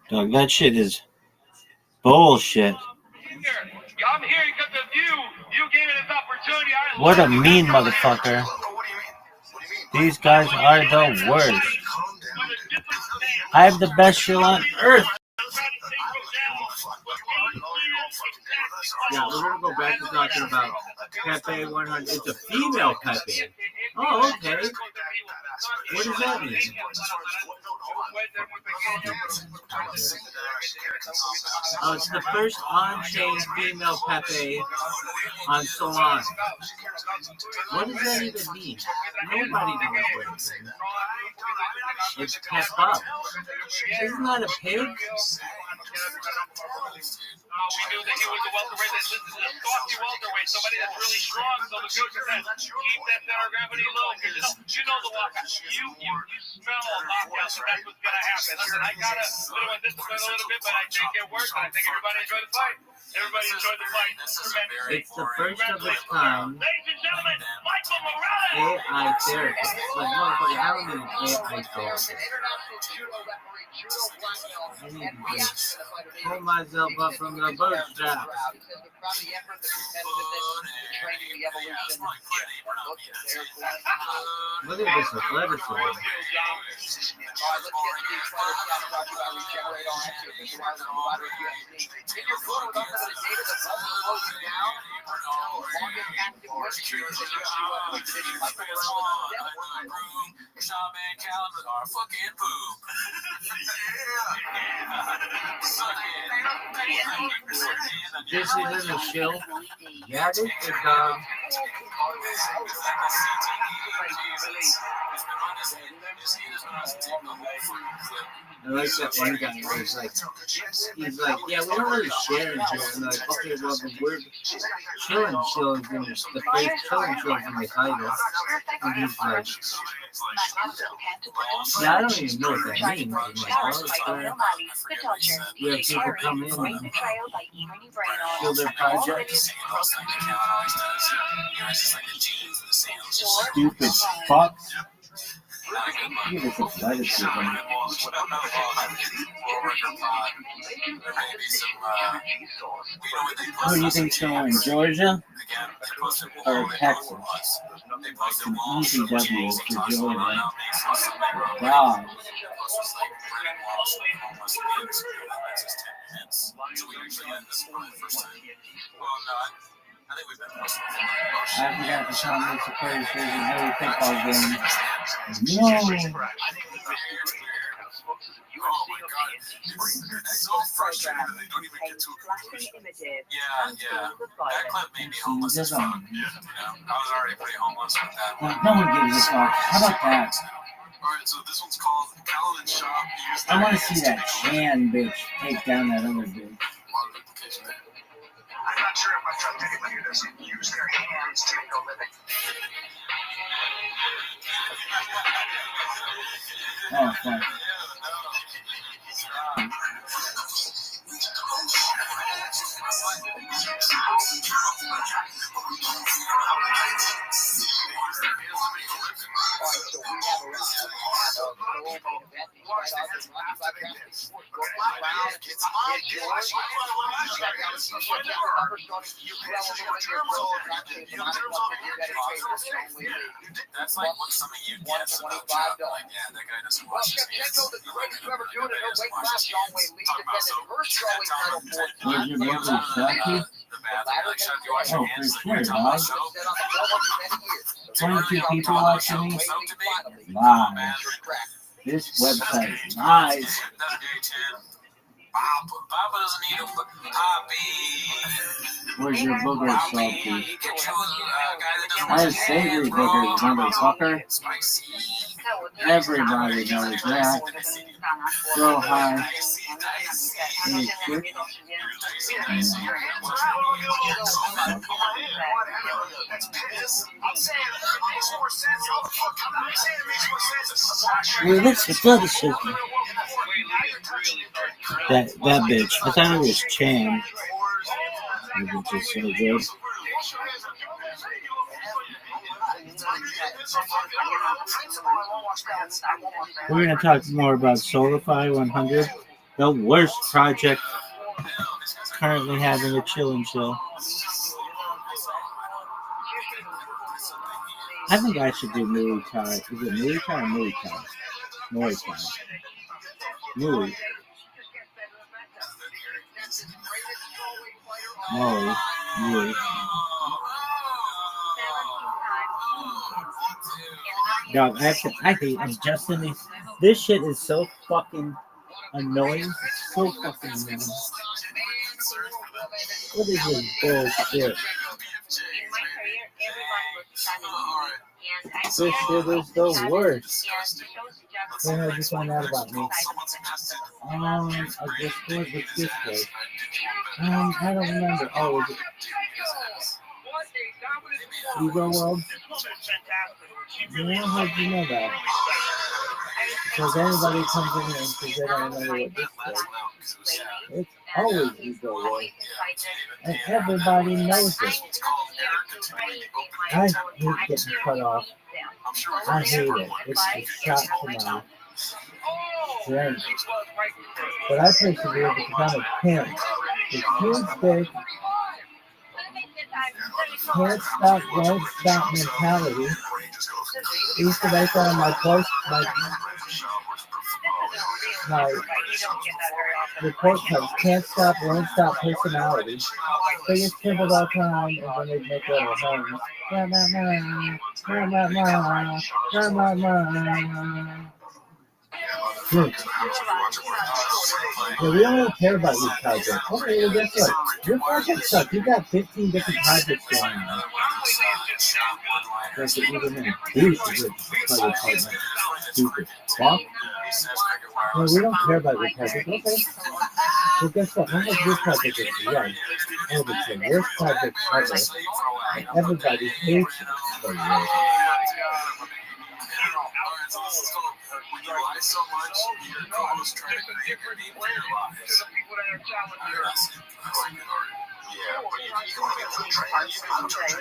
Dog, that shit is bullshit. I'm here because of you. You gave me this opportunity. What a mean motherfucker. These guys are the worst. I have the best show on earth. Yeah, we're gonna go back to talking about Pepe 100. It's a female Pepe. Oh, okay. What does that mean? Oh, it's the first on-chain female Pepe on Solana. What does that even mean? Nobody knows what it means. It's kept up. Isn't that a pig? We knew that he was a welterweight. This is a saucy welterweight, somebody that's really strong. So the coach said, keep that center of gravity low. You know the walk. You smell knockouts, and that's what's going to happen. Listen, I got a little undisciplined a little bit, but I think it worked. And I think everybody enjoyed the fight. Everybody enjoyed the fight. It's the first of its kind. Ladies and gentlemen, Michael Morales. AI therapy. Like, motherfucker, how many AI therapy? I need to pull myself up from the bootstrap. Look at this athleticism. This isn't a shill. Yeah, this is I like that one guy where he's like, yeah, we don't really share in here. And like, okay, well, the word chilling chill is in the phrase chilling chill is in the title. And he's like, yeah, I don't even know what that means. I'm like, we have people come in and kill their projects. Stupid fuck. Look at this athleticism. Who do you think's going to win, Georgia or Texas? It's an easy W for Georgia. Wow. I forgot to comment the players for the Harry football game. No. It's so frustrating that they don't even get to a conclusion. Yeah. That clip made me homeless as fuck. I was already pretty homeless with that one. No one gives a fuck. How about that? Alright, so this one's called Callan and Shop. I want to see that Chan bitch take down that other bitch. I'm not sure if my truck anybody who doesn't use their hands to make a living. Oh, fuck. That's like what some of you guess about Jeff. Like, yeah, that guy doesn't watch his hands. Where's your brother, Chucky? Oh, for sure, dog. 22 people watching me? Live. This website is live. Papa doesn't need a hobby. Where's your booger, Salty? I have savory boogers, motherfucker. Everybody knows that. Go high. Hey, quick. Well, that's athleticism. That bitch. I thought it was Chan. That bitch is so good. We're going to talk more about Solify 100, the worst project currently having a chill and chill. I think I should do Muay Thai. Is it Muay Thai or Muay Thai? Muay Thai. Muay. Muay. Dog, I hate adjusting these. This shit is so fucking annoying. It's so fucking annoying. What is this bullshit? This shit is the worst. When did you find out about me? I just went with this way. I don't remember. Oh, is it? You go well? Yeah, how'd you know that? Because everybody comes in here and says they don't remember what this was. It's always ego way. And everybody knows it. I hate getting cut off. I hate it. It's a shot to my brain. But I persevere because I'm a pimp. The huge big can't stop, won't stop mentality. I used to write that on my post, my report cards. Can't stop, won't stop personality. Biggest pimp of all time, and then they make little homes. Yeah, we don't really care about your project. Okay, well, guess what? Your project sucks. You got 15 different projects going on. That's what even in. Who's the good partner? Stupid. Fuck. No, we don't care about your project. Okay. Well, guess what? How much your project is? Yeah. Oh, it's the worst project ever. And everybody hates it for you. You lie so much, your co-host trying to make your name for your lies. Yeah, but you want to be trained. I'm trained.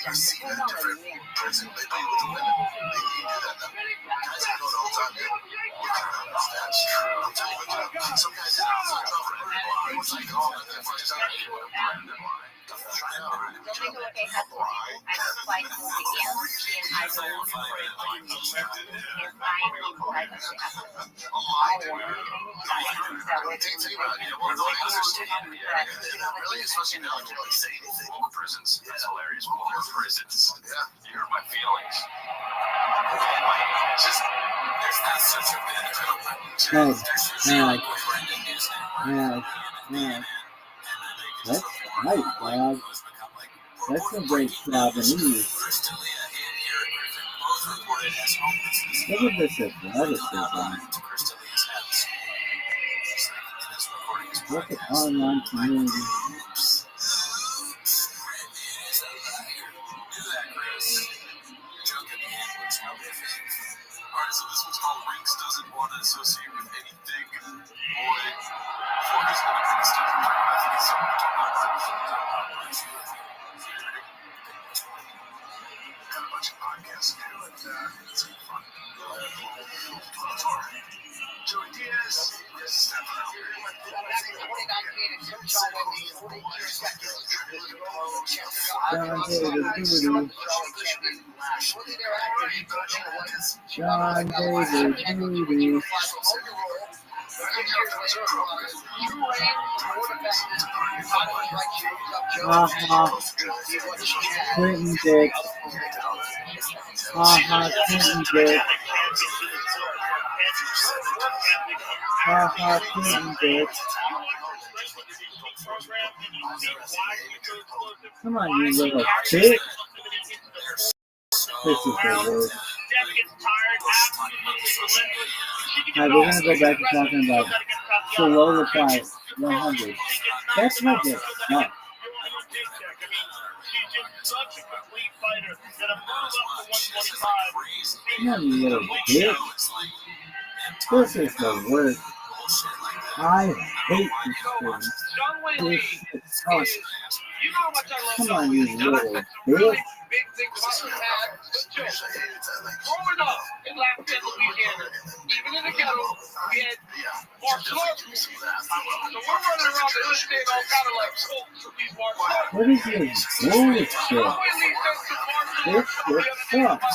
I've seen a different person. They play with the women. They do that now. Guys I know the whole time. That's true. I'm telling you, some guys that are so tough and everybody was like, oh, that first time you were blind and blind. Really, especially now, you don't say anything. Prisons. That's hilarious. More prisons. Yeah. You hurt my feelings. Just, there's not such a That's nice, dog. That's some great Japanese. Look at this athleticism. Look at online community. Alright, so this one's called Rinks Doesn't Want to Associate with Anything. Boy, before he's going to kind of stuff. I think it's something to talk about. Got a bunch of podcasts to do, and it's going to be fun. Joey Diaz is stepping out. John David Moody. Clinton Dick. Clinton Dick. Clinton Dick. Come on, you little bitch. This is the worst. Alright, we're gonna go back to talking about Solify 100. That's not good. No. Come on, you little bitch. This is the worst. I hate this thing. This shit sucks. Come on, you little bitch. big things about the past. But Joe, growing up in Lafayette, Louisiana, even in the ghetto, we had martial arts movies. So we're running around the interstate all kind of like folks with these martial arts. What is this bullshit? This shit sucks.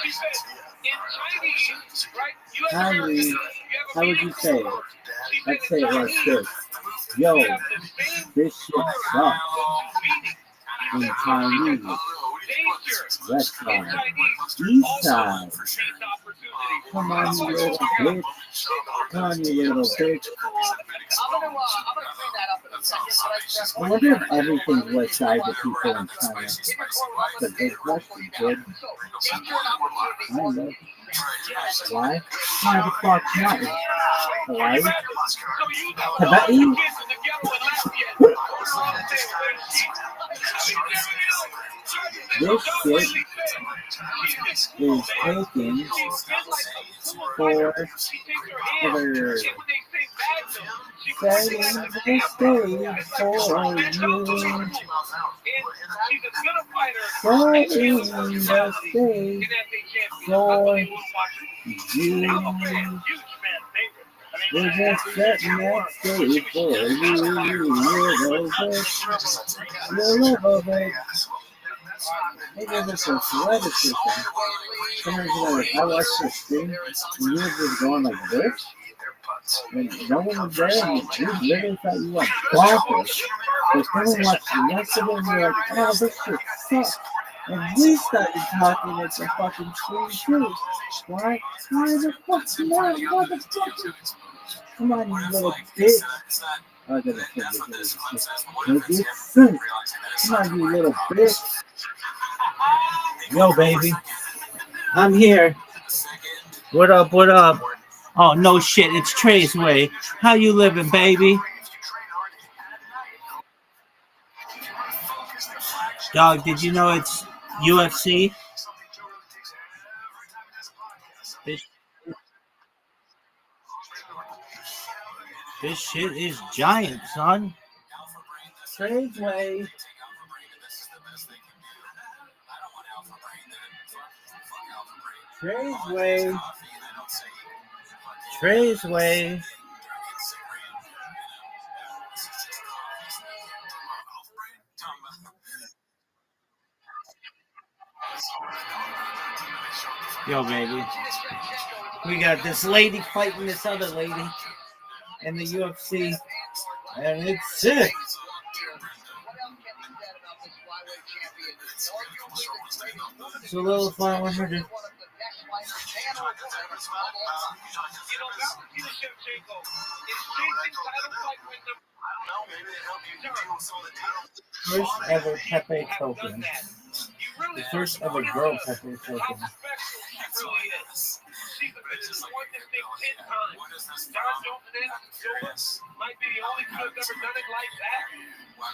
She said, in Chinese, right? You have Chinese, American, how would you say it? Let's say it like this. Yo, this shit sucks. In Chinese, West side, East side. Come on, you little bitch. Come on, you little bitch. I wonder if everything's West side to people in China. That's a good question, kid. I don't know. Why? Why the fuck not? Hawaii? Tibetan? This shit is taken for other setting the stage for you. Setting the stage for you. We're just setting that stage for you, little bitch. Maybe it's a celebrity system. Sometimes like, I watch this stream, and you're just going like this, and no one was there, and you literally thought you were bonkers. But someone watched the rest of it, and you're like, oh, this shit sucks. And we started talking at the fucking stream too. Why? Why the fuck not, motherfucker? Come on, you little bitch. I gotta say this. Come on, you little bitch. Yo, baby. I'm here. What up, what up? Oh, no shit. It's Trey's way. How you living, baby? Dog, did you know it's UFC? This shit is giant, son. Trey's way. Trey's way. Trey's way. Yo, baby. We got this lady fighting this other lady in the UFC, and it's sick. So little 500. First ever Pepe token. The first ever girl Pepe token. She's won this thing 10 times. John Jones might be the only kid that's ever done it like that.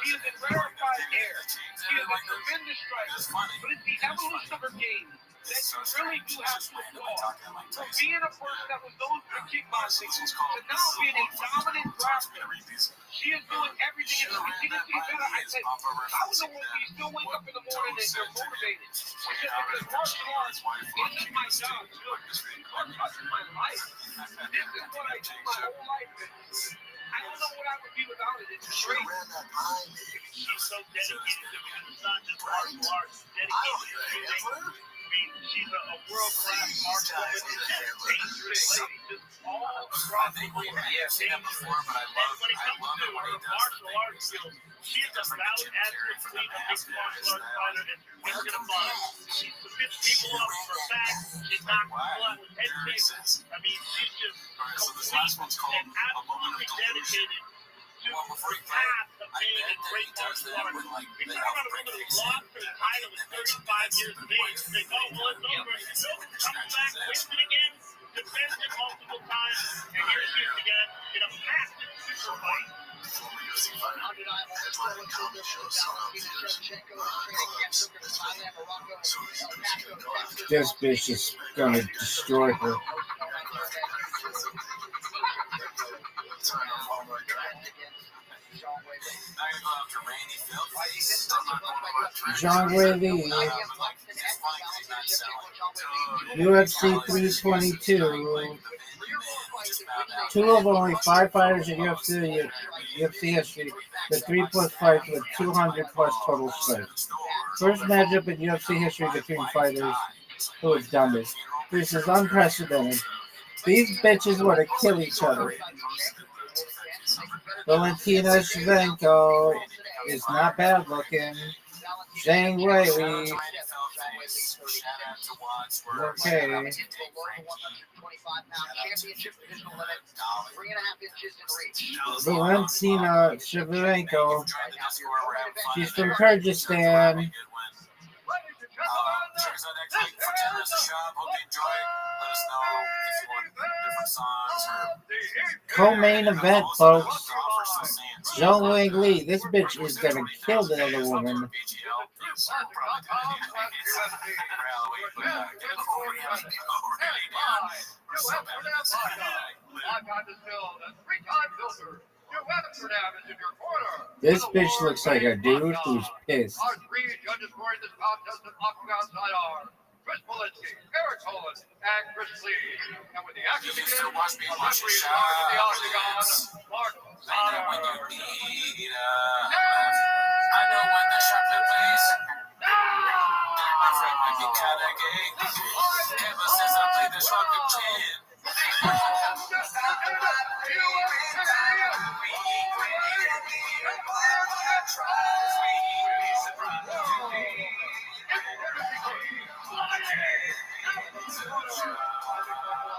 She is in rarefied air. She is a tremendous striker. But it's the evolution of her game that you really do have to applaud. From being a person that was known for kickboxing to now being a dominant grappler. She is doing everything and she continues to get better. I said, how in the world do you still wake up in the morning and you're motivated? She said, because martial arts is my job. Martial arts is my life. This is what I do my whole life. I don't know what I would be without it. It's great. She's so dedicated to it. It's not just martial arts. Dedicated to it. She's a world-class martial artist. Just all across the board. Yeah, I've seen that before, but I love her martial arts skills. She is a valid athlete, a mixed martial arts fighter, and she's going to fight. She submits people up for facts. She's not blood with head shakes. I mean, she's just complete and absolutely dedicated to the path of being a great martial artist. You're talking about a woman who lost her title at 35 years of age. They go, well, it's over. Nope, comes back, wins it again, defends it multiple times, and here she is again in a massive super fight. This bitch is gonna destroy her. John Lee, UFC 322. Two of only 5 fighters in UFC history, the 3+ fights with 200+ total strikes. First matchup in UFC history between fighters who have done this. This is unprecedented. These bitches want to kill each other. Valentina Shevchenko is not bad looking. Zhang Wei. Okay. Valentina Shevchenko. She's from Kyrgyzstan. Co-main event, folks. Zhong Li. This bitch is gonna kill the other woman. This bitch looks like a dude who's pissed. Our 3 judges scoring this contest at Octagon side are Chris Polinsky, Eric Holland, and Chris Lee. And with the action begins, the referee in charge of the Octagon, Mark Sauter. I know when the chocolate plays. My friend might be kinda gay. Ever since I played the chocolate kid.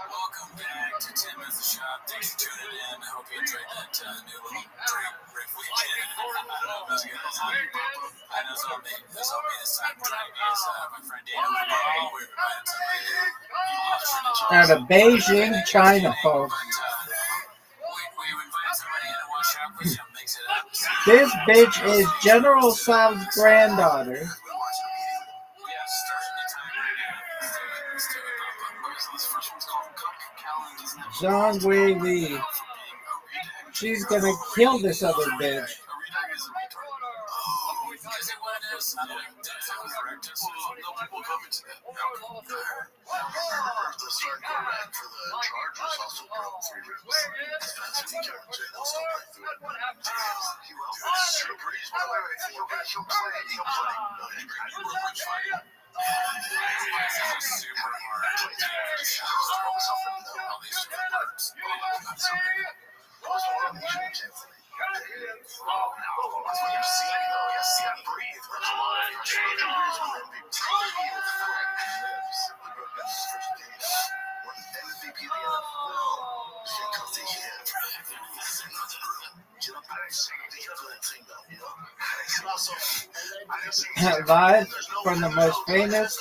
Welcome back to Tim at the Shop. Thanks for tuning in. I hope you enjoyed that new little riff we did. I know it's all me this time. My friend Dana Ball. We're invited Out of Beijing, China, folks. we invited somebody in to watch out with him. Mix it up. This bitch is General Tso's granddaughter. Zhang Wei. She's gonna kill this other bitch. Live from the most famous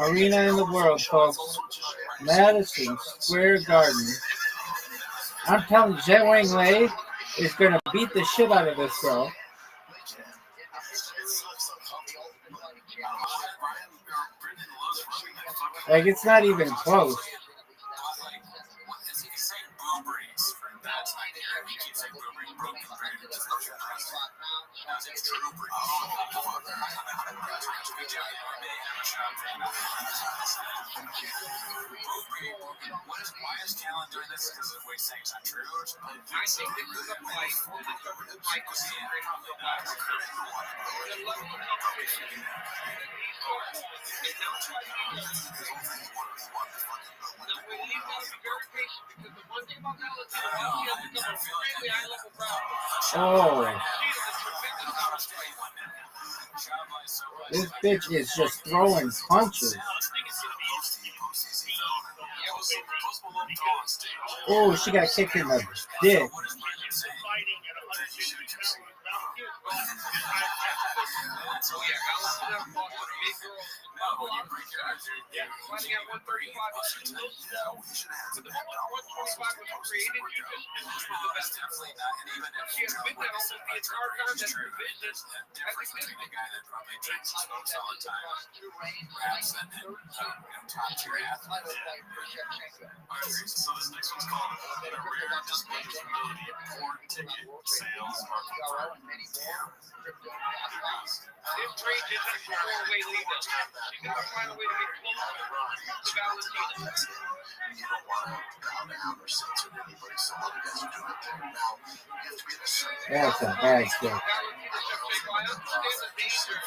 arena in the world, folks. Madison Square Garden. I'm telling you, Zhang Wei is gonna beat the shit out of this girl. Like, it's not even close. Why is Callan doing this? Because of what he's saying is not true? I think this is a fight. Oh. This bitch is just throwing punches. Oh, she got kicked in the dick. So this next one's called a rare display of humility, porn ticket sales market for This range isn't a four-way lead, though. She's got to find a way to get closer to Valentina. You don't want to pound out or censor anybody, so other guys are doing it there. Now, you have to be in a certain That's a bad kick. Valentina Shevchenko, I understand the danger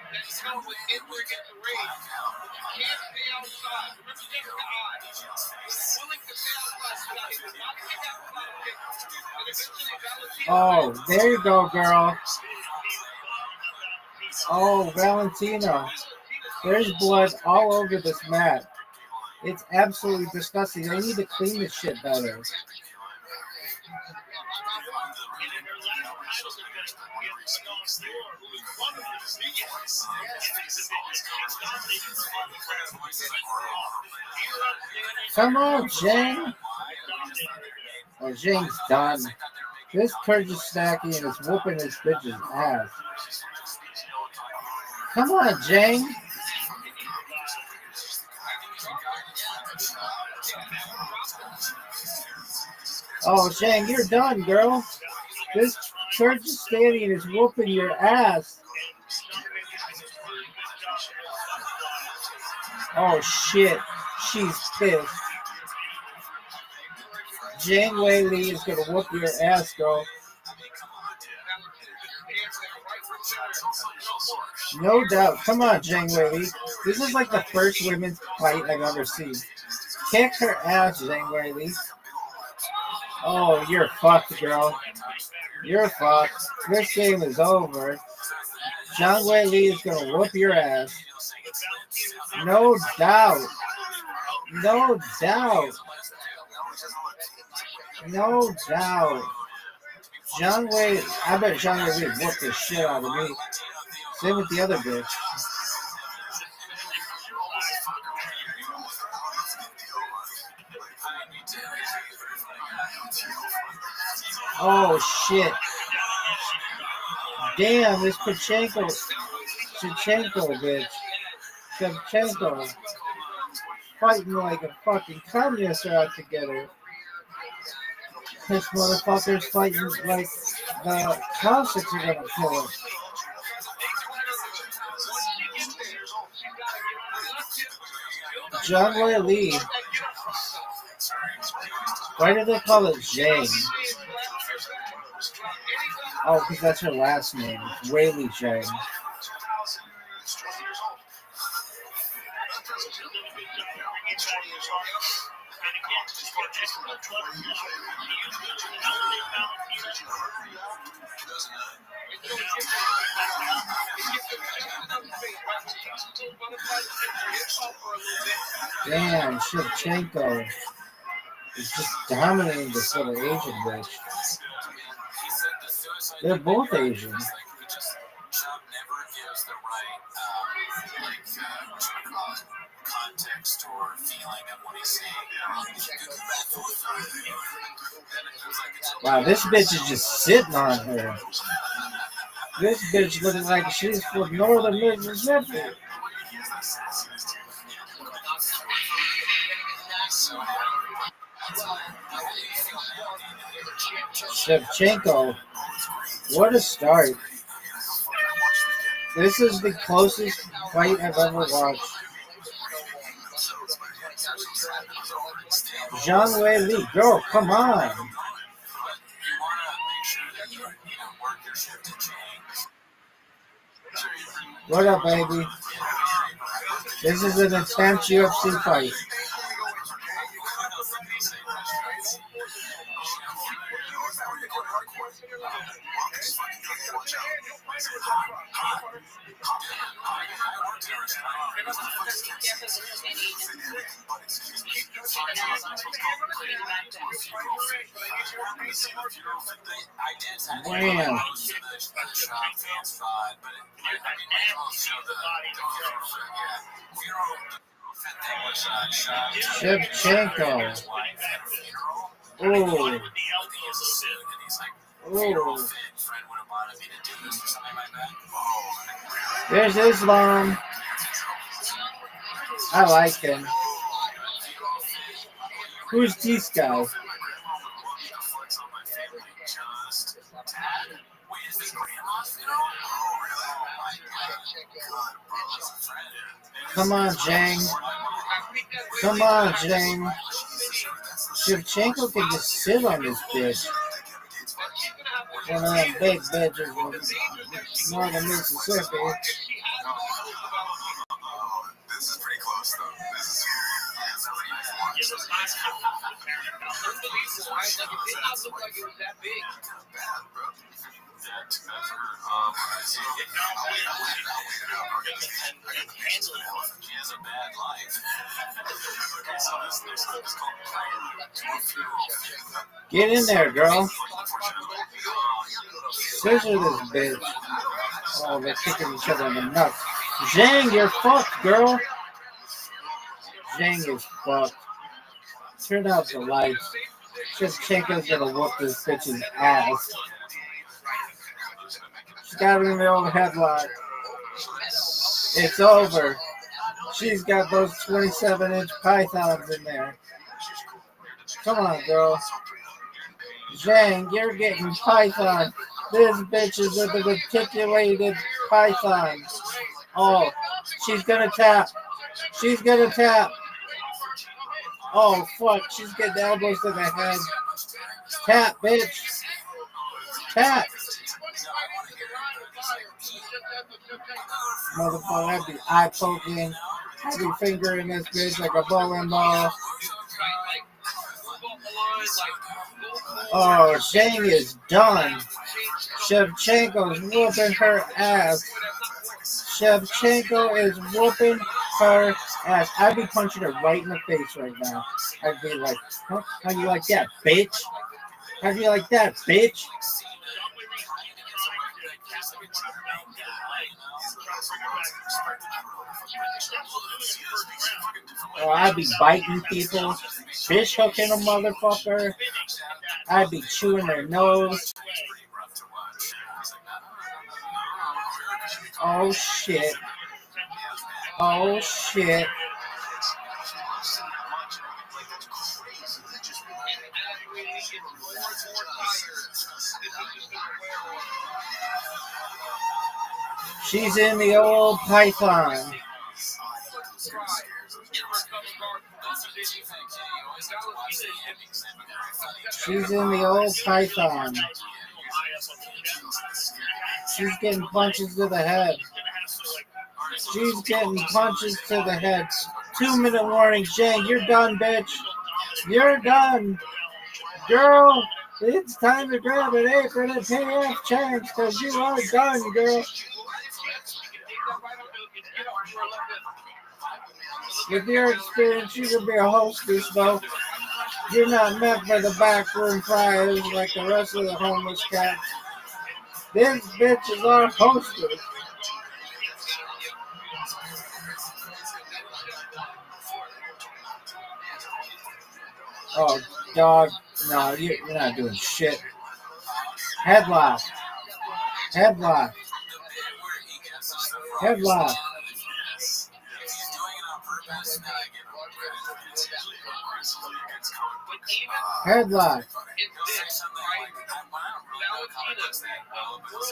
that comes with entering into the range. You can't stay outside. Remember Jessica I. Willing to stay outside, so that he will not kick out the final kick. And eventually Valentina. Oh, there you go, girl. Oh, Valentina. There's blood all over this mat. It's absolutely disgusting. They need to clean this shit better. Come on, Jane. Oh, Jane's done. This Kyrgyzstani is whooping this bitch's ass. Come on, Jane. Oh, Shang, you're done, girl. This Kyrgyzstani is whooping your ass. Oh, shit. She's pissed. Jane Wei Li is going to whoop your ass, girl. No doubt. Come on, Jane Wei Li. This is like the first women's fight I've ever seen. Kick her ass, Jane Wei Li. Oh, you're fucked, girl. You're fucked. This game is over. Zhang Wei Li is going to whoop your ass. No doubt. No doubt. No doubt. Zhang Wei, I bet Zhang Wei Li whooped the shit out of me. Same with the other bitch. Oh shit. Damn, this Shevchenko bitch. Shevchenko. Fighting like a fucking communist out together. This motherfucker's fighting like the Cossacks are gonna kill him. Zhang Wei Li. Why do they call it Jane? Oh, because that's her last name. Wei Li Jane. Damn, Shevchenko is just dominating this little Asian bitch. They're both Asian. Wow, this bitch is just sitting on her. This bitch looking like she's from northern Mississippi. Shevchenko, what a start. This is the closest fight I've ever watched. Zhang Wei Li, girl, come on. What up, baby? This is an intense UFC fight. Wow. Shevchenko. Oh. Oh. There's Islam. I like him. Who's this guy? Come on, Jang. Come on, Jang. Shevchenko can just sit on this bitch. One of them big bitches from northern Mississippi. This is pretty close, though. This is unbelievable, right? Like, it did not look like it was that big. He has a bad life. Get in there, girl. Scissor this bitch. Oh, they're kicking each other in the nuts. Zhang, you're fucked, girl. Zhang is fucked. Turn out the lights. Shevchenko's gonna whoop this bitch's ass. She's got him in the old headlock. It's over. She's got those 27-inch pythons in there. Come on, girl. Zhang, you're getting python. This bitch is with a reticulated python. Oh, she's gonna tap. She's gonna tap. Oh, fuck. She's getting elbows to the head. Tap, bitch. Tap. Motherfucker, I'd be eye poking. I'd be fingering this bitch like a bowling ball. Oh, Zhang is done. Shevchenko's whooping her ass. Shevchenko is whooping her ass. I'd be punching her right in the face right now. I'd be like, huh? How do you like that, bitch? How do you like that, bitch? Oh, I'd be biting people, fish hooking a motherfucker. I'd be chewing their nose. Oh shit. Oh shit. She's in the old python. She's in the old python. She's getting punches to the head. She's getting punches to the head. 2-minute warning, Jane. You're done, bitch. You're done. Girl, it's time to grab an apron and pay off chance because you are done, girl. With your experience, you could be a hostess, though. You're not meant for the backroom fries like the rest of the homeless cats. This bitch is our hostess. Oh, dog. No, you're not doing shit. Headlock. Headlock. Headlock. Headlock.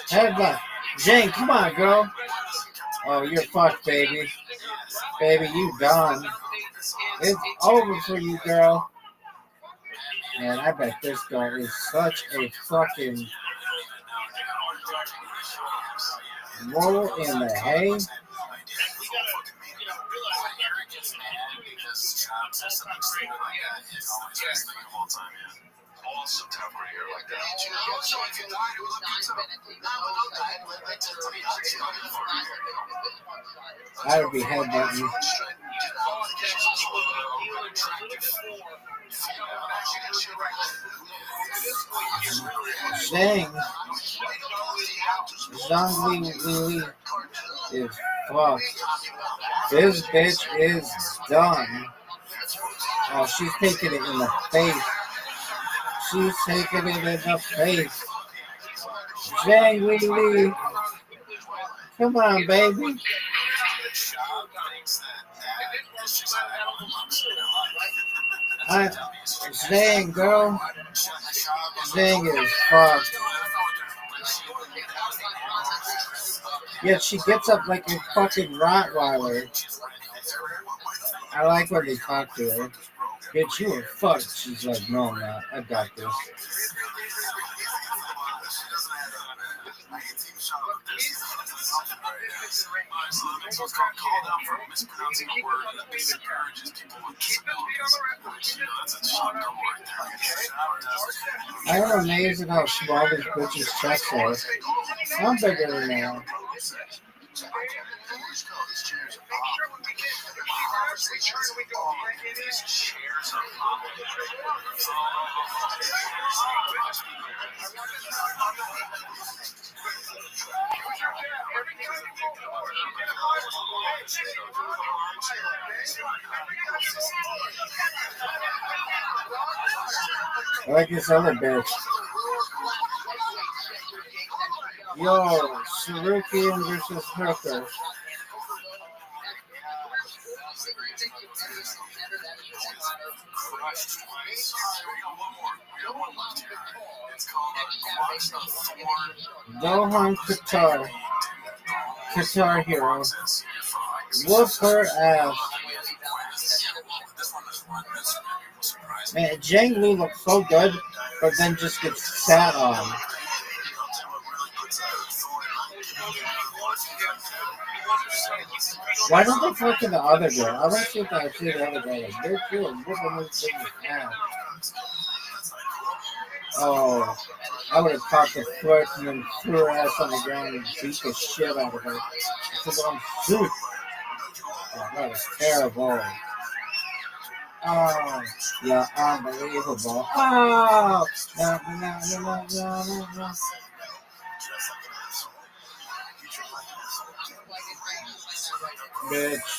Headlock. Jane, come on, girl. Oh, you're fucked, baby. Baby, you done. It's over for you, girl. Man, I bet this girl is such a fucking roll in the hay. I would be headbutting. Zhang is fucked. This bitch is done. Oh, she's taking it in the face. She's taking it in the face. Zhang Li. Come on, baby. Zhang, girl. Zhang is fucked. Yet she gets up like a fucking Rottweiler. I like when they talk to her. Bitch, you were fucked. She's like, no, I'm not. I got this. I am amazed at how small these bitches' chests are. I'm bigger than that. I like this other bitch. Yo, Sarukian versus Hooker. Dohan Qatar. Qatar hero. Whoop her ass. Man, Zhang Lu looks so good, but then just gets sat on. Why don't they talk to the other girl? I want to see if I see the other girl. Like, they're cool. Whooping this thing's ass. Oh, I would have caught the foot and then threw her ass on the ground and beat the shit out of her. Because I'm soup. Oh, that was terrible. Oh, yeah, unbelievable. Oh, no. Bitch.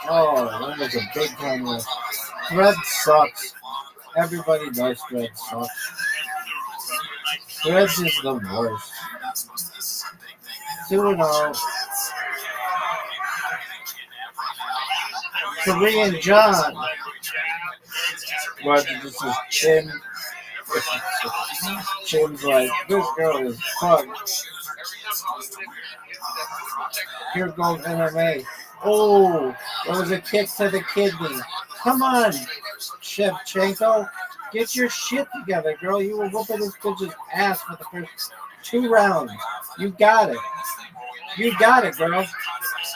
Oh, that was a big time move. Thread sucks. Everybody knows Thread sucks. Threads is the worst. 2-0. Korean John. What, this is Chin. Chin's like, this girl is fucked. Here goes MMA. Oh, there was a kick to the kidney. Come on, Shevchenko. Get your shit together, girl. You were whooping this bitch's ass for the first 2 rounds. You got it. You got it, girl.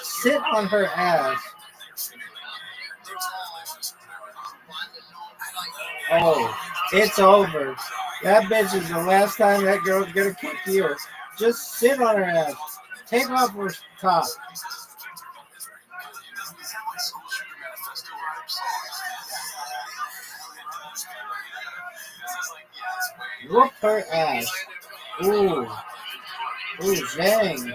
Sit on her ass. Oh, it's over. That bitch is the last time that girl's gonna kick you. Just sit on her ass. Take off her top. Whoop her ass. Ooh. Ooh, Zhang.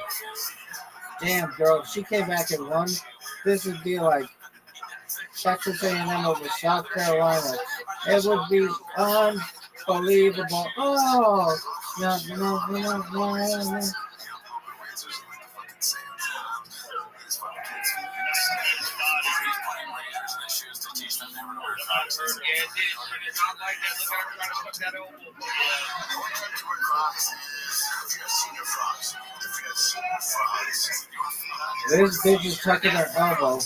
Damn, girl. If she came back and won, this would be like Texas A&M over South Carolina. It would be unbelievable. Oh, no. This bitch is tucking her elbow.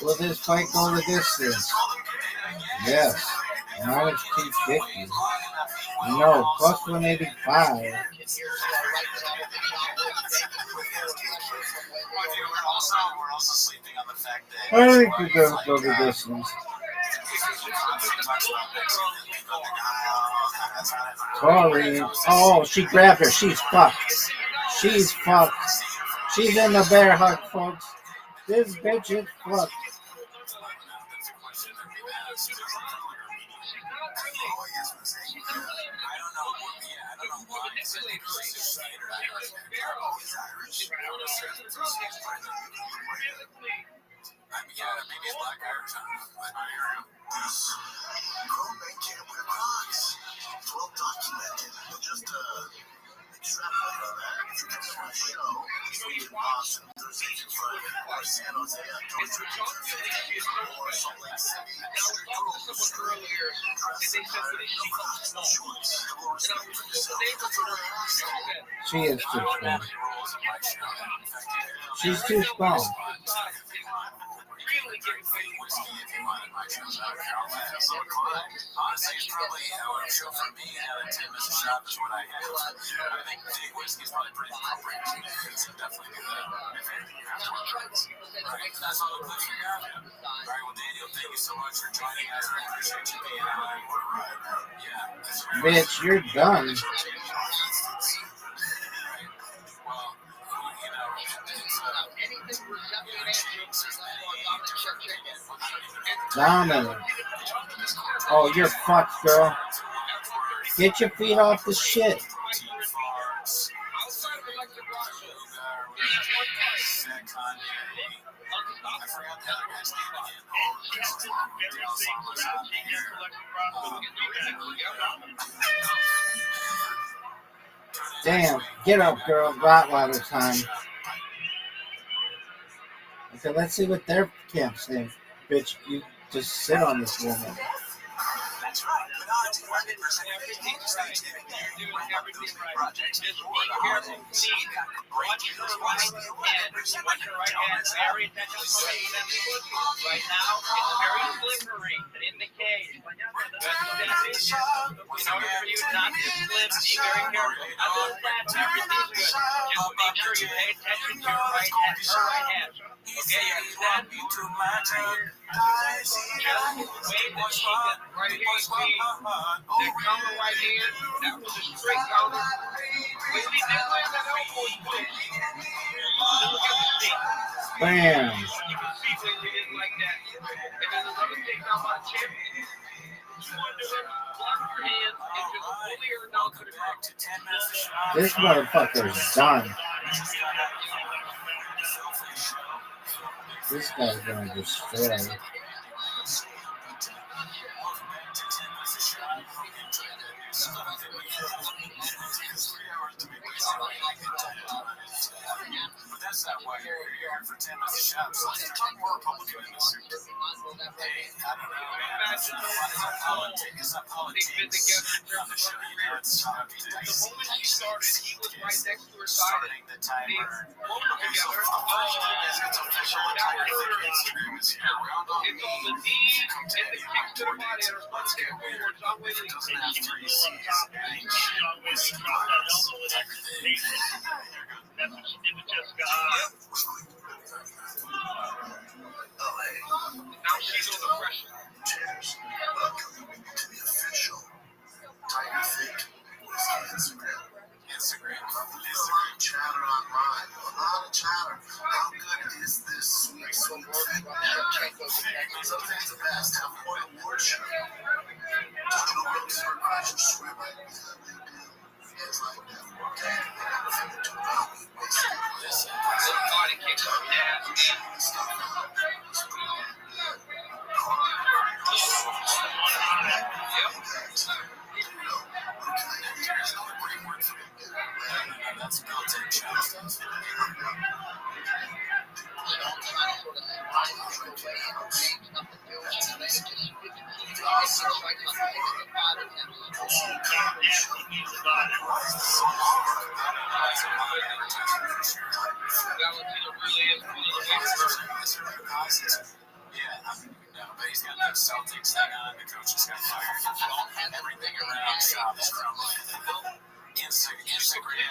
Will this fight go the distance? Yes. Minus 250. No, plus 185. I think it does go the distance. Tori. Oh, she grabbed her. She's fucked. She's fucked. She's in the bear hug, folks. This bitch is fucked. Yeah, maybe it's black guy or something. But I hear you. Grown men can't wear Crocs. Well documented. Just extrapolate on that. If you're coming to my show, you'll be in Boston Thursday through Friday, or San Jose on Thursday through Friday, or Salt Lake City. Earlier, and they said, "What is she called?" No. She is too small. She's too small. Really getting Whiskey, if you wanted my shows out here, I'll let it. Honestly, it's probably our show for me out of 10 minutes a shot is what I have. I think big whiskey is probably pretty appropriate. So definitely do that. If anything, you have to work on it. Right. That's all the pleasure you have. All right, well, Daniel, thank you so much for joining us. I appreciate you being on. Yeah. Bitch, you're done. Dominant. Oh, you're fucked, girl. Get your feet off the shit. Damn, get up, girl. Rottweiler time. Okay, let's see what their camp saying. Bitch, you just sit on this woman. That's right. But I do everything right. Doing everything right. Just be careful. Please. Watch your right hand. Watch your right hand. Very attention. Right now, it's very slippery in the cage. In order for you not to slip, be very careful. Other than that, everything's good. Just make sure you pay attention to your right hand. Her right hand. Okay, you do that. Just wait that she got right here. You see that counter right here. That was a straight counter. Completely different than elbow switch. Look at the stick. Bam. You can see when we didn't like that. And then another takedown by the champ. Block your hands and just fully or down to the ground. This motherfucker's done. This guy's gonna destroy. But that's not why you're here for 10 minutes of shots. Let's talk more Republican in this. Hey, I don't know, man. It's not politics. It's not politics. They've been together in terms of her career. The moment she started, he was right next to her side. Starting the timer. They both were together. It's official. The timer for Instagram is here. Round on It's all the knees and the kick to the body and her front kick forward. John Whaley doesn't have 3 C's. That's what she did with Jessica. Now she's under pressure. Cheers. Welcome to the official Tiger Thick Instagram. Chatter online. A lot of chatter. How good is this sweet thing? Some things are best. Have more award show. Don't you know what these are? I just swear by me. It's like that. Body kicks on That's built-in chopsticks. But he's got that Celtics thing on. The coach has got fired. Everything around shop is crumbling. Instagram.com.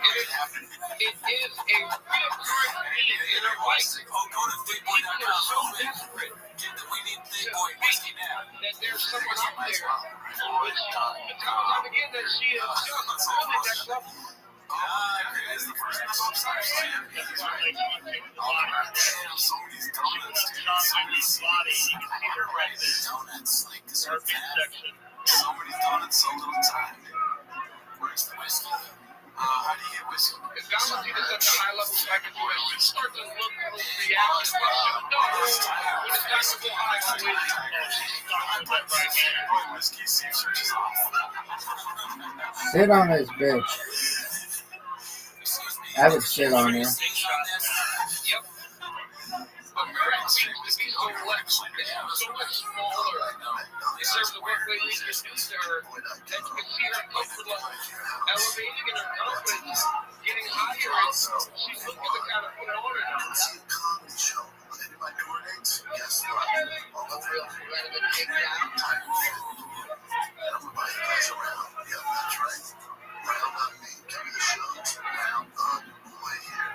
It is a real current need in our life. Go to thickboy.com. We need Thick Boy whiskey now. That there's someone out there who is time again that she is just only that level. It's the first time I'm sorry. Somebody's donuts, dude. Somebody's donuts, like this are bad. Somebody's donuts so little time. Where's the whiskey? How do you get whiskey? If God was at such a high level, so I can do it, we start to look for those reactions. No, when it's time to go high, Whiskey seizures is awful. Sit on this bitch. I would sit on her. Yep. But whiskey so much smaller. It serves the work way we introduced her. And you can see her comfort level elevating and her confidence getting higher. And she's looking to kind of put it on her now. See a comedy show on any of my tour dates? Guess what? All the real relevant takedown. Everybody plays around. Yeah, that's right. Round on me. Give me the shows. Round on way here.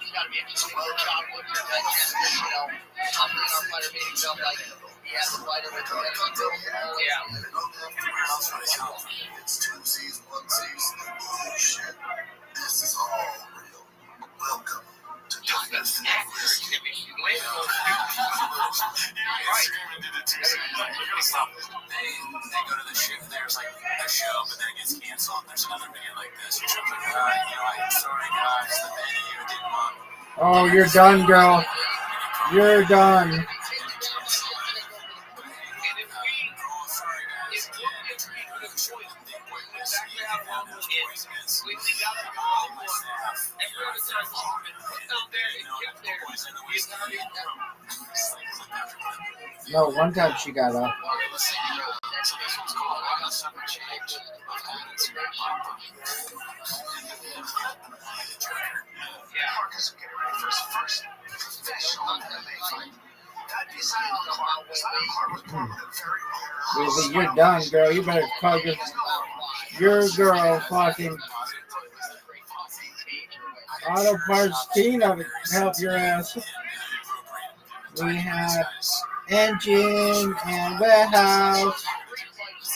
He's got to be a well chocolate to digest this, you know. Something our fighter made him feel like he has a fighter with yeah. It's twosies, onesies. Oh shit. This is all real. Welcome to Dynasty. They go to the ship, there's like a show, but then it gets canceled. There's another video like this. Which I'm like, sorry guys, the venue didn't want. Oh, you're done, girl. You're done. No, one time she got up. You're done, girl. You better call your girl fucking auto parts Tina to help your ass. We have engine and warehouse.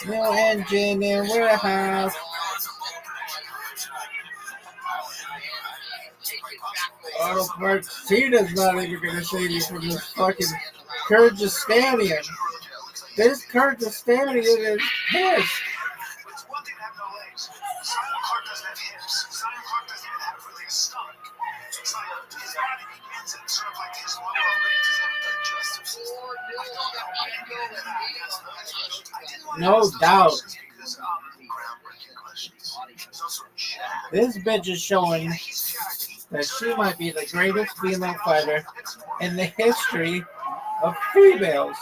New engine and warehouse. Auto parts Tina's not even gonna save you from this fucking Kyrgyzstanian. This Kyrgyzstanian is pissed. No doubt. This bitch is showing that she might be the greatest female fighter in the history of females.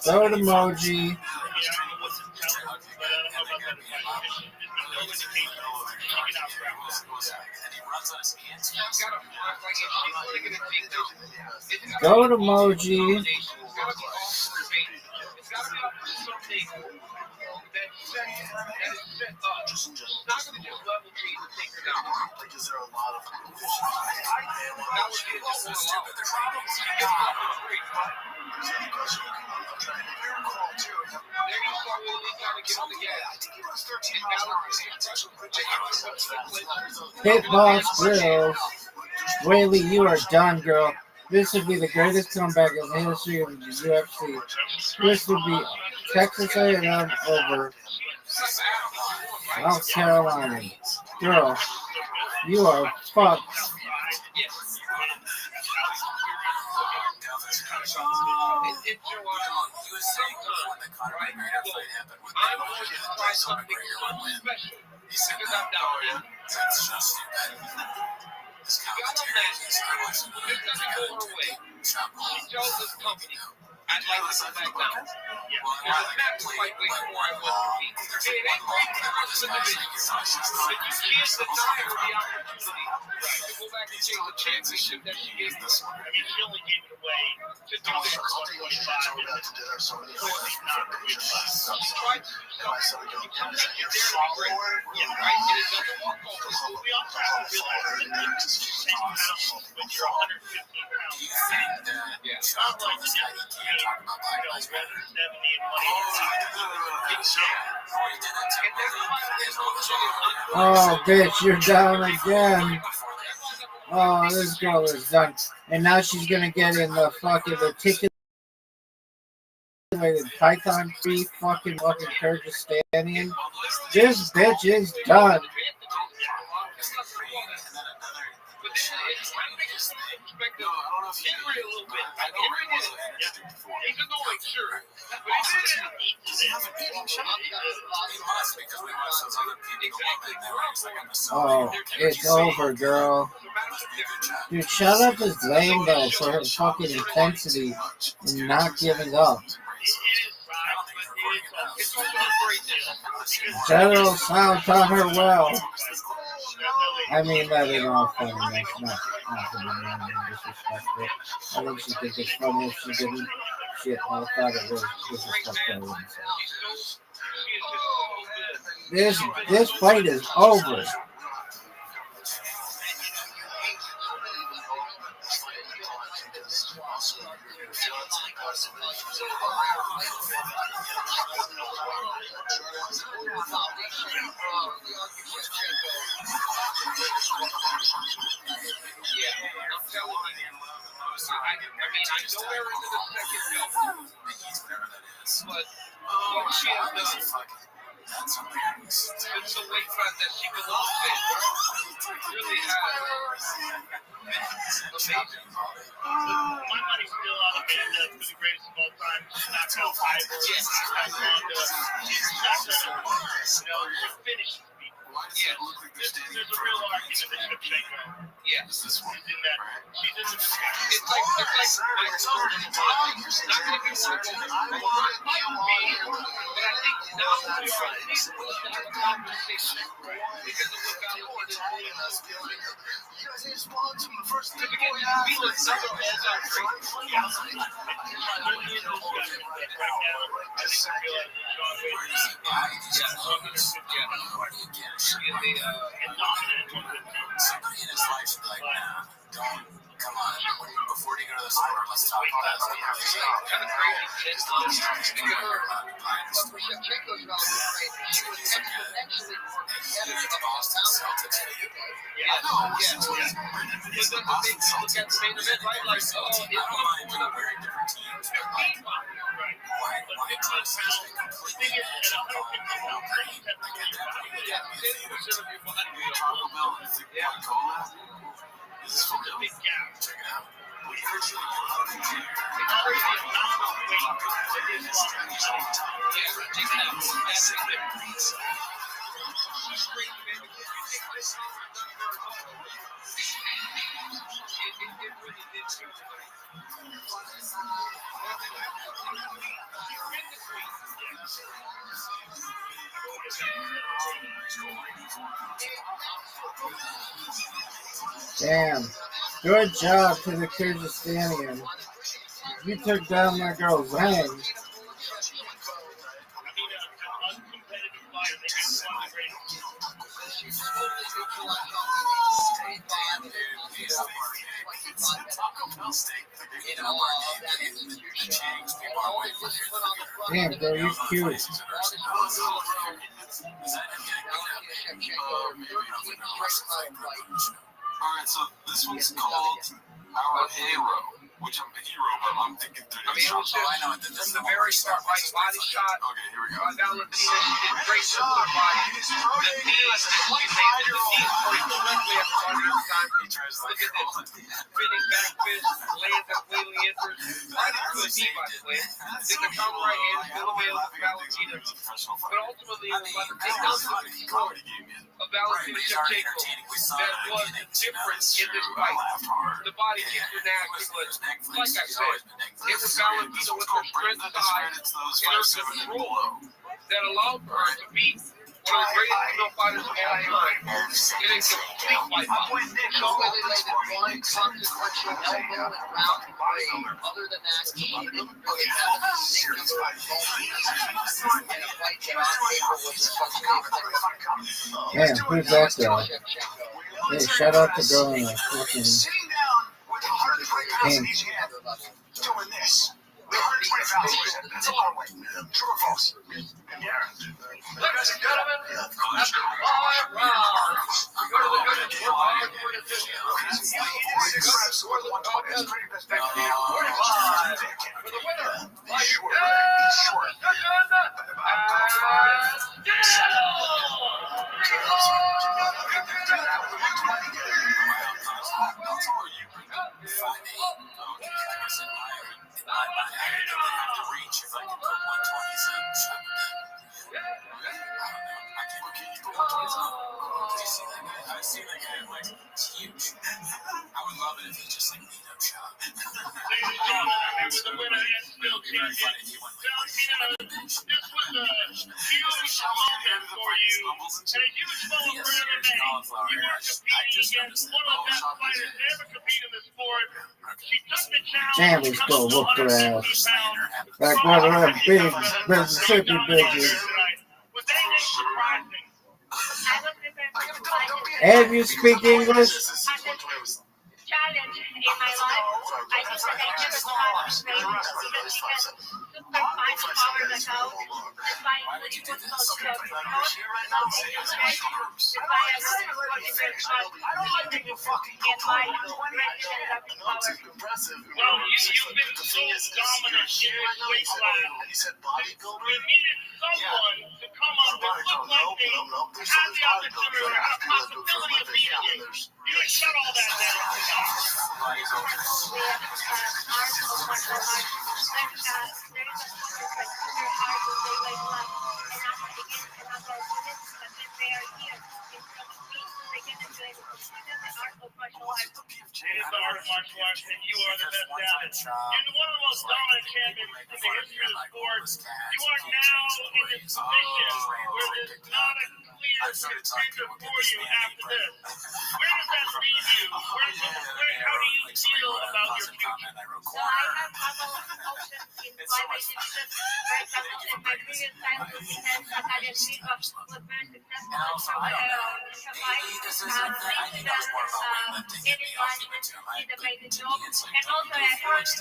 Third emoji. Goat emoji. Hitbox Grills. Whaley, you are done, girl. This would be the greatest comeback in the history of the UFC. This would be Texas A&M over South Carolina. Girl, you are fucked. This Got on commentary that. is I watched it. It doesn't go her way. She tells this company, I'd like to go back down. Yeah. There's a match fight way before I was competing. Hey, it ain't great for the rest of the division. But you can't deny her the opportunity to go back and take the championship that she gave us. I mean, she only gave it away to do this for 125 minutes. Clearly not the real class. She tried to do something. You come back, you're there to be great. Yeah, right? And it doesn't work over. So we all have to realize that it's 10 pounds when you're 115 pounds. Yeah. It's not like you know, 170 and Oh, bitch, you're down again. Oh, this girl is done. And now she's gonna get in the fucking articulated Python free fucking Kyrgyzstanian. This bitch is done. Oh, it's over, girl. Dude, shut up is lame though for her fucking intensity and not giving up. General Sound taught her well. I mean that in all funniness, not to be mean and disrespectful. I think she think it's funny if she didn't. Shit, I thought it was disrespectful. This fight is over. But what she has done, it's a weight cut that she belongs in. Really has. Amazing. My money's still on Amanda for the greatest of all time. She's not called Ivor. She's not Ronda. She's not gonna, she finishes people. Yeah. There's a real argument that Shevchenko. Yeah. She's in that. She's in the discussion. It's like I told her, not gonna be one of those. Might be, but I think now we are at least willing to have a conversation. Because of what God wanted to do. To begin to feel like other balls out great. Yeah. Somebody in his life should be like, nah, don't. Come on. Before you go to the store, let's talk about that. Kind of crazy. Boston Celtics. Yeah. But then the thing you look at the main event, right? Like, oh, it's two very different teams. Why Thomas is completely This is for real? Check it out. Damn. Good job to the Kyrgyzstanian. You took down that girl Zhang. Damn, girl, you cute. Alright, so this one's called Our Hero, which I'm a hero, but I'm thinking through the shot. I know, this is the very start, right? Body shot. Okay, here we go. Valentina, she did great to her body. The knees that she made, the knees break directly at the body this time. Look at this. Spinning back fist, lands that wheeling enters. Right into a knee, by the way. Then the counter right hand, still available for Valentina. But ultimately, it was about to take down the control of Valentina Shevchenko that was different in this fight. The body kick was nasty, but like I said, it was Valentina with her strength side and her control that allowed her to beat one of the greatest female fighters of all time in a complete fight. Normally they landed one consequential elbow in round 3. Other than that, he didn't really have a single moment in a fight that on paper was supposed to be. Man, who's that guy? Hey, shout out to girl in the fucking game. Doing this. 120,000. That's a long way. True or false? Ladies and gentlemen, after 5 rounds, we go to the judges for for decision. For the contest, 45 for the winner by huge. I would love it if he just like beat up shot. Ladies and gentlemen, with the winner and still champion, Valentina, this was a huge moment for you, and a huge moment for MMA. You were competing against one of the best fighters to ever compete in the sport. She took the challenge. Damn, let's go whoop her ass. Like one of them big Mississippi bitches. Was anything surprising? And you speak English? Challenge in my life. I think that I never thought of maybe because she has super fine power in the house. That's why I was so scared. The fight I was supporting her in my resident of power. Well, you've been so dominant in this weight class. We needed someone to come up and look like they had the opportunity or had a possibility of beating you. You would shut all that down. It is the art of martial arts, and you are the best at it. You're one of the most dominant champions in the history of the sport. You are now in this position where there's not a clear contender for you after this. Where does that leave you? How do you feel about your future? So I have a couple of options in why I did this. For example, in my previous time, we had Natalia Shvika was very successful from did a amazing job. And also I heard 1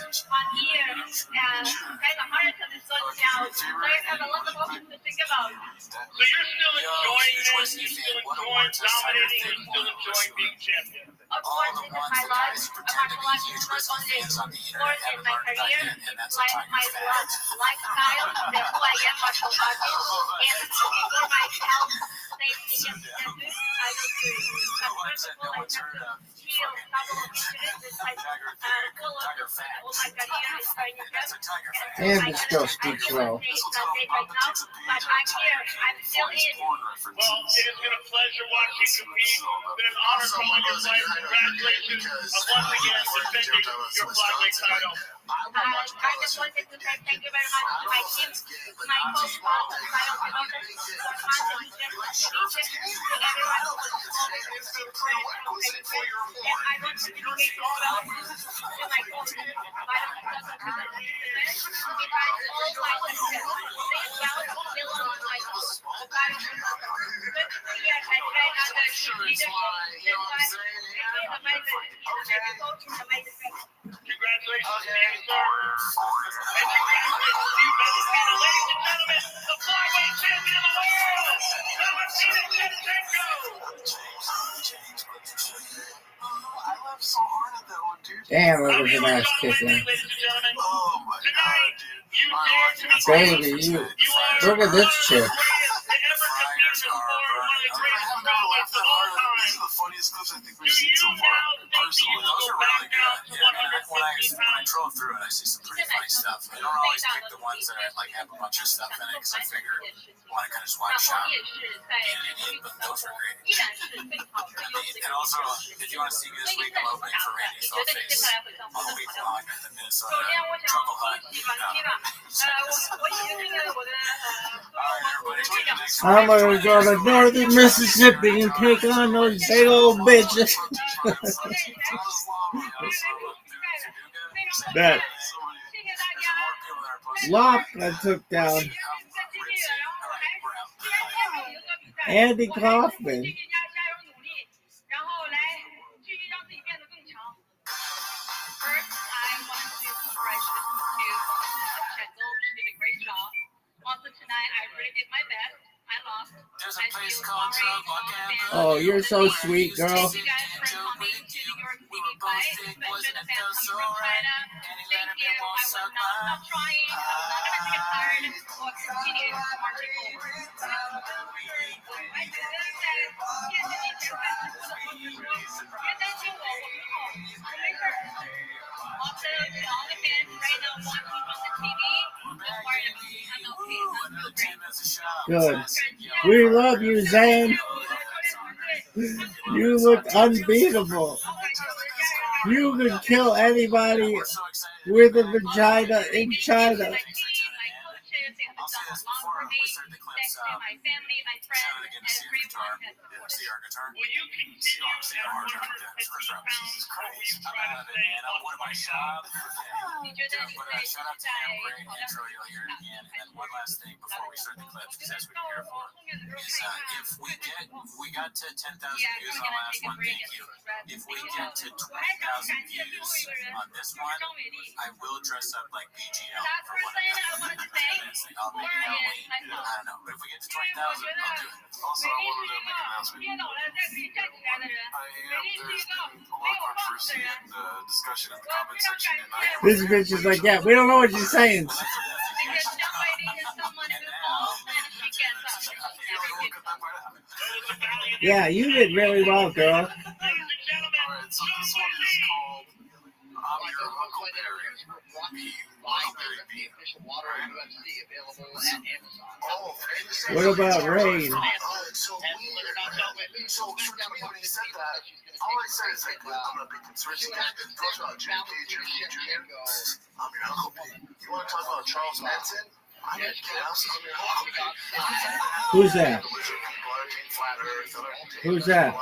year kind of marathon is going down. So I have a lot of options to think about. So you're still enjoying this, you're still enjoying dominating, you're still enjoying being champion. Of course, this is my life. Martial arts is not only sport in my career, it's like my lifestyle, that's who I am, martial artist. And for my health, safety, and status, I don't do it. But first of all, I have to heal a couple of injuries. It's like full of all my career is trying to get. And this girl speaks well. Right now, but I'm here. I'm still in. Well, it has been a pleasure watching you compete. It's been an honor calling your fight. Congratulations on once again defending your flyweight title. I just wanted to say thank you very much to my team, my coach, also title promoter, for funding to everyone who and I want to dedicate as well to my coach, behind all my success. This belt belongs to my coach. Good 3 years I trained under his leadership. That's why he's amazing. He's amazing coach, he's amazing coach. Congratulations to you, sir. And congratulations to you, Valentina. Ladies and gentlemen, the flyweight champion of the world, Valentina Shevchenko. Damn, it was an ass kicking. Ladies and gentlemen, tonight, you dare to be Baby, you. Look at this chick. Do you now personally, those are really good. Yeah, I mean, when I troll through it, I see some pretty funny stuff. I don't always pick the ones that are, like have a bunch of stuff in it because I figure I kind of just watch shop but those are great. And also, if you want to see me this week, I'm opening for Randy's Face all week long at the Minnesota Truckle Hut. I'm gonna go to northern Mississippi and take on those big old bitches. That lock I took down. Andy Kaufman. Also tonight, I really did my best. I lost. There's a place called Oh, you're so sweet, girl. Thank you guys for coming to the New York City fight, especially the fans coming from China. Thank you. I will not stop trying. I'm not going to get tired or continue marching forward. Also, to all the fans right now watching from the TV, don't worry about me. I'm okay. I'm still great. Good. We love you, Zane. You look unbeatable. You could kill anybody with a vagina in China. My family, my friends, and everyone. Will you continue at 115 pounds? What am I shot? Shout out to him, great intro, you'll hear it again. And then one last thing before we start the clips, because that's what you're here for, is if we got to 10,000 views on the last one, thank you. If we get to 20,000 views on this one, I will dress up like BGL for one of the minutes. I'll maybe Halloween. I don't know. But if we get to 20,000, I'll do it. Also, I wanted to make an announcement. I am there's been a lot of controversy and discussion in the comment section, and I This bitch is like, yeah, we don't know what you're saying. Yeah, you did really well, girl. Alright, so this one is called I'm Your Huckleberry. What about Rain? So when he said that, all I said is like, I'm not big conspiracy guy. Talk about Jimmy Jr. I'm your Huckleberry. You want to talk about Charles Manson? I'm your chaos. I'm your Huckleberry. Who's that? Who's that?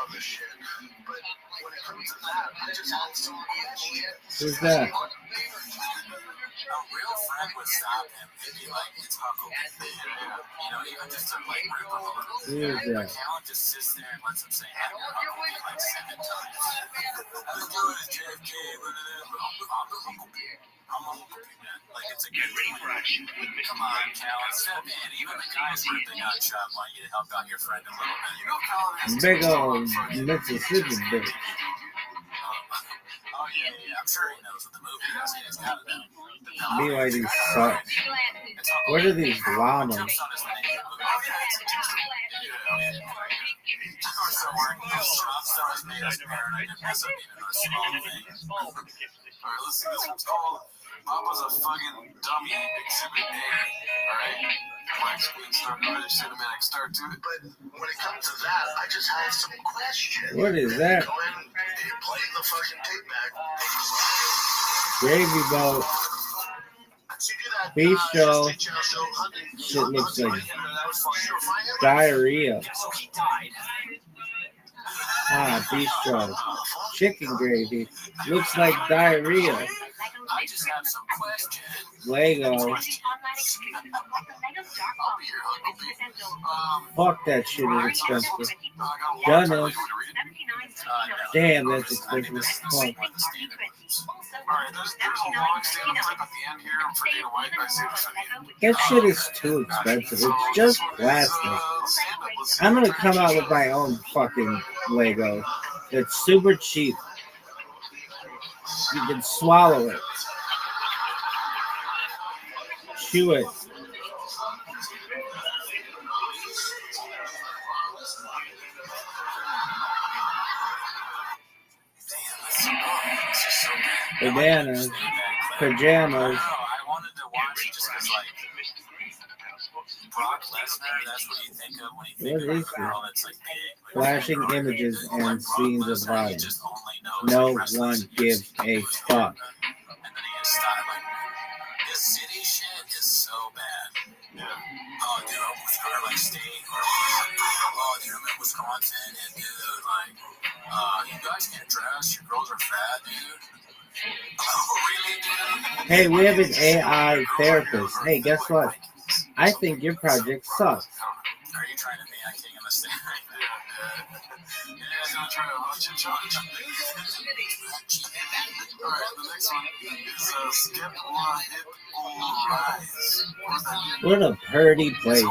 Who's that? A real friend would stop him and be like, it's Huckleberry. You know, even just to like rip him over. Who is that? Callan just sits there and lets him say, I'm your Huckleberry like 7 times. I've been doing it, JFK, I'm a Huckleberry. I'm a Huckleberry, man. Like, it's a good reaction. Come on, Callan, step in. Even the guy's birthday got shot want you to help out your friend a little bit. You know, Callan has to Big old Mississippi bitch. Oh, yeah, I'm sure he knows what the movie is. He's got it down. BYD sucks. What are these llamas? Alright, let's see. This one's called Papa's a fucking dummy, Exhibit A. Alright? Wax Queen starting to really cinematic start to it. But when it comes to that, I just have some questions. What is that? Go in, you play the fucking tape back. Gravy boat. Bistro. Shit looks like diarrhea. Ah, bistro. Chicken gravy. Looks like diarrhea. I just have some questions. Lego. Fuck that shit is expensive. Gunner. Damn, that's expensive. Fuck. Alright, there's a long standing clip at the end here. I'm forgetting why I saved it for the end. That shit is too expensive. It's just plastic. I'm gonna come out with my own fucking Lego. It's super cheap. You can swallow it. Chew it. Bananas. Pajamas. I wanted to watch it just because, like, Brock Lesnar, that's what you think of when you think What of a is girl that's like big. Flashing images and scenes of Brock Lesnar, he bodies. just only knows, No like, wrestlers one and gives UFC. a fuck. And then he has style. Like, this city shit is so bad. Yeah. Oh, dude, I'm with Scarlet State. Or, oh, dude, I'm in Wisconsin. And, dude, like, you guys can't dress. Your girls are fat, dude. Oh, really, dude? Hey, we have an AI therapist. Hey, guess what? I think your project sucks. Are you trying to be acting in the state? Yeah, I'm trying to watch it, John. Alright, the next one is Skip or Hit or Rise. What does that mean? What a pretty place.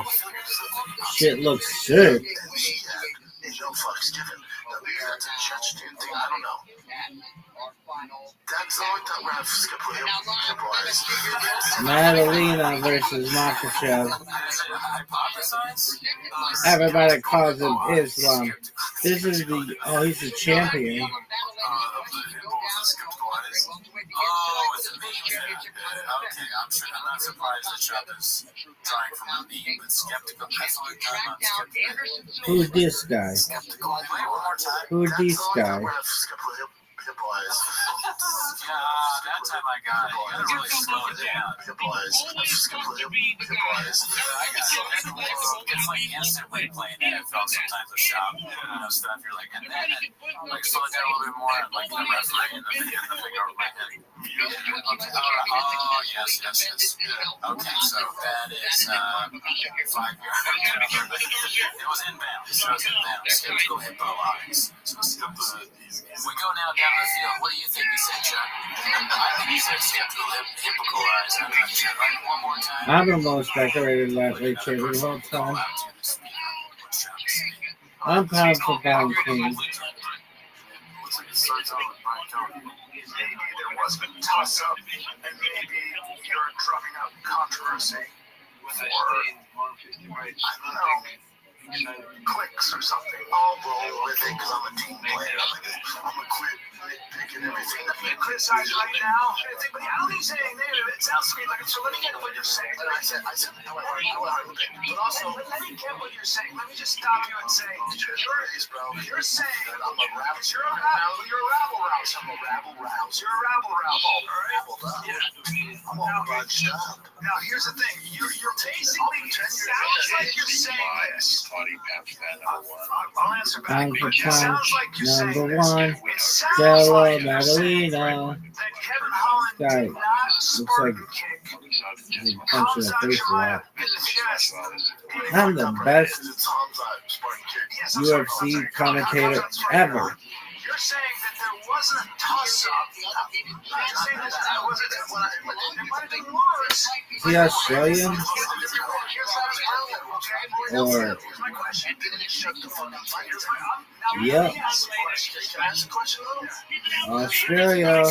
Shit looks sick. No fucks given. Now, maybe that's a Chechen thing. I don't know. That's all I thought. Ref, Skip or Hit or Rise. Madalena versus Makhachev. Everybody calls him Islam. This is the, oh, he's the champion. Oh, it's a meme. Okay, I'm not surprised that Chubb is trying from a meme, but skeptical. That's all I'm skeptical. Who's this guy? Skeptical. Play it one more time. Who's this guy? Yeah, that time I got it. You gotta really slow it down. It's like instant replay in NFL sometimes with shop. You know, stuff you're like, and then like slow it down a little bit more and like the referee and the thing over my head. Okay, oh, yes. Okay, so that is 5 yards. It was inbound. So it was inbound. Skeptical hippo eyes. So we go now down the field. What do you think he said, Chuck? I think he said skeptical hippo eyes. I'm not sure. Like, one more time. I'm the most decorated lightweight champion of all time. I'm pound for pound king. Looks like it starts out with Brian Kelly. Maybe there was a toss-up, and maybe you're drumming up controversy for, I don't know, clicks or something. I'll roll with it because I'm a team player. I'm a quit nitpicking everything that you criticize right now. But I don't think saying there. It sounds to me like, so let me get what you're saying. And I said, but also, let me get what you're saying. Let me just stop you and say, you're saying that I'm a rabble. You're a rabble rouse. I'm a rabble rouse. You're a rabble rouse. I'm all bunched up. Now, here's the thing. You're basically, it sounds like you're saying this. I'll answer back. Pound for It pound, sounds like you're saying number this. one. It sounds Stella like you're saying Madalena. that Kevin Holland Guy did not looks like Spartan kick. he's punching the face a lot. In the chest. I'm the best UFC commentator ever. You're saying that there wasn't a toss-up. You're saying that there wasn't. There might have been worse. Is he Australian? Or yep, Australia.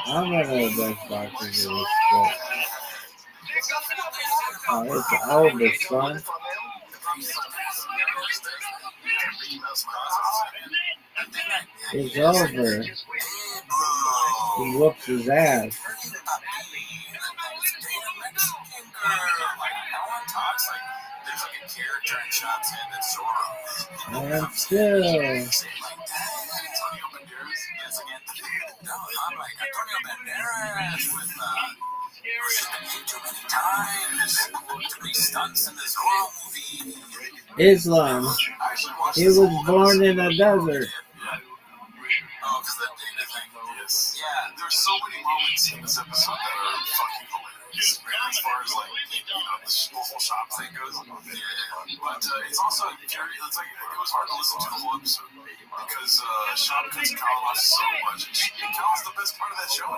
I'm one of the best boxers in this sport. Oh, it's over, son. It's over. He whoops his ass. And still. Islam. He was born in a desert. Oh, because that data thing. Yes. Yeah, there's so many moments in this episode that are fucking hilarious. As far as like, the whole shop thing goes. Yeah. But it's also very, it's like, it was hard to listen to the whole episode because Sean cuts Kyle off so much. And Kyle's the best part of that show.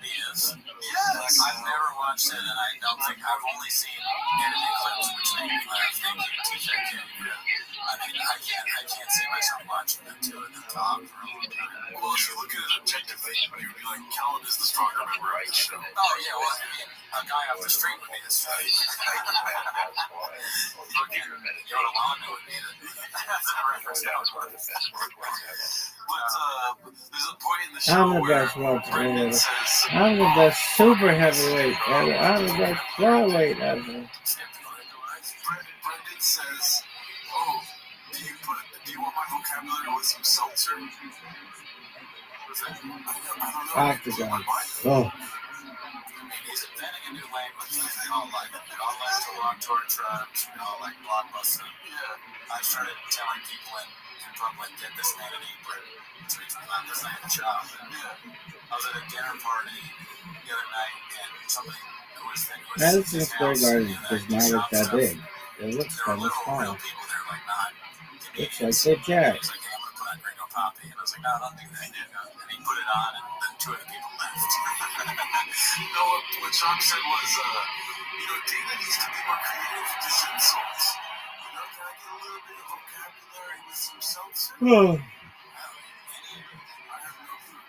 He is. Yes. I've never watched it, and I don't think, I've only seen edited clips, which make me laugh. Thank you, TJ. I mean, I can't see myself watching them two at the top for a long time. Well, if you look at it objectively, He would be like, Kellen is the stronger member of this show. Oh, yeah, well, I mean, a guy off the street would be this guy. Fucking Yoda Wanda would be that's a reference now. But there's a point in the show I'm the where best welterweight Brendan ever. says, I'm the best super heavyweight ever. I'm the best flyweight ever. Brendan says, oh, do you want my vocabulary with some seltzer? Was that? I don't know. Octagon. Oh. He's inventing a new language. They all like it. They all like to walk toward tribes. They all like blockbuster. Yeah. I started telling people in public that this man in apron. So he's not this man in job. I was at a dinner party the other night and somebody who was thinking was Madison Square Garden and does not look that big. It looks there were kind of literal small. real people there, like not It's like the Jack. He's like, hey, I'm gonna put on Gringo Poppy, and I was like, no, don't do that. And he put it on, and then two other people left. No, what Chuck said was, Dana needs to be more creative with his insults. Can I get a little bit of vocabulary with some seltzer? Oh. I have no clue.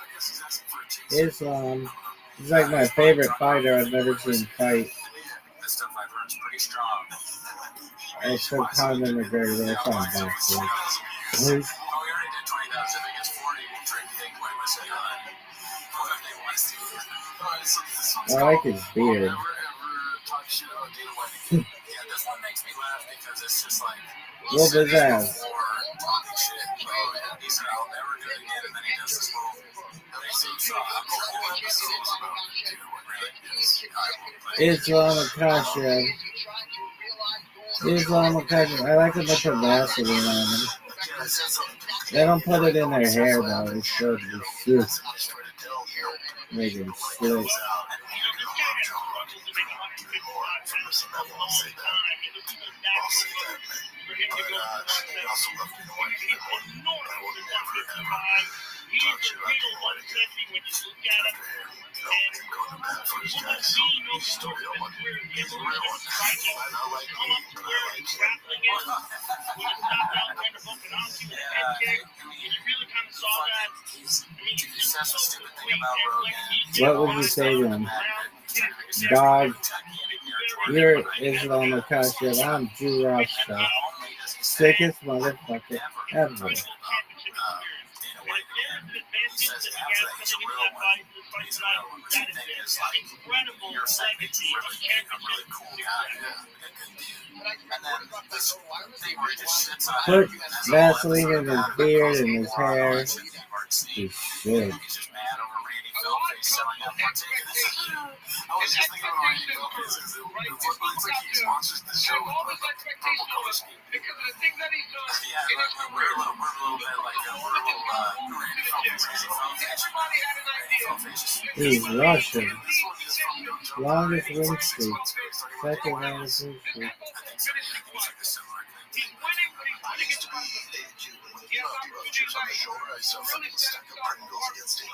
I guess he's asking for a taste. He's like my favorite fighter I've never seen fight. This stuff I've heard is pretty strong. It's so Conor McGregor. That's not boxing. Oh, we already did 20,000. If it gets 40, we'll drink big white whiskey on it. Whatever they want to do. Alright, so this one's I like called his beard. Never ever talk shit about Dana White again. Yeah, this one makes me laugh because it's just like Whoop his ass. before talking shit. He said, I'll never do it again, and then he does this whole so I'm the whole episode is about Dana White. Really? Islam Akasha. I like when they put Vaseline on them. They don't put it in their hair though. It's so just make them slick. What would you say to him? Dog, you're Islam Akasha. I'm Jew Rothschild. Sickest motherfucker ever. Put Vaseline in his beard and his hair. He should. I was just thinking about Randy Phillips because it looks like he sponsors the show with purple color scheme. Yeah, we're a little bit like Randy Phillips. He's Russian. Longest win streak. Second longest win streak.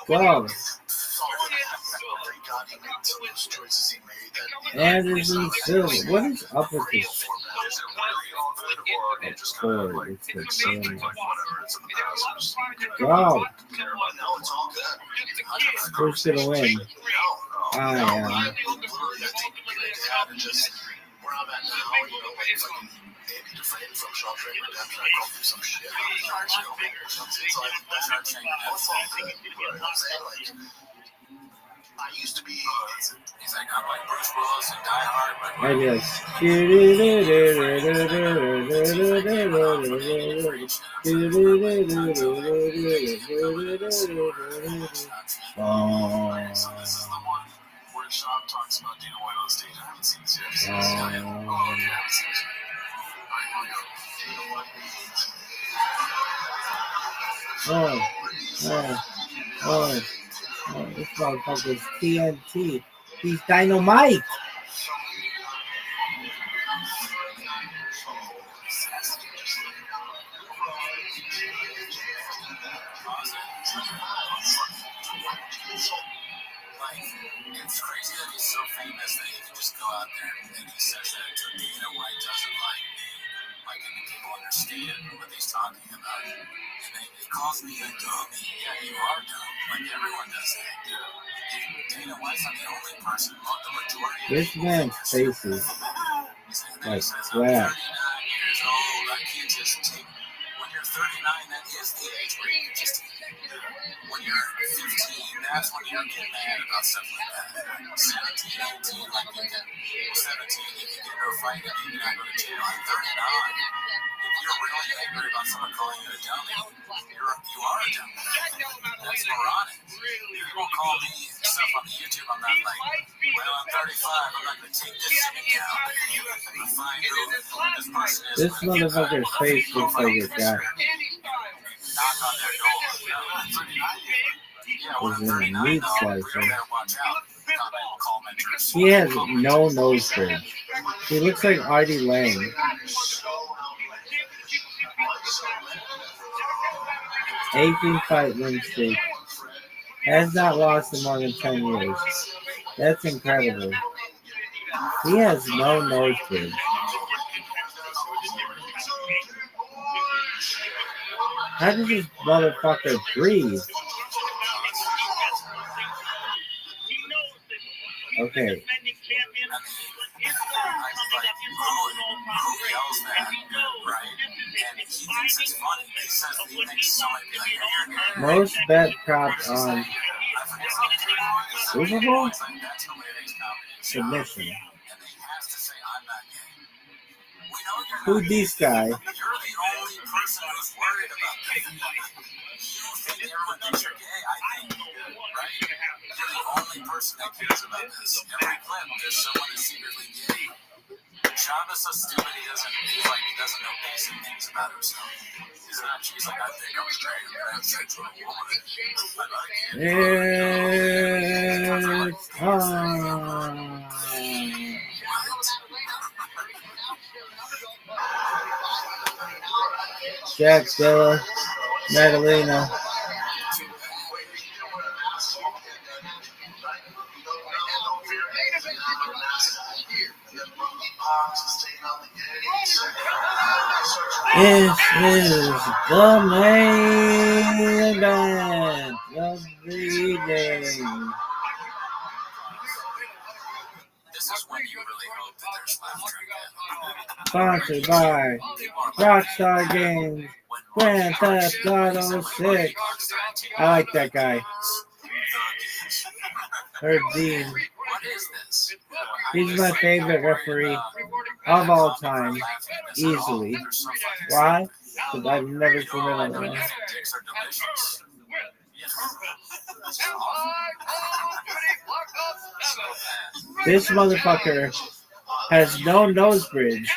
Go. Anderson Silva. What is up with this? It's the thing. Go. Who's gonna win? I am. I used to be. He's like, I'm like Bruce Willis and Die Hard, but I just. Oh. So this is the one where Sean talks about Dana White on stage. I haven't seen this yet. Oh, okay, I haven't seen this yet. Alright, here we go. Oh, this motherfucker's TNT. He's dynamite. it's crazy that he's so famous that he can just go out there and he says that Dana White doesn't like me. Like like any people understand what he's talking about. And he calls me a dummy. Yeah, you are dumb. Like everyone does that. Dana White's not the only person, the majority. This man's face is like flat. 39 years old. I can't just take. When you're 39, that is the age where you can just. When you're 15, that's when you get mad about stuff like that. 17, 18, like you can. 17, you can get into a fight and you not go to jail. I'm 39. If you're really angry about someone calling you a dummy, you are a dummy. That's moronic. People call me stuff on YouTube. I'm not like, well, I'm 35. I'm not going to take this shit down. I'm going to find who this person is. This motherfucker's face looks like a guy. Knock on their door. No, I'm 39 yet. Yeah, when I'm He's in a 39, meat though, you slicer. better watch out. Commenters. He has no nose bridge. He looks like Artie Lang. 18-fight win streak. Has not lost in more than 10 years. That's incredible. He has no nose bridge. How does this motherfucker breathe? Okay. Most bet props on Super Bowl submission. Who's this guy? You're the only person who's worried about that. You think everyone thinks you're gay, I think, right? You're the only person that cares about this. Every clip, there's someone who's secretly gay. Shaba's so stupid he doesn't know basic things about himself. He's like, I think I'm straight, I'm have sex with a woman. It's time. Jack Dilla, Madalena. This is the main event of the evening. This is when you really hope that there's laughter again. Sponsored by Rockstar Games, Grand Theft Auto 6. I like that guy. Herb Dean. What is this? He's my favorite referee of all time, easily. Why? Because I've never seen another one. Dicks are delicious. This motherfucker has no nose bridge.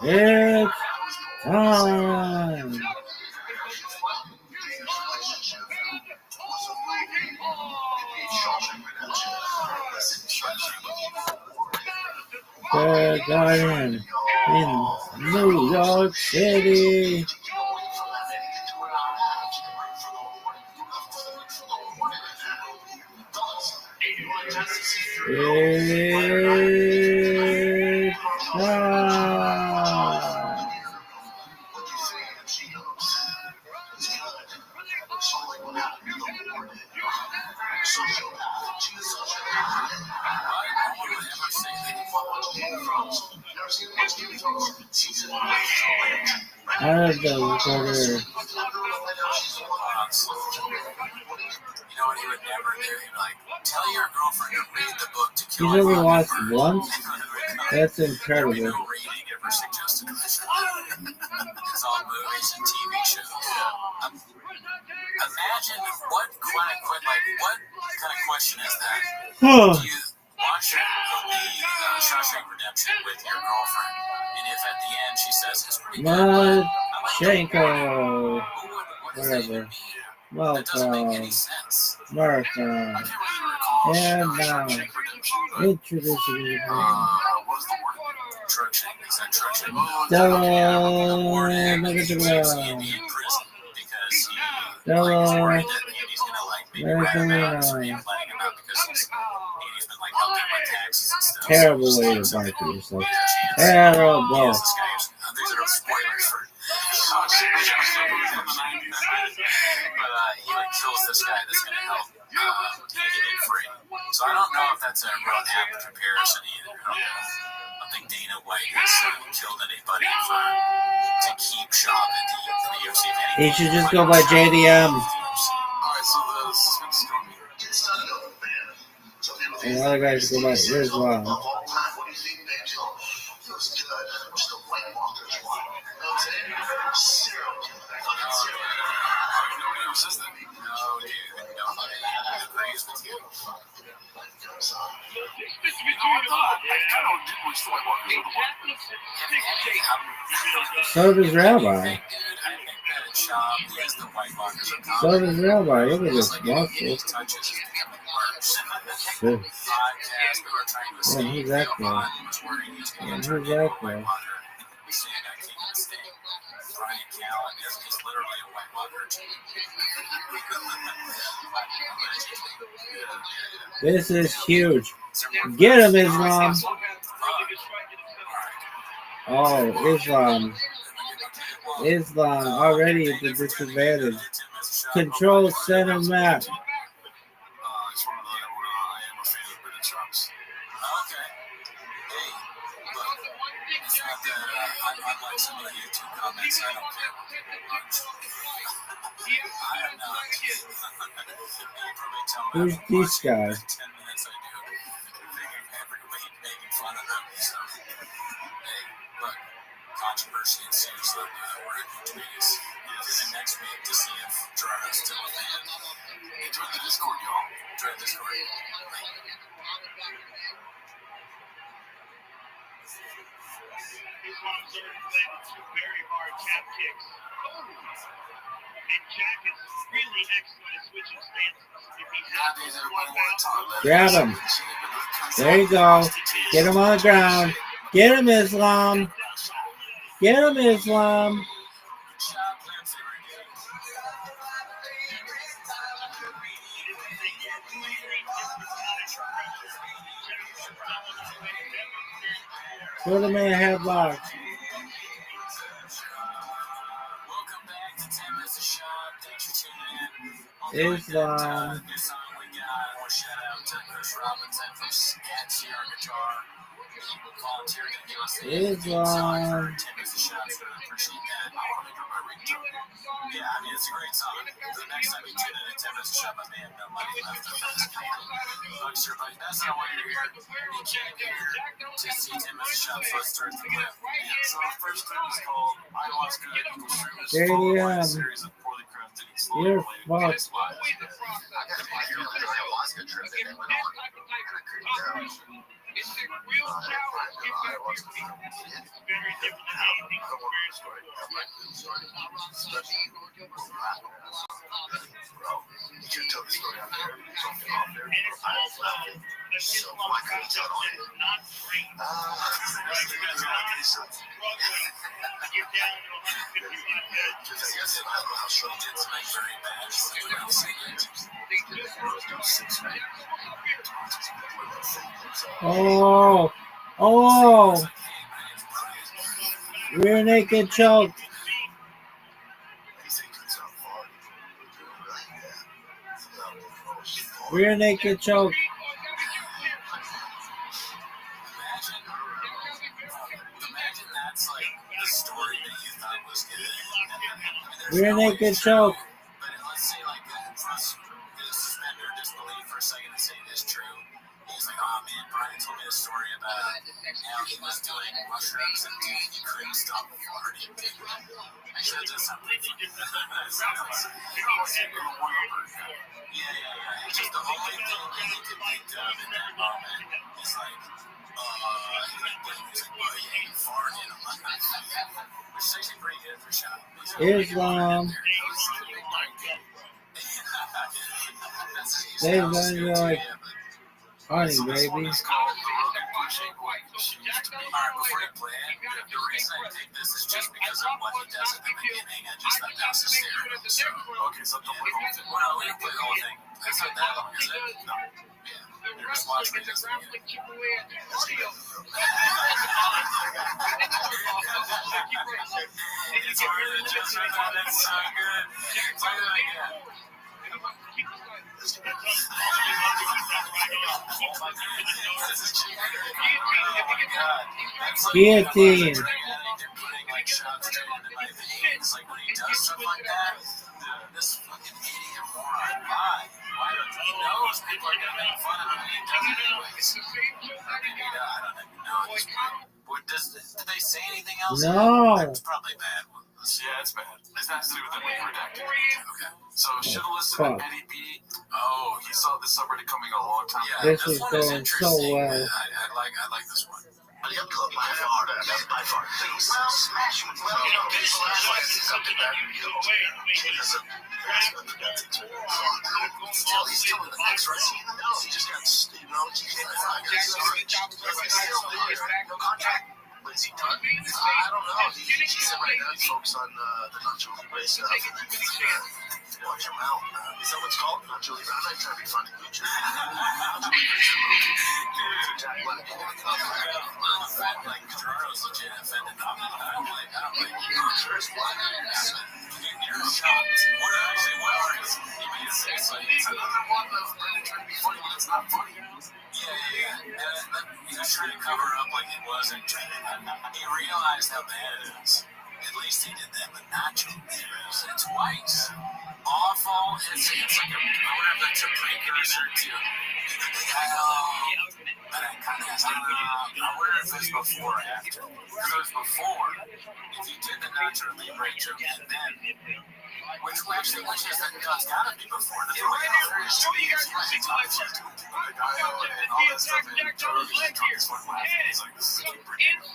It's time. The Garden in New York City. It's time. Out of the recorder. You know what he would never do? He'd be like, tell your girlfriend to read the book to kill He's only a watched mockingbird. once? That's There would be incredible. no reading ever suggested. It's all movies and TV shows. Imagine what kind of question is that? Do you watch the Shawshank Redemption with your girlfriend, and if at the end she says it's pretty good, Machenko. what does that Whatever. even mean? That Welcome. doesn't make any sense. Martha. I can't really recall And now, Shawshank Redemption, but introducing you. what was the word? Truck-shank. Is that truck-shank? Double He can't be in negative. prison because Hello. Andy's gonna like maybe rat him out and sort of letting him out because Andy's been like helping with taxes and stuff. Terrible way to market yourself. Terrible. These are spoilers for. But he like kills this guy that's gonna help take it in free. So I don't know if that's a real apt comparison either. I don't think Dana White has killed anybody to keep Shop in the UFC. He should just go by JDM. And the other guys go by Islam. So does Rabbi. So does Rabbi. Look at this muscle. Yeah, who's that guy? Yeah, who's that guy? This is huge. Get him, Islam. Oh, Islam. Islam already at the disadvantage. Control center map. Who's this guy? Controversy ensues on we're in tweets. Tune in next week to see if Gerardo's still a fan. Join the Discord, y'all. Join the Discord. Islam's already landed two very hard jab kicks. And Jack is really excellent at switching stances. If he has one bounce, Grab him. There you go. Get him on the ground. Get him, Islam. Get him, Islam. Put him in a headlock. Islam. Islam. Yeah, I mean, it's a great song. The next time you tune in at 10 minutes to shop, I may have no money left on this. Thanks, everybody. That's not why you're here. You came here to see 10 minutes to shop, so let's start the clip. So our first clip is called Ayahuasca Equals Shrooms. JDM. Series of poorly crafted You're fucked. it's a real challenge. It's very different than anything experienced Oh, oh, rear naked choke. Rear naked choke. Rear naked choke. Just the only thing he could think of in that moment is like, which is actually pretty good for Shop. Islam. They're gonna be like, honey, baby. Before you play it, reason I think this is just because of what he does at the beginning and just that that's hysterical. So, okay, so don't play the whole thing. Well, we don't play the whole thing. It's not that long, is it? No. Yeah. You're just watching it. It's hard to just say that. It's so good. Play it again. Guillotine. It's like when he does stuff like that, this fucking idiot moron. Why don't he knows people are gonna make fun of him and he does it anyways? I don't even know at this point. Did they say anything else? No. It's probably bad. Yeah, it's bad. It's not to do with the being redacted. Okay. So should have listened to Eddie B. Oh, he saw this subreddit coming a long time ago. This is going so well. I like this one. Yep, club by far. By far. Please smash with well, this is something that he's still in the mix, right? He just got, he came in no contract. But is he done? I don't know. He said right now he's focused on the Nacho Libre stuff. Watch him out. Is that what's called? Nacho Libre? I'm not trying to be funny. Nacho Libre's the movie. Jack Black. Like, Gerardo's legit offended. I don't like Chris Black. You're shocked. What did I say? What are he made it say something. It's another one of Brendan trying to be funny when it's not funny. Yeah. He was trying to cover up like it wasn't. He realized how bad it is. At least he did that, but Nacho Libres. It's twice. Awful. It's like a. I wonder if that's a precursor to. But I kind of. I wonder if it's before or after. If it was before, if you did the Nacho Libre joke and then. Which is that it's gotta be before. That's what I show you guys your and all that stuff. And Joe Rogan's like, this is pretty good.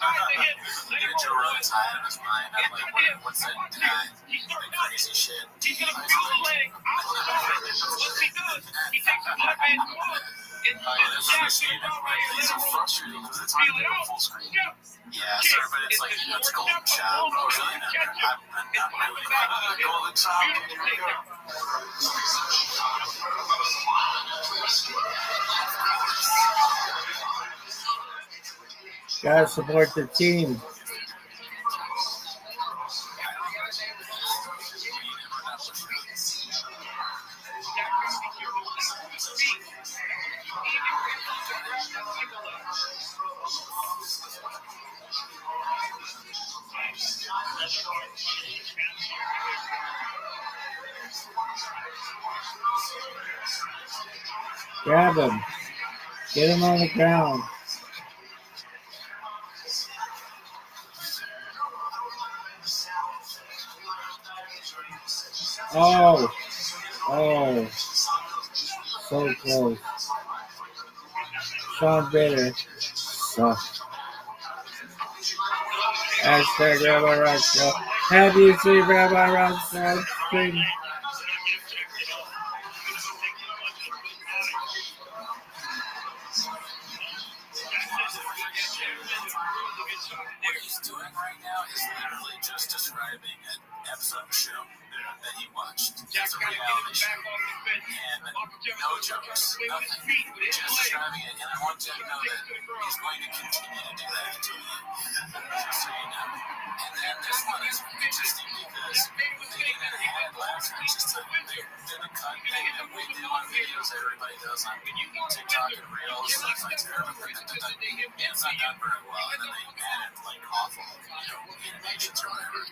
Joe Rogan's high on his mind. I'm like, what's that guy? Like crazy shit. He's gonna feel the leg out the door. Once he does, he takes the black man's foot. These are frustrating because it's hard to go full screen. Yeah, sir, but it's like, it's Golden Child. I'm not really Golden Child. Here we go. Gotta support the team. Grab him. Get him on the ground. Oh. Oh. So close. Sean Bitter. Hashtag Rabbi Rothschild. Have you seen Rabbi Rothschild stream? What he's doing right now is literally just describing an episode of a show that he watched. It's a reality show. And no jokes, nothing. Just describing it. And I want you to know that he's going to continue to do that until the end. Just so you know. And then this one is interesting because they even had last week just they did a cut thing that we do on videos that everybody does on TikTok and Reels. It's like terrible. It's not done very well. And then they added like awful, animations or whatever.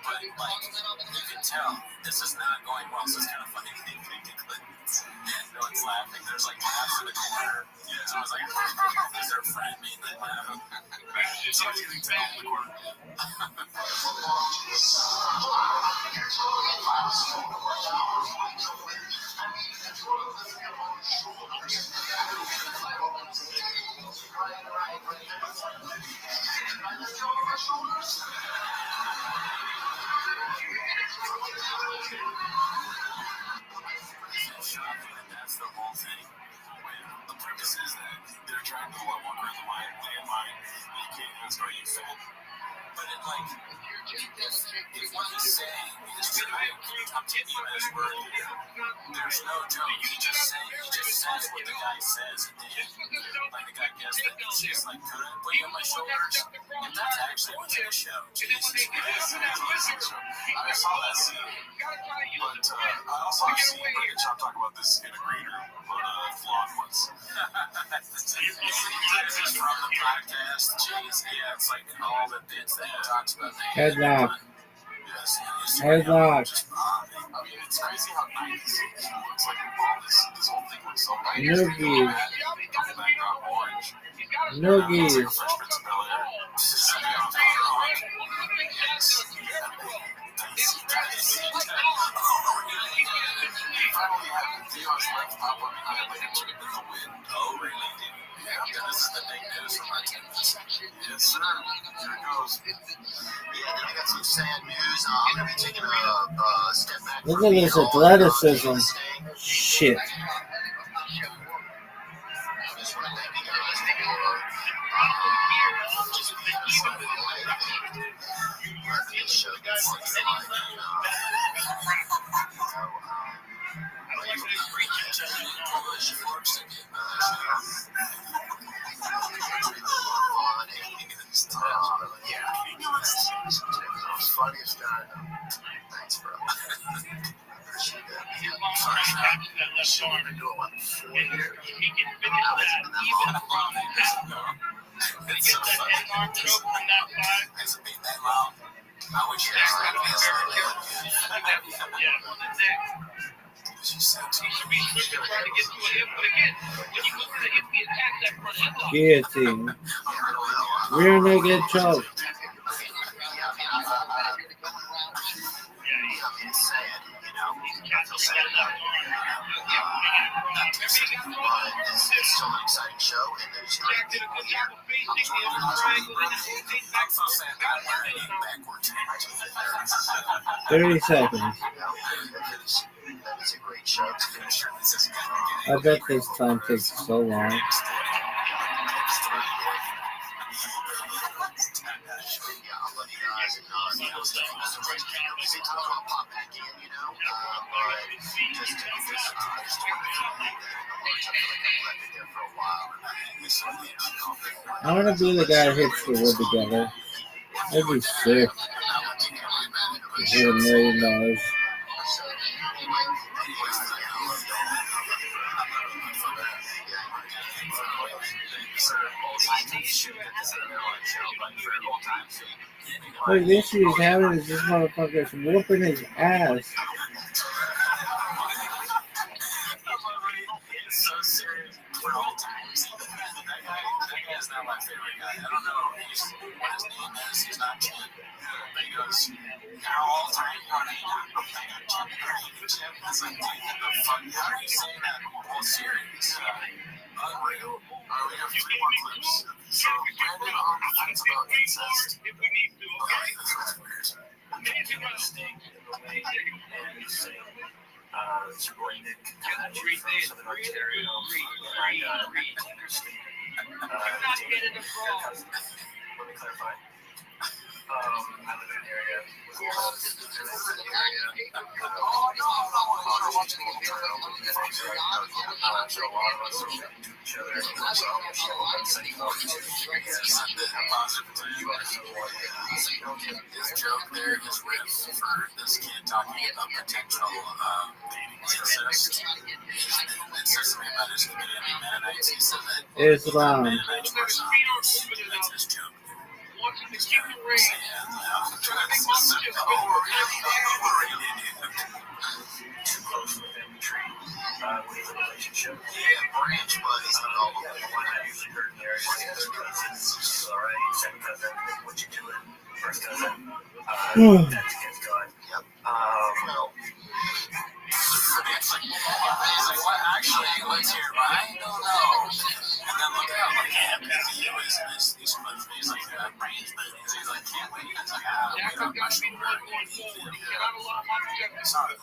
But like you can tell this is not going well, so it's kind of funny to think no one's laughing. There's like laughs in the corner. So I was like, is their friend made them laugh? So I was getting to in the corner. That's the whole thing. The premise is that they're trying to walk around the line, play in line. You can't ask, are you fat? But it like, if what he's saying is true, I'm taking him at his word. There's no joke. He just says what the guy says. Like the guy gets that he's like, could I put you on my shoulders? And that's actually what's in the show. Jesus Christ. I saw that scene. But I also have seen Greg and Chop talk about this in a green room on Vlog once. This is from the podcast. Jeez, yeah, it's like all the bits that he talks about. Headlock. Yes, Headlock. I mean, it's crazy how 90s it looks like this whole thing looks so 90s. Noogies. Background orange. Noogies. Fresh Prince of Bel-Air. Oh, really? Yeah, this is the big news from my team. Yes, sir. Here it goes. Yeah, then I got some sad news. I'm going to be taking a step back. Look at this athleticism. Shit. I just want to thank you guys for just being a part of this show. Funniest guy. Thanks, bro. Appreciate that. Been doing what, 4 years? It's so funny. It's a big that long. I wish you had Guillotine. Rear naked choke. It's sad, you know. I feel sad about it. It's still an exciting show, and there's great people here. I'm so sad that I'm wearing backwards. 30 seconds. That is a great show to finish. I bet this time takes so long. I want to be the guy who hits the wood together. That'd be sick. Hit $1 million. Look, the issue he's having is this motherfucker's whooping his ass. Is not my favorite guy. I don't know what his name is. He's not Jim. But he goes, all the time, Jim. It's like, what the fuck? How are you saying that whole series? Unreal. We have 3 more clips. So, Brandon on the fence about incest. Okay, this is weird. Sting in the way and say, it's your boy Nick. Southern Ontario. And understand. Let me clarify. I live in an area with a lot of business in an area. So a lot of us are to each other. So his joke there, his riff for this kid talking about potential dating incest. It says something about his community Mennonites. He said that Islam. Mennonites were zombies. That's his joke. Too close to the family tree. We need a relationship. Yeah, branch buddies and all of them. One I usually heard in the area. Other cousins. Alright, second cousin. What you doing? First cousin. That's against God. Yep. Well. It's like, what actually, let's hear, right? No. And then look out, like, yeah, busy, he's much, he's like, brains, but he's like, can't wait. It's like, we don't much more. Sorry,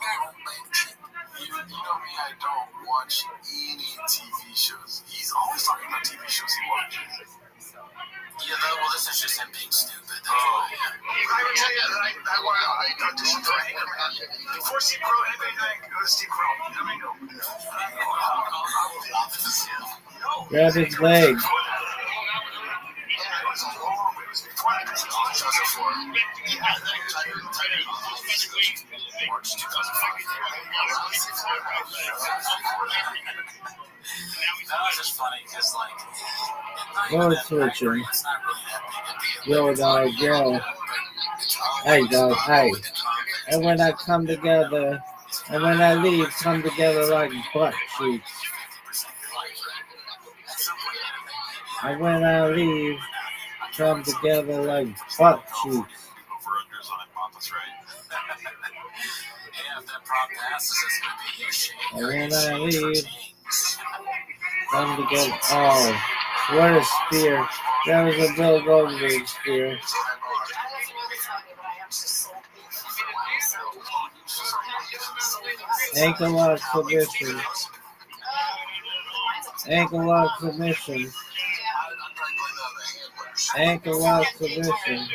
you know me, I don't watch any TV shows. He's always talking about TV shows he watches. Yeah, well, this is just him being stupid. Oh, yeah. Before Steve Crow, anybody think it was Steve Crow? Let me know. Grab his leg. March 2005. That was just funny because, like, Mode switching. Yo, dog, yo. Hey, dog, hey. And when I come together, and when I leave, come together like butt cheeks. And when I leave, come together like butt cheeks. And when I leave, come together. Oh, what a spear. That was a Bill Goldberg spear. Ankle lock submission. Ankle lock submission. Ankle lock submission.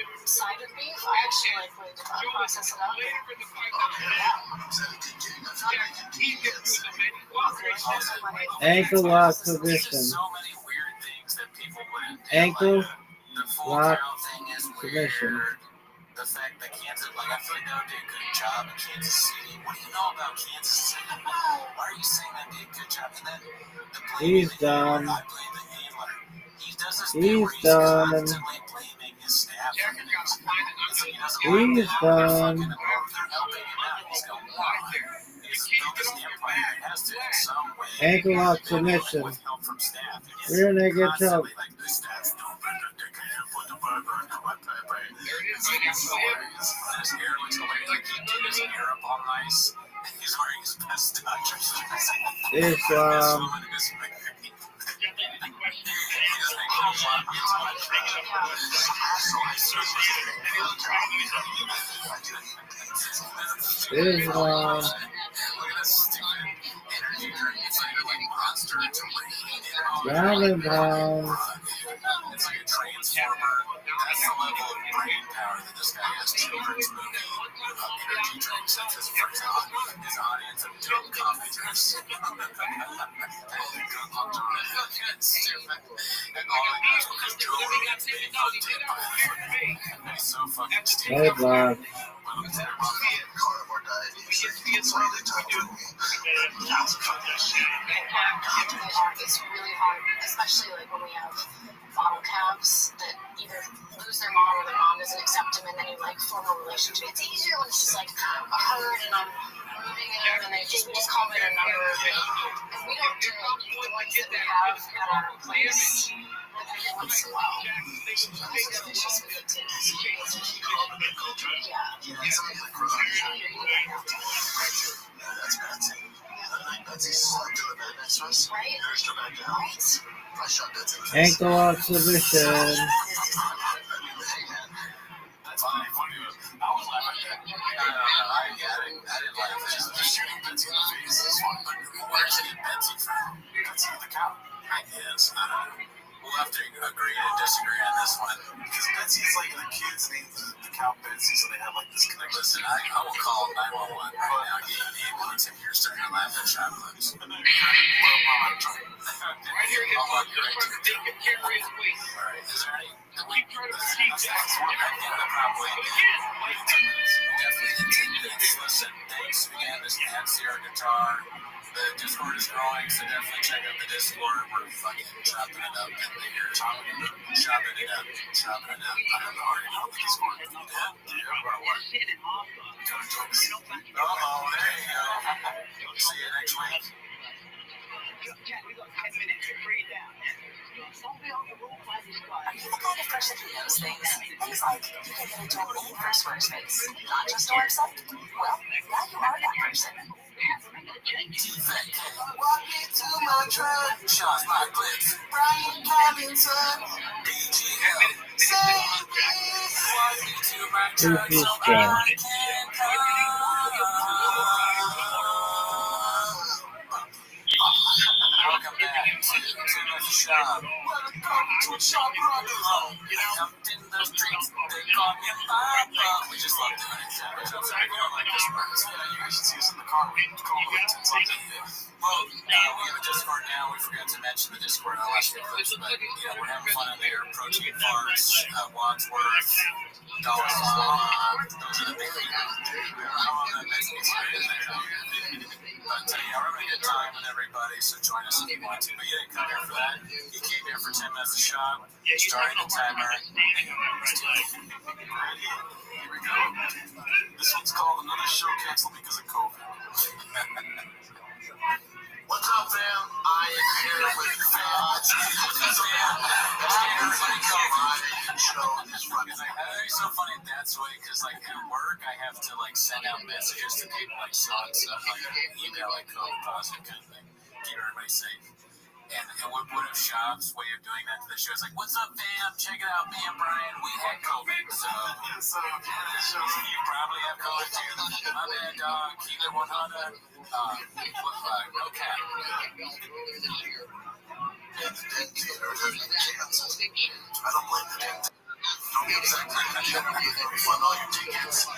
Ankle lock submission. Ankle lock submission. The fact that Kansas, like, I feel like they would do a good job in Kansas City. What do you know about Kansas City? Why are you saying they did a good job? And then He's done. I blame the handler. He does this He's done. blaming his staff. He's done. They're helping him out. He's going, wow. He's built this empire. He has to, in some way, Ankle lock submission. with help from staff. Rear naked choke. Like, the staff don't bend it. They can't put the burger in the wet pepper. His hair looks hilarious. Like, he did his hair up all nice. He's wearing his pistachio. It's round and round. It's like a transformer. That's the level of brain power that this guy has. Children's movie energy drinks. That's his first his audience of dumb commenters. And all I know is because Joe Rogan's being hunted by a fucking. He's so fucking stupid. Hey, Bob. It's really hard, especially like when we have bottle calves that either lose their mom or their mom doesn't accept them, and then you like form a relationship. It's easier when it's just like a herd and I'm moving in, and we just call it a number. If we don't do like the ones that we have at our place, once in a while, it's just good to Ankle lock submission. We'll have to agree to disagree on this one. Because Betsy's like the kids named the cow Betsy, so they have like this connection. Listen, I will call 911 right now, get an ambulance if you're starting to laugh at chocolates. Right here, I'll you right to the top. Alright, is there any? Keep trying to proceed. Definitely 10 minutes. Listen, thanks again. This is Sierra Guitar. The Discord is growing, so definitely check out the Discord. We're fucking chopping it up in there. Chopping it up. I don't know already know the Discord. You did? Yeah, about what? You gotta join us. Oh, there you go. See you next week. Are you the kind of person who knows things? Things like you can get a domain for Squarespace, not just a website? Well, now you are that person. Walk into my truck, shots my clips. Brian Cavington, DGL. Say please. Walk into my truck, somebody can come. Welcome back to the shop. Welcome That's what Sean brought along. Up in the streets, they call me Papa. We just love doing it. We like this part. You guys should see us in the car. Well, we have a Discord now. We forgot to mention the Discord on last week, but we're having fun on there. Protein farms, Wadsworth, Dollar Salon. Those are the big things. But we're having a good time with everybody, so join us if you want to. But you didn't come here for that. You came here for 10 minutes a shot, starting the timer. Here we go. This one's called Another Show Canceled Because of COVID. What's up, fam? I am here with God's everybody come on and show this fucking thing. It's so funny that's way because like at work I have to like send out messages to people like so and stuff like email like COVID positive kind of thing. Keep everybody safe. And what if Shop's way of doing that to the show is like, what's up, fam? Check it out, me and Brian, we had COVID. So you probably have COVID too. My bad, dog. Keep it 100. No cap. Yeah, the dictator is canceled. I don't blame the dictator. Don't be exactly refund all your tickets.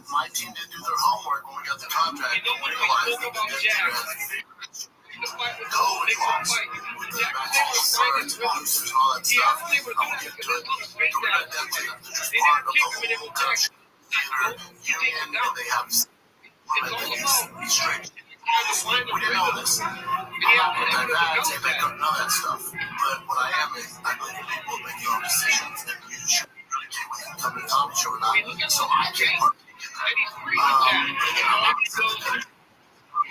My team didn't do their homework when we got the contract. We realized that the dictator had COVID laws with the birds, boosters, and all that stuff. I won't get into it. Don't let them take it. They're just part of the whole Dutch theater union, and they have these strange. We didn't know this. I'm not with that bad, take back up, none of that stuff. But what I am is, I believe people make their own decisions, and you should really care whether you come to the comedy show or not. So I can't partake in that.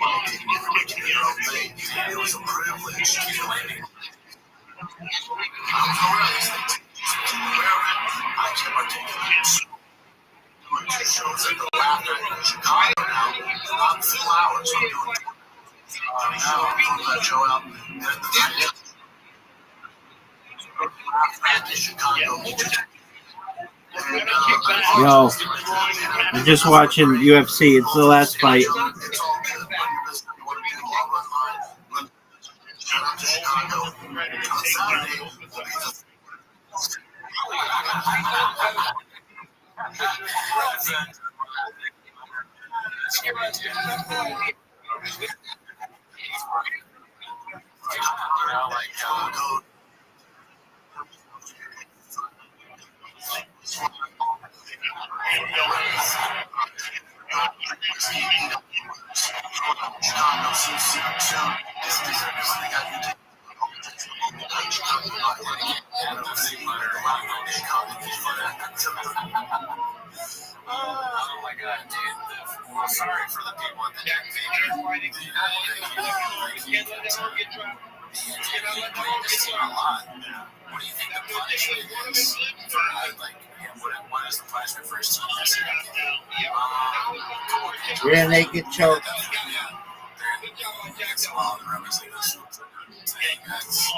Your own thing. It was a privilege to be landing. I was aware of these things. I can't partake in that. Doing 2 shows at the Laughter in Chicago now, not a few hours. I'm doing now, I'm putting that show out. And at the time, in Chicago, Yo, I'm just watching UFC. It's the last fight. it's all good. You want to be the long run line. Shout out to Chicago. On Saturday, we'll be the oh my god, dude. Well, sorry for the people at the deck. A lot. What do you think the punishment is for what is the punishment for his team messing up? Rear naked choke. It's a lot of the Rabbi's like this. Saying that's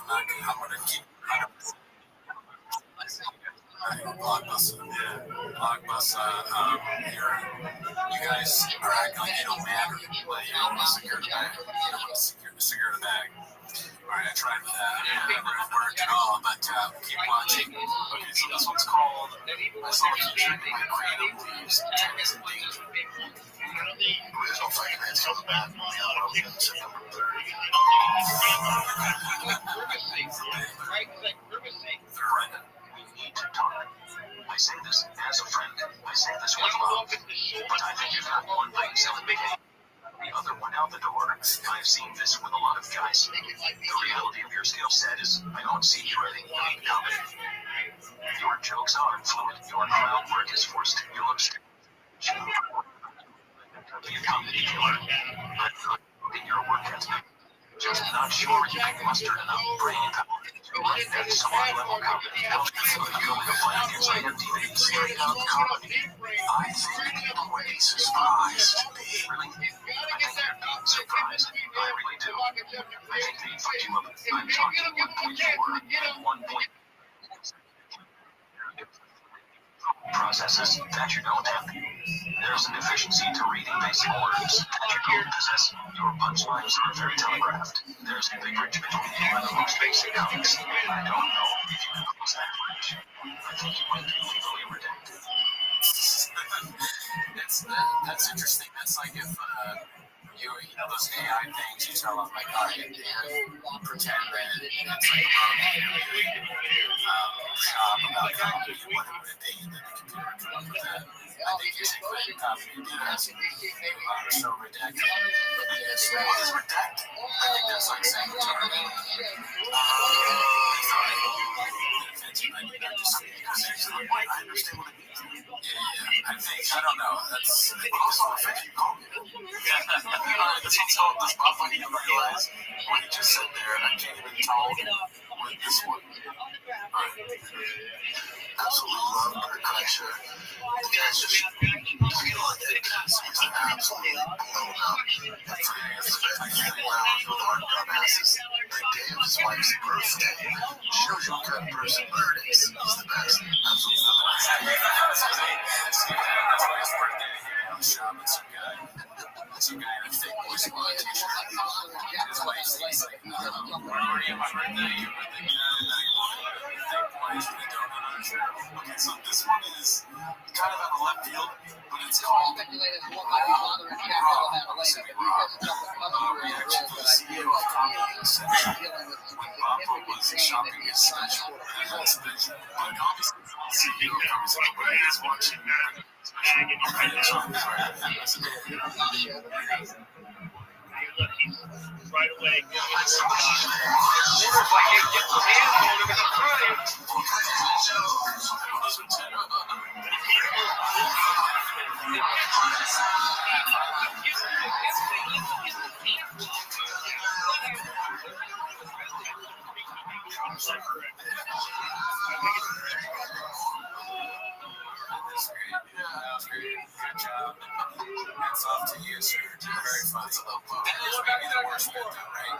I'm gonna keep Blockbuster. You guys are acting like you don't matter, but you don't want to secure the bag. You don't want to secure the bag. Alright, I tried with that. It didn't work at all, but keep watching. Okay, so this one's called I saw the future in my creative leaves. Tennis and danger. There's no fucking answer on the back. September 3rd. I say this as a friend. I say this with love. But I think you've got one thing selling me. The other one out the door. I've seen this with a lot of guys. The reality of your skill set is I don't see you really being comedy. Your jokes are fluid. Your crowd work is forced. You look be a comedy killer. I'm not in your work ethic. Just not sure you can muster enough brain power. That's high level comedy. I have DVDs straight out comedy. I think people would be surprised. Really? I think they're being surprised. I really do. I think they fucked you up. I'm talking 1.4 and 1. processes that you don't have. There's a deficiency to reading basic words that you don't possess. Your punchlines are very telegraphed. There's a big bridge between you and the most basic comics. I don't know if you can cross that bridge. I think you might be legally redacted. That's interesting. That's like if you know those AI things, you tell them like, oh, you can pretend that it's like shop about comedy, whatever it be, and then the computer can come up with that. I think you take that copy and DS and so redacted. What is redacted? I think that's like saying retarded. I understand what it means. Yeah, I don't know. That's Also, I think you called me. That's what's called this buff. I didn't realize when you just sit there and I can't even tell with this one. Absolutely love her culture. You guys just feel like it is absolutely blown up. It's spent 3 hours with our dumbasses. The day of his wife's birthday. Shows you what kind of person Bird is. He's the best. Absolutely the best. Some guy in a fake voice line t-shirt. His wife's like, already on my birthday, your birthday, fake voice, and they don't understand. Okay, so this one is kind of out of left field, but it's called Raw. Reaction to the CEO of Comedy said when Bob was shopping his special, but obviously the CEO comes in when he is watching right away. It's like it gets his hands on him and he's crying. Good job. Hats off to you, sir. Very fun. That is maybe the worst bit, though, right?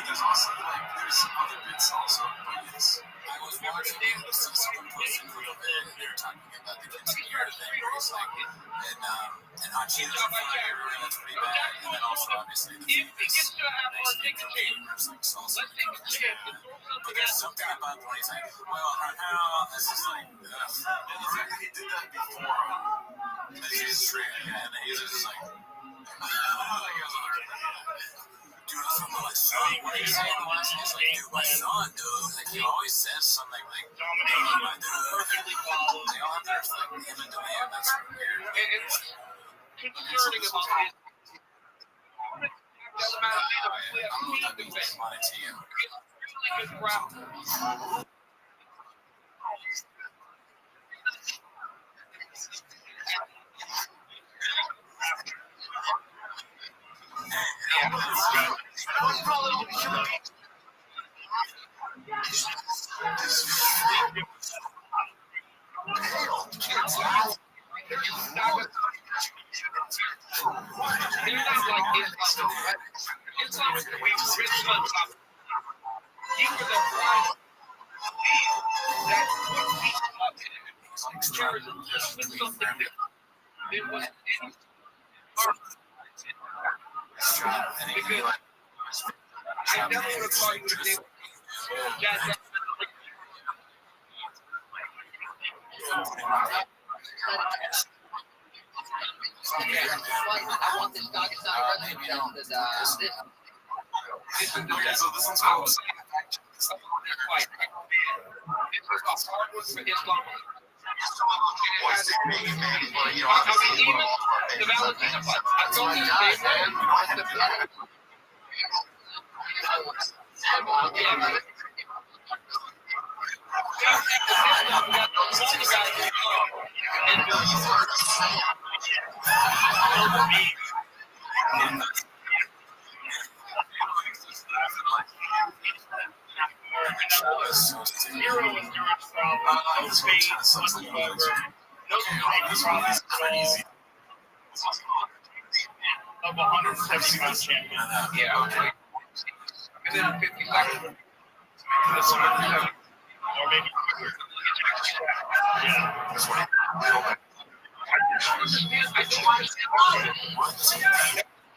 There's also there's some other bits also, but yes. I was watching someone posted a little bit, and they were talking about the quinceañera thing, where he's like, and Hachi's on fire, and that's pretty bad. And then also, obviously, the famous Mexican gamers like salsa. But there's something about the way he's like, well, this is like, And the fact that he did that before, he's straight, and then he's just like, dude, my son. What are you saying? He's like, dude, my son, dude. Like, he always says something like, Domination. my dude. They all have their, like, him and demand. That's weird. It's concerning about his. Doesn't matter. I'm not being money to you. It's really good rap. I never would have thought you would have been I want this dog. It's not okay, so this one's called zero endurance problem, no speed whatsoever, no speed problems at all. Of 175 champion. Yeah, okay. And then 50 seconds. Or maybe quicker. That's why they don't I don't understand. I don't understand.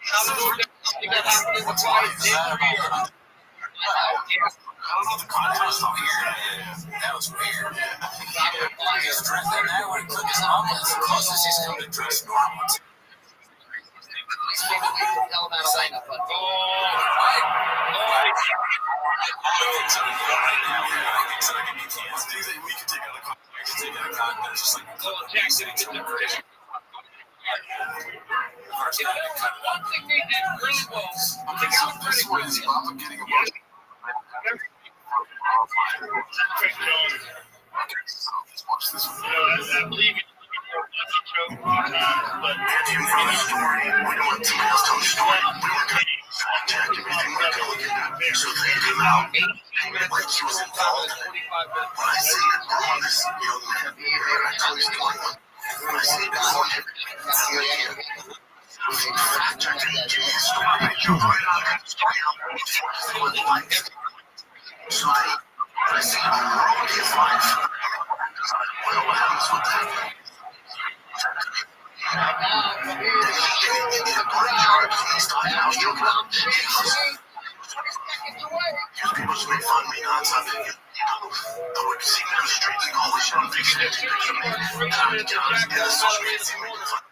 How to do something that happened in the quiet day. I don't know the context of here. That was weird. He's drinking that when he took his mom as the closest he's come to drinks normal. One thing they did really well, they got pretty good. I believe it. But You know the story. We don't let somebody else tell the story. We don't do fact-check everything we're telling you. So they came out like he was involved. When I say it, on this young man, and I tell you the story. When I say this on everything, fact-check it. Give me a story. You're right on that story. So I say, ruined his life. Well, what happens with that? People just make fun of me nonstop. I would see me on the street like all this shit on fiction. Time to get on his social media and make fun.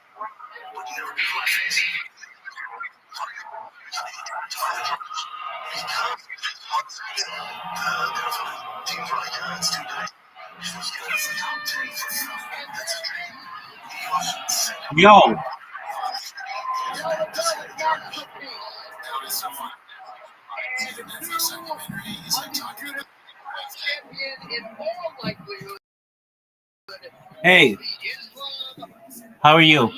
Would never be my face. Teams were like, it's too nice. You're supposed to get us the top 10 for film. That's a dream. Yo. Hey, how are you? 100%.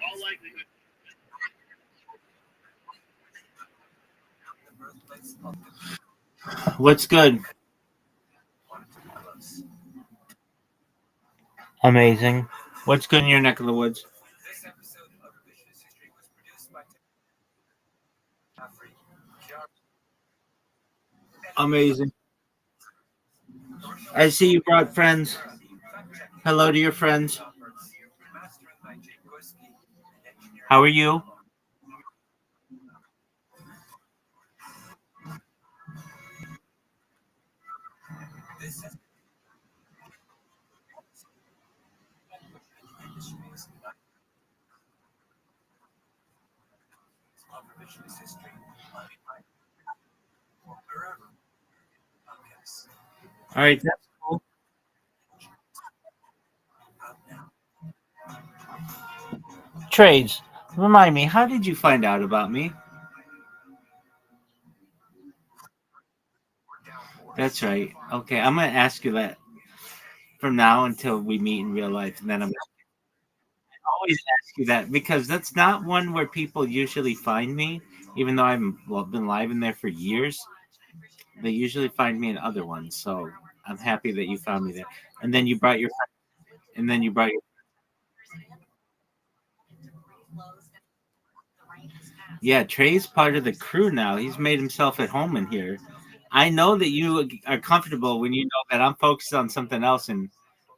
All likelihood. What's good? Amazing. What's good in your neck of the woods? Amazing. I see you brought friends. Hello to your friends. How are you? All right, that's cool. Trades. Remind me, how did you find out about me? That's right. Okay, I'm gonna ask you that from now until we meet in real life, and then I'm gonna always ask you that because that's not one where people usually find me. Even though I've been live in there for years, they usually find me in other ones. So I'm happy that you found me there. And then you brought your, and then you brought your. Yeah, Trey's part of the crew now. He's made himself at home in here. I know that you are comfortable when you know that I'm focused on something else and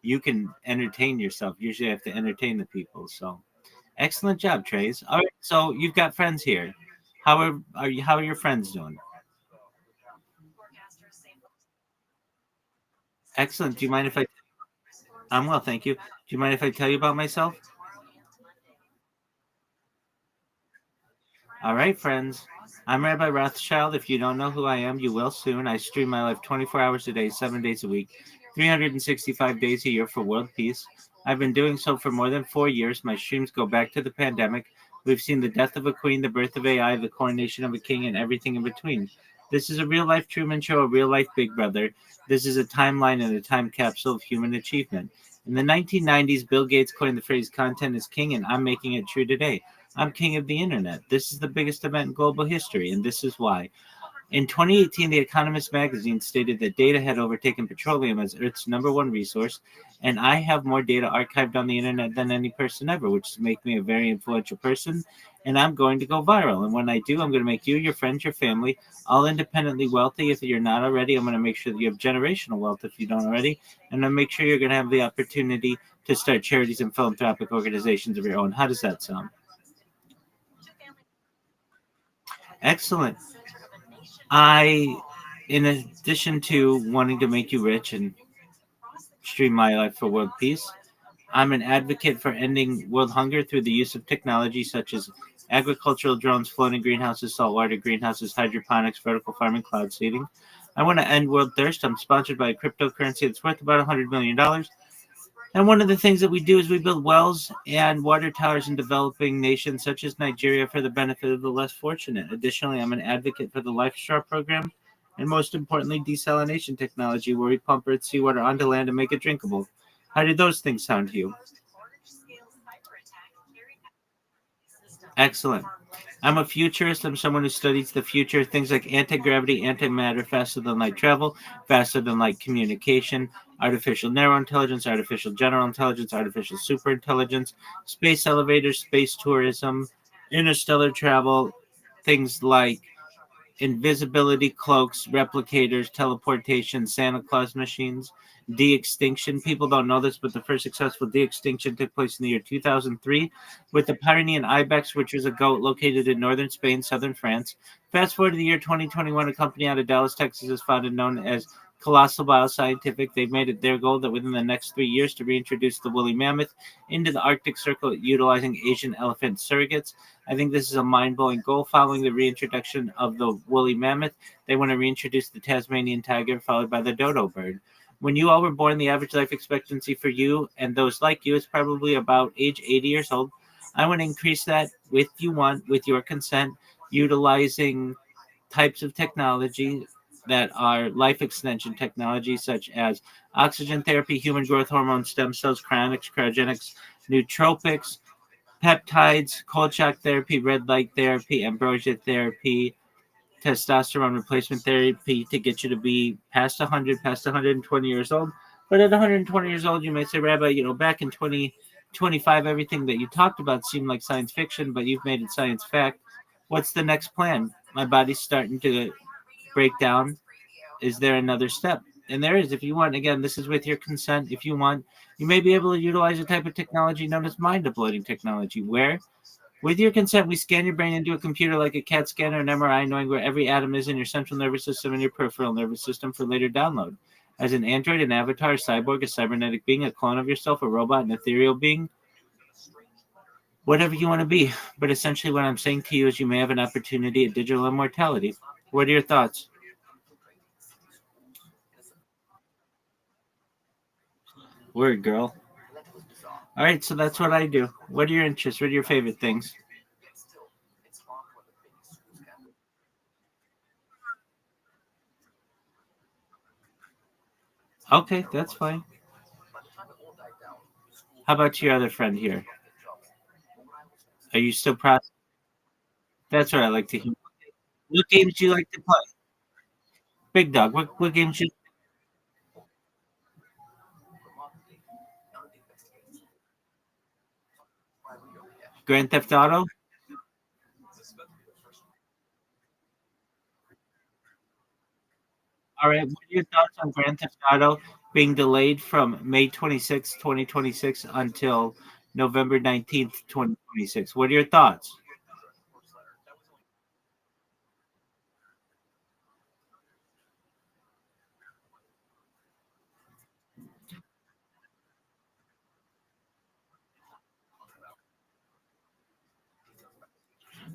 you can entertain yourself. Usually I have to entertain the people. So excellent job, Trace. All right, so you've got friends here. How are your friends doing? Excellent. Do you mind if I'm well, thank you. Do you mind if I tell you about myself? All right, friends. I'm Rabbi Rothschild. If you don't know who I am, you will soon. I stream my life 24 hours a day, 7 days a week, 365 days a year for world peace. I've been doing so for more than 4 years. My streams go back to the pandemic. We've seen the death of a queen, the birth of AI, the coronation of a king, and everything in between. This is a real life Truman Show, a real life Big Brother. This is a timeline and a time capsule of human achievement. In the 1990s, Bill Gates coined the phrase content is king, and I'm making it true today. I'm king of the internet. This is the biggest event in global history, and this is why. In 2018, The Economist magazine stated that data had overtaken petroleum as Earth's number one resource, and I have more data archived on the internet than any person ever, which makes me a very influential person, and I'm going to go viral. And when I do, I'm going to make you, your friends, your family, all independently wealthy. If you're not already, I'm going to make sure that you have generational wealth if you don't already, and I'm going to make sure you're going to have the opportunity to start charities and philanthropic organizations of your own. How does that sound? Excellent. In addition to wanting to make you rich and stream my life for world peace, I'm an advocate for ending world hunger through the use of technology such as agricultural drones, floating greenhouses, saltwater greenhouses, hydroponics, vertical farming, cloud seeding. I want to end world thirst. I'm sponsored by a cryptocurrency that's worth about $100 million. And one of the things that we do is we build wells and water towers in developing nations such as Nigeria for the benefit of the less fortunate. Additionally, I'm an advocate for the Life Straw program and most importantly, desalination technology where we pump Earth's seawater onto land and make it drinkable. How do those things sound to you? Excellent. I'm a futurist. I'm someone who studies the future. Things like anti-gravity, antimatter, faster than light travel, faster than light communication, artificial narrow intelligence, artificial general intelligence, artificial superintelligence, space elevators, space tourism, interstellar travel, things like invisibility cloaks, replicators, teleportation, Santa Claus machines, de-extinction. People don't know this, but the first successful de-extinction took place in the year 2003 with the Pyrenean ibex, which was a goat located in northern Spain, southern France. Fast forward to the year 2021, a company out of Dallas, Texas is founded known as Colossal Bioscientific. They've made it their goal that within the next 3 years to reintroduce the woolly mammoth into the Arctic Circle utilizing Asian elephant surrogates. I think this is a mind-blowing goal. Following the reintroduction of the woolly mammoth, they want to reintroduce the Tasmanian tiger, followed by the dodo bird. When you all were born, the average life expectancy for you and those like you is probably about age 80 years old. I want to increase that with your consent, utilizing types of technology that are life extension technology, such as oxygen therapy, human growth hormone, stem cells, cryonics, cryogenics, nootropics, peptides, cold shock therapy, red light therapy, ambrosia therapy, testosterone replacement therapy to get you to be past 100, past 120 years old. But at 120 years old, you may say, Rabbi, back in 2025, everything that you talked about seemed like science fiction, but you've made it science fact. What's the next plan? My body's starting to break down. Is there another step? And there is. If you want, again, this is with your consent. If you want, you may be able to utilize a type of technology known as mind uploading technology, where with your consent, we scan your brain into a computer like a CAT scan or an MRI, knowing where every atom is in your central nervous system and your peripheral nervous system for later download. As an android, an avatar, a cyborg, a cybernetic being, a clone of yourself, a robot, an ethereal being, whatever you want to be. But essentially, what I'm saying to you is you may have an opportunity at digital immortality. What are your thoughts? Word, girl. All right, so that's what I do. What are your interests? What are your favorite things? Okay, that's fine. How about your other friend here? Are you still proud? That's what I like to hear. What games do you like to play? Big Dog, what games you Grand Theft Auto? All right, what are your thoughts on Grand Theft Auto being delayed from May 26th, 2026 until November 19th, 2026? What are your thoughts?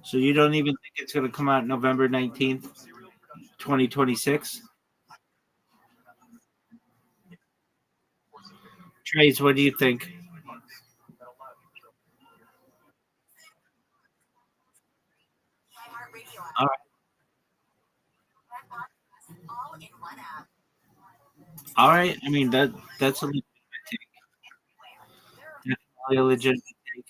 So you don't even think it's going to come out November 19th, 2026? Trace, what do you think? All right, all right. I mean that's a legitimate take. Definitely a legitimate take.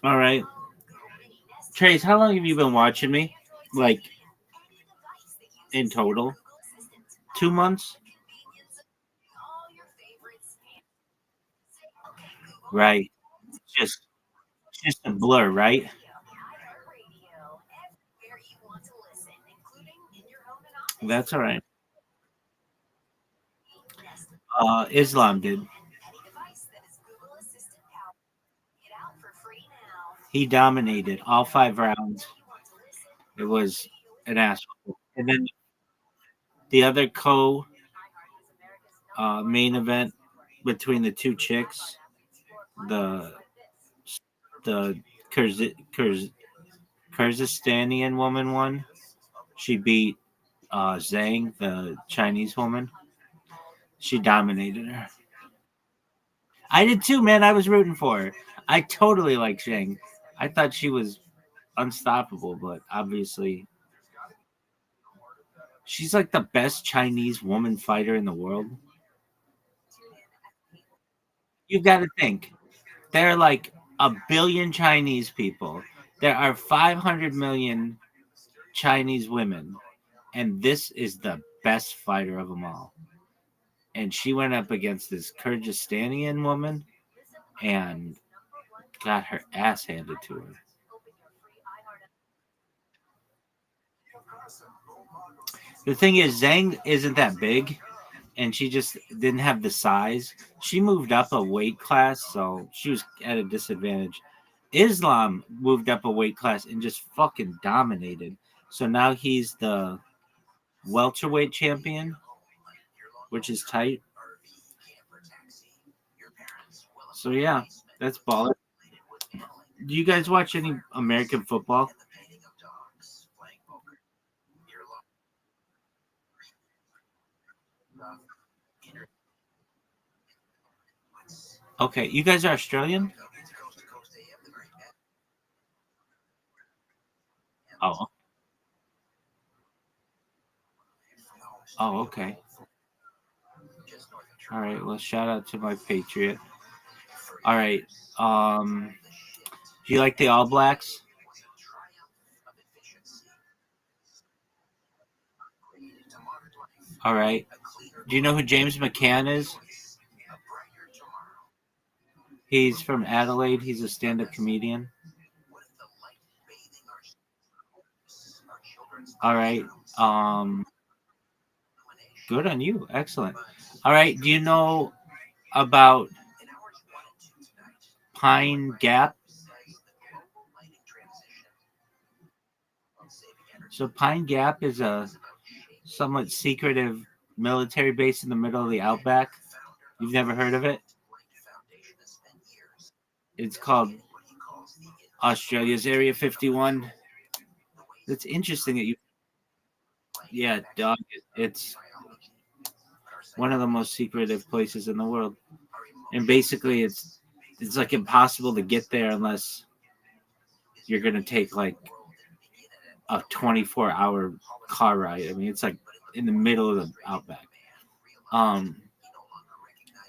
All right. Trace, how long have you been watching me? Like, in total? 2 months? Right. Just just a blur, right? That's all right. Islam did. He dominated all 5 rounds. It was an asshole. And then the other main event between the two chicks, the the Kyrgyzstanian woman won. She beat Zhang, the Chinese woman. She dominated her. I did too, man. I was rooting for her. I totally like Zhang. I thought she was unstoppable, but obviously she's like the best Chinese woman fighter in the world. You've got to think. There are like a billion Chinese people. There are 500 million Chinese women, and this is the best fighter of them all. And she went up against this Kyrgyzstanian woman and got her ass handed to her. The thing is, Zhang isn't that big, and she just didn't have the size. She moved up a weight class, so she was at a disadvantage. Islam moved up a weight class and just fucking dominated. So now he's the welterweight champion, which is tight. So yeah, that's baller. Do you guys watch any American football? Okay, you guys are Australian? Oh, oh, okay. All right. Well, shout out to my Patriot. All right. Do you like the All Blacks? All right. Do you know who James McCann is? He's from Adelaide. He's a stand-up comedian. All right. Um, Good on you. Excellent. All right. Do you know about Pine Gap? So Pine Gap is a somewhat secretive military base in the middle of the outback. You've never heard of it? It's called Australia's Area 51. It's interesting that you, yeah, dog. It's one of the most secretive places in the world, and basically, it's like impossible to get there unless you're gonna take like a 24-hour car ride. I mean, it's like in the middle of the outback. Um.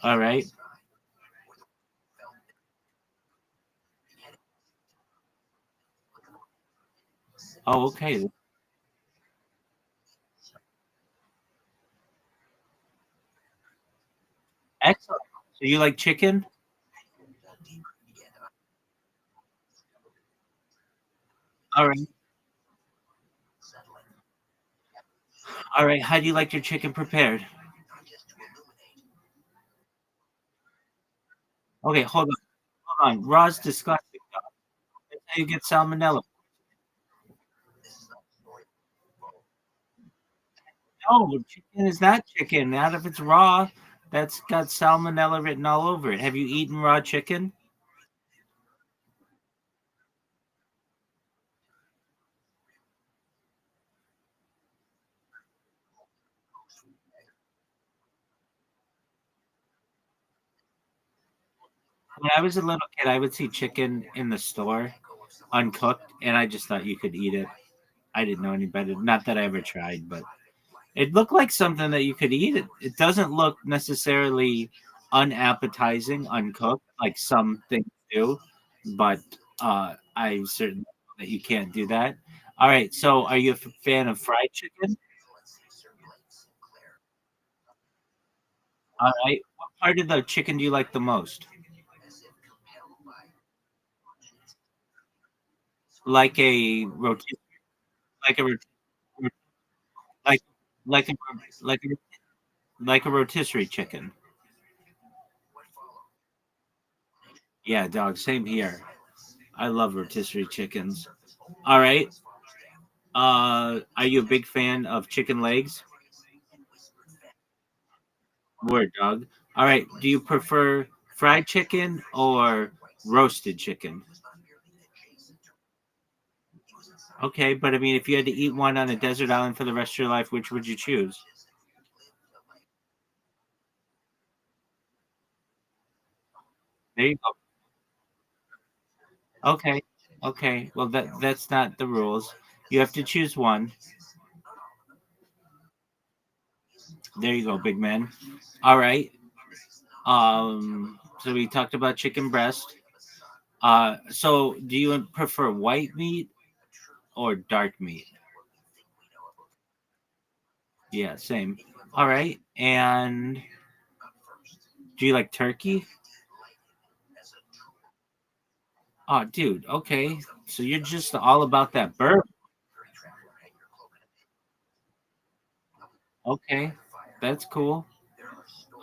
All right. Oh, okay. Excellent. So you like chicken? All right. All right. How do you like your chicken prepared? Okay, hold on. Hold on. Raw's disgusting. That's how you get salmonella. No, chicken is not chicken. Not if it's raw. That's got salmonella written all over it. Have you eaten raw chicken? When I was a little kid, I would see chicken in the store uncooked, and I just thought you could eat it. I didn't know any better. Not that I ever tried, but it looked like something that you could eat. It doesn't look necessarily unappetizing, uncooked, like some things do, but I certainly know that you can't do that. All right. So, are you a fan of fried chicken? All right. What part of the chicken do you like the most? Like a rotisserie, like a rot- like like a like a like a rotisserie chicken. Yeah, dog. Same here. I love rotisserie chickens. All right. Are you a big fan of chicken legs? Word, dog. All right. Do you prefer fried chicken or roasted chicken? Okay, but I mean, if you had to eat one on a desert island for the rest of your life, which would you choose? There you go. Okay. Okay. Well, that's not the rules. You have to choose one. There you go, big man. All right. So we talked about chicken breast. So do you prefer white meat or dark meat? Yeah, same. All right. And do you like turkey? Oh, dude. Okay. So you're just all about that bourbon. Okay. That's cool.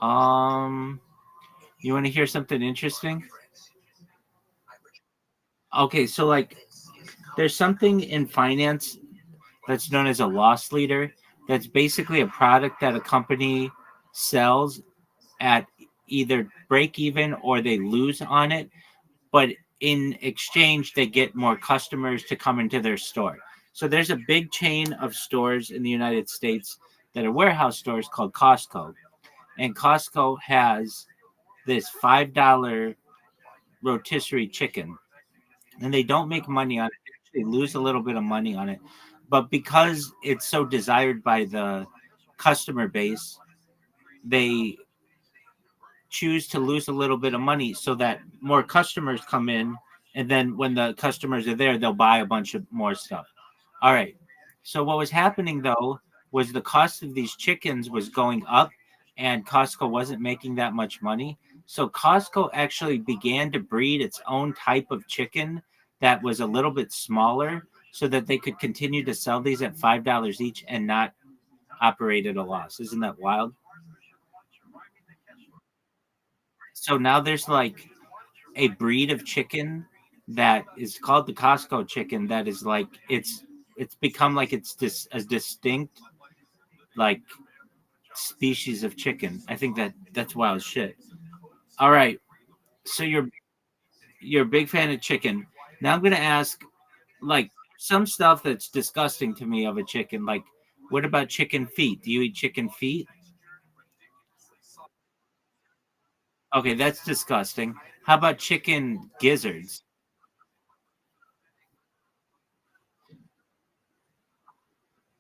Um, you want to hear something interesting? Okay, so like there's something in finance that's known as a loss leader. That's basically a product that a company sells at either break even or they lose on it, but in exchange they get more customers to come into their store. So there's a big chain of stores in the United States that are warehouse stores called Costco, and Costco has this $5 rotisserie chicken, and they don't make money on it. They lose a little bit of money on it, but because it's so desired by the customer base, they choose to lose a little bit of money so that more customers come in, and then when the customers are there they'll buy a bunch of more stuff. All right, so what was happening though was the cost of these chickens was going up, and Costco wasn't making that much money. So Costco actually began to breed its own type of chicken that was a little bit smaller so that they could continue to sell these at $5 each and not operate at a loss. Isn't that wild? So now there's like a breed of chicken that is called the Costco chicken that is like it's become like it's a distinct like species of chicken. I think that's wild shit. All right. So you're a big fan of chicken. Now I'm gonna ask like some stuff that's disgusting to me of a chicken. Like what about chicken feet? Do you eat chicken feet? Okay, that's disgusting. How about chicken gizzards?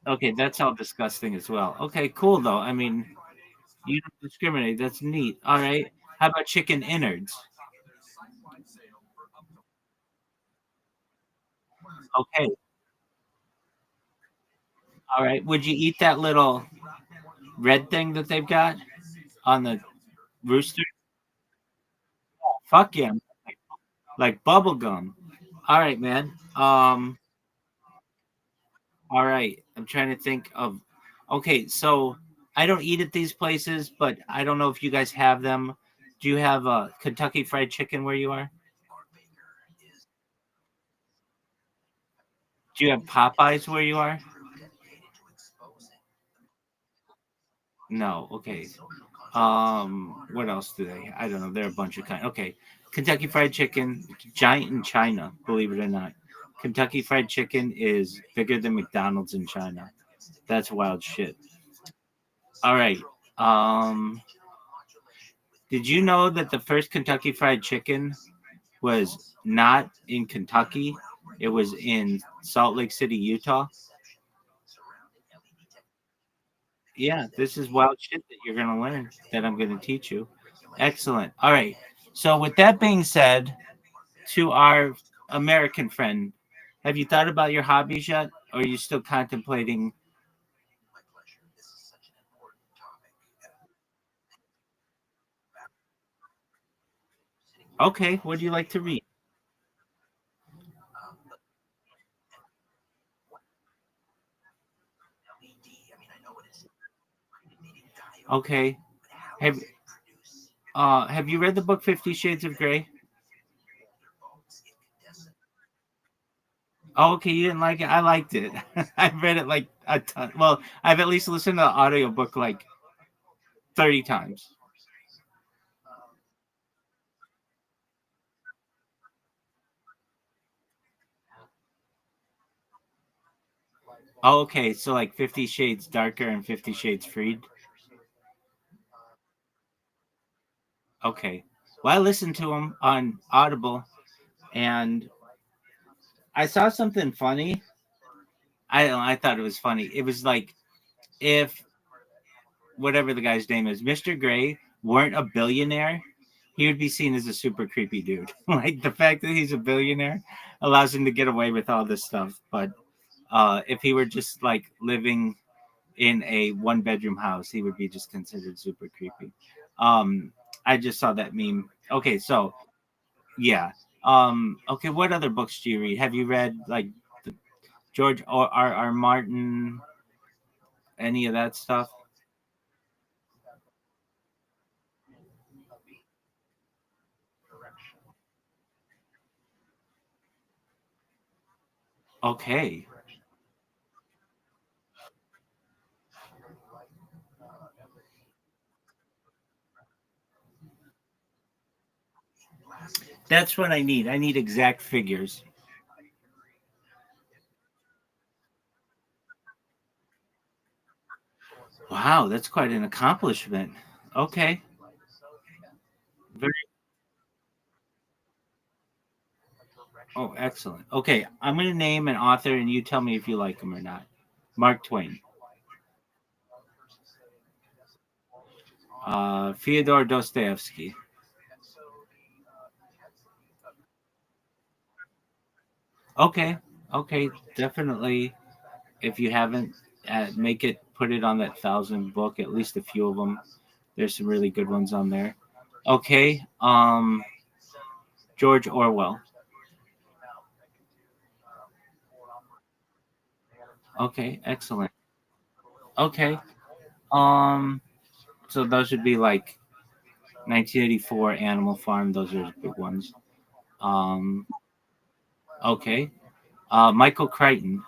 Okay, that's all disgusting as well. Okay, cool though. I mean, you don't discriminate. That's neat. All right. How about chicken innards? Okay. All right. Would you eat that little red thing that they've got on the rooster? Fuck yeah. Like bubble gum. All right, man. All right. I'm trying to think of okay, so I don't eat at these places, but I don't know if you guys have them. Do you have a Kentucky Fried Chicken where you are? Do you have Popeyes where you are? No. Okay. What else do they? I don't know. There are a bunch of kind. Okay, Kentucky Fried Chicken, giant in China. Believe it or not, Kentucky Fried Chicken is bigger than McDonald's in China. That's wild shit. All right. Um, did you know that the first Kentucky Fried Chicken was not in Kentucky? It was in Salt Lake City, Utah. Yeah, this is wild shit that you're gonna learn. That I'm gonna teach you. Excellent. All right. So with that being said, to our American friend, have you thought about your hobbies yet, or are you still contemplating? My pleasure. This is such an important topic. Sitting here Okay, what do you like to read? but LED. I mean, I know what it's emitting diode, Okay, but how have does it produce have you read the book 50 Shades of Grey? volts incandescent? Oh, okay, you didn't like it. I liked it. I've read it like a ton. Well, I've at least listened to the audiobook like 30 times. Oh, okay, so like 50 Shades Darker and 50 Shades Freed. Okay. Well, I listened to them on Audible, and I saw something funny. I don't know, I thought it was funny. It was like if whatever the guy's name is, Mr. Gray, weren't a billionaire, he would be seen as a super creepy dude. Like the fact that he's a billionaire allows him to get away with all this stuff. But if he were just like living in a one bedroom house, he would be just considered super creepy. I just saw that meme. Okay, so yeah. Okay, what other books do you read? Have you read like the George or R. Martin, any of that stuff? Okay. That's what I need. I need exact figures. Wow, that's quite an accomplishment. Okay. Very oh, excellent. Okay, I'm going to name an author and you tell me if you like him or not. Mark Twain. Fyodor Dostoevsky. Okay. Okay, definitely. If you haven't, make it put it on that 1,000 book. At least a few of them. There's some really good ones on there. Okay. George Orwell. Okay, excellent. Okay. Um. So those would be like 1984, Animal Farm. Those are the big ones. Um. Okay. Michael Crichton.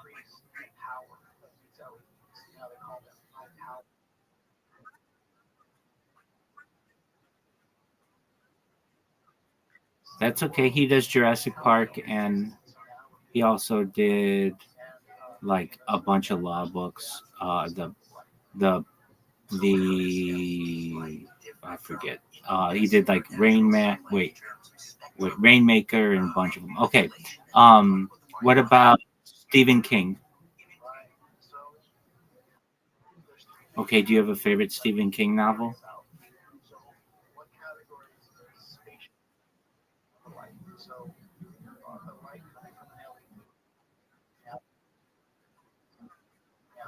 That's okay. He does Jurassic Park, and he also did like a bunch of law books. The the I forget. He did like Rainmaker and a bunch of them. Okay. What about Stephen King? Okay. Do you have a favorite Stephen King novel?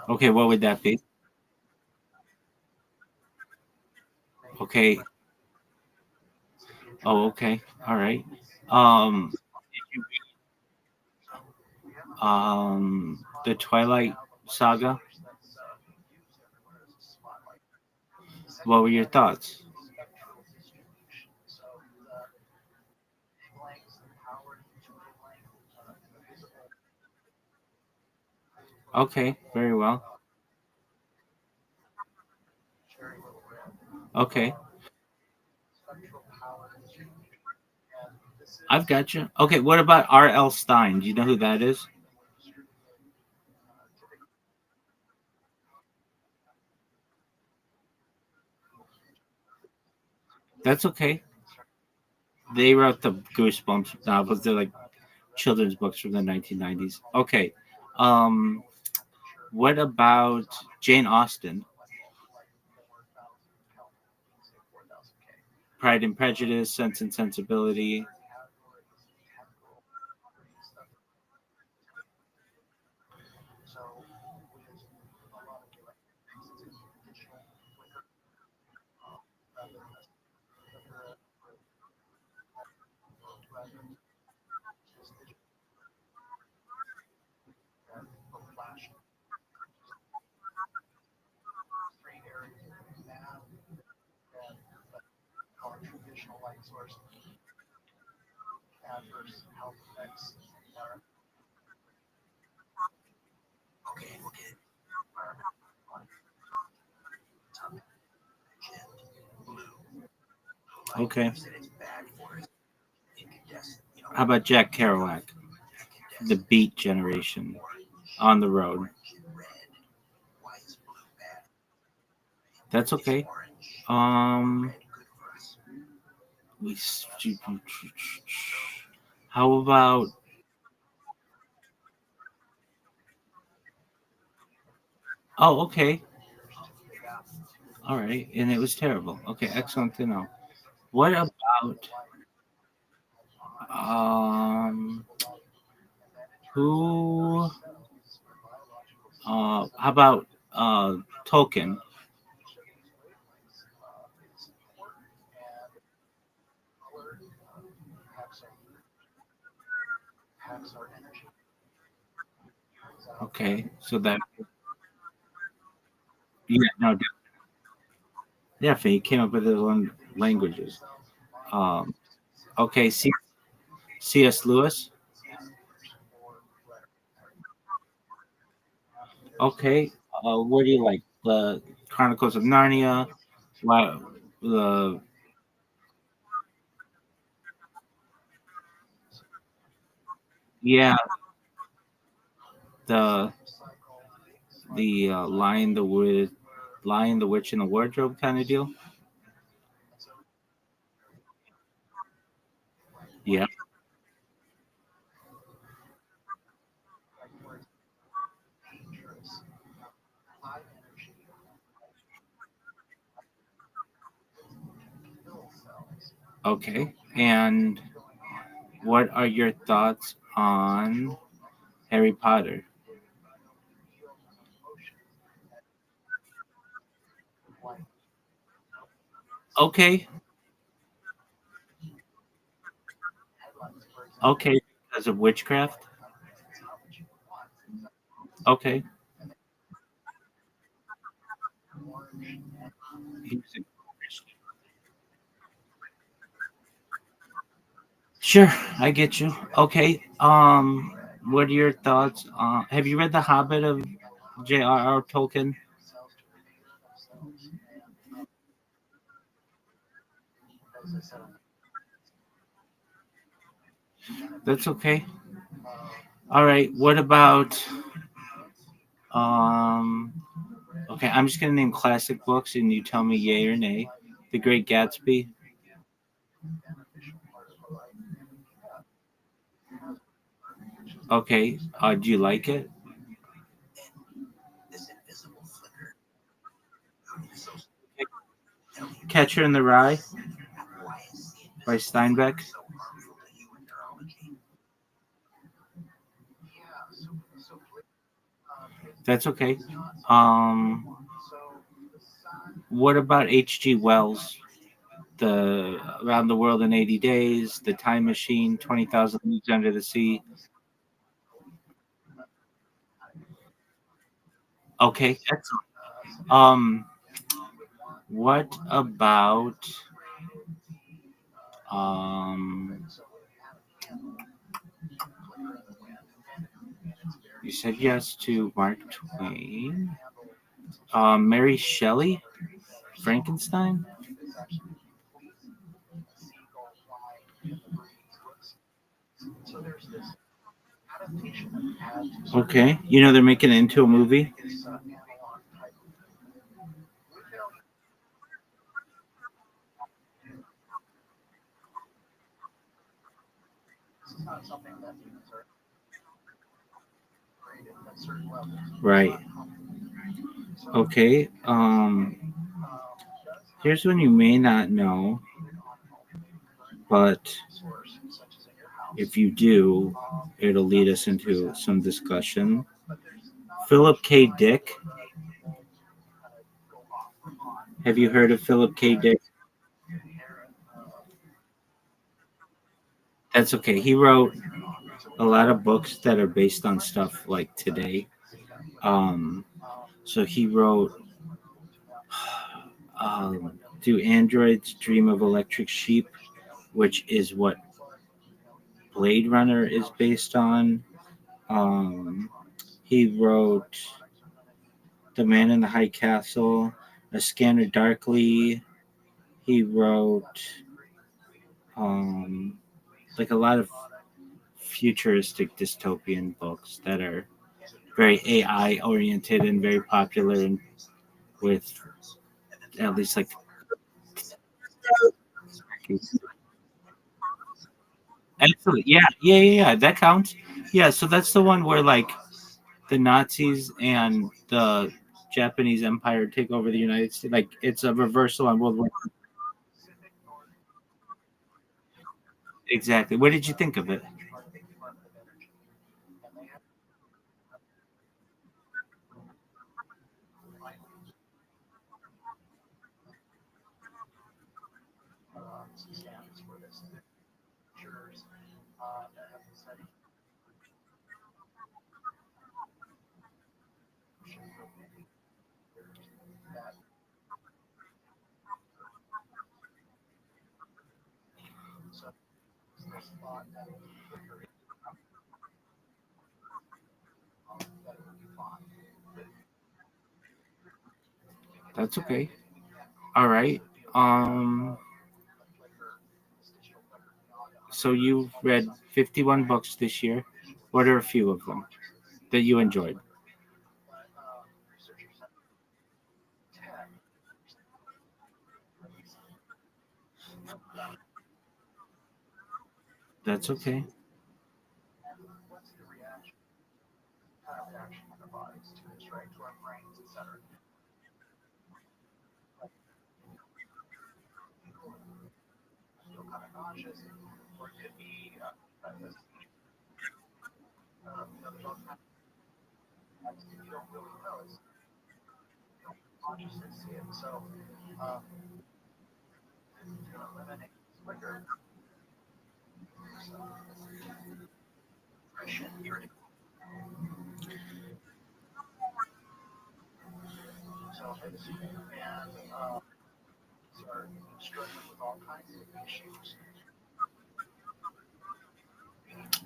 Okay. What would that be? Okay. Oh, okay. All right. Um, the Twilight Saga. What were your thoughts? Okay. Very well. Okay. I've got you. Okay. What about R.L. Stein? Do you know who that is? That's okay. They wrote the Goosebumps novels. They're like children's books from the 1990s. Okay. Um, what about Jane Austen? Pride and Prejudice, Sense and Sensibility. Okay. How about Jack Kerouac, the Beat Generation, On the Road? That's okay. Um, we. How about? Oh, okay. All right, and it was terrible. Okay, excellent to know. What about um who? How about Tolkien? Okay, so that yeah, no, definitely he came up with his own languages. Um, okay, C.S. Lewis. Okay, what do you like? The Chronicles of Narnia. Wow, the yeah, the Lion, the Witch, and the Wardrobe kind of deal. Yeah. Okay. And what are your thoughts on Harry Potter? Okay. Okay. Because of witchcraft. Okay. Sure, I get you. Okay. What are your thoughts? Have you read The Hobbit of J.R.R. Tolkien? That's okay. All right. What about um? Okay, I'm just gonna name classic books, and you tell me yay or nay. The Great Gatsby. Okay. Do you like it? Catcher in the Rye by Steinbeck. That's okay. Um, what about H.G. Wells? The Around the World in 80 Days, The Time Machine, 20,000 Leagues Under the Sea. Okay, excellent. What about um? You said yes to Mark Twain. Mary Shelley, Frankenstein. Okay, you know they're making it into a movie. Right. Okay. Here's one you may not know, but if you do, it'll lead us into some discussion. Philip K. Dick. Have you heard of Philip K. Dick? That's okay. He wrote a lot of books that are based on stuff like today. Um, so he wrote Do Androids Dream of Electric Sheep? which is what Blade Runner is based on. He wrote The Man in the High Castle, A Scanner Darkly. He wrote like a lot of futuristic dystopian books that are very AI oriented and very popular, and with at least like absolutely yeah that counts. Yeah, so that's the one where like the Nazis and the Japanese Empire take over the United States. Like it's a reversal on World War II. Exactly. What did you think of it? That's okay. All right. Um. So you read 51 books this year. What are a few of them that you enjoyed? That's okay.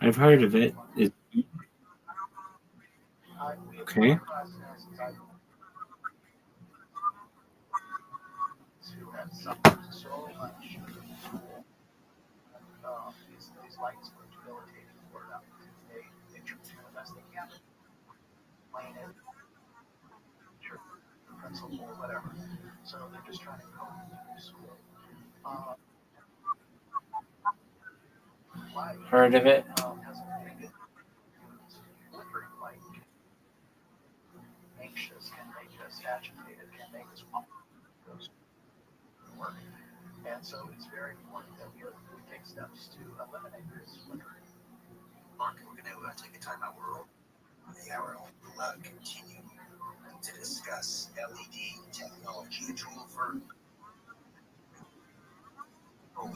I've heard of it. Okay. Heard of it. Mark, we're going to take a time out. We're over the hour. We'll continue to discuss LED technology, a tool for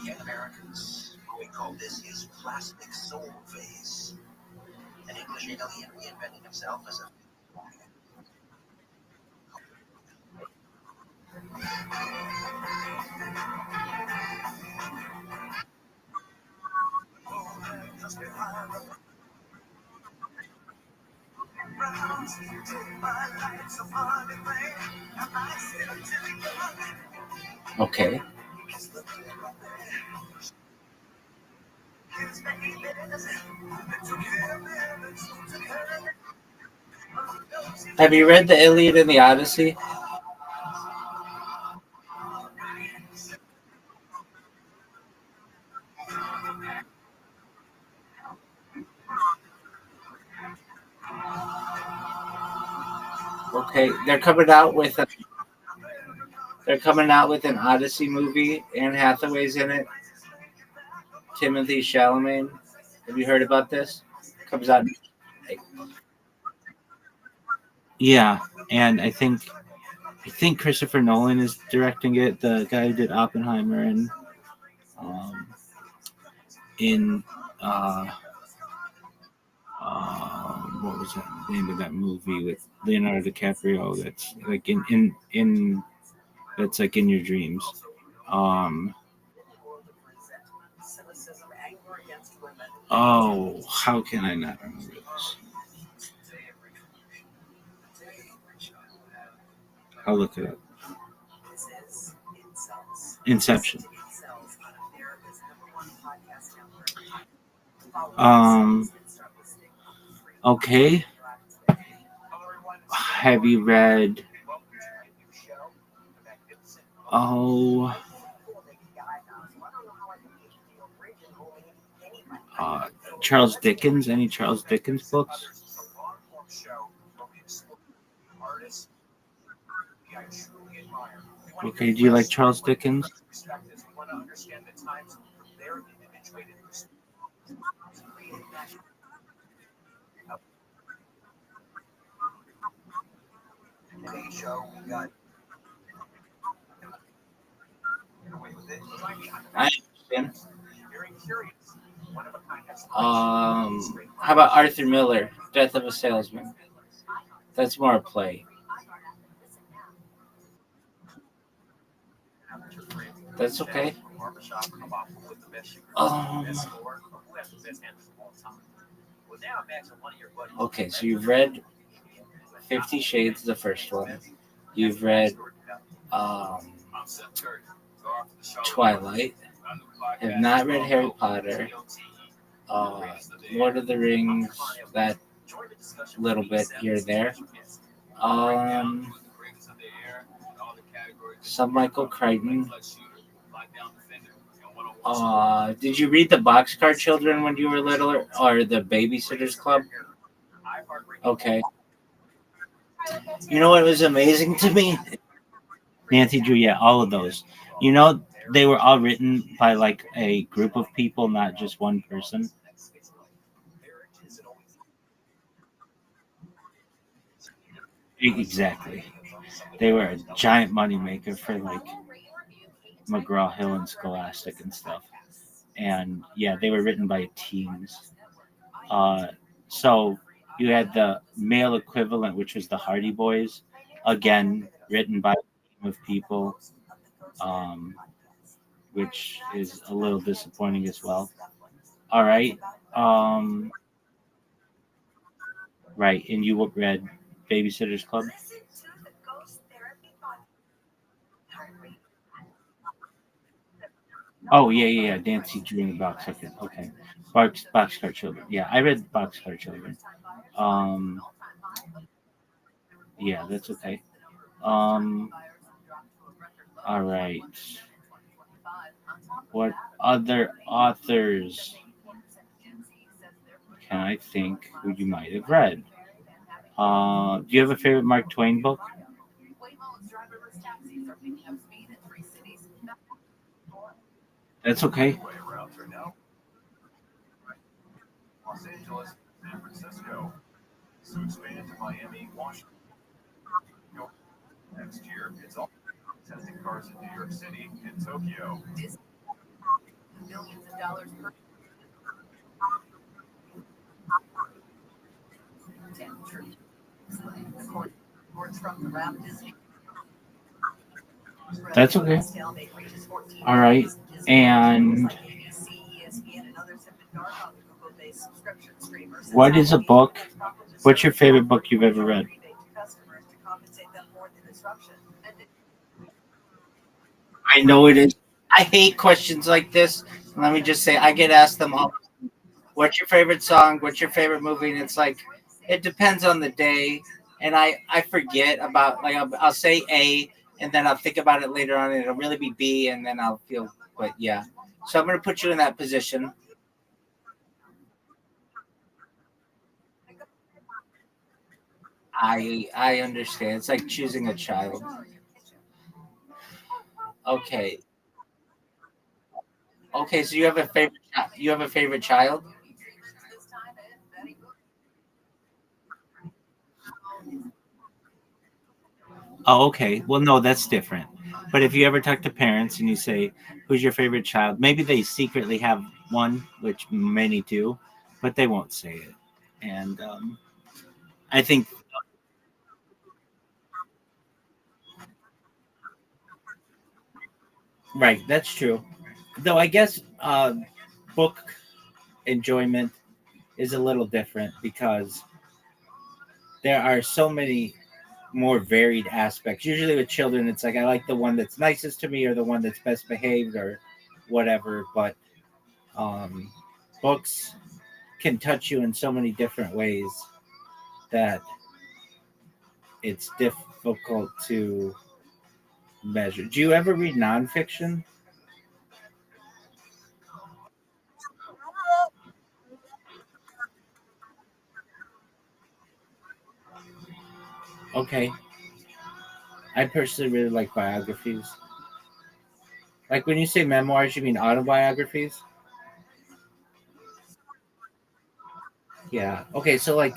young Americans. We call this his plastic soul phase. An English alien reinventing himself as a Okay. Have you read the Iliad and the Odyssey? Okay, they're coming out with an Odyssey movie. Anne Hathaway's in it. Timothy Chalamet. Have you heard about this? Comes out. Yeah, and I think Christopher Nolan is directing it. The guy who did Oppenheimer and um, in what was that name of that movie with Leonardo DiCaprio? That's like in that's like in your dreams. Um, Oh, how can I not remember this? I'll look it up. Inception. Um. Okay. Have you read? Oh. Uh, Charles Dickens. Any Charles Dickens books? Okay. Do you like Charles Dickens? I understand. How about Arthur Miller, Death of a Salesman? That's more a play. That's okay. Um, okay, so you've read 50 Shades, the first one. You've read um, Twilight. Have not read Harry Potter. Uh, Lord of the Rings, that little bit here and there. Um, some Michael Crichton. Did you read the Boxcar Children when you were little, or the Babysitters Club? Okay. You know what was amazing to me? Nancy Drew, yeah, all of those. You know, they were all written by like a group of people, not just one person. Exactly. They were a giant moneymaker for like McGraw Hill and Scholastic and stuff. And yeah, they were written by teams. Uh, so you had the male equivalent, which was the Hardy Boys, again written by a team of people, um, which is a little disappointing as well. All right, right, and you read Babysitters Club. Oh yeah, yeah, yeah. Nancy Drew in the Box. Okay, okay. Boxcar Children. Yeah, I read Boxcar Children. Um, yeah, that's okay. Um, all right. What other authors can I think who you might have read? Do you have a favorite Mark Twain book? That's okay. That's okay. All right. And what is a book? What's your favorite book you've ever read? I know it is. I hate questions like this. Let me just say, I get asked them all. What's your favorite song? What's your favorite movie? And it's like, it depends on the day. And I forget about, like, I'll say A, and then I'll think about it later on, and it'll really be B, and then I'll feel, but yeah. So I'm going to put you in that position. I understand. It's like choosing a child. Okay. Okay, so you have a favorite you have a favorite child? Oh, okay. Well, no, that's different. But if you ever talk to parents and you say, "Who's your favorite child?" Maybe they secretly have one, which many do, but they won't say it. And I think right, that's true. Though I guess book enjoyment is a little different because there are so many more varied aspects. Usually with children, it's like I like the one that's nicest to me or the one that's best behaved or whatever. But um, books can touch you in so many different ways that it's difficult to measure. Do you ever read nonfiction? Okay, I personally really like biographies. Like when you say memoirs, you mean autobiographies? Yeah. Okay, so like,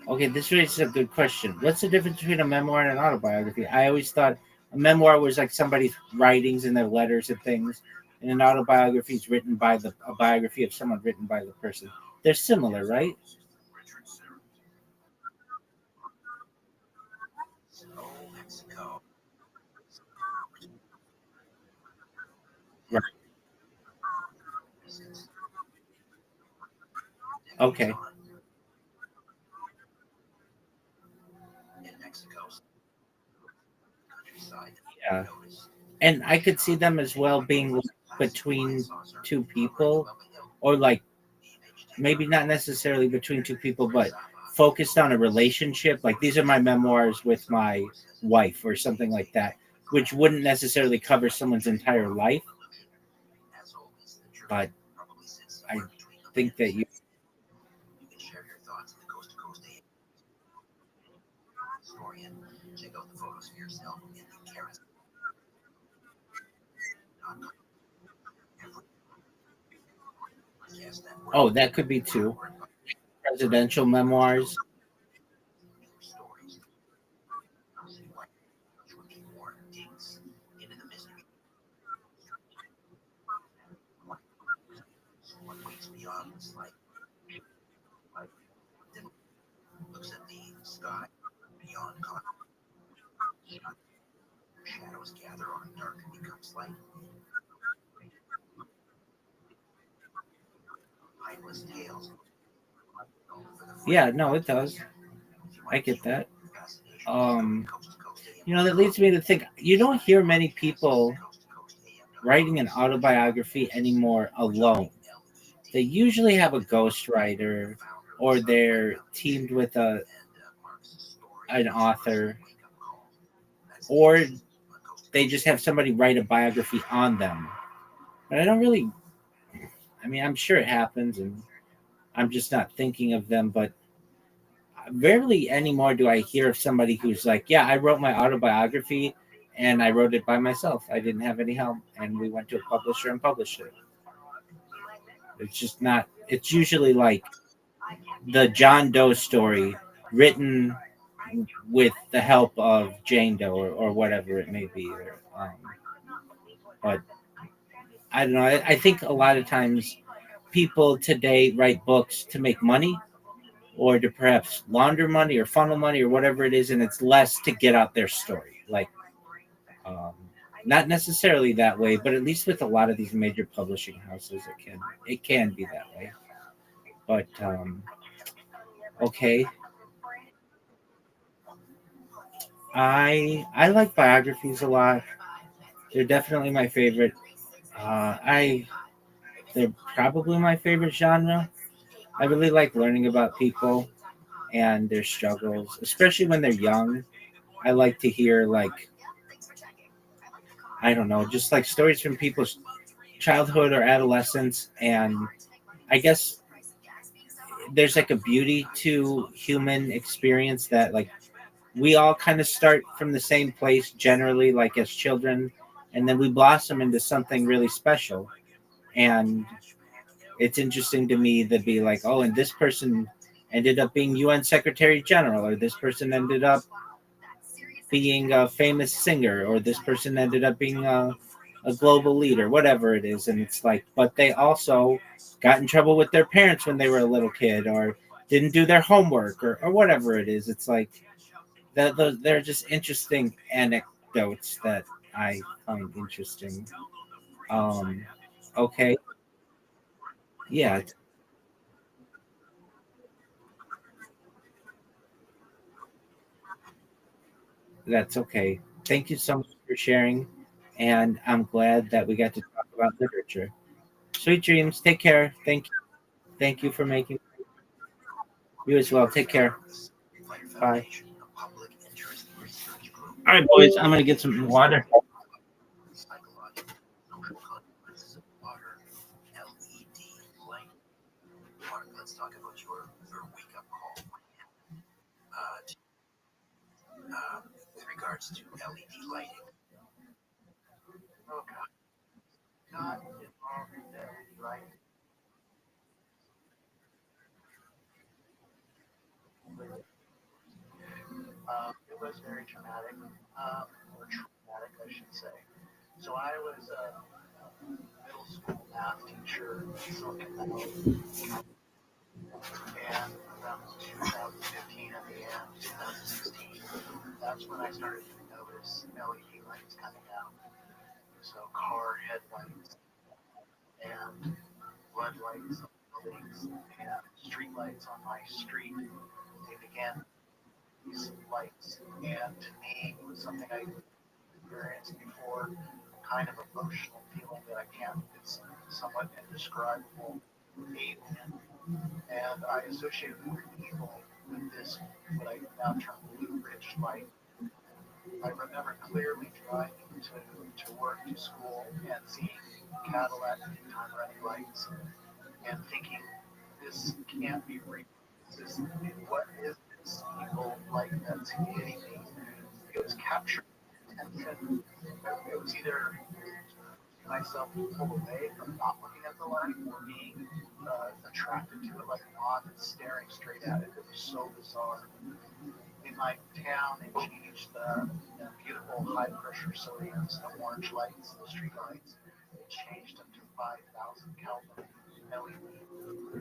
okay, this raises a good question. What's the difference between a memoir and an autobiography? I always thought a memoir was like somebody's writings and their letters and things, and an autobiography is written by the a biography of someone written by the person. They're similar, right? Right. Okay. Yeah. And I could see them as well being like between two people, or like maybe not necessarily between two people, but focused on a relationship. Like these are my memoirs with my wife or something like that, which wouldn't necessarily cover someone's entire life. But I think that you, oh, that could be two presidential memoirs. Yeah, no, it does. I get that. Um, that leads me to think you don't hear many people writing an autobiography anymore alone. They usually have a ghostwriter or they're teamed with an author, or they just have somebody write a biography on them. But I don't really, I mean, I'm sure it happens and I'm just not thinking of them, but rarely anymore do I hear of somebody who's like, yeah, I wrote my autobiography and I wrote it by myself. I didn't have any help and we went to a publisher and published it. It's just not, it's usually like the John Doe story written with the help of Jane Doe or whatever it may be. But I don't know. I think a lot of times people today write books to make money or to perhaps launder money or funnel money or whatever it is, and it's less to get out their story. Like, um, not necessarily that way, but at least with a lot of these major publishing houses, it can be that way. But okay, I like biographies a lot. They're definitely my favorite. I They're probably my favorite genre. I really like learning about people and their struggles, especially when they're young. I like to hear like I don't know, just like stories from people's childhood or adolescence, and I guess there's like a beauty to human experience that like we all kind of start from the same place generally, like as children, and then we blossom into something really special. And it's interesting to me to be like, oh, and this person ended up being UN Secretary General, or this person ended up being a famous singer, or this person ended up being a global leader, whatever it is. And it's like, but they also got in trouble with their parents when they were a little kid, or didn't do their homework, or whatever it is. It's like that they're just interesting anecdotes that I find interesting. Um, okay, yeah. That's okay. Thank you so much for sharing, and I'm glad that we got to talk about literature. Sweet dreams. Take care. Thank you. Thank you for making you as well. Take care. Bye. All right, boys. I'm gonna get some water. Let's talk about your wake-up call with regards to LED lighting. Oh God, not involved in LED lighting. It was very traumatic, or traumatic, I should say. So I was a middle school math teacher in Silicon Valley, and around 2015 at the end, 2016, that's when I started to notice LED lights coming out. So car headlights and floodlights on buildings and street lights on my street. They began these lights, and to me, it was something I experienced before, kind of emotional feeling that I can't, it's somewhat indescribable, alien. And I associated the word evil with this, what I now term blue ridge light. I remember clearly driving to work, to school, and seeing Cadillac daytime running lights, and thinking, this can't be real. This is, what is this evil light that's hitting me? It was capturing attention. It was either myself pulled away from not looking at the light or being attracted to it like a moth and staring straight at it. It was so bizarre. In my town, they changed the beautiful high pressure sodiums, the orange lights, the street lights. They changed them to 5,000 Kelvin LED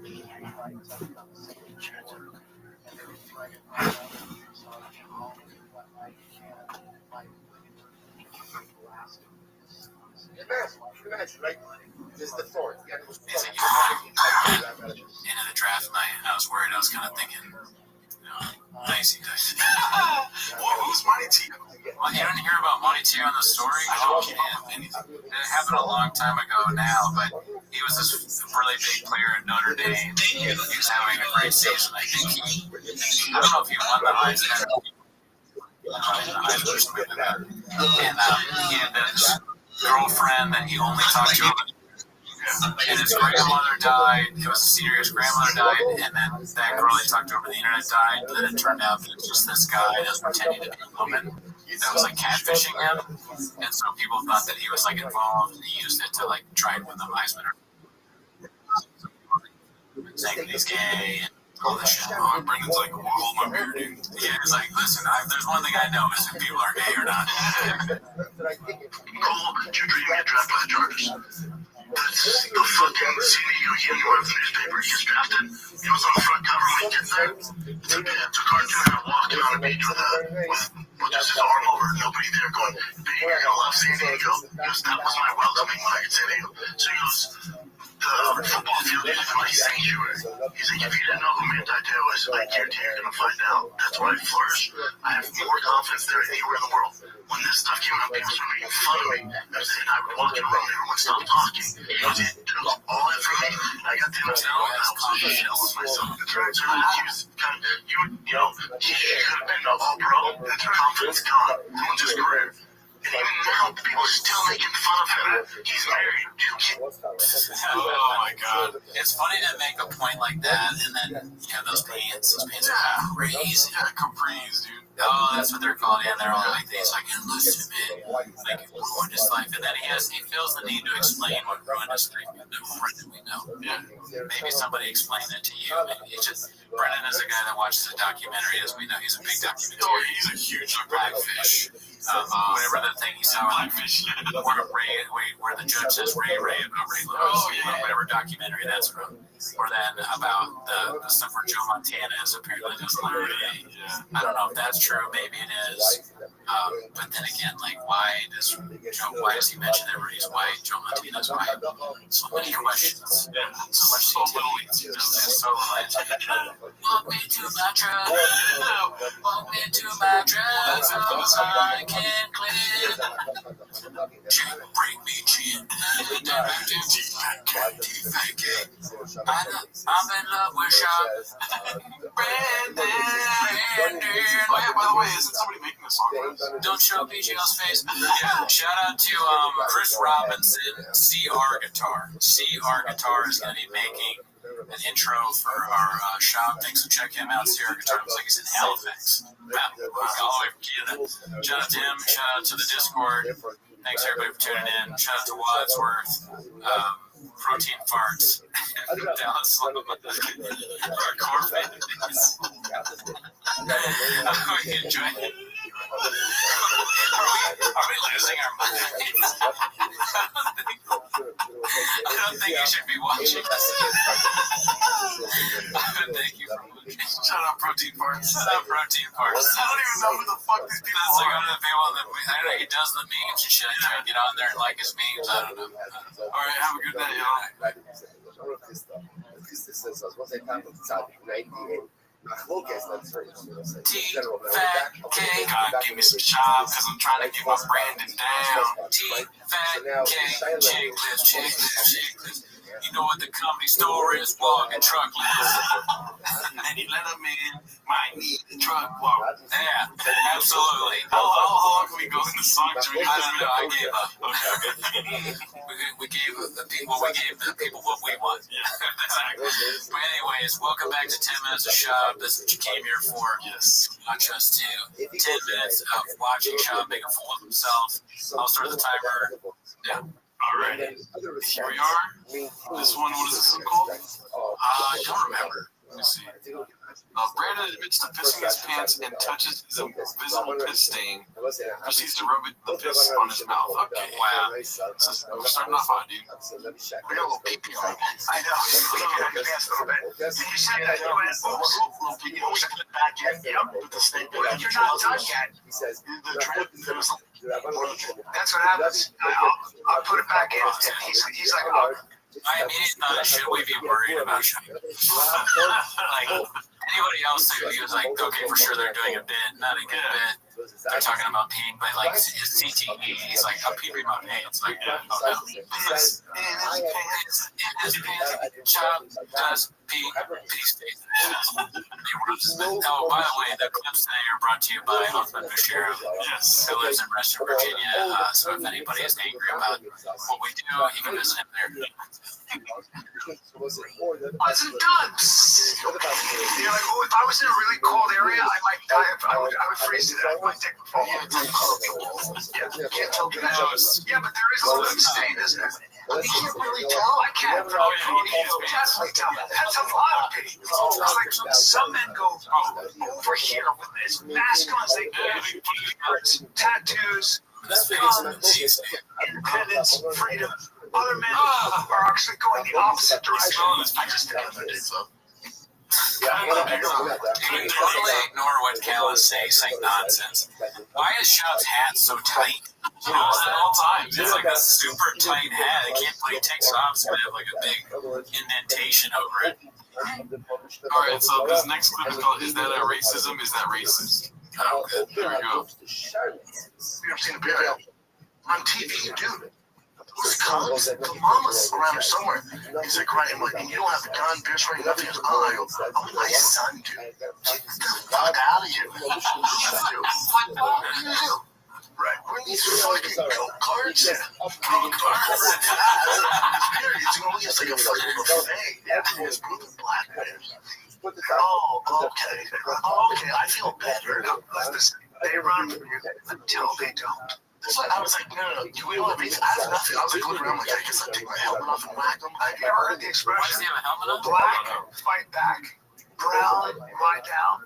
street lights up on the second floor. And they were bright and bright. So I came home one night and my living room became blasted. This is the fourth. End of the draft night, I was worried. I was kind of thinking, nice. Well, who's Monty T? Well, you didn't hear about Monty T on the story? It happened a long time ago now, but he was this really big player at Notre Dame. He was having a great season. I think I don't know if he won the Heisman. And he had this girlfriend that he only talked to. And his grandmother died. It was a senior. His grandmother died, and then that girl he talked to over the internet died. But then it turned out that it was just this guy that was pretending to be a woman that was like catfishing him. And so people thought that he was like involved, and he used it to like try and win the Heisman. Saying that he's gay and all this shit. Oh, Brendan's like, well, hold my beer, dude. Yeah, he's like, listen, there's one thing I know is if people are gay or not. Cole, did you dream get drafted by the Chargers? That's the fucking senior union of the newspaper. He gets drafted. He was on the front cover when he gets there. It's a cartoon of him walking on a beach with just his arm over, nobody there going, but you're gonna love San Diego. He goes, that was my welcoming when I get San Diego. So he goes, the football field is my sanctuary. He's like, if you didn't know who Manti Te'o is, I guarantee you're gonna find out. That's where I flourish. I have more confidence there than anywhere in the world. When this stuff came out, people started making fun of me. I would walk in a room, everyone stopped talking. It was all in for me. I got to know I was shell of myself. So he was kind of, he could have been an all-pro, and the confidence gone, ruined his career. And even now, people are still making fun of him. He's married, 2 kids. Oh my God. It's funny to make a point like that, and then you have those pants. Those pants are crazy. Capris, dude. Oh, that's what they're called. Yeah, they're all like these, like, enlisted men. Like, ruined his life. And then he feels the need to explain what ruined his life. Brendan, we know. Yeah. Maybe somebody explained it to you. Maybe it's just, Brendan is a guy that watches the documentary. As we know, he's a big documentary. Oh, he's a huge Blackfish. Whatever the thing he saw, Blackfish. Where the judge says Ray Lewis, whatever documentary that's from. Or then about the stuff where Joe Montana is apparently just like, I don't know if that's true, maybe it is. But then again, like, why does he mention everybody's white? Joe Montana's white. So many questions. Yeah. So much So detail. little. It's so walk me to my truck. Walk me to my truck. So I can clear. Bring me gin. I'm in love with Sean. Brandon. Oh yeah, by the way, isn't somebody making a song for us? Don't show PGL's face. Yeah. Shout out to Chris Robinson, CR Guitar. CR Guitar is going to be making an intro for our shop. Thanks for checking him out. CR Guitar looks like he's in Halifax. Wow. All the way from Canada. Shout out to him. Shout out to the Discord. Thanks everybody for tuning in. Shout out to Wadsworth. Protein farts. Dallas. Our core fans. We enjoy it. Are we losing our minds? I don't think you should be watching this. Thank you for watching. Shout out Protein Farts. Shout out Protein Farts. I don't even know who the fuck these people That's like are. one of the people that I know he does the memes and shit. I try to get on there and like his memes. I don't know. Alright, have a good day, y'all. T-Fat K. God, give me some shop because I'm trying to get my Brandon down. T-Fat K. Chick lips. You know what the comedy store is? Walking truck lips. And you let them in, might need the truck walk. Yeah, absolutely. How long can we go in the song? I don't know. I gave up. Okay. We gave the people what we want. Exactly. But anyways, welcome back to 10 Minutes of Shop. This is what you came here for. Yes. Watch us do 10 minutes of watching Shop make a fool of himself. I'll start the timer. Yeah. Alright. Here we are. This one, what is this one called? I don't remember. Let me see. Brandon admits to pissing his pants and touches his invisible piss stain. Proceeds to rub the piss on his mouth. Okay. Wow. So we're starting off hot, dude. I got a little pee-pee on it. I know. Pee-pee on your pants a little bit. You said that you went, you know, we should put it back in. Yep. With the snake. But you're not done yet. The trip, that's what happens. I'll put it back in. And he's like, oh. I immediately thought, should we be worried about Shop? Like, anybody else who was like, okay, for sure they're doing a bit, not a good bit. They're talking about peeing, but like his CTE, he's like, I'm peeing my pants. Like, oh no. His pants, Shop does pee states. Oh, by the way, the clips today are brought to you by Ultimate Bashiro, who lives in Restream, Virginia. So if anybody is angry about what we do, you can visit him there. Wasn't done. You're like, oh, if I was in a really cold area, I might die. I would freeze to death. My dick would fall. Yeah, can't tell you that. Yeah, but there is a little stain, isn't there? You can't really tell. I can't. Definitely tell. That's a lot of pee. It's like some men go over here with as masculine as they can. Tattoos, guns, independence, freedom. Other men are actually going the opposite direction. I just did so. Totally ignore what Cal is saying nonsense. Why is Shop's hat so tight? At all times. It's like a super tight hat. It can't play takes off. It's gonna have like a big indentation over it. Alright, so this next clip is called Is That a Racism? Is That Racist? Oh, good. Here we go. You ever seen a video? On TV, you do. Who's comes? The mama's around here somewhere. He's like, right, I'm like, and you don't have a gun, bitch, right? Nothing. He goes, oh, I go, oh, my son, dude. Get the fuck out of here. What do you do? Right. Bring these fucking coke cards. Coke cards. It's like a fucking buffet. Yeah, it's blue and black. Oh, okay. Okay, I feel better. Listen, they run from you until they don't. I was like, no, we don't have anything. I have nothing. I was like, looking around, like, I guess I'll take my helmet off and whack them. Have you ever heard the expression? Why does he have a helmet on? Black, fight back. Brown, ride down.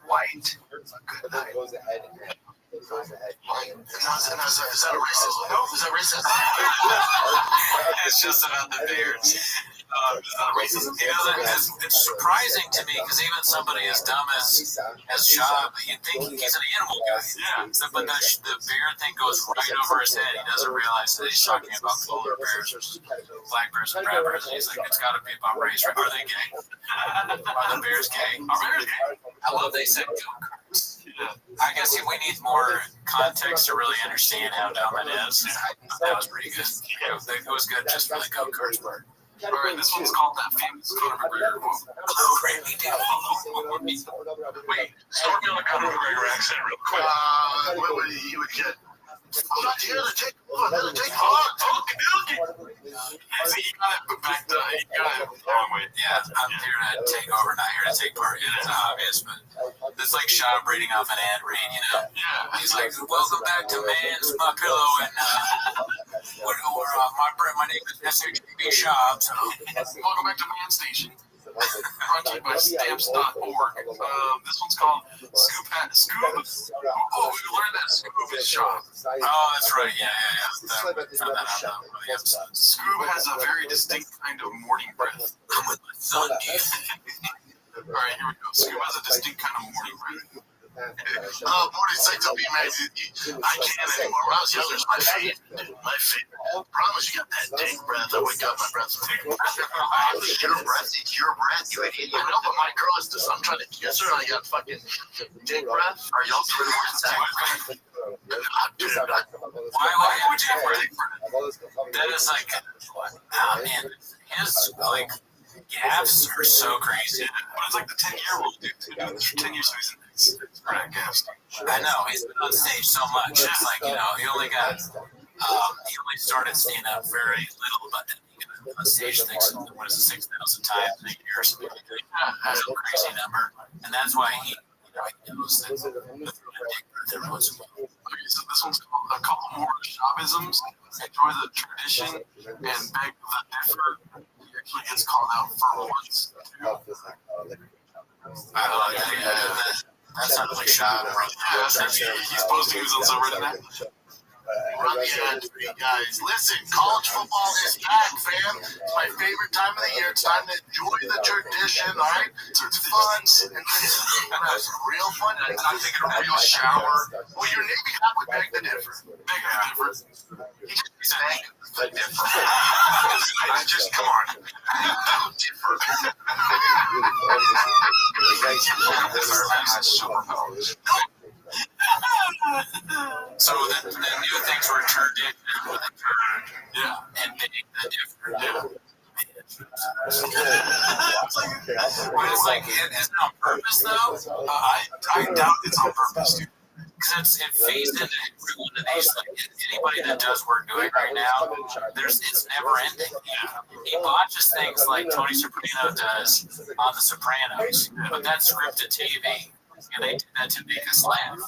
White, good night. Is that a racism? No, is that racist? It's just about the beards. Is that racism? It's surprising to me because even somebody as dumb as Shab, you'd think he's an animal guy. Yeah. So, but the bear thing goes right over his head. He doesn't realize that he's talking about polar bears versus black bears and brown bears. And he's like, it's got to be about race. Are they gay? Are the bears gay? Are bears gay? I love they said go-karts. Yeah. I guess we need more context to really understand how dumb it is. That was pretty good. It was good just for the go-karts part. All right, this one's called that famous Conor McGregor quote. Great, we do. Wait, start me on the Conor McGregor accent real quick. What would you would get? I'm not here to take hard talking. See, you got it back to you got it wrong way. Yeah, I'm here to take over, not here to take part. It's obvious, but it's like Shab reading off an ad read, you know? Yeah. He's like, welcome back to Man's My Pillow, and my name is SHB Shab. So welcome back to Man Station. Brought to you by stamps.org. This one's called Scoop. Oh, we learned that Scoop is shop. Oh, that's right. Yeah. Scoop has a very distinct kind of morning breath. I'm with my son, dude. All right, here we go. Scoop has a distinct kind of morning breath. 46 will be made. I can't anymore. When I was younger, it's my favorite. My favorite. I promise you got that dick breath. I wake up, my breath's your breath. It's your breath, you idiot. I know, but my girl is this. I'm trying to kiss her, and I got fucking dick breath. Are y'all doing that? Why would you breath? That is like, oh man, his like gaffes are so crazy. But it's like the 10-year rule, dude. He's been doing this for 10 years, so he's I know, he's been on stage so much. It's like, you know, he only started stand up very little, but then he got on stage things, what is it, 6,000 times in a year or something like that. That's a crazy number. And that's why he knows that every once in a while. Okay, so this one's called A Couple More Shabisms. Enjoy the tradition and beg the differ. He actually gets called out for once. I like that. That sounds like Shab. He's posting who's on Silver tonight. Run the ad for you guys. Listen, college football is back, fam. It's my favorite time of the year. It's time to enjoy the tradition, all right? It's fun. And it's real fun. And I'm taking a real shower. Well, your Navy hat would beg the differ. Beg the differ. He just beg the differ. I just, come on. Differ. So the new things were turned in, and they the But it's like, it's on purpose though. I doubt it's on purpose, dude. Because it phased into every one of these. Like anybody that does what we're doing right now, it's never ending. He botches things like Tony Soprano does on The Sopranos, but that's scripted TV. And they did that to make us laugh.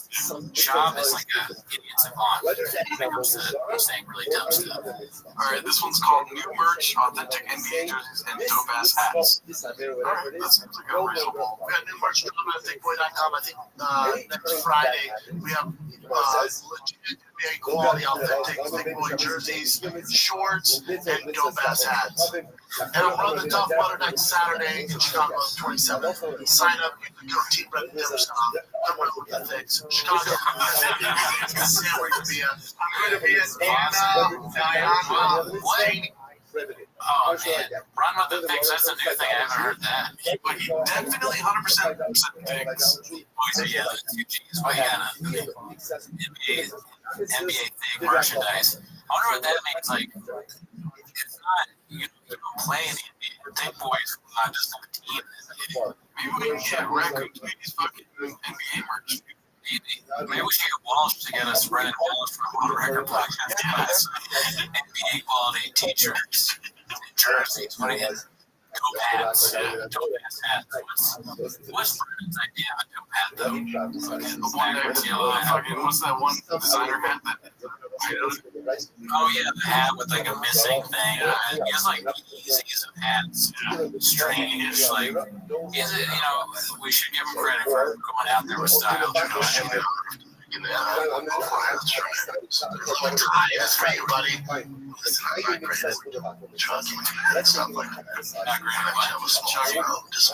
Shab is like an idiot savant. He comes to saying really dumb stuff. All right, this one's called New Merch, Authentic NBA Jerseys, and Dope Ass Hats. All right, that seems like a reasonable. We got new merch dropping at thinkboy.com. I think next Friday we have legit NBA quality, authentic Thinkboy jerseys, shorts, and dope ass hats. And I'm running the Tough Mudder next Saturday in Chicago on the 27th. Sign up, you can go to Team Red Denver Stop. Come on, look at things. Chicago. I'm going to be at Diana. Oh man, Run with the Things, that's a new thing. I haven't heard that. But he definitely 100% said things. Oh, yeah, that's UG's. Well, yeah, NBA thing, merchandise. I wonder what that means. Like, it's not, you don't play in the NBA. Think boys are not just on a team. Maybe we can get Raccoon's Baby's fucking NBA merch. Maybe we should get Walsh to get us Brennan Walsh from the record podcast. NBA quality t-shirts, jerseys, what do you have? Dope hats. Dope ass hats. What's Brennan's idea of a dope hat, though? What's that one designer hat that? Oh yeah, the hat with like a missing thing. He has like Yeezys of hats. Strange. Like, is it? You know, we should give him credit for going out there with style. You know, that's for you, buddy. Listen, I'm not great at trust me. That's not like that. Not great at have a small throat. Just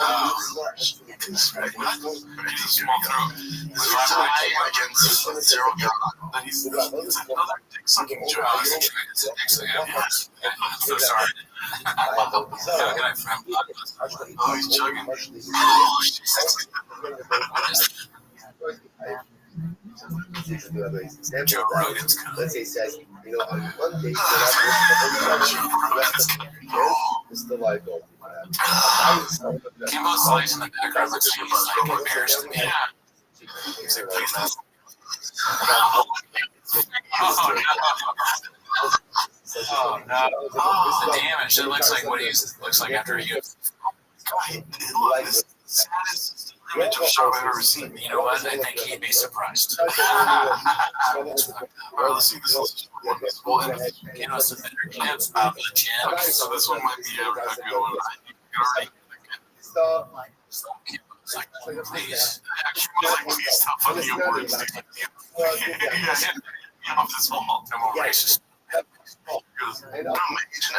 small throat. Zero God. He's another dick sucking joke. I'm so sorry. How can I friend? Oh, he's chugging. Oh, Jesus. Joe Rogan's coming. Let's say says, you know, on Monday, it's the live goal. Kimbo Slice in the background looks like he's like embarrassed to me. He's like, please don't. Oh no. The damage. It looks like what he looks like after he gets. This saddest image of Sharp I've ever seen. You know what? I think he'd be surprised. Let's see this. Give us some better clips out of the chin. Okay, so this one might be a good one. It's like, please. Please stop putting your words off this wall. No more racist.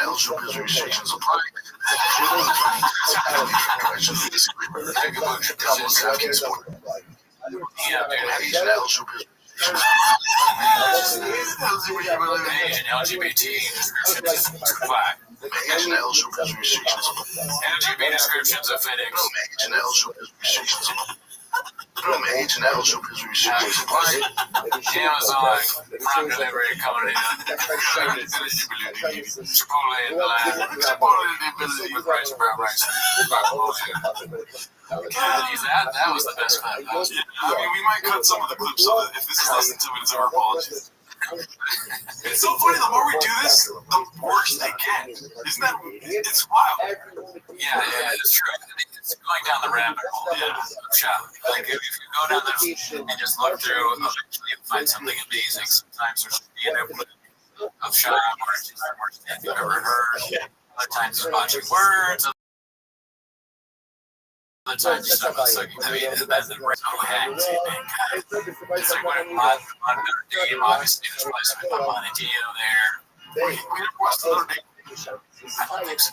Eligibility restrictions apply. Yeah, Asian LGBT apply. Asian eligibility restrictions apply. LGBT descriptions of FedEx. Asian eligibility restrictions apply. Asian eligibility restrictions apply. Amazon, Prime delivery coming in. Chipotle in the line. With rice, brown rice. That was the best part. I mean, we might cut some of the clips of it if this is less than 2 minutes of our apologies. It's so funny, the more we do this, the worse they get. Isn't that, it's wild. Yeah, it's true. It's going down the rabbit hole of shop. Like, if you go down there and just look through, eventually you'll find something amazing. Sometimes there's an input of shop or if you've ever heard. Other times it's watching words. Other times it's stuff that's like, I mean, that's the right hacks. It's like when I'm on Notre Dame, obviously there's probably some Monadeo there. Wait, we watched Notre Dame. I don't think so.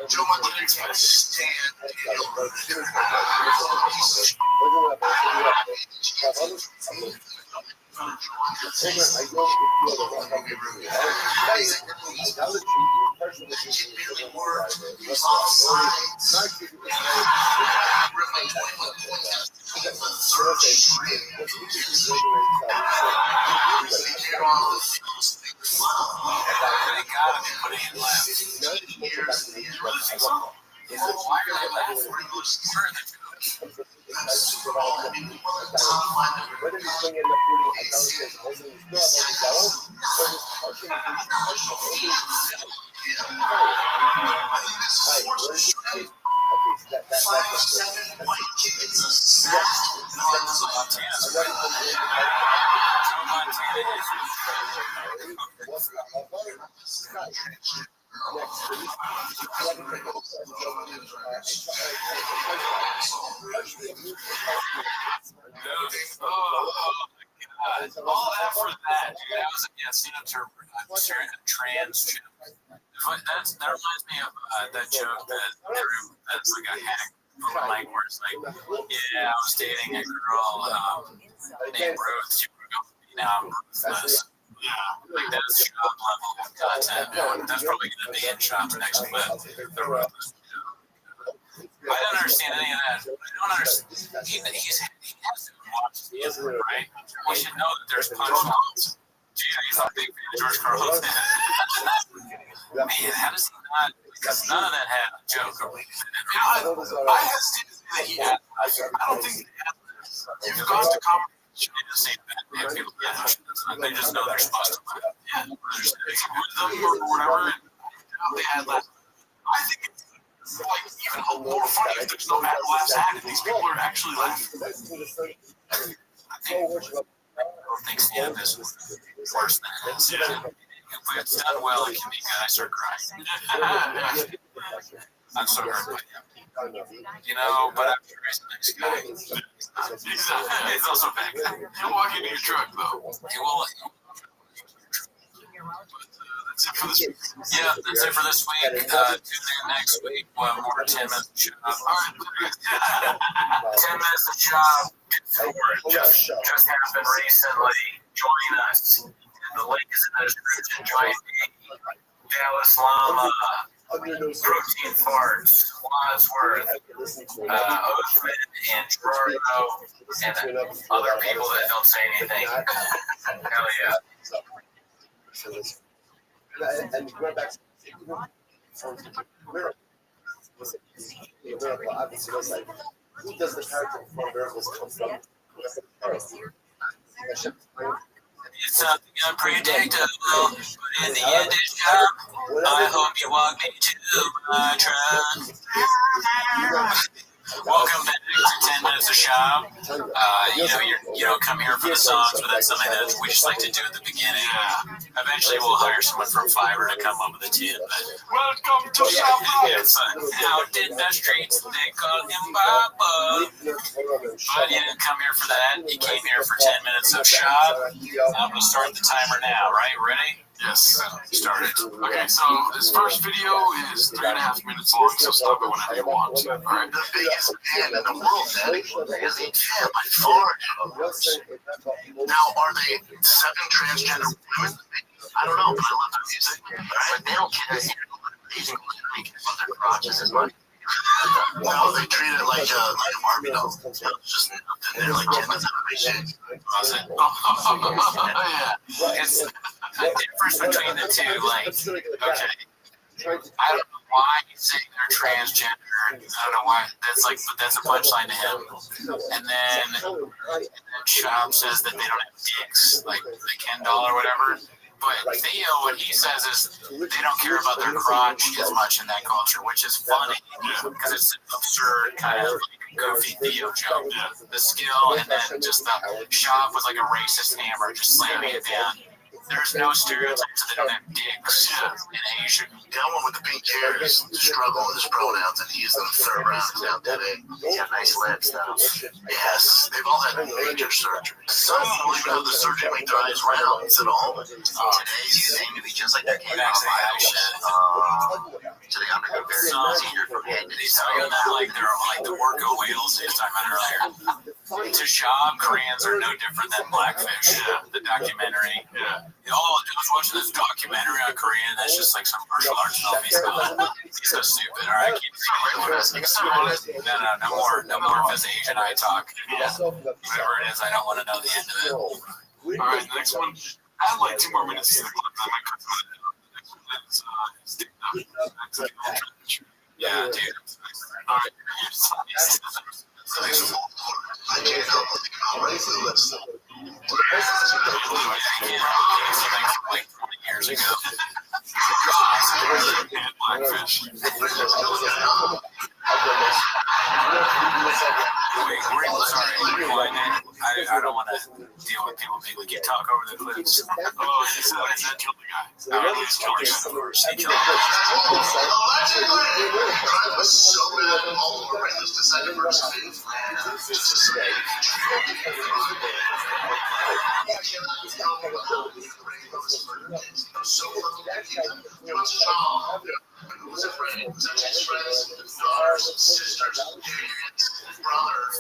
Joe Montana's going to stand Daniel Rudiger. They gotta be putting in laughs. Why are they laughing? Where are they all that for that, dude. That was a trans joke. That reminds me of that joke that's like a hack from like where it's like, yeah, I was dating a girl named Ruth. She would go, now I'm ruthless. Yeah, like that's shop level content. That's probably going to be in shops next clip. The ruthless. I don't understand any of that. I don't understand. He has to watch the Israel, right? He should know that there's punchlines. Gee, he's not a big fan of George Carlin. Man, how does he not? Because none of that had a joke. I hesitate to say that he had. I don't think he had. If you've gone to comedy, They just know they're supposed to. yeah, or whatever. they had last. I think it's like even more funny if there's no laughs at it. These people are actually laughing. I think stand is worse than it is. Yeah. If it's done well, it can be good. I start crying. I'm so hurt by him. You know, but I'm sure he's a nice guy. He's also back. He'll walk into your truck, though. He will. That's it for this week. Yeah, that's it for this week. Tune in next week. We'll have more 10 minutes of shop. All right. 10 minutes of shop. Just happened recently. Join us. The link is in the description. Join me, Dallas Llama, Protein Farts, Wadsworth, Oathman, and Gerardo, and other people that don't say anything. Hell yeah. And going back to Miracle, obviously, was like, who does the character from Miracles come from? It's something unpredictable, but in the end it's job. I hope you walk me to my truck. Welcome back to 10 Minutes of Shop. You don't come here for the songs, but that's something that we just like to do at the beginning. Eventually we'll hire someone from Fiverr to come up with a tune. Welcome to Shop. It's out in the streets, they call him Papa. But you didn't come here for that. You came here for 10 minutes of Shop. I'm going to start the timer now, right? Ready? Yes, started. Okay, so this first video is 3.5 minutes long, so stop it whenever you want. All right. The biggest man in the world, Daddy, is the fan by far. Now, are they 7 transgender women? I don't know, but I love their music. But they don't care. They don't about their crotches as much. No, they treat it like a Barbie doll. Just they're like 10 minutes out of my shit. Yeah. It's the difference between the two, like, okay. I don't know why he's saying they're transgender. I don't know why. But that's a punchline to him. And then Shop says that they don't have dicks, like the Ken doll or whatever. But Theo, what he says is they don't care about their crotch as much in that culture, which is funny because it's an absurd kind of like goofy Theo joke. The skill and then just the Shop was like a racist hammer just slamming it down. There's no stereotypes that they don't have dicks in Asia. That one with the pink hair is struggling with his pronouns, and he's in the 3rd round now today. He's got nice lips, though. Yes, they've all had major surgery. Some will even have the surgery make their eyes round instead of almond. Today's you aim to be just like that kid. So they undergo very procedure for head to He's talking about like the Worko whales he was talking about earlier. To Shop, Koreans are no different than Blackfish. The documentary. I was watching this documentary on Korean that's just like some martial arts film. He's so stupid. All right, keep it. No more of his Asian eye talk. Whatever it is, I don't want to know the end of it. All right, the next one. I have like 2 more minutes to the clip. That might cut to it. Yeah, dude. All right. I can't help but think about raising the list. Like 20 years ago. Blackfish. I don't want to deal with people being like, you talk over the clips. Oh, he said that killed the guy. He killed him. I was so mad all the Rangers decided for his faith. So who was afraid? Was that his friends, daughters, sisters, parents, brothers?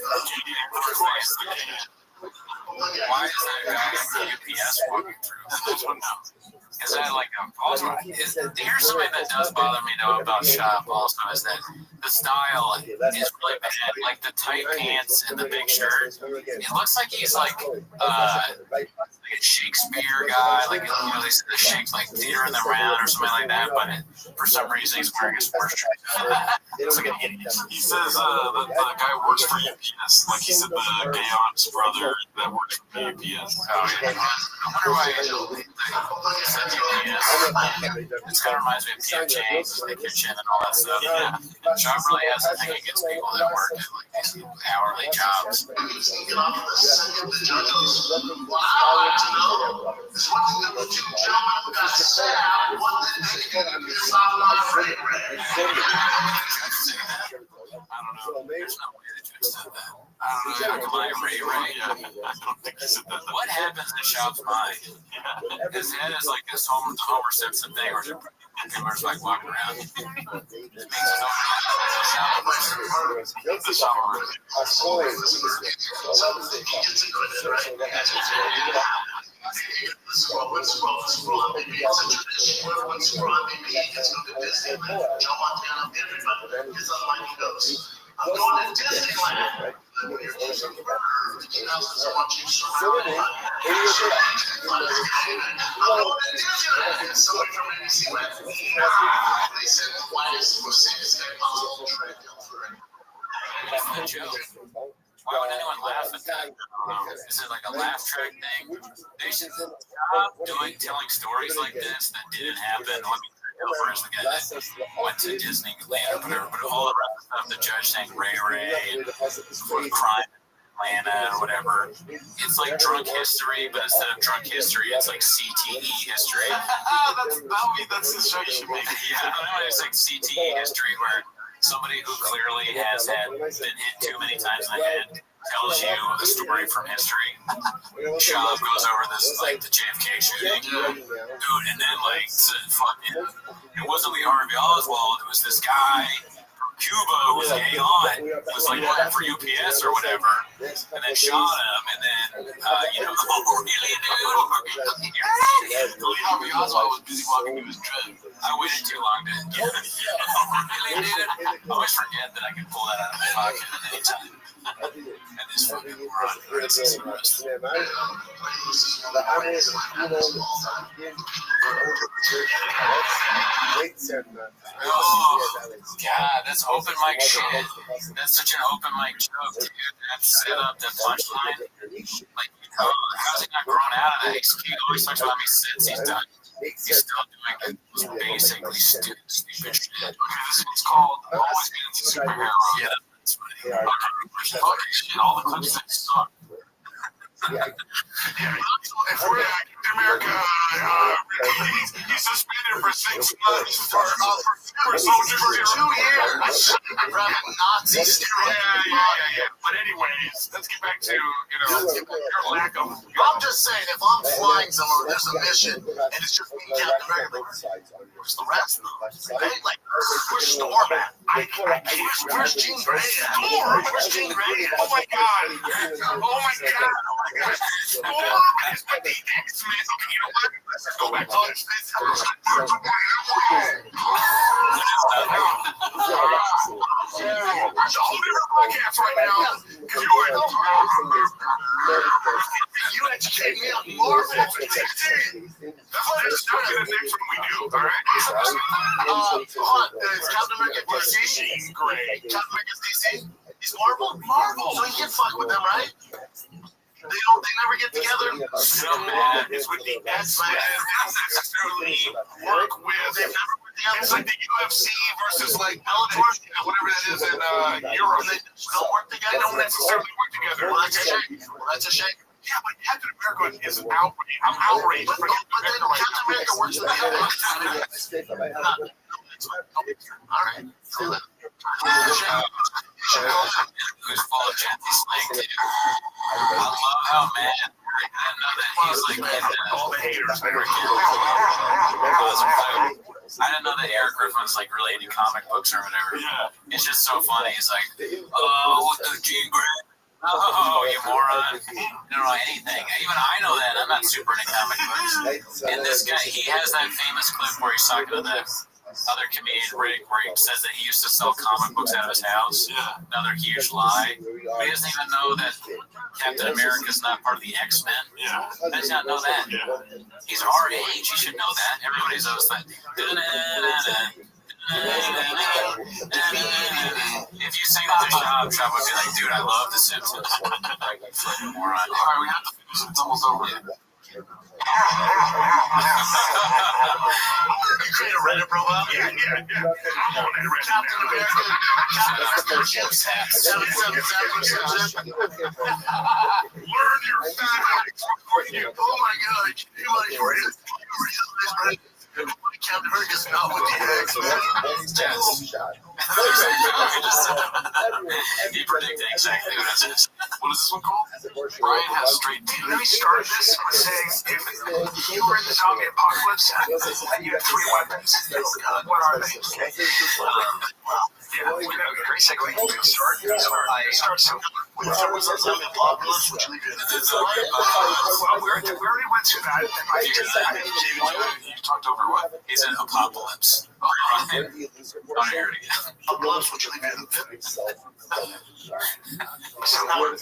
Why is that guy from UPS walking through? Is that like also? Here's something that does bother me though about Shop also is that the style is really bad. Like the tight pants and the big shirt. It looks like he's like a Shakespeare guy. Like they said the Shakes like theater in the round or something like that. But for some reason he's wearing a sports shirt. It's like an idiot. He says that the guy works for UPS. Like he said, the gay aunt's brother that works for UPS. Oh, yeah. I wonder why he said UPS. This kind of reminds me of PFJ, the kitchen, and all that stuff. Yeah. Job really has a thing against people that work at like these hourly jobs. I don't know. There's no way that you said that. I don't know. My Ray. I don't think he said that. What happens in Shop's mind? His head is like this Homer Simpson thing, where there's like walking around. It makes his own I'm going to Disneyland. Why would anyone laugh at that? Is it like a laugh track thing? They should stop telling stories like this that didn't happen. Let me for the guy that went to Disneyland or whatever, but all the rest of the stuff, the judge saying Ray and crime in Atlanta or whatever, it's like drunk history, but instead of drunk history, it's like CTE history. That's the show you should make. Yeah, it's like CTE history where somebody who clearly has been hit too many times in the head tells you a story from history. Sean goes over this, like, the JFK shooting. Dude, and then, like, it wasn't Lee Harvey Oswald, it was this guy from Cuba who was a gay aunt, who was, like, working for UPS or whatever, and then shot him, and then, Lee Harvey Oswald was busy walking to his drug. I waited too long to get it. I always forget that I can pull that out of my pocket at any time. And this fucking moron is arrested. Oh, God, that's open mic shit. That's such an open mic joke, dude. That setup, that punchline. Like, how's he not grown out of that? He always talks about how many sets he's done. He's still doing basically stupid shit. It's called Always Being a Superhero. Yeah. All the clips that suck. If we're Captain America, he's suspended for 6 months for soldiers for 2 years. Nazi steroids. Yeah. But anyways, let's get back to your lack of. I'm just saying, if I'm flying somewhere, there's a mission, and it's just me, Captain America. Where's the rest of them? Right? Like, where's Storm at? Where's Jean Grey at? Where's Jean Grey at? Oh my God! Storm is with the X-Men. Okay, you know what? Let's go back to this. There's a whole different podcast right now. You educate me on Marvel. That's the next one we do, all right? Is Captain America DC? Great. Captain America's DC? He's Marvel? So you can fuck with them, right? They never get together. Some man is with the X-Men. Not necessarily work with. They've never worked together. It's like the UFC versus like Bellator, whatever that is in Europe. They don't work together. They don't necessarily work together. Well, that's a shame. Yeah, but Captain America is outraged. I'm outraged. But then Captain America works with the other. All right. Who's full of Jesse Sling, I love how mad. I know that he's like all the haters. I didn't know that Eric Griffin's like related to comic books or whatever. Yeah. It's just so funny. He's like, oh, the Jean Grey. Oh, you moron. You don't know anything. Even I know that. I'm not super into comic books. And this guy, he has that famous clip where he's talking to the other comedian, Rick, where he says that he used to sell comic books out of his house. Yeah. Another huge lie. But he doesn't even know that Captain America is not part of the X-Men. Yeah. He does not know that. Yeah. He's our age. He should know that. Everybody's always like, If you sing that to Shop would be like, dude, I love The Simpsons. Fucking moron. All right, we have to finish. It's almost over. You create a Reddit profile? Yeah. I'm on that Reddit. Captain America. Learn your facts. Oh my God. You might realize Captain America's not with the X-Men. He predicted exactly what it is. What is this one called? Brian has straight teeth. Let me start this by saying, if you were in the zombie apocalypse and you had 3 weapons, what are they? Okay. Yeah, we have a great segue. We start simple. If there was a zombie apocalypse, would you leave it? Well, we already went through that. You talked over what? He said apocalypse. I heard it again. Apocalypse, would you leave it? So, if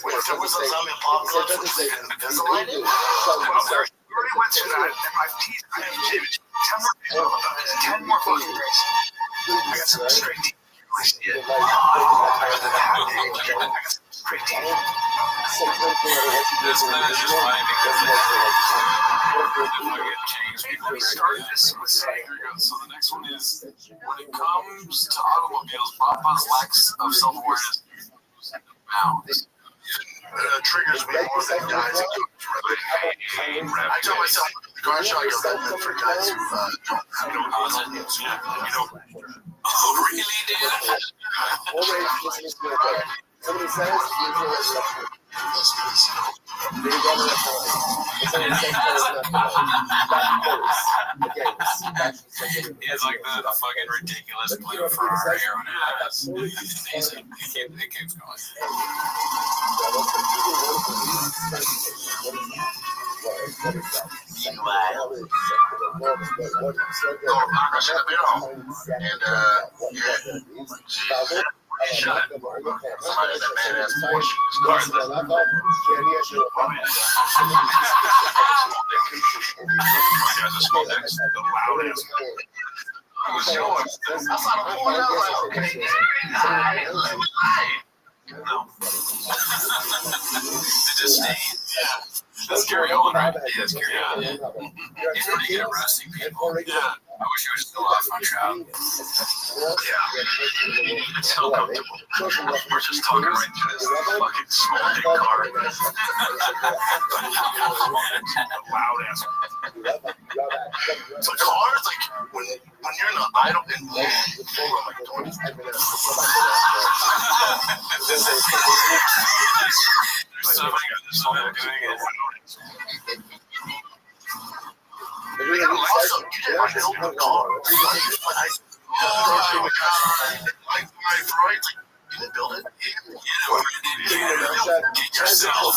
there was a zombie apocalypse, would you leave it Invisalign? We already went through that. And I've teased 10 more fucking days. I got some straight teeth. It's just funny because we started this with saying, so the next one is, when it comes to automobiles, Papa's lack of self-awareness bounds. Triggers me more than guys who do it. I tell myself, the car shop is meant for guys who don't cause it. Oh, really, dude? Somebody says He has like the fucking ridiculous blue Ferrari on his ass. Amazing. It keeps going. That's Gary Owen, right? Yeah, that's Gary Owen. He's pretty good at roasting people. Yeah. I wish he was still off on Trout. Yeah. It's so comfortable. We're just talking right to this fucking small dick car. Loud ass. So cars, like, when you're in the idle in the also, you didn't build the car. You didn't build it. Get yourself.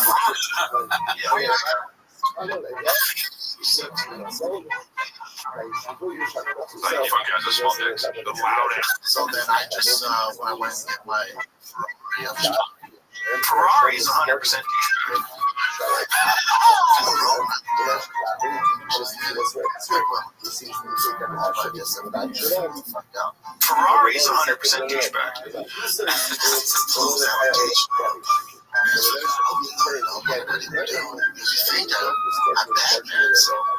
So then I just, when I went to get my Ferrari is 100% Ferrari is 100% douchebag.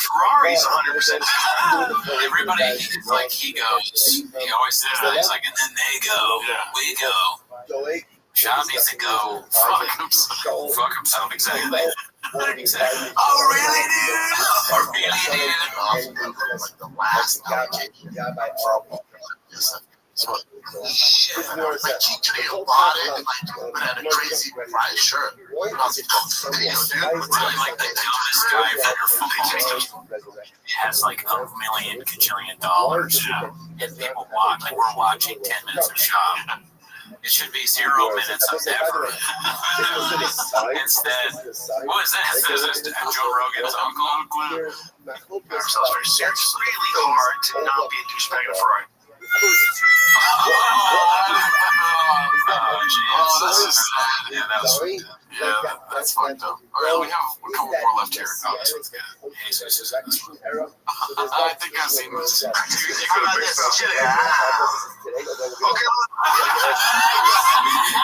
Ferrari is 100%. Everybody, like, he goes. He always says that. He's like, and then they go. We go. Shop needs to go. Fuck himself. Exactly. Exactly. Oh, really, dude? Oh, really, dude? Like the last shit. Like, he today bought it and, like, but had a crazy price shirt. I was like, dude. Really, like, the dumbest guy for your phone. He has like $1 million gajillion dollars. And people watch, like, we're watching 10 minutes of Shop. It should be 0 minutes of never. Instead, what is that? Is this Joe Rogan's uncle? It's really hard to not be a douchebag in a Ferrari. Yeah, that was Yeah, that's fucked up. All right, we have a couple more left here. Oh, this one's good. Jesus is in this one. I think I've seen this. You could have mixed up. Okay.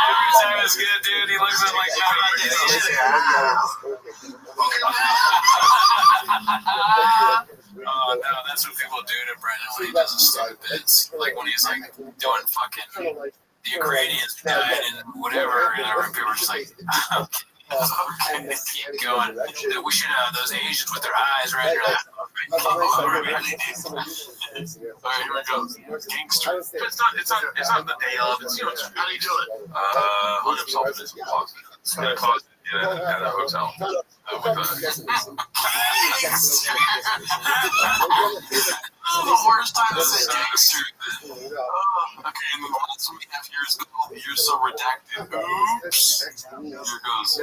Every time it's good, dude, he looks at like oh, no, that's what people do to Brendan when he does his stupid bits. Like when he's like doing fucking the Ukrainians died and whatever, and people are just like, okay, keep going. We should have those Asians with their eyes right there. All right, here we go. Gangster. It's not the day of. It's, how do you do it? Hung himself in his closet. In a closet at a hotel. The worst time to say gangster. Okay, and then the last one we have here is called You're So Redacted. Oops. Here goes.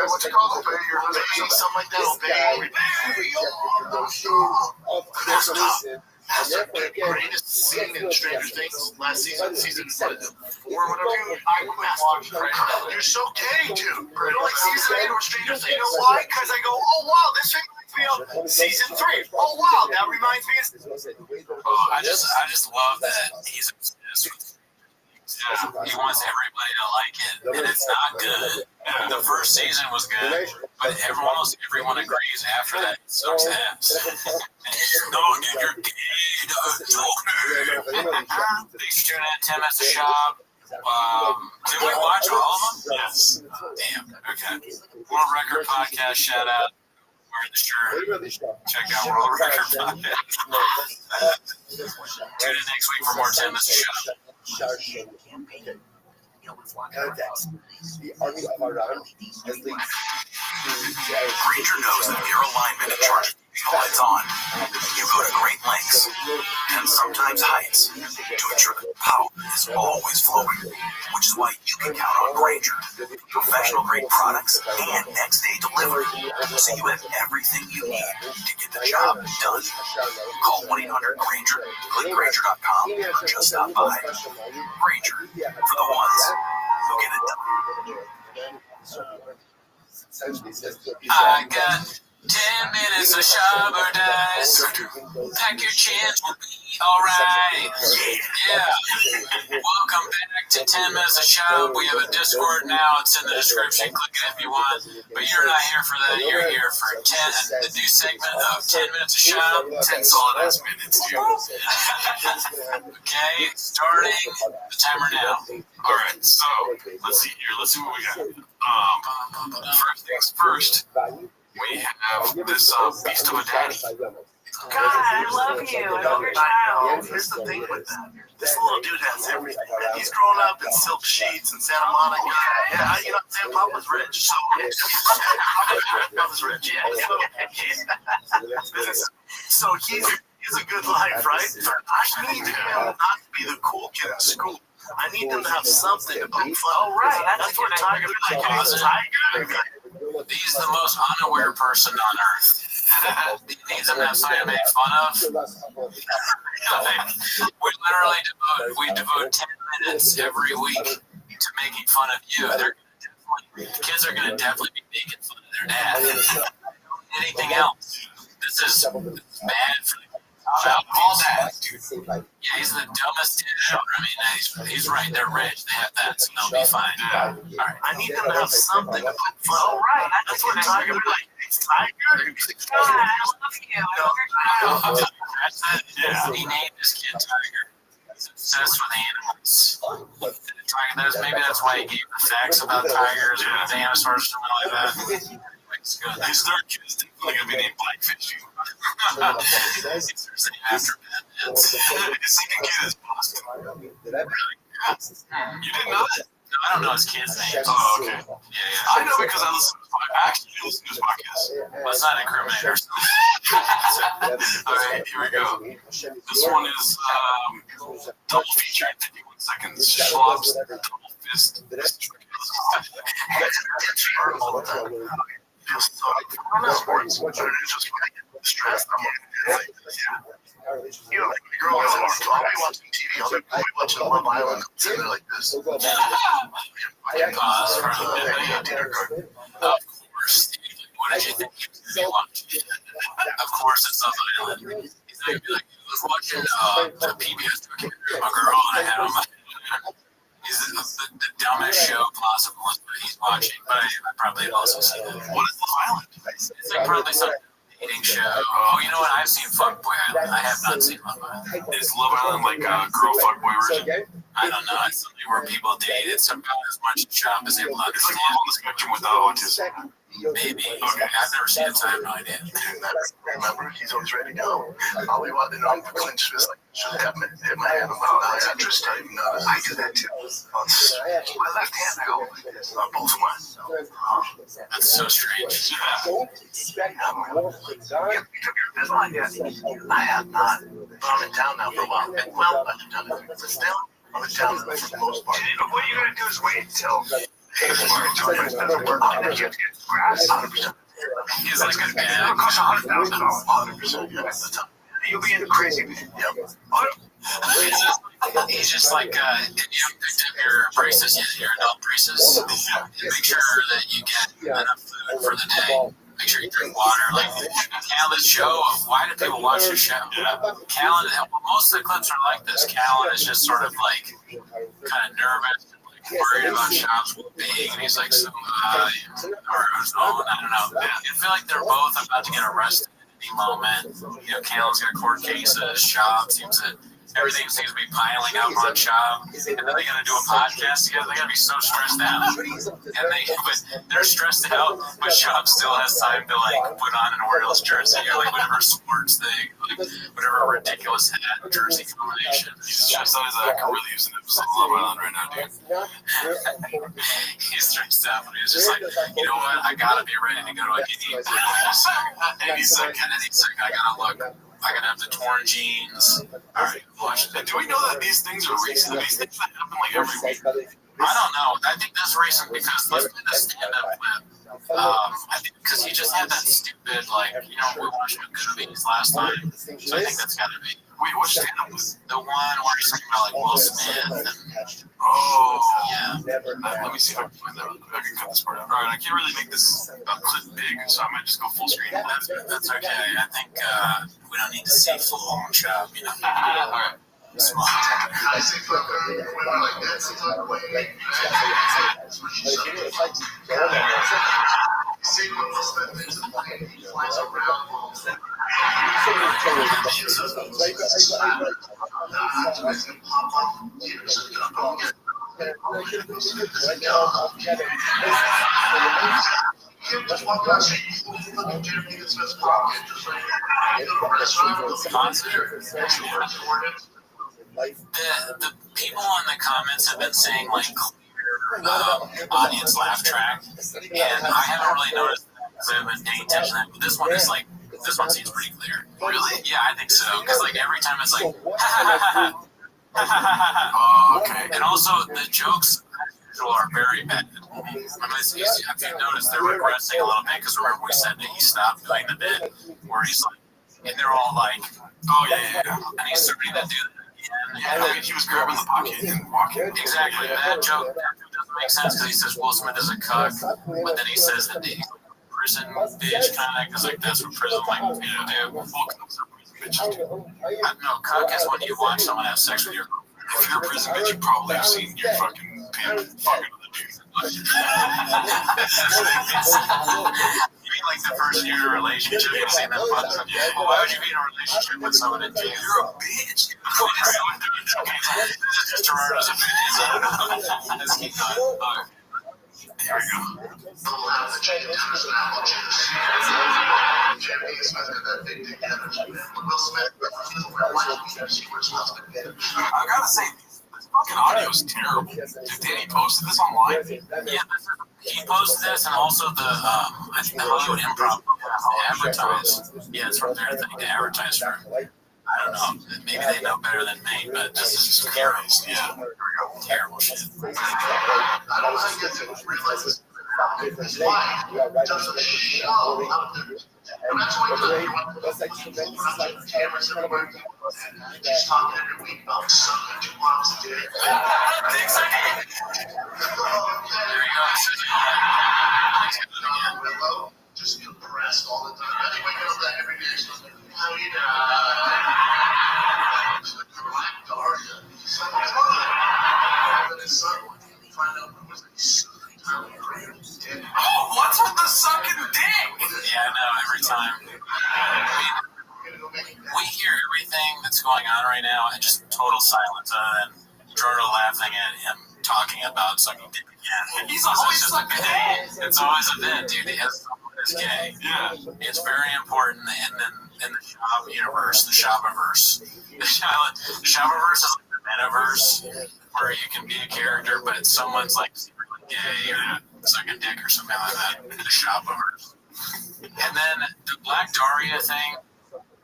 What's it called? Obey your husband. Something like that. Obey. That's the greatest scene in Stranger Things last season, season 4 or whatever. You're so gay, dude. You know, like season 8 or Stranger Things. You know why? Because I go, oh wow, this reminds me of season 3. Oh wow, that reminds me of. Oh, I just love that he's obsessed with. He wants everybody to like it, and it's not good. The first season was good, but almost everyone agrees after that it sucks ass. No, dude, you're gay. Thanks for tuning in, 10 Minutes to Shop. Did we watch all of them? Yes. Damn. Okay. World Record Podcast shout out. Wearing the shirt. Check out World Record Podcast. Tune in next week for more 10 Minutes to Shop. Context. The army of Iran has linked Granger knows that your alignment and charge all it's on. You go to great lengths and sometimes heights to ensure that power is always flowing, which is why you can count on Granger. Professional grade products and next day delivery, so you have everything you need to get the job done. Call 1-800-GRANGER, click Granger.com, or just stop by. Granger, for the ones who get it done. I got 10 minutes of Shabba dice. Pack your chins, we'll be alright. Yeah. Welcome back to 10 minutes of Shop. We have a Discord now. It's in the description. Click it if you want. But you're not here for that. You're here for the new segment of 10 minutes of Shop. 10 solid ass minutes, dude. Okay, starting the timer now. Alright, so let's see here. Let's see what we got. First things first. We have this beast of a daddy. God, I love you. I love your child. Here's the thing with that. This little dude has everything. He's grown up in silk sheets in Santa Monica. Yeah, you know, Sam Papa's rich. Papa's rich, yeah. So he's a good life, right? I need him not to be the cool kid in school. I need them to have something to poke fun. Oh, right. That's what I'm Tiger. He's the most unaware person on earth. He needs them to have something to make fun of. We devote 10 minutes every week to making fun of you. Kids are going to definitely be making fun of their dad. Anything else? This is bad for the all that. Yeah, he's the dumbest dad ever. I mean, he's right. They're rich. They have that, so they'll be fine. All right. I need them to have something to poke fun. Oh, right. That's what Tiger be like. It's Tiger. God, I love you. I love your child. That's it. Yeah. He named his kid Tiger. He's obsessed with animals. Maybe that's why he gave the facts about tigers or dinosaurs or something like that. These third kids definitely gonna be named Blackfish. It's their name after Batman. His second kid is Boston. You did not? No, I don't know his kid's name. Oh, okay. Yeah. I know because I actually listen to his podcast. Let's not incriminate ourselves. All right, here we go. This one is double feature in 51 seconds. Schlub's double fist. All the time. Just sports. Just stress. You know, the girl is I'll be watching TV, I'll be watching Love Island, sitting there like this. I can pause for a minute. Of course, what did you think he was going to be watching? Of course, it's Love Island. He's not going to be like, I was watching the PBS documentary about a girl and I had on my. He's the dumbest show possible that he's watching, but I probably also seen it. What is Love Island? It's like probably some dating show. Oh, you know what? I've seen Fuckboy Island. I have not seen Love Island. Is Love Island like a girl fuckboy version? I don't know. It's something where people date. It's about as much job as able to It's like understand. on the spectrum without autism. Maybe. Okay. I've never seen it, so I have no idea. Remember, he's always ready to go. I'll be watching the clinch fist, like, should have hit my hand. That's interesting. I do that too. My left hand, I go, both mine. That's so strange. You took your deadline yet? I have not. But I'm in town now for a while. Well, I've done it. But still, I'm in town for the most part. What you're going to do is wait until it doesn't work. And then you have to get grass 100%. He's like a It'll dad. cost $100,000. 100%. Yeah, that's tough. You'll be in the crazy. Yep. He's just like, you haven't picked up your braces yet, your adult braces. Make sure that you get enough food for the day. Make sure you drink water. Like, Callan's show of why do people watch this show? Callan, most of the clips are like this. Callan is just sort of like kind of nervous, like worried about Shop's well-being, and he's like, so, I don't know. I feel like they're both about to get arrested at any moment. You know, Callan's got court cases. Shop seems to. Everything seems to be piling up on Shop, and then they're gonna do a podcast together. They're gonna be so stressed out, and they're stressed out, but Shop still has time to like put on an Orioles jersey or like whatever sports thing, like whatever ridiculous hat jersey combination. He's stressed out. He's like, I could really use an episode of Love Island right now, dude. He's stressed out, but he's just like, you know what? I gotta be ready to go to any second. I gotta look. I gotta have the torn jeans. All right, watch it. Do we know that these things are recent? These things that happen like every week. I don't know. I think that's recent because let's do the stand-up clip. I think because he just had that stupid, like, you know, we watched Goonies last time, so I think that's gotta be. Wait, what stand-up was? The one where he's talking about like Will Smith. And, Oh, yeah. Let me see if I can find that. I can cut this part out. All right, I can't really make this clip big, so I might just go full screen. That's okay. I think we don't need to see full on Shop, you know. All right. Small. I say fuck her women like that. It's like, wait. That's what she said. See when Will Smith is the plane, he flies around. Just walk out and say, you look at Jeremy Smith's pocket, just like, you go to a restaurant, The people in the comments have been saying like clear audience laugh track, and I haven't really noticed that because I haven't been paying attention to that. But this one is like, this one seems pretty clear. Really? Yeah, I think so. Because like every time it's like, ha ha ha ha ha ha ha. Okay. And also the jokes are very bad. I mean, it's easy. If you notice, they're regressing a little bit because remember we said that he stopped doing the bit where he's like, and they're all like, oh yeah, and he's starting to do that. Yeah, I mean, he was grabbing the pocket and walking. Exactly. That joke doesn't make sense because he says Will Smith is a cuck, but then he says that he's like a prison bitch kind of because like that's what prison like people do. Well, cucks are prison bitches too. No, cuck is when you watch someone have sex with your girlfriend. If you're a prison bitch, you probably have seen your fucking pimp fucking with a dude. You mean like the first year of a relationship, you've seen them fuck some? Well, why would you be in a relationship with someone in jail? You're a bitch. This is just Gerardo's opinion. Let's keep going. Here we go. I gotta say, this fucking audio is terrible. Did he post this online? Yeah, he posted this and also the I think the Hollywood Improv advertise. Yeah, it's from their thing to advertise for. I don't know. Maybe they know better than me, but this is just terrible. Yeah, terrible shit. I don't know how to realize this. His wife does a show out there. And that's like tremendous. Cameras everywhere. He's talking every week about sucking 2 moms a day. Hello? Just feel depressed all the time. I think waking up that every day. How you doing? Black Daria. He's like, his son. Find out who was Oh, what's with the sucking dick? Yeah, no, every time. We hear everything that's going on right now and just total silence and Jordan laughing at him talking about sucking dick again. He's always sucking dick. It's always a bit, dude. He has someone that's gay. Yeah. It's very important in the shop universe, the shopaverse. The shopaverse is like the metaverse where you can be a character, but someone's like secretly gay or sucking dick or something like that in the shopaverse. And then the Black Daria thing,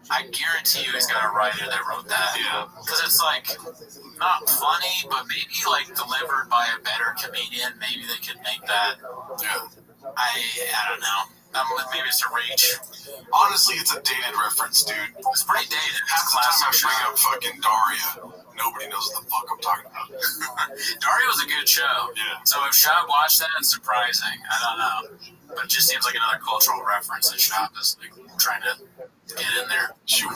I guarantee you he's got a writer that wrote that. Yeah. Because it's like, not funny, but maybe like delivered by a better comedian, maybe they could make that. Yeah. I don't know. Maybe it's a reach. Honestly, it's a dated reference, dude. It's pretty dated. Half the time I bring up fucking Daria, nobody knows what the fuck I'm talking about. Daria was a good show. Yeah. So if Shab watched that, it's surprising. I don't know. But it just seems like another cultural reference that Shab is like trying to get in there. Sure.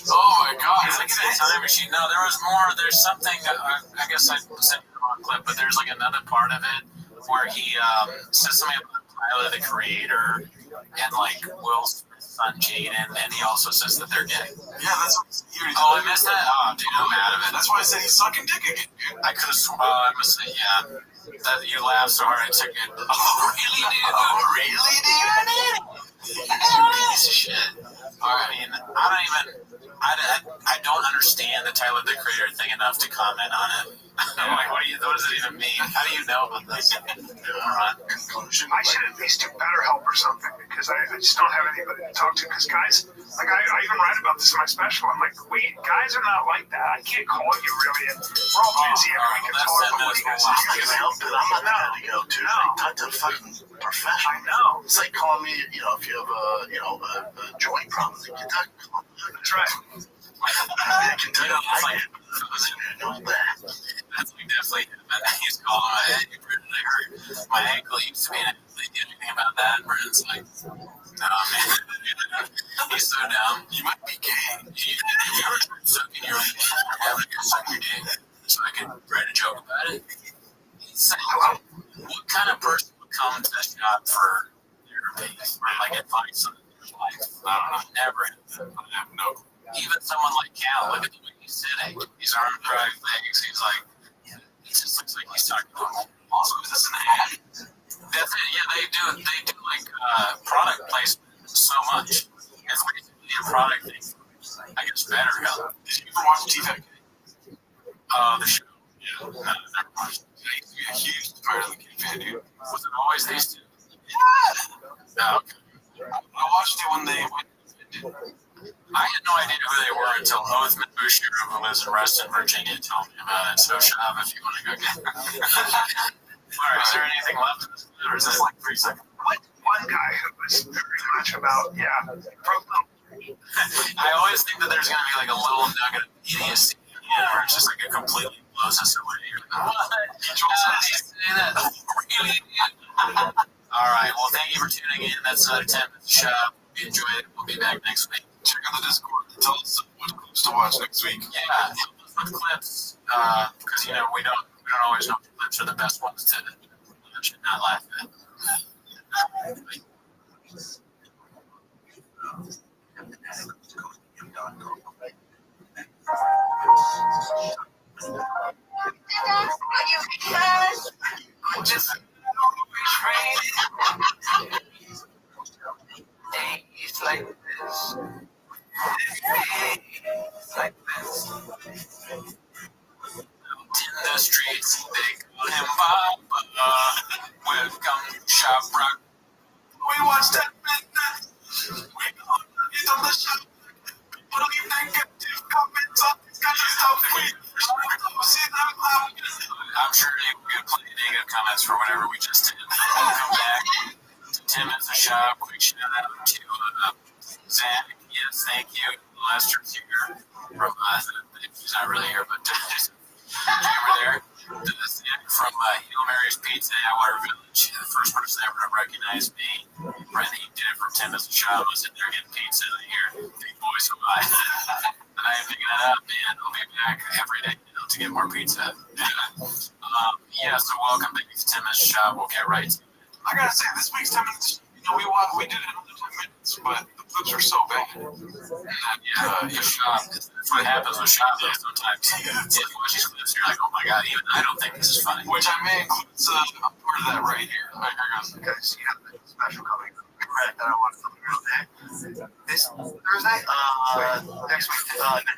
Oh my god, it's like a time machine. No, there's something, I guess I sent you the wrong clip, but there's like another part of it where he says something about Tyler, the creator, and like Will Smith's son Jaden, and he also says that they're gay. Yeah, that's what I missed that? Oh, dude, I'm out of it. That's why I said he's sucking dick again, dude. I could have sworn, I must say, yeah. That you laughed so hard I took it. Oh, really, dude? Oh, really, dude? Piece of shit. I mean, I don't understand the Tyler, the Creator thing enough to comment on it. I'm like, what does it even mean? How do you know about this? Conclusion. I should at least do BetterHelp or something because I just don't have anybody to talk to. Because guys, like I even write about this in my special. I'm like, wait, guys are not like that. I can't call you really. And we're all busy every week. That's 10 minutes. I'm not gonna help it. I'm not gonna go to. Talk to a fucking professional. I know. It's like calling me. You know, if you have a joint problem, you can talk. That's right. I can tell you. That's like definitely. He's calling my head. I hurt my ankle. Used to be an athlete. Do anything about that? And Brandon's like, no, man. He's so dumb. You might be gay. You were sucking your dick, so I could write a joke about it. He's like, what kind of person would come to the shop for therapy or like advice on their life? I don't know. Never. I have no. Even someone like Cal, look at the way he's sitting. His arms crossed legs. He's like, it just looks like he's talking about. Also, is this an ad? That's it. Yeah, they do like product placement so much. It's basically a product thing. I guess BetterHelp. Did you ever watch T-Vec? The show. Yeah. No, never watched it. I used to be a huge Fire the Kid fan, dude. Was it always these two? Yeah. Oh, okay. I watched it when they went. I had no idea who they were until Othman Boucher, who lives in Reston, Virginia, told me about it. So, Shab, if you want to go get it. All right, is there anything left in this clip, or is this like 3 seconds? One guy who was very much about, I always think that there's going to be like a little nugget of idiocy where it's just like it completely blows us away. What? How do you say that? Really? All right, well, thank you for tuning in. That's another 10 minutes of Shab. We enjoyed it. We'll be back next week. Check out the Discord and tell us what clips to watch next week. Yeah, help us with clips because we don't always know if clips are the best ones to watch and not laugh at. Days like this. Like this. In the streets, they call him Papa. Welcome, Shop Rock. We watch that midnight. We don't get on the shop. People leave negative comments on this kind of shop. Quick shout out to Zach. Yes, thank you. Lester's here from he's not really here, but just over there. Zach from Hail Mary's Pizza at Water Village. The first person ever to recognize me. Right, he did it from Timmons Shop. I was sitting there getting pizza, and I hear big boys come by. And I am picking it up, and I'll be back every day to get more pizza. So welcome back to Timmons Shop. We'll get right to it. I gotta say, this week's 10 minutes, we did it in under 10 minutes, but the clips are so bad. Your shop, that's what happens with shop, though, sometimes. You watch these clips, you're like, oh my god, even I don't think this is funny. Which I may include a part of that right here. Okay, so you have the special coming up. Right, that I want for Thursday. This Thursday? Next week Thursday.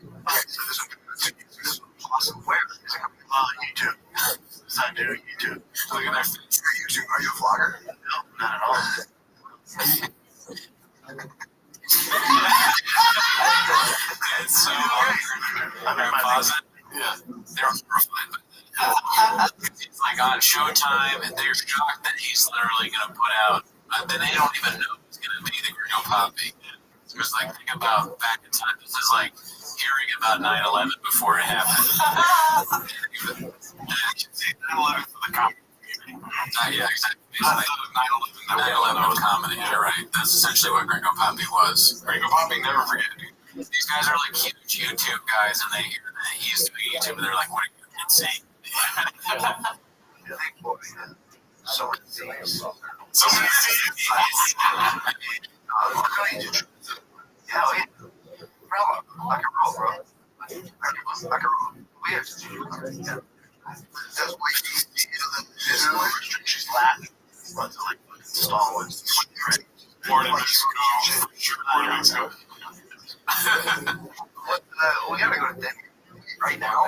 Okay, so this is awesome. Where is it coming? YouTube. Yes, I do, YouTube. Look at that face. YouTube. Are you a vlogger? No, not at all. It's so I'm in my closet. Yeah. They're horrified, but it's like on Showtime, and they're shocked that he's literally going to put out, then they don't even know it's going to be the Gringo Poppy. It's like, think about back in time. This is like hearing about 9/11 before it happened. 9/11 for the comedy community. Yeah, exactly. It's like 9/11 comedy. You're right. That's essentially what Gringo Poppy was. Gringo Poppy, never forget it. These guys are like huge YouTube guys, and they hear that he's doing YouTube, and they're like, what are you insane? So many things. Yeah, I can roll, bro. I can roll. We have to do it. That's why she's laughing. Runs like Stalwarts. Born in Mexico. Born in Mexico. We gotta go to Denver right now.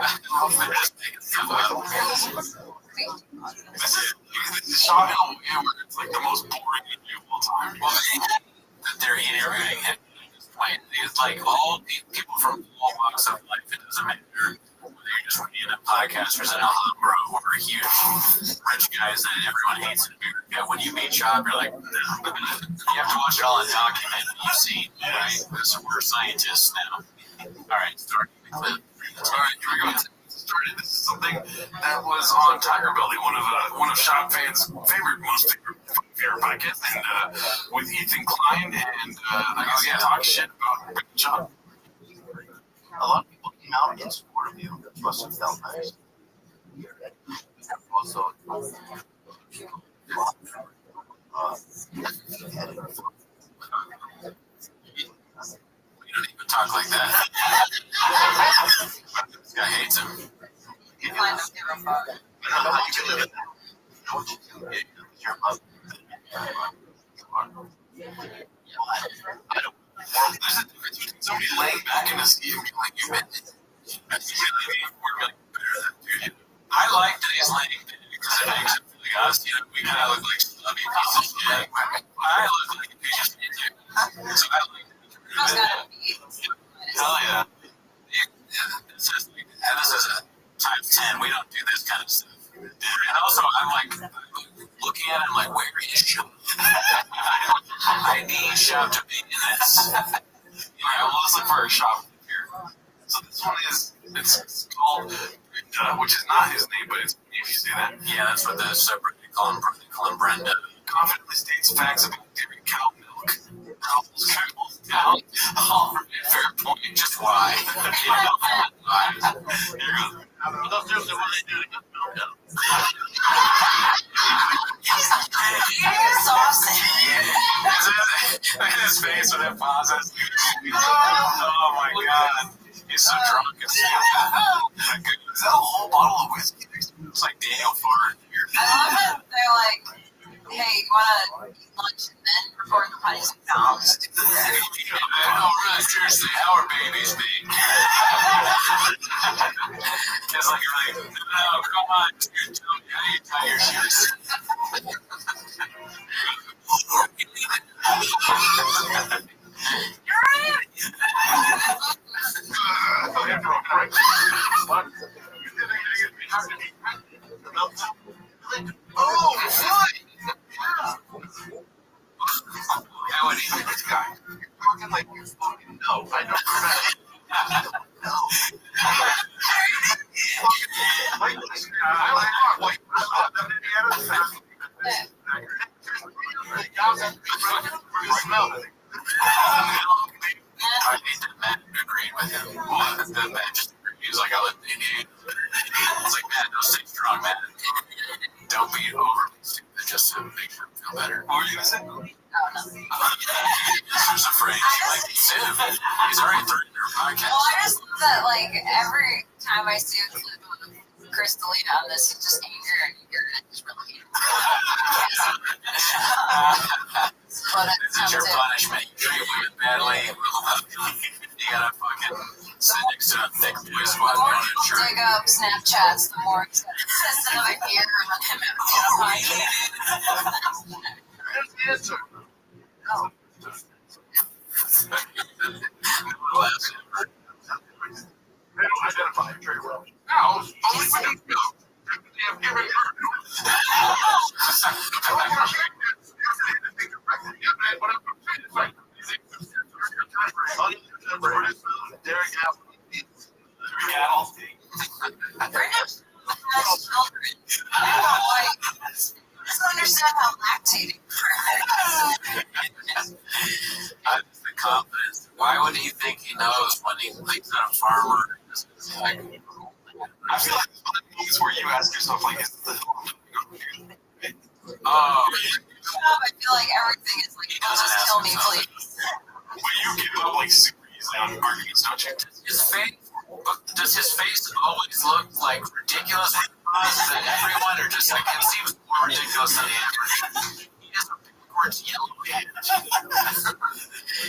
Sean Hill, it's like the most boring interview of all time. Well, that they're interviewing him. It's like all people from all walks of life. It doesn't matter whether you're just being a podcaster in Alhambra or a huge rich guys that everyone hates in America. When you meet Job, you're like, no. You have to watch it all and document what you've seen, right? Because we're scientists now. All right, start the clip. All right, here we go. Started. This is something that was on Tiger Belly, one of Shop fans' most favorite podcasts, and with Ethan Klein, and I guess he talked shit about Rick Shop. A lot of people came out in support of you. It must have felt nice. Also, You don't even talk like that. This guy hates him. I don't know how you can live in that. I know what you do. Your love. I don't. There's a difference between somebody laying back in a seat and being like, you meant it. We're really better than that, dude. I like that he's laying back because it makes it like us. You know, we kind of look like stubby piece of shit. I look like a piece of shit too. So I like that. Hell yeah. This is a times 10. We don't do this kind of stuff. And also, I'm like looking at it, I'm like, where is Shop? I need Shop to be in this. Yeah, well, let's look for a Shop here. So this one it's called, which is not his name, but it's, if you see that. Yeah, that's what the separate they call him Brenda. Confidently states facts about dairy cow milk. Cows down. Oh, fair point. Just why? Why? Here goes. But that's just what they do to get milk out. Look at his face when it pauses. Oh my god. He's so drunk. Is that a whole bottle of whiskey? It's like Daniel Farr here. I love it. They're like, hey, you want to eat lunch and then record the potty sounds? All right, seriously, how are babies being? It's like, you're like, no, come on, dude, tell me how you tie your shoes. Oh, what? would he? This guy, you're talking like you fucking know. I know that. No. I hate that Matt agreed with him. Well, that Matt just he was like, I let you. I was like, Matt, don't stay strong, Matt. Don't be overly stupid just to make him feel better. What were you gonna say? There's a phrase like he's already threatened her podcast. Well, I just love that, like, every time I see a clip of Chris D'Elia on this, he's just angry and eager, and it's really but This is your punishment. You treat women badly. You gotta fucking sit next to a thick boy squad. the more people dig up Snapchats, the more it's just another year on him Answer. Oh. They don't identify it very well. No, only when you go. They have given doesn't understand how lactating The confidence. Why would he think he knows when he thinks that a farmer is like? I feel like it's one of the moments where you ask yourself, like, is the Oh, I feel like everything is like, just kill me, please. But you give up like super easily on arguments, don't you? his face. Does his face always look like ridiculous to everyone, or just like it seems more ridiculous than the average? He has a backwards yellow hat.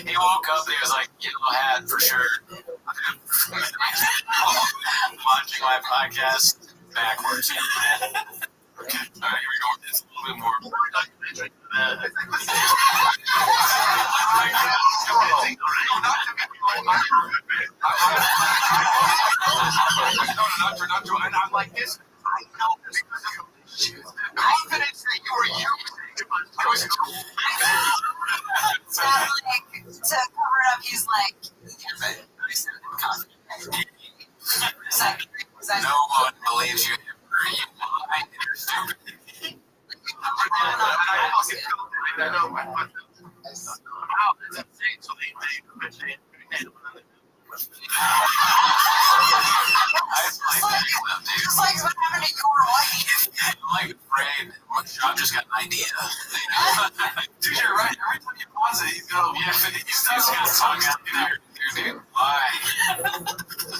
He woke up, he was like, yellow hat for sure. Watching my podcast backwards. Okay. All right, here we go. It's a little bit more. And I'm like this. I know this because of I couldn't say you were you. I was So, like, to cover it up, he's like, yeah, but I said it was like, No one believes you. You lie and you're stupid. I know. Wow, that's insane. So they just like what happened to your wife. I'm like afraid. Sean just got an idea. Dude, you're right. Every time you pause it, you go, yeah, he's got tongue out there. Dude, why?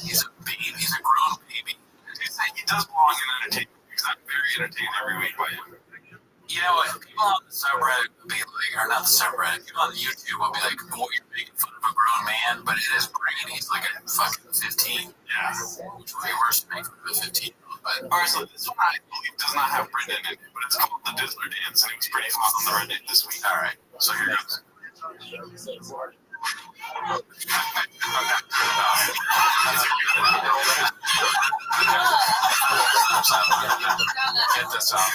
He's a baby. He's a grown baby. He does belong in entertainment because I'm very entertained every week by him. You know what? People on the subreddit will be like, or not the subreddit, people on YouTube will be like, oh, you're making fun of a grown man, but it is great. He's like a fucking 15. Yeah. Which would be worse to make fun of a 15-year-old. But Alright, so this one I believe does not have Brendan in it, but it's called the Dizzler Dance, and it was pretty hot on the Reddit this week. alright. So here goes. Get this off.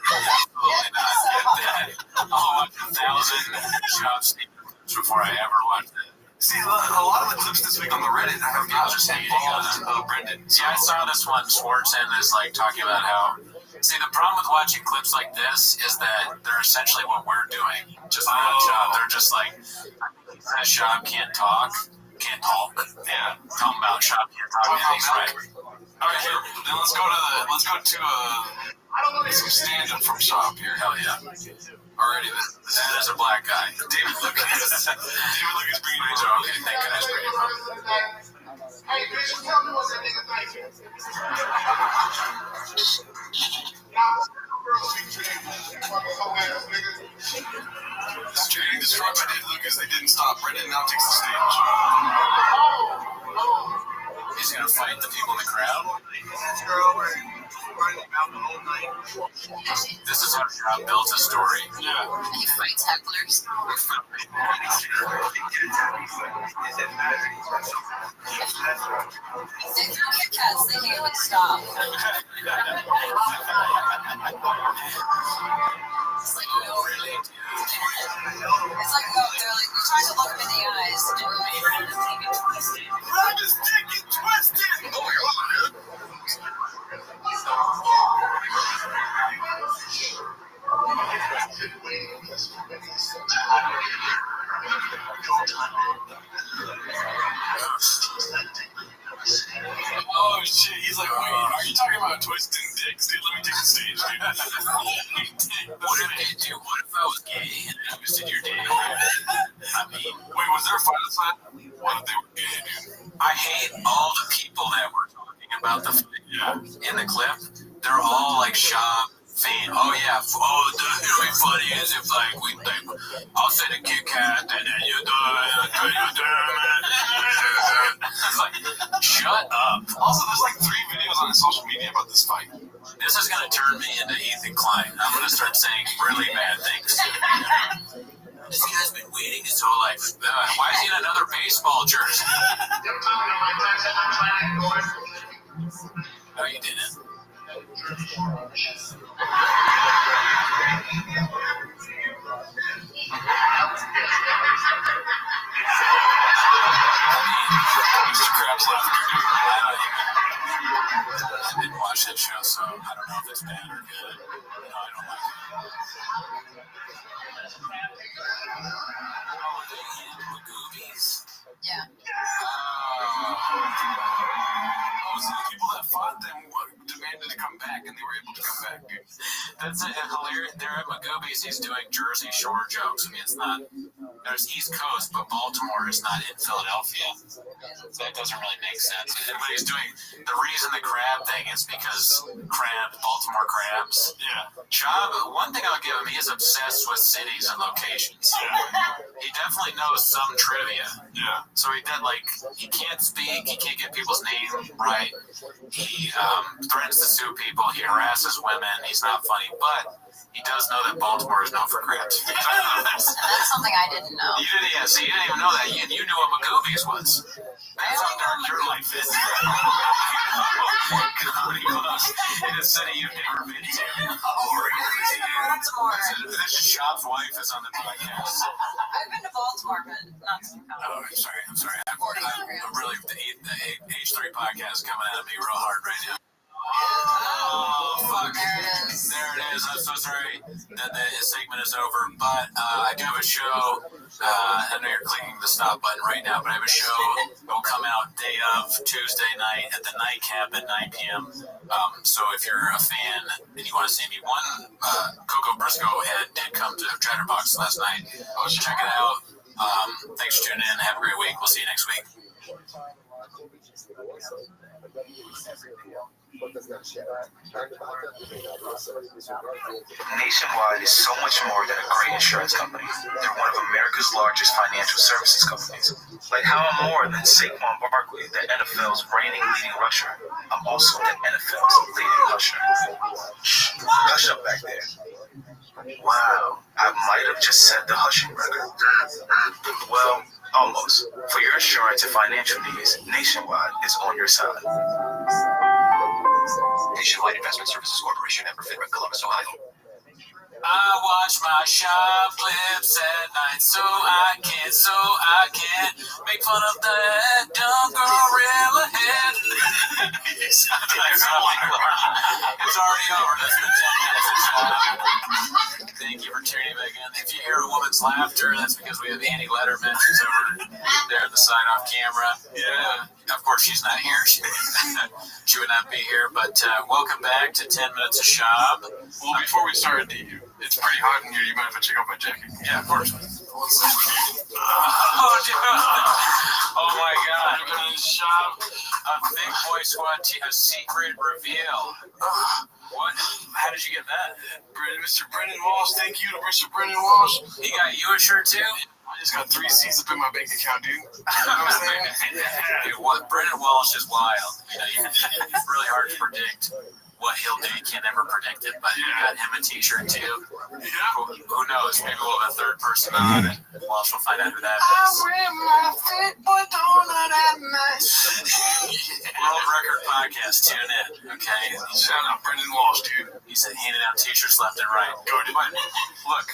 Absolutely not. Get that. I'll watch 1,000 shots before I ever watch it. See, a lot of the clips this week on the Reddit have not just involved Brendan. See, I saw this one. Schwartzen is like talking about how. See, the problem with watching clips like this is that they're essentially what we're doing. Just not Shop. They're just like, that Shop can't talk. Can't talk. Yeah. Talking about Shop can't talk. Anything's right. All right, here. Then let's go to some stand-up from Shop here. Hell yeah. Already, That is a black guy. David Lucas. David Lucas bringing it Okay, thank goodness bring him up. Hey, bitch, just tell me what that nigga thinks. This training destroyed by David Lucas. They didn't stop. Brendan now takes the stage. He's gonna fight the people in the crowd. This is how Shop built a story. Yeah. He fights hecklers. They threw Kit Kats thinking it would stop. It's like, no, really. It's like, no, they're like, you're trying to look them in the eyes. And you're like, grab his dick and twist it. Oh my God. Oh shit, he's like, wait, are you talking about twisting dicks? Dude, let me take the stage, dude. What if I was gay and I twisted your dick? I mean, wait, was there a final sign? What if they were gay, dude? I hate all the people that were talking about the in the clip. They're all like shop fan. Oh yeah, it'll be funny as if like we like I'll say the Kit Kat and then you do it. Like, shut up. Also, there's like 3 videos on social media about this fight. This is gonna turn me into Ethan Klein. I'm gonna start saying really bad things. This guy's been waiting his whole life. Why is he in another baseball jersey? No, you didn't. Mr. Krabs left. I didn't watch that show, so I don't know if it's bad or good. No, I don't like it. Magoobies? Yeah. So the people that fought them demanded to come back, and they were able to come back, dude. That's hilarious. They're at Magoobies. He's doing Jersey Shore jokes. I mean, it's not. There's East Coast, but Baltimore is not in Philadelphia. So that doesn't really make sense. But he's doing the reason the crab thing is because Baltimore crabs. Yeah. Chab, one thing I'll give him, he is obsessed with cities and locations. Yeah. He definitely knows some trivia. Yeah. So he did he can't speak, he can't get people's name right. He threatens to sue people, he harasses women, he's not funny, but he does know that Baltimore is known for crabs. That's something I didn't know. You didn't, yeah, so you didn't even know that. You knew what Magoobies was. That's how dark your life is. In a city you've never been to. Baltimore. This shop's wife is on the podcast. I've been to Baltimore, but not to Chicago. Oh, I'm sorry. I'm really, the H3 podcast is coming at me real hard right now. Oh, fuck. There it is. I'm so sorry that the segment is over, but I do have a show. I know you're clicking the stop button right now, but I have a show that will come out day of Tuesday night at the Nightcap at 9 p.m. So if you're a fan and you want to see me, Coco Briscoe did come to Chatterbox last night. Check it out. Thanks for tuning in. Have a great week. We'll see you next week. Nationwide is so much more than a great insurance company. They're one of America's largest financial services companies. Like how I'm more than Saquon Barkley, the NFL's reigning leading rusher. I'm also the NFL's leading rusher. Shh, hush up back there. Wow, I might have just set the hushing record. Well, almost. For your insurance and financial needs, Nationwide is on your side. Nationwide Investment Services Corporation, Everfit, Columbus, Ohio. I watch my shop clips at night so I can make fun of that dumb gorilla head. It's already over. That's been 10 minutes. Thank you for tuning back in. If you hear a woman's laughter, that's because we have Annie Letterman. She's over there at the side off camera. Yeah. Of course, she's not here. She would not be here. But welcome back to 10 Minutes of Shop. Well, before we started, it's pretty hot in here. You mind if I check out my jacket? Yeah, of course. Oh, dude. Oh, my God. Shop. A Big Boy Squad a secret reveal. What? How did you get that? Mr. Brendan Walsh. Thank you to Mr. Brendan Walsh. He got you a shirt, too? I just got 3 C's up in my bank account, dude. You know what I'm saying? Dude, Brendan Walsh is wild. It's really hard to predict what he'll do. You can't ever predict it, but you got him a t-shirt too. Yeah. Who knows? Maybe we'll have a third person on it. Walsh will find out who that is. I wear my fit boy donut at night. World Record Podcast, tune in, okay? Shout out Brendan Walsh, dude. He's handing out t-shirts left and right. But look,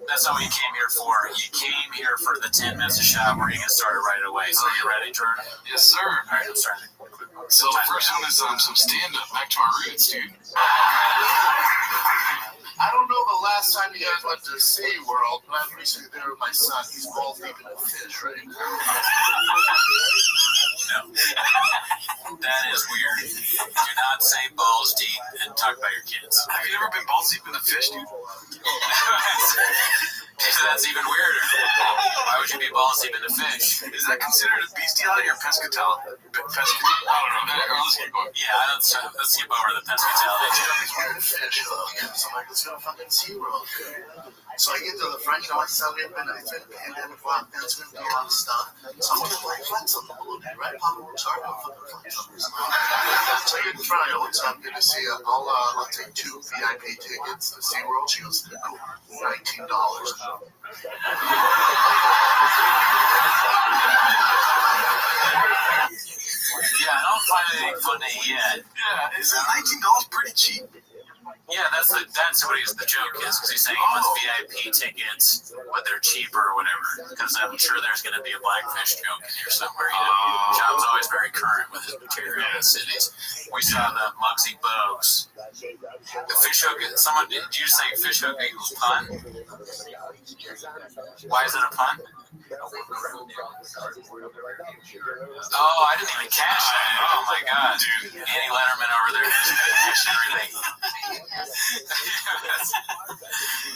that's not what you came here for. You came here for the 10 minutes of shop where you get started right away. So you ready, Jordan? Yes, sir. All right, I'm starting. So the first one is some stand-up. Back to our roots, dude. I don't know the last time you guys went to SeaWorld, but I'm recently there with my son. He's balls deep in a fish right now. No. That is weird. Do not say balls deep and talk about your kids. Have you ever been balls deep in a fish, dude? That's even weirder. Why would you be balls deep in a fish? Is that considered a bestiality or pescatella? I don't know. Let's keep going. Yeah, let's skip over the pescatella. He's wearing a fish hook. So I'm like, let's go to fucking SeaWorld. So I get to the front, you know, it's Sunday midnight, it's been pandemic lockdown, it's going to do a lot of stuff. So I'm going to like flex on the little bit, right? Papa, we're sorry, I'm fucking flex on this. So I get in front, I go, what's up? Good to see you. I'll take 2 VIP tickets to SeaWorld. She goes, cool, $19. Yeah, I don't find anything funny yet. Yeah, is $19 pretty cheap? Yeah, that's what the joke is, because he's saying he wants VIP tickets, but they're cheaper or whatever. Because I'm sure there's going to be a Blackfish joke in here somewhere. You know, Job's always very current with his material in the cities. We saw the Muggsy Bogues. The fish hook. Someone did you say fish hook equals pun? Why is it a pun? Oh, I didn't even catch that. Oh my God, dude! Andy Letterman over there just got everything.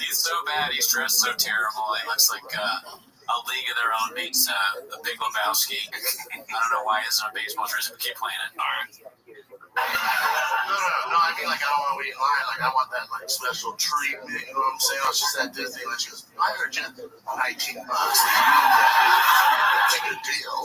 He's so bad. He's dressed so terrible. He looks like a League of Their Own meets the Big Lebowski. I don't know why he isn't a baseball jersey, but keep playing it. All right. No, I mean, like, I don't want to wait in line. Like, I want that, like, special treatment, you know what I'm saying? I was just at Disney, and she goes, I heard you, $19. That's a good deal.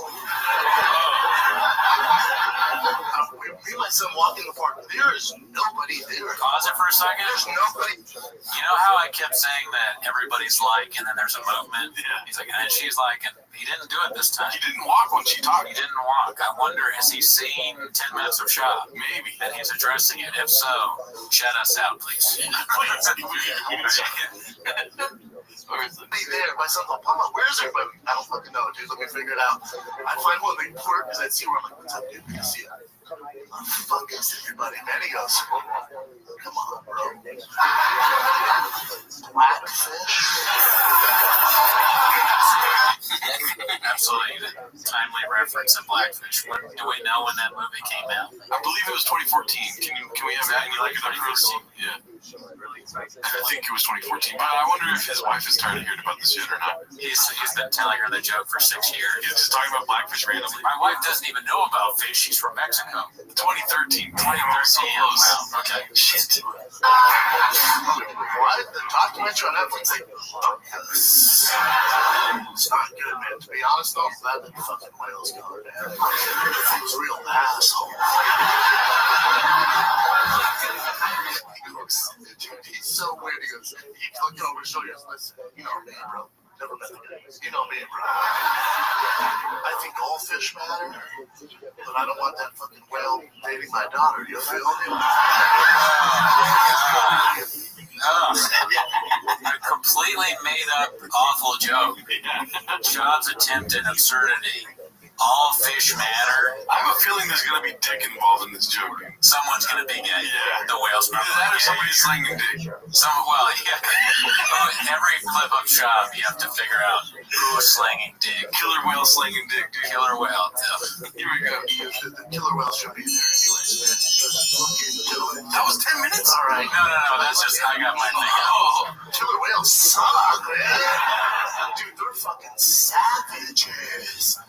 Me and my son walk in the park. There is nobody there. Pause it for a second. There's nobody. You know how I kept saying that everybody's like, and then there's a movement? Yeah. He's like, and she's like, and he didn't do it this time. He didn't walk when she talked. He didn't walk. I wonder, has he seen 10 minutes of shop? Maybe. And he's addressing it. If so, shout us out, please. Be there. My son's like, Mama, where's everybody? I don't fucking know, dude. Let me figure it out. I find one big port because I see where I'm like, what's up, dude? Good to see you. What the fuck is everybody? Man, he goes, come on, bro. Blackfish? Absolutely. Timely reference of Blackfish. Do we know when that movie came out? I believe it was 2014. Can we have that? And you like it up real soon? Yeah. I think it was 2014. But I wonder if his wife is tired of hearing about this shit or not. He's been telling her the joke for 6 years. He's just talking about Blackfish randomly. My wife doesn't even know about fish. She's from Mexico. 2013. So close. Wow. Okay. Shit. What? The documentary on Netflix, like, it's not good, man. To be honest, though, I'm glad that fucking whale's gone, man. He's a real asshole. He's so weird. He goes, he's looking over his shoulder. Listen, you know me, bro. Never met the guys. You know me, bro. I think all fish matter, but I don't want that fucking whale dating my daughter. You feel me? A completely made up, awful joke. Job's attempted absurdity. All fish matter. I have a feeling there's going to be dick involved in this joke. Someone's going to be gay. Yeah. The whale's probably That or gay. somebody's slinging dick. Every clip of Shop, you have to figure out who's slinging dick. Killer whale slinging dick, dude. Killer whale. Here we go. The killer whale should be there anyways, man. Fucking do it. That was 10 minutes? All right. No. That's just, I got my thing. Killer whales suck, man. Dude, they're fucking savages.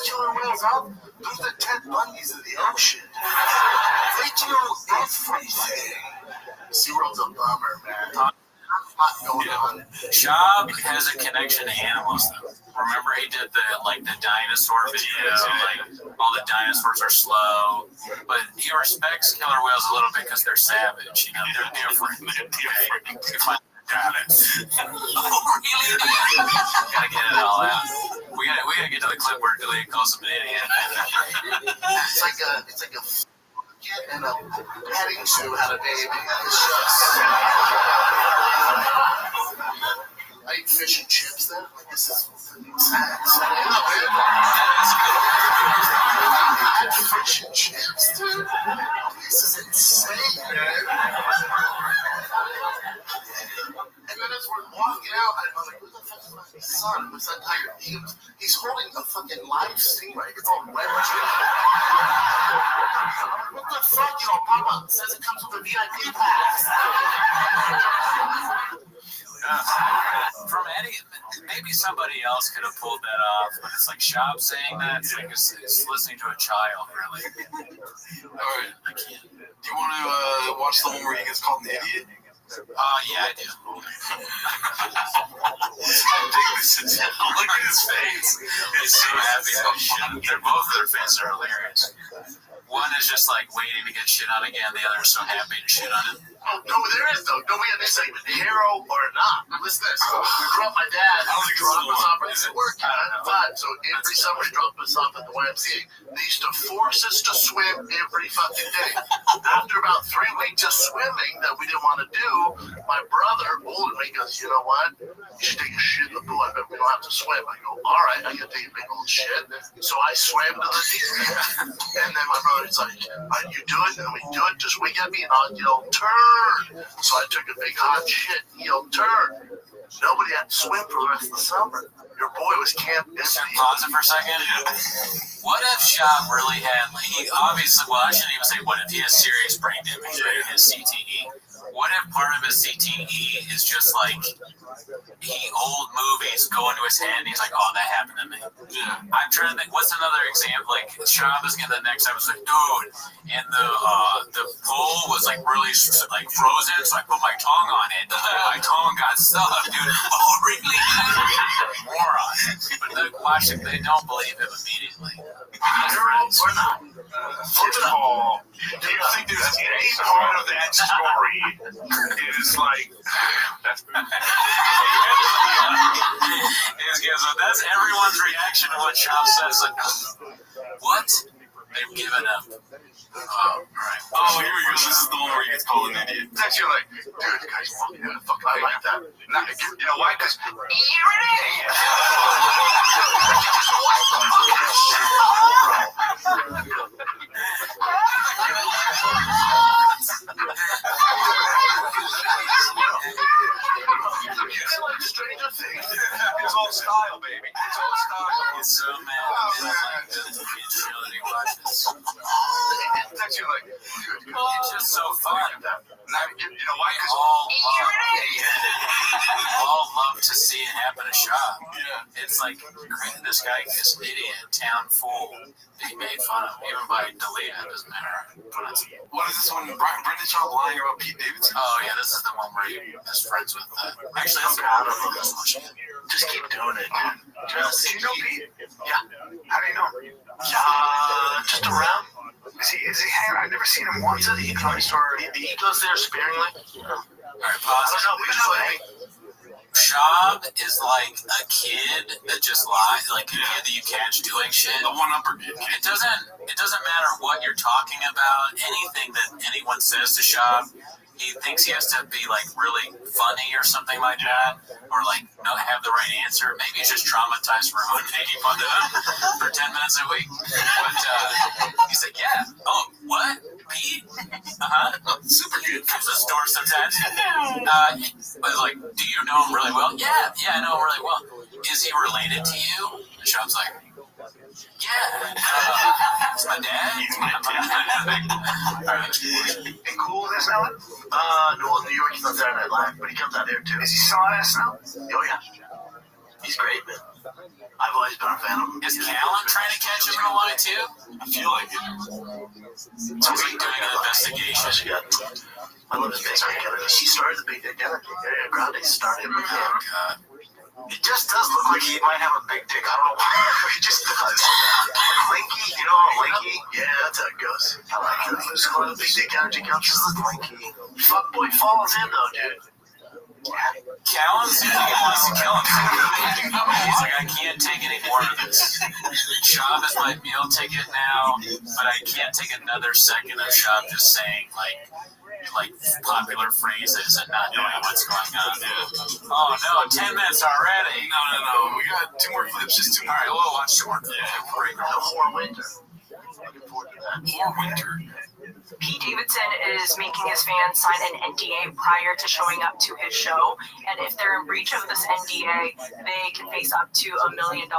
Killer whales out. They're the Ted Bundys of the ocean. They do everything. SeaWorld's a bummer, man. Not going on. Shab has a connection to animals, though. Remember, he did the dinosaur video. Like, all the dinosaurs are slow, but he respects killer whales a little bit because they're savage. You know, they're different. Got it. Really? Gotta get it all out. We gotta get to the clip where Delia calls him an idiot. It's like a and a petting zoo had a baby. It's just. I eat fish and chips then. Like, this is sad. Fish and chips, dude. This is insane, man. And then as we're walking out, I'm like, who the fuck is my son? What's that tiger? He's holding a fucking live stingray. It's all wet. What the fuck? You know, Papa says it comes with a VIP pass. From maybe somebody else could have pulled that off, but it's like Shab saying that. It's like it's listening to a child, really. All right. I can't. Do you want to watch the one where he gets called an idiot? Yeah, I do. Look at his face. He's so happy. Both of their faces are hilarious. One is just like waiting to get shit on again. The other is so happy to shit on him. Oh, no, there is though. No, we had this segment, hero or not. Listen to this. We grew up, my dad dropped us off at work at the time. So every summer he dropped us off at the YMCA. They used to force us to swim every fucking day. After about 3 weeks of swimming that we didn't want to do, my brother, older than me, goes, you know what? You should take a shit in the pool. I bet we don't have to swim. I go, all right, I gotta take a big old shit. So I swam to the deep end. And then my brother's like, you do it, and we do it. Just wink at me, and I'll yell, turn. So I took a big hot shit, and yelled, turn. Nobody had to swim for the rest of the summer. Your boy was camping. Pause it for a second. What if Shab really had, he obviously, well, I shouldn't even say what if, he has serious brain damage, right? He has CTE. What if part of his CTE is just like, old movies go into his head and he's like, oh, that happened to me. Yeah. I'm trying to think, what's another example? Like, Shab is in the next episode, dude, and the pole was like really like frozen, so I put my tongue on it. My tongue got stuck, dude. Oh, really? Moron. But they don't believe him immediately. Or not. First of all, do you think there's any part of that story is like that's that's everyone's reaction to what Shab says. Like, what? They've given up. Right. Oh, here we go. This is the one where he gets called an idiot. That's you're like, dude, guys, fuck, I like that. Now, you know why? Because here it is. Like Stranger Things. it's all style, baby. It's all style. He's so mad. That's you're like, it's just so fun. Now, you know why? Because all love to see it happen to Shab. Yeah. It's like, this guy, this idiot, town fool, they made fun of him, even by Dalia, it doesn't matter. What is this one? Brendan Shaw lying about Pete Davidson? Oh, yeah, this is the one where he is friends with actually, I'm proud of him. Just keep doing it, dude. Just do you know Pete? Yeah. How do you know? Just around. Is he hanging? I've never seen him once at the economic store. He goes there sparingly. Alright, pause. Shab is like a kid that just lies, like a kid that you catch doing shit. The one-upper kid. It doesn't matter what you're talking about, anything that anyone says to Shab. He thinks he has to be like really funny or something like that, or like not have the right answer. Maybe he's just traumatized for making fun of him for 10 minutes a week. But he's like, yeah, oh, what? Pete? Super good. Comes to the store sometimes. But like, do you know him really well? Yeah, I know him really well. Is he related to you? And Shab's like, yeah, it's my dad. And cool with SNL? No, New York, he's not there at Live, but he comes out there too. Is he still on SNL? Oh, yeah. He's great, man. I've always been a fan of him. Is Callan trying to catch him in a lie, too? I feel like it. So he's doing an investigation. I love his big dick energy. She started the big dick energy. Ariana Grande started with him. Oh, God. It just does look like he might have a big dick. I don't know why. He just does. Linky, you know, Linky? Yeah, that's how it goes. I like it. Just call it big dick energy comes. Just look Linky. Fuckboy falls in, though, dude. Callan seems like he wants to kill him. He's like, I can't take anything more of this. Shab is my meal ticket now, but I can't take another second of Shab just saying like popular phrases and not knowing what's going on. Oh no, 10 minutes already. No. We got 2 more clips. Just 2 more. All right, we'll watch 2 more clips. Break the whore winter. Looking forward to that. Whore winter. Pete Davidson is making his fans sign an NDA prior to showing up to his show, and if they're in breach of this NDA, they can face up to $1 million in a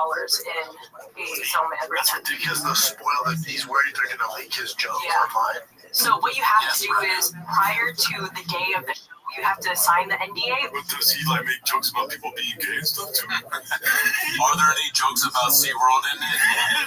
settlement agreement. That's ridiculous. The spoil that he's worried they're going to leak his joke online. So what you have to do is, prior to the day of the show, you have to sign the NDA. But does he like make jokes about people being gay and stuff too? Are there any jokes about SeaWorld in it?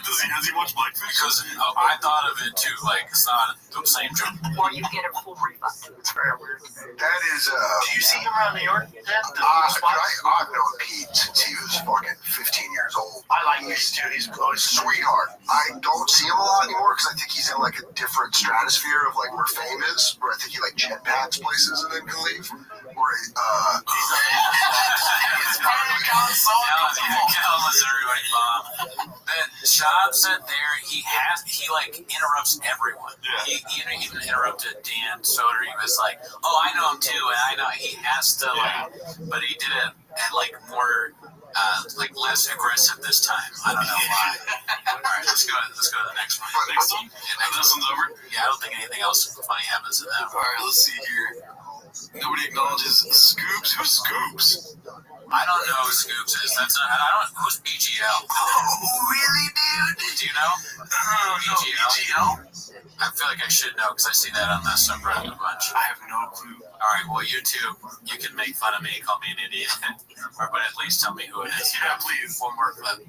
Has he watched Blackfish? Because I thought of it too, like it's not the same joke. Or you get a full refund. It's very weird. That is, Do you see him around New York? I've known Pete since he was fucking 15 years old. I like him too. He's a sweetheart. I don't see him a lot anymore because I think he's in like a different stratosphere of like where fame is, where I think he like jetpacks places and then can leave. Where Shab said there he interrupts everyone. He even interrupted Dan Soder. He was like, "Oh, I know him too," and I know he has to but he did it at like more less aggressive this time. I don't know why. All right, let's go to the next one. Next one? This one's over? Yeah, I don't think anything else funny happens in that one. All right, let's see here. Nobody acknowledges Scoops. Who's Scoops? I don't know who Scoops is. Who's BGL? Oh, really, dude? Do you know? BGL? I feel like I should know because I see that on the subreddit a bunch. I have no clue. All right, well, YouTube, you can make fun of me, call me an idiot, but at least tell me who it is. Yeah, please. One more clip.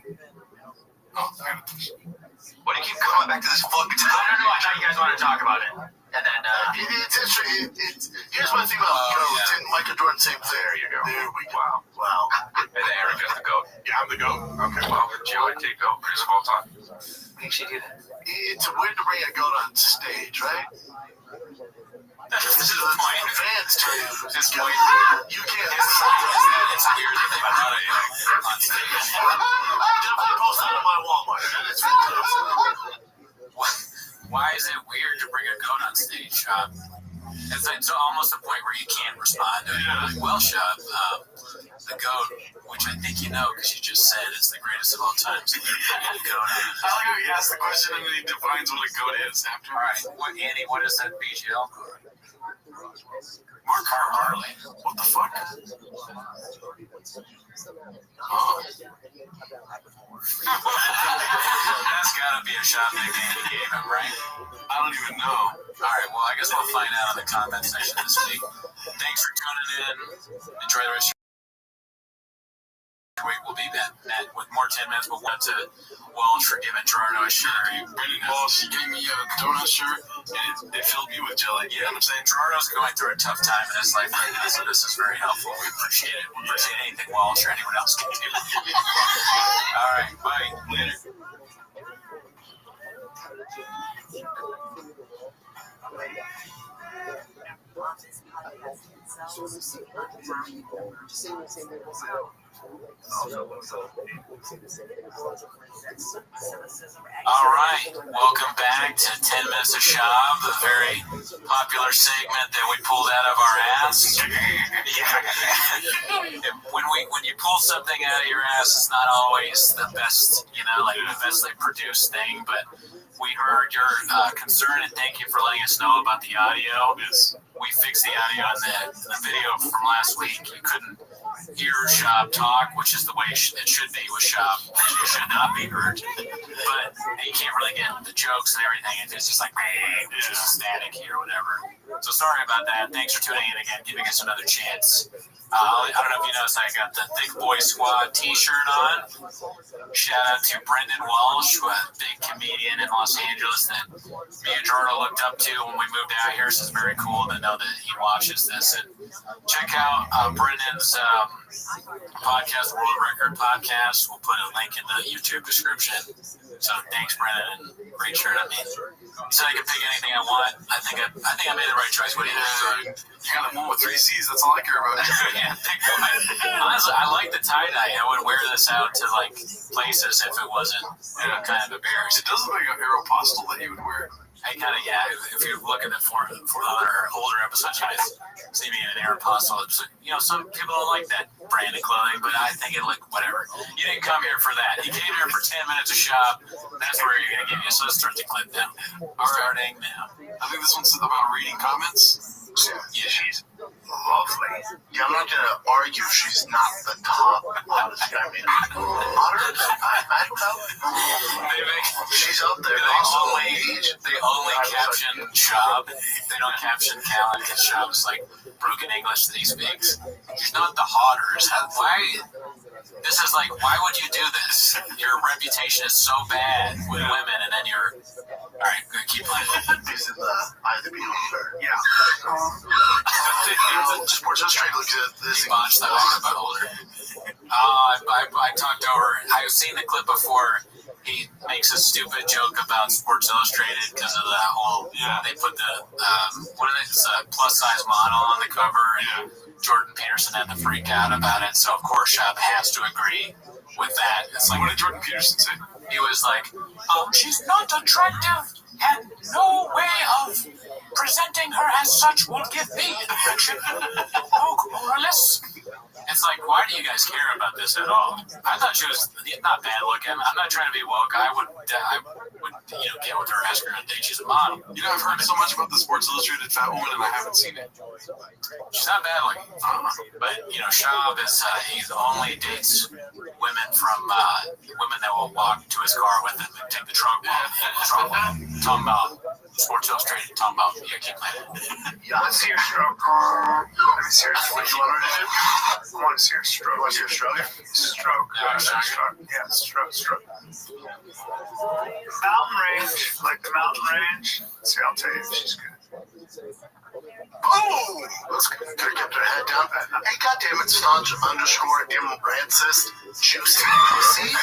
Oh, why do you keep coming back to this fucking topic? I don't know. I thought you guys wanted to talk about it. And then, it's interesting. Here's one thing about didn't Michael Jordan say, there you go. There we go. Wow. and then Eric got the GOAT. Yeah, I'm the GOAT. Okay, well. Joey take GOAT, greatest of all time. Make sure you do that. It's weird to bring a GOAT on stage, right? This is the fans too. This point, you can't. It's weird that they brought it on stage. Definitely post that on my Walmart. It's ridiculous. Why is it weird to bring a goat on stage? It's almost a point where you can't respond to it. Like, well, Shab, the goat, which I think you know because you just said is the greatest of all time. So you're bringing a goat on. I like how he asks the question and then he defines what a goat is after. All right, Andy, what is that BGL? Mark Harley. What the fuck? That's gotta be a shot nickname he gave him, right? I don't even know. Alright, well, I guess we'll find out in the comment section this week. Thanks for tuning in. Enjoy the rest of your week. We'll be back with more 10 minutes, but one to Walsh for giving Gerardo a shirt. Walsh, he gave me a donut shirt, and it filled me with jelly. You know what I'm saying? Gerardo's going through a tough time in his life right now, so this is very helpful. We appreciate it. We appreciate anything Walsh or anyone else can do. Alright, bye. Later. All right, welcome back to 10 Minutes of Shab, the very popular segment that we pulled out of our ass. When you pull something out of your ass, it's not always the best, the best produced thing, but we heard your concern and thank you for letting us know about the audio. We fixed the audio in the video from last week. You couldn't hear Shab talk, which is the way it should be with Shab. It should not be heard. But you can't really get the jokes and everything. It's just like, which is static here or whatever. So sorry about that. Thanks for tuning in again, giving us another chance. I don't know if you noticed, I got the Thick Boy Squad t-shirt on. Shout out to Brendan Walsh, a big comedian in Los Angeles that me and Jordan looked up to when we moved out here. So it's very cool to know that he watches this. And check out Brendan's podcast, World Record Podcast. We'll put a link in the YouTube description. So thanks, Brendan, and great shirt. said I could pick anything I want. I think I made the right choice. What do you think? You got a one with 3 C's. That's all I care about. Yeah, honestly, I like the tie-dye. I would wear this out to like places if it wasn't kind of embarrassing. It doesn't look like an Aeropostale that you would wear. I kind of, if you look at it for other older episodes, you might see me in an Aeropostale. You know, some people don't like that brand of clothing, but I think it looked whatever. You didn't come here for that. You came here for 10 minutes to shop. That's where you're going to get you. So let's start the clip now. Starting now. I think this one's about reading comments. Yeah, she's lovely. Yeah, I'm not gonna argue she's not the top. Honestly, I mean, modern. I don't know. She's up there. They only caption Shab. They don't caption Callan because Shab is like broken English that he speaks. She's not the hotters. Why? This is like, why would you do this? Your reputation is so bad with women, and then you're. All right, good. Keep playing. He's in the eye of the beholder. Yeah. Sports Illustrated looks at this. He botched that one about older. I talked over. I've seen the clip before. He makes a stupid joke about Sports Illustrated because of the whole. They put the plus size model on the cover, and Jordan Peterson had to freak out about it. So of course, Shab has to agree with that. It's like, what did Jordan Peterson say? He was like, she's not attractive, and no way of presenting her as such will give me an impression. More or less. It's like, why do you guys care about this at all? I thought she was not bad looking. I'm not trying to be woke. I would get with her, ask her on a date. She's a model. You know, I've heard so much about the Sports Illustrated fat woman, and I haven't seen it. She's not bad looking. But, Shab is, he only dates women from, women that will walk to his car with him and take the trunk walk. Talking about Sports Illustrated, talking about, keep playing. Let's see your stroke. Let me see your stroke. What do you want her to do? I want to see your stroke. You want to see her stroke? Stroke. Yeah, stroke. Mountain range, like the mountain range. See, I'll tell you if she's good. Oh! Let's get her head down. Hey, goddammit, staunch _ Imrancis. Juicy pussy. Are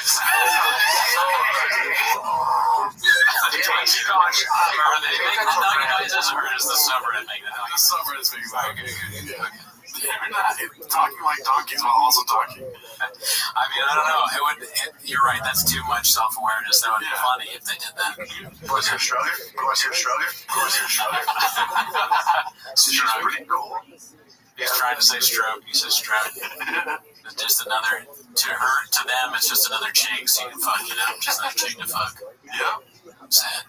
they making the doggy noises, or is the subreddit making the doggy noises? The subreddit's making the doggy noises. You're not talking like donkeys while also talking. I mean, I don't know. You're right. That's too much self-awareness. That would be funny if they did that. You want to see her stroke? She's pretty cool. He's trying to say stroke. He says stroke. It's just another, to them, it's just another chick so you can fuck, just another chick to fuck. Yeah. Sad.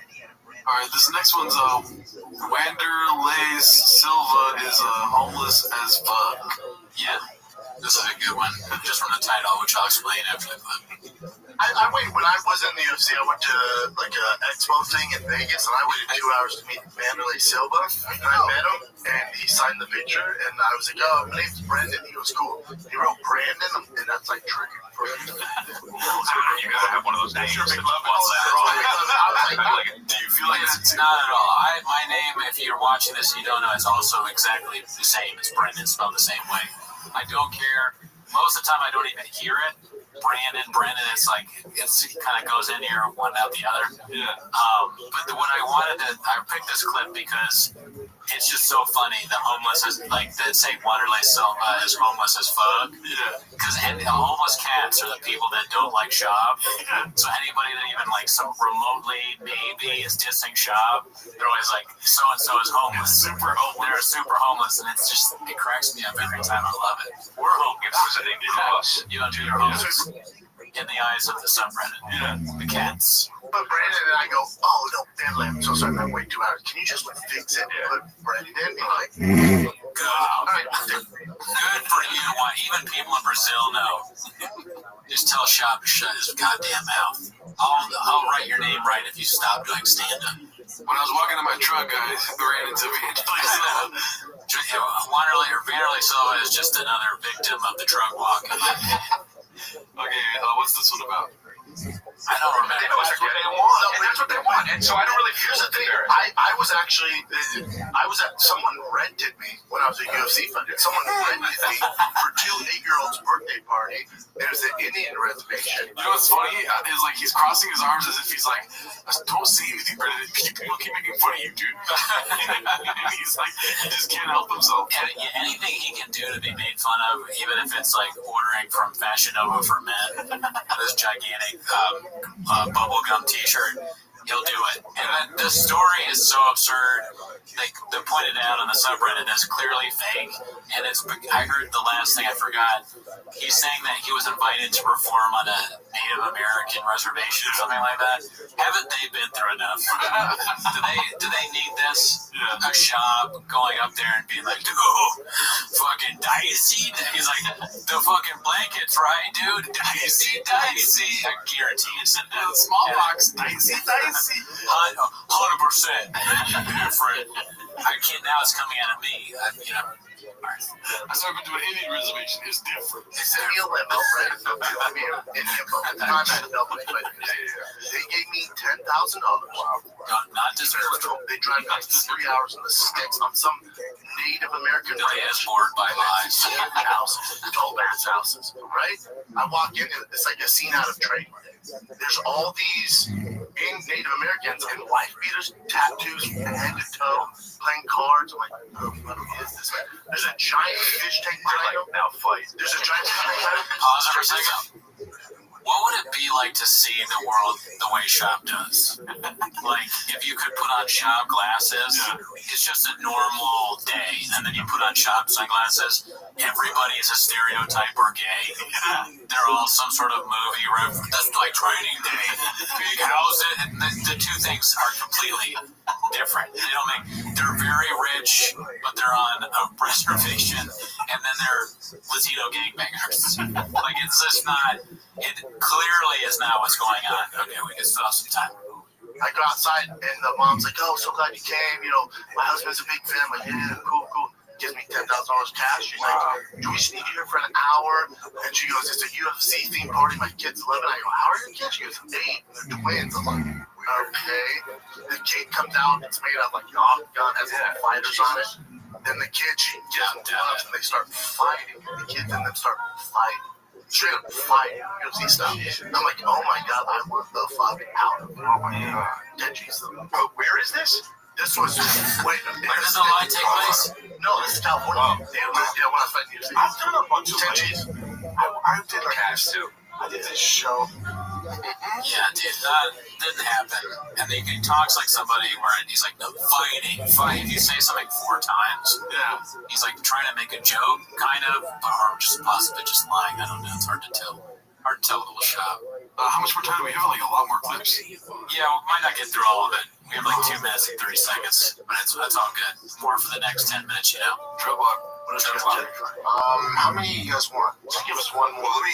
All right, this next one's Wanderlei Silva is homeless as fuck. Yeah, this is a good one. Just from the title, which I'll explain after the clip. I waited when I was in the UFC. I went to like a expo thing in Vegas, and I waited 2 hours to meet Wanderlei Silva. And I met him, and he signed the picture, and I was like, "Oh, my name's Brandon." He goes, "Cool." He wrote Brandon, and that's like triggered. You gotta have one of those names. Do you feel like it's not at all? My name, if you're watching this and you don't know, it's also exactly the same. It's Brendan, spelled the same way. I don't care. Most of the time, I don't even hear it. Brandon, it's like, it kind of goes in here, one out the other. Yeah. But I picked this clip because it's just so funny. The homeless is like, they say Wanderlei Silva is homeless as fuck. Yeah. Because homeless cats are the people that don't like Shab. So anybody that even like some remotely maybe is dissing Shab, they're always like, so and so is homeless. Super homeless. They're super homeless, and it's just, it cracks me up every time. I love it. We're home. Give us a name to us. You know, you're homeless in the eyes of the subreddit. Yeah. The cats. But Brandon and I go, "Oh no, Wanderlei, I'm so sorry, I wait 2 hours. Can you just fix it?" And put Brandon in. Be like, Good. Good for you. Why even people in Brazil know. Just tell Shab to shut his goddamn mouth. I'll write your name right if you stop doing stand-up. When I was walking to my truck, I ran into Wanderlei Silva. Wanderlei Silva is just another victim of the drug walk. Okay, what's this one about? I don't remember. That's what they want. No, that's what they want. And so I don't really. Here's the thing. I was actually. Someone rented me when I was a UFC fighter. Someone rented me for 2 8-year-olds' birthday party. There's an Indian reservation. You know what's funny? Is like he's crossing his arms as if he's like, I don't say anything, but people keep making fun of you, dude. And he's like, he just can't help himself. Anything he can do to be made fun of, even if it's like ordering from Fashion Nova for men, this gigantic bubblegum t-shirt, he'll do it. And then the story is so absurd. They pointed out on the subreddit that's clearly fake. And I heard the last thing I forgot. He's saying that he was invited to perform on a Native American reservation or something like that. Haven't they been through enough? Do they need this? Yeah. A shop going up there and being like, dude, fucking dicey. He's like, the fucking blankets, right, dude? Dicey. I guarantee it's in the Smallpox, dicey. 100% different. I can't. Now it's coming out of me. I started been to an Indian reservation. It's different. It's a meal limit, right? Indian boat. Not that double, but they gave me $10,000. Not deserved. They drive me 3 hours in the sticks on some Native American ranch. Bored by lies. Houses, dope ass houses, right? I walk in and it's like a scene out of Trade. There's all these Native Americans in wife beaters, tattoos from head to toe, playing cards. I'm like, what is this? There's a giant fish tank behind them. Now fight. There's a giant fish tank. Pause it for a second. What would it be like to see the world the way Shop does? Like, if you could put on Shop glasses, it's just a normal day, and then you put on Shop sunglasses, everybody is a stereotype or gay. They're all some sort of movie reference. That's like Training Day. Big house, and the two things are completely different. They're very rich, but they're on a reservation, and then they're Latino gangbangers. Like, it's just not. It clearly is not what's going on. Okay, we can still have some time. I go outside, and the mom's like, "Oh, so glad you came. You know, my husband's a big fan." I'm like, "Yeah, cool." Gives me $10,000 cash. She's like, "Do we just need you here for an hour?" And she goes, "It's a UFC theme party. My kid's 11." I go, "How are your kids?" She goes, 8. They're twins. I'm like, "Okay." The cake comes out. It's made out of like gun, has little fighters on it. Then the kid, she gives them gloves, and they start fighting. The kids and them start fighting. Straight up fighting, UFC stuff. I'm like, oh my god, I want the fuck out of it. Oh my god. Denji's but where is this? This was wait. Where does the line take place? No, this is California. Yeah, when I was fighting UFC. I've done a bunch of Denji's. I did cash too. I did this show. Yeah, dude, that didn't happen. And then he talks like somebody where he's like, no, fighting. If you say something 4 times, he's like trying to make a joke, kind of, or just possibly just lying. I don't know. It's hard to tell. Hard to tell with a little shop. How much more time do we have? Like a lot more clips. Yeah, we might not get through all of it. We have like 2 minutes and 30 seconds, but that's all good. More for the next 10 minutes, you know. Drill block. How many you guys want? Just give us one more. Well,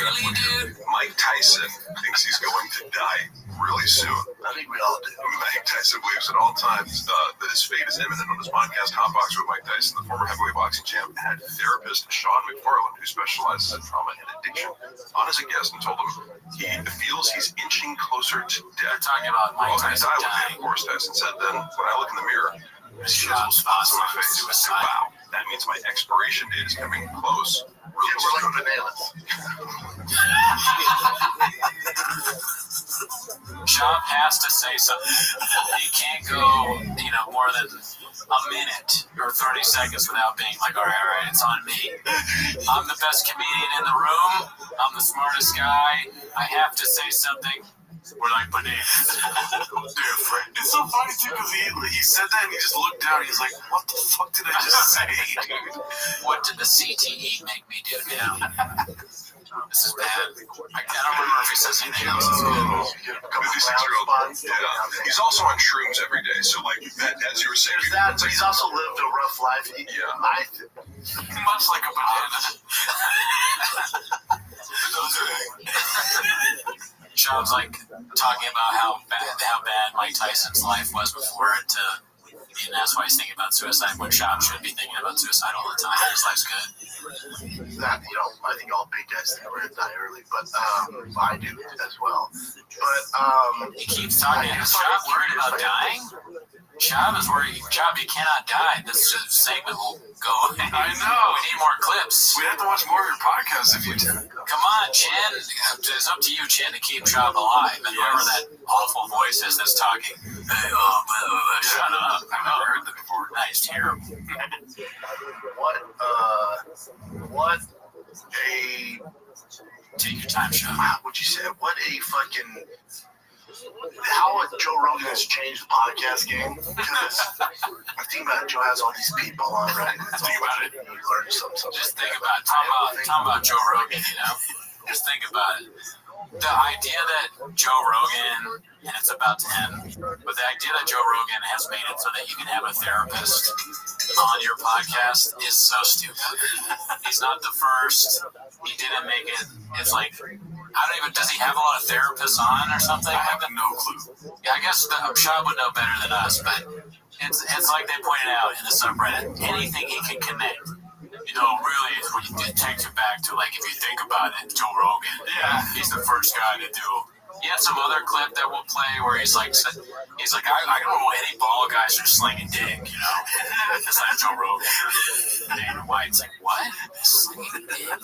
Really, dude? Mike Tyson thinks he's going to die really soon. I think we all do. Mike Tyson believes at all times that his fate is imminent. On his podcast, Hot Box with Mike Tyson, the former heavyweight boxing champ, had therapist Sean McFarland, who specializes in trauma and addiction, on as a guest and told him he feels he's inching closer to death. They're talking about Mike Tyson dying. Of course, Tyson said, then when I look in the mirror, I see those spots on my face. I say, wow, that means my expiration date is coming close. Yeah, we're like bananas. Shop has to say something. You can't go, more than a minute or 30 seconds without being like, all right, it's on me. I'm the best comedian in the room. I'm the smartest guy. I have to say something. We're like bananas. Different. It's so funny too because he said that and he just looked down. He's like, "What the fuck did I just say?" What did the CTE make me do now? This is bad. I don't remember if he says anything else. 56-year-old. Yeah. He's also on shrooms every day. So, like, as you were saying, he's also lived a rough life. Much like a banana. Shop's like talking about how bad Mike Tyson's life was before it And that's why he's thinking about suicide when Shab should be thinking about suicide all the time. His life's good. That, I think all big guys think we're gonna die early, but I do as well. But he keeps talking. Is Shab worried about dying? Shab is worried. Shab, you cannot die. This segment will go. I know. We need more clips. We have to watch more of your podcast if you do. Come on, Chin. It's up to you, Chin, to keep Shab alive. And whoever that awful voice is that's talking. Hey, shut up. I've never heard that before. That is terrible. What a... Take your time, Shab. What you said. What a fucking... How Joe Rogan has changed the podcast game. Because I think about it, Joe has all these people on, right? Think about it. You learn something. Just think about it. Talk about Joe Rogan, Just think about it. The idea that Joe Rogan, and it's about to end, but the idea that Joe Rogan has made it so that you can have a therapist on your podcast is so stupid. He's not the first. He didn't make it. It's like, does he have a lot of therapists on or something? I have no clue. Yeah, I guess Shab would know better than us, but it's like they pointed out in the subreddit, anything he can connect. Really, it takes you back to, like, if you think about it, Joe Rogan. Yeah, he's the first guy to do. He had some other clip that we'll play where he's like, I don't know any ball guys are slinging dick, It's like Joe Rogan. Dana White's like, what? Slinging dick?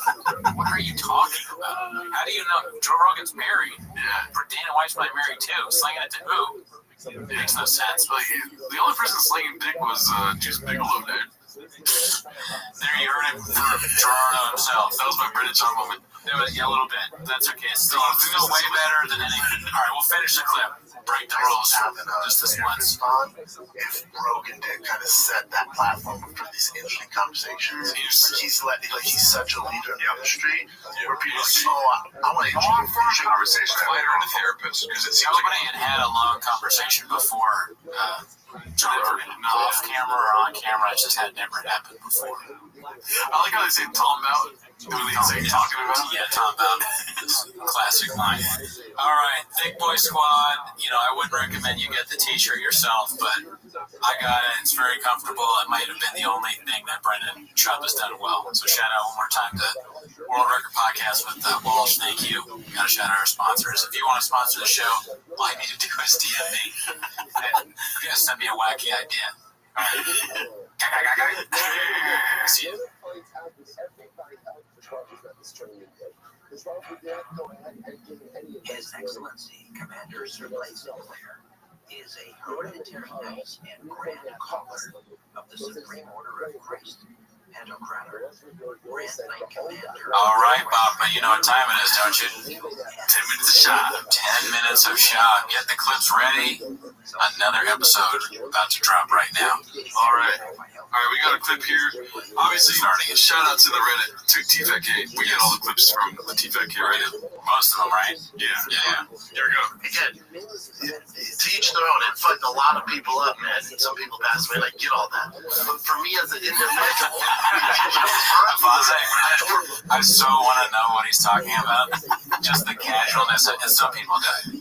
What are you talking about? How do you know? Joe Rogan's married. Yeah. Dana White's probably married too. Slinging it to who? It makes no sense. Like, the only person slinging dick was Juice Bigelow, dude. There, you heard it from Gerardo himself. That was my British John moment. Yeah, a little bit. That's okay. Still way better than anything. All right, we'll finish the clip. Break the rules. Just this once. If Rogan did kind of set that platform for these interesting conversations, he's such a leader in the industry where people are like, I want to introduce conversation later in the therapist because it seems nobody had a long conversation before. Joe Rogan, off camera or on camera, it just had never happened before. I like how they say Tom Bowden. Talking about? Yeah, Tom Bowden. Classic line. All right, Thick Boy Squad. I wouldn't recommend you get the t-shirt yourself, but I got it. It's very comfortable. It might have been the only thing that Brendan Schaub has done well. So shout out one more time to World Record Podcast with Walsh. Thank you. Got to shout out our sponsors. If you want to sponsor the show, all you need to do is DM me. And you guys send me a wacky idea. All right. See you. His Excellency Commander Sir Blaise Blair is a hereditary knight and grand collar of the Supreme Order of Christ. All right, Bob, but you know what time it is, don't you? 10 minutes of shot. 10 minutes of shot. Get the clips ready. Another episode about to drop right now. All right, we got a clip here. Obviously, shout out to the Reddit, to TFAK. We get all the clips from the TFAK Reddit. Most of them, right? Yeah. Here we go. Again, to each their own. It fucked a lot of people up, man. Some people passed away, and I get all that. But for me as an individual, I so want to know what he's talking about. Just the casualness, and some people die.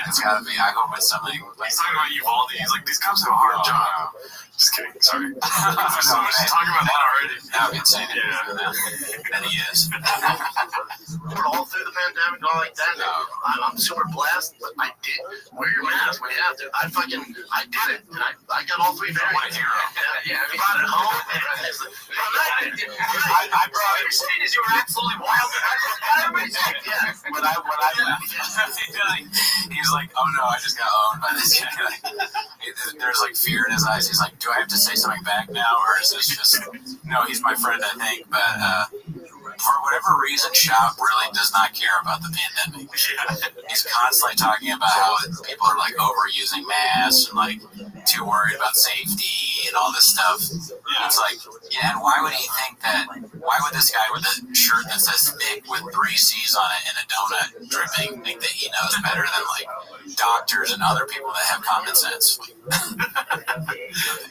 It's gotta be. I hope it's something. He's talking about Uvalde. He's like, these cops have a hard job. Just kidding. Sorry. There's so much talking about that already. Now I'm insane. And he is. But all through the pandemic, all like that. I'm super blessed, but I did wear your mask when you have to. I did it, and I got all three variants. What a hero. Yeah, I brought it home. I brought it. Saying is you were absolutely wild. Yeah, but he's like, oh no, I just got owned by this guy. There's like fear in his eyes. He's like, do I have to say something back now, or is this just? No, he's my friend, I think, but for whatever reason, Shop really does not care about the pandemic. He's constantly talking about how people are like overusing masks and like too worried about safety and all this stuff. It's like, yeah, and why would he think that? Why would this guy with a shirt that says thick with 3 C's on it and a donut dripping think that he knows better than like doctors and other people that have common sense?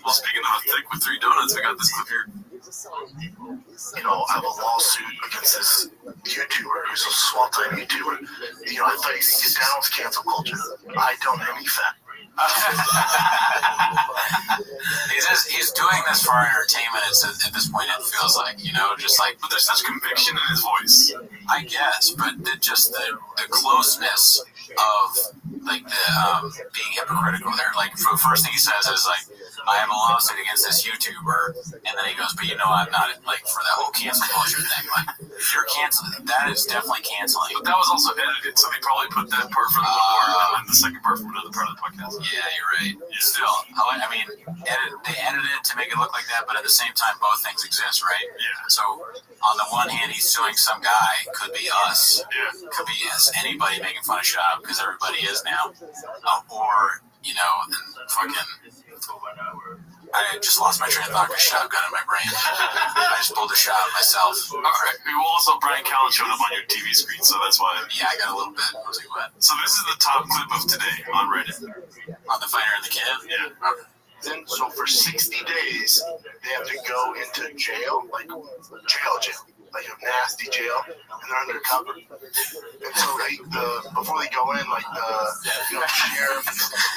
Well, speaking of thick with 3 donuts, we got this clip here. I have a lawsuit against this YouTuber who's a small-time YouTuber. I thought he could get down with cancel culture. I don't have any fact. He's doing this for entertainment. At this point, it feels like, just like. But there's such conviction in his voice. I guess, but just the closeness of like the being hypocritical there. Like, the first thing he says is like, I have a lawsuit against this YouTuber, and then he goes, but I'm not, like, for that whole cancel culture thing. Like, you're canceling. That is definitely canceling. But that was also edited, so they probably put that part from the one and the second part from another part of the podcast. Yeah, you're right. Yeah. Still, I mean, they edited it to make it look like that, but at the same time, both things exist, right? Yeah. So, on the one hand, he's suing some guy, could be us, could be anybody making fun of Shab, because everybody is now, or, and fucking. I just lost my train of thought because shotgun in my brain. I just pulled a shot myself. All right. Well, also, Brian Callen showed up on your TV screen, so that's why. Yeah, I got a little bit. I'll tell you what. So this is the top clip of today on Reddit. On the fighter and the kid? Yeah. Then, so for 60 days, they have to go into jail, like jail, like a nasty jail, and they're undercover. And so before they go in, like the sheriff, the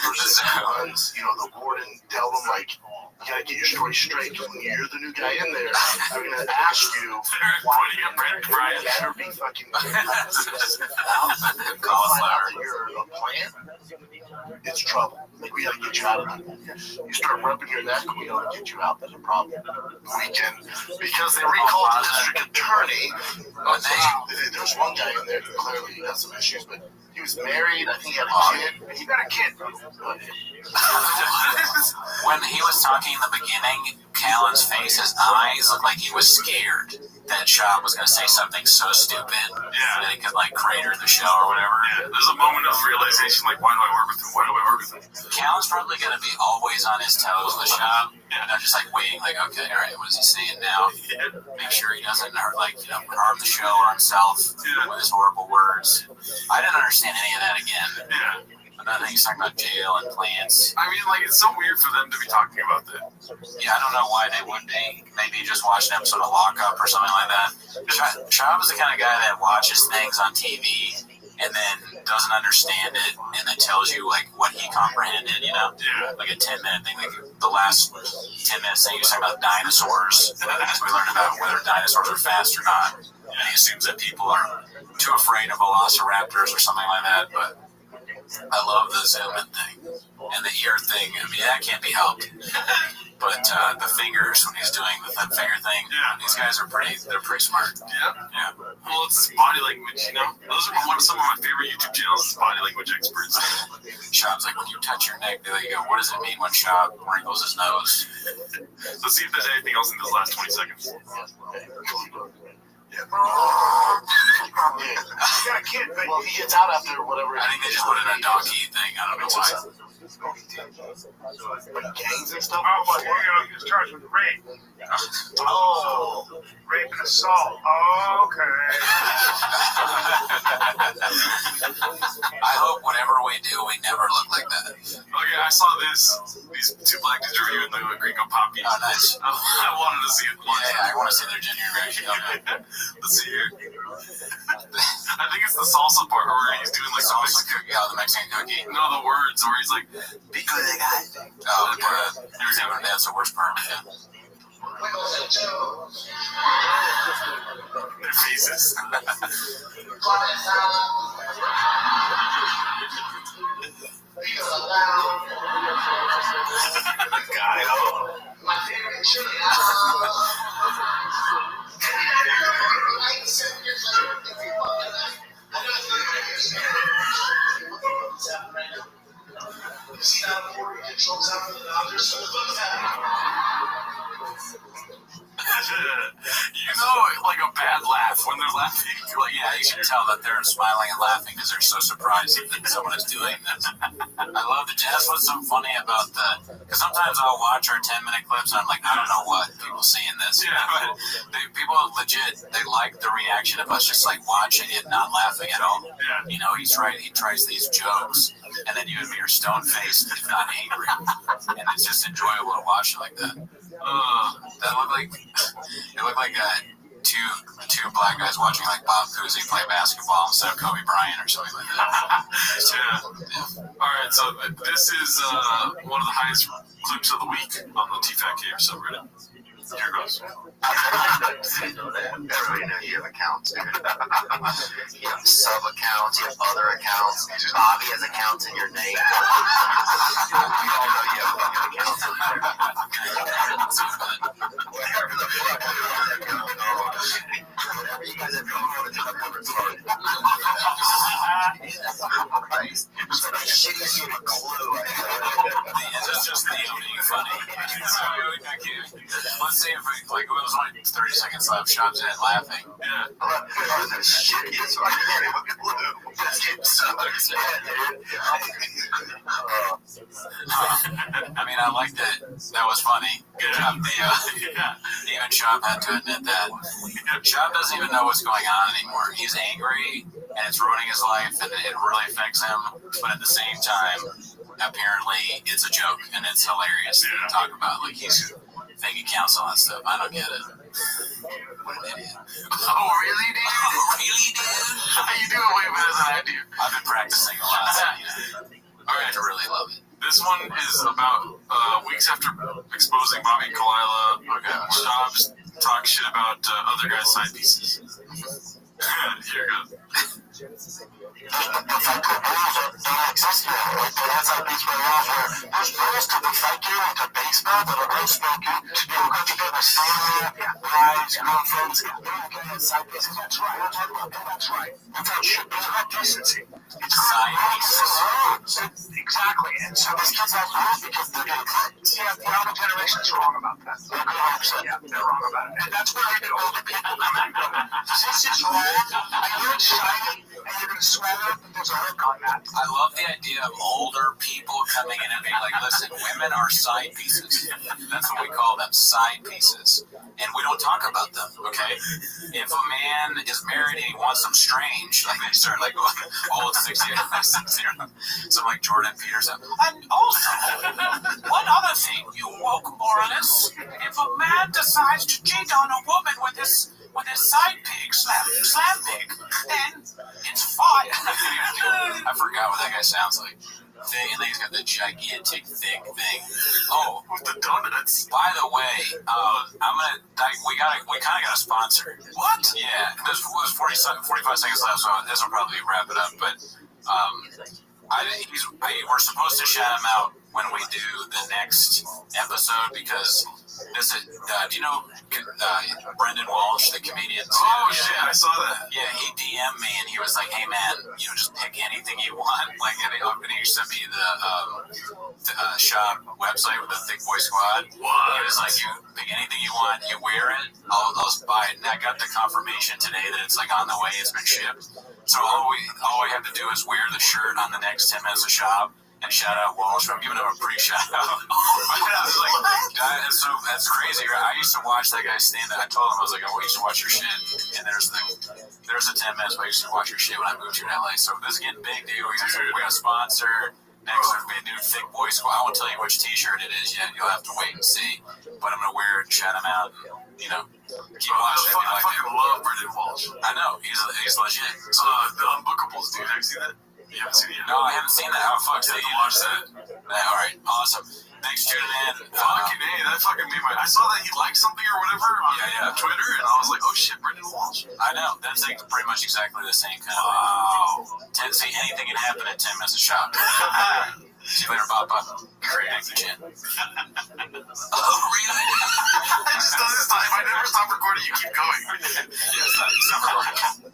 person who runs, the warden, tell them like, you gotta get your story straight. When you're the new guy in there, they're gonna ask you why you better be fucking cauliflower. You're a plant. It's trouble. Like, we gotta get you out of it. You start rubbing your neck, we gotta get you out. There's a problem. Because they recalled the district attorney. There's one guy in there who clearly has some issues, but he was married. I think he had a kid. He got a kid. When he was talking in the beginning, Callen's face, his eyes looked like he was scared that Shab was going to say something so stupid that it could, like, crater the show or whatever. Yeah, there's a moment of realization, like, why do I work with him? Why do I work with him? Callen's probably going to be always on his toes with Shab. Just, like, waiting, like, okay, all right, what is he saying now? Make sure he doesn't, harm the show or himself with his horrible words. I didn't understand any of that again. Yeah. Another thing, he's talking about jail and plants. I mean, like, it's so weird for them to be talking about that. Yeah, I don't know why they would be. Maybe just watch an episode of Lockup or something like that. Shab is the kind of guy that watches things on TV and then doesn't understand it and then tells you, like, what he comprehended, Yeah. Like a 10-minute thing. Like, the last 10 minutes thing, he was talking about dinosaurs. So we learned about whether dinosaurs are fast or not. And he assumes that people are too afraid of velociraptors or something like that, but I love the zoom in thing and the ear thing. I mean, that can't be helped. But the fingers, when he's doing the thumb finger thing, these guys are pretty smart. Yeah. Well, it's body language, Those are some of my favorite YouTube channels, is body language experts. Shab's like, when you touch your neck, they go, what does it mean when Shab wrinkles his nose? Let's see if there's anything else in those last 20 seconds. Yeah. He got a kid, but he gets out after whatever. I think they just put in a donkey thing. I don't know why. Like gangs and stuff. Oh, well, he was charged with rape. Oh. Rape and assault. Oh, okay. I hope whatever we do, we never look like that. Okay, I saw these two black dudes reviewing the Gringo Poppy. Oh, nice. I wanted to see it. Yeah, I want to see their genuine reaction. Okay. Let's see here. I think it's the salsa part where he's doing like salsa cookie, the Mexican cookie. No, the words where he's like, be good, guys. Oh, that's the worst part. Their faces. My favorite chili. See that Puerto Rican trolls out for the Dodgers, so what's like a bad laugh when they're laughing. Like, yeah, you can tell that they're smiling and laughing because they're so surprised that someone is doing this. I love the jazz. What's so funny about that? Because sometimes I'll watch our 10-minute clips and I'm like, I don't know what people see in this. But people legit, they like the reaction of us just like watching it, not laughing at all. He tries these jokes, and then you and me are stone-faced, if not angry, and it's just enjoyable to watch it like that. It looked like two black guys watching like Bob Cousy play basketball instead of Kobe Bryant or something like that. Yeah. All right, so this is one of the highest clips of the week on the TFAT subreddit. Here goes. Everybody knows you have accounts, dude. You have sub accounts, you have other accounts. Bobby has accounts in your name. We all know you have fucking accounts in there. Whatever the fuck you're going on. Whatever you guys have going on, it's not retarded. Christ. So shit is you a clue. It's just being funny. Let's see if it was only 30 seconds left. Sean's in it laughing. Yeah. Shit is fucking a clue. I mean, I liked it. That was funny. Good job. Even Sean had to admit that. Sean doesn't even know what's going on anymore. He's angry, and it's ruining his life, and it really affects him. But at the same time, apparently, it's a joke, and it's hilarious to talk about. Like, he's thinking counts all that stuff. I don't get it. What an idiot. Oh, really, dude? Oh, really, dude? You do it way better than I do. I've been practicing a lot. All right, I really love it. This one is about weeks after exposing Bobby and Kalila. Shabs talk shit about other guys' side pieces. Here goes. The fucking rules don't exist yet. Like, that's how baseball rules were. There's rules to the fucking like a baseball that are unspoken. People got together, family, wives, girlfriends. They're getting side pieces. That's right. We're talking about that. That's right. That's how shit is about decency. It's side pieces. Exactly. And so these kids have rules because they're getting clipped. Yeah, the older generation is wrong about that. Yeah, they're wrong about it. And that's where I get older people come in. This is wrong. You're excited, and you're going to swear that there's a hook on that. I love the idea of older people coming in and being like, listen, women are side pieces. That's what we call them, side pieces. And we don't talk about them, okay? If a man is married and he wants them strange, like they start like, oh, it's 60 some like Jordan Peterson. And also, one other thing, you woke Moralists, if a man decides to cheat on a woman with his side pig, slam pig, then it's fine. I forgot what that guy sounds like. And then he's got the gigantic thick thing. Oh, with the donuts. By the way, we kind of got a sponsor. What? Yeah, this was 45 seconds left, so this will probably wrap it up. But we're supposed to shout him out when we do the next episode because this is. Do you know Brendan Walsh, the comedian? Oh shit, I saw that. Yeah, he DM'd me and he was like, "Hey man, just pick anything you want." Like, and he sent me the shop website with the Thick Boy Squad. What? He was like, "You pick anything you want, you wear it, I'll buy it." And I got the confirmation today that it's like on the way, it's been shipped. So all we have to do is wear the shirt on the next 10 minutes of shop. And shout out Walsh. I'm giving him a pre-shout out. That's crazy. I used to watch that guy stand up. I told him, I was like, I used to watch your shit. And there's the 10 minutes where I used to watch your shit when I moved here to LA. So this is getting big, dude. We got a sponsor. Next, there'll be a new Thick Boy Squad. I won't tell you which t-shirt it is yet. You'll have to wait and see. But I'm going to wear it, shout him out, and, keep watching. I fucking love Brendan Walsh. I know. He's legit. The Unbookables, dude. Have you seen that? You haven't seen it? No, I haven't seen that. How the fuck did you watch that? All right, awesome. Thanks for tuning in. Fucking A, that fucking made my... I saw that he liked something or whatever on Twitter, and I was like, oh shit, Brendan Walsh. I know. That's like pretty much exactly the same kind of thing. See, anything can happen at 10 minutes of shop. See you later, Papa. Great, thank you, Jen. Oh, really? I just done this time. If I never stop recording, you keep going. Yes, stop recording.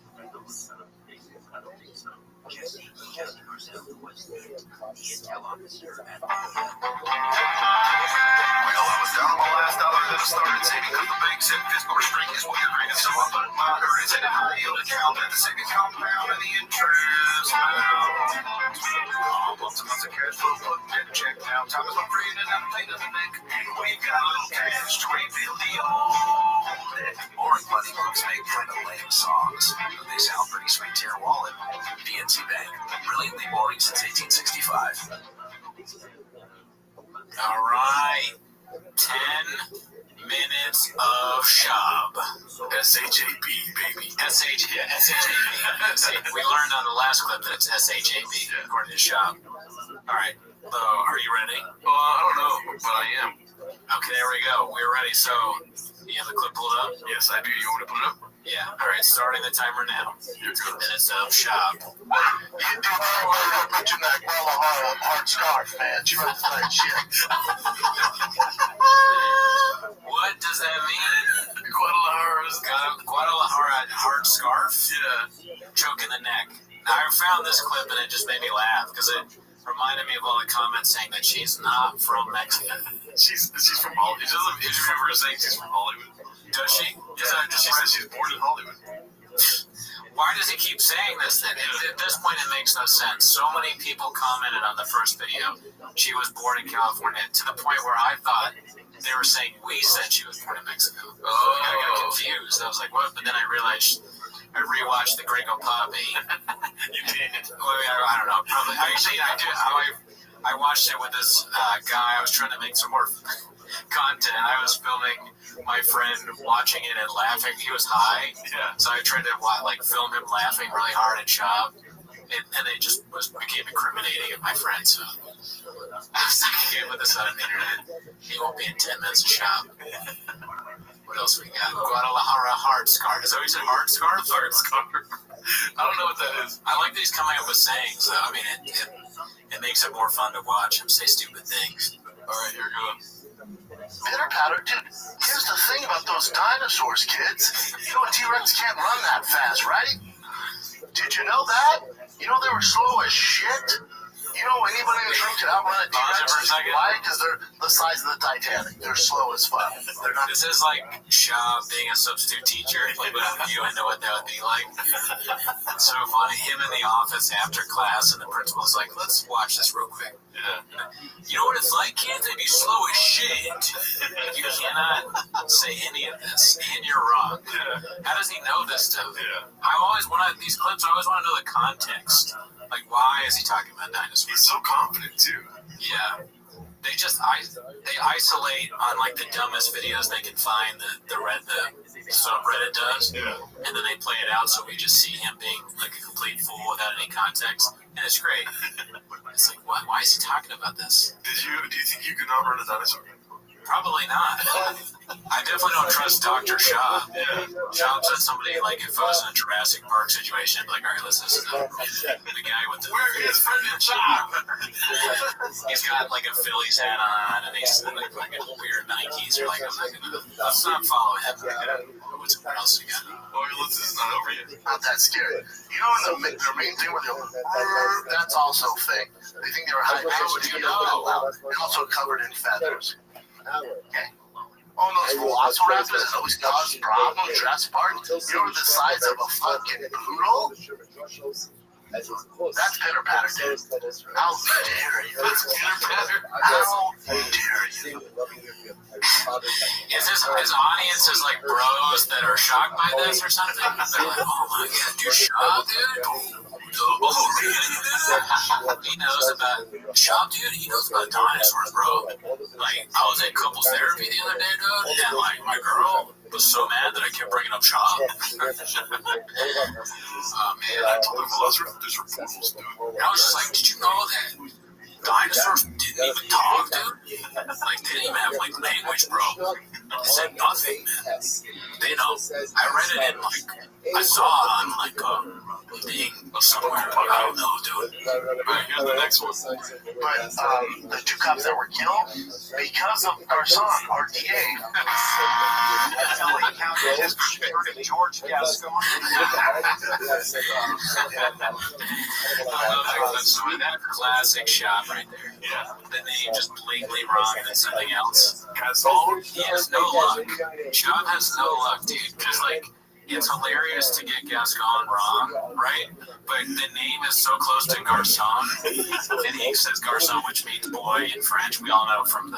Well, I was down on my last dollar, then I started saving because the bank said fiscal restraint is what you're drinking. So I put my earnings in a high yield account and the second compound and the interest amount. Months and months of cash flow, putting in a check now. Time is my friend and I'm paying the bank. We've got a little cash to rebuild the old. Boring money books make kind of lame songs, but they sound pretty sweet to your wallet. PNC Bank, brilliantly boring since 1865. All right, 10 minutes of Shab. SHAB, baby. SHAB. We learned on the last clip that it's SHAB, according to Shab. All right. So, are you ready? I don't know, but I am. Okay, there we go. We're ready. So, you have the clip pulled up? Yes, I do. You want me to put it up? Yeah. All right, starting the timer now. 2 minutes of Shab. You do put your neck well hard scarf, man. You don't like shit. What does that mean? Guadalajara hard scarf? Yeah. Choke in the neck. Now, I found this clip and it just made me laugh because it reminded me of all the comments saying that she's not from Mexico. She's from Hollywood. She doesn't remember saying she's from Hollywood. Does she? Yeah, she said she's born in Hollywood. Why does he keep saying this then? At this point, it makes no sense. So many people commented on the first video. She was born in California to the point where I thought they were saying we said she was born in Mexico. I got confused. I was like, what? But then I realized I rewatched the Gringo Poppy. You did. Well, I don't know. Probably. Actually, I did. I watched it with this guy. I was trying to make some more content. I was filming my friend watching it and laughing. He was high, so I tried to film him laughing really hard at Shab, and it just became incriminating at my friend. So I was like, "Okay, put this out on the internet. He won't be in 10 minutes of Shab." What else we got? Guadalajara hard scarf. Is that what you said? Hard scarf? Hard scarf. I don't know what that is. I like that he's coming up with sayings, though. I mean, it makes it more fun to watch him say stupid things. All right, here we go. Pitter patter, dude. Here's the thing about those dinosaurs, kids. You know a T-Rex can't run that fast, right? Did you know that? You know they were slow as shit? You know anybody in this room can outrun a T-Rex? Why? Because they're the size of the Titanic. They're slow as fuck. They're not. This is like Shab being a substitute teacher. Like, without you, I know what that would be like. It's so funny. Him in the office after class, and the principal's like, let's watch this real quick. You know what it's like, kids? They'd be slow as shit. You cannot say any of this, and you're wrong. How does he know this stuff? These clips, I always want to know the context. Like, why is he talking about dinosaurs? He's so confident, too. Yeah. They isolate on like the dumbest videos they can find the subreddit does, and then they play it out so we just see him being like a complete fool without any context, and it's great. It's like, why is he talking about this? Do you think you could outrun a dinosaur? Probably not. I definitely don't trust Dr. Shab. Shab said somebody, like, if I was in a Jurassic Park situation, I'd be like, all right, listen, this is the guy with the... Where is friend Shab? He's got, like, a Phillies hat on, and he's like weird Nikes. You're like, let's not follow him. What else we got? Oh, this is not over yet. Not that scary. You know, the main thing with the that's also fake. They think they were high pitched and also covered in feathers. Okay. Oh, those velociraptors that always cause problems in Jurassic Park. You know, the size of a fucking poodle? That's pitter patter, dude. How dare you? That's pitter patter. How dare you? Is his audience is like bros that are shocked by this or something? They're like, oh my god, you're shocked, dude? Oh, really? He knows about Shab, dude. He knows about dinosaurs, bro. Like, I was at couples therapy the other day, dude, and like my girl was so mad that I kept bringing up Shab. Oh man, I told her those are poodles, dude. And I was just like, did you know that dinosaurs didn't even talk, dude? Like, they didn't even have like language, bro. They said nothing, man. They know. I read it in I saw it on like thing somewhere. I don't know, dude. Alright, here's the next one. But the 2 cops that were killed because of Garcon, our DA. George Gascon. That classic shot right there. Yeah. The name just blatantly wrong and it's something else. He has no luck. Shab has no luck, dude. Because, like, it's hilarious to get Gascon wrong, right? But the name is so close to Garcon, and he says Garcon, which means boy in French. We all know from the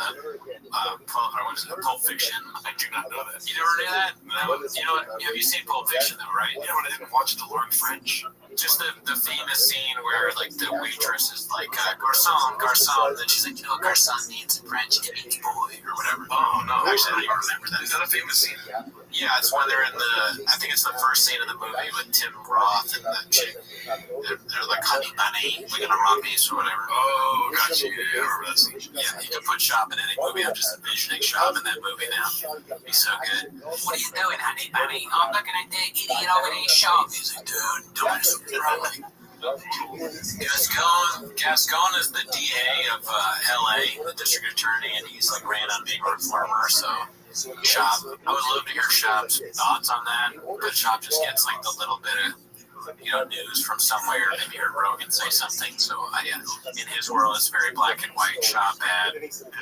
Pulp Fiction. I do not know that. You never knew that? No. You know what? Have you seen Pulp Fiction, though, right? Yeah, but I didn't watch it to learn French. just the famous scene where like the waitress is like garçon, then she's like, garçon means in French, it means boy or whatever. Oh no, Actually, I don't remember that. Is that a famous scene? Yeah, it's when they're in I think it's the first scene of the movie with Tim Roth and the chick. They're like, honey, we're gonna rob these or whatever. Oh, gotcha. Yeah, I remember that scene. Yeah, you can put shop in any movie. I'm just envisioning shop in that movie now. It'd be so good. What are you doing, honey, bunny? I'm looking at that idiot over there shop. He's like, dude, don't do something wrong. Gascon is the DA of LA, the district attorney, and he's like ran on being a reformer, so Shop. I would love to hear Shop's thoughts on that, but Shop just gets like the little bit of news from somewhere. Maybe heard Rogan say something. So in his world, it's very black and white. Shop bad. Gascon,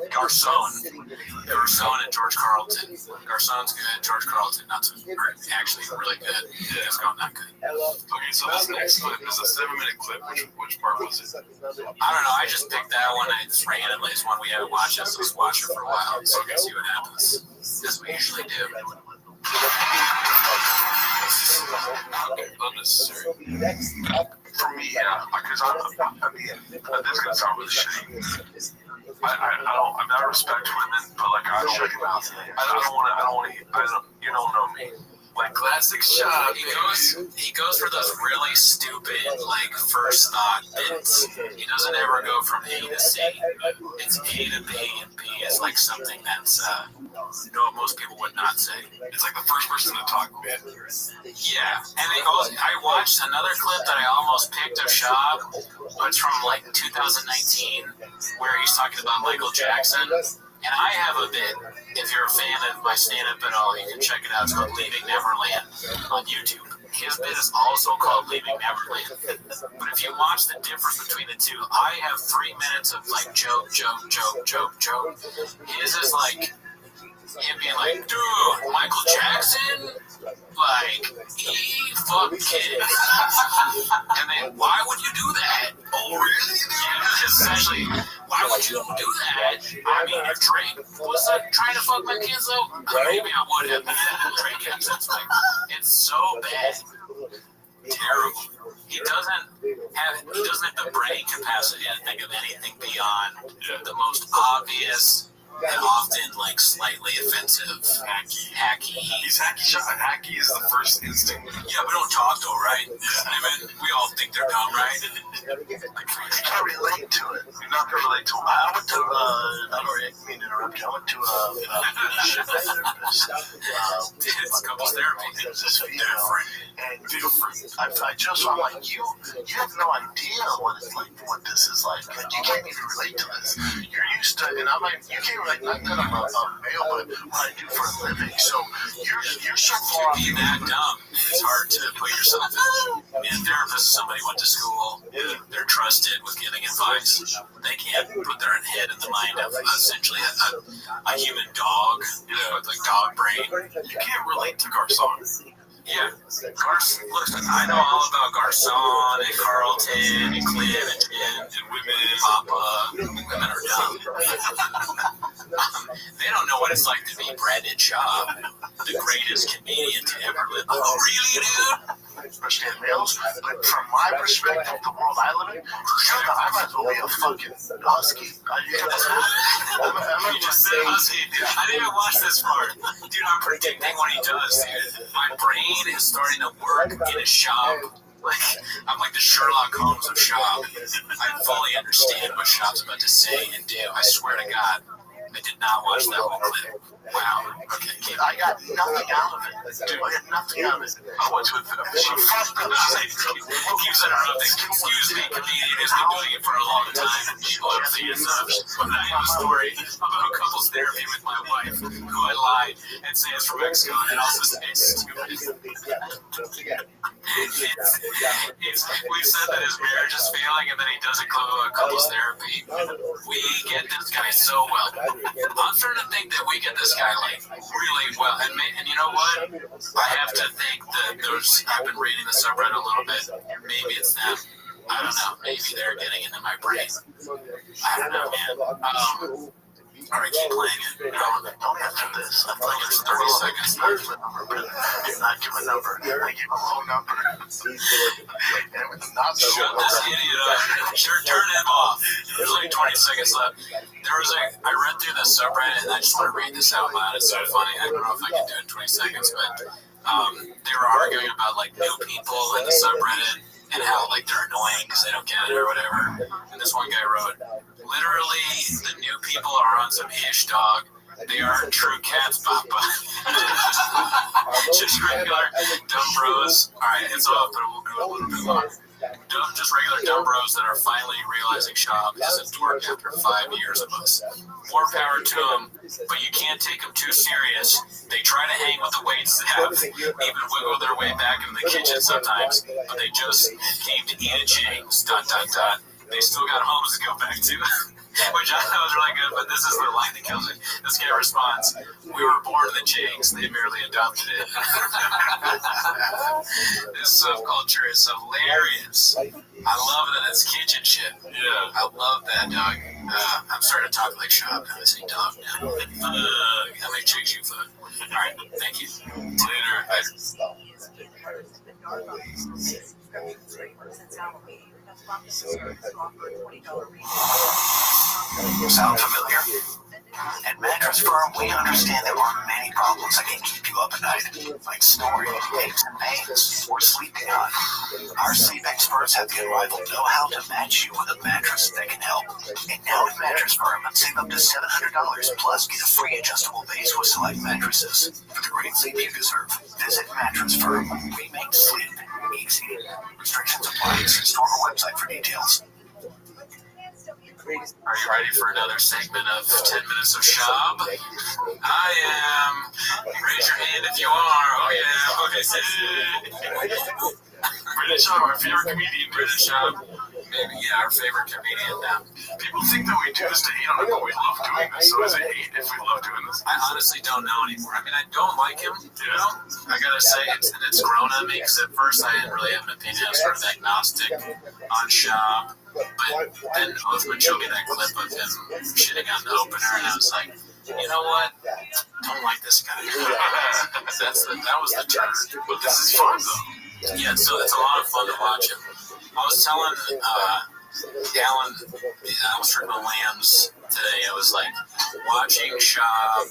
Garcon, and George Carlton. Garcon's good. George Carlton not so good. Actually, really good. Gascon not good. Okay, so this next clip is a 7-minute clip. Which part was it? I don't know. I just picked that one. It's randomly. It's one we haven't watched. Let's just watch it for a while so we can see what happens. As we usually do. Unnecessary. For me, yeah, because I mean, this is gonna sound really shitty. I respect women, but like I don't want to. You don't know me. Like classic Shop. He goes for those really stupid like first thought bits. He doesn't ever go from A to C. It's A to B, and B is like something that's most people would not say. It's like the first person to talk bit. Yeah, and I watched another clip that I almost picked of Shop. It's from like 2019, where he's talking about Michael Jackson. And I have a bit, if you're a fan of my stand-up at all, you can check it out. It's called Leaving Neverland on YouTube. His bit is also called Leaving Neverland. But if you watch the difference between the two, I have 3 minutes of like joke. His is like him being like, dude, Michael Jackson, like, he fucked kids. And then, why would you do that? Oh, really? Yeah, essentially, why would you do that? I mean, if Drake was trying to fuck my kids, though, maybe I would have. Drake has it's so bad. Terrible. He doesn't have the brain capacity to think of anything beyond the most obvious and often like slightly offensive, hacky. He's hacky. Hacky is the first instinct. Yeah, we don't talk though, right? I mean, we all think they're dumb, right? You can't relate to it. You're not gonna relate to him. I went to I don't mean to interrupt you. I went to it's couples therapy. It's this female, and I'm like, you have no idea what this is like. You can't even relate to this. You're used to, and I'm like, you can't. Like, not that I'm a male, but what I do for a living. So you're so far off. Being that dumb, it's hard to put yourself in. I mean, a therapist is somebody who went to school. They're trusted with giving advice. They can't put their head in the mind of essentially a human dog, with like dog brain. You can't relate to Garcon. Yeah, listen, I know all about Garcon and Carlton and Clint and women and Papa. Women are dumb. They don't know what it's like to be Brandon Shaw, the greatest comedian to ever live. Oh, really, dude? Especially in males. But from my perspective, the world I live in, I might as well be a fucking husky. You just said husky. I didn't watch this part. Dude, I'm predicting what he does, dude. My brain is starting to work in a shop. I'm like the Sherlock Holmes of Shop. I fully understand what Shop's about to say and do. I swear to God, I did not watch that whole clip. Wow. Okay. I got nothing out of it. Dude, I got nothing out of it. I went to a She keeps interrupting. Excuse me, comedian has been doing it for a long time. People are thinking when I have a story about couples therapy with my wife, who I lied and say is from Mexico, and also say it's stupid. We've said that his marriage is failing, and then he doesn't go to couples therapy. We get this guy so well. I'm starting to think that we get this guy like really well, and you know what? I have to think that I've been reading the subreddit a little bit. Maybe it's them. I don't know. Maybe they're getting into my brain. I don't know, man. All right, keep playing it. Don't answer this. I'm like, it's 30 seconds. I did not give a number. I gave a low number. And it was not so Shut this idiot up. Sure, turn him off. There's like 20 seconds left. I read through the subreddit and I just want to read this out loud. It's so funny. I don't know if I can do it in 20 seconds, but they were arguing about like new people in the subreddit and how like they're annoying because they don't get it or whatever. And this one guy wrote, literally, the new people are on some ish dog. They aren't true cats, Papa. Just regular dumb bros. Alright, it's off, but we'll go a little bit longer. Just regular dumb bros that are finally realizing Shop isn't work after 5 years of us. More power to them, but you can't take them too serious. They try to hang with the wait staff, even wiggle their way back into the kitchen sometimes, but they just came to eat at James. ... They still got homes to go back to. Which I thought was really good, but this is the line that kills it. This guy responds, we were born in the James, they merely adopted it. This subculture is hilarious. I love that it's kitchen shit. Yeah. I love that, dog. I'm starting to talk like Shop now. I say dog now. How many chicks you fuck? Alright, thank you. Later. Sound familiar? At Mattress Firm, we understand there are many problems that can keep you up at night, like snoring, aches and pains, or sleeping on. Our sleep experts have the unrivaled know-how to match you with a mattress that can help. And now at Mattress Firm, save up to $700 plus get a free adjustable base with select mattresses. For the great sleep you deserve, visit Mattress Firm. We make sleep easy. Restrictions apply. See store or website for details. Are you ready for another segment of 10 Minutes of Shop? I am. Raise your hand if you are. Oh, yeah. Okay. British Shop, our favorite comedian, British Shop. Maybe, yeah, our favorite comedian now. People think that we do this to hate on him, but we love doing this. So is it hate if we love doing this? I honestly don't know anymore. I mean, I don't like him, you know? I gotta say, it's grown on me, because at first I didn't really have an opinion. I was sort of agnostic on Shop. But then Othman showed me that clip of him shitting on the opener, and I was like, you know what? Don't like this guy. That was the turn. But this is fun, though. Yeah, so it's a lot of fun to watch him. I was telling Alan, I was talking about Lambs today. I was like, watching Shop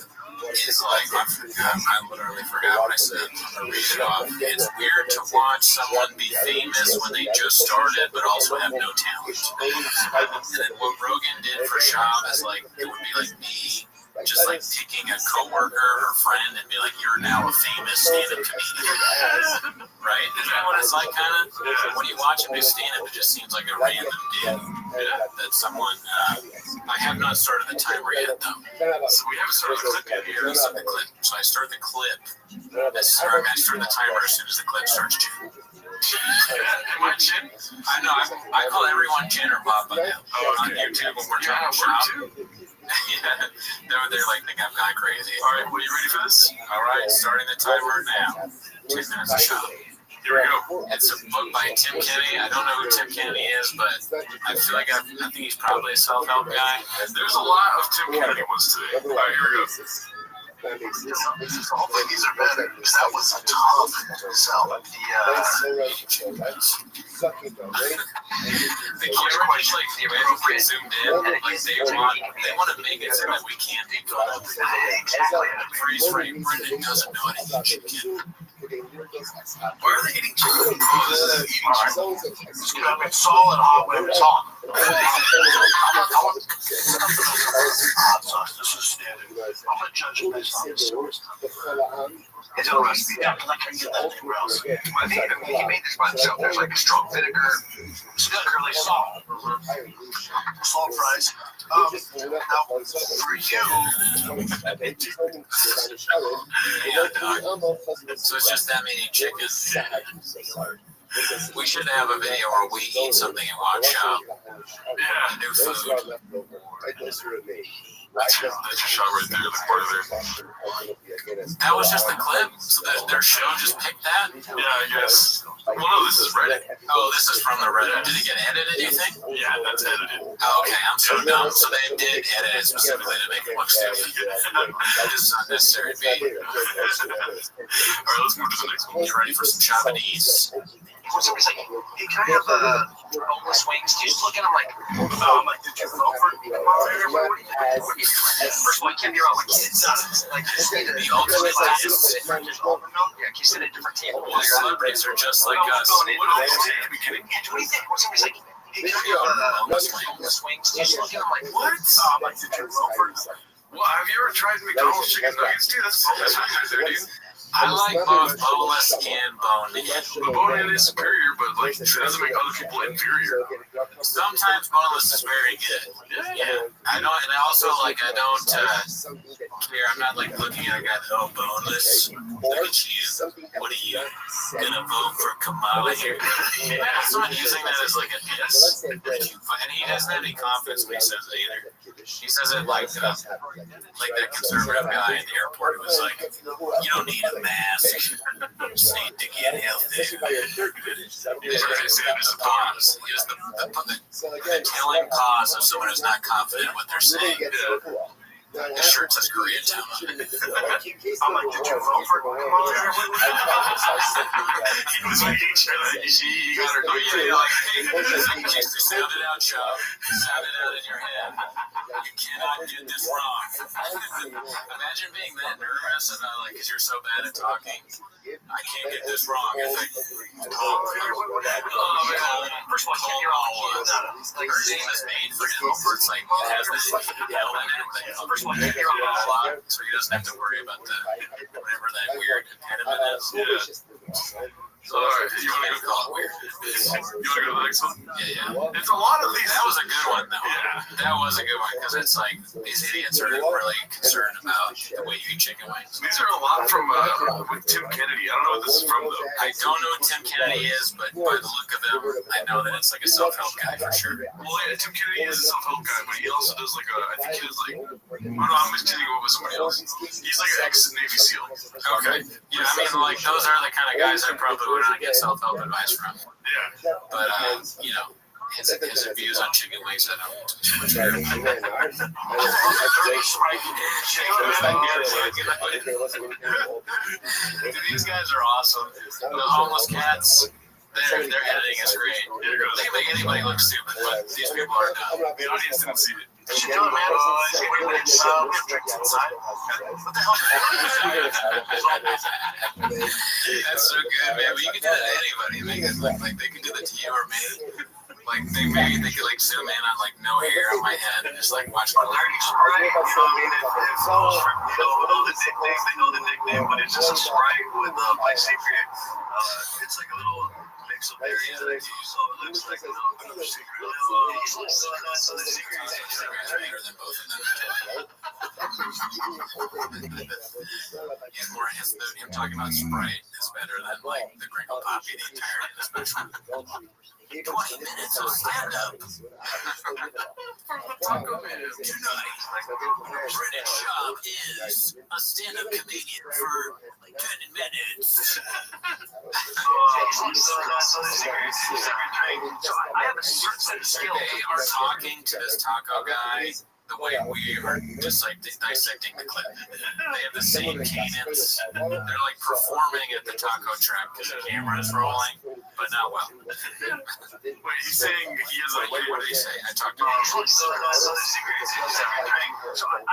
is like, I literally forgot what I said. I'm going to read it off. It's weird to watch someone be famous when they just started, but also have no talent. And then what Rogan did for Shop is like, it would be like me just like picking a coworker or friend and be like, you're now a famous stand-up comedian. Right? Isn't that what it's like, kind of? When you watch him do stand-up, it just seems like a random dude that someone... I have not started the timer yet, though. So we haven't started the clip yet. Here, start the clip. So I start the clip. I start the timer as soon as the clip starts, Jen. Am I Jen? I know. I call everyone Jen or Bob by now. On YouTube when we're talking Shop. Yeah, they're like, think I'm kind of crazy. All right, well, you ready for this? All right, starting the timer now. 10 Minutes of Shop. Here we go. It's a book by Tim Kennedy. I don't know who Tim Kennedy is, but I feel like I think he's probably a self-help guy. There's a lot of Tim Kennedy ones today. All right, here we go. Hopefully these are better, because that was a tough sell. The camera just like the zoomed in, like they want to make it so that we can't be caught up. Exactly. Freeze frame. Brendan doesn't know anything. Chicken. Why are they eating chicken? Oh, this is eating chicken. It's gonna be solid hot when it's on. Hot sauce. This is standard. I'm gonna judge it based on the source. It's a recipe. Yeah, I can't get that anywhere else. I think he made this by himself. There's like a strong vinegar, curly salt, salt fries. Now, for you, so it's just that many chickens. We should have a video where we eat something and watch Shop. Yeah, new food. That's your shot right there, the corner there. That was just the clip? So their show just picked that? Yeah, I guess. Well, no, this is Reddit. Oh, this is from the Reddit. Did it get edited, do you think? Yeah, that's edited. Oh, okay, I'm so dumb. So they did edit it specifically to make it look stupid. This is unnecessary to be. Alright, let's move to the next one. Get ready for some Japanese. When somebody's like, hey, can I have boneless wings? You just look at them like, did you vote for First of all, you can't be around my kids. Like, you just need to The ultimate Yeah, test. can you sit at a different table? All celebrities are just like us. What do you think? When somebody's like, hey, can I have boneless wings? You just look at them like, what? Did you vote for Well, have you ever tried McDonald's chicken nuggets, dude? That's boneless right there, dude. I like both boneless and bone-in. The bone-in is superior, but like it doesn't make other people inferior. Sometimes boneless is very good. Yeah, I don't, and also like I don't care. I'm not like looking at a guy. Oh, boneless. Look at you. What are you gonna vote for Kamala here? Someone using that as like a diss, and he doesn't have any confidence when he says it either. He says it like that conservative guy in the airport who was like, "You don't need a mask. You just need to get healthy." The telling cause of someone who's not confident in what they're saying. His shirt says Koreatown on it. I'm like, did you vote for Kamala? He was making sure that she got her Sound it out, Chuck. Sound it out in your head. You cannot get this wrong. Imagine being that nervous and because you're so bad at talking. I can't get this wrong. It's like, First of all, I can't hear all like her name is made for him. It's like it has this L in it. First of all, I can't hear all so he doesn't have to worry about whatever that weird impediment is. Yeah. Alright, you want to go call it weird? You want to go to the next one? Yeah. It's a lot of these. That was a good one, though. Yeah. That was a good one because it's like these idiots are really concerned about the way you eat chicken wings. These are a lot from with Tim Kennedy. I don't know what this is from though. I don't know who Tim Kennedy is, but by the look of him, I know that it's like a self-help guy for sure. Well, yeah, Tim Kennedy is a self-help guy, but he also does like I think he does like, oh no, I'm just kidding with somebody else. He's like an ex-Navy SEAL. Okay. Yeah, I mean, like those are the kind of guys I probably would not get self-help advice from. Yeah. But his views on chicken wings, I don't too much care. These guys are awesome. The homeless cats, their editing is great. They can make anybody look stupid, but these people are dumb. The audience didn't see it. What you doing, man? We have drinks inside. What the hell? That's so good, man. But you can do that to anybody. They can look like they can do that to you or me. Like they could like zoom in on like no hair on my head and just like watch my Learning spray. You know what I mean? They know the nickname, but it's just a spray with my secret. It's like a little mix of berries that I use, so it looks like a little secret. It looks so nice on the secret. better than both of them. He's more him talking about Sprite is better than like the Gringo Poppy the entirety of the special. 20 minutes of stand-up. Taco Man tonight. Brennan Schaub is a stand-up comedian for 10 minutes. I have a certain set of skills. They are talking to this taco guy the way we are just like dissecting the clip. They have the same cadence. They're like performing at the taco truck because the camera is rolling, but not well. Wait, he's saying he has a What do they say? I talked to him. I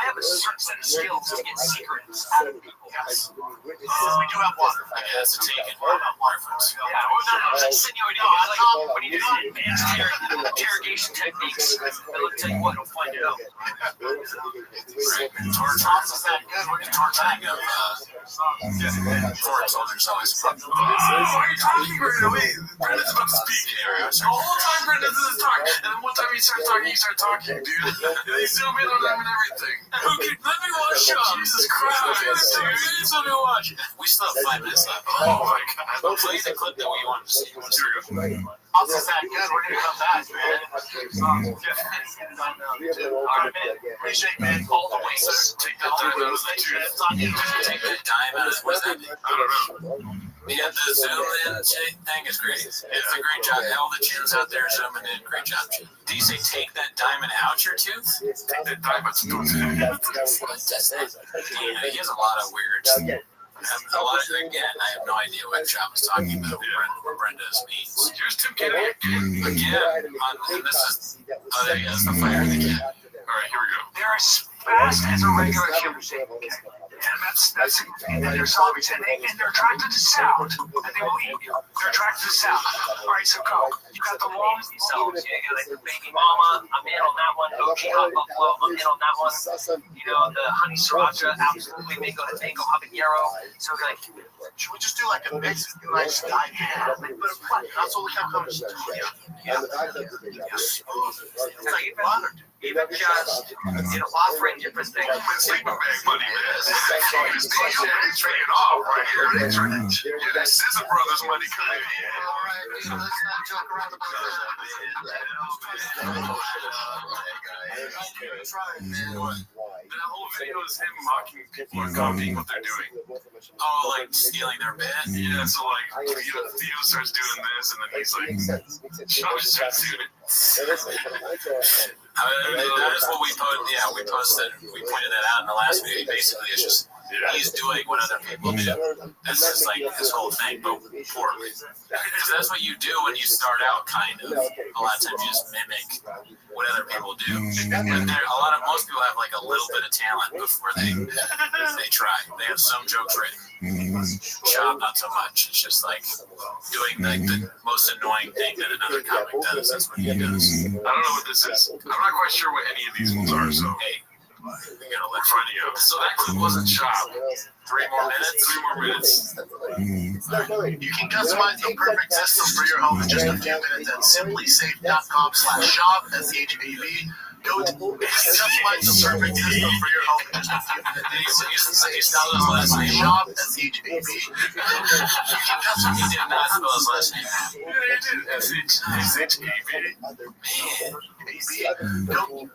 have a certain set of skills to get secrets out of people. Yes. We do have one. I guess it's taken reference. Yeah, no, insinuating. When you do advanced interrogation techniques, they'll tell you what, he'll find it out. Right. Torch is that good? We're torching up foreign soldiers always. Why are you talking right away? Brendan's about to speak. The whole time Brendan doesn't talk, and then one time he starts talking, dude. And they zoom in on him and everything. Okay, let me watch up. Jesus Christ. Please let me watch. We still have 5 minutes left. Oh my God. I'll play the clip that we wanted to see. Here we go. How's that good? We're gonna come back, man. All right, man. Appreciate, man. All the way, sir. Take that dime out of the tooth. Take that dime out of what's that? I don't know. Yeah, the zoom in thing is great. It's a great job. All the chins out there zooming in. Great job, Chin. Do you say take that diamond out your tooth? Take that dime out your tooth. Yeah, he has a lot of weird. Again, I have no idea what Shop was talking about. Where Brenda's means. Here's Tim Kennedy Again, and this is there he is, the fire in the cat. All right, here we go. They're as fast as a regular human being. And and they're zombies, and they're attracted to sound, and they will eat you. They're attracted to sound. All right, so go. You got the long themselves. You got like the baby mama. I'm in on that one. Ochi hot buffalo. I'm in on that one. You know, the honey sriracha. Absolutely, mango habanero. So like, should we just do like a mix? Nice diet. Yeah, like, but that's all the time comes. Yeah. It's like even just offering different things. Sleeping bag money, man. He's trading off right here. Yeah, that Scissor Brothers money coming in. All right, let's not joke around the bush. That whole video is him mocking people and copying what they're doing. Oh, like stealing their bit? Yeah, so like, Theo starts doing this, and then he's like, Sean starts doing it. That is what we posted. Yeah, we pointed that out in the last video. Basically, it's just he's doing what other people do. That's just like his whole thing, but poorly. Because that's what you do when you start out, kind of. A lot of times you just mimic what other people do. And most people have like a little bit of talent before they try. They have some jokes ready. Shop, not so much. It's just like doing like the most annoying thing that another comic does. That's what he does. I don't know what this is. I'm not quite sure what any of these ones are, so hey, we gotta let finding out. So that clip wasn't Shop. 3 more minutes. 3 more minutes. You can customize the perfect system for your home in just a few minutes at simplysafe.com/shop. SHAB. Go to customize the perfect system for your home in just a few minutes. He spelled his last name. Shop. SHAB. You can customize. He did not spell his last name. Yeah, he did. Go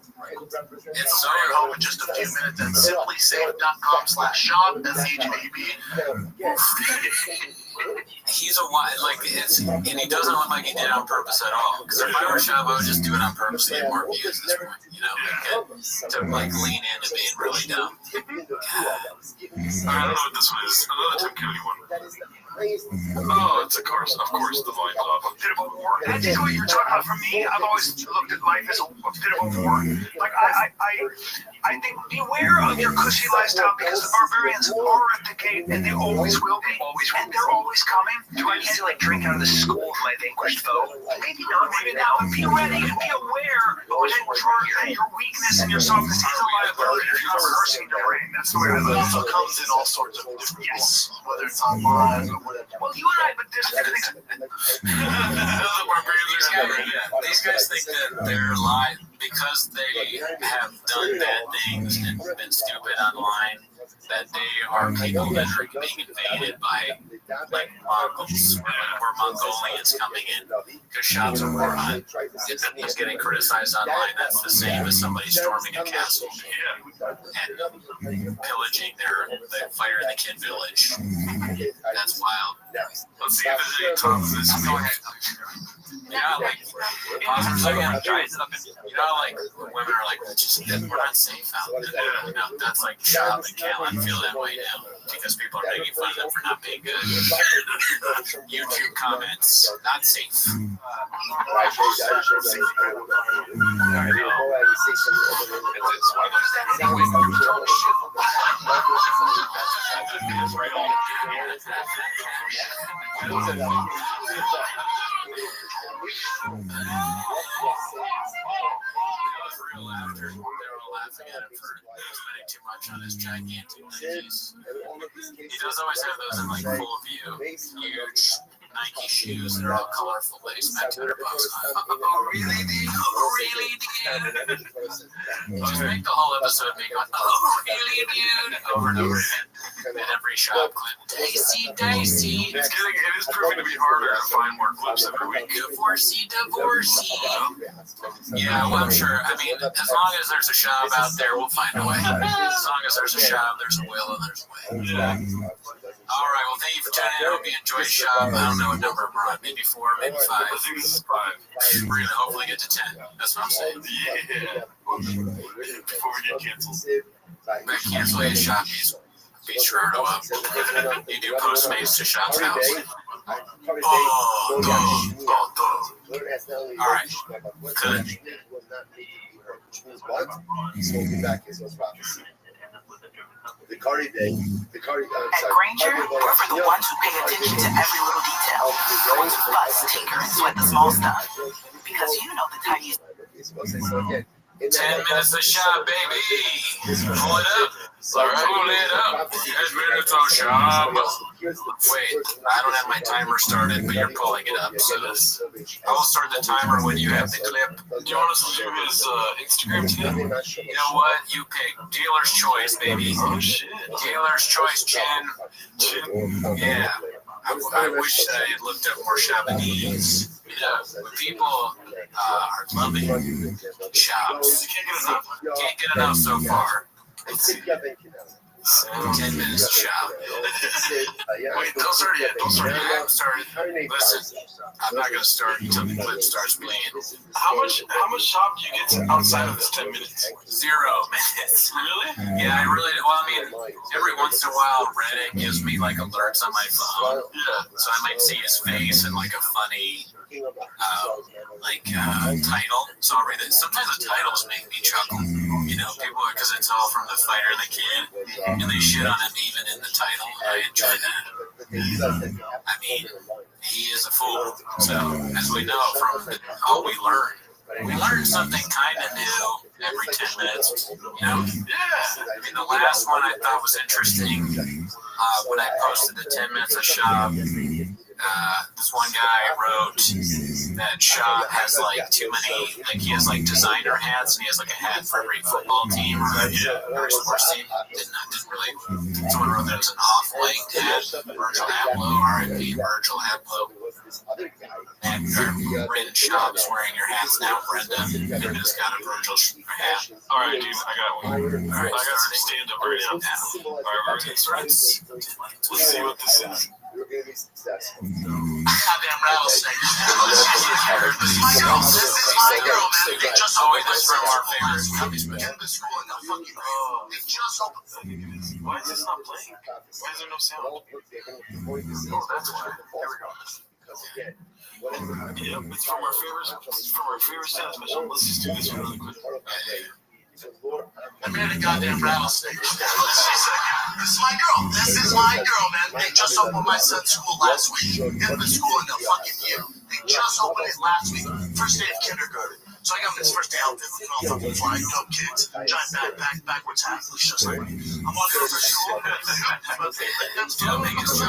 It's so your home in just a few minutes at simplysafe.com/shop. SHAB. He's a wild, and he doesn't look like he did it on purpose at all. Because if I were Shab, I would just do it on purpose to get more views at this point. You know, to lean into being really dumb. I don't know what this one is. Another Tim Kennedy one. Oh, it's of course, the volume's off. a bit of a war. And I think what you're talking about, for me, I've always looked at life as a bit of a war. Like, I think beware of your cushy lifestyle, because the barbarians are at the gate, and they always will be. And they're always coming. Do I need to, like, drink out of the skull of my vanquished foe? Maybe not, maybe not. But be ready and be aware that your weakness and your softness is a liability if you're not rehearsing your brain. That's the way I It look at also it. comes in all sorts of different Yes. forms, whether it's online or whatever. Well, you and I, but there's things. These guys think that they're lying because they have done bad things and been stupid online, that they are people that are being invaded by, like, Mongols, or Mongolians coming in, because Shab's a moron. He's getting criticized online. That's the same as somebody storming a castle and pillaging the Fire in the Kid village. That's wild. Let's see if there's any tops of this. Go ahead. Yeah, like, pause for a second, tries it up, and you know, like, women are like, we're not safe out there. You know, that's like Shab and Callan feel that way now, because people are making fun of them for not being good. YouTube comments, not safe. Real laughter. They're all laughing at him for spending too much on his gigantic Nikes. He does always have those in like full view, huge. Nike shoes that are all colorful. They spent $200. Oh, really, dude? Oh, really, dude? Just make the whole episode me going, oh, really, dude? Over and over again. In every shop clip. Dicey. It is proving to be harder to find more clips every week. Divorcey. Yeah, well, I'm sure. I mean, as long as there's a shop out there, we'll find a way. As long as there's a shop, there's a will, and there's a way. Yeah. All right, well, thank you for tuning in. I hope you enjoyed the shop. I don't know what number we're on. Maybe 4, maybe 5. I think this is 5. We're going to hopefully get to 10. That's what I'm saying. Yeah. Before we get canceled. But cancel a shop. Beat Gerardo up. You do Postmates to shop's house. All right. Good. At Granger, we're for the ones who pay attention to every little detail. The ones who fuss, tinker, and sweat the small stuff. Because you know the tiniest. 10 minutes of shop, baby. Pull it up. Pull it up. 10 minutes of shop. Wait, I don't have my timer started, but you're pulling it up. So I will start the timer when you have the clip. Do you want us to do his Instagram today? You know what? You pick. Dealer's choice, baby. Oh, shit. Dealer's choice, Jen. Yeah. I wish I had looked up more Shabanese. People are loving shops. Can't get enough so far. 10 minutes to shop. Wait, don't start yet. I'm started. Listen, I'm not gonna start until the clip starts playing. How much shop do you get outside of this 10 minutes? 0 minutes. Really? Yeah, I really. Well, I mean, every once in a while, Reddit gives me like alerts on my phone. Yeah. So I might see his face and like a funny title. So I'll read it. Sometimes the titles make me chuckle. You know, people, because it's all from the fighter and the kid, and they shit on him even in the title. I enjoy that. I mean, he is a fool. So as we know from all we learn something kind of new every 10 minutes. You know? Yeah. I mean, the last one I thought was interesting when I posted the 10 minutes of shop. This one guy wrote that shop has like too many, like he has like designer hats and he has like a hat for every football team or sports team. Didn't really. Someone wrote that as an off-white hat. Virgil Abloh, R.I.P. Virgil Abloh. And Brandon Schaub is wearing your hats now, Brenda. And it's got a Virgil hat. All right, dude, I got one. All right, I got some stand-up right now. All right, we're going to start. Let's see what this is. Goddamn rattlesnake. This is my girl. This is my girl, man. They just opened this from our favorites. In the school and they'll fucking they just opened. Why is this not playing? Why is there no sound? Oh, that's why. Here we go. Yeah, it's from our favorite stand special. Let's just do this really quick. I made a goddamn rattlesnake. This is my girl. This is my girl, man. They just opened my son's school last week. In the school in the fucking year. They just opened it last week. First day of kindergarten. So I got him his first day outfit with all fucking flying dope kicks, giant backpack, backwards hat. He's just like, I'm walking over to school. That's all his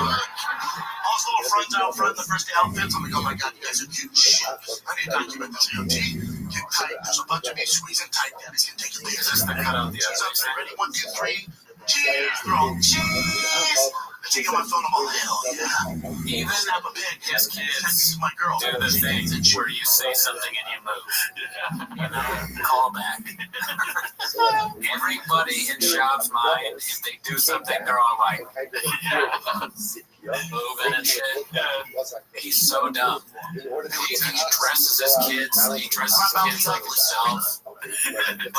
little friends out front, the first day outfits. I'm like, oh my god, you guys are cute shit. I need to document this. Get tight. There's a bunch of me squeezing tight. Daddy's gonna take your legs. This is the cut out the outside. Ready? 1, 2, 3. Cheese, throw cheese. I take out my phone, I'm all hell, yeah. Even snap a pic, his kids my girl. Do the thing where you say something and you move. You know, call back. Everybody in Shop's mind, if they do something, they're all like, moving and shit. He's so dumb. He dresses his kids. He dresses his kids like himself.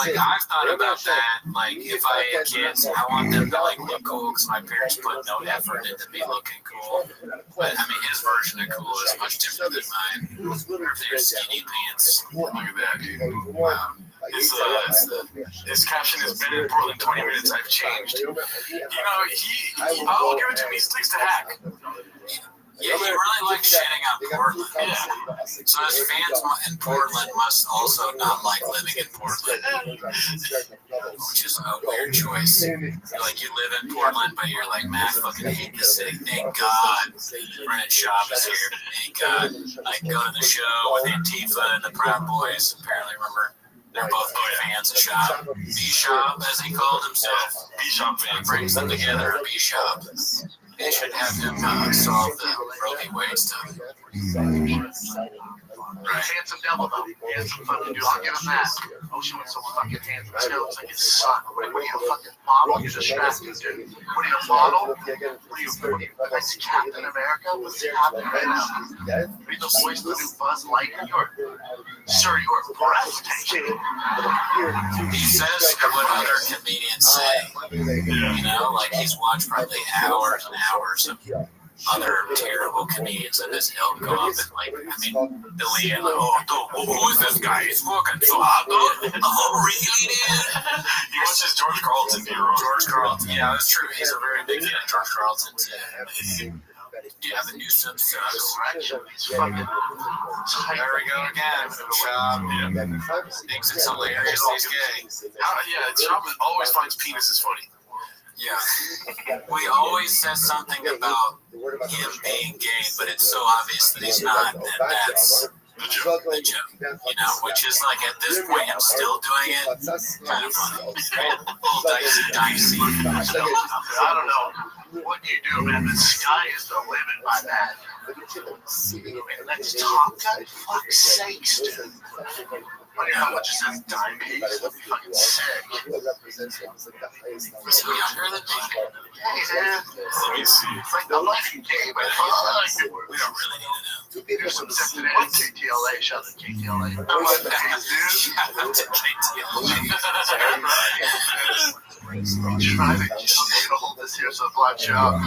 Like, I've thought about that. Like, if I had kids, I want them to like look cool because my parents put no effort into me looking cool. But I mean, his version of cool is much different than mine. Or if they're skinny pants. Look at that, dude. Wow. His caption has been in Portland 20 minutes. I've changed. You know, I'll give it to him. He sticks to hack. Yeah, he really likes shitting on Portland. Yeah. So his fans in Portland must also not like living in Portland, which is a weird choice. Like, you live in Portland, but you're like, man, I fucking hate this city. Thank God Brent Schaub is here. Thank God I can go to the show with Antifa and the Proud Boys. Apparently, remember, they're both big fans of Schaub. B-Schaub, as he called himself. B-Schaub fan brings them together, a B-Schaub. They should have him solve the Roe v. Wade stuff. Right. Handsome devil, though. Handsome fucking dude. I'll give him that. Oh, she went so fucking handsome, too. It's like, it sucked. What are you, a fucking model? You're distracted, dude. What are you, a model? What are you, like Captain America? What's happening right now? Are you the voice of the new Buzz Lightyear? Sir, you are breathtaking. He says what other comedians say. You know, like, he's watched probably hours and hours of other terrible comedians of his ilk go up and, like, I mean, Billy and like, who is this guy? He's fucking flop. Oh, really, dude? He watches George Carlton. George Carlton. Yeah, that's true. He's a very big fan of George Carlton, too. Yeah, the new stuff sucks. There we go again. Schaub thinks it's hilarious he's gay. Schaub always finds penises funny. Yeah. We always say something about him being gay, but it's so obvious that he's not, that that's the joke. You know, which is like, at this point, I'm still doing it. Kind of funny. A little dicey. I don't know what you do, man. The sky is the limit by that. Let's talk, for fuck's sakes, dude. I don't know how much it says dime piece. That'd be fucking sick. Is he younger than me? Hey, man. Let me see. It's like the life you gave, but We don't really need to know. there's some stuff today on KTLA. Shout out to KTLA. Shout out to KTLA. Try to just hold this here so black job.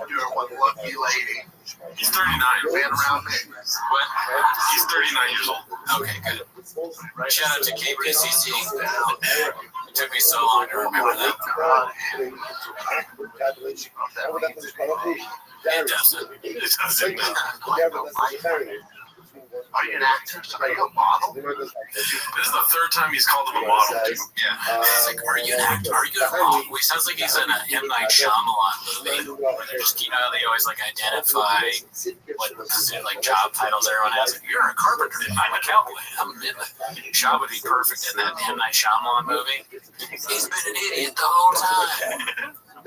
You're one lucky lady. He's 39. Man around me. What? He's 39 years old. Okay, good. Shout out to KPCC. It took me so long to remember that. It doesn't. Are you an actor? Are you a model? This is the third time he's called him a model, dude. Yeah. It's like, are you an actor? Are you a model? He sounds like he's in a M. Night Shyamalan movie. Where they're just, you know, they always like identify what like job titles everyone has. Like, you're a carpenter. I'm a cowboy. I'm in the Schaub would be perfect in that M. Night Shyamalan movie. He's been an idiot the whole time. I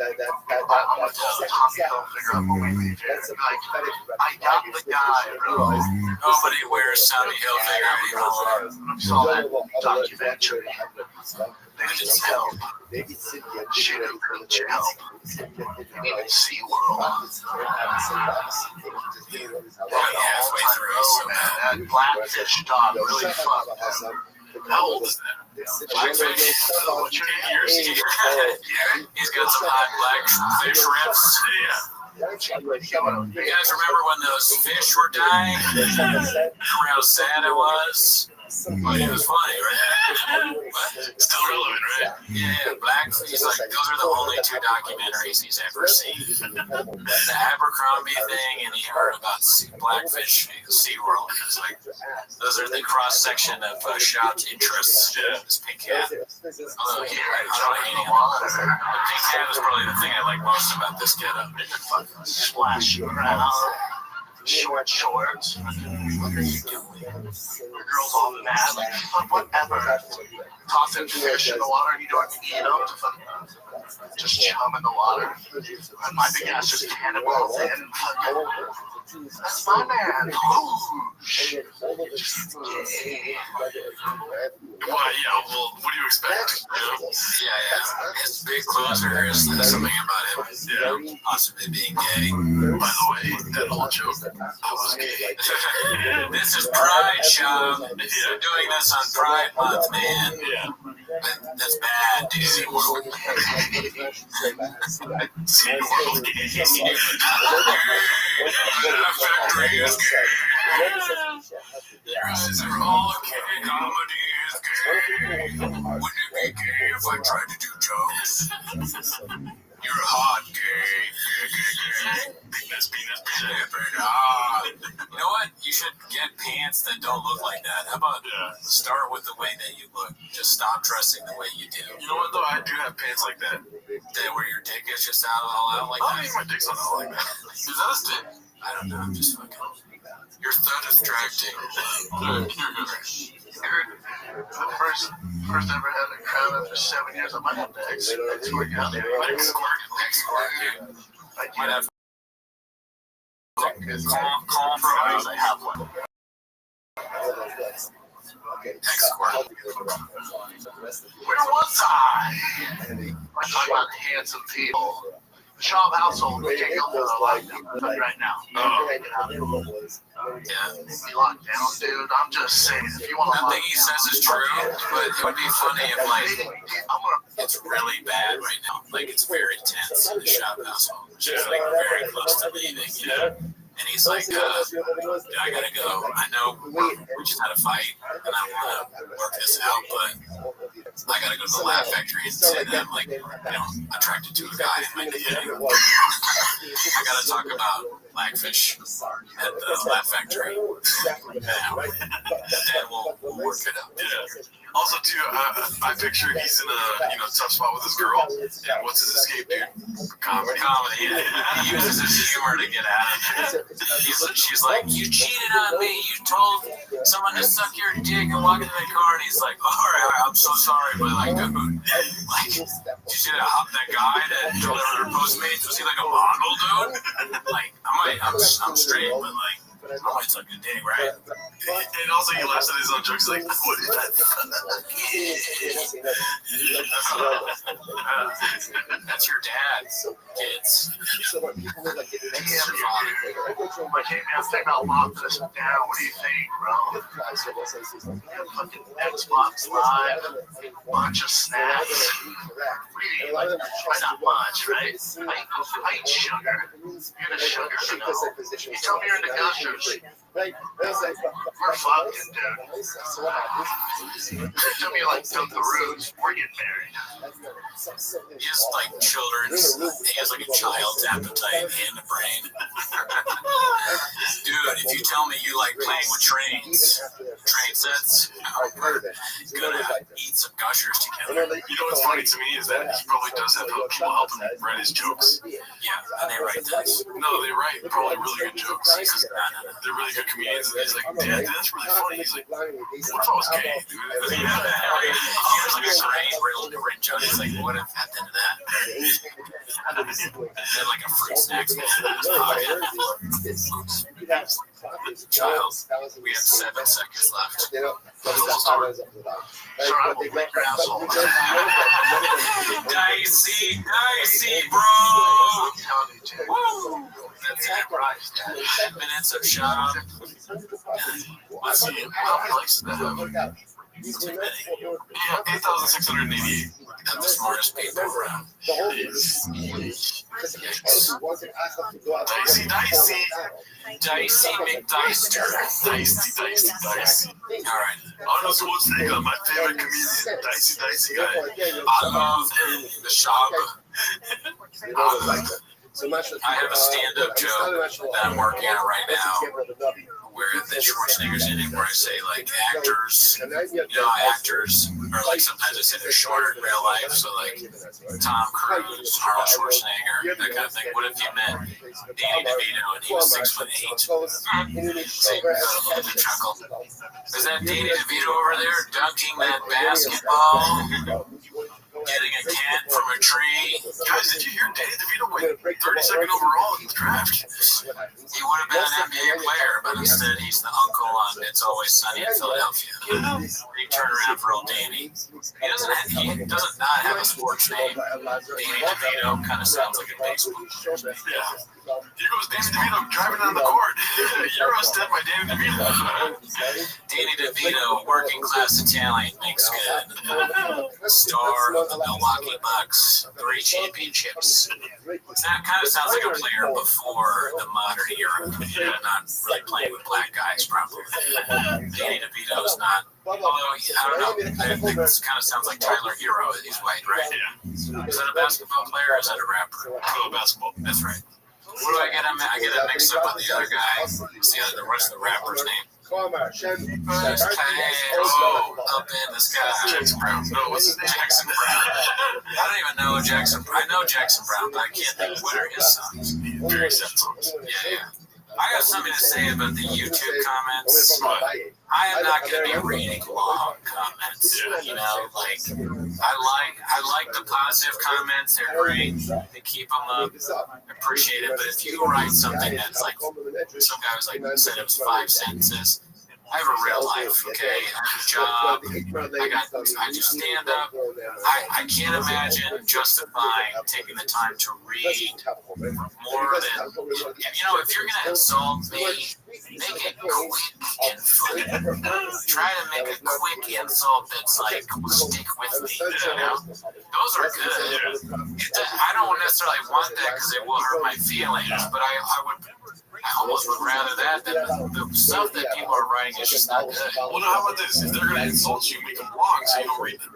got the guy, bro. Nobody wears Tommy Hilfiger anymore. I saw that documentary. They just help. Shit ain't really help. Even SeaWorld. Halfway through, so that Blackfish dog really fucked him. How old is that? Blackfish. What's your years? He's got some hot blackfish rips. Yeah. You guys remember when those fish were dying? Remember how sad it was? But it was funny, right? Still relevant, right? Yeah, Blackfish. He's like, those are the only two documentaries he's ever seen. The Abercrombie thing, and he heard about Blackfish in SeaWorld. It's like, those are the cross section of Schaub's interests. This pink cat. Although I'm not hating him. The pink cat is probably the thing I like most about this getup. Splash around. Short shorts. The girls all mad, like, fuck, whatever. Tossing fish in the water and you don't eat them. Just chum in the water. And my big ass just cannonballs in. That's my man. Well, yeah, well, what do you expect? Yeah. His big closer is something about him. Yeah. Possibly being gay. By the way, that whole joke, I was gay. This is Pride, Schaub. You're doing this on Pride Month, man. Yeah. That's bad, dude. SeaWorld gay. Factory is gay. Your eyes are all gay. Comedy is gay. Wouldn't it be gay if I tried to do jokes? You're hot, gay. You know what? You should get pants that don't look like that. How about start with the way that you look? Just stop dressing the way you do. You know what though? I do have pants like that. Where your dick is just all out like I that. think my dick's not all like that. Is that his dick? I don't know. I'm just fucking. Your third distracting. First ever had a crowd after 7 years. I might have to exit. Next squirt. Might have. Call for hours. I have one. X-Squirt. Where was I? I'm talking about handsome people. The Shaw household, we can't go through the lockdown right now. Yeah. Be locked down, dude. I'm just saying, if you want to. Nothing he says is true, but it would be funny if, like, it's really bad right now. Like, it's very tense in the shop household. She's, like, very close to leaving, you know? And he's like, I gotta go. I know we just had a fight, and I want to work this out, but I gotta go to the Laugh Factory and say that I'm, like, you know, attracted to a guy in my DNA. I gotta talk about Blackfish at the Laugh Factory. Now, then we'll work it out. Yeah. Also, too, I picture he's in a tough spot with his girl. And what's his escape, dude? Comedy. Yeah. He uses his humor to get out of it. She's like, you cheated on me. You told someone to suck your dick and walk into the car. And he's like, all right, I'm so sorry, but like, dude, like, did you see that guy that delivered her Postmates? Was he like a model, dude? Like, I'm straight, but like, I might suck your dick, right? And also, he laughs at his own jokes, like, what is that? That's your dad's kids. My J-Man's taking out lock this down. What do you think, bro? Fucking Xbox Live, bunch of snacks. Really, like, not much, right? I eat sugar. You're the sugar, you know. You tell me you're into gushers. We're fucking, dude. You tell me you like Dunkaroos. We're getting married. He has like he has like a child's appetite in the brain. Dude, if you tell me you like playing with train sets, we're gonna eat some gushers together. You know what's funny to me is that he probably does have people help him write his jokes. Yeah, and they write this. No, they write probably really good jokes. They're really good comedians, and he's like, Dad, that's really funny. He's like, what if I was gay, dude? He has like a train where he'll write jokes. He's like, what if I did that? And then like a fruit snacks. Child, we have 7 seconds left. Dicey, bro. Woo! That's it, right? 10 minutes of shop. Let's see, how many likes did that have? Too many. Yeah, 8,688. I'm the smartest people around. Dicey McDicester. Dicey. All right. Arnold Schwarzenegger, my favorite comedian. Dicey guy. I love the shop. I have a stand-up joke that I'm working on right now, where the Schwarzenegger's in it, where I say like actors, actors, or like sometimes I say they're shorter in real life, so like Tom Cruise, Arnold Schwarzenegger, that kind of thing. What if you met Danny DeVito and he was 6'8"? Chuckle. Is that Danny DeVito over there dunking that basketball? Getting a cat from a tree. Guys, did you hear Danny DeVito went 32nd overall in the draft? He would have been an NBA player, but instead he's the uncle on It's Always Sunny in Philadelphia. He turned around for old Danny. He doesn't not have a sports name. Danny DeVito kind of sounds like a baseball player. Yeah. Here goes Danny DeVito driving on the court. Eurostep by Danny DeVito. Danny DeVito, working class Italian, makes good. Star of the Milwaukee Bucks, 3 championships. That kind of sounds like a player before the modern era. Not really playing with black guys, probably. Danny DeVito's not. Although, I don't know. I think this kind of sounds like Tyler Hero. He's white, right? Yeah. Is that a basketball player or is that a rapper? Oh, basketball. That's right. What do I get? I get it mixed up with the other guy. What's the rest of the rapper's name? Oh, up in the sky. Jackson Brown. No, what's his name? Jackson Brown. I don't even know Jackson. I know Jackson Brown, but I can't think what are his songs. Very sad songs. Yeah. I got something to say about the YouTube comments. I am not going to be reading long comments. You know, like I like the positive comments. They're great. They keep them up. Appreciate it. But if you write something that's like, some guy was like said it was 5 sentences. I have a real life, okay? I have a job. I do stand up. I can't imagine justifying taking the time to read more than, if you're going to insult me, make it quick and funny. Try to make a quick insult that's like, stick with me, you know? Those are good. I don't necessarily want that because it will hurt my feelings, but I almost would rather that than the stuff that people are writing is just not good. Well, no, how about this? If they're going to insult you, make them long so you don't read them.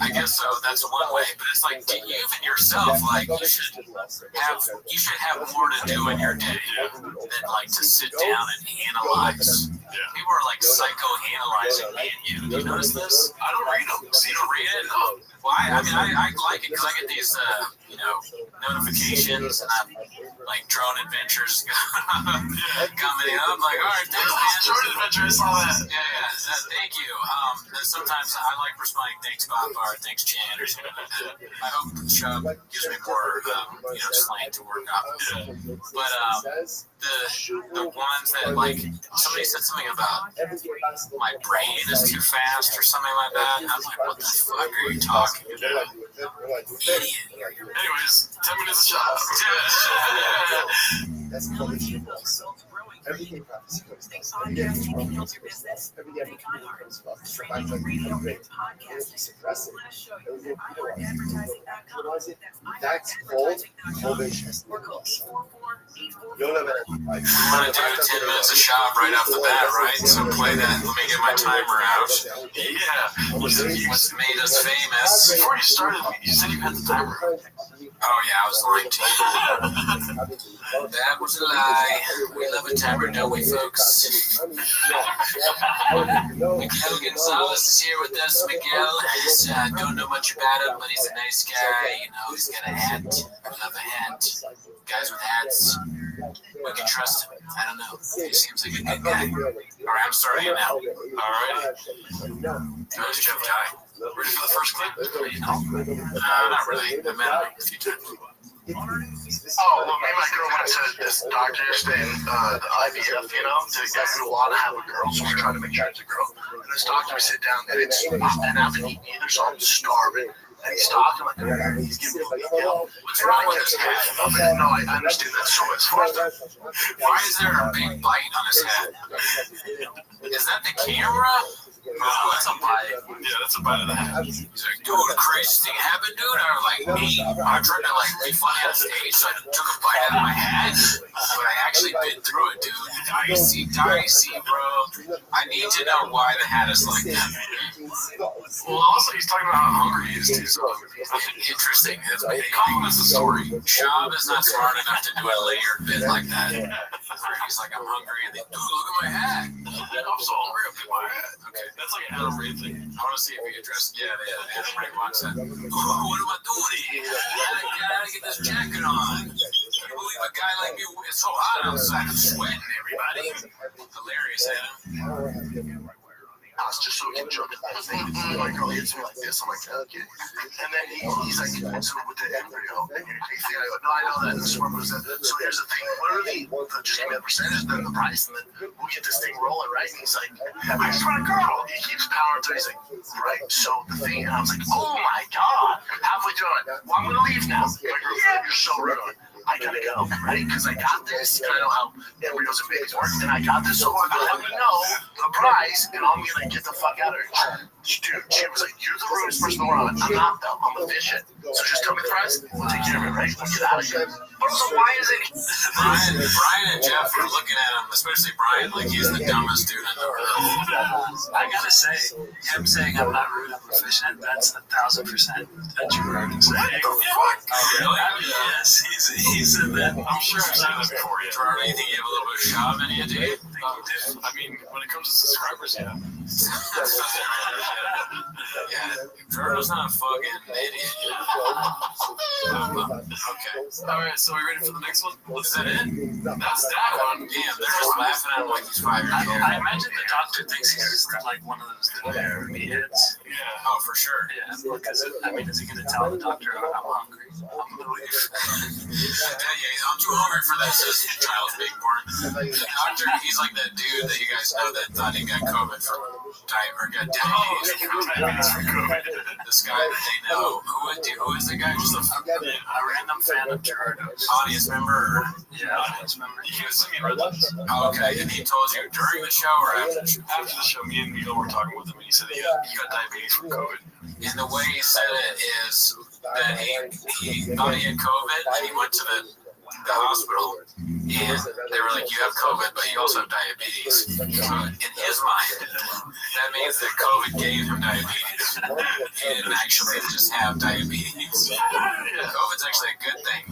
I guess so. That's one way, but it's like even yourself, like you should have more to do in your day than like to sit down and analyze. People are like psycho-analyzing me and you. Do you notice this? I don't read them. So you don't read it? No. Well, I like it because I get these, notifications and I'm like drone adventures coming in. I'm like, all right, thanks, man. Drone adventures, all that. Yeah, thank you. Then sometimes I like responding, thanks, Papa, or thanks, Chan, or something like that. I hope the show gives me more, slang to work off of. But the ones that, like, somebody said something about my brain is too fast or something like that. I'm like, what the fuck are you talking about? Idiot. Anyways, 10 minutes of job. That's everything happens. Every day comes first. Every day comes first. Suppress it. That's called probation. I'm going to do 10 minutes of shop right off the bat, right? So play that. Let me get my timer out. Yeah. What's made us famous. Before you started, you said you had the timer. Oh, yeah, I was lying to you. That was a lie. We love a timer, don't we, folks? Miguel Gonzalez is here with us. Miguel, don't know much about him, but he's a nice guy. He's got a hat. I love a hat. Guys with hats, we can trust him. I don't know. He seems like a good guy. All right, I'm starting it now. All right. How's Jeff Dye? Ready for the first clip? Not really. I met him a few times. Oh, well, me and my girl went to this doctor yesterday, the IVF, to get a lot to have a girl, so we're trying to make sure it's a girl. And this doctor, we sit down, and and I haven't eaten either, so I'm starving. And he's talking like, he's giving me a deal. What's wrong with his head? No, I understand that. So as far as why is there a big bite on his head? Is that the camera? No, that's a bite. Yeah, that's a bite of the head. He's like, dude, crazy thing happened, dude. I was like, me. I tried to be funny on stage, so I took a bite out of my head. But I actually bit through it, dude. Dicey, bro. I need to know why the hat is like that. Well, also, he's talking about how hungry he is, too. So interesting. It complements the story. Shab is not smart enough to do a layered bit like that. He's like, I'm hungry. And they, dude, look at my hat. I'm so hungry, I'll get my hat. Okay, that's like an Adam Ray thing. I want to see if he addressed. Yeah, Adam Ray wants that. What am I doing here? I gotta get this jacket on. Can you believe a guy like me? It's so hot outside. I'm sweating, everybody. Hilarious, Adam. Just so we can joke. My girl hits me like this. I'm like, okay. And then he's like, so with the embryo, and you think, I go, no, I know that. And the sperm was that. So here's the thing. What are just give me a percentage, then the price, and then we'll get this thing rolling, right? And he's like, I just want a girl. He keeps powering through. He's like, right. So the thing, and I was like, oh my God. Halfway through, I'm like, well, I'm going to leave now. My girl's like, you're so rude. I gotta go, right? Because I got this. I know how embryos and babies work, and I got this. So let me know the price, and I'm gonna get the fuck out of here. Dude, she was like, "You're the rudest person in the world." I'm not, though. I'm efficient. So just tell me the price. We'll take care of it, right? We'll get out of here. But also, why is it? Brian and Jeff are looking at him, especially Brian, like he's the dumbest dude in the world. I gotta say, him saying I'm not rude, I'm efficient. That's 1,000% a true word to say. What the fuck? Oh, really? Yes, You said that. I'm sure I've said that before, yeah. Gerardo, you think you have a little bit of Shab in you, dude? I mean, when it comes to subscribers, yeah. Yeah, Gerardo's not a fucking idiot. Okay. Alright, so are we ready for the next one? Is that it? That's that one. Damn, they're just laughing at him like he's 5 years old. I imagine the doctor thinks he's just like one of those therapy heads. Yeah. Oh, for sure. Yeah, because I mean, is he going to tell the doctor I'm hungry? I'm going to leave. Yeah, I'm too hungry for that, says Giles Bigborn. The doctor, he's like that dude that you guys know that thought he got COVID from got diabetes from COVID. This guy that they know. Who is the guy? Just a random fan of Gerardo's. Audience member? Yeah, audience member. You can't see me in red lights. Oh, okay, and he told you during the show or after the show? After the show, me and Miguel were talking with him, and he said he got diabetes from COVID. And the way he said it is that he thought he had COVID, and he went to the hospital, and they were like, you have COVID, but you also have diabetes. So in his mind, that means that COVID gave him diabetes. He didn't actually just have diabetes. COVID's actually a good thing.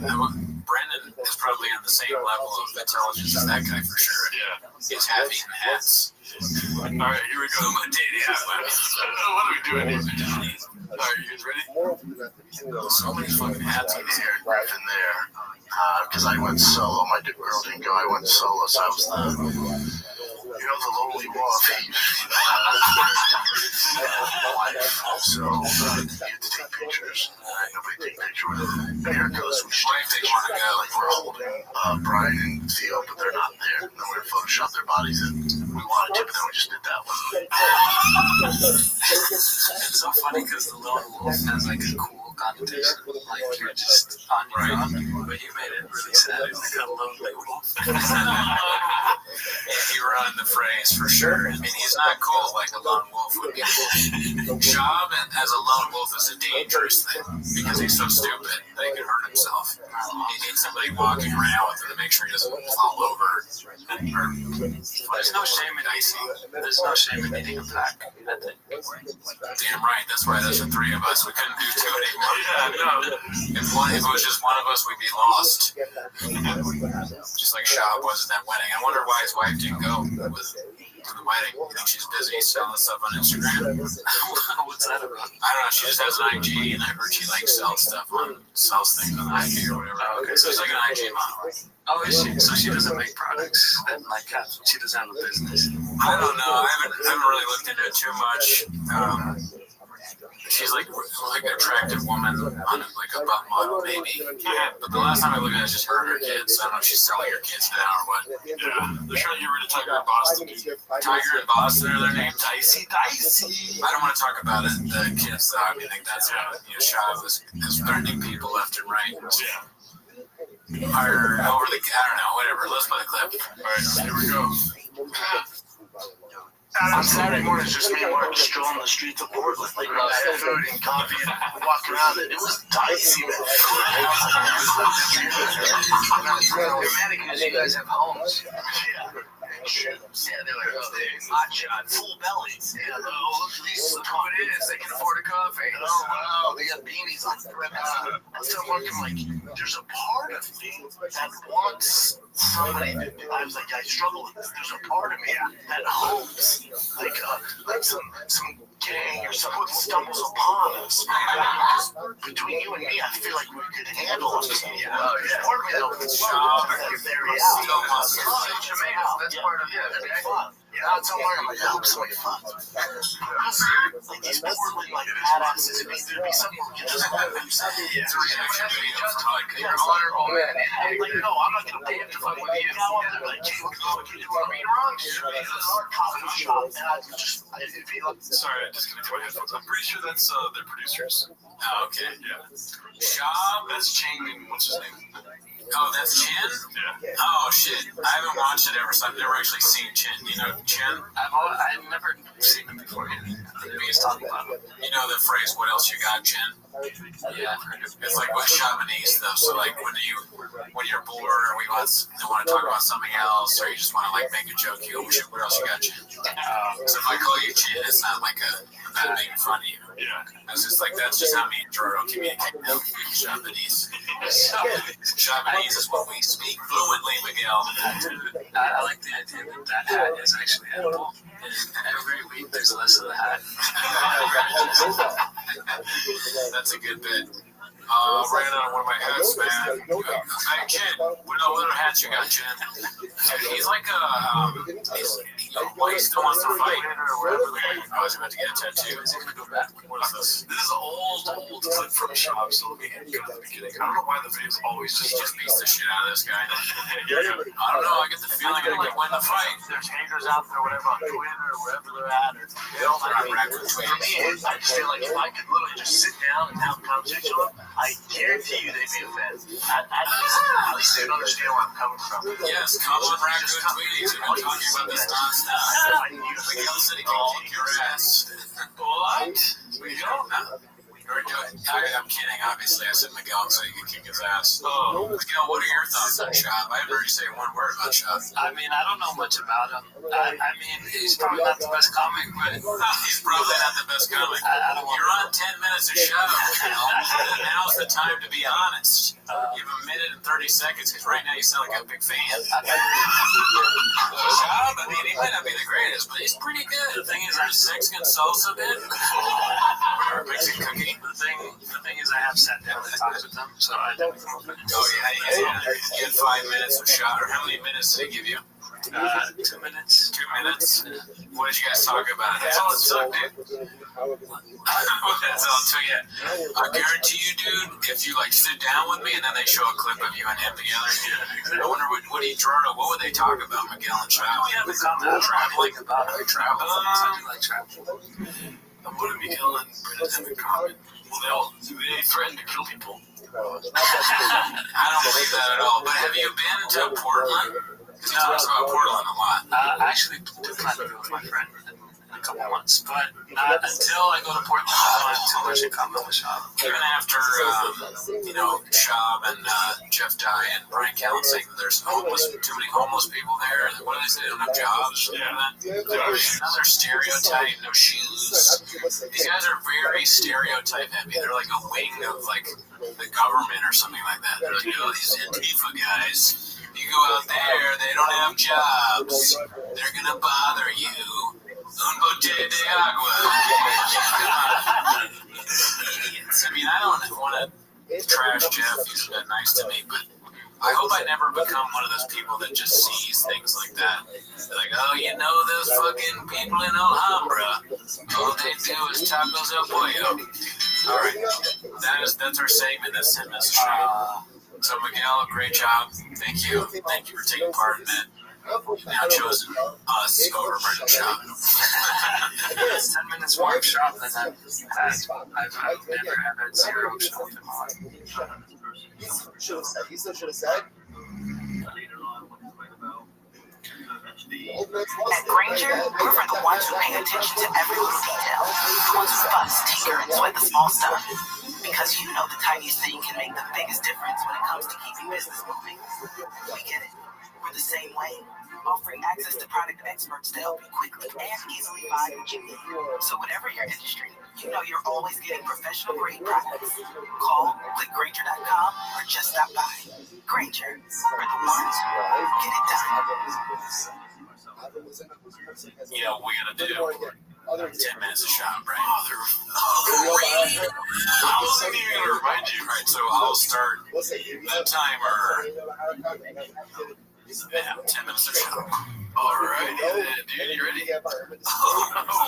Brendan is probably on the same level of intelligence as that guy for sure. Yeah. He's half eating hats. Alright, here we go. What are we doing here? Alright, you guys ready? So many fucking hats in there. Griffin there. Because I went solo. My girl didn't go. I went solo, so I was the lowly wolf. So you had to take pictures. Nobody take pictures with it. Here goes. Like we're holding Brian and Theo, but they're not there. And then we're gonna Photoshop their bodies in. We wanted to, but then we just did that one. It's so funny because the lone wolf has like a cool connotation, like you're just on your own, but you made it really sad. It's like a lonely wolf. He run the phrase for sure. I mean, he's not cool like a lone wolf would be cool. Job as a lone wolf is a dangerous thing because he's so stupid that he can hurt himself. He needs somebody walking around with him to make sure he doesn't fall over. There's no shame in eating. There's no shame in eating a pack. Damn right. That's why there's the three of us. We couldn't do two anymore. Yeah, no. If it was just one of us, we'd be lost. Just like Shab was at that wedding. I wonder why his wife didn't go to the wedding. I think she's busy selling stuff on Instagram. What's that about? I don't know. She just has an IG, and I heard she like sells things on IG or whatever. Oh, okay. So it's like an IG model. Oh, is she? So she doesn't make products, and like she doesn't have a business. I don't know. I haven't really looked into it too much. She's like an attractive woman on like a butt model, maybe. Yeah. But the last time I looked at it, just her and her kids. I don't know if she's selling her kids now or what. Yeah. They're trying to get rid of Tiger in Boston. Tiger in Boston are their name. Dicey. I don't want to talk about it. The kids, though. I mean, I think that's what Shab is threatening people left and right. Yeah. Or over the, I don't know, whatever. Let's play the clip. All right, here we go. On Saturday mornings, just me and Mark strolling the streets of Portland, like food and coffee and walking around it. It was dicey, man. Dramatic because you guys have homes. Yeah. Yeah, they're like, oh, they're hot shot, full bellies. Yeah, look at these, look who it is. They can afford a coffee. Oh, wow, they got beanies on. I was telling Mark, I'm like, there's a part of me that wants somebody. I was like, I struggle with this. There's a part of me that hopes, like some gang or someone stumbles upon us. Between you and me, I feel like we could handle it. Yeah, part of me though, it's very That's part of it. that'd be fun. Yeah, I'll tell Mark, I'm like, I hope somebody fucks. Like these Portland like badasses, there'd be something we can just like You're an honorable man. I'm like, no, I'm not gonna pay him to fuck with you. They're like, hey, what you do? I mean, wrong. Coffee shop. And I just, it'd be like, Sorry, I disconnected my headphones. I'm pretty sure that's their producers. Oh, okay. Yeah. Shab? That's Chang and what's his name? Oh, that's Chin? Yeah. Oh, shit. I haven't watched it ever, so I've never actually seen Chin. You know Chin? I've never seen him before. He's talking about him. You know the phrase, what else you got, Chin? Yeah, I've heard of it. It's like what Shabanese though. So like when you're bored or you want to talk about something else or you just want to like make a joke, you go, what else you got, Chin? So if I call you Chin, it's not like a bad making fun of you. Yeah. That's just like, that's just how me and Jordan communicate now. Japanese. Japanese is what we speak fluently, Miguel. I like the idea that hat is actually edible. And every week there's less of the hat. That's a good bit. Ran out of one of my hats, man. Hey, Jen, what other hats you got, Jen? He's like he still wants to fight. I was about to get a tattoo. Is he going to go back? What is this? This is an old clip from Shop, so let me get it at the beginning. I don't know why the video's always He just beats the shit out of this guy. I don't know. I get the feeling I'm going to win the fight. There's haters out there, whatever, on Twitter or wherever they're at, or they all Not raccoon For tweets. me, I just feel like if I could literally just sit down and have a conversation with them, I guarantee you they'd be offended. At least they'd understand where I'm coming from. Yes, come on, raccoon tweets. We're talking about this nonstop. Miguel said he can kick your ass. What? Miguel? I'm kidding, obviously. I said Miguel so he could kick his ass. Oh. Miguel, what are your thoughts on Shop? I haven't heard you say one word about Shop. I mean, I don't know much about him. I mean, he's probably not the best comic, but He's probably not the best comic. I don't want You're on 10 minutes of show. You know? Now's the time to be honest. You have a minute and 30 seconds because right now you sound like a big fan. Shop, I mean, he might not be the greatest, but he's pretty good. The thing is, our Mexican salsa bit. Or Mexican cookie. the thing is, I have sat down and talked with them, so I don't know. Oh, yeah. You had 5 minutes of shot. Or how many minutes did he give you? 2 minutes. 2 minutes? What did you guys talk about? That's all it took, dude. That's all it took, yeah. I guarantee you, dude, if you, like, sit down with me and then they show a clip of you and him together, I wonder what do you draw to? What would they talk about, Miguel and Shop? We haven't come to traveling about travel. I do like travel. What do Miguel and Brennan have in common? Well, they threaten to kill people. I don't believe that at all. But have you been to Portland? Because he talks about Portland a lot. I actually do plan to go with my friend in a couple months, but not until I go to Portland. I don't have too much in common with Shab. Even after, Shab and Jeff Dye and Brian Callen saying that there's too many homeless people there. What do they say? They don't have jobs. Another stereotype, no shoes. These guys are very stereotype heavy. They're like a wing of like the government or something like that. They're like, these Antifa guys. You go out there, they don't have jobs. They're gonna bother you. Un bote de agua. Idiots. I mean, I don't want to trash Jeff. He's been nice to me, but I hope I never become one of those people that just sees things like that. They're like, oh, you know those fucking people in Alhambra. All they do is tacos el pollo. All right, that's our segment. That's 10 minutes of show. So Miguel, great job. Thank you. Thank you for taking part in it. You've now chosen us over Brendan Shop. It's 10 minutes more of Shop than I've never had 0 Shop in my life. He still should have said. At Granger, we're for the ones who pay attention to every little detail. The ones who fuss, tinker, and sweat the small stuff. Because you know the tiniest thing can make the biggest difference when it comes to keeping business moving. We get it. We're the same way. Offering access to product experts to help you quickly and easily find what you need. So whatever your industry, you know you're always getting professional grade products. Call, click Granger.com, or just stop by. Granger, we're the ones who get it done. Yeah, we gotta do 10 minutes of shot, right? I wasn't even gonna remind you. Right, so I'll start the timer. Yeah, 10 minutes of shot. Alrighty then, dude, you ready?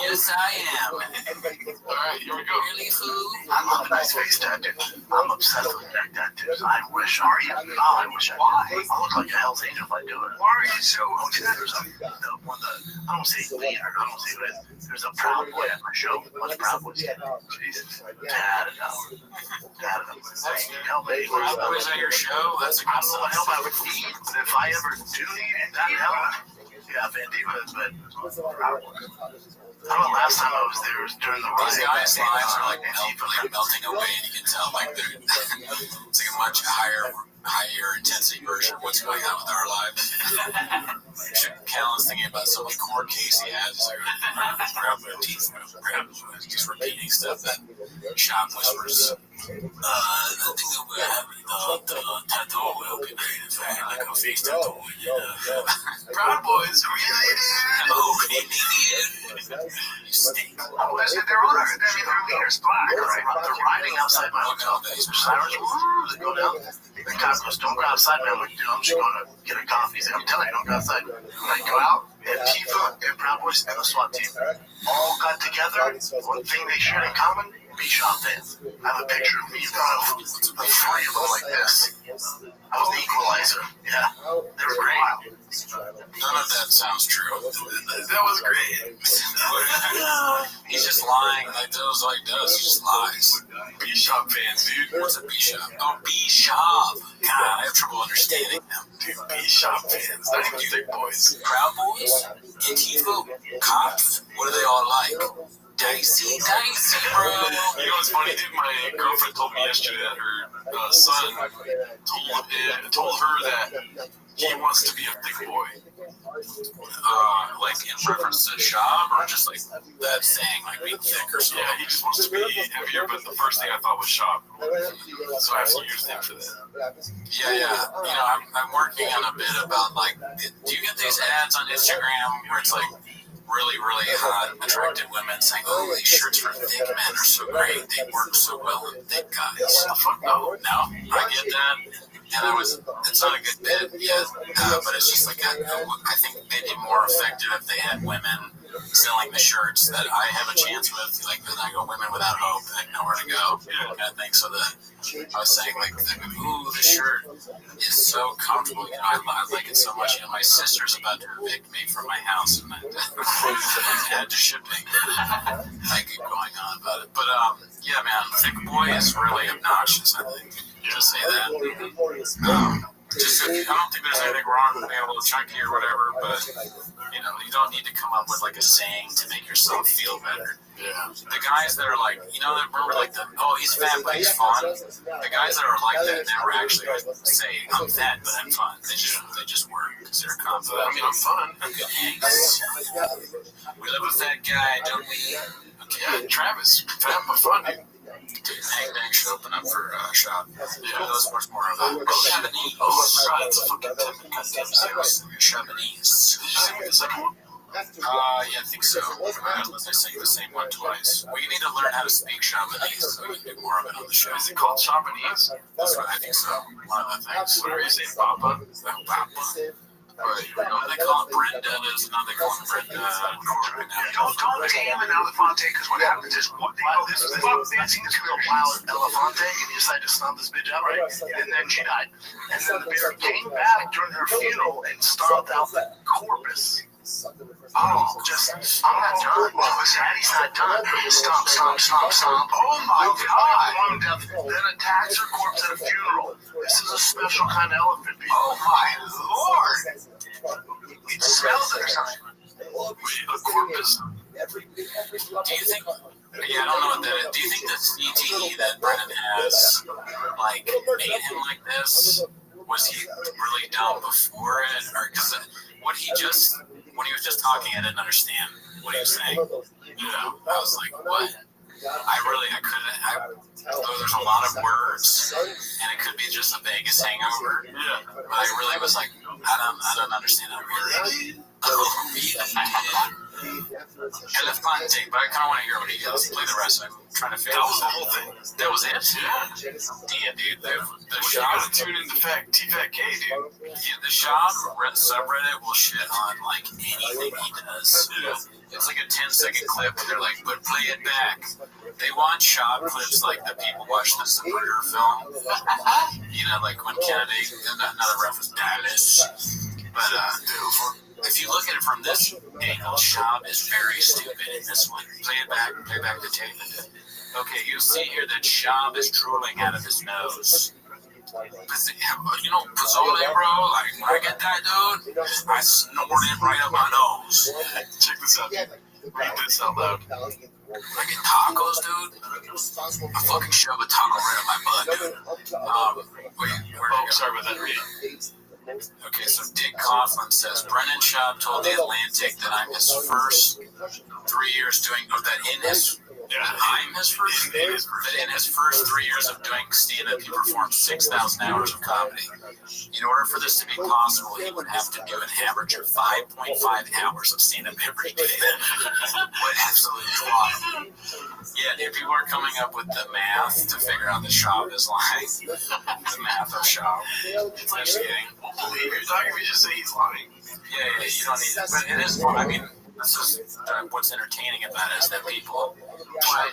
Yes, I am. Alright, here we go. Really, fool? I love a nice face tattoo. I'm obsessed with neck tattoos. I wish. Are you? Oh, I wish I did. Why? I look like a Hell's Angel if I do it. Why are you so obsessed? I don't say leader. I don't say that. There's a Proud Boy at my show. What's Proud Boy? Jesus. Dad, Proud Boys at your show? That's a good I don't know what help I would need, but if I ever do need that help, yeah, Van Divas, but I don't know, last time I was there was during the These guys' lives are like melting away, and you can tell like they're it's like a much higher higher intensity version of what's going on with our lives. Callan's thinking about some like court case he had. He's like, just repeating stuff that Shop whispers. I think that we're having the tattoo will be great. In fact, like a face tattoo. Proud Boys, really? Oh, you stink. Oh, listen, they're on our, I mean, their leader's black, right? They're riding outside my hotel. Sirens, they go down. The cop goes, don't go outside, man. I'm like, dude, I'm just going to get a coffee. He's like, I'm telling you, don't go outside. I go out, and Tifa, and Proud Boys, and the SWAT team all got together. One thing they shared in common, B-Shop fans. I have a picture of me and Proud, the three of them like this. I was the equalizer. Yeah, they were great. None of that sounds true. That was great. He's just lying. Like those, like does. He just lies. B-Shop fans, dude. What's a B-Shop? Oh, B-Shop. God, I have trouble understanding them. Dude, B-Shop fans. Not even thick boys. Proud Boys? Antifa? Cops? What are they all like? Dicey, bro. You know what's funny, dude? My girlfriend told me yesterday that her son told her that he wants to be a thick boy. Like in reference to Shab, or just like that saying, like being thick or something? Yeah, he just wants to be heavier, but the first thing I thought was Shab. So I have to use him for that. Yeah. You know, I'm working on a bit about like, do you get these ads on Instagram where it's like, really, really hot, attractive women saying, oh, these shirts for thick men are so great. They work so well with thick guys. Fuck no. No, I get that. And it's not a good bit yet, but it's just like, I think they'd be more effective if they had women selling the shirts that I have a chance with. Like, then I go, women without hope, they know where to go, kind of thing. So I was saying, like, ooh, the shirt is so comfortable. You know, I like it so much. You know, my sister's about to evict me from my house, and I had to shipping. I keep going on about it. But, yeah, man, thick boy is really obnoxious, I think. Just say that. I don't think there's anything wrong with being a little chunky or whatever, but, you know, you don't need to come up with, like, a saying to make yourself feel better. Yeah. The guys that are like, you know, remember like he's fat but he's fun. The guys that are like that never actually say, I'm fat but I'm fun. They just work because they're confident. I mean, I'm fun. Thanks. We love a fat guy, don't we? Okay. Yeah, Travis, fat but fun. Dude, Hang Bang should open up for Shop. Yeah, that's much more of a Chamonix. Oh, I forgot. It's a fucking Chamonix. Did you see the second one? Yeah, I think so. Unless I say the same one twice. We need to learn how to speak Chamonix so we can do more of it on the show. Is it called Chamonix? That's what I think so. One of the things. What are you saying, Papa? Papa. They call it Brenda. There's another call it Brenda. Don't tame an Elefante, because what happens is, this dancing is real wild Elefante, and you decide to stomp this bitch out, right? And then she died. And then the bear came back during her funeral and stomped out the corpus. Oh, I'm not done. Daddy's not done. Stomp. Oh my God. Then attacks her corpse at a funeral. This is a special kind of elephant, people. Oh my Lord. It smells it or something. A corpus. Do you think, I don't know what that is. Do you think the CTE that Brennan has, like, made him like this? Was he really dumb before it? Or, because when he was just talking, I didn't understand what he was saying. You know, I was like, what? I couldn't, there's a lot of words, and it could be just a Vegas hangover. Yeah. But I really was like, I don't understand that really. Elefante, but I kind of want to hear what he does. Play the rest. I'm trying to figure out. That was the whole thing. That was it? Yeah. Dude. The shop. You gotta tune into T-Fat K, dude. Yeah, the shop subreddit will shit on, like, anything he does. Yeah. It's like a 10-second clip, and they're like, but play it back. They want shop clips like the people watch the Zapruder film. You know, like when Kennedy, not a reference, Dallas. But, if you look at it from this angle, Shab is very stupid in this one. Play back the tape. Okay, you see here that Shab is drooling out of his nose. You know, Pozole, bro, like, when I get that, dude, I snort it right up my nose. Check this out. Read this out loud. When I get tacos, dude, I fucking shove a taco right up my butt, dude. Wait, Sorry about that, Reed. Okay, so Dick Coughlin says Brennan Schaub told The Atlantic that I'm his first 3 years doing, or that in his, I'm his first, that in his first 3 years of doing stand-up, he performed 6,000 hours of comedy. In order for this to be possible, he would have to do an average of 5.5 hours of stand-up every day. What absolute drama. Yeah, dude, people are coming up with the math to figure out that Schaub is lying. The math of Schaub. It's just kidding. Believe you're talking, we just say he's lying. Yeah, you don't need it. But it is fun. I mean, this is what's entertaining about it is that people I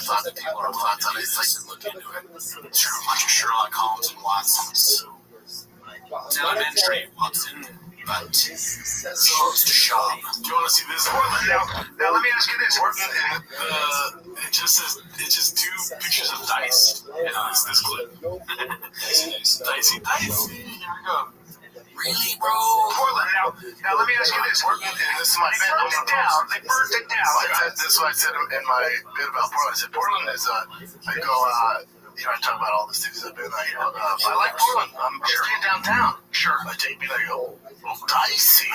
thought that people are willing to do this and look into it. It's a bunch of Sherlock Holmes and Watsons. It's elementary, Watson, but close to Schaub. Do you want to see this? Now let me ask you this. It just two pictures of dice. Yeah, it's this clip. Dicey. Here we go. Really, bro? Portland. Now let me ask you this. This is my They burnt it down. This is what I said in my bit about Portland. I said Portland is I go I talk about all the cities I've been. I like Portland. I'm staying downtown. Sure. I take me and I go, dicey.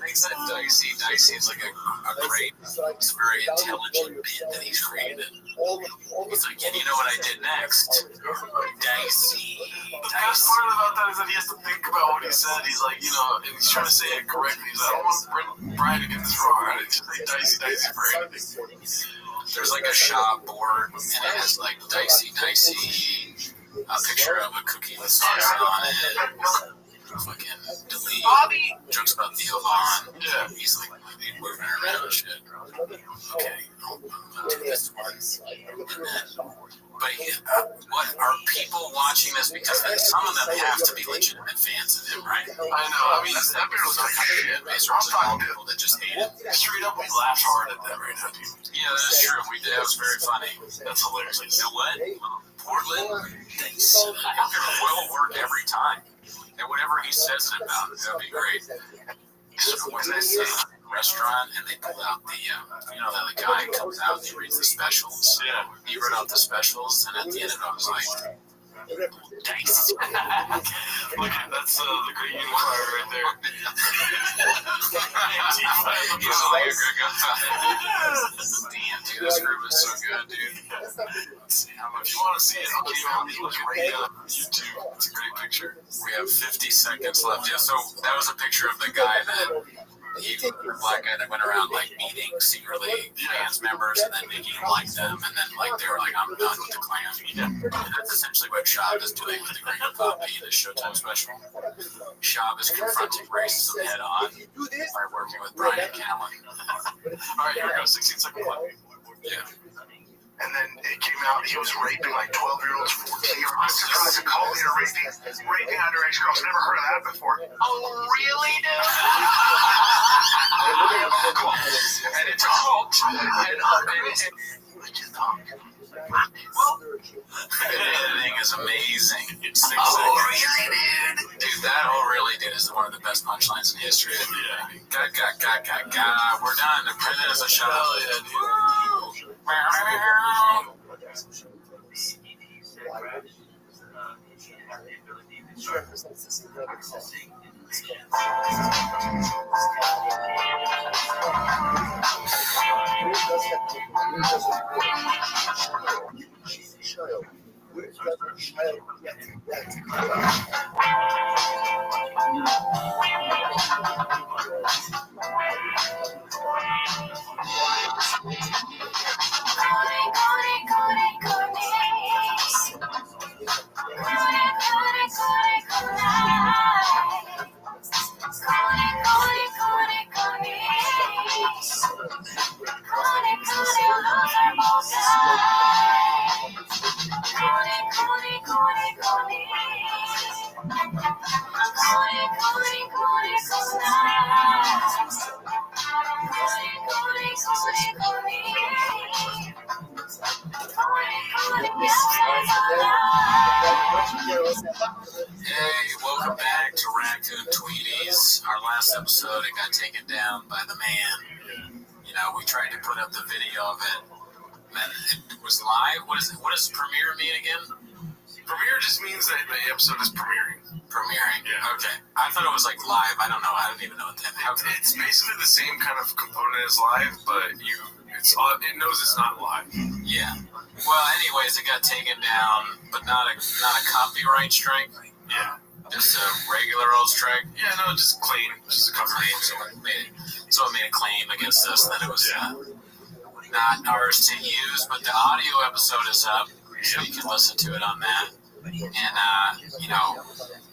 He said dicey. Dicey is like a great, it's a very intelligent bit that he's created. He's like, and you know what I did next? Dicey. The best part about that is that he has to think about what he said. He's like, and he's trying to say it correctly. He's like, I don't want Brian to get this wrong. I didn't just say dicey for anything. There's like a shop board, and it has like dicey, a picture of a cookie with sauce on it. Fucking delete. Bobby. Jokes about Theo Vaughn. Yeah. He's like moving around and shit. Okay. I'll do this one. But what are people watching this? Because then some of them have to be legitimate fans of him, right? I know. I mean, that beer was like shit. I'm talking to people that just hate it. Straight up, we laugh hard at that right now, dude. Yeah, that's true. We did. That was very funny. That's hilarious. You know what? Portland, will work every time. And whatever he says it about, that'll be great. So when this restaurant and they pull out the, the guy comes out and he reads the specials. Yeah. He wrote out the specials, and at the end of it, I was like, dice. Look at that's the great unifier right there. He's like a good guy. Damn, dude, this group is so good, dude. If you want to see it, I'll give you on YouTube. It's a great picture. We have 50 seconds left. Yeah, so that was a picture of the guy that the black guy that went around like meeting secretly Klans members and then making them like them, and then like they were like, I'm done with the Klan. And that's essentially what Schaub is doing with the Great Puppy, the Showtime special. Schaub is confronting racism head on by working with Brian Callen. All right, here we go. 16-second clip. Yeah. And then it came out, he was raping like 12-year-olds, 14-year-olds. I'm surprised a cult leader raping underage girls. Never heard of that before. Oh, really, dude? And it's a cult. Editing is amazing. It's 6 Oh, seconds. really, dude? Dude, that oh, really, dude, is one of the best punchlines in history. Yeah. Ga. We're done. The prison is a shut up. Oh, yeah, dude. Hey, welcome back to Raccoon Tweeties. Our last episode, it got taken down by the man. You know, we tried to put up the video of it, and it was live. What does premiere mean again? Premiere just means that the episode is premiering. Premiering. Yeah. Okay. I thought it was like live. I don't know. I don't even know what that means. It's basically the same kind of component as live, but it knows it's not live. Yeah. Well, anyways, it got taken down, but not a copyright strike. Yeah. Just a regular old strike. Yeah, no, just claim, just a copyright. So it made a claim against us that it was not ours to use, but the audio episode is up, so you can listen to it on that. And you know,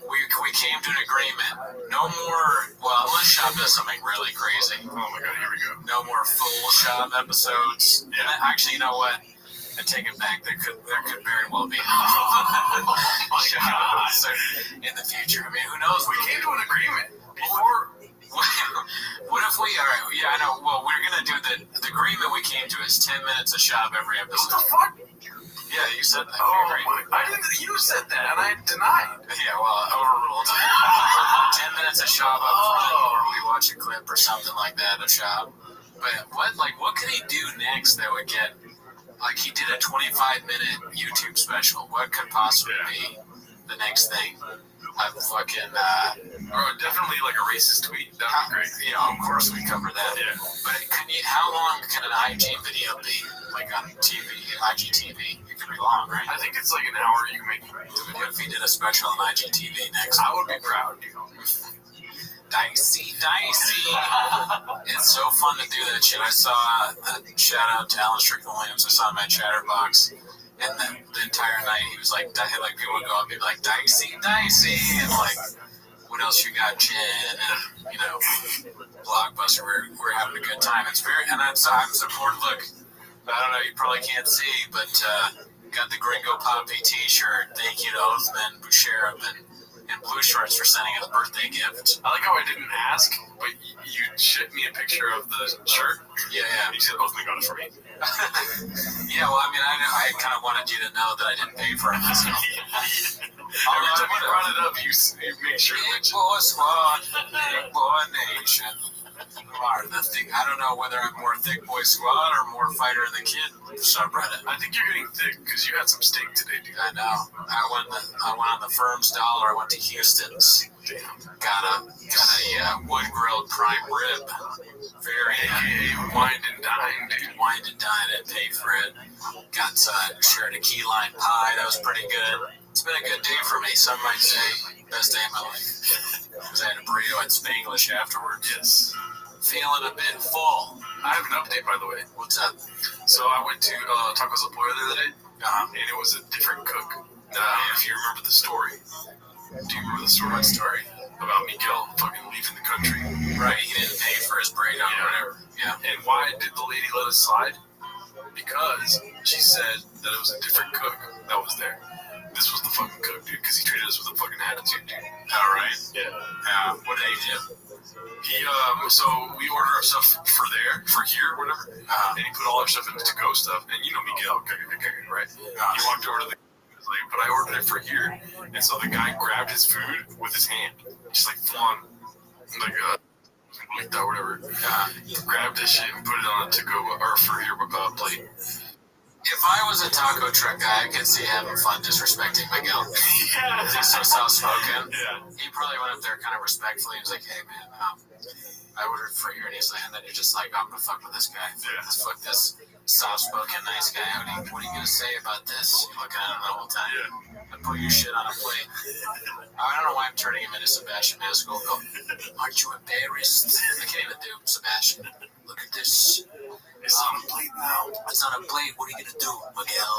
we came to an agreement. No more. Well, unless Shop does something really crazy. Oh my God, here we go. No more full Shop episodes. Yeah. And actually, you know what? I take it back. There could very well be shots in the future. I mean, who knows? We came to an agreement before. What if we are? Yeah, I know. Well, we're gonna do the agreement we came to is 10 minutes of Shop every episode. What the fuck? Yeah, you said that. Oh my! You said that, and I denied. Yeah, well, overruled. 10 minutes of Shop up front, or we watch a clip or something like that of Shop. But what could he do next that would get? Like, he did a 25-minute YouTube special. What could possibly be the next thing? Or definitely like a racist tweet. That'd be great. You know, of course we cover that. Yeah. But how long can an IG video be? Like on TV, IGTV? It could be long, right? I think it's like an hour. You can make. What if he did a special on IGTV next? I would be proud, dude. Dicey. It's so fun to do that shit. I saw shout out to Alan Strickland Williams. I saw him at Chatterbox, and the entire night he was like people would go up and be like dicey, and like, what else you got, Jen? And you know, Blockbuster. We're having a good time. It's very, and I'm supporting. Look, I don't know. You probably can't see, but got the Gringo Poppy T-shirt. Thank you to Othman Boucherab and Blue Shorts for sending us a birthday gift. I like how I didn't ask, but you shipped me a picture of the shirt. Yeah. You said Othman got it for me. Yeah, well, I mean, I kind of wanted you to know that I didn't pay for it. So. Every time you brought it up, you make sure to mention. Big boy squad, big boy nation. I don't know whether I'm more thick boy squad or more fighter in the kid subreddit. I think you're getting thick because you had some steak today, dude. I know. I went on the firm's dollar. I went to Houston's. Got a wood grilled prime rib. Very wine and dine, dude. Wine and dine and pay for it. Got shared a key lime pie. That was pretty good. It's been a good day for me. Some might say best day of my life. Because I had a burrito and Spanglish afterwards. Yes. Feeling a bit full. I have an update, by the way. What's up? So I went to Tacos La Pollo the other day, and it was a different cook. If you remember the story. Do you remember the story? What story? About Miguel fucking leaving the country. Right, he didn't pay for his burrito or whatever. Yeah. And why did the lady let us slide? Because she said that it was a different cook that was there. This was the fucking cook, dude, because he treated us with a fucking attitude, dude. All right. Yeah. What did he do? So we ordered our stuff for here, whatever. And he put all our stuff into to-go stuff. And you know Miguel, right? He walked over to the like, but I ordered it for here. And so the guy grabbed his food with his hand. Just like full on, like that or whatever. Grabbed his shit and put it on a to-go or for here plate. If I was a taco truck guy, I could see having fun disrespecting Miguel. Yeah. He's so soft-spoken. Yeah. He probably went up there kind of respectfully. He was like, hey, man, I ordered for you. And he's like, and then you're just like, I'm going to fuck with this guy. Yeah. Fuck this soft-spoken, nice guy. What are you going to say about this? You're looking at him the whole time. Yeah. And put your shit on a plate. I don't know why I'm turning him into Sebastian Maniscalco. Aren't you embarrassed? I can't even do Sebastian. Look at this. It's on a plate now. It's on a plate. What are you going to do, Miguel?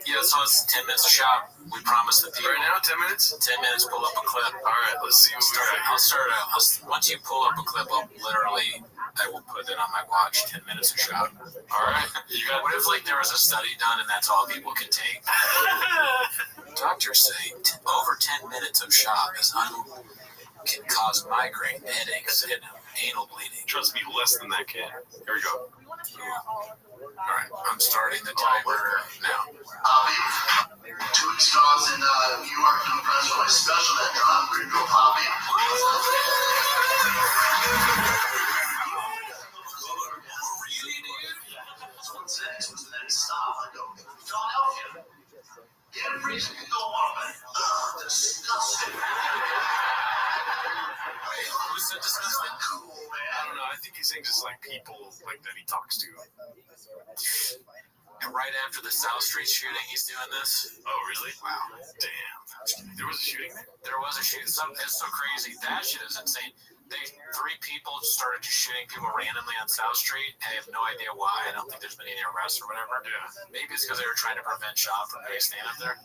Yeah, so it's 10 minutes of Shop. We promised the people. Right now, 10 minutes? 10 minutes, pull up a clip. All right, let's see what we got. I'll start out. Once you pull up a clip, I will put it on my watch, 10 minutes of Shop. All right. What if, like, there was a study done and that's all people can take? Doctors say over 10 minutes of Shop can cause migraine, headaches, and anal bleeding. Trust me, less than that can. Here we go. Alright, I'm starting the timer now. 2 weeks ago, I was in New York doing press for my special that dropped, Gringo Poppy. What's next? What's the next stop? I go, Philadelphia. Damn reason can go on, but disgusting. Who said disgusting? Cool, man. I don't know. I think he's saying just like people like that he talks to. And right after the South Street shooting, he's doing this. Oh, really? Wow. Damn. There was a shooting there? There was a shooting. It's so crazy. That shit is insane. 3 people started just shooting people randomly on South Street. I have no idea why. I don't think there's been any arrests or whatever. Yeah. Maybe it's because they were trying to prevent Shop from getting stand up there.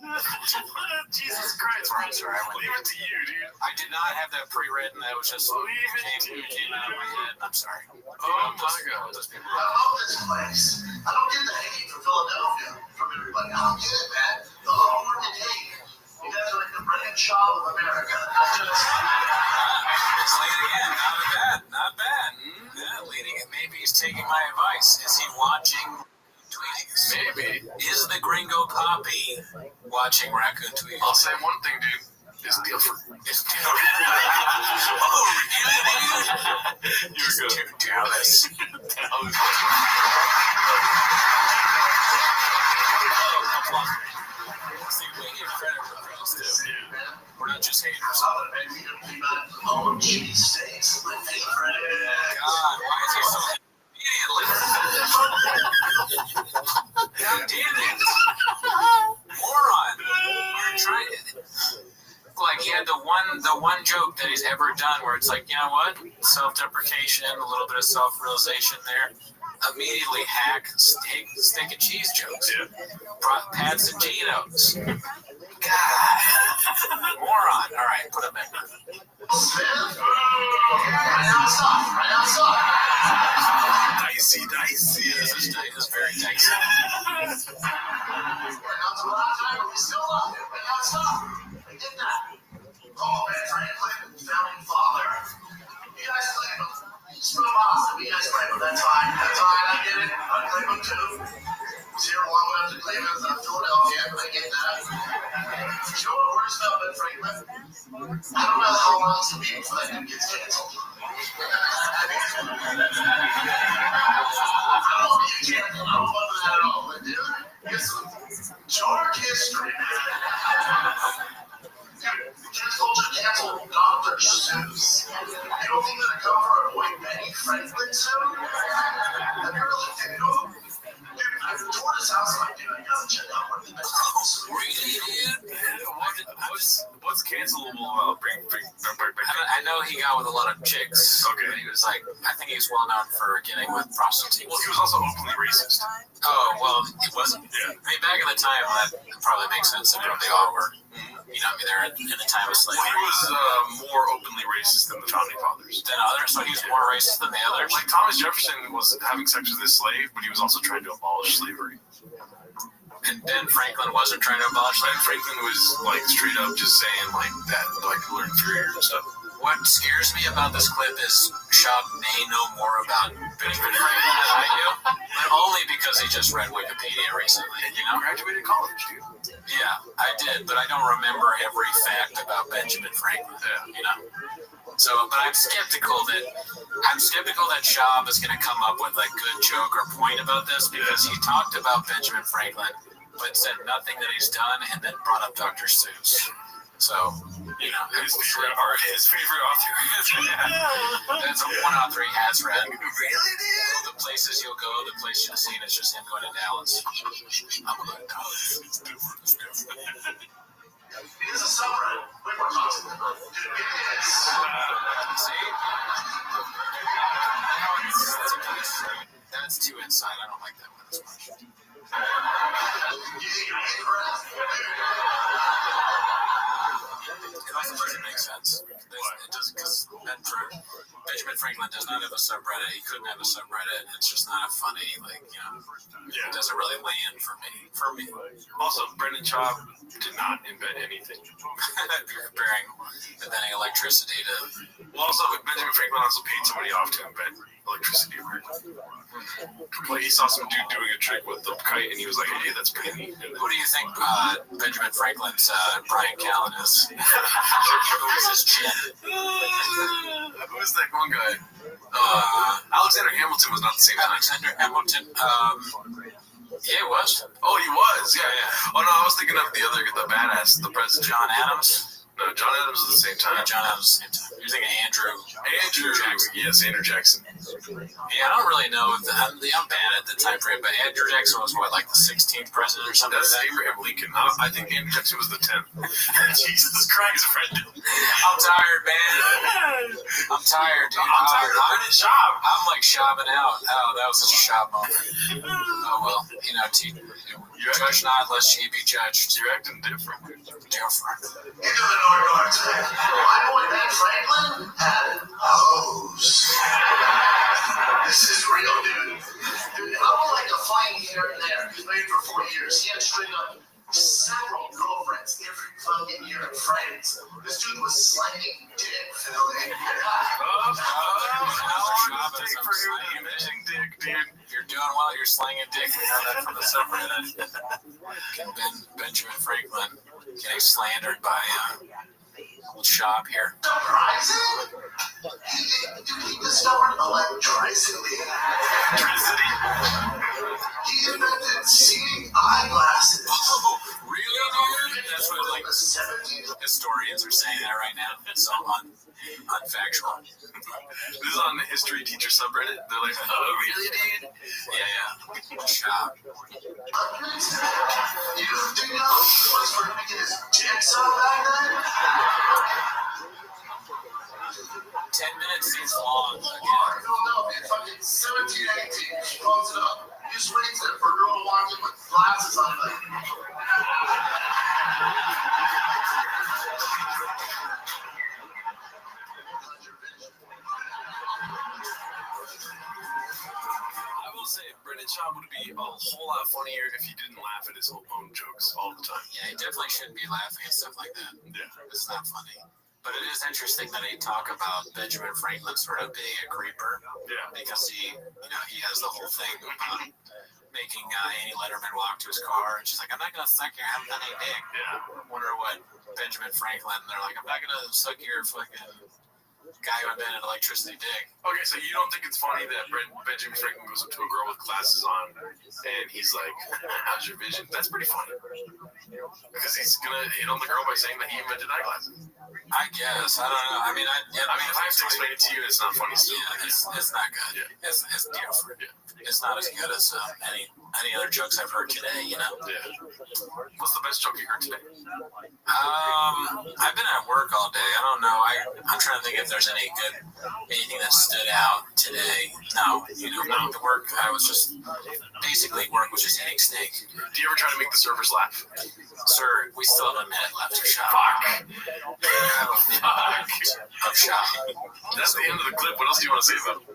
Jesus Christ, I'm sorry. leave it to you, dude. I did not have that pre-written. That was just came out of my head. I'm sorry. Oh my God. Those people. I love this place. I don't get the hate from Philadelphia from everybody. I don't get it, man. The unwarranted hate. You guys are like the Brennan Shaw of America. Say it again. Not bad. Yeah, leading it. Maybe he's taking my advice. Is he watching tweets? Maybe. Is the Gringo Poppy watching Raccoon tweets? I'll say one thing, dude. It's different. It's different. Oh, really? You're good. Dallas. See, we give credit for credits too. We're not just haters. Oh, cheesesteaks, my favorite. God, why is he so immediately? God damn it. Moron. We're trying to. Like he had the one joke that he's ever done where it's like, you know what? Self-deprecation, a little bit of self-realization there. Immediately hack steak and cheese jokes. Yeah. Pats and Geno's. God. Moron. All right, put him in. Right outside. Dicey. Yeah, this is very dicey. We still love him. Right outside. We did that. Oh, man, Franklin, founding father. You guys claim him. He's from Boston. You guys claim him. That's fine. I get it. I claim him too. Was here long enough to claim him from Philadelphia. I get that. You know what works about Ben Franklin? I don't know how long it's going to be before that dude gets canceled. I don't know if you canceled. I don't love that at all. But, dude, it's some dark history, man. Kids culture canceled Dr. Seuss. You don't think that cover avoid Benny Franklin soon? I really think, dude, I toured his house and I gotta check out what the best What's cancelable about bring back? I know he got with a lot of chicks. Okay. He was like, I think he was well known for getting with prostitutes. Well, he was also openly racist. Oh, well, he wasn't. Yeah. I mean, back in the time, that probably makes sense. They all were. You know, I mean, they're in the time of slavery. Well, he was more openly racist than the founding fathers. Than others, so he was more racist than the others. Like Thomas Jefferson was having sex with his slave, but he was also trying to abolish slavery. And Ben Franklin wasn't trying to abolish Ben slavery. Franklin was like straight up just saying like that, like people are inferior and stuff. What scares me about this clip is Shab may know more about Benjamin Franklin than I do, but only because he just read Wikipedia recently. And you graduated college, dude. Yeah, I did, but I don't remember every fact about Benjamin Franklin. You know. So, but I'm skeptical that Shab is going to come up with a good joke or point about this because he talked about Benjamin Franklin, but said nothing that he's done, and then brought up Dr. Seuss. So, you know, his favorite author. That's a one author he has read. Really, dude? The places you'll go, the place you'll see, it's just him going to Dallas. I'm going to Dallas. It's different. It is a subreddit. Wait, we're talking about it. See? That's too inside. I don't like that one as much. It also doesn't make sense. It doesn't, because Benjamin Franklin does not have a subreddit. He couldn't have a subreddit. It's just not a funny, it doesn't really land for me. Also, Brendan Schaub did not invent anything. Comparing inventing electricity to... Well, also, Benjamin Franklin also paid somebody off to invent electricity. Like he saw some dude doing a trick with the kite, and he was like, "Hey, that's penny." Who do you think Benjamin Franklin's Brian Callen is? Who's his chin? Who's that one guy? Alexander Hamilton was not the same. Alexander Hamilton. Yeah, he was. Oh, he was. Yeah. Oh no, I was thinking of the badass, the president, John Adams. No, John Adams was at the same time. Yeah, John Adams at the same time. You're thinking Andrew Jackson. Yes, Andrew Jackson. Yeah, I don't really know. I'm bad at the time frame, but Andrew Jackson was what, like the 16th president or something? That's Abraham Lincoln. I think Andrew Jackson was the 10th. Jesus Christ, Brendan. I'm tired, man. I'm tired, dude. I'm tired. I'm in shop. I'm like shopping out. Oh, that was such a shop moment. Oh well, judge not lest ye be judged. You're acting different. You're doing North today. My boy Ben Franklin had a hose. This is real, dude. I don't like to find here and there. He's married for 4 years. He had straight up several girlfriends every fucking year in France. This dude was slanging dick, Phil. You're doing well. You're slanging dick. We know that from the subreddit. Benjamin Franklin getting slandered by old shop here. Surprising? He discovered electricity. He invented seeing eyeglasses. Oh, really, dude? That's what like historians are saying that right now. It's so unfactual. This is on the history teacher subreddit. They're like, oh, really, dude? Yeah. Shop. You think he was for making his jigsaw back then? 10 minutes seems long. Philadelphia, fucking 17, 18. She calls it up. He just waits there for a girl to walk in with glasses on, like. I will say, Brendan Schaub would be a whole lot funnier if he didn't laugh at his own jokes all the time. Yeah, he definitely shouldn't be laughing at stuff like that. Yeah. It's not funny. But it is interesting that he talk about Benjamin Franklin sort of being a creeper. Yeah. Because he has the whole thing about making Annie Letterman walk to his car, and she's like, "I'm not gonna suck your half-penny dick." Yeah. Wonder what Benjamin Franklin. They're like, "I'm not gonna suck your fucking guy who invented electricity dick." Okay, so you don't think it's funny that Benjamin Franklin goes up to a girl with glasses on, and he's like, "How's your vision?" That's pretty funny. Because he's gonna hit on the girl by saying that he invented eyeglasses. I guess. I don't know. I mean, if I have to explain it to you, it's not funny still. Yeah, it's not good. Yeah. It's different. Yeah. It's not as good as any other jokes I've heard today, you know? Yeah. What's the best joke you heard today? I've been at work all day. I don't know. I'm trying to think if there's anything that stood out today. No. The work, work was just eating steak. Do you ever try to make the servers laugh? Sir, we still have a minute left to shop. Fuck! Of shop. That's the end of the clip. What else do you want to say about it?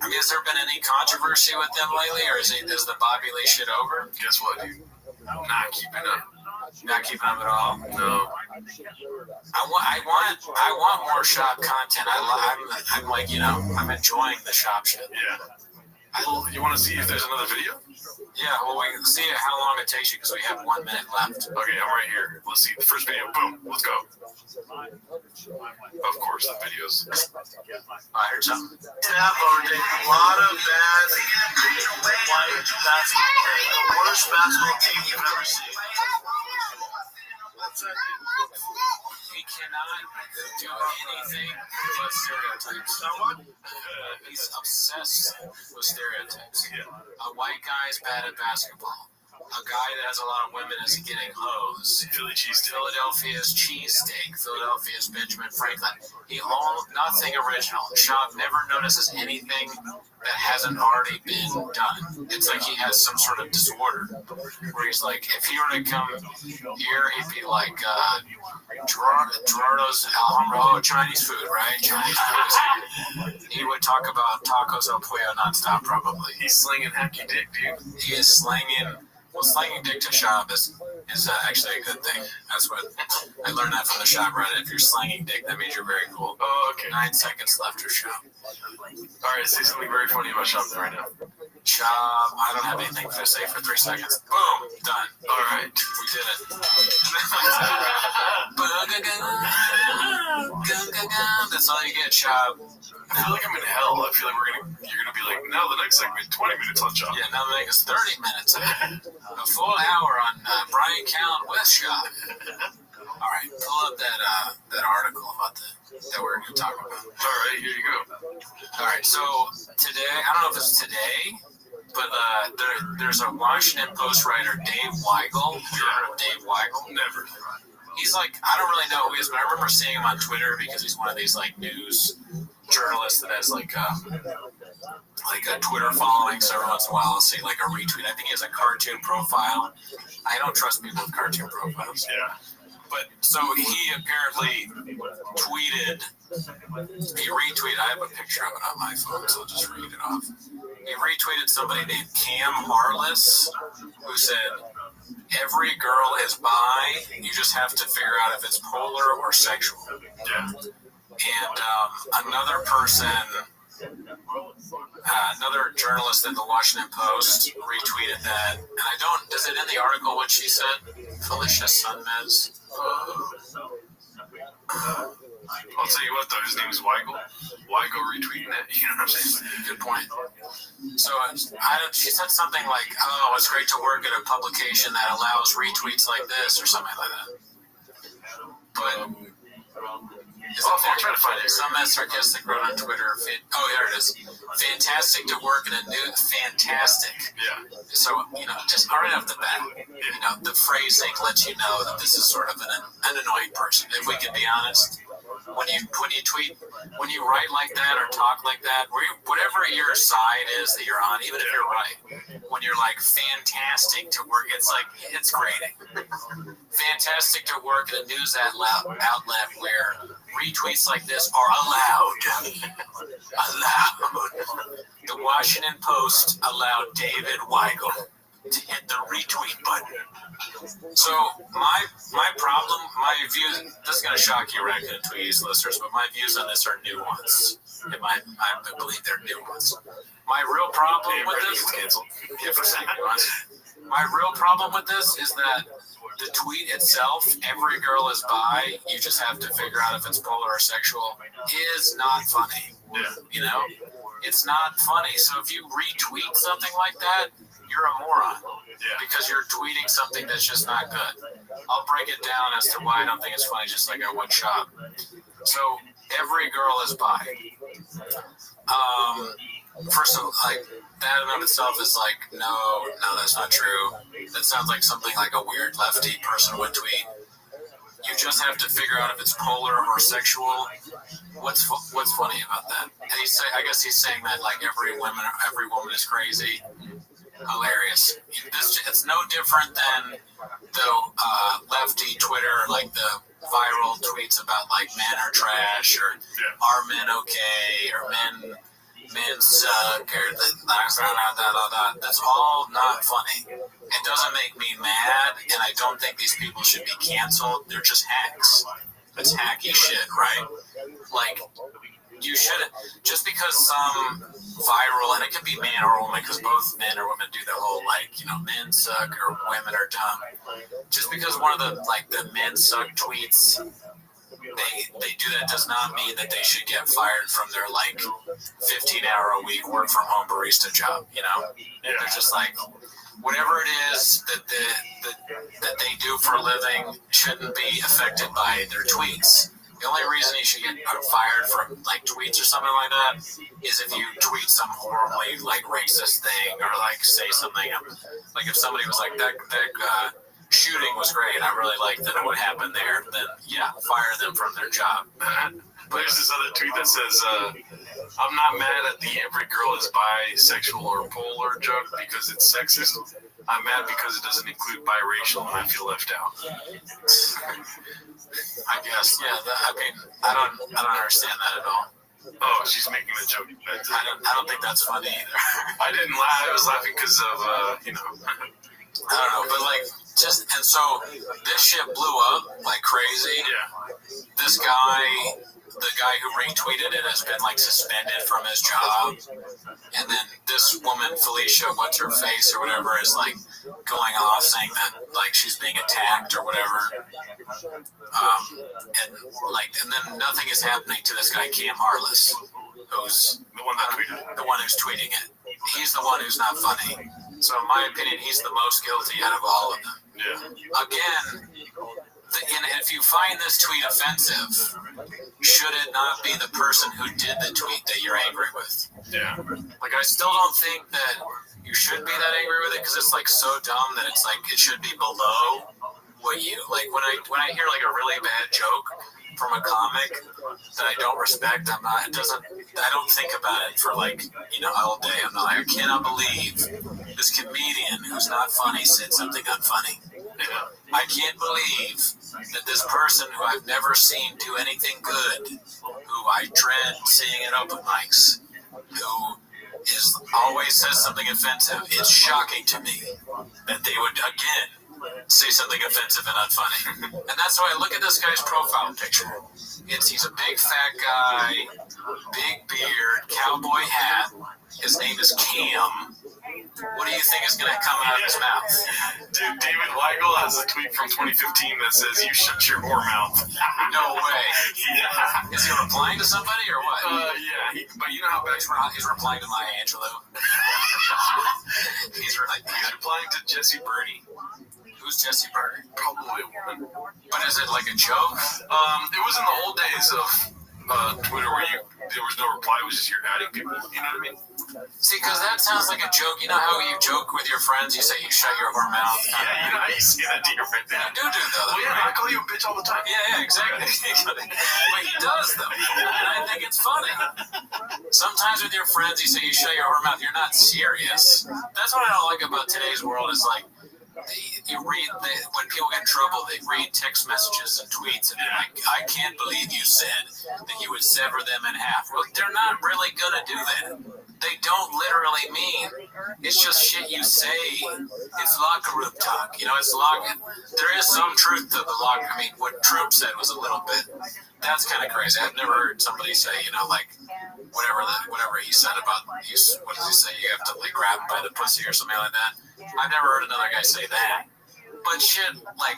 I mean, has there been any controversy with them lately, or is the Bobby Lee shit over? Guess what, dude? Not keeping up. Not keeping up at all. No. I want more shop content. I'm like, I'm enjoying the shop shit. Yeah. Well, you want to see if there's another video? Yeah, well, we can see how long it takes you because we have 1 minute left. Okay, I'm right here. Let's see the first video. Boom. Let's go. Of course, the videos. I heard something. A lot of bad white basketball. The worst basketball team you've ever seen. He cannot do anything but stereotypes. He's obsessed with stereotypes. A white guy is bad at basketball. A guy that has a lot of women is getting hosed. Philly cheesesteak. Philadelphia's cheesesteak. Philadelphia's Benjamin Franklin. Nothing original. Shop never notices anything that hasn't already been done. It's like he has some sort of disorder where he's like, if he were to come here, he'd be like, Gerardo's Alhambra, Chinese food, right? Chinese food. He would talk about tacos El Pollo nonstop, probably. He's slinging hacky dick, dude. He is slanging dick to Shop is is actually a good thing. That's what I learned that from the shop Reddit. If you're slanging dick, that means you're very cool. Oh, okay. 9 seconds left or shop. All right, say something very funny about Shop right now. Shop. I don't have anything to say for 3 seconds. Boom. Done. All right. We did it. That's all you get, Shop. I feel like I'm in hell. I feel like you're gonna be like, now the next segment, 20 minutes on Shop. Yeah, now the next 30 minutes. A full hour on Brian Count with Shop. All right, pull up that article about that we're going to talk about. All right, here you go. All right, so today, I don't know if it's today, but there's a Washington Post writer, Dave Weigel. Have you heard of Dave Weigel? Never. He's like, I don't really know who he is, but I remember seeing him on Twitter because he's one of these like news journalists that has like a Twitter following. So every once in a while, I'll see like a retweet. I think he has a cartoon profile. I don't trust people with cartoon profiles. Yeah. But so he apparently tweeted, he retweeted, I have a picture of it on my phone, so I'll just read it off. He retweeted somebody named Cam Harless, who said, every girl is bi, you just have to figure out if it's polar or sexual. Yeah. And another person, another journalist at the Washington Post retweeted that, and I don't, does it in the article what she said? Felicia Sunmez. I'll tell you what though, his name is Weigel. Weigel retweeting that, you know what I'm saying? Good point. So she said something like, oh, it's great to work at a publication that allows retweets like this or something like that. But I'll try to find it. Some sarcastic wrote on Twitter. Oh, there it is. Fantastic to work in a new. Fantastic. Yeah. So just right off the bat, the phrasing lets you know that this is sort of an annoying person. If we can be honest, when you tweet, when you write like that or talk like that, whatever your side is that you're on, even if you're right, when you're like fantastic to work, it's like it's grating. Fantastic to work in a news outlet where retweets like this are allowed. The Washington Post allowed David Weigel to hit the retweet button. So my problem, my views, this is going to shock you, Raccoon and Tweeties listeners, but my views on this are nuanced. I believe they're nuanced. My real problem with this, my real problem with this is that the tweet itself, every girl is bi, you just have to figure out if it's polar or sexual, is not funny. Yeah. It's not funny. So if you retweet something like that, you're a moron. Yeah. Because you're tweeting something that's just not good. I'll break it down as to why I don't think it's funny, just like I would Shop. So every girl is bi. First of all, like that in and of itself is like, no, that's not true. That sounds like something like a weird lefty person would tweet. You just have to figure out if it's polar or sexual. What's funny about that? And I guess he's saying that like every woman is crazy. Hilarious. It's no different than the lefty Twitter, like the viral tweets about like men are trash or are men okay or men suck or that's all not funny. It doesn't make me mad, and I don't think these people should be canceled. They're just hacks. It's hacky shit, right? Like, you shouldn't, just because some viral, and it can be man or woman, because both men or women do the whole, like, men suck or women are dumb. Just because one of the men suck tweets, they do that does not mean that they should get fired from their 15-hour-a-week work from home barista job. They're just like, whatever it is that they do for a living shouldn't be affected by their tweets. The only reason you should get fired from tweets or something like that is if you tweet some horribly racist thing or say something like if somebody was like that shooting was great, I really liked that what happened there, then fire them from their job. There's this other tweet that says, I'm not mad at the every girl is bisexual or polar joke because it's sexist. I'm mad because it doesn't include biracial and I feel left out. I guess, I don't understand that at all. Oh, she's making a joke. I don't think that's funny either. I didn't laugh. I was laughing because of, I don't know, but And so this shit blew up like crazy. Yeah. This guy, the guy who retweeted it, has been like suspended from his job. And then this woman, Felicia, what's her face or whatever, is like going off saying that like she's being attacked or whatever. And then nothing is happening to this guy Cam Harless, who's the one who's tweeting it. He's the one who's not funny. So in my opinion, he's the most guilty out of all of them. Yeah. Again, if you find this tweet offensive, should it not be the person who did the tweet that you're angry with? Yeah. Like, I still don't think that you should be that angry with it because it's like so dumb that it's like it should be below what you like. When I hear like a really bad joke from a comic that I don't respect, I don't think about it for like, all day. I cannot believe this comedian who's not funny said something unfunny. I can't believe that this person who I've never seen do anything good, who I dread seeing at open mics, who always says something offensive, it's shocking to me that they would, again, say something offensive and unfunny. And that's why I look at this guy's profile picture. He's a big fat guy, big beard, cowboy hat. His name is Cam. What do you think is going to come out of his mouth? Dude, David Weigel has a tweet from 2015 that says, "You shut your whore mouth." No way. Yeah. Is he replying to somebody or what? Yeah. But you know how bad he's replying to Maya Angelou. He's replying to Jesse Burney. Who's Jesse Burney? Probably a woman. But is it like a joke? It was in the old days of Twitter where there was no reply, it was just you're adding people. You know what I mean? See, because that sounds like a joke. You know how you joke with your friends? You say you shut your whore mouth. Yeah, I used to say that to your friend. You do though. Well, yeah, I call you a bitch all the time. Yeah, exactly. But he does though, and I think it's funny. Sometimes with your friends, you say you shut your whore mouth. You're not serious. That's what I don't like about today's world. Is like, you read when people get in trouble, they read text messages and tweets, and they're like, "I can't believe you said that you would sever them in half." Well, they're not really gonna do that. They don't literally mean. It's just shit you say. It's locker room talk. It's locker. There is some truth to the locker. I mean, what Trump said was a little bit. That's kind of crazy. I've never heard somebody say, like, whatever he said about. What does he say? You have to like grab him by the pussy or something like that. I've never heard another guy say that. But shit, like,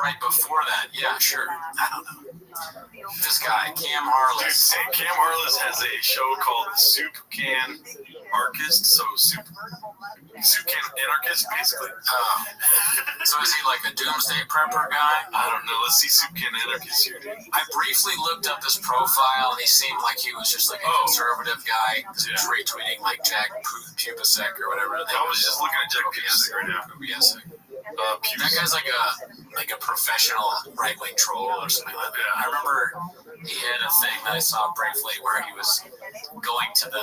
right before that, yeah, sure. I don't know. This guy, Cam Harless. Dude, Cam Harless has a show called Soup Can Anarchist. So Soup Can Anarchist, basically. So is he like a doomsday prepper guy? I don't know. Let's see Soup Can Anarchist here, dude. I briefly looked up his profile, and he seemed like he was just like a conservative guy. He was retweeting like Jack Pubasek or whatever. I was just looking at Jack Pubasek right now. Pubasek. That guy's like a professional right-wing troll or something like that. I remember he had a thing that I saw briefly where he was going to the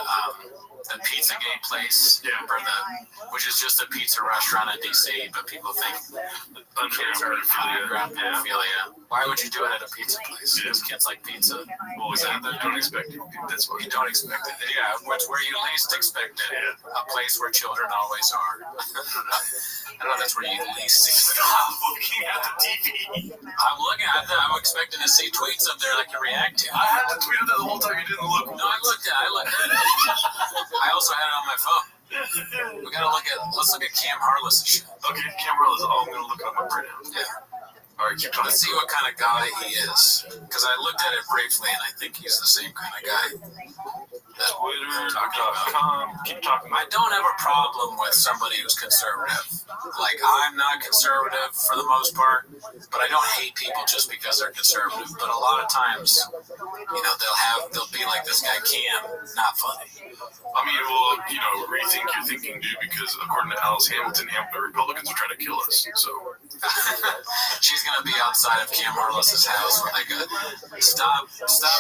Pizzagate place, which is just a pizza restaurant in DC, but people think underground pedophilia. Why would you do it at a pizza place? Because kids like pizza. Well, don't expect it. That's what you don't expect it. Yeah, it's where you least expect it. A place where children always are. I don't know, that's where you least expect it. Stop looking at the TV. I'm looking at that. I'm expecting to see tweets up there I can react to. I had to tweet at that the whole time. You didn't look. No, I looked at it. I also had it on my phone. Let's look at Cam Harless' shit. Okay, Cam Harless. Oh, I'm gonna look it up right now. Yeah. All right, keep talking. Let's see what kind of guy he is. Because I looked at it briefly, and I think he's the same kind of guy. Twitter.com. Keep talking. I don't have a problem with somebody who's conservative. Like, I'm not conservative for the most part, but I don't hate people just because they're conservative. But a lot of times, they'll be like this guy Cam, not funny. I mean, well, rethink your thinking, dude, because according to Alice Hamilton, the Republicans are trying to kill us. So she's gonna be outside of Cam Harless' house when they go, stop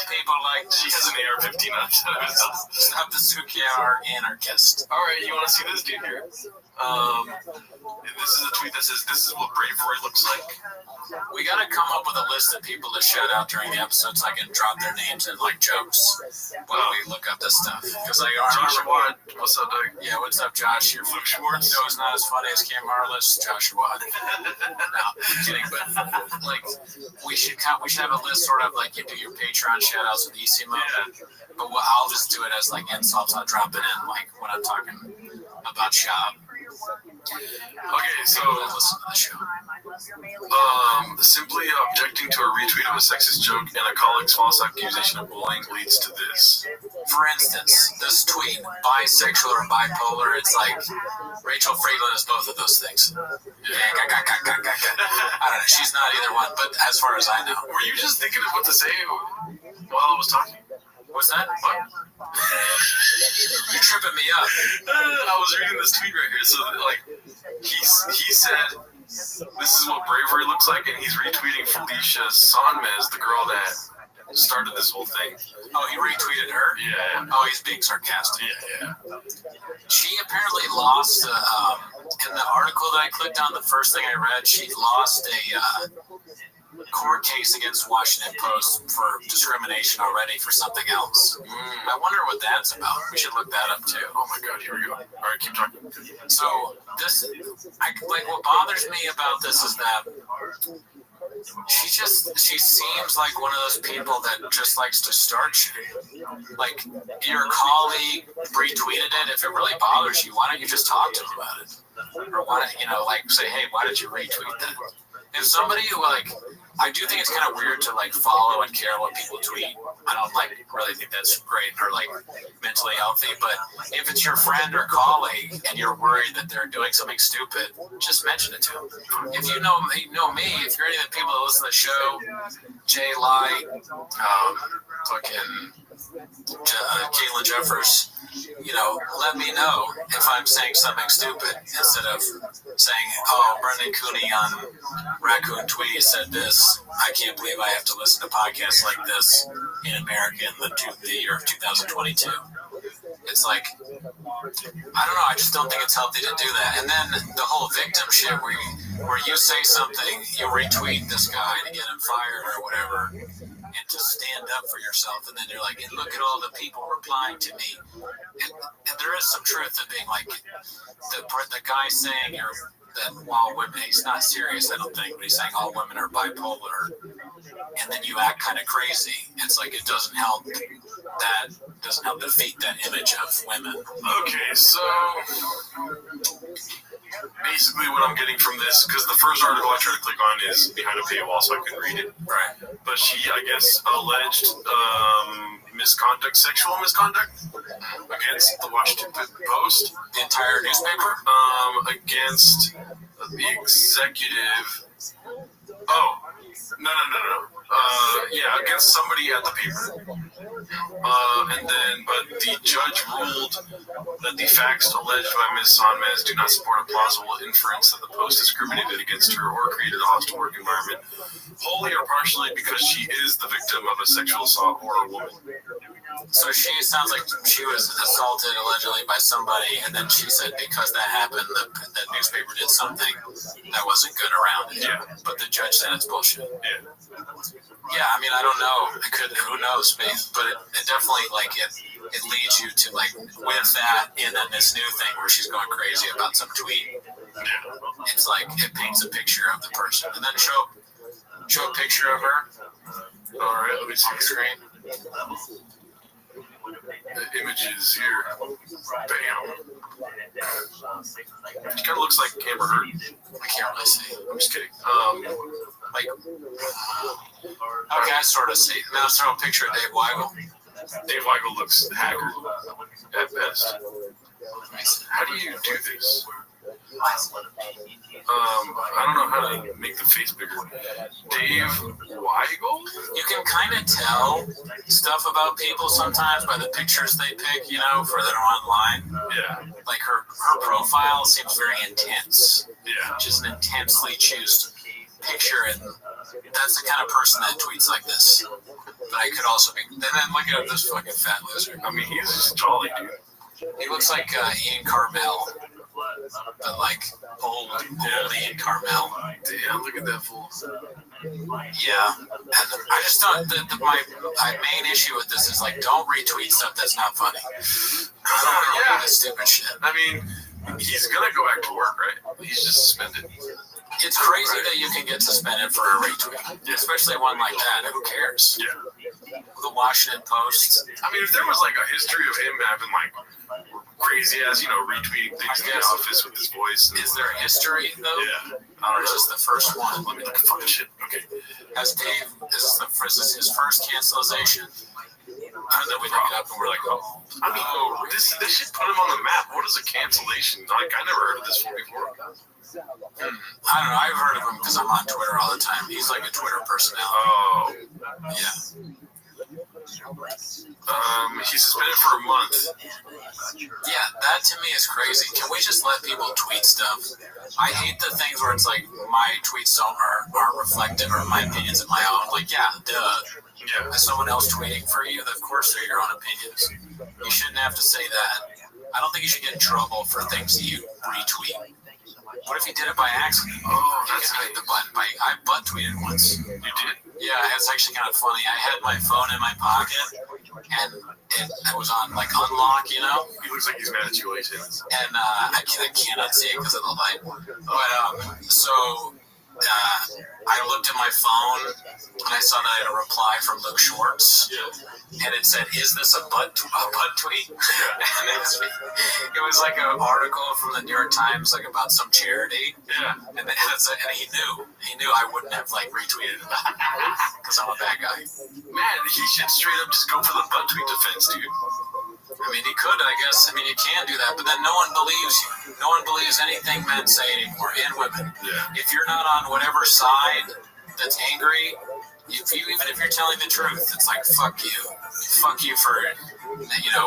people like she has an AR-15 outside of his house. Stop the Sukiyar anarchist. All right, you want to see this dude here? This is a tweet that says, "This is what bravery looks like." We gotta come up with a list of people to shout out during the episode so I can drop their names in like jokes. while we look up this stuff. Because like, Josh Watt, what's up, Doug? Yeah, what's up, Josh? You're Luke Schwartz. You know, he's not as funny as Cam Harless. Josh Watt. No, I'm kidding, but like, we should have a list, sort of like you do your Patreon shoutouts with EC mode. Yeah. But I'll just do it as like insults. I'll drop it in like when I'm talking about shop. Okay, so listen to the show. Simply objecting to a retweet of a sexist joke and a colleague's false accusation of bullying leads to this. For instance, this tweet, bisexual or bipolar, it's like Rachel Friedland is both of those things. I don't know, she's not either one, but as far as I know. Were you just thinking of what to say while I was talking? What's that? What? You're tripping me up. I was reading this tweet right here. So, like, he said, this is what bravery looks like, and he's retweeting Felicia Sonmez, the girl that started this whole thing. Oh, he retweeted her? Yeah. Oh, he's being sarcastic. Yeah. She apparently lost, in the article that I clicked on, the first thing I read, she lost a court case against Washington Post for discrimination already for something else. I wonder what that's about. We should look that up too. Oh my God, here we go. All right, keep talking. So what bothers me about this is that she seems like one of those people that just likes to start shit. Like, your colleague retweeted it. If it really bothers you, why don't you just talk to them about it? Or why don't, like, say, hey, why did you retweet that? If somebody who, like, I do think it's kind of weird to, like, follow and care what people tweet. I don't, like, really think that's great or, like, mentally healthy. But if it's your friend or colleague and you're worried that they're doing something stupid, just mention it to them. If you know me, if you're any of the people that listen to the show, Jay Light, Caitlin Jeffers, let me know if I'm saying something stupid instead of saying, oh, Brendan Cooney on Raccoon Tweet said this. I can't believe I have to listen to podcasts like this in America in the year of 2022. It's like, I don't know, I just don't think it's healthy to do that. And then the whole victim shit where you say something, you retweet this guy to get him fired or whatever, and to stand up for yourself, and then you're like, and look at all the people replying to me. And there is some truth to being like, the guy saying that while women, he's not serious, I don't think, but he's saying all women are bipolar, and then you act kind of crazy. It's like, it doesn't help defeat that image of women. Okay, so basically what I'm getting from this, because the first article I try to click on is behind a paywall so I can read it. Right. But she, I guess, alleged sexual misconduct against the Washington Post. The entire newspaper? Against the executive. Oh, no. Against somebody at the paper. But the judge ruled that the facts alleged by Ms. Sonmez do not support a plausible inference that the Post discriminated against her or created a hostile work environment, wholly or partially because she is the victim of a sexual assault or a woman. So she sounds like she was assaulted allegedly by somebody, and then she said because that happened, the newspaper did something that wasn't good around it. Yeah. But the judge said it's bullshit. Yeah. Yeah, I mean, I don't know. Who knows, but it definitely, like, it leads you to, like, with that, and then this new thing where she's going crazy about some tweet. Yeah. It's like, it paints a picture of the person. And then show a picture of her. All right, let me see. On the screen. The images here. Bam. It kind of looks like Amber Heard. I can't really see. I'm just kidding. Okay, I sort of see. Now let's throw a picture of Dave Weigel. Dave Weigel looks haggard at best. How do you do this? I don't know how to make the face bigger. Dave Weigel? You can kind of tell stuff about people sometimes by the pictures they pick, for that are online. Yeah. Like her profile seems very intense. Yeah. Just an intensely chosen picture, and that's the kind of person that tweets like this. But I could also be. And then look at this fucking fat loser. I mean, he's just jolly, dude. He looks like Ian Carmel. The like old and Carmel. Damn, look at that fool. Yeah, and I just don't. My main issue with this is like, don't retweet stuff that's not funny. Yeah, this stupid shit. I mean, he's gonna go back to work, right? He's just suspended. It's crazy that you can get suspended for a retweet, especially one like that. Who cares? Yeah. The Washington Post. I mean, if there was like a history of him having like crazy ass, retweeting things in the office with his voice. Is there a history though? Yeah. Or is this the first one? Let me look at fucking shit. Okay. Has Dave? Is this his first cancelization? And then we look it up and we're like, oh. I mean, this should put him on the map. What is a cancellation? Like, I never heard of this one before. I don't know. I've heard of him because I'm on Twitter all the time. He's like a Twitter personality. Oh. Yeah. He's suspended for a month. Yeah, that to me is crazy. Can we just let people tweet stuff? I hate the things where it's like my tweets aren't reflective or my opinions of my own. Like, yeah, duh. Yeah. Is someone else tweeting for you? Of course they're your own opinions. You shouldn't have to say that. I don't think you should get in trouble for things that you retweet. What if you did it by accident? Oh, that's hit the button. I butt tweeted once. You did? Yeah, it's actually kind of funny. I had my phone in my pocket, and it was on like unlock, He looks like he's mad at you while he says. And I cannot see it because of the light. But so I looked at my phone and I saw that I had a reply from Luke Schwartz, and it said, "Is this a butt tweet?" And it was like an article from the New York Times, like about some charity. Yeah. And he knew I wouldn't have like retweeted it because I'm a bad guy. Man, he should straight up just go for the butt tweet defense, dude. I mean, he could, I guess. I mean, you can do that, but then no one believes you. No one believes anything men say anymore, and women. Yeah. If you're not on whatever side that's angry, even if you're telling the truth, it's like, fuck you. Fuck you for,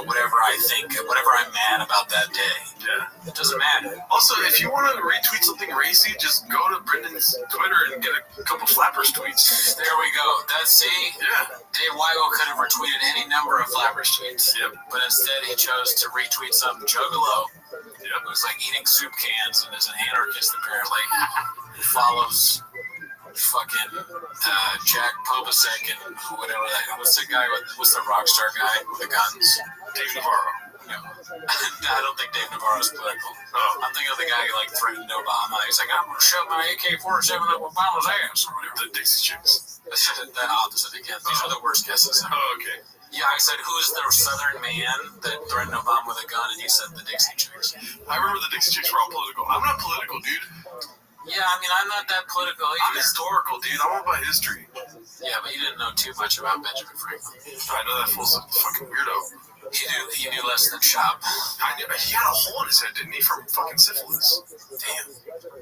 whatever I think, whatever I'm mad about that day. Yeah. It doesn't matter. Also, if you want to retweet something racy, just go to Brendan's Twitter and get a couple flappers tweets. There we go. Yeah. Dave Weigel could have retweeted any number of flappers tweets. Yep. But instead he chose to retweet some juggalo. Yep. Who's like eating soup cans and is an anarchist apparently. Who follows fucking Jack Pobasek and whatever that. What's the rock star guy with the guns? Dave Navarro. No. I don't think Dave Navarro's political. Oh. I'm thinking of the guy who like threatened Obama. He's like, I'm gonna shove my AK-47 up Obama's ass or whatever. The Dixie Chicks. The opposite again. These are the worst guesses. Oh, okay. Yeah, I said, who's the Southern man that threatened Obama with a gun? And he said the Dixie Chicks. I remember the Dixie Chicks were all political. I'm not political, dude. Yeah, I mean, I'm not that political either. I'm historical, dude. I'm all about history. Yeah, but you didn't know too much about Benjamin Franklin. I know that fool's a fucking weirdo. He knew less than shop. I knew he had a hole in his head, didn't he, from fucking syphilis? Damn.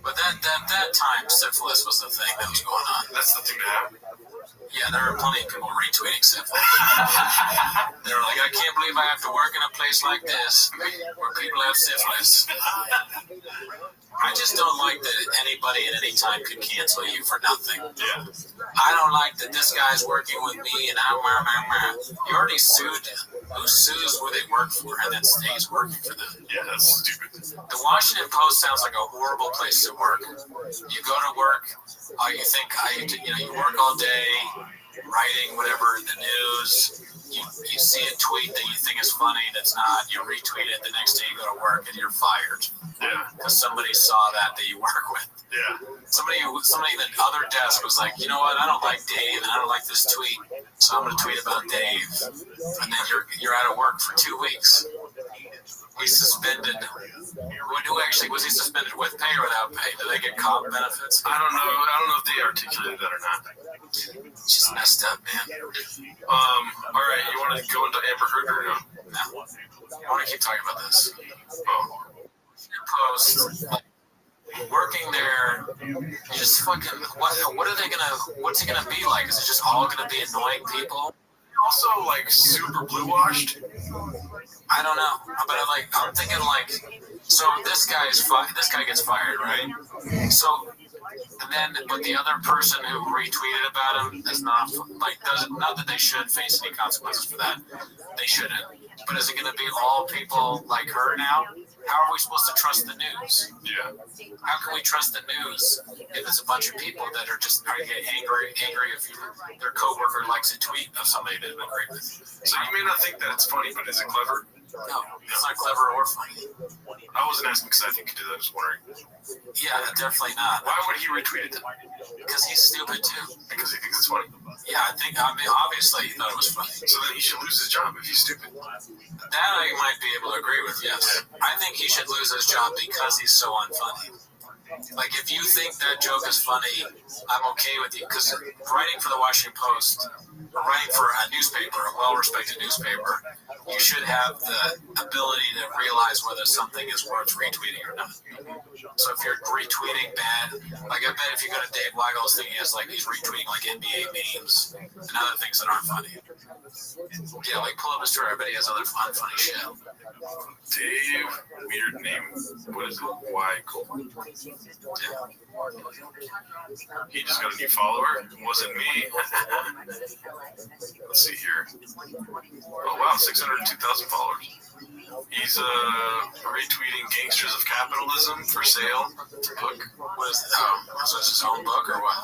But that time, syphilis was the thing that was going on. That's the thing to have. Yeah, there were plenty of people retweeting syphilis. They were like, I can't believe I have to work in a place like this where people have syphilis. I just don't like that anybody at any time could cancel you for nothing. Yeah. I don't like that this guy's working with me and you already sued them. Who sues who they work for and then stays working for them? Yeah, that's stupid. The Washington Post sounds like a horrible place to work. You go to work, you think you work all day, writing whatever in the news. You see a tweet that you think is funny that's not. You retweet it. The next day you go to work and you're fired. Yeah. Because somebody saw that you work with. Yeah. Somebody in the other desk was like, you know what? I don't like Dave and I don't like this tweet, so I'm going to tweet about Dave. And then you're out of work for 2 weeks. We suspended. Was he suspended with pay or without pay? Do they get comp benefits? I don't know if they articulated that or not. It's just messed up, man. All right, you want to go into Amber Heard or no? No. I want to keep talking about this. Oh. Post, working there, you just fucking, what's it gonna be like? Is it just all gonna be annoying people? Also, like, super blue washed. I don't know, but I'm thinking like, so this guy gets fired, right? So And then, but the other person who retweeted about him is not not that they should face any consequences for that. They shouldn't. But is it going to be all people like her now? How are we supposed to trust the news? Yeah. How can we trust the news if it's a bunch of people that are just going to get angry if their coworker likes a tweet of somebody that didn't agree with? So you may not think that it's funny, but is it clever? No, it's not clever or funny. I wasn't asking because I think you did. I was wondering. Yeah, definitely not. Why would he retweet it then? Because he's stupid too. Because he thinks it's funny? Yeah, I mean, obviously he thought it was funny. So then he should lose his job if he's stupid. That I might be able to agree with, yes. I think he should lose his job because he's so unfunny. Like, if you think that joke is funny, I'm okay with you. Because writing for the Washington Post, or writing for a newspaper, a well-respected newspaper, you should have the ability to realize whether something is worth retweeting or not. So if you're retweeting bad, like I bet if you go to Dave Weigel's thing, he's retweeting like NBA memes and other things that aren't funny. Yeah, like pull up his story. I bet he has other unfunny shit. Dave, weird name. What is it? Weigel. Yeah. He just got a new follower. It wasn't me. Let's see here. Oh wow, 602,000 followers. He's retweeting Gangsters of Capitalism for sale. It's a book. What is that? Oh, is this his own book or what?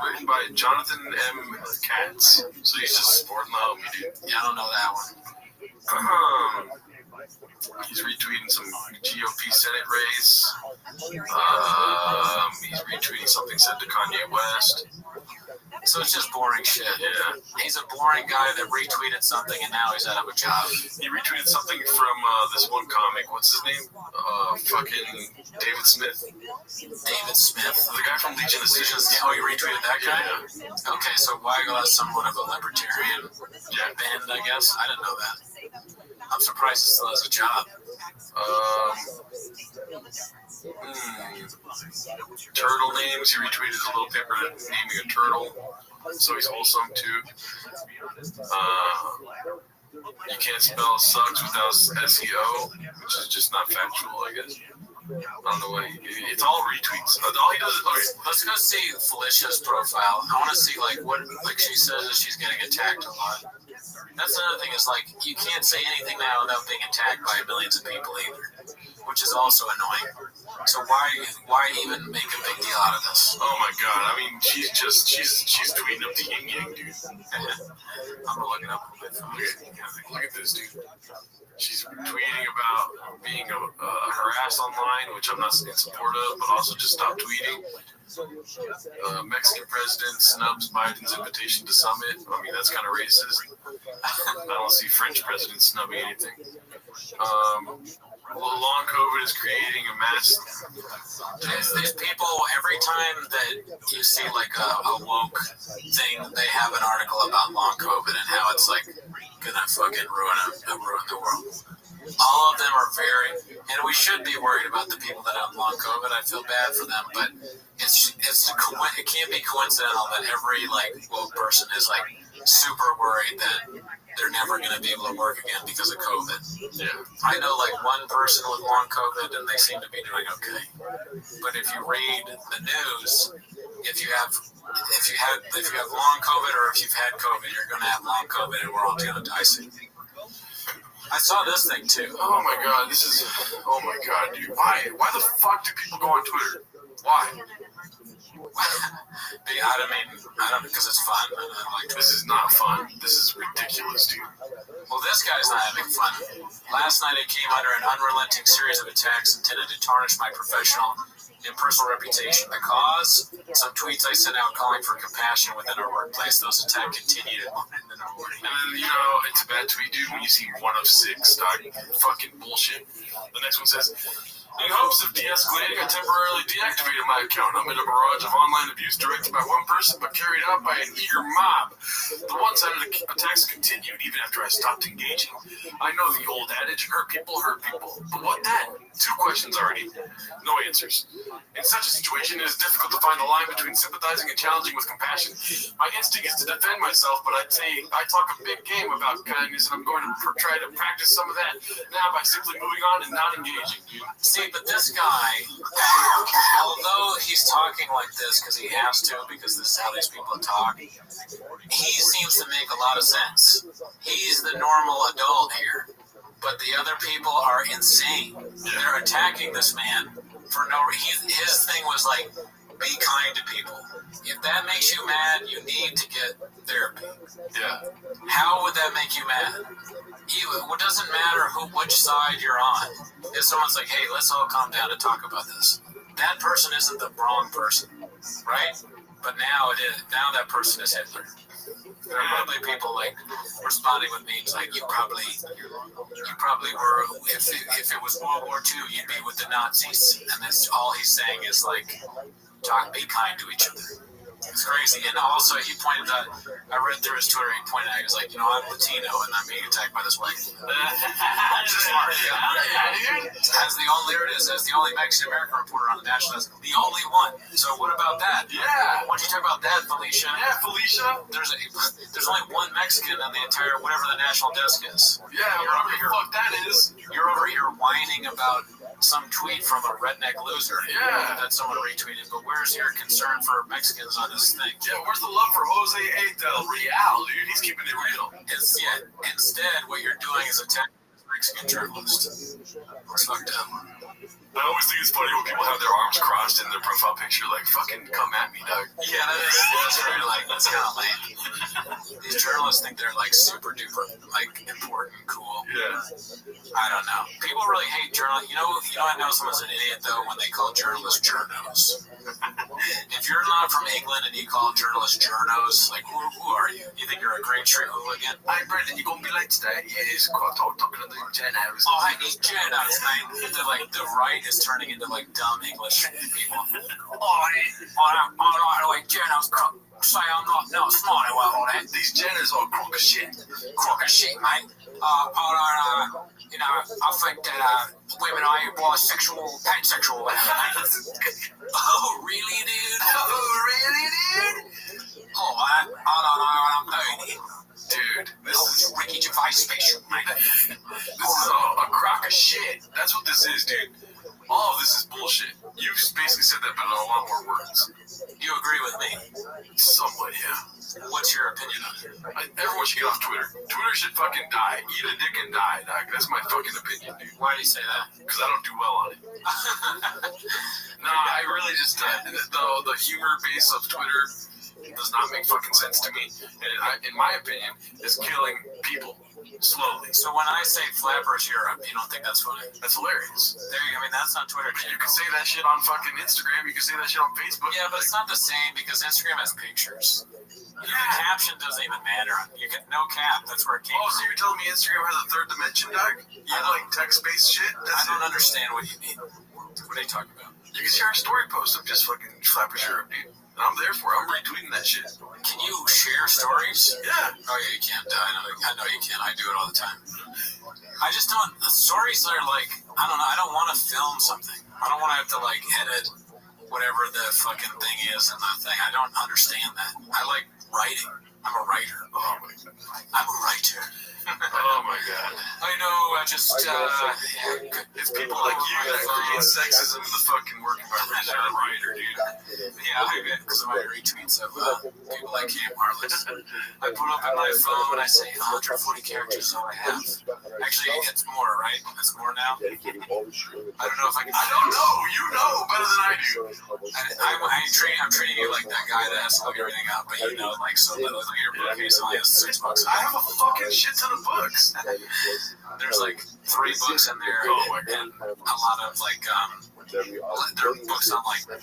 Written by Jonathan M. Katz. So he's just sporting the homie, dude. Yeah, I don't know that one. He's retweeting some GOP Senate race. He's retweeting something said to Kanye West. So it's just boring shit. Yeah. He's a boring guy that retweeted something and now he's out of a job. He retweeted something from this one comic. What's his name? Fucking David Smith. David Smith? The guy from Legion of Sins. Oh, you retweeted that guy? Yeah. Okay, so Weigel has somewhat of a libertarian bend, I guess. I didn't know that. I'm surprised he still has a job. Turtle names. He retweeted a little paper naming a turtle. So he's wholesome too. You can't spell sucks without SEO, which is just not factual, I guess. I don't know what it's all retweets. All he does is okay. Let's go see Felicia's profile. I want to see what she says that she's getting attacked a lot. That's another thing is you can't say anything now without being attacked by millions of people either, which is also annoying. So why even make a big deal out of this? Oh my god! I mean, she's tweeting up the yin yang, dude. I'm gonna look it up on my phone. Look at this, dude. She's tweeting about being harassed online, which I'm not in support of, but also just stop tweeting. Mexican president snubs Biden's invitation to summit. I mean, that's kind of racist. I don't see French president snubbing anything. Long COVID is creating a mass. These people, every time that you see a woke thing, they have an article about long COVID and how it's gonna fucking ruin the world. All of them are and we should be worried about the people that have long COVID. I feel bad for them, but it can't be coincidental that every woke person is super worried that they're never going to be able to work again because of COVID. Yeah. I know one person with long COVID and they seem to be doing okay. But if you read the news, if you have long COVID or if you've had COVID, you're going to have long COVID and we're all going to die soon. I saw this thing too. Oh my god, oh my god, dude. Why the fuck do people go on Twitter? Why? I don't because it's fun. This is not fun. This is ridiculous, dude. Well, this guy's not having fun. Last night I came under an unrelenting series of attacks intended to tarnish my professional and personal reputation. The cause? Some tweets I sent out calling for compassion within our workplace. Those attacks continued in the morning. And then, it's a bad tweet, dude, when you see 1 of 6 fucking bullshit. The next one says, in hopes of de-escalating, I temporarily deactivated my account amid a barrage of online abuse directed by one person but carried out by an eager mob. The one-sided attacks continued even after I stopped engaging. I know the old adage, hurt people, but what then? 2 questions already, no answers. In such a situation, it is difficult to find the line between sympathizing and challenging with compassion. My instinct is to defend myself, but I'd say I talk a big game about kindness, and I'm going to try to practice some of that now by simply moving on and not engaging. See, right? But this guy, although he's talking like this because he has to, because this is how these people talk, he seems to make a lot of sense. He's the normal adult here, but the other people are insane. They're attacking this man for no reason. His thing was like, be kind to people. If that makes you mad, you need to get therapy. Yeah. How would that make you mad? It doesn't matter which side you're on. If someone's like, hey, let's all calm down and talk about this, that person isn't the wrong person, right? But now it is. Now that person is Hitler. There are probably people like responding with memes like, you probably were, if it was World War II, you'd be with the Nazis. And that's all he's saying is like, be kind to each other. It's crazy. And also, he pointed out, I read through his Twitter, he pointed out, he was like, I'm Latino and I'm being attacked by this white dude. That's smart. As the only Mexican American reporter on the national desk, the only one. So what about that? Yeah. Why don't you talk about that, Felicia? Yeah, Felicia. There's only one Mexican on the entire, whatever the national desk is. Yeah, whatever the fuck that is. You're over here whining about some tweet from a redneck loser that someone retweeted, but where's your concern for Mexicans on this thing? Yeah, where's the love for Jose A. Del Real, dude? He's keeping it real. Instead, what you're doing is attacking this Mexican journalist. It's fucked up. I always think it's funny when people have their arms crossed in their profile picture, like, fucking come at me, dog. Yeah, that's very, like, that's kind of lame. These journalists think they're, like, super duper, like, important, cool. Yeah. I don't know. People really hate journalists. I know someone's an idiot, though, when they call journalists journos. If you're not from England and you call journalists journos, like, who are you? You think you're a great street hooligan? Hey, Brendan, you gonna be late today? Yes, talking to the journos. Oh, hey, these journos, mate. They're like, the right is turning into, like, dumb English people. I don't like the way journos say I'm not smart about all that. These journos are a crock of shit. Crock of shit, mate. I think that women are bisexual, pansexual. Oh, really, dude? Oh, I don't know what I'm doing here. Dude, this is Ricky Gervais spaceship, mate. This is a crock of shit. That's what this is, dude. All of this is bullshit. You basically said that, but in a lot more words. You agree with me? Somewhat, yeah. What's your opinion on it? Everyone should get off Twitter. Twitter should fucking die. Eat a dick and die, dog. That's my fucking opinion, dude. Why do you say that? Because I don't do well on it. No, I really just, the humor base of Twitter does not make fucking sense to me. And in my opinion, is killing people slowly. So when I say Flappers Europe, you don't think that's funny? That's hilarious. That's not Twitter. You can say that shit on fucking Instagram. You can say that shit on Facebook. Yeah, but it's not the same because Instagram has pictures. The caption doesn't even matter. You get no cap. That's where it came from. So you're telling me Instagram has a third dimension, dog? You like text-based shit? I don't understand what you mean. What are you talking about? You can share a story post of just fucking Flappers Europe, dude. And I'm there for it. I'm retweeting that shit. Can you share stories? Yeah. Oh, yeah, you can't. I know you can. I do it all the time. I just don't. The stories are like, I don't know. I don't want to film something. I don't want to have to, like, edit whatever the fucking thing is in that thing. I don't understand that. I like writing. I'm a writer. Oh, my God. I'm a writer. Oh, my God. I know, it's people like you that create sexism in the fucking work environment. You're a writer, dude. Yeah, I bet, because of my retweets of people like Cam Harless. I put up in my phone, I say 140 characters is all I have. Actually, it's more, right? It's more now? I don't know if I can... I don't know. You know better than I do. I'm treating you like that guy that has to look everything up, but like, so look at your bookcase, only has $6. I have a fucking shit ton of books. There's like 3 books in there, and a lot of like there are books on like the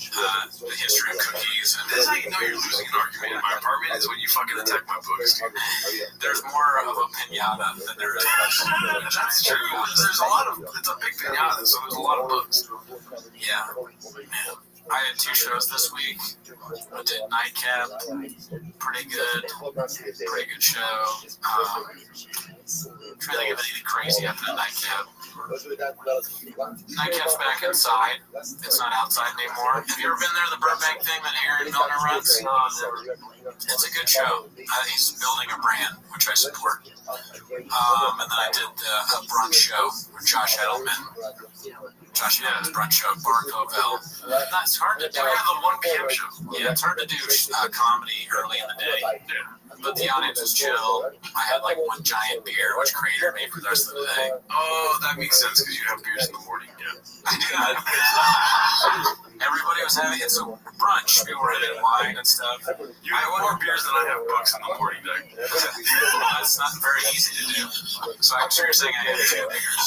history of cookies. And this is how you know you're losing an argument in my apartment is when you fucking attack my books. There's more of a pinata than there is. That's true. There's a lot of. It's a big pinata, so there's a lot of books. Yeah. Man. I had 2 shows this week. I did Nightcap, pretty good show. I'm trying to think of anything crazy after Nightcap. Nightcap's back inside. It's not outside anymore. Have you ever been there, the Burbank thing that Aaron Milner runs? It's a good show. He's building a brand, which I support. And then I did a brunch show with Josh Edelman. Josh Allen's brunch show, Bar Covell. That's hard to do. Yeah, the 1 p.m. show. Yeah, it's hard to do comedy early in the day. But the audience was chill. I had like one giant beer, which cratered me for the rest of the day. Oh, that makes sense because you have beers in the morning. Yeah. I do not. Everybody was having it's a brunch. People were having wine and stuff. You have more beers than I have books in the morning, Doug. That's not very easy to do. So I'm sure you're saying I had 2 beers.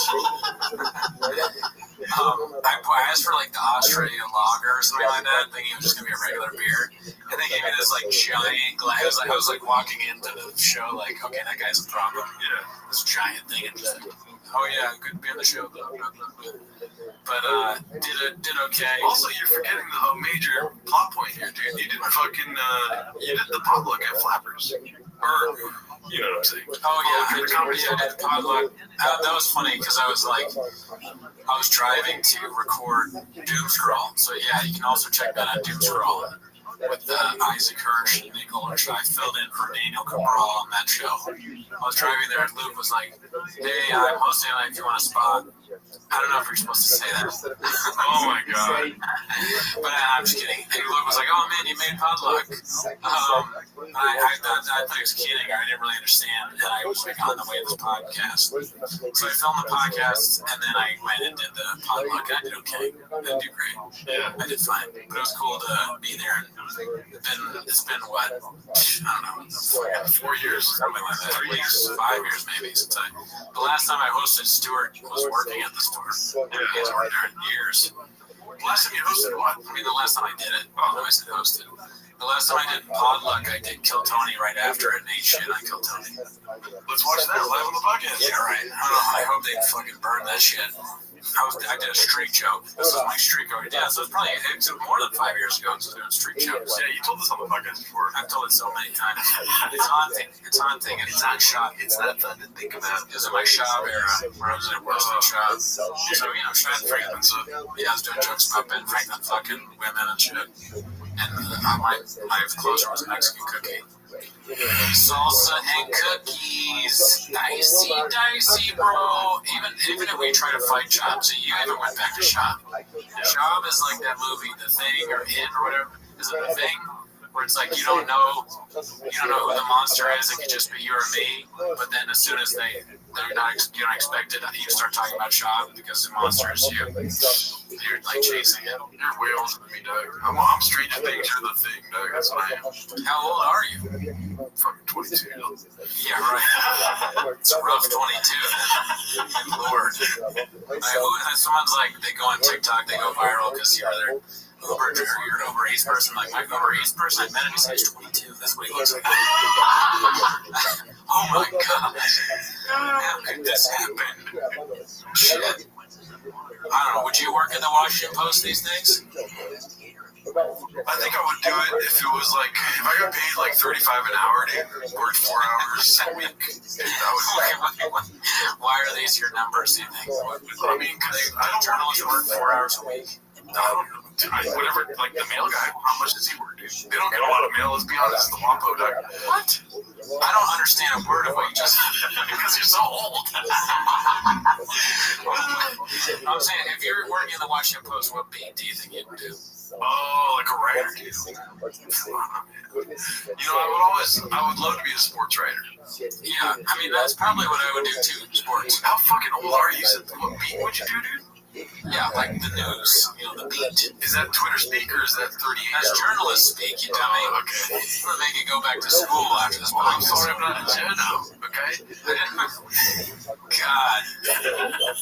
I asked for like the Australian lager or something like that, thinking it was just gonna be a regular beer. And they gave me this like giant glass. I was like walking into the show like, okay, that guy's a problem. Yeah. This giant thing and just, oh yeah, good to be on the show. Blah, blah, blah, blah. But did okay. Also, you're forgetting a major plot point here, dude. You did the potluck at Flappers. Or, you know what I'm saying? Oh yeah, I did the potluck. That was funny because I was driving to record Doomscroll. So yeah, you can also check that on Doomscroll with Isaac Hirsch and Nick Olshaw. I filled in for Daniel Cabral on that show. I was driving there and Luke was like, hey, I'm hosting, like, if you want a spot. I don't know if you're supposed to say that. Oh my god. But I'm just kidding. And Luke was like, oh man, you made potluck. I thought he was kidding, or I didn't really understand. And I was like on the way to this podcast. So I filmed the podcast and then I went and did the potluck and I did okay. I didn't do great. Yeah. I did fine. But it was cool to be there. It's been what? I don't know. 4 years? Something like that. 3 years, 5 years maybe since the last time I hosted, Stuart was working at the store. Yeah. He hasn't worked there in years. The last time you hosted what? I mean, the last time I did it. Oh, I said hosted. The last time I did Podluck, I did Kill Tony right after it and ate shit on Kill Tony. Let's watch that live on the podcast. Yeah, right. I hope they fucking burn that shit. I did a streak joke. This was my streak over. Yeah, so it's more than 5 years ago. I was doing streak jokes. Yeah, you told us on the podcast before. I've told it so many times. It's haunting. It's haunting, and it's not shop. It's not fun to think about. It was in my shop era where I was in a Western shop. So, you know, Ben Franklin. So, yeah, I was doing jokes about Ben Franklin fucking women and shit. And my closer was a Mexican cookie. Salsa and cookies. Dicey, bro. Even if we try to fight Shop, so you even went back to Shop. Shop is like that movie, The Thing or It or whatever. Is it The Thing? Where it's like you don't know who the monster is. It could just be you or me. But then as soon as you don't expect it, you start talking about Shop because the monster is you. You're like chasing it. You're way older than me, Doug. I'm Stranger Things. You're The Thing, Doug. That's what I am. How old are you? Fucking 22. Yeah, right. It's a rough 22. Lord. Someone's like, they go on TikTok, they go viral because you're their Uber, you're an Uber Eats person. Like, my Uber Eats person, I met him, he said he's 22. That's what he looks like. Oh my God. How could this happen? Shit. I don't know. Would you work at the Washington Post these days? I think I would do it if it was like, if I got paid like $35 an hour to work 4 hours a week. Why are these your numbers, do you think? I mean, because I don't journalists work 4 hours a week. Whatever, like the mail guy, how much does he work, dude? They don't get a lot of mail, let's be honest. The Wampo Doug. What? I don't understand a word of what you just said. Because you're so old. I'm saying, if you're working in the Washington Post, what beat do you think you would do? Oh, like a writer, dude. You know, I would love to be a sports writer. Yeah, I mean, that's probably what I would do too, sports. How fucking old are you? What beat would you do, dude? Yeah, like the news, the beat. Is that Twitter speak or is that 38? That's journalist speak, you dummy. Okay. I'm gonna make you go back to school after this podcast. I'm sorry, I'm not a journo, okay? God.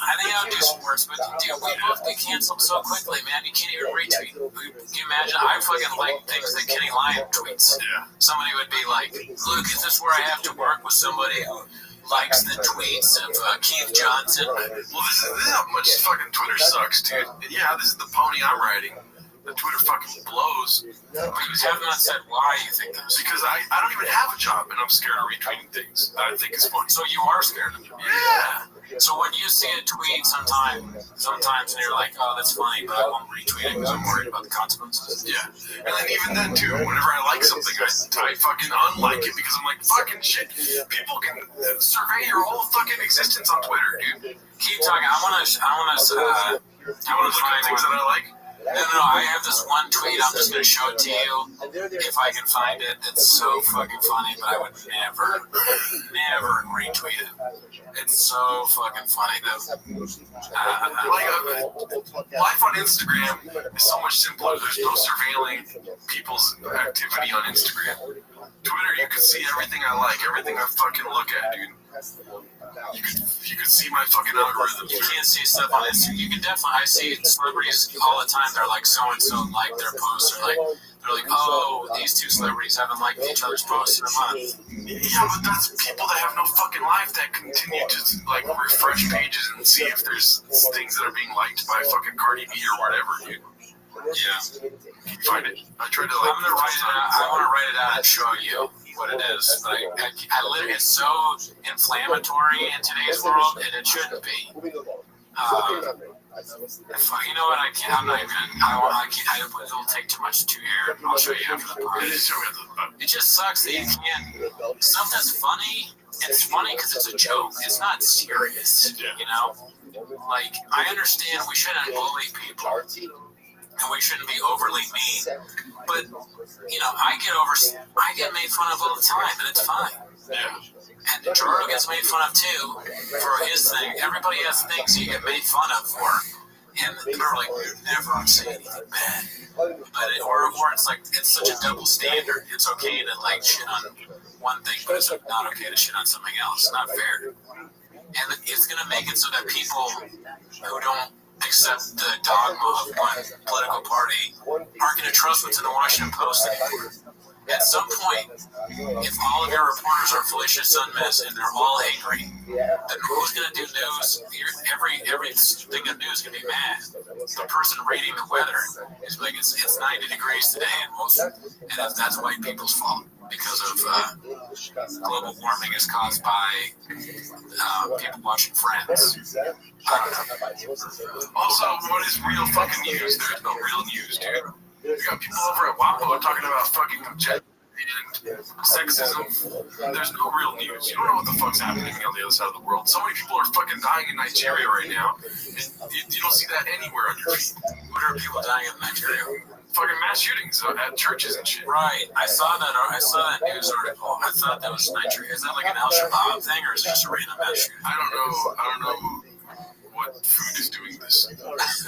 I think I would do sports, but dude, we both get canceled so quickly, man. You can't even retweet. Can you imagine? I fucking like things that Kenny Lyon tweets. Yeah. Somebody would be like, Luke, is this where I have to work with somebody who likes the tweets of Keith Johnson? Well, this is how much fucking Twitter sucks, dude. And yeah, this is the pony I'm riding. The Twitter fucking blows. But you have not said why you think this. Because I don't even have a job, and I'm scared of retweeting things that I think is funny. So you are scared of it? Yeah. So when you see a tweet sometimes and you're like, oh, that's funny, but I won't retweet it because I'm worried about the consequences. Yeah. And then even then, too, whenever I like something, I fucking unlike it because I'm like, fucking shit. People can survey your whole fucking existence on Twitter, dude. Keep talking. I want to want to find things that I like. No, I have this one tweet. I'm just going to show it to you if I can find it. It's so fucking funny, but I would never retweet it. It's so fucking funny, though. Life on Instagram is so much simpler. There's no surveilling people's activity on Instagram. Twitter, you can see everything I like, everything I fucking look at, dude. You can see my fucking algorithms. You can't see stuff on Instagram. You can definitely. I see celebrities all the time. They're like so and so like their posts, or like they're like, oh, these two celebrities haven't liked each other's posts in a month. Yeah, but that's people that have no fucking life that continue to like refresh pages and see if there's things that are being liked by fucking Cardi B or whatever, dude. Yeah. Can you find it? I tried to like. I'm gonna write it out. I want to write it out and show you what it is, but I literally, it's so inflammatory in today's world, and it shouldn't be. You know what? I can't. I'm not even. I can't. It'll take too much to air. I'll show you after the podcast. It just sucks that you can't. Stuff that's funny. It's funny because it's a joke. It's not serious. You know. Like, I understand we shouldn't bully people. And we shouldn't be overly mean, but you know, I get made fun of all the time, and it's fine. Yeah. And Gerardo gets made fun of too for his thing. Everybody has things you get made fun of for, and they're like, "You never say anything bad," but or it's like it's such a double standard. It's okay to like shit on one thing, but it's not okay to shit on something else. Not fair, and it's gonna make it so that people who don't accept the dogma of one political party aren't going to trust what's in the Washington Post anymore. At some point, if all of your reporters are Felicia Sunmess and they're all angry, then who's going to do news? Every thing of news is going to be mad. The person reading the weather is like, it's 90 degrees today, and that's white people's fault because of global warming is caused by people watching Friends. I don't know. Also, what is real fucking news? There's no real news, dude. We got people over at WAPO talking about fucking gender and sexism. There's no real news. You don't know what the fuck's happening on the other side of the world. So many people are fucking dying in Nigeria right now, and you don't see that anywhere on your feed. What are people dying in Nigeria? Fucking mass shootings at churches and shit. Right. I saw that news article. I thought that was Nigeria. Is that like an Al-Shabaab thing, or is it just a random mass shooting? I don't know what food is doing this.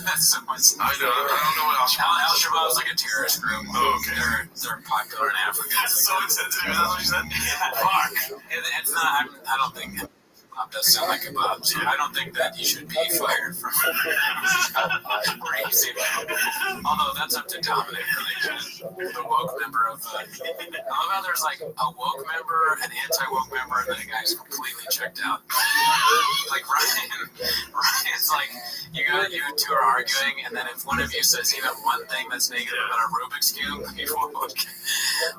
That's so much. I don't know what Al-Shabaab is like a terrorist group. Oh, okay. They're popular in Africa. That's so insensitive. That's what you said? Fuck. It's not. I don't think it does sound like a Bob. So I don't think that you should be fired from crazy. Although that's up to Dominic, the woke member of. I love how there's like a woke member, an anti-woke member, and then a guy's completely checked out. Like Ryan's like, you two are arguing, and then if one of you says even one thing that's negative about a Rubik's Cube, you won't.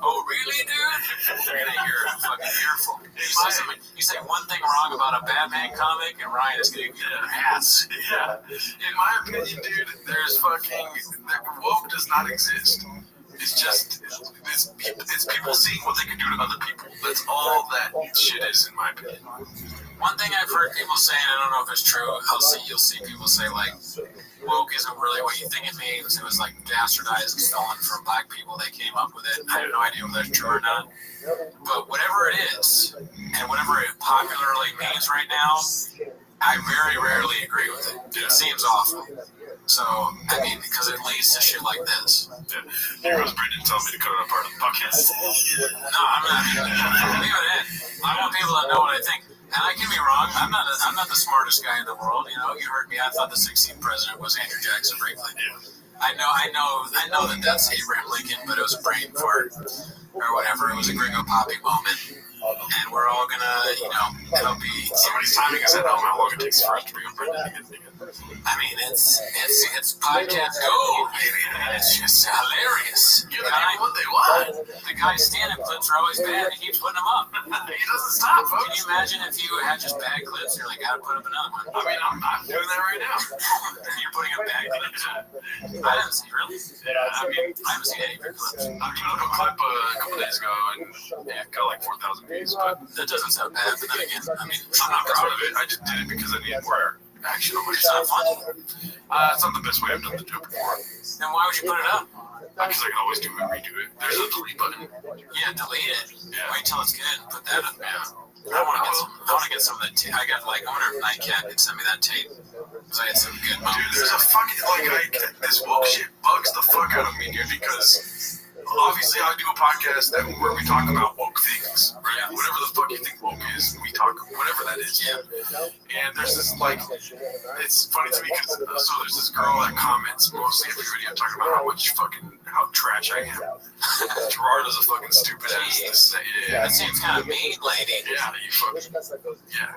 Oh, really, dude? You're gonna hear a fucking earful. You say one thing wrong about a Batman comic, and Ryan is gonna get an ass. Yeah. In my opinion, dude, woke does not exist. It's just it's people seeing what they can do to other people. That's all that shit is, in my opinion. One thing I've heard people say, and I don't know if it's true, you'll see people say like, woke isn't really what you think it means. It was like bastardized and stolen from black people. They came up with it. I have no idea whether that's true or not. But whatever it is, and whatever it popularly means right now, I very rarely agree with it. It seems awful. So, I mean, because it leads to shit like this. Yeah. Here goes Brendan telling me to cut it apart of the podcast. No, I'm not. Leave it in. I want people to know what I think. And I can be wrong. I'm not the smartest guy in the world. You know, you heard me. I thought the 16th president was Andrew Jackson briefly. I know that that's Abraham Lincoln, but it was a brain fart or whatever. It was a Gringo Poppy moment. And we're all gonna, it'll be. Somebody's timing us at how long it takes for us to bring up Brendan again. I mean, it's podcast gold, baby. And it's just hilarious. Give the people what they want. The guy's stand-up clips are always bad, and he keeps putting them up. He doesn't stop, folks. Can you imagine if you had just bad clips? You're like, gotta put up another one. I mean, I'm doing that right now. You're putting up bad clips. I haven't seen really. Yeah, I haven't seen any of your clips. I put up a clip a couple days ago, and it got like 4,000 views. But that doesn't sound bad. But then again, I mean, I'm not proud of it. I just did it because I needed more action on my It's not funny. It's not the best way I've done the joke before. Then why would you put it up? Because I can always do it, redo it. There's a delete button. Yeah, delete it. Yeah. Wait till it's good. Put that up. Yeah. I want to get some of that tape. I wonder if Nightcat could send me that tape. Because I had some good Dude, moments. there's a fucking, this woke shit bugs the fuck out of me, dude, because obviously I do a podcast where we talk about woke things, right? Yeah. Whatever the fuck you think woke is, we talk, whatever that is. Yeah. And there's this, it's funny to me because, so there's this girl that comments mostly every video talking about how trash I am. Gerard is a fucking stupid ass. Yeah. That seems kind of mean, lady. Yeah, you fucking, yeah.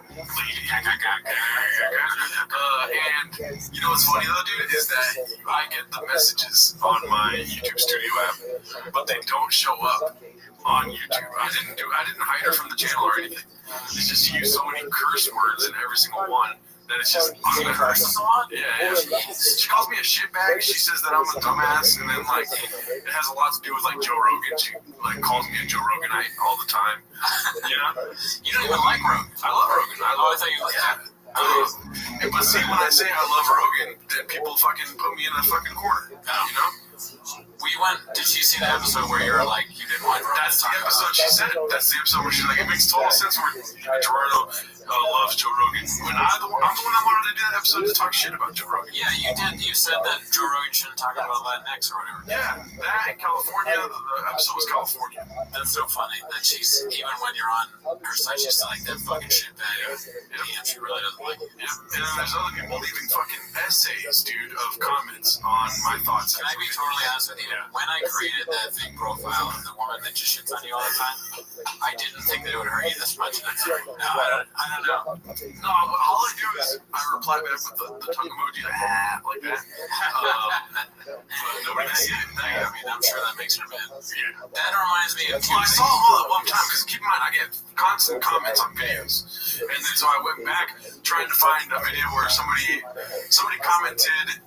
And you know what's funny though, dude, is that I get the messages on my YouTube Studio app, but they don't show up on YouTube. I didn't hide her from the channel or anything. It's just you use so many curse words in every single one that it's just curses a lot? Yeah. She calls me a shitbag. She says that I'm a dumbass, and then it has a lot to do with Joe Rogan. She calls me a Joe Roganite all the time. You know? You don't even like Rogan. I love Rogan. I thought you liked that. But see, when I say I love Rogan, then people fucking put me in a fucking corner. You know? Did she see the episode where you were like, you didn't want Rogan? That's the episode she said. That's the episode where she's like, it makes total sense where Gerardo loves Joe Rogan. I'm the one that wanted to do that episode to talk shit about Joe Rogan. Yeah, you did. You said that Joe Rogan shouldn't talk about Latinx or whatever. Yeah, that in California, the episode was California. That's so funny that she's, even when you're on her site, she's like, that fucking shit bag. Damn, she really doesn't like it. Yeah, and then there's other people leaving fucking essays, dude, of comments on my thoughts. Can I be totally honest with you? Yeah. When I created that fake profile of the woman that just shits on you all the time, I didn't think that it would hurt you this much. And I don't know. No, all I do is I reply back with the tongue emoji, like that. But nobody can see it. I mean, I'm sure that makes her mad. Yeah. That reminds me of two Well, I things. saw them all at one time, because keep in mind, I get constant comments on videos. And then so I went back trying to find a video where somebody commented,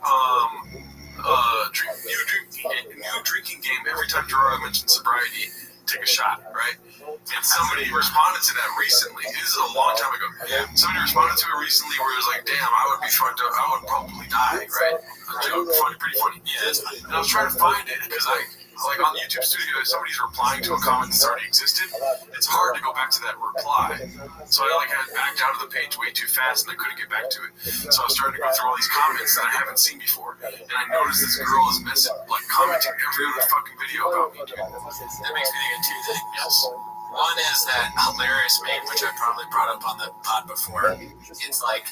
new drinking game every time Gerardo mentioned sobriety, take a shot, right? And somebody responded to that recently. This is a long time ago. Yeah. Somebody responded to it recently where it was like, damn, I would be fucked up. I would probably die, right? A joke, pretty funny. Yeah, that's funny. And I was trying to find it because on YouTube Studio, if somebody's replying to a comment that's already existed, it's hard to go back to that reply. So I had backed out of the page way too fast and I couldn't get back to it. So I was starting to go through all these comments that I haven't seen before. And I noticed this girl is commenting every other fucking video about me, dude. That makes me think of two things. Yes. One is that hilarious meme, which I probably brought up on the pod before. It's like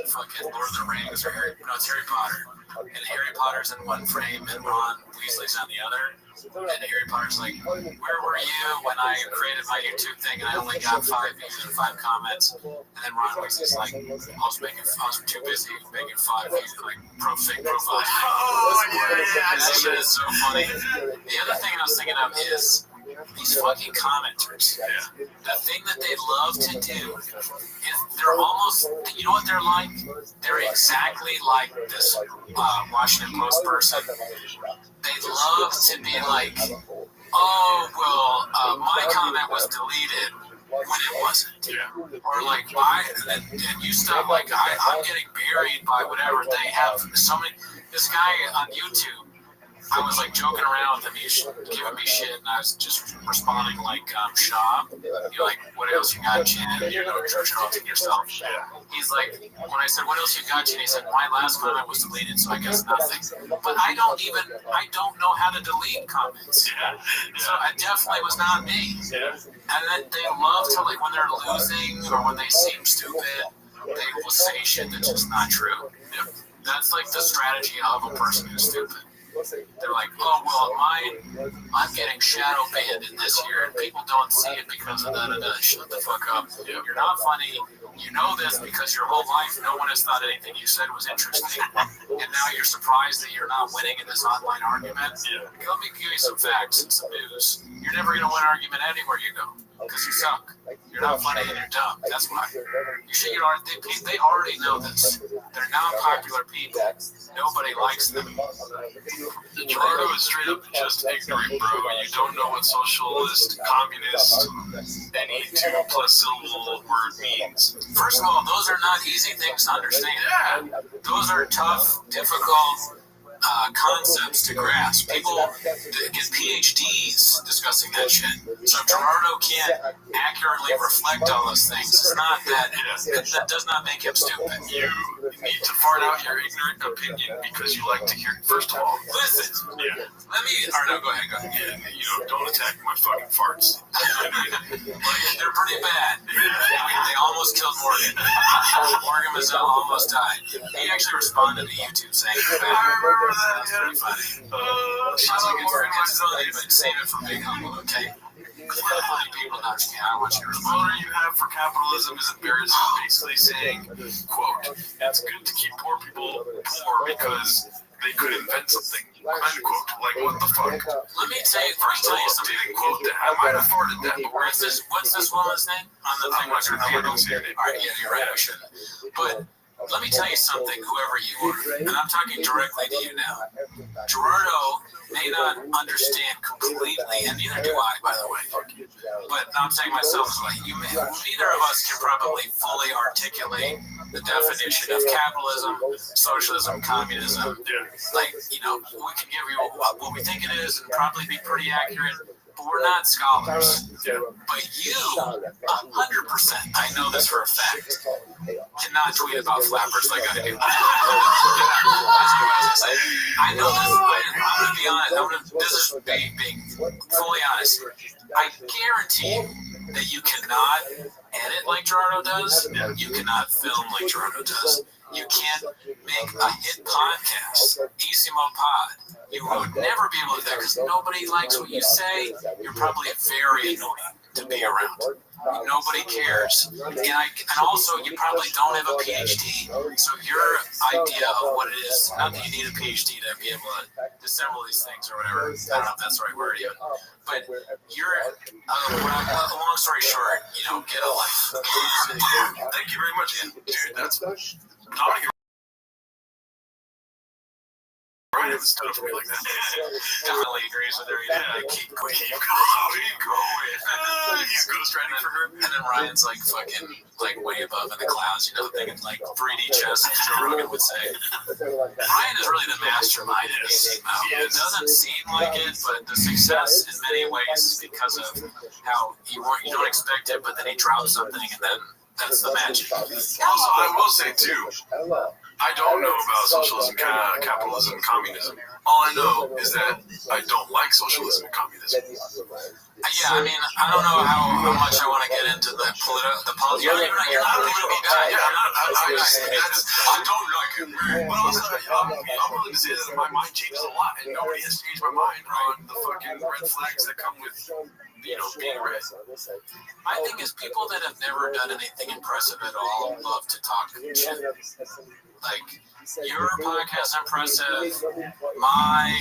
fucking Lord of the Rings or it's Harry Potter. And Harry Potter's in one frame and Ron Weasley's on the other. And Harry Potter's like, where were you when I created my YouTube thing and I only got 5 views and 5 comments? And then Ron Weasley's like, I was too busy making 5 views, fake profile. Oh, yeah. That shit is so funny. The other thing I was thinking of is these fucking commenters. Yeah. The thing that they love to do is they're almost, you know what they're like? They're exactly like this Washington Post person. They love to be like, oh, well, my comment was deleted when it wasn't. Yeah. Or like, and you stop, I'm getting buried by whatever. They have so many, this guy on YouTube, I was joking around with him, he's giving me shit, and I was just responding Shaw. You're like, what else you got, Chin? Interrupting yourself. He's like, when I said, what else you got, Chin? He said, my last comment was deleted, so I guess nothing. But I don't know how to delete comments. Yeah. So it definitely was not me. Yeah. And then they love to, when they're losing or when they seem stupid, they will say shit that's just not true. That's the strategy of a person who's stupid. They're like, oh, well, I'm getting shadow banned in this year, and people don't see it because of da-da-da. Shut the fuck up. You're not funny. You know this because your whole life no one has thought anything you said was interesting. and now you're surprised that you're not winning in this online argument. Let me give you some facts and some news. You're never going to win an argument anywhere you go because you suck. You're not funny and you're dumb. That's why. They already know this. They're non-popular people. Nobody likes them. Gerardo is straight up just ignorant, bro. You don't know what socialist, communist, any 2+ syllable word means. First of all, those are not easy things to understand. Yeah. Those are tough, difficult concepts to grasp. People get PhDs discussing that shit. So if Gerardo can't accurately reflect on those things, it's not that that does not make him stupid. You need to fart out your ignorant opinion because you like to hear. First of all, listen. Yeah. Let me. Or no, go ahead. Yeah, don't attack my fucking farts. They're pretty bad. They almost killed Morgan. Morgan Mazzell almost died. He actually responded to YouTube saying, "I remember that. That's pretty funny." It's funny, but save it for Big Humble, okay? Funny people not just I want you to respond. The motor you have for capitalism is embarrassing, basically saying, quote, it's good to keep poor people poor because they could invent something, unquote. Like, what the fuck? Let me tell you something. Didn't quote that. I might have farted that, but what's this woman's name? On the thing, what's her name? Alright, yeah, you're right, I shouldn't. But let me tell you something, whoever you are, and I'm talking directly to you now. Gerardo may not understand completely, and neither do I, by the way. But I'm saying myself as well. Neither of us can probably fully articulate the definition of capitalism, socialism, communism. Like, we can give you what we think it is and probably be pretty accurate. But we're not scholars. But you, 100%, I know this for a fact, cannot tweet about flappers like I do. I know this. I'm going to be honest. This is being fully honest. I guarantee you that you cannot edit like Gerardo does. You cannot film like Gerardo does. You can't make a hit podcast, Isimo Pod. You would never be able to do that because nobody likes what you say. You're probably very annoying to be around. Nobody cares. And also, you probably don't have a PhD. So your idea of what it is, not that you need a PhD to be able to dissemble these things or whatever. I don't know if that's the right word even. But you're, long story short, get a life. Thank you very much, dude. That's Dominic. Ryan hasn't stood up for me like that. Definitely agrees with her. Keep going. He's ghostwriting for her. And then Ryan's like fucking way above in the clouds, thinking like 3D chess, as Joe Rogan would say. Ryan is really the mastermind in Isimo. It doesn't seem like it, but the success in many ways is because of how you don't expect it, but then he drops something and then that's the magic. Also, I will say too, I don't know about socialism, capitalism, communism. All I know is that I don't like socialism and communism. Yeah, I don't know how much I want to get into the politics. You're not going to be bad. I don't like it. But also, I'm willing to say that my mind changes a lot, and nobody has changed my mind on the fucking red flags that come with, being red. My thing is people that have never done anything impressive at all love to talk shit. Like, your podcast impressive. My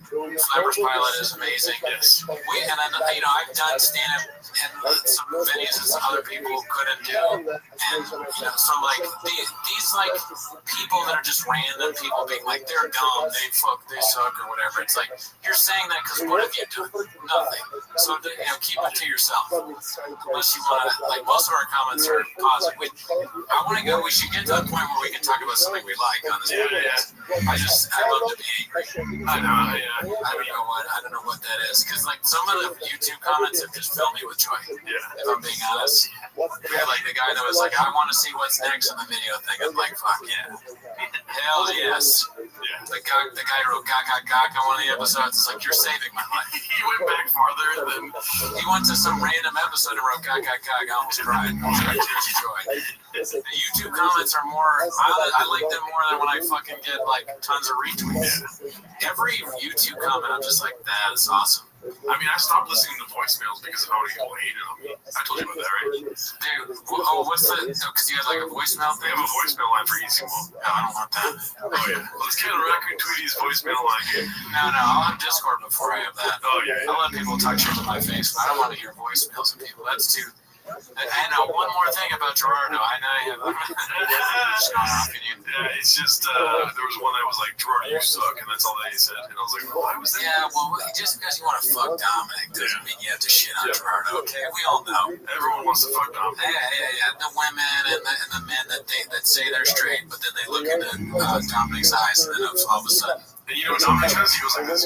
Flappers pilot is amazing. Yes. I've done stand-up and some venues that some other people couldn't do. And, so like these like people that are just random people being like, they're dumb, they suck or whatever. It's like, you're saying that because what have you done? Nothing. So, keep it to yourself. Unless you want to, like, most of our comments are positive. We should get to the point where we can talk about something we like on this podcast. I love to be angry. I know, yeah. I don't know what that is, because like some of the YouTube comments have just filled me with joy. If I'm being honest, like the guy that was like, I want to see what's next in the video thing. I'm like, fuck yeah, hell yes. The guy wrote gak on one of the episodes. It's like, you're saving my life. He went back farther than he went to some random episode and wrote gak. I almost cried. Joy. The YouTube comments are more. I like them more than when I fucking get like tons of retweets. Every YouTube comment, I'm just like, that is awesome. I mean, I stopped listening to voicemails because of how many people hated on me. I told you about that, right? Dude, what's the? Because you had like a voicemail They thing. have a voicemail line for Easy Mo. No, I don't want that. Oh, yeah. Let's get a record Tweety's voicemail line here. No, I'll have Discord before I have that. Oh, yeah. I'll let people talk shit to my face, but I don't want to hear voicemails of people. That's too. I know one more thing about Gerardo. I know you have. Just going off at you. Yeah, it's just, there was one that was like, Gerardo, you suck, and that's all that he said. And I was like, well, why was that? Yeah, well, just because you want to fuck Dominic doesn't mean you have to shit on Gerardo. Okay, we all know. Everyone wants to fuck Dominic. Yeah. The women and the men that say they're straight, but then they look into Dominic's eyes, and then all of a sudden. And you know what Dominic says? He goes like this.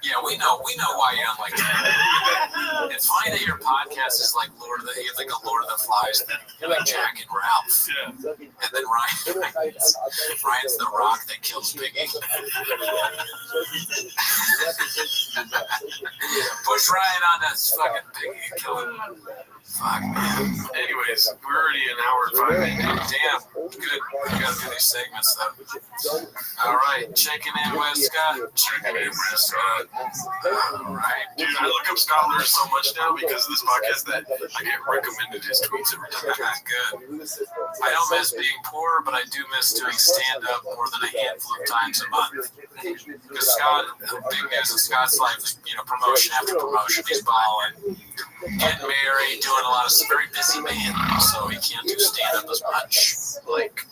Yeah, we know why you don't like that. It's funny that your podcast is like you have like a Lord of the Flies thing. You're like Jack and Ralph. Yeah. And then Ryan's the rock that kills Piggy. Push Ryan on that fucking Piggy and kill him. Fuck, man. Anyways, we're already an hour and 5 minutes. Damn, good. We gotta do these segments though. All right, checking in with Scott. Checking in with Scott. All right. Dude, I look up Scott Lewis so much now because of this podcast that I get recommended his tweets every time. Good. I don't miss being poor, but I do miss doing stand-up more than a handful of times a month. Because Scott, big news in Scott's life is, promotion after promotion. He's balling, getting married, doing a lot of very busy man, so he can't do stand-up as much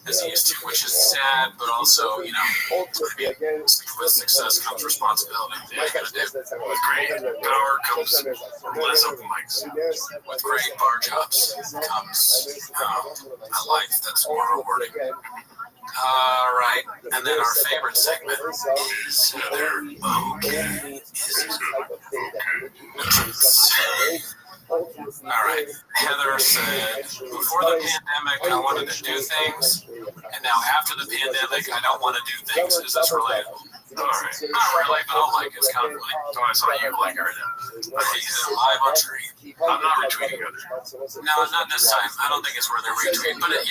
as he used to, which is sad, but also, with success comes responsibility. Yeah, you gotta do. With great power comes less open mics. With great bar jobs comes a life that's more rewarding. All right, and then our favorite segment is Heather. Okay. All right. Heather said, before the pandemic, I wanted to do things, and now after the pandemic, I don't want to do things. Is this relatable? All right. Not really, but I'll like it. It's kind of funny. So I saw you like it right now. He's live on Tree. I'm not retweeting others. No, not this time. I don't think it's worth a retweet. But the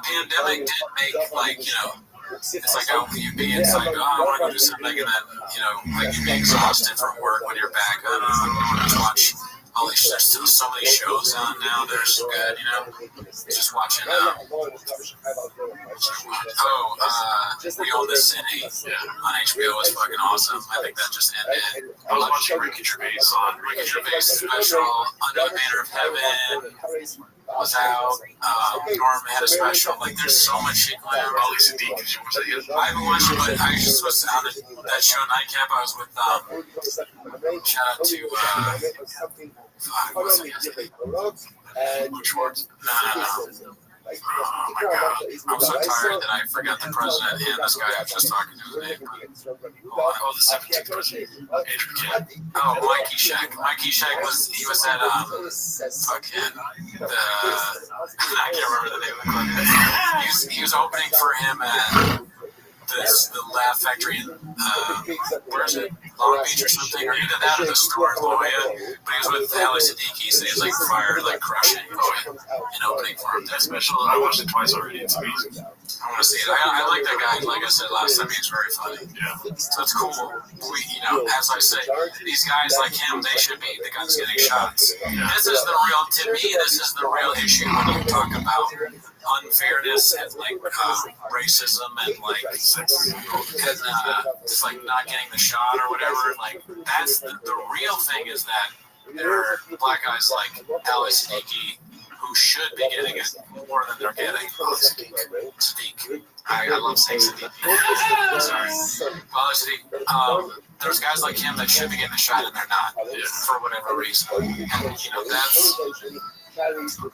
pandemic did make it's like you'd be inside, I want to go do something, and then you'd be exhausted from work when you're back. I don't know, I want to watch all these. There's still so many shows on now. They're so good, Just watching. We Own the City on HBO is fucking awesome. I think that just ended. I was watching Ricky Gervais on Ricky Gervais special, Under the Banner of Heaven was out. Norm had a special. There's so much shit going on. Ali Sadiq, did you watch that yet? I haven't watched it, but I just was on that show Nightcap. I was with shout out to what's his name? Luke Schwartz. No. Oh my god. I'm so tired that I forgot the president and this guy I was just talking to his name. Oh, the 17th president. Andrew McCain. Oh, Mikey Sheck. Mikey Sheck was at I can't remember the name of the club. He was opening for him at the Laugh Factory in where is it? Long Beach or something, or either that or the store in La Jolla. But he was with Ali Siddiqui, so he was fire, crushing and opening for him. That special, I watched it twice already. It's amazing. I want to see it. I like that guy. Like I said last time, he's very funny. Yeah. So it's cool. As I say, these guys like him, they should be the guns getting shots. Yeah. This is to me, this is the real issue when you talk about unfairness and racism and just not getting the shot or whatever. That's the real thing is that there are black guys like Ali Siddiqui who should be getting it more than they're getting. Sadiq. I love saying Sadiq. Sorry. Ali Sadiq. There's guys like him that should be getting a shot and they're not for whatever reason. And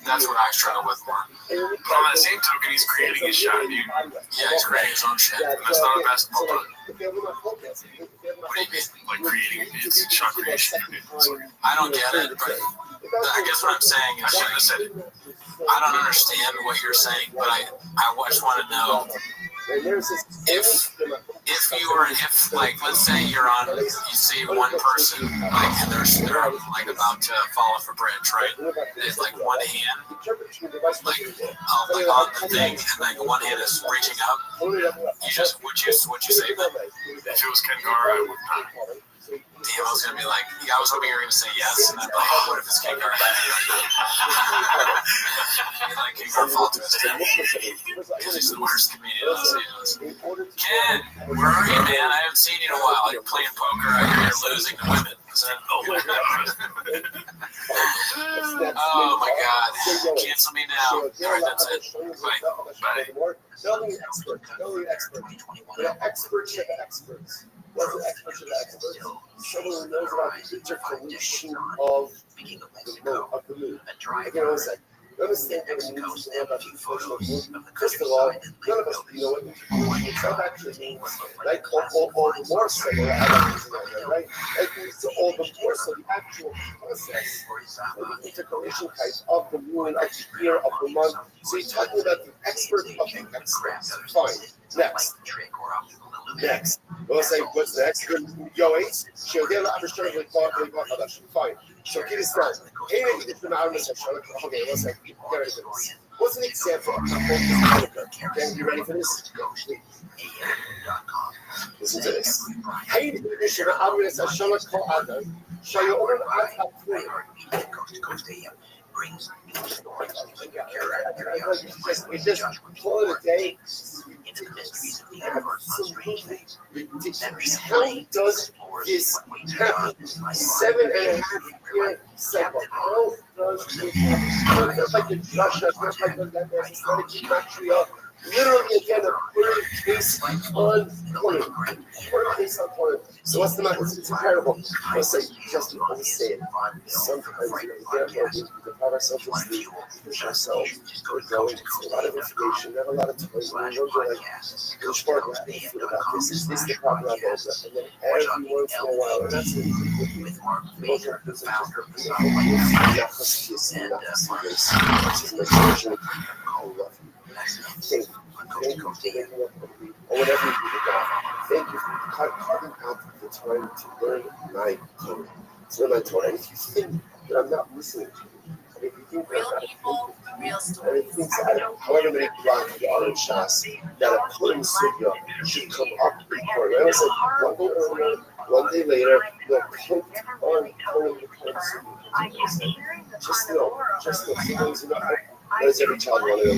that's what I struggle with more. But on that same token, he's creating his shot, dude. Yeah, he's creating his own shit. And that's not a basketball dunk. What do you mean? Creating, it's shot creation. I don't get it, but I guess what I'm saying is, I shouldn't have said it. I don't understand what you're saying, but I just want to know if let's say you see one person, like, and they're like about to fall off a bridge, right? There's like one hand, like on the thing, and like one hand is reaching up. Would you save them? If it was Ken Gar, I would not. Damn, I was gonna be like, I was hoping you were gonna say yes, and I'm like, what if it's Ken Gar? Like Ken Gar fall to his head because he's the worst comedian on stage. Ken, where are you, man? I haven't seen you in a while. You're playing poker. I hear you're losing to women. Oh my God! Cancel me now. All right, that's it. Bye. Building expert. The experts of experts. What's the experts of experts? Someone who knows about the interconnection of the moon. Again, one second. You understand what it means to know about the interconnection of the moon? First of all, none of us know what interconnection itself actually means. Right? All the more so, right? It means to all the more so the actual process of the interconnection type of the moon, of the year, of the month. So you're talking about the expert of the experts. Fine. Next. We'll say, what's next? Yoetz. She'odel Abishar V'Chadash. Fine. So keep this down. Okay, let's say, what's an example of Hanukkah? Okay, you ready for this? Listen to this. We just call it a day. Ridiculous. How does this happen? 7.5 year cycle. How does it happen? It's not like the Joshua, it's not like the Lemon, it's not like the Montreal. Literally, again, a third case on Conan. So what's the matter? It's incredible. I'll say, just understand. Sometimes, we deprive ourselves of sleep, push ourselves, we're going to a lot of information, not a lot of time. We're like, which part of this is the proper level? And then every once in a while, and that's what we do with Mark, major founder, which is or whatever you do, thank you for carving out the time to learn my Torah. To learn my Torah. And if you think that I'm not listening to you, and if you think that I'm not thinking, and if you think that however many blogs there are in Shas that a Purim Sugya should come up in Purim. I was like, one day earlier, one day later, they'll put on Purim Sugya. Just know, things enough. What does every child want to know?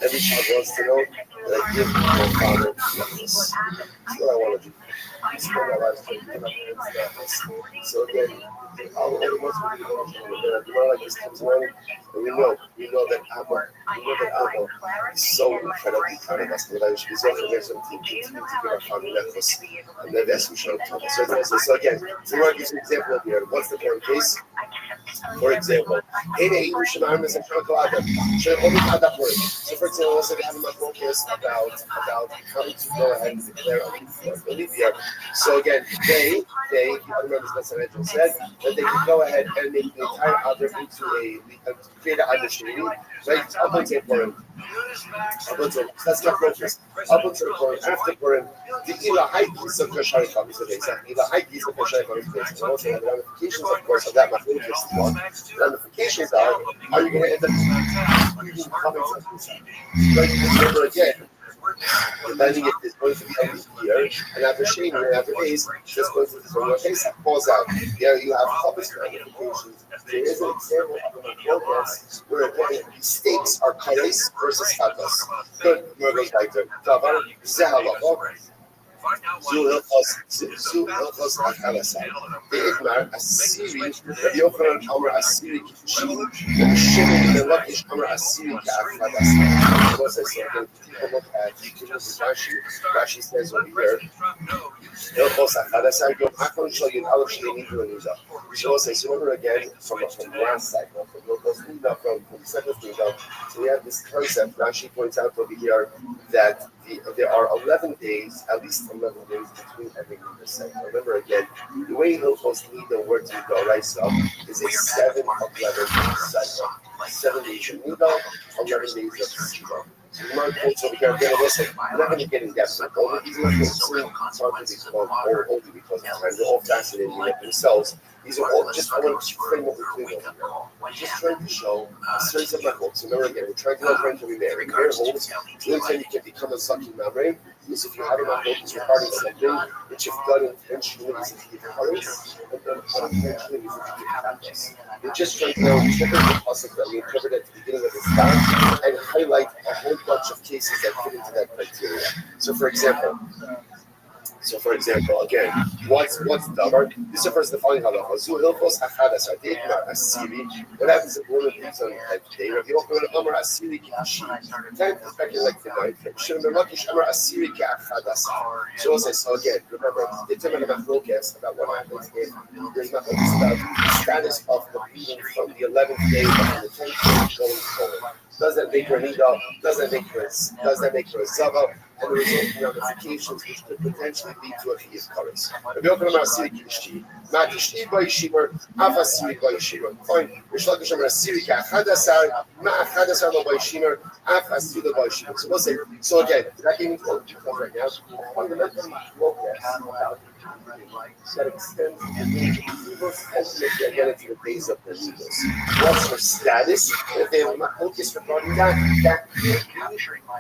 Every child wants to know that I give my father nothing. That's what I want to do. Spend my life taking my parents' nothing. So again, all the ones we do, like this comes along, and we know that Abba is so incredibly proud of us. That I should be so forgetting something to give our family necklace, and then that's what we should talk about. So again, so we want to give you an example of here. What's the current case? For example, so for example, let's say we have a focus about how to go ahead and declare a leap year. So again, they members of the said that they can go ahead and make the entire other into create an understanding, right? Up until Purim. That's not focus. Up until Purim, after Purim, the Ilahai piece of Kashari comes to base. Ilahai piece of Kashari comes to base. And also the ramifications, of course, of that Machlokes one. The ramifications are you going to end up using common sense? Right? Remember again, depending if it's going to be a year, and after Shani and after days, just going to the case falls out. Yeah, you have published ramifications. There is an example of a progress where again, stakes are kares versus katas. Good, where goes back to Tavar, Zehalav. Zulhilchos Achalasai. The Igmar, Asiri, Rabbi Yochanan Omer Asiri Kichi, and Shimon the Lakish Omer Asiri Ka'achalasai. What I said, people look at Rashi says over here, Hilchos Achalasai, Yom Achon Shal Yud Aleph Sheni Niza. So remember again from last cycle, from the second Niza, so we have this concept, Rashi points out over here, that there are 11 days, at least 11 days between every Nida cycle. Remember again, the way Hilchos Nida works with the Oraisa is a 7-11 cycle. 7 days of Nida, 11 days of Shiva. So the Gemara quotes over here again. Listen, I'm not going to get in depth with all of these. I'm going to only because they're all fascinating in themselves. These are all just, I want to frame what we're doing over here. We're just trying to show a series of methods. Remember again, we're trying to learn French every day. Marriage holds, the only time you can become a sucking memory is if you have a methods regarding something which you've done intentionally is if you have and then unintentionally is if you have this. We're just trying to interpret the concept that we interpreted at the beginning of this class and highlight a whole bunch of cases that fit into that criteria. So for example, again, what's davar? This refers to the following halacha. Zu hilchos achadas adikma asiri. What happens if one of these on the day? Rabbi Yochanan Amar asiri kishi. Time to speculate the night. Shimon ben Lakish Amar asiri kiachadas. So again, remember, it's talking about focus about what happens if there's nothing about the status of the beating from the 11th day and the 10th day going forward. Does that make her nida? Does that make her a zava? And the resulting ramifications which could potentially lead to a chiyuv kares. Rabbi Yochanan Amar asiri kishi. Ma'atishti b'yishimer, af asiri b'yishimer. Fine. Rish Lakish Amar asiri kiachadasar, ma'achadasar lo b'yishimer, af asiri lo b'yishimer. So we'll say. So again, that gave me to right now. Fundamentally, that extends ultimately again into the base of the needles. What's her status? If they have focus regarding that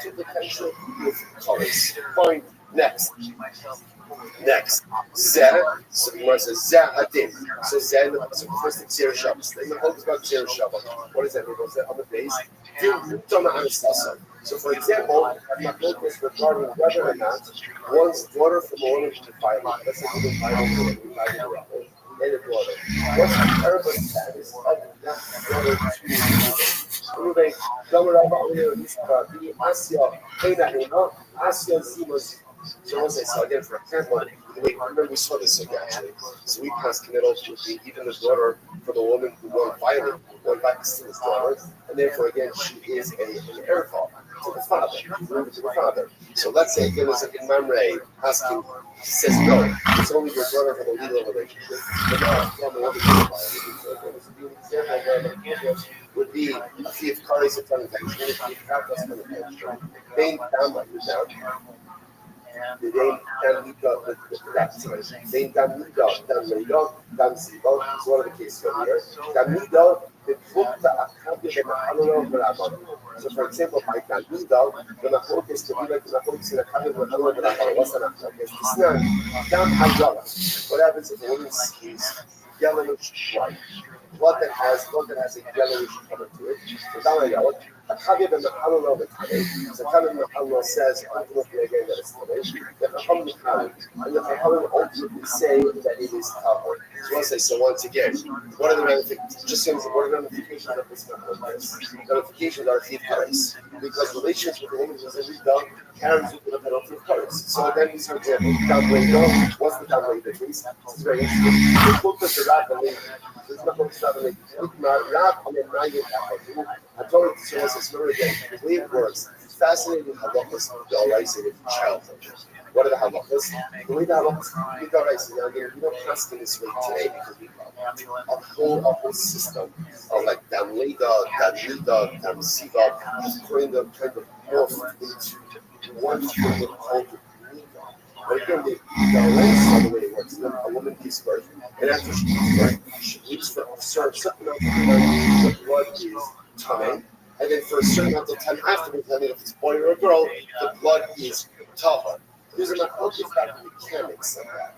to potential with colors. Fine. Next. Zeh. So the word says Zeh Adin. So Zeh, so first it's Zeh Shabbos. Then the whole about Zeh Shabbos. What is that? What's that on the base? So for example, my focus regarding whether or not one's daughter from a woman should buy one. Let's say we buy one and a daughter. What's the terrible status of that daughter to So again, for example, remember we saw this again actually. So we passed committal to even the daughter for the woman who won violent, won back to his daughter, and therefore again she is an heir to the father. So let's say there was a Mamre asking, he says no, it's only your daughter from a legal relationship, but not from a woman who an example where the would be a chiyuv kares in front of the So for example, by Talmida, the Nachokis to be like the Nachokis in the Kabbalah with Allah the Nachokis. What's the Nachokis? It's not Dam Hajjala. What happens if a woman sees yellowish white? Blood that has a yellowish color to it. So Dam Hajjala. So Kabbalah Mechallah says ultimately again that it's Tamei. The Chacham Mechallah and the Chacham ultimately say that it is Tahor. So I'll say so once again. What are the ramifications? Just saying, what are the ramifications of this Mechallah? The ramifications are chiyuv kares because relations with a woman who is a legal carries with the penalty of kares. So then these are examples. Downgrade. What's the downgrade that means? This is very interesting. The book of the Rabbi. This is not what it's Rabbi. I told you to us remember again, the way it works, it's fascinating halachas of the in childhood. What are the halachas? The way the halachas, now again, we don't pass in this way today because we have a whole system of like dam leda, dam nida, dam siva, kind of morphed into one thing called nida. But again, the race the way it works. A woman gives birth, and after she gives birth, she leaves for a certain amount of time. The blood is Tamei, and then for a certain amount of time afterwards, depending if it's a boy or a girl, the blood is tahor. There's an approach about the mechanics of that.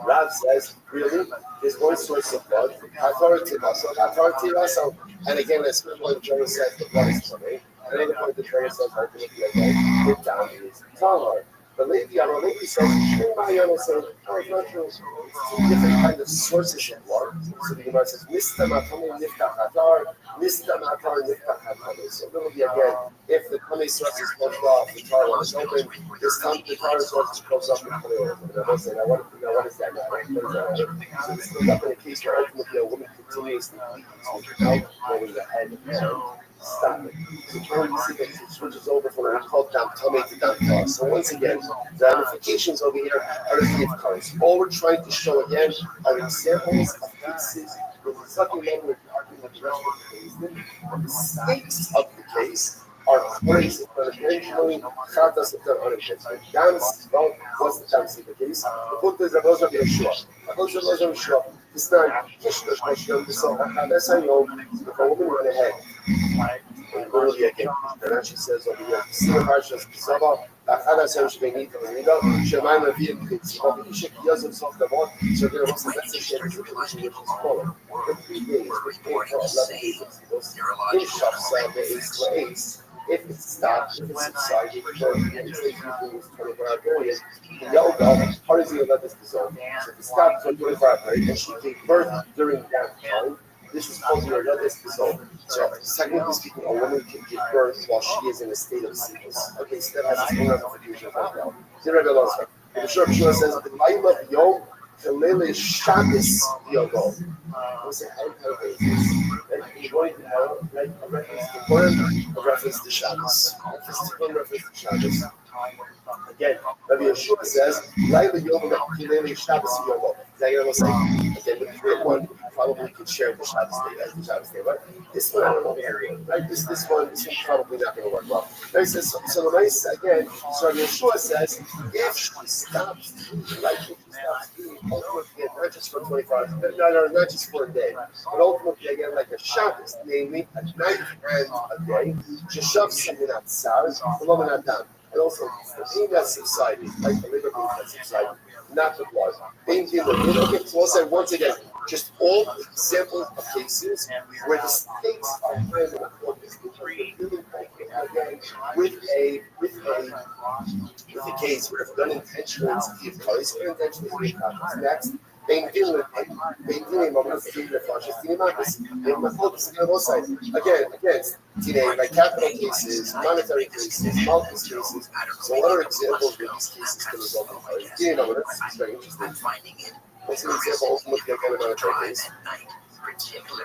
Rav says, really, there's one source of blood, and again, as the point Jonah says, the blood is Tamei. Another point that Jonah says, ultimately, again, the down is tahor. But Levi says, it's not true. It's two different kinds of sources of blood. So the Gemara says, Mista matame niftach hatar, Mista matar niftach hatame. So literally again, if the tummy source is closed off, the tar one is open, this time the tar source is closed off, the tummy open. And I say, now what is that? So this is up in a case where ultimately a woman continuously bleeds without going the head of the stop it. So trying to see that it switches over from what we call dam tummy to dam tar. So once again, the ramifications over here are the chiyuv kares. All we're trying to show again are examples of cases where the sucking men were arguing for the rest of the case. The stakes of the case are crazy, unintentionally, chatas of them unintentionally. Dance, well, what's the dance in the case? The book is a Rosh Yeshua. A Rosh Yeshua. It's not Kishnash Hashem, so that's how you know if a woman went ahead. And literally again, and then she says over here, Sina Parshas Kisava, Achad Hashem Shvenit Amida, Shemaim Avim Kitzva, Ishik Yazov Sof Davot, so there was a message that is which is called. The 3 days, which came for 11 days, in Shafsa, the Ace, if it stops, if it's subsided, it's 24-hour period, the Yoga, how does he let this dissolve? So if it stops for 24-hour period, and she gave birth during that time, this is called the Yoga's dissolve. So, technically speaking, a woman can give birth while she is in a state of sickness. Okay, so that has its own ramifications right now. The Rabbi Lozar. The Shur says, the life of Yom, the Lele Shabbos Yogo. What's it? You're going to have a reference to Purim, a reference to Shabbos. A reference to Shabbos. Again, Rabbi Yeshua says, Laila Yom Lele Shabbos Yogo. Again, the third one probably could share the Shabbos day as the Shabbos day, but this one I don't know, right? This one is probably not going to work well. He says, so the nice again, so Rabbi Yeshua says, if she stops, like if she stops eating, ultimately, not just for 24 hours, not just for a day, but ultimately again like a Shabbos, namely at night and a day, she shoves something outside, the moment not down. And also, the pain that subsided, like the liver pain that subsided, not the blood. Pain in the middle. Okay, so we'll say once again, just all examples of cases where the stakes are higher than the focus. Again, with a case where if done intentionally, it's a gift choice, or intentionally, it's next. Again, again, like capital cases, monetary cases, multi cases. So what are examples where these cases can result in? That's very interesting. What's an example of looking at a monetary case?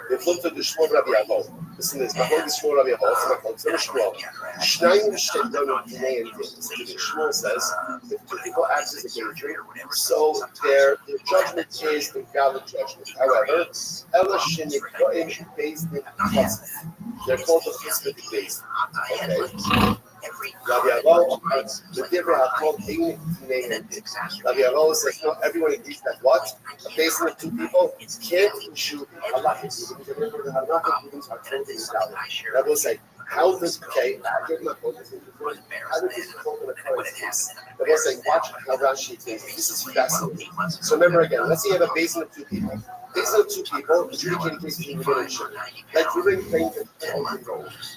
They've looked at the Shmuel Rabbi Avol. Listen to this. Before the Shmuel Rabbi Avol, it's not Shmuel. Shnayim Shekdonu Dinei and Dins. Shmuel says, if two people act as a danger, so their judgment is the valid judgment. However, Ella Shenikroim based in Chesed. They're called the Chesed based. Okay. Rabbi Avol, the Dibra have called Dinei and Dins. Rabbi Avol says, no, everyone agrees that what? A basin of two people can't issue Allah because I will say, how does I give my focus into how does this involve in the current case? I will say, watch how Rashi thinks. This is fascinating. So remember again, let's say you have a basin of two people. Basin of two people, adjudicating cases in Reuben. Like Reuben claims that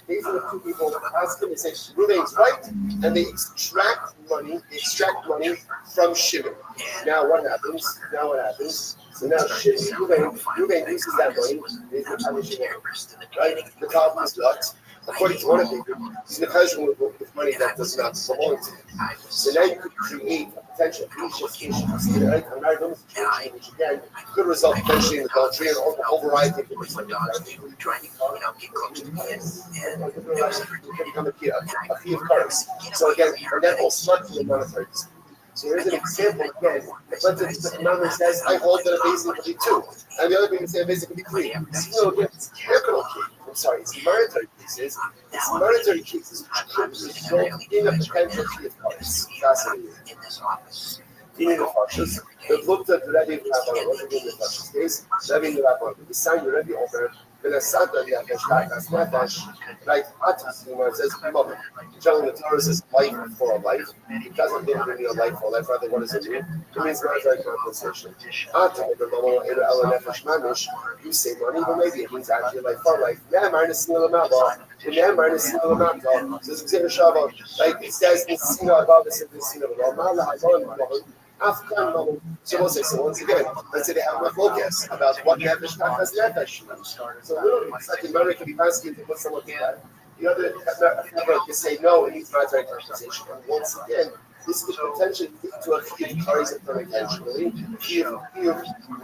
basin of two people ask him, they say Reuben's right, and they extract money from Shimon. Now what happens? So now Reuben uses that money, right? The problem is what? According to one of them, he's in a possession with money that does not belong to him. So now you could create a potential issue, right? Which again could result potentially in adultery and override the So again, and that all starts in the monetary dispute. So here's an example again. Let's say the number says, I hold that a basin could be 2, and the other people say a basin could be 3. So again, it's capital case. It's monetary cases. It's monetary cases which could result in a potential key of cards. Fascinating. In the Farshas, they've looked at the Rabbi in the Farshas case, Rabbi in the Rabbi, the sign the Rabbi over like Atas, says, telling the Torah says life for a life. It doesn't mean a life for a life, rather, what does it mean? It means monetary compensation. You say money, but maybe it means actually life for life. Like it says, it's above the so we'll say, so once again, let's say they have a focus about what nefesh has nefesh. So literally, it's like in Mary could be asking to put someone to that. The other member can say no, it needs monetary compensation. And once again, this could potentially lead to a few carries of them intentionally, few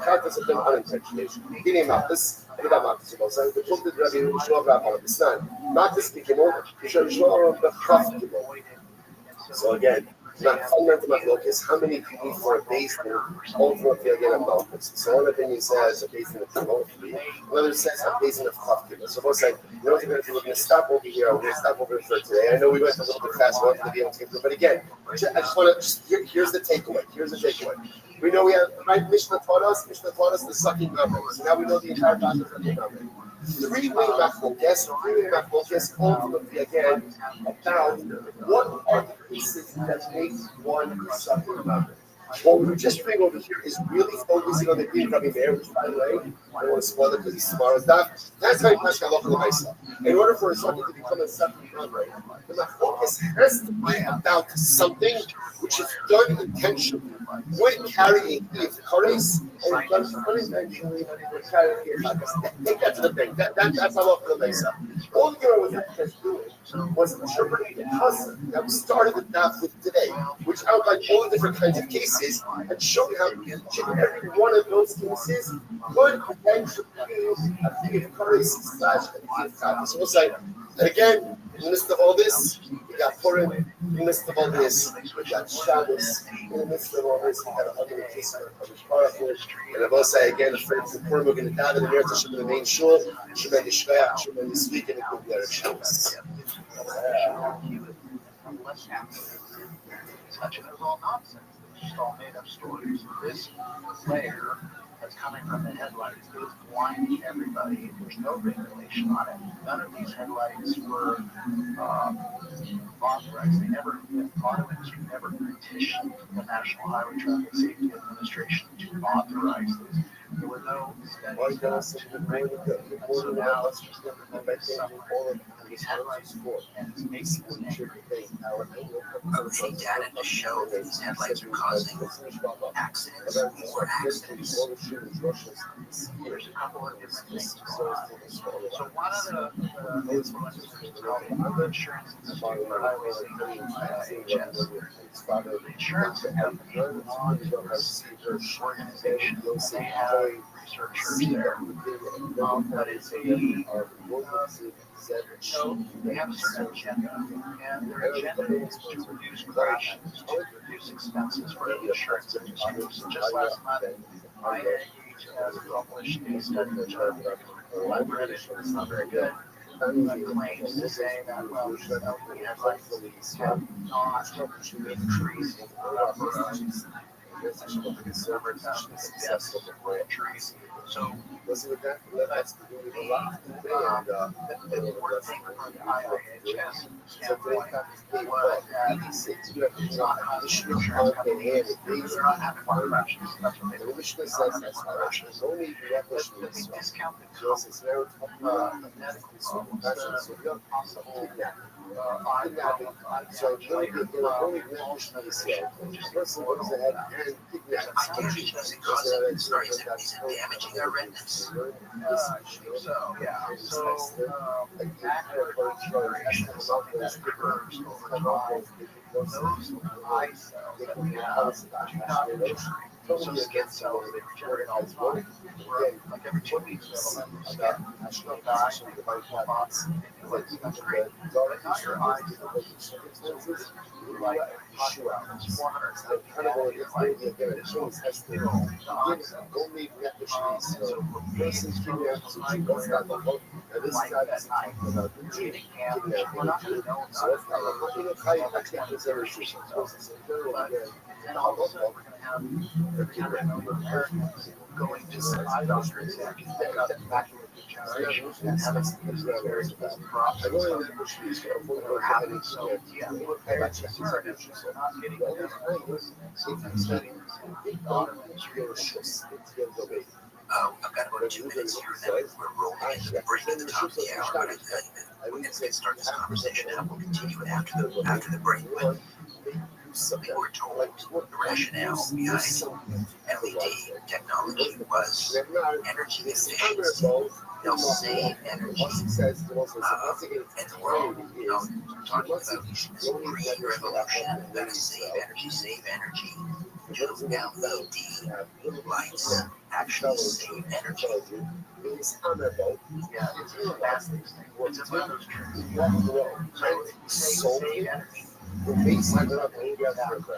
characters of them unintentionally. Meaning Matis, and that Matis was the book that Rabbi Yeshua Rabbi on the stand. Matis became over. So again, Not fundamental machlokas. How many people need for a base in ultimately again a malchus? So one opinion says a base in the ultimately. Another says a base in the chafkid. So both say, you know what we're going to stop over here. We're going to stop over for today. I know we went a little bit fast. We wanted to be able to take it, but again, I just want to. Here's the takeaway. We know we have right Mishnah taught us the sucking number. So now we know the entire process of the number. Three-way machlokas ultimately again about what are the pieces that make one sucking number. What we're just doing over here is really focusing on the Greek Rabbi Meir, which, by the way, I don't want to spoil it because he's tomorrow's daf. That's how you pass halacha l'maisa. In order for a sucker to become a sucking number, the machlokas has to be about something which is done intentionally. We're carrying the kares and done unintentionally. We're carrying the take that to the bank. That's halacha l'maisa. All the girl was doing was interpreting the concept that we started the daf with today, which outlined all the different kinds of cases and showed how each and every one of those cases could potentially be a thing of kares /a. So we'll say, and again, in the midst of all this, we got Purim. In the midst of all this, we got Shabbos. In the midst of all this, we got a hundred cases of Kadosh. And I will say again, the friends of Purim, we're going to dive in the Meretz Hashem in the main shul. Tremendous shkoyach, tremendous week, and a good Erev Shabbos. Such as all nonsense. It's just all made up stories. This layer that's coming from the headlights is blinding everybody. There's no regulation on it. None of these headlights were authorized. They never, the auto industry never petitioned the National Highway Traffic Safety Administration to authorize this. There were no studies. So now it's just these headlights and it's making Okay, data to show that these headlights are causing accidents, more accidents. There's a couple of different things going on. So one of the influences is called the Insurance Institute for Highway Safety, IHS. The insurance company belongs to this organization. They have researchers there, but it's they have a certain agenda, and their agenda is to reduce crashes, to reduce expenses for the insurance industry. So just last month, IHS has published a study which I've read it, it's not very good. Claims to say that the headlights have not increased the number of conservative deaths for trees. So that's the important thing from the IHS standpoint was that it's not causing insurance companies, they're not having more crashes. That's what they do. They're not having more crashes. They discount the medical problems, the possible so Does it cause is it damaging our retinas? So macular degeneration is something that occurs over time. Those eye cells that we have do not regenerate. So skin cells, they regenerate all the time. Like every 2 weeks, skin will die, that's great. But now your eyes are like it's 470 like this one is still not. So for me, going like that night, getting damaged, we're not going to know about it. And also, we're going to have every 100 million Americans going to the eye doctor exam that got macular degeneration and having these very bad problems that are happening. So, yeah, we're very concerned if we're not getting some studies in the auto industry. I've got about 2 minutes here, and then we're rolling into the break at the top of the hour. But we're going to start this conversation, and we'll continue it after the break. But we were told the rationale behind LED technology was energy efficiency. They'll save energy in the world. Talking about this green revolution, they're going to save energy. LED lights actually save energy. Yeah, it's a fast thing. It's one of those trends. So if you save energy, The baseline of the aircraft.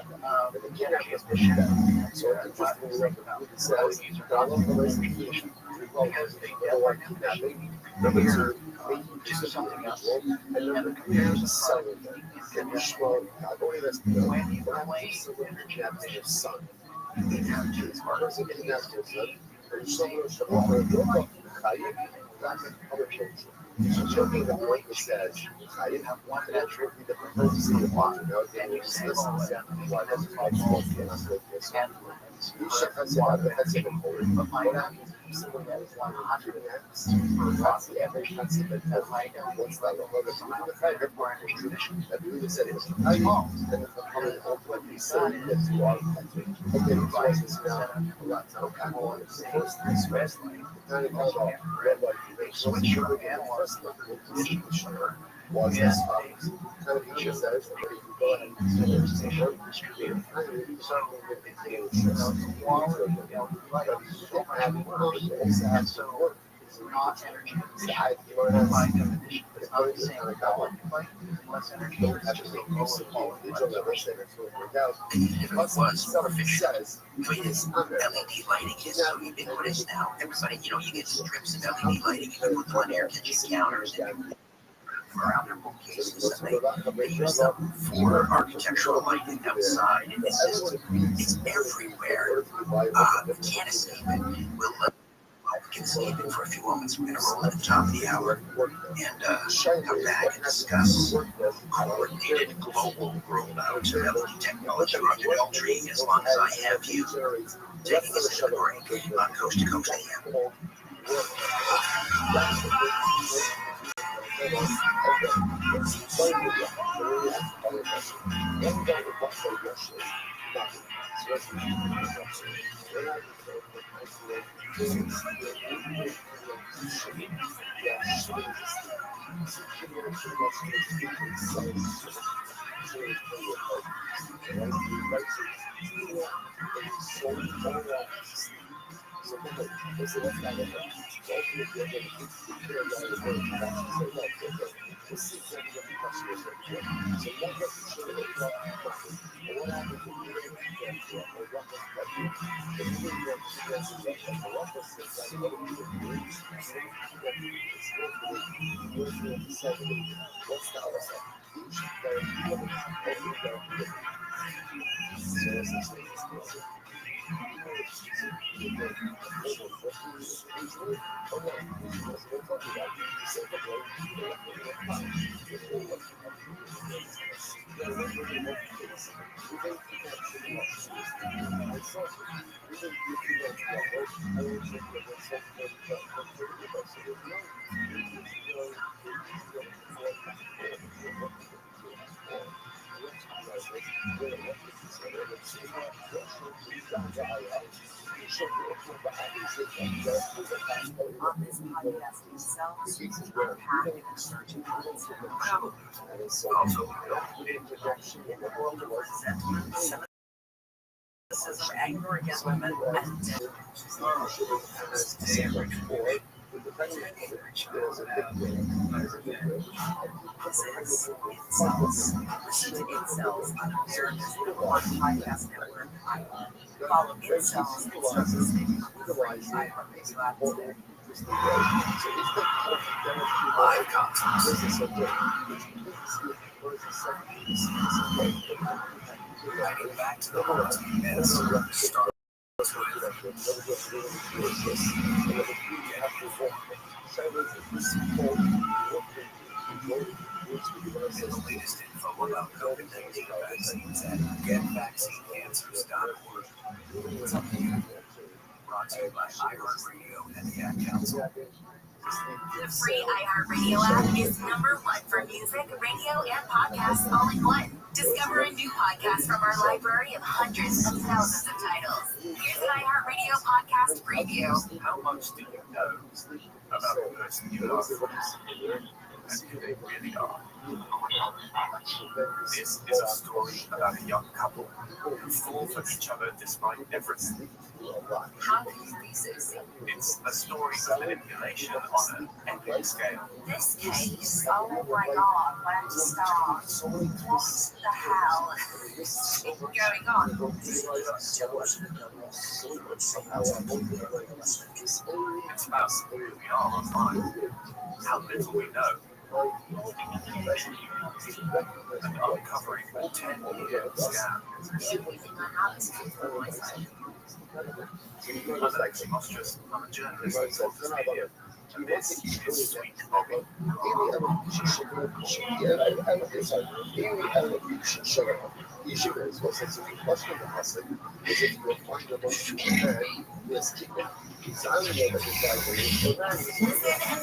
And the kidnappers were dead. So interestingly enough, the movie says, follow the investigation. Number one, kidnapping. Number two, making use of the individual. And number three, selling them. And you show, not only that's good, but I'm just so kidnapping your son. His person kidnaps your son. And someone should offer a local other children. Joking that Blake says, I didn't have one that trophy that proposes to the bottom. And you just listen to why that's why I'm you should have said that's even more. But my someone that is 100x for Rossi, every concept that has what's that look like? The fact that we're in a tradition that we said it was I know, and it's becoming ultimately silly that you are country. Okay, the price is now a lot of time. First, this wrestling, kind of called red light. So it's sure again, first look at the sure was as follows. Kind of each says that you go ahead and say, what is your kind of something that they do. Also have some work. It's not energy. I by definition, it's not the same. Less energy. Don't have to make use of all digital levels that are worked out. If it was artificial, because LED lighting is so ubiquitous now. Everybody, you get strips of LED lighting. You can put them on air conditioning counters and around their bookcases, and they use them for architectural lighting outside. It's everywhere. We can't escape it. We can escape it for a few moments. We're going to roll at the top of the hour and come back and discuss coordinated global rollout of LED technology around the country as long as I have you taking us to the break on Coast to Coast AM. Anger against women. Listen to Incels on America's #1 podcast network. Follow Incels and start listening on the iHeartRadio app today. Live content. Riding back to the heart and start. And the latest info about COVID-19 vaccines at getvaccinanswers.org. Brought to you by iHeartRadio and the Ad Council. The free iHeartRadio app is #1 for music, radio, and podcasts all in one. Discover a new podcast from our library of hundreds of thousands of titles. Here's an iHeartRadio podcast preview. How much do you know about this new and they really are. This is a story about a young couple who fall for each other despite everything. How can you be so sick? It's a story of manipulation on an epic scale. This case, oh my god, where to start? What the hell is going on? It's about who we are online, how little we know, and uncovering a 10-year scam. I'm Alexi Mostrous. I'm a journalist in Focus Media, and this is Sweet Bobby. Listen and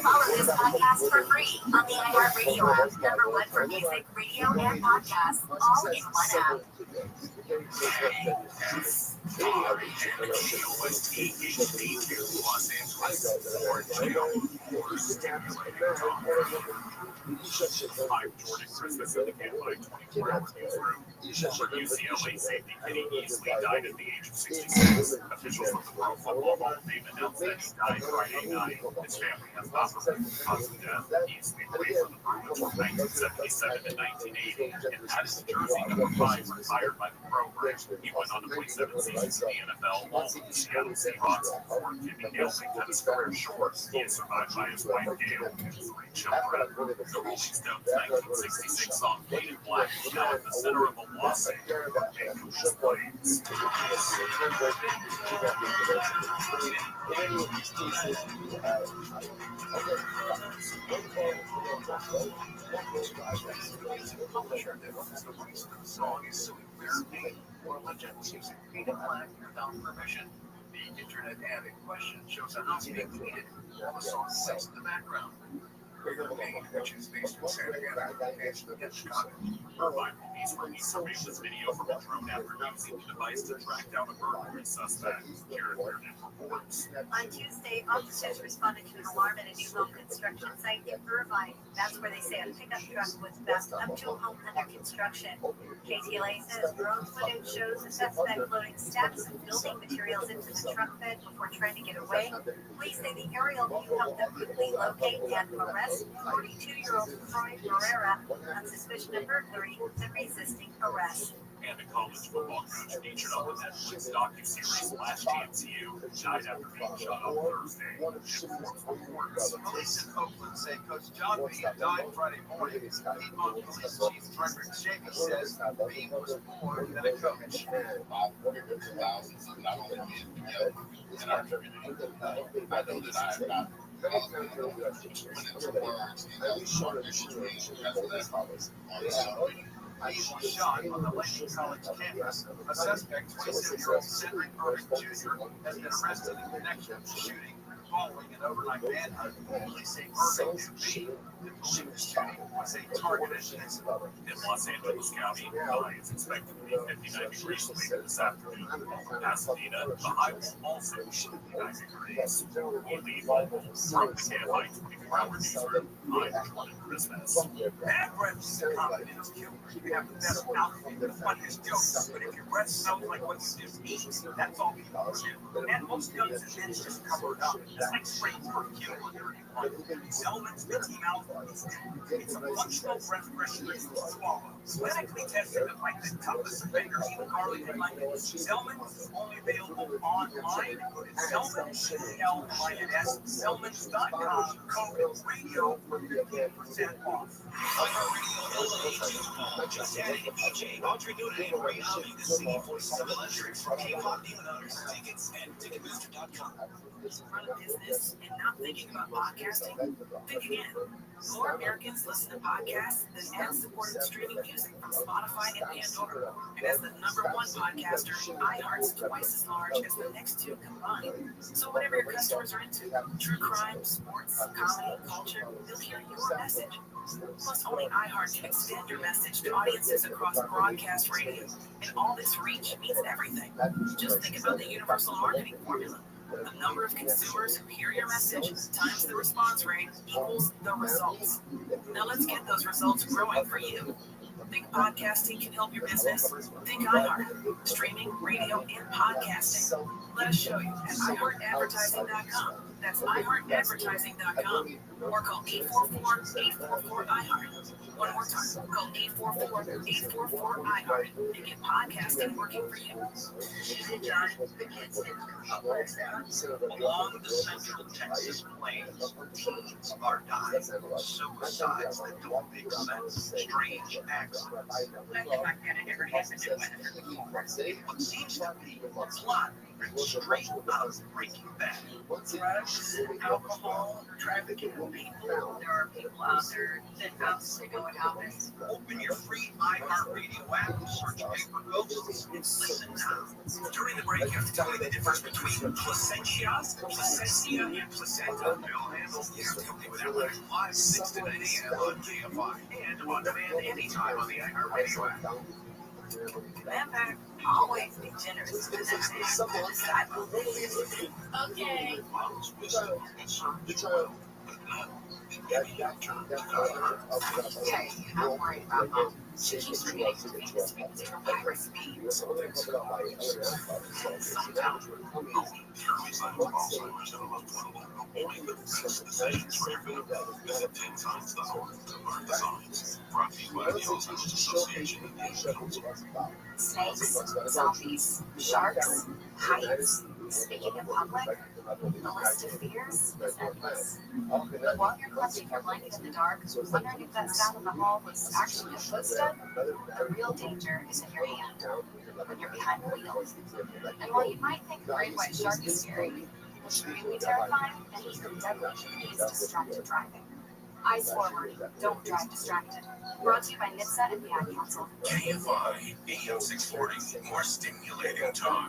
follow this podcast for free on the iHeartRadio app. #1 for music, radio, and podcasts, all in one app. I'm Jordan Christmas of the Campfire 24 Hours Newsroom. Former UCLA safety Kenny Easley died at the age of 66. Officials from the Pro Football Hall of Fame announced that he died Friday night. His family has not confirmed the cause of death. Easley played for the Bruins from 1977 to 1980 and had his jersey number 5 retired by the program. He went on to play 7 seasons in the NFL, all with the Seattle Seahawks. Before Jimmy Nielsen cut his career short, he is survived by his wife Gail and 3 children. The Rolling Stones' 1966 song Painted Black is now at the center of a lawsuit for making these claims. Publisher that owns the rights to the song is suing ViralRabbi for allegedly using Painted Black without permission. The internet ad in question shows a house being painted while the song plays in the background. ViralRabbi, which is based in Santa Ana, and Chicago. Irvine police released surveillance video from a drone after using the device to track down a burglary suspect. Jared Reardon reports. On Tuesday, officers responded to an alarm at a new home construction site in Irvine. That's where they say a pickup truck was backed up to a home under construction. KTLA says drone footage shows the suspect loading stacks of building materials into the truck bed before trying to get away. Police say the aerial view helped them quickly locate and arrest 42-year-old Troy Herrera on suspicion of burglary and resisting arrest. And a college football coach featured on the Netflix docuseries Last Chance U died after being shot on Thursday. Police in Oakland say Coach John Bean died Friday morning. Piedmont Police Chief Frederick Shakey says Bean was more than a coach. Thousands of not only men together in our community. I know that I have not went into words and He was shot on the Lincoln College campus. A suspect, 27-year-old Cedric Irving Jr., has been arrested in connection with the shooting following an overnight manhunt. Police say Irving knew Bean. The shooting was a targeted incident. In Los Angeles County, high is expected to be 59 degrees later this afternoon. In Pasadena, the high will also be 59 degrees. We'll leave from the KFI 24-hour newsroom. I'm Jordan Christmas. Bad breath is a confidence killer. You have the best mouth and the funniest jokes, but if your breath smells like what you just eat, that's all people do. And most guns and men just cover it up. It's like spraying perfume under anyone. Zellman's Mickey Mouse. It's a functional breath freshener you can swallow. Medically tested to fight the toughest offenders, even garlic and onion. Zellman's is only available online. Go to Zellman's, L-I-N-S, Zellman's.com, code radio for 15% off. Just adding a DJ, Audrey Newton and Ray Holly, the singing voices of electric from K-pop demon hunters. Tickets at Ticketmaster.com. Run a business and not thinking about podcasting? Think again. More Americans listen to podcasts than ad-supported streaming music from Spotify and Pandora. And as the #1 podcaster, iHeart's twice as large as the next two combined. So whatever your customers are into, true crime, sports, comedy, culture, they'll hear your message. Plus, only iHeart can extend your message to audiences across broadcast radio. And all this reach means everything. Just think about the universal marketing formula. The number of consumers who hear your message times the response rate equals the results. Now let's get those results growing for you. Think podcasting can help your business? Think iHeart. Streaming, radio, and podcasting. Let us show you at iHeartAdvertising.com. That's iHeartAdvertising.com. Or call 844-844-iHeart. One more time. Call 844-844-iHeart and get podcasting working for you. Along the central Texas plains, teens are dying. Suicides that don't make sense. Strange accidents. Nothing like that had ever happened in Weatherford before. What seems to be a plot straight out of Breaking Bad. Drugs, alcohol, trafficking people. There are people out there that obviously know what happens. Open your free iHeartRadio app, search Paper Ghosts, and listen now. During the break, you have to tell me the difference between placentia, and placenta. Bill Handel is company with that live 6 to 9 a.m. on KFI and on demand anytime on the iHeartRadio app. Remember, always be generous to the disciple. Okay. Mom's wisdom can serve you well, but not in any alternative. Hey, I'm worried about Mom. She keeps repeating to me to speak to her higher speed. Sometimes Alzheimer's and only the best decisions for your benefit. Visit 10 times the hour to learn the signs. Brought to you by the Alzheimer's Association and the Council. Snakes, zombies, sharks, heights. Speaking in public, the list of fears is endless. But while you're clutching your blanket in the dark, wondering if that sound in the hall was actually a footstep, the real danger is in your hand, when you're behind the wheel. And while you might think the great white shark is scary, what's really terrifying is the deadly is distracted driving. Eyes forward, don't drive distracted. Brought to you by NHTSA and the Ad Council. KFI, AM 640, more stimulating talk.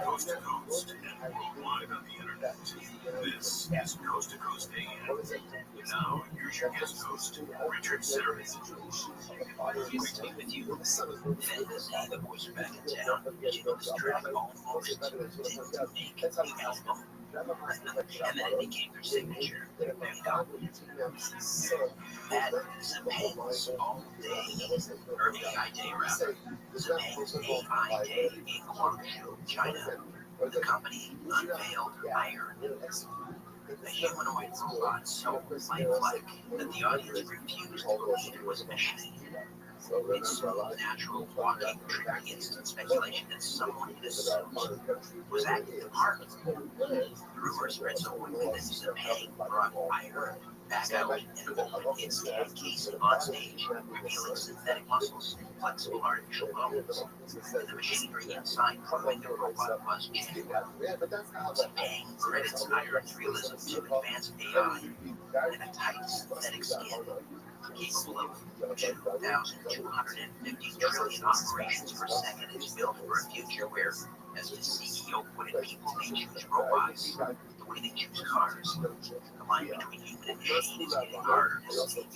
Coast to coast and worldwide on the internet. This is Coast to Coast AM. Now, here's your guest host, Richard Sermon. Great to be with you. Fantasy, the boys are back in town. As you know, this track almost didn't make the album. And then it became their signature. That Zapangs all day, or AI Day rather. Zapangs AI Day in Guangzhou, China. The company unveiled Iron, a humanoid robot so lifelike that the audience refused to believe it was a machine. Its smooth, natural walking triggered instant speculation that someone in a suit was acting the part. The rumor spread so quickly that Zapang brought Iron back out and opened its tag case on stage, revealing synthetic muscles and flexible artificial bones. And the machinery inside proving the robot was genuine. Zapang credits Iron's realism to advanced AI and a tight synthetic skin, capable of 2,250 trillion operations per second, is built for a future where, as the CEO put it, people may choose robots the way they choose cars. The line between human and machine is getting harder to see.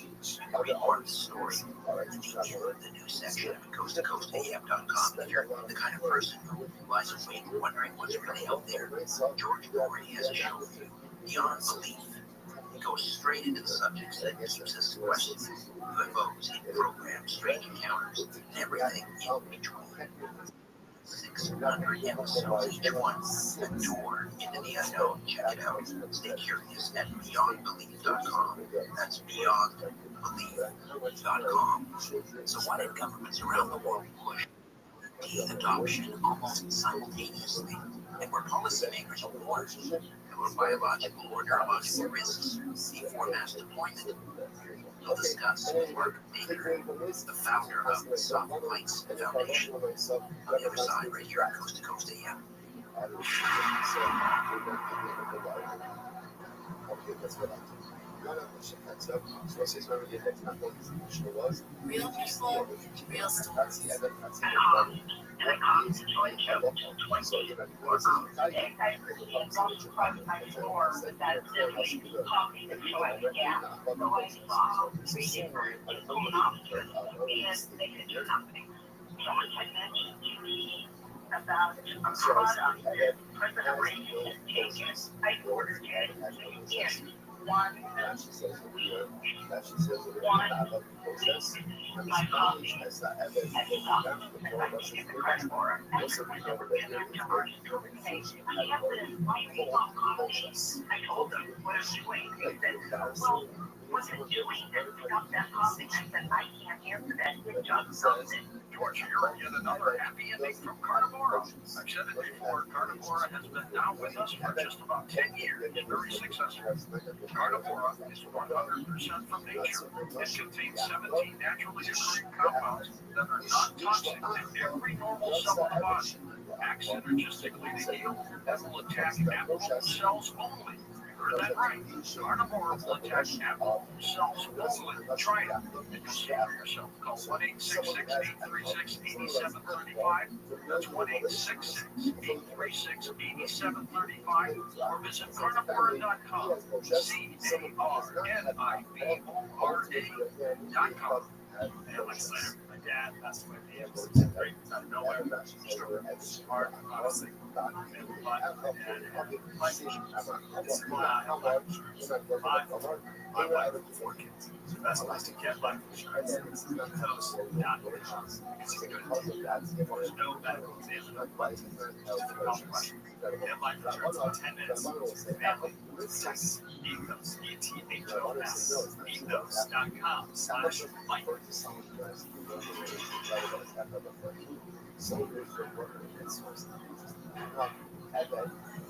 Read more of the story at the beginning of the news section of coasttocoastam.com if you're the kind of person who lies awake wondering what's really out there. George already has a show for you, Beyond Belief. He goes straight into the subjects that keeps us questions. UFOs, hidden programs, strange encounters, and everything in between. 600 episodes, each one a door into the unknown. Check it out. Stay curious at beyondbelief.com. That's beyondbelief.com. So why did governments around the world push de-adoption almost simultaneously? And were policymakers warned there were biological or neurological risks before mass deployment? We'll discuss with Mark Baker, the founder of the Soft Lights Foundation, on the other side, right here on Coast to Coast AM. Real people, real stories. About a product that President Reagan has taken. I ordered it in 1 week. 1 my copy at the doctor because I can get the credit for it. And I never been there to our interpretation. I have this white paper copy. I told them what I'm doing. They said, well, what you're doing is pick up that copy. I said, I can't answer that. It just something. George, you're yet another happy ending from Carnivora. I've said it before, Carnivora has been now with us for just about 10 years. Very successful. Carnivora is 100% from nature. It contains 17 naturally occurring compounds that are not toxic to every normal cell in the body. Act synergistically to heal and will attack abnormal cells only. Heard that right. Carnivora will attack abnormal cells only. Try it. You can see for yourself. Call 1-866-836-8735. That's 1-866-836-8735. Or visit carnivora.com. CARNIVORA.com. And like I said, my dad passed away at the age of 63. Out of nowhere. Smart, honestly. My wife with 4 kids. The best place to get life insurance is those not insurance. Because you can go to there's no medical exam, no questions. Get life insurance in 10 minutes. Family, Texas, Ethos, ETHOS,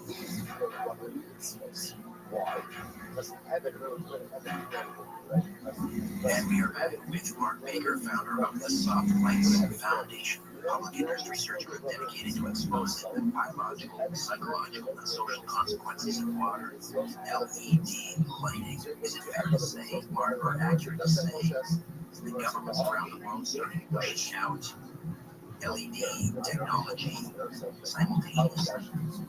ethos.com/life. And we are back with Mark Baker, founder of the Soft Lights Foundation, public interest research group dedicated to exposing the biological, psychological, and social consequences of water. LED lighting. Is it fair to say, Mark, or accurate to say, the governments around the world started pushing out LED technology simultaneously?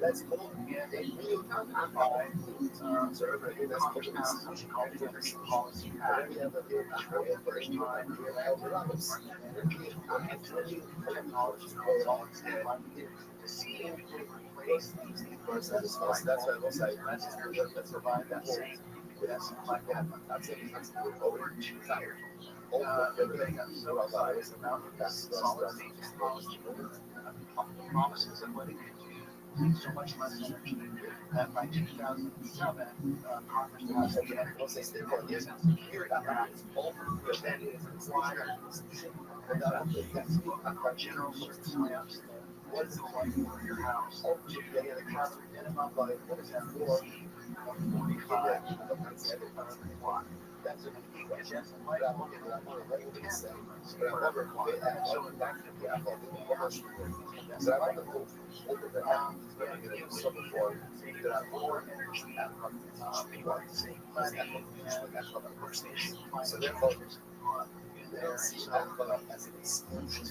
That's cool. They really I'm so everybody that's cool. Policy we have a first time to see if we replace these that's why I was like, let's provide that same that's like that. That's over 2 years. Everything I'm so excited about this solid state technology promises of what it can do so much less energy that by 2007 Congress has the energy here that then require general service lamps. What is it like for your house to get a minimum of what is that for 45 watt? That's a big adjustment. So more energy out of people save money. So they're focused on their as an exclusion.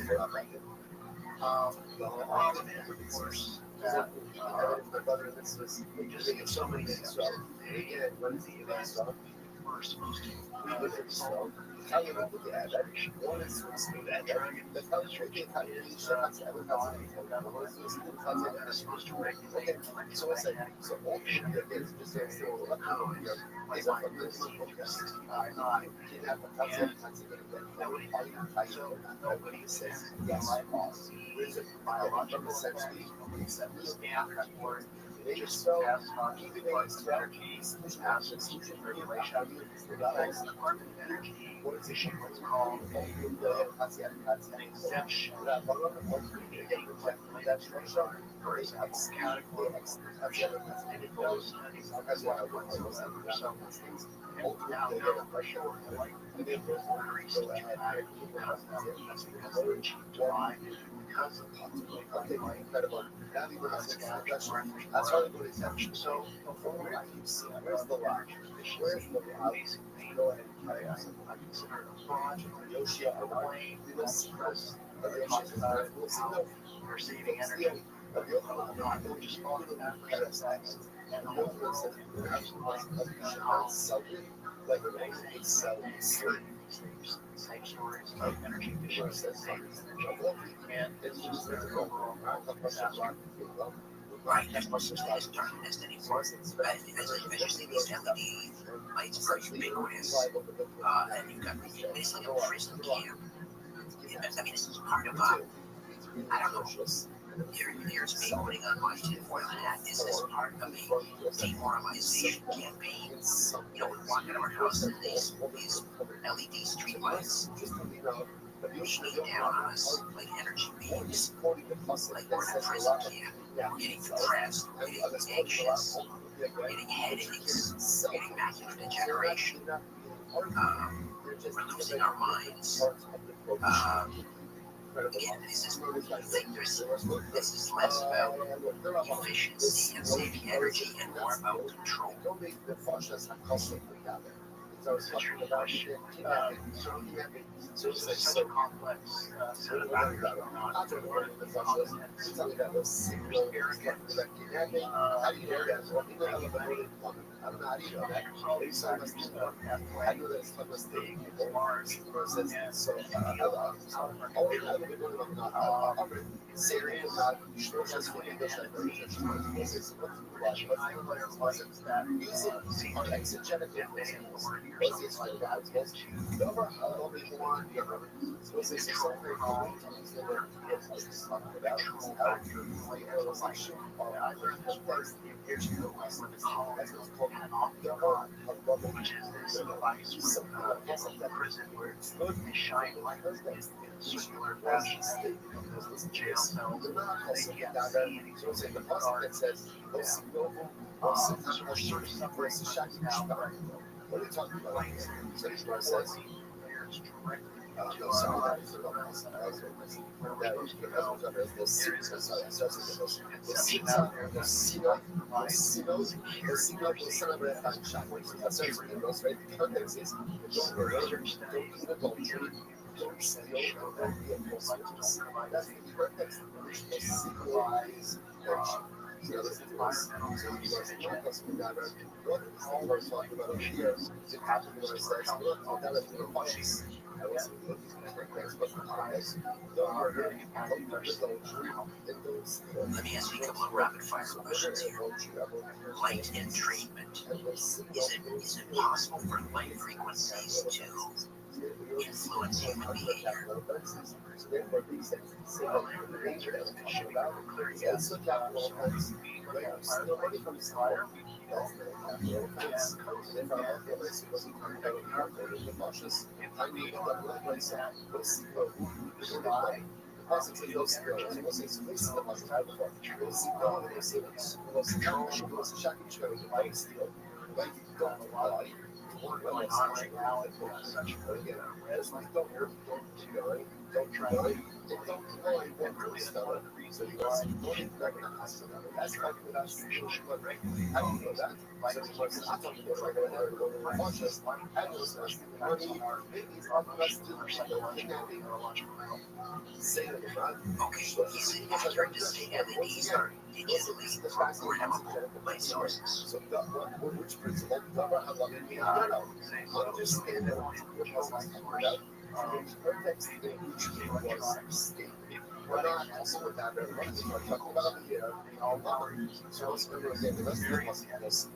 The course that just so many things. So again, when the events we're supposed to how you know the ad one is supposed to the culture is supposed to regulate so it's like so all the shit is just is like this nobody says yes there's a biological essentially except the scan word they just pass on keeping things energy pass exclusion regulation affects the carbon energy issue what's called an exemption that's for example category and it goes as one of those so now they're pressure like the increase in dramatic because July because of incredible that's why the exemption so where do you see where's the line where's the basically go ahead and try us I consider a fraud Yoshi up the plane this press we're saving energy just on that and all those like same stories of energy efficiency and it's just their overall right, that's what's darkness anymore. As you see, these LED lights are ubiquitous, and you've got it's like a prison camp. I mean, this is part of I don't know. Here's me putting on my tinfoil hat. Is this part of a demoralization campaign? You know, we walk out of our house and these LED street lights beaming down on us like energy beams, like we're in a prison camp. We're getting depressed, we're getting anxious, we're getting headaches, we're getting macular degeneration. We're losing our minds. Again, this is less about efficiency and saving energy and more about control. So it's such a question. So it's such a complex set of factors going on. How do you know that? I don't know how do you know that? All these factors at play. I know that it's big, it's large, and so serious. Just when you get that version, that exegetical it's like that. Over only one was this control I learned this word years ago when the call was off the road, which is this device with prison where it's shine like this in circular fashion. This jail cell, they can't see anything. So it's in the puzzle that says, there's something now, what are you talking about? So this one says, there's directly So listen to this. So you must not customer diver. What is the word talking about over here? It happened when I started to look, I'll never feel cautious. I was looking at my next question. Don't worry, don't Let me ask you a couple of rapid fire questions here. Light and treatment. Is it possible for light frequencies to influence human behavior? Don't try it. Don't try it. Really stuff. So you guys recognize that's like that's but how do you know that? Like I'm talking about like a conscious and was money maybe us Okay, is it accurate to say LEDs are digitally programmable light sources? So which principle? Understand that we're not also with that. We're talking about here. So let's remember again, the rest of us has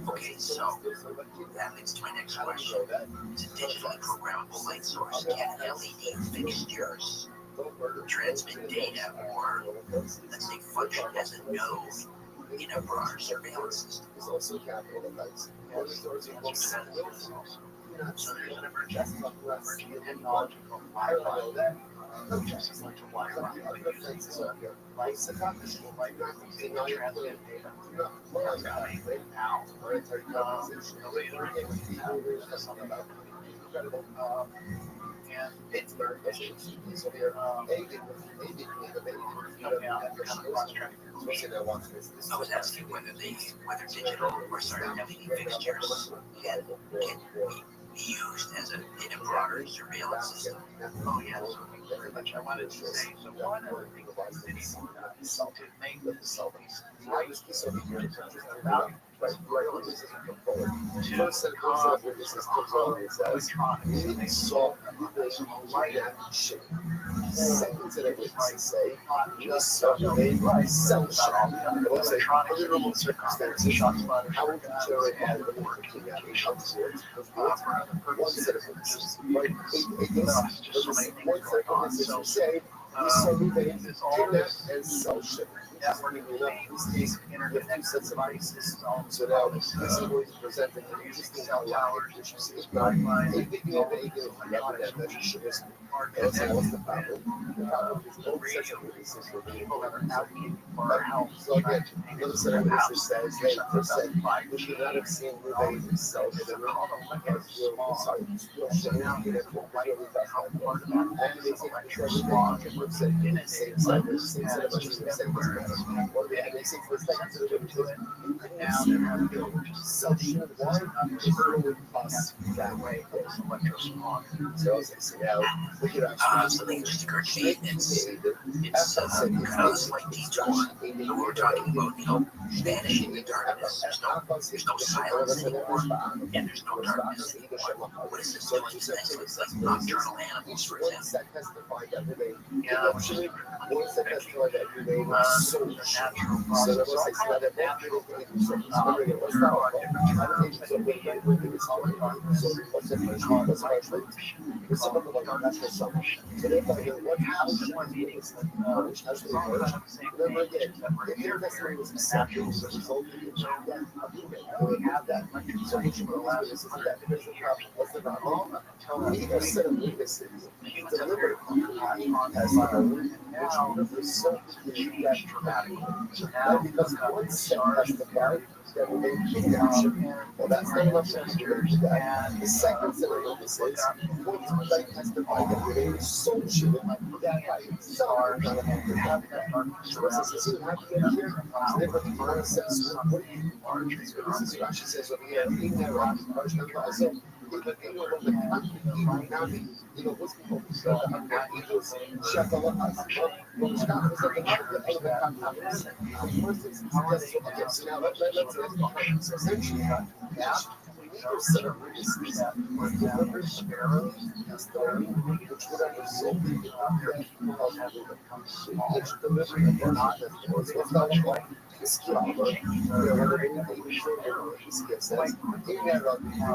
Okay, so that leads to my next question. It's a digitally programmable light source. Can LED fixtures transmit data or, let's say, function as a node in a broader surveillance system? Also capital effects. So there's an emerging technological firewall that just like a wire lights the cognition like transmit data now. And it's very so here I was asking whether digital or LED fixtures can be used as in a broader surveillance system. Oh yeah, so very much. I wanted to say, so one of the things that to make the facilities lights about first set of witnesses comes on and says, we saw light shit. Second set of witnesses say, we saw a cell shot. Let's say, under normal circumstances, how would you generate all the work to get a shot towards one set of witnesses? Right? One set of witnesses who say, we saw internet and cell shit. Two sets of devices. So now this is going to present an interesting towers, which is not a big of that measure is what's the problem? The problem is both sets of witnesses for people that are advocating for our help. So again, another set of witnesses says, hey, percent, we should not have seen Rabbi himself in the room. Sorry, so now you have to write and they take the treasure block and looks at the same side, the same set of witnesses, and they say for a second to do it. Now they're having to go self-share one early bus that way goes electrosmog. So now we could actually something just occurred to me. It's kind of a slight detour. We were talking about, vanishing the darkness. There's no silence anymore, and there's no darkness anymore. What is this doing to things like nocturnal animals, for example? Yeah, actually, once that testified that you made so there was a natural because one set testified that will make redemption. Well, that's not enough to do that. The second scenario of this is going to like testify that your name is so shit that by itself is not a good habit. So this is a habit here. So therefore, the Gemara says, what do you do? So this is Rashi says over here, in there, Rothschild also, even anyone with the conflict, what's the focus of the angels? Shakalah, well, Shakalah is like the first is okay, so now let's so essentially, we need to set up witnesses who deliver Pharaoh his story, which would have resulted in the each delivery of their not that was what's not like this kid, whether anything we show him what this kid says, in that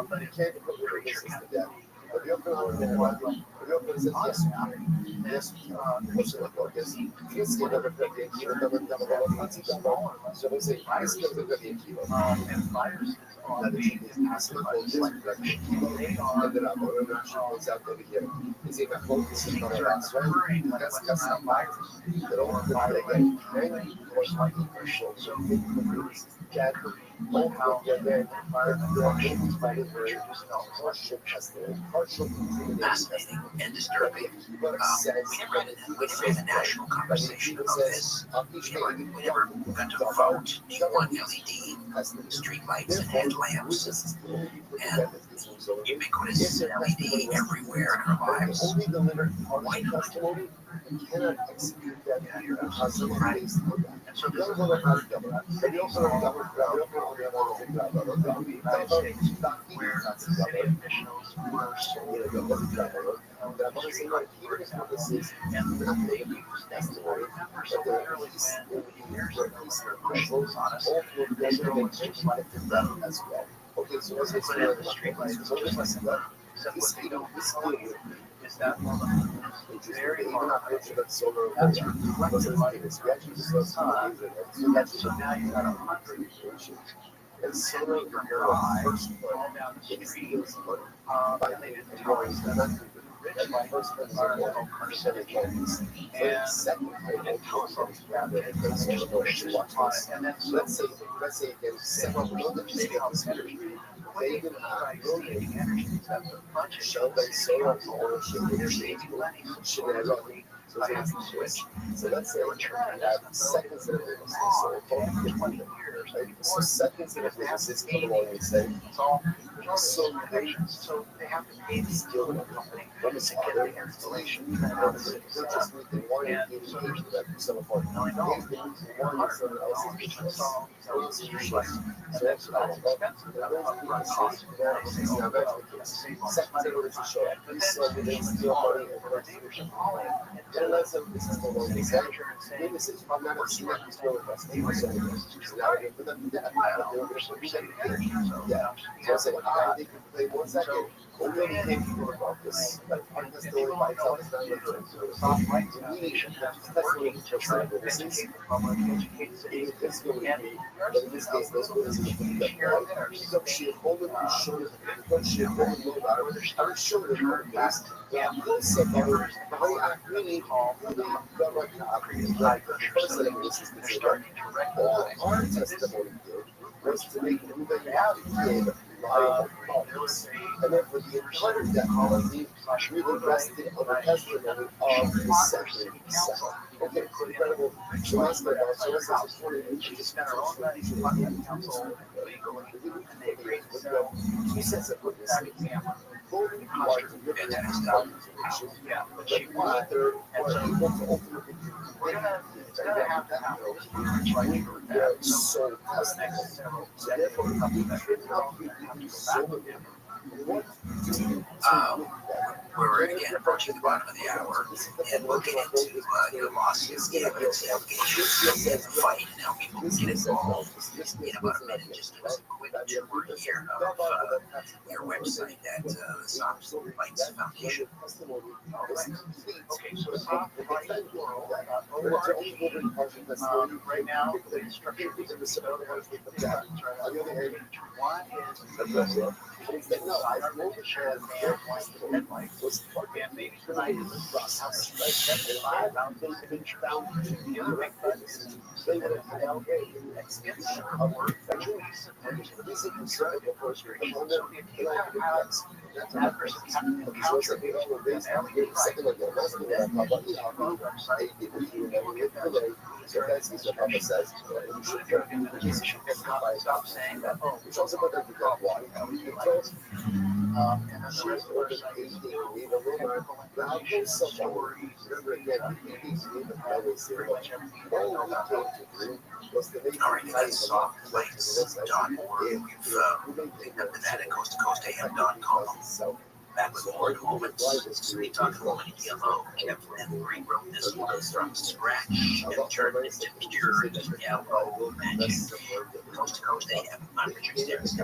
but it can't put witnesses to death. But the open says yes, yes, what's it look like? Yes, this kid never put the kilo, so we say this kid never put the kilo. And fires that is possible is like the kilo, and then I'm going to goes out over here. Is it a focus on the last one? That's not fires. They don't want to get many or like commercial. So that both of them then are able to find it very partial testing, partial fascinating and disturbing. We never had a national conversation about this. We never got to vote on LED street lights and headlamps and ubiquitous LED everywhere in our lives. Why not? You cannot execute that because someone based on that. So the other one I heard, the other one as well. Okay, so let's say the street lights. So this is that very hard. That's solar. That's so now you got 100 stations. And solar from your first one down the street. And they did the toys that my first one are percentage ones. And second, and telephones rather than and then let's say again, several buildings they have they even have building show that solar ownership should have so that's the switch. So let's say we have seconds of business. So seconds of business come along and say, so they have to pay the skill of the company to get the installation. Just with the one engagement that some of our so that's not expensive. And let's say this is the one they say, this is I'm not a senior control investor. So now I put them down. Yeah. So I say, they can play 1 second. Only anything about this. Like, I'm just doing by itself. It's not like this is this going to be, but in this case, those words are going to be she hold it and show it. She hold it low about it. I would show it in her face. Yeah, so I really got like the person that this is the all our testimony did was to make everybody happy and then for the entire technology, really rested on the testimony of the second. Okay, incredible. So let's go down. So let's support it. She just spent her own money to fund the council legally, and they agreed to set up 2 sets of witnesses. Both parties are given that information. Yeah, but she neither are able to ultimately do. We're gonna have to have those so testimony. So therefore, we should not be so we're again approaching the bottom of the hour, and we'll get into your lawsuits, evidence, allegations, fight, and how people can get involved in about a minute. Just give us a quick tour here of your website at the Soft Lights Foundation. Okay, so the top right now, the structure is one is And he said, no, I know the share their hospital was and maybe tonight is a process. And I found them to be found the other big practices. They would have had extension of work that you this is considerable first grade. And then you have to have that person encounter the other things. Second of all, that's the way I thought about it. I people who know it today. So that's what Papa says. You should go in the decision. Stop saying that. Oh, it's also about the God water. And then the rest of the Back with more moments, Sweet Talk Moment Yellow, Kevin Green wrote this one from scratch and turned it into pure yellow magic. Coast to Coast AM, I'm Richard Stairs.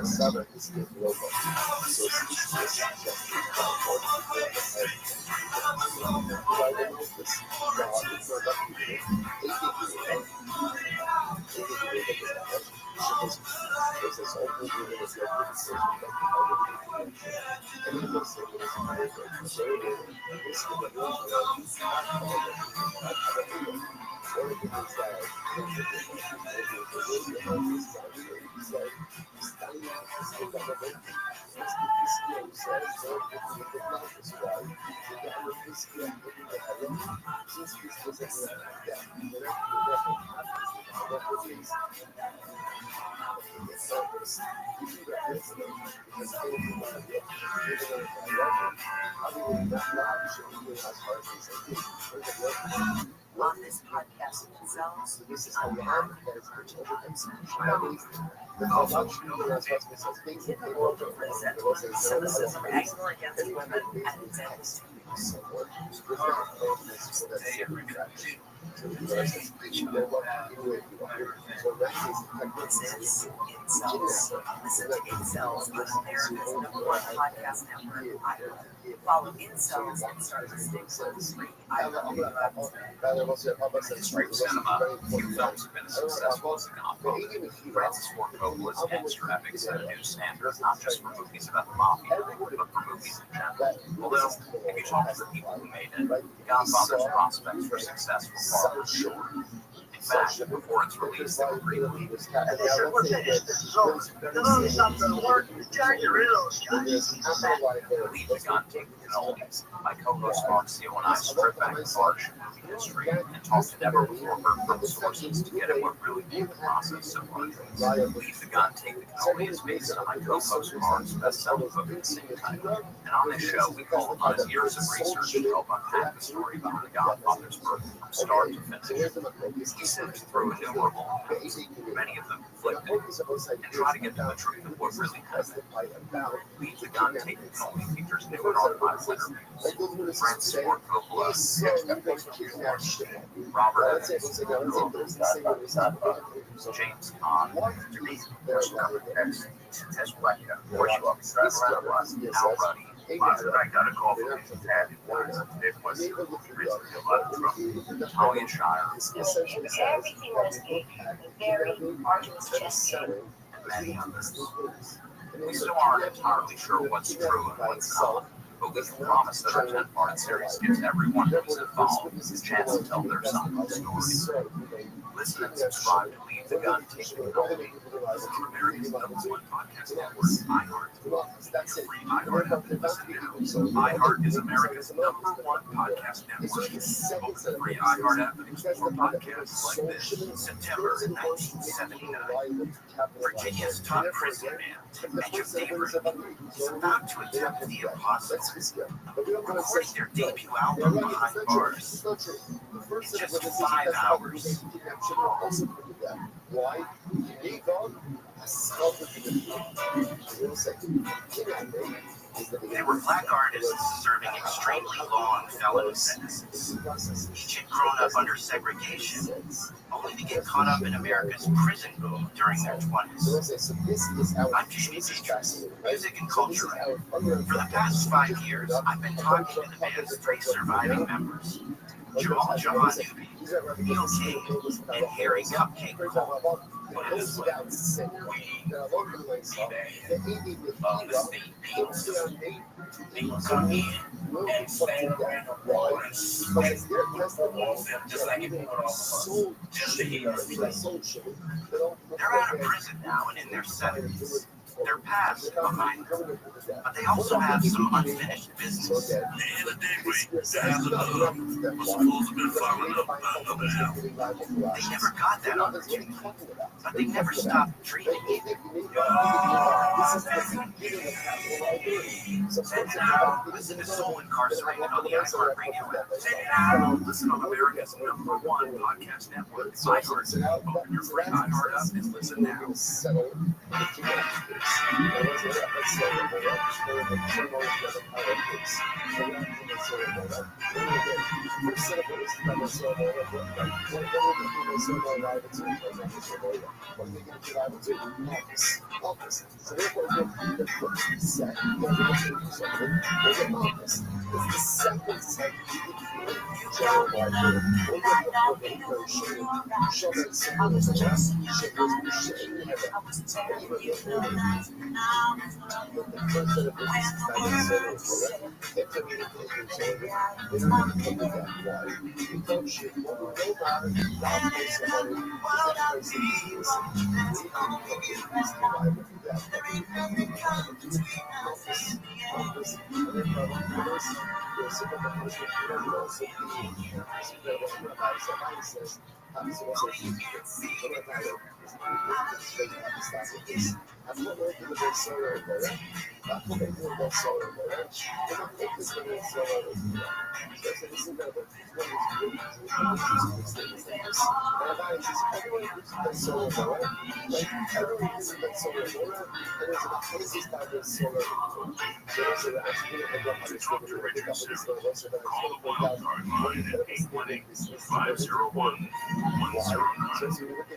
On this podcast themselves, this is how we have cynicism, anger against women, and insanity. Listen to Incels on America's #1 podcast network. Follow Incels and start listening for free. Restream Cinema, few films have been as successful as The Francis Ford Coppola's extra epic set a new standard, not just for movies about the mafia, but for movies in general. Although, if you talk to the people who made it, Godfather's prospects for success were far from short. In fact, before its release, they were pretty weak. This is over. There's not going to work. Turn your riddles, guys. Leave the Gun, Take the Cannolis. My co-host Marcio and I strip back the harsh movie history and talk to never before heard from sources to get at what really made the process so hard. Leave the Gun, Take the Cannoli is based on my co-host Mark's best-selling book in the same title. And on this show, we call upon his years of research to help unpack the story behind the Godfather's birth from start to finish. He sifts through innumerable accounts, many of them conflicted, and try to get to the truth of what really happened. Leave the Gun, Take the Cannoli features new and archived interviews. Francis Ford Coppola, Robert Evans, James Caan, Al Ruddy. I got a call from his dad. It was really a lot of trouble. Talia Shire. Everything was a very arduous chess game. And many others. We still aren't entirely sure what's true and what's not, but we can promise that our 10-part series gives everyone who's involved a chance to tell their side of the story. Listen and subscribe to Leave the Gun, Take the Cannoli. From America's #1 podcast network, iHeart. Free iHeart. iHeart is America's #1 podcast network. Open the free iHeart app and explore podcasts like this. September 1979. Virginia's top prison man, Major David, is about to attempt the impossible. Recording their debut album behind bars. In just 5 hours. Why? They were black artists serving extremely long felony sentences. Each had grown up under segregation, only to get caught up in America's prison boom during their 20s. I'm Jamie Peters, music and culture. For the past 5 years, I've been talking to the band's 3 surviving members, Jamal Jahanubi, Neil King, and Harry Cupcake Cole. Those guys say that a lot of the ways the AD with Hira, they will say on day will be fucking down. Why? Because their president They're out of prison now and in their 70s. They're past behind them, but they also have some unfinished business. The other day, Ray, was supposed to be following up by another album. They never got that opportunity, but they never stopped dreaming. Listen to Soul Incarcerated on the iHeartRadio app. Listen on America's #1 podcast network, iHeart. Open your free iHeart app and listen now.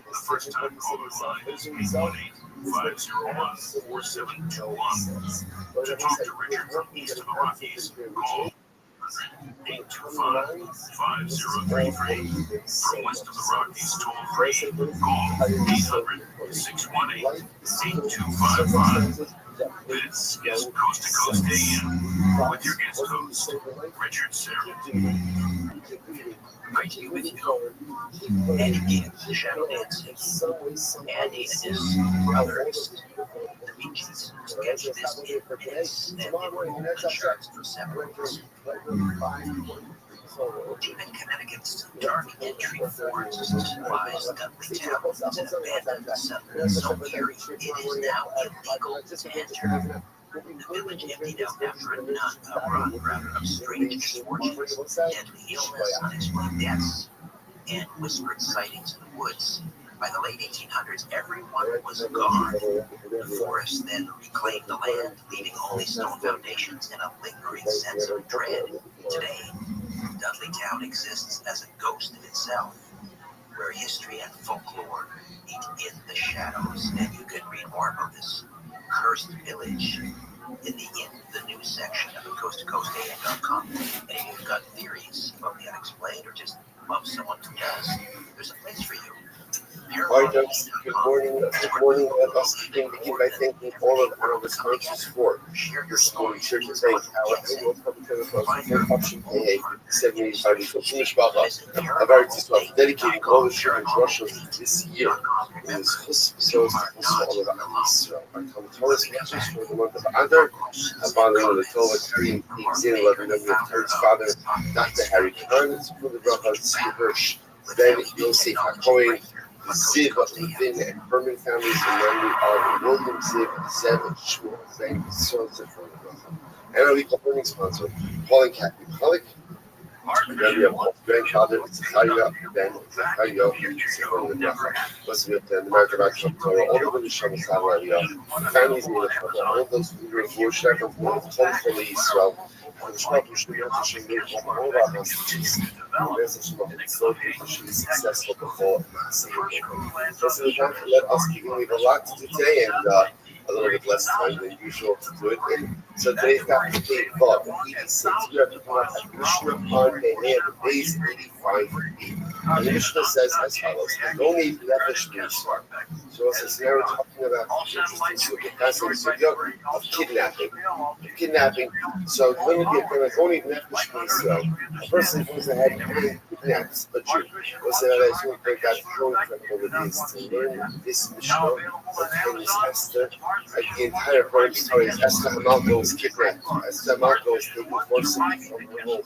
The first time caller line is 818-501-4721. To talk to Richard from East of the Rockies, call 825-5033. From West of the Rockies, toll free, call 800-618-8255. This is Coast to Coast AM with your guest host, Richard Sermon. Right here with you. Andy Gibbs, Shadow Dancing. Andy and his brothers, the Beaches, sketch this in minutes and in charts for 7 weeks. Even Connecticut's dark entry forests lies Dudley Town is an abandoned settlement so eerie it is now illegal to enter. The village emptied out after a run of strange misfortunes, deadly illness, unexplained deaths, and whispered sightings in the woods. By the late 1800s, everyone was gone. The forest then reclaimed the land, leaving only stone foundations and a lingering sense of dread. Today, Dudley Town exists as a ghost in itself, where history and folklore meet in the shadows. And you can read more about this cursed village in the news section of coasttocoastam.com. And if you've got theories about the unexplained or just love someone who does, there's a place for you. Hi, Douglas. Good morning. Good morning. Let us begin by thanking all of our sponsors for your school church and thank our annual public telephone option AA 75 dedicating all the children's Russia this year. It is hospitals all over Israel. Our Thomas sponsors for the month of Adar, Father of the Torah, Karim, Zin, 11 of Terry's father, Dr. Harry Khan, for the Rabbi, Hirsch, Ben Yosef HaKohen, Ziv, Levin, and Herman families, and memory of William Ziv, Zev, Shmuel, thank you so much for the Rabbi. And our weekly learning sponsor, Paul and Kathy Pollock. Memory of Paul's grandfather, Zachariah, Ben, Zachariah, was with the American Action Torah, all over the Shabbos area, families in the Torah, all those who were worship of the Holy Israel. So we look at this successful before. So let us begin. We have a lot to do today and a little bit less time than usual to do it. And so today's got to be Bob, 86. We are picking up at Mishnah upon Be'er, days 85. And the Mishnah says as follows: "No need nefesh b'Yisrael." So also, now we're talking about the fascinating subject of kidnapping. So when you get going to nefesh Israel, a person goes ahead and kidnaps a Jew. What's that? I just want to point out how incredible it is to learn this Mishnah of King's Esther. Like the entire Purim story is Esther Hamal goes kidnapped. Esther Hamal goes taken forcibly from her home,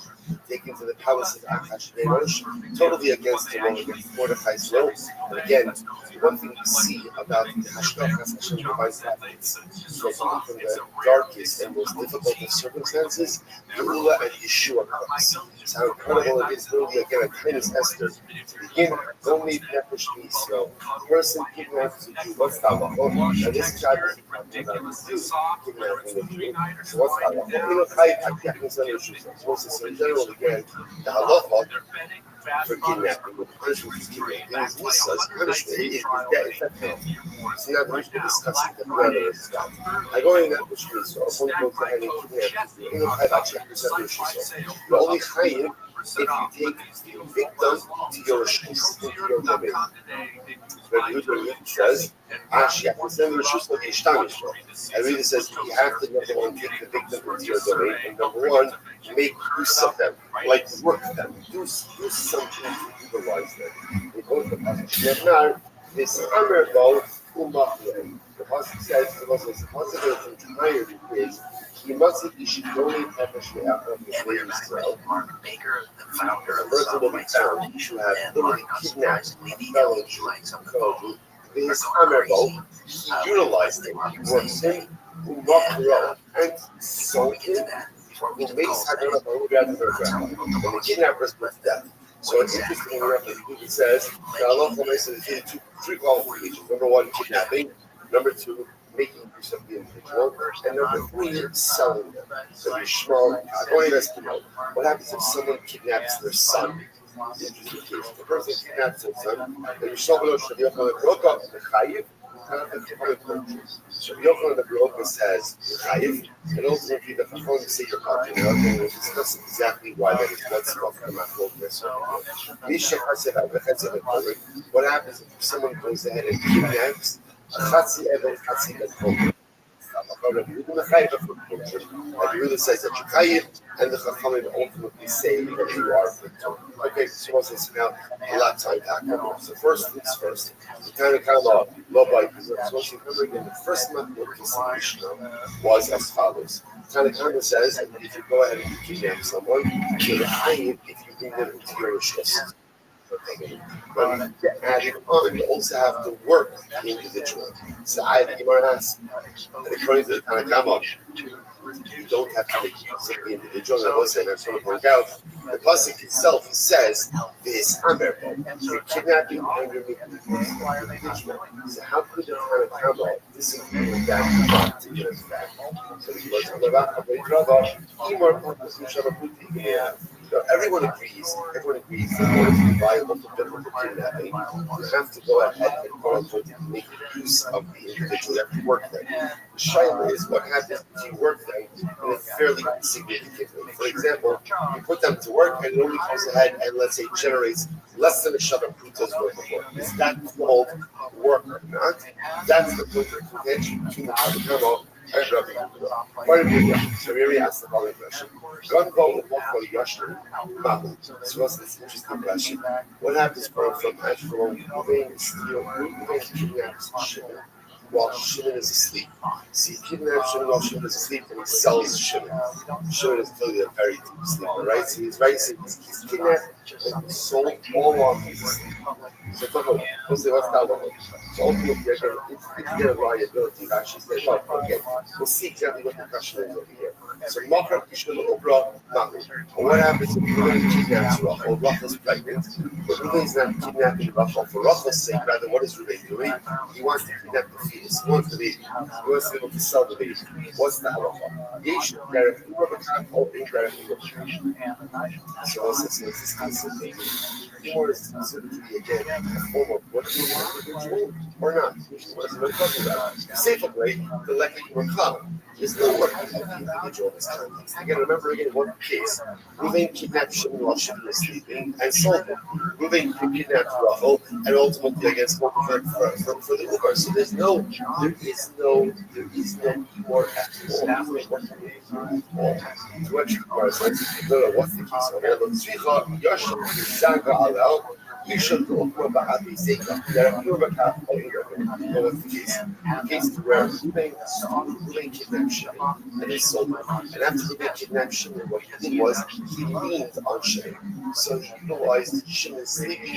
taken to the palace of Achashverosh, totally against the law, against Mordechai's will. And again, one thing we see about the Hashgachas Hashem provides that from the darkest and most difficult of circumstances, Geula and Yeshua comes. It's how incredible it is, literally again, a kindness Esther. To begin, don't leave nefesh Israel. Person kidnaps a Jew. What's that? And this child is kidnapping a Jew. So what's that? You know, I can't understand the issues. So in general, again, the halacha for kidnapping, the punishment for kidnapping, is Nisa's punishment. It's not much to discuss the brother is God. I go in that which means so. I'm going to go ahead and kidnap you. You know, I check this out. You're only chayiv if you take the victim to your domain. Rabbi says, I really says you have to number one take the victim into your domain, and number one make use of them, like work them, do something to utilize them. We go to the passage. Now, this Amerbo Umachim. The passage says the most possible entirety is he must be donate nefesh le'achar b'nei Yisrael. The person will be found to have literally kidnapped a fellow Jew. This Amerbo, he utilized him, he worked him, and sold him. Who makes Haganah Baruch and the kidnappers with death. So it's interesting enough that it says that Allah says three qualifications. Number one, kidnapping. Number two, making use of the individual. And number three, selling them. So Yishmael, according to know, what happens if someone kidnaps their son? The person kidnaps their son, and Yishmael broke up the chayiv. So Yochanan the Broker says, Chayiv, and ultimately the Chacham say you're talking about, and we'll discuss exactly why that is. Let's talk about what happens if someone goes ahead and kidnaps a Chatzi Eben, Chatzi Ben. Rabbi Yehuda says that you chayiv, and the Chachamim ultimately say that you are victim. Okay, so what's this now? A lot of time back. So first things first. The kind of law by so remember again, the first month of Kislev was as follows. Tanakh says that if you go ahead and kidnap someone, you're chayiv if you bring them into your rishus. But adding on, you also have to work the individual. So I think you might ask, and according to the Tanakh, you don't have to make use of the individual. And I was saying, I'm trying to point out, the pasuk itself says, "This Amerbo, you're kidnapping and you're making use of the individual." So how could the Tanakh disagree with that to get us back? So he was everyone agrees that in order to be viable for biblical kidnapping, you have to go ahead and make use of the individual. You have to work them. The shayla is what happens if you work them in a fairly significant way. For example, you put them to work and it only goes ahead and let's say generates less than a shava prutas worth of work. Is that called work or not? That's the point of contention between the Tanakh and Rabbi Yehuda. So here we ask the following question. So what's this interesting question? What happens from Ashkelon moving kidnaps Shimon while Shimon is asleep? See, kidnaps Shimon while Shimon is asleep and he sells Shimon. Shimon is clearly a very deep sleeper, right? So he's very sick. He's kidnapped and sold all while he's asleep. So what's that one? So ultimately, it's their liability to actually say, well, okay, we'll see exactly what the question is over here. So Machar Kishon Obra Mahu. What happens if you're going to kidnap Rachel? Rachel's pregnant, but Reuven is not kidnapping Rachel for Rachel's sake. Rather, what is Reuven doing? He wants to kidnap the fetus. He wants the baby. He wants to be able to sell the baby. What's the halacha? Yesh Derek Urabakam or Derek Urabakam. So what's this concept? More is considered to be again a form of what is individual or not. What is it talking about? Safe way, the lekik rakam. There's no work of the individual in this context. Again, remember again one case. Reuven kidnapped Shimon while Shimon was sleeping and sold him. Reuven kidnapped Rachel and ultimately against for the Uber. So there is no more at all. To what you are saying, what's the case? You should go for Baha'i Zeka. There are few what's the case? The case is where Reuven kidnapped Shimon and they sold him. And after Reuven kidnapped Shimon, what he did was he leaned on Shimon. So he utilized sleeping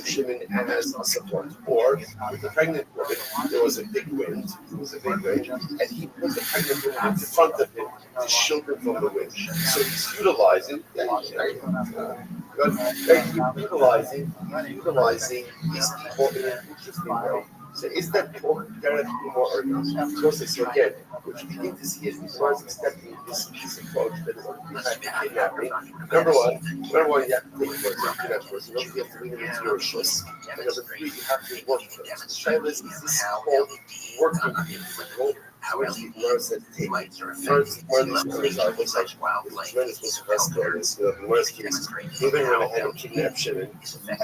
Shimon as a support. Or with the pregnant woman, there was a big wind, and he put the pregnant woman in front of him to shield him from the wind. So he's utilizing these people in an interesting way. So is that more or not? Of course, so again, what you begin to see is the Gemara accepting this approach that is kidnapping. Number one, you have to take for kidnap person. You have to bring them into your shus. And number three, you have to work for them. The child is this called working people. How is the Gemara said take? First, one of these stories are looks like tremendous possibilities. The worst case, Reuven went ahead and kidnapped Shimon,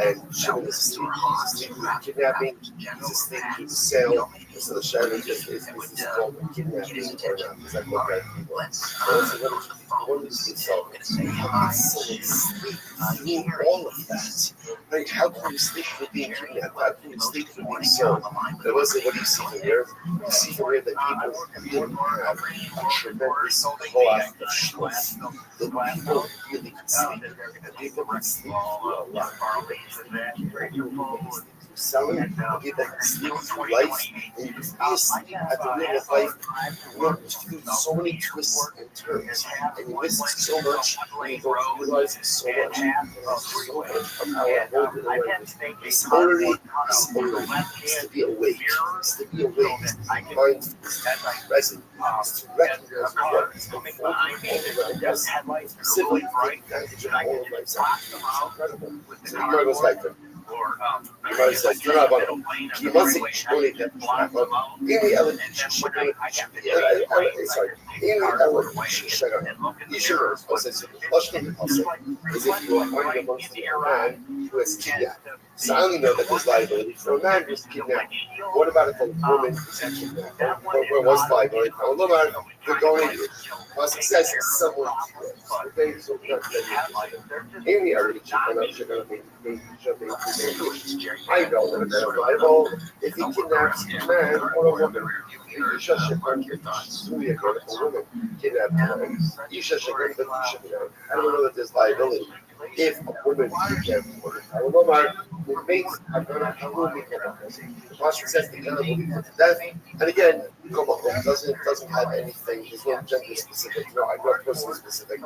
and Shimon is asleep. He's asleep with kidnapping. He's asleep with the sale. And so the shadow is this called kidnapping or not? Is that what that people? What is the self? How can someone sleep through all of that? Like, how can you sleep for being kidnapped? How can you sleep for being sold? That wasn't what you see from here. You see from here that people didn't have a tremendous co-op of schluss. The people really can sleep. And people can sleep through a lot. Selling, give them sleep through life, and you can be asleep at the wheel of life. You know, through so many twists and turns, and you miss so much, and you don't realize so much. So much of our whole life. This orderly is to be awake. It's to be awake. It's to be mindful. It's to be present. It's to recognize what is unfolding all around us. Specifically, take advantage of all of life's activities. It's incredible. So the Gemara goes like that. The Gemara says, "You're not about you must say only that any elocution sorry, any elocution you should also say is if you are one amongst the man who has kidnapped. So I only know that there's liability for a man who's kidnapped. What about if a woman is kidnapped? Where was liability? We're going to success is someone okay, so any elocution I know that it's liable if he kidnaps a man or a woman. Isha Shekhan Suya Girl, a woman kidnapped a man. Isha Shekhan, but Isha Shekhan. I don't know that there's liability. If a woman kidnaps a woman, I don't know about the mates, I'm going to be the pastor says the girl will be put to death. And again, doesn't have anything, there's no gender specific, no, I'm not person specific.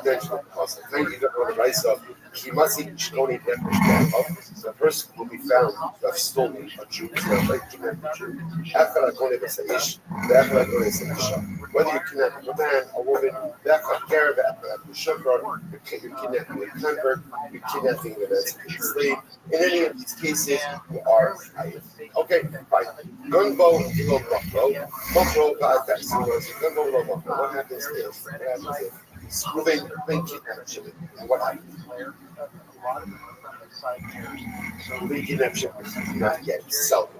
There's no pastor. Thank you, on the right side. He must eat Shkoni the person will be found to have stolen a Jew, like kidnapped a Jew. Whether you kidnap a man, a woman, you're kidnapping a convert, you're kidnapping an slave. In any of these cases, you are okay, fine. Gunbo, Mokro, what happens if Reuven kidnapped Shimon? And what happens? Reuven kidnapped Shimon. Not yet, sell him.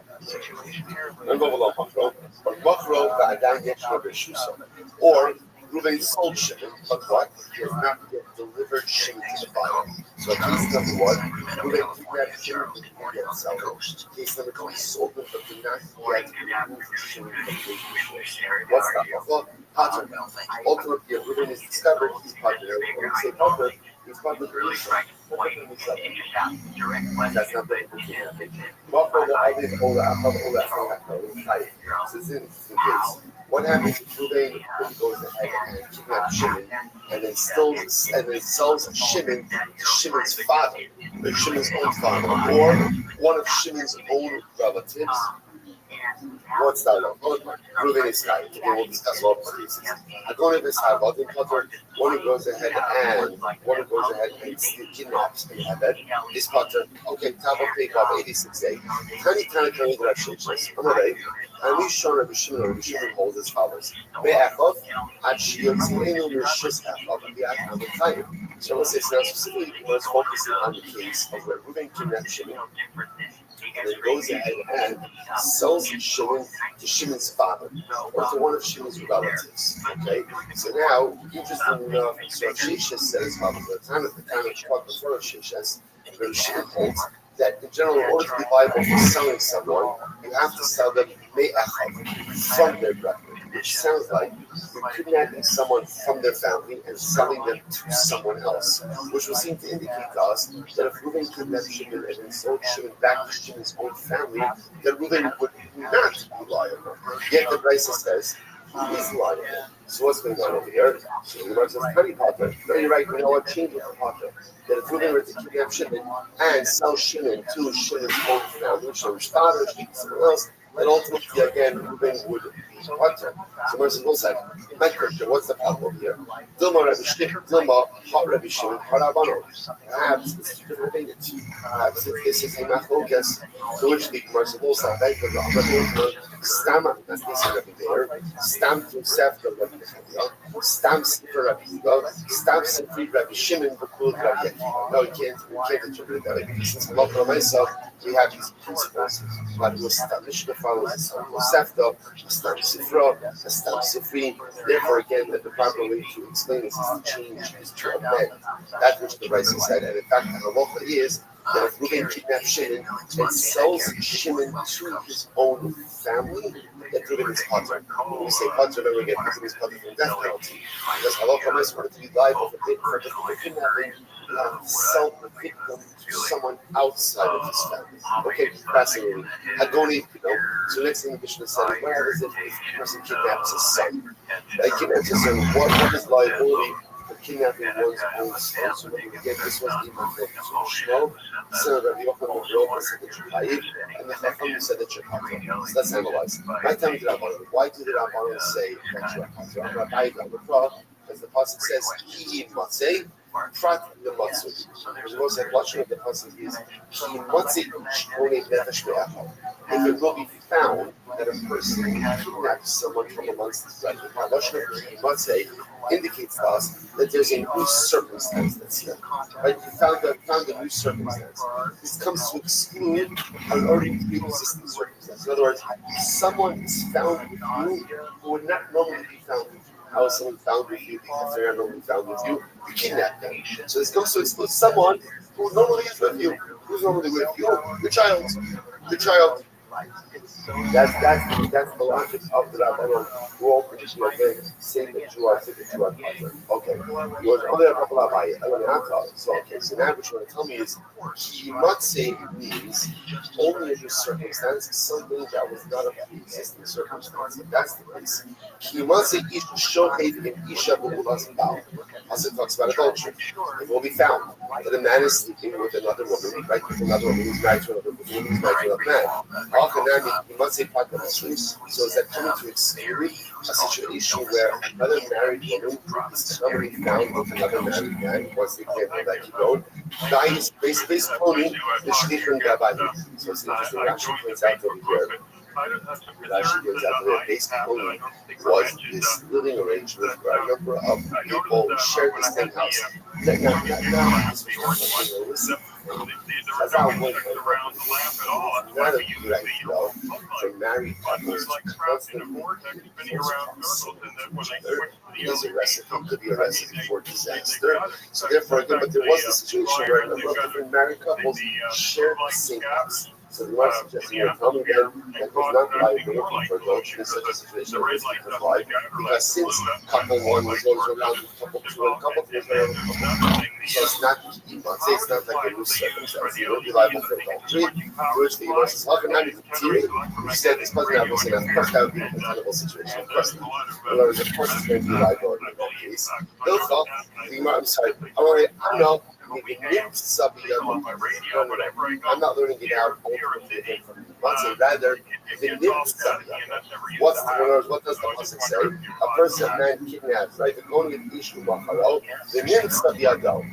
Or Reuven sold Shimon, but what? He has not yet delivered Shimon to the buyer. So case number one, Reuven kidnapped Shimon, but did not yet sell him. Case number two, he sold him, but did not yet remove Shimon from the buyer. What's that? Well, Potter. Ultimately, if Reuven is discovered, he's popular. When we say Potter, he's popular. That's not the what happens if Reuven goes ahead and kidnaps Shimon and then sells Shimon to Shimon's father, Shimon's own father, or one of Shimon's own relatives, What's that law? Ruben is guy. Okay, we'll discuss all the cases. According to this Havot in Potter, one who goes ahead and still kidnaps and Hevet. This Potter, okay, Tabo pick up 86A. Tiny Grab Shishas. Anyway, and we show Rabbi Shimon holds as follows. Be'achov, at Shiotzinu Rishis Achov, and the Acham of Chayim. So we'll say now specifically was focusing on the case of where Ruben kidnapped Shimon. And then goes ahead and sells Shimon to Shimon's father, or to one of Shimon's relatives. Okay, so now, interesting enough, so Shishas says, the time of Shpat before Shishas, Rabbi Shimon holds that in general, in order to be liable for selling someone, you have to sell them from their brother, which sounds like you're kidnapping someone from their family and selling them to someone else, which would seem to indicate to us that if Reuben kidnapped Shimon and then sold Shimon back to Shimon's own family, then Reuben would not be liable. Yet the Brisa says he is liable. So what's going on over here? So the Gemara says, "Very Potter, very right. You know what? Change it to Potter. That if Reuben were to kidnap Shimon and sell Shimon to Shimon's own family, Shimon's father, someone else, then ultimately again Reuben would be Potter." So Gemara says, "What's that? My question. What's the problem here? Dilma Rabbi Shimon, Dilma Hot Rabbi Shimon, Harabano. Perhaps this is related. Perhaps this is a machlokas to which the Gemara says, "What's that? Because the Amadu Stam, as they say Rabbi there, Stam to Sefta Rabbi Chadiah, Stam Sifra Rabbi Yuga, Stam Sifri Rabbi Shimon, Bakul Rabbi Akiva." No, we can't attribute that because since Allah for myself, we have these principles. But we establish the following: Sefta, Stam Sifra, Stam Sifri. Therefore, again, that the proper way to explain this is to change is to amend that which the Raisa said. And in fact, the halacha is that if Reuben kidnaps Shimon and sells Shimon to his own family, that Reuben is Potter. When we say Potter, then we get Reuben is Potter from death penalty. Because halacha is for it to be liable for the kidnapping, sell the victim to someone outside of his family. Okay, fascinating. Hagoni, so next thing the Mishnah said, what happens if the person kidnaps his son? Like kidnaps his son, what is liability for kidnapping one's own son? So again, this was the Imam Shmuel, son of Rabbi Yochanan of Rothschild said that you're Chayiv, and the Chacham said that you're Potter. So let's analyze. My time to Rabbanon. Why did the Rabbanon say that you're Potter? I'm Rabbi Rabbi, as the pasuk says, Ki Matzeh. Prat the Matzah. The most lashon of the pasuk is Ki Matzeh Shkonei Nefesh Be'achal. If it will be found that a person kidnaps someone from amongst his brethren, the lashon of Ki Matzeh indicates to us that there's a new circumstance that's here. Right? You found a new circumstance. This comes to exclude an already pre-existing circumstance. In other words, someone is found with you who would not normally be found with you. How is someone found with you because they're not normally found with you? You kidnap them. So this comes to exclude someone who normally is with you. Who's normally with you? The child. The child. That's the logic of the Rabbanon who opened to again saying that you are Potter. Okay. You are only a couple of so okay, so now what you want to tell me is Ki Matzeh means only in this circumstance, something that was not a pre-existing circumstance. If that's the case, Ki Matzeh Ish Shohev in Isha B'Ulas Baal. Also it talks about adultery. It will be found that a man is sleeping with another woman, right? With another woman who's married to another woman who's married to another man. So is that coming to exclude a situation where another married woman is commonly found with another married man? What's the example that you wrote? Guy is basically quoting the Shlichun Gabbai. So it's interesting. Rashi points out over here. Rashi points out that basic quoting was this living arrangement where a number of people shared the same house. Now, this was that's how one not a great though for married couples to constantly is a recipe, could be a recipe for disaster. So therefore, but there was a situation where a number of different married couples shared the same house. So the Gemara suggests you're telling them that there's not liability for adultery in such a situation because since couple one was always around with couple two and couple three was around with couple four. So it's not it's not like a loose circumstance. You will be liable for adultery. Which the Gemara says, how can I be the theory? We said this doesn't happen, so of course that would be a tenable situation. Of course not. In other words, of course it's going to be liability in that case. I'm sorry. I'm not. I'm not learning it out from rather What does the pasuk say? A person, man kidnaps, right? The going with Ishu Machalo, the Nimsa Biado.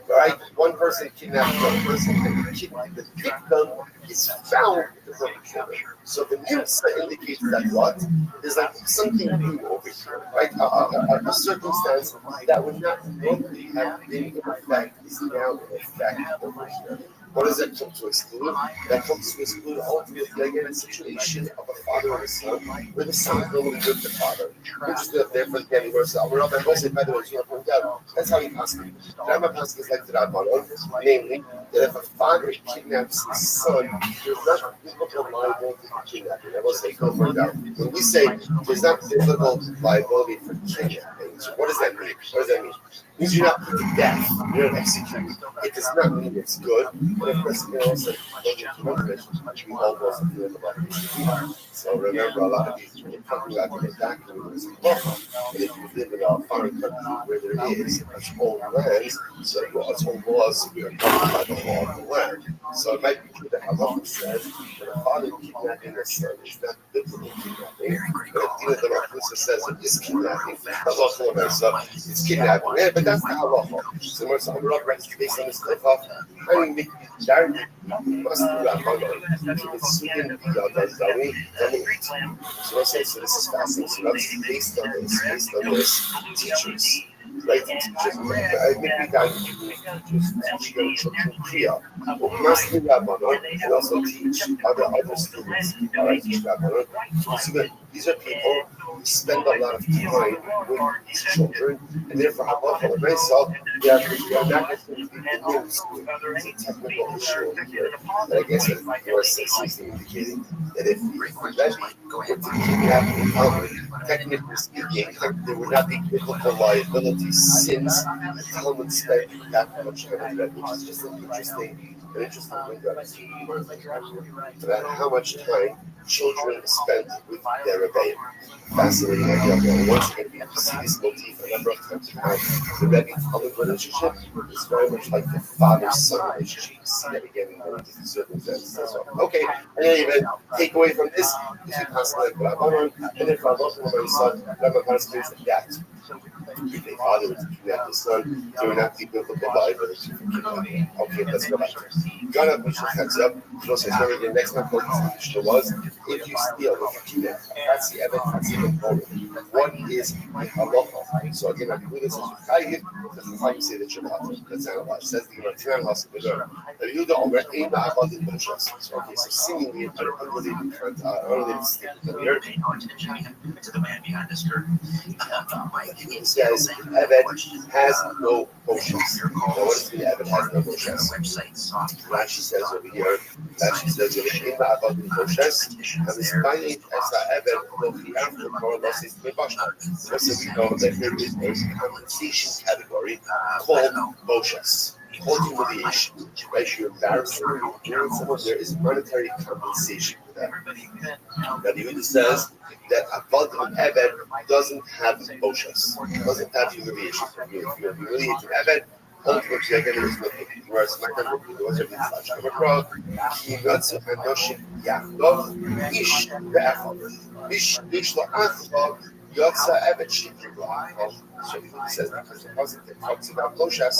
Right? One person kidnaps another person, and the victim is found with the perpetrator. So the Nimsa indicates that what? There's like something new over here, right? A circumstance that would not normally have been in effect is now in effect over here. What does that come to exclude? That comes to exclude ultimately again a situation of a father and a son, where the son is normally with the father. Interesting that therefore again he goes, Rabbi Jose, by the way, you point out, that's how he passes. Rabbi passes is like the Rabbanon, namely that if a father kidnaps his son, there's not biblical liability for kidnapping. I will say, go for it out. When we say there's not biblical liability for kidnapping, so what does that mean? What does that mean? It means you're not put to death, you're not executed. It does not mean it's good. But of course, you know, also, we all go something in the body. So remember, a lot of these, when you're talking about the document, is and if you live in a foreign country where there is its own lands, so its own laws, we are governed by the law of the land. So it might be true that halacha says that a father kidnapping a son is not biblical kidnapping, but even the Rothschild says it is kidnapping. It's kidnapping, yeah, but that's the halacha. So when some Rabbi based on this halacha, I mean, make it directly must be Rabbanon. It's in so I say, so this is fascinating. So that's based on this, teachers. Right, teachers, I think we got just teach young children Kriya. Must be Rabbanon and also teach other students. All right, teach Rabbanon. So these are people who spend a lot of time with these children, and therefore halacha l'maisa, they are not necessarily in school. It's a technical issue over here. But I guess that your is indicating that if Rabbi were to kidnap the Talmud, technically speaking, there would not be biblical liability since the Talmud spent that much time on that, which is just an interesting window about how much time children spend with their Rabbi. Fascinating idea. Once again, we see this motif a number of times around. The Rabbi-Talmud relationship is very much like the father-son relationship. You see that again in many different circumstances as well. Okay, and then even take away from this, if you pass like Rabbanon, and then for Allah, son, Rabbanon means that. If a father was to kidnap his son, there would not be biblical liability for kidnapping. Okay, let's go back to this. God of Mishnah heads up. Mishnah says, remember the next one Mishnah was, if you steal, if you kidnap, that's the evidence, that's the component. What is the halacha? So again, I believe this is Chayiv, the Chacham say that you're not. That's not a lot. It says the Gemara, Hasan B'Dor. The Yehuda already ain't not about the Moshes. So okay, so seemingly an unrelated statement here. To the man behind this curtain. He says, Eved has no Moshes. Now, what does mean Eved has no Moshes? Rashi says over here, Rashi says over here, about the Moshes, and this binding as Eved will be after more or less is Mebashna. So we know that there is a compensation category called Moshes. Called humiliation, right? You're embarrassing, you're doing someone, there is monetary compensation for that. Now, the Yehuda says that a Baltimore Eved doesn't have Moshes, doesn't have humiliation. If you're humiliating Eved, ultimately, again, there is nothing. Whereas my country, the ones that we touch, I'm a crowd, Kinatsu Hanoshim Yaakov, Ish Ve'achov, Ish La'achov, Yotza Eved Shikri La'achov. So he says, because the positive talks about Moshes,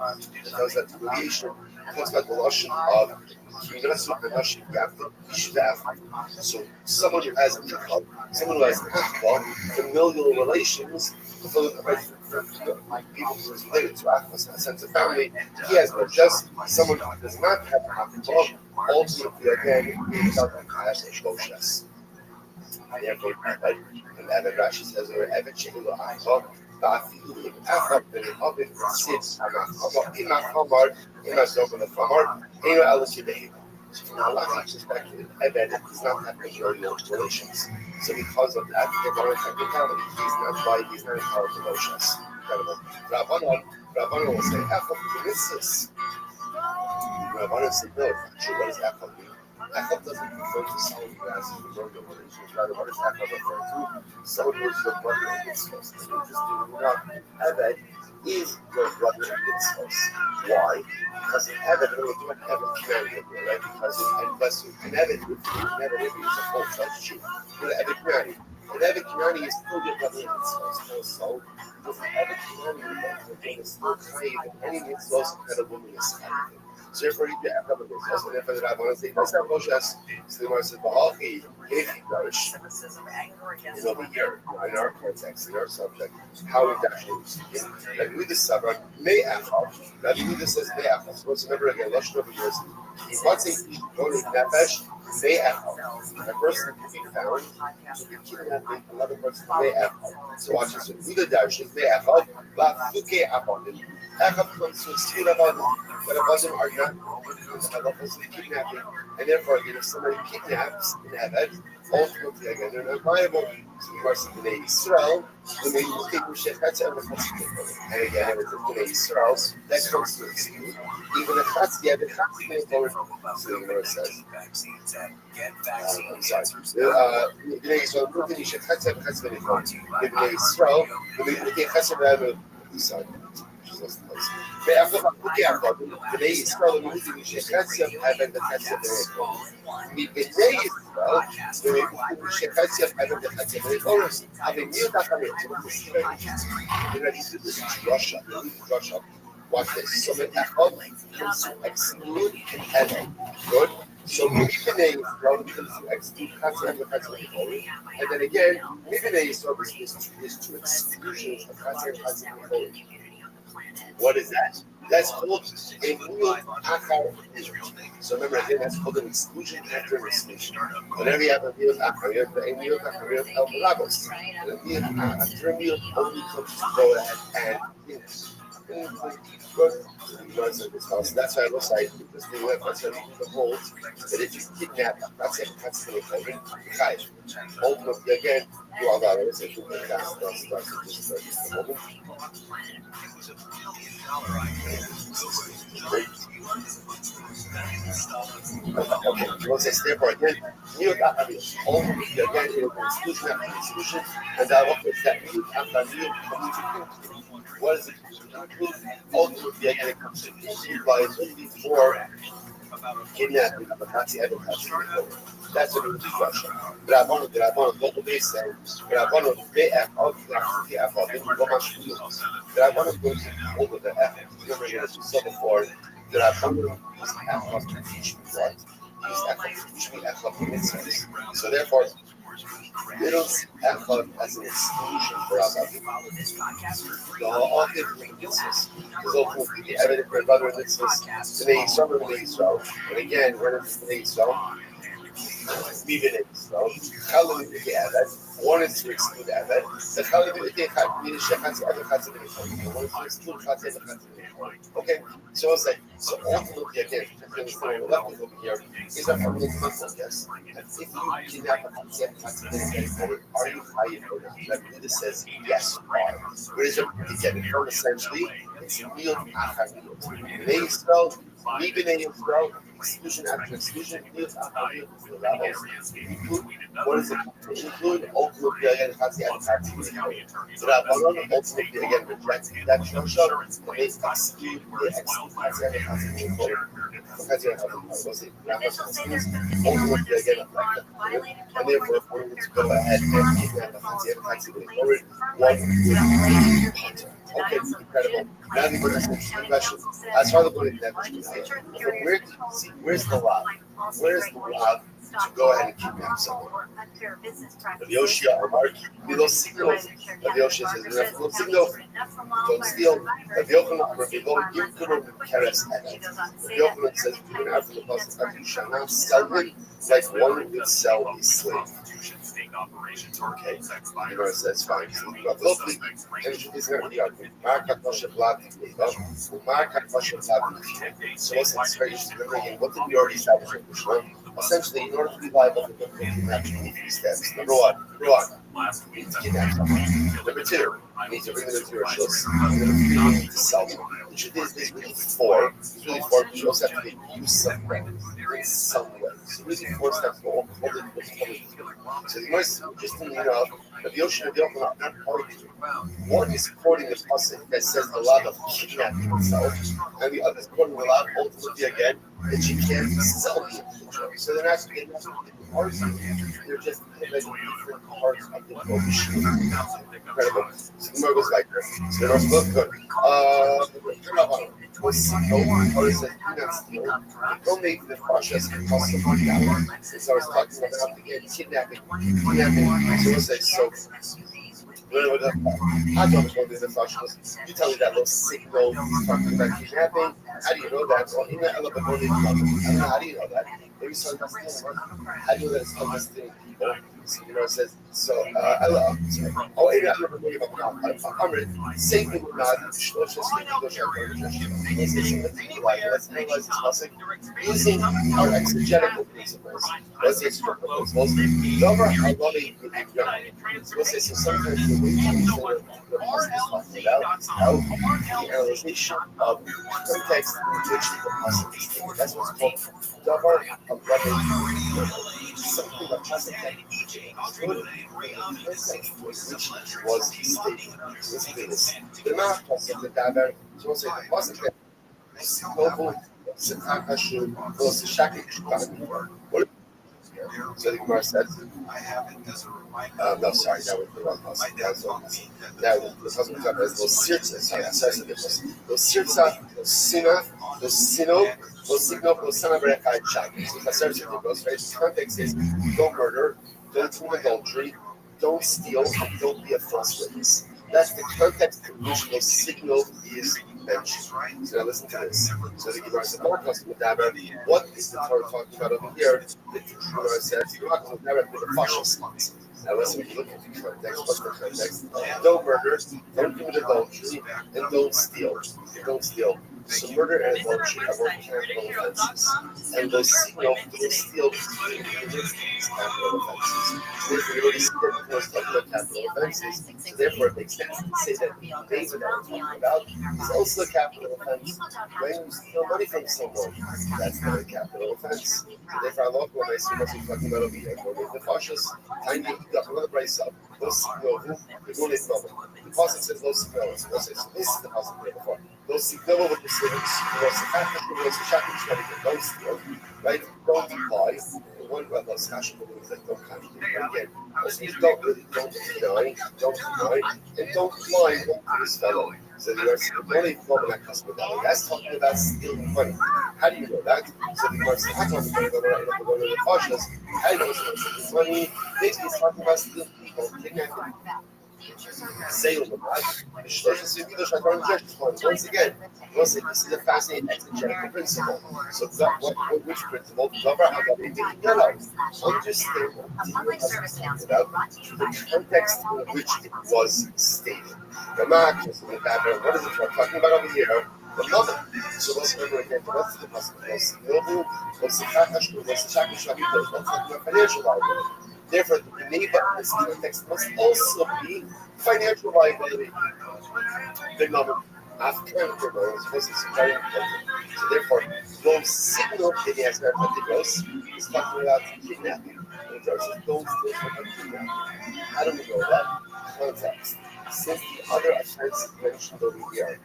it tells that humiliation talks about the lotion of Kinatsu Hanoshim Yaakov, Ish Ve'achov. So someone who has Achov, someone who has Achov, familial relations, people who is related to Achos in a sense of family, he has no just. Someone who does not have Achos, ultimately again, he doesn't have Moshes. Therefore, and Evan Rashi says, or Evan Shehilo Achos, Ba'afilu Achos, and the Ovid sits Achos, Ima Chamar, Ima Zogan of Chamar, Eno Elisibeh. So from a halachic perspective, Eved does not have familial relations. So because of that, the technicality, he's not entitled to Moshes. Incredible. Rabbanon will say, Echad Knesses. Rabbanon said, no, actually, what does Echad mean? Echad doesn't refer to someone who has familial relations. Rather, what does Echad refer to? Someone who is your brother in this case. Eved is your brother in mitzvahs. Why? Because an Eved, we're doing Eved Knani, right? Because an Eved is a full-fledged Jew. We're an Eved Knani. An Eved Knani is still your brother in mitzvahs. So, with an Eved Knani, is still claim any mitzvahs that a woman is having. So therefore, you have a couple of mitzvahs, and therefore the Rabbi wants to say, "That's not Moshe." So the Gemara says, "Ba'alchi, if you nourish." And over here, in our context, in our subject, how we actually speak. Like we this sabra may achal. Now we this says may achal. So let's remember again. Let's remember yours. He wants to go to nefesh may achal. A person can be found to be kidnapping another person may achal. So watch this. We the darshan may achal. La fuke apon. Achal comes to steal about them, but about them are not. About person kidnapping, and therefore, if somebody kidnaps in Eved, ultimately again they're not viable. So the verse of Bnei Yisrael, when they use people shechatz and again, it's Bnei Yisrael that comes to exclude even the chatz. Yeah, the chatz may forward. So the verse says, I'm sorry. Bnei Yisrael, when they shechatz and chatz may forward. Bnei Yisrael, when they take chatz and sorry. בני ישראל ומוזים שחצי אבן וחצי מבני ישראל ומוזים שחצי אבן וחצי אורס אבל מי יודע כמה this is Russia. Watch this. So the Echad comes to exclude an Eved. Good. So Mibnei Yisrael comes to exclude Chatzim and Chatzim, and then again, Mibnei Yisrael is to exclusion of Chatzim and. What is that? That's called a real akar Israel. So remember again, that's called an exclusion after an exclusion. Whenever you have a real akar, you have a real akar, El Rabos. And a real only comes to go ahead and finish. Good. So that's why I was like, this thing went, that's why the holds that if you kidnap, that's the chayv. Ultimately, again, you all got it. It's a good thing. That's the moment. Okay, you want to say therefore again, you got to be ultimately again in an exclusion after exclusion, and that what is that you after you. What is it? Ultimately, again, it comes to liability for kidnapping of a Nazi ever. That's a new question. But I want to local base saying, but I want to be at all the effort, but I want to go to over the effort. Remember, as we said before, that I want to use effort to teach me what? Use effort to teach me effort in mitzvahs. So therefore, they don't see effort as an exclusion for us. The all different mitzvahs. Because ultimately, the evidence for brother mitzvahs, the Yisrael and the Yisrael. And again, when it's the Yisrael, Bnei Yisrael, one is to exclude Eved. The okay, so it's like, so ultimately again, the left over here is that from the concept, yes. And if you kidnap a concept, are you high or not? Like Buddha says, yes, you are. Where is it again? Essentially, it's real achariyot. Bnei Yisrael, Bnei Yisrael, exclusion after exclusion, real achariyot levels. What is it? Include ultimately again, so that one ultimately again rejects that shosha and they exclude ultimately again and therefore we're going to go ahead and kidnap the okay, incredible. Now the question. As far as the bullet where do you see where's the love? Where's the love to go ahead and kidnap someone? The Yoshia or Mark, those signals. The Yoshia says, "No signal, don't steal." The Yochanan or Below, give good carrots at it. The Yochanan says, "Even after the process, you shall not sell him like one would sell a slave." Okay, that's fine. Locally, and is not the argument. So let's very interesting. What did we already establish in Mishnah? Essentially, in order to be liable for the kidnapping, you need 3 steps. Number one, you need to kidnap someone. Number 2, you need to bring them into your shul. Number 3, you need to sell them. There's really 4. There's really 4, but you also have to make use of them in some way. So really 4 steps for all called it what's called. So the most interesting enough, the ocean of the open not part of it. One is quoting the pasuk that says a lot of kidnapping itself, and the other is quoting a lot ultimately again that you can't sell the individual. So they're not getting different parts of it. They're just different parts of the ocean. Incredible. So the Gemara goes like this. So the Gemara goes good. Don't make the process cost of money out. So I was talking about again kidnapping. So we'll say so. You tell me that little signal talking about kidnapping. How do you know that? Well, in the element, I don't know how do you know that? Maybe some how do you know that it's understanding people? So, it says so. I love. Oh, I never knew about that. Same thing with not. Let's analyze this passage using our exegetical principles. What's the exegetical principles? Over how loving we'll say so. Sometimes the way to understand the passage is talking about is how the analyzation of context in which the passage is taken. That's what's called davar of loving. Something that passage good, which was stated. The math passage that davar. So we'll say the passage that so the Gemara says, no, sorry, that was the wrong passage. That was the husband of those sirtza. Sorry, those sirtza, those sina, those sino, those signal, those son of a chak. So the service of those, right? The context is don't murder, don't commit adultery, don't steal, and don't be a false witness. That's the context in which the signal is mentioned. So now listen to this. So the Gemara says, what is the Torah talking about over here? The Gemara says, you're not going to direct with the partial spots. Now listen, when you look at the context, what's the context? Don't murder, don't commit adultery, and don't steal. Don't steal. So murder and adultery are both capital offenses. And those steal, capital offenses. So if we already see that those capital offenses, so therefore it makes sense to say that the behavior that we're talking about is also a capital offense. When you steal money from someone, that's not a capital offense. So therefore, I love when I see what we're talking about over here. Going the cautious, time to eat up another price up. Those signal, the goal is novel. The pasuk says those signal. So this is the pasuk here before. Those signal with the don't steal, right? Don't lie. One of those casual moves that don't contradict. Again, don't deny, and don't lie to this fellow. So the Gemara says, only problem that comes with that. That's talking about stealing money. How do you know that? So the Gemara says, I'm talking about the cautious. How do you know it's money? Basically, it's talking about stealing people, kidnapping. Once again, this is a fascinating exegetical principle. So, which principle? Understand about the context in which it was stated. What is it we're talking about over here? The mother. So let's remember again, what's the possibility? What's the financial liability? Therefore, the neighbor in this context must also be financial liability. The number of criminals was very important. So therefore, those signal in the aspect of the gross is talking about kidnapping. And the says, don't steal from kidnapping. How do we know that? Context. Since the other offenses mentioned over here,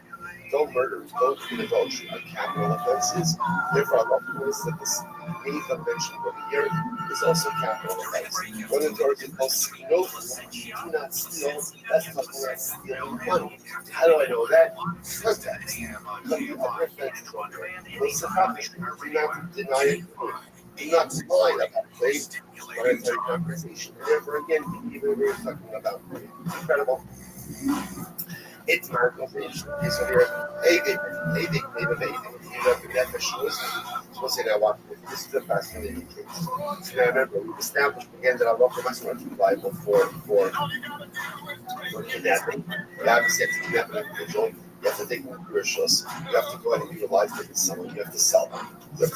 don't murder, don't commit adultery, are capital offenses. Therefore, I love to notice that this neighbor mentioned over here is also capital offense. When the Torah says, no, do not steal, that's talking about stealing money. How do I know that? Context. The other offenses over here, those do not deny it. Do not lie about faith, monetary compensation. And therefore, again, even we're talking about incredible. It's my organization. So here, this is a fascinating case. So now remember, we've established again that our local restaurant is liable for kidnapping. You obviously have to kidnap an individual. You have to take them to commercials. You have to go ahead and utilize them in someone. You have to sell them. So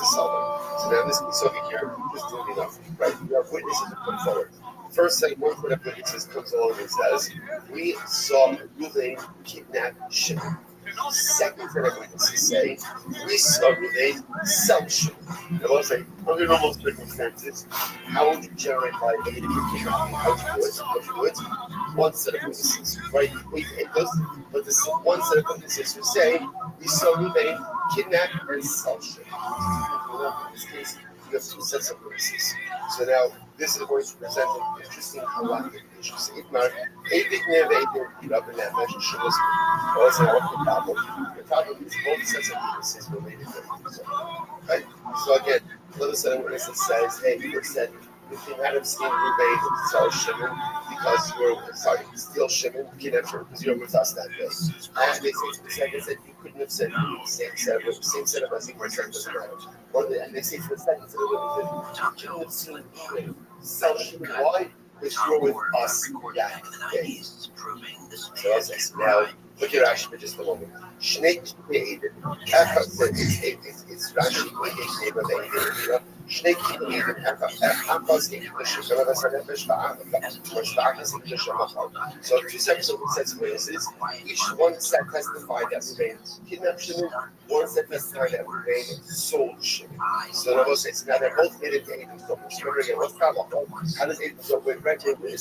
now this case over here, just doing enough, right? We have witnesses to come forward. First, one set of witnesses comes along and says, we saw Ruvain kidnap Shimon. Second set of witnesses say, we saw Ruvain self-ship. Now, let's say, under normal circumstances, how would you generate liability for kidnapping? How would you do it? One set of witnesses, right? It does, but this one set of witnesses who say, we saw Ruvain kidnap and self-ship. In this case, you have two sets of witnesses. So now, this is going to present an interesting halakhic issue. So, if not, up in that measure should listen. Well, that's not the problem. The problem is both sets of witnesses related to each other. Right? So again, another set of witnesses says, hey, you said you can have seen Ruvain sell Shimon because you were steal Shimon, kidnap Shimon because you were with us that day. And they say to the second set, you couldn't have said same set of witnesses doesn't matter. And they say to the second set of witnesses, you couldn't have seen Ruvain sell Shimon. Why? Because you were with us that day. So that's it. Now, look at Rashi for just a moment. Shnei Kippur it's Rashi neighbor Eid. Shnei Kippur So two sets of witnesses, each one set testified that Ruvain kidnapped Shimon, one set testified that Ruvain sold Shimon. So in other words, now they're both made into Eid and Sold. Remember again, what's the problem? How does Eid and Sold work? Right here, Eid and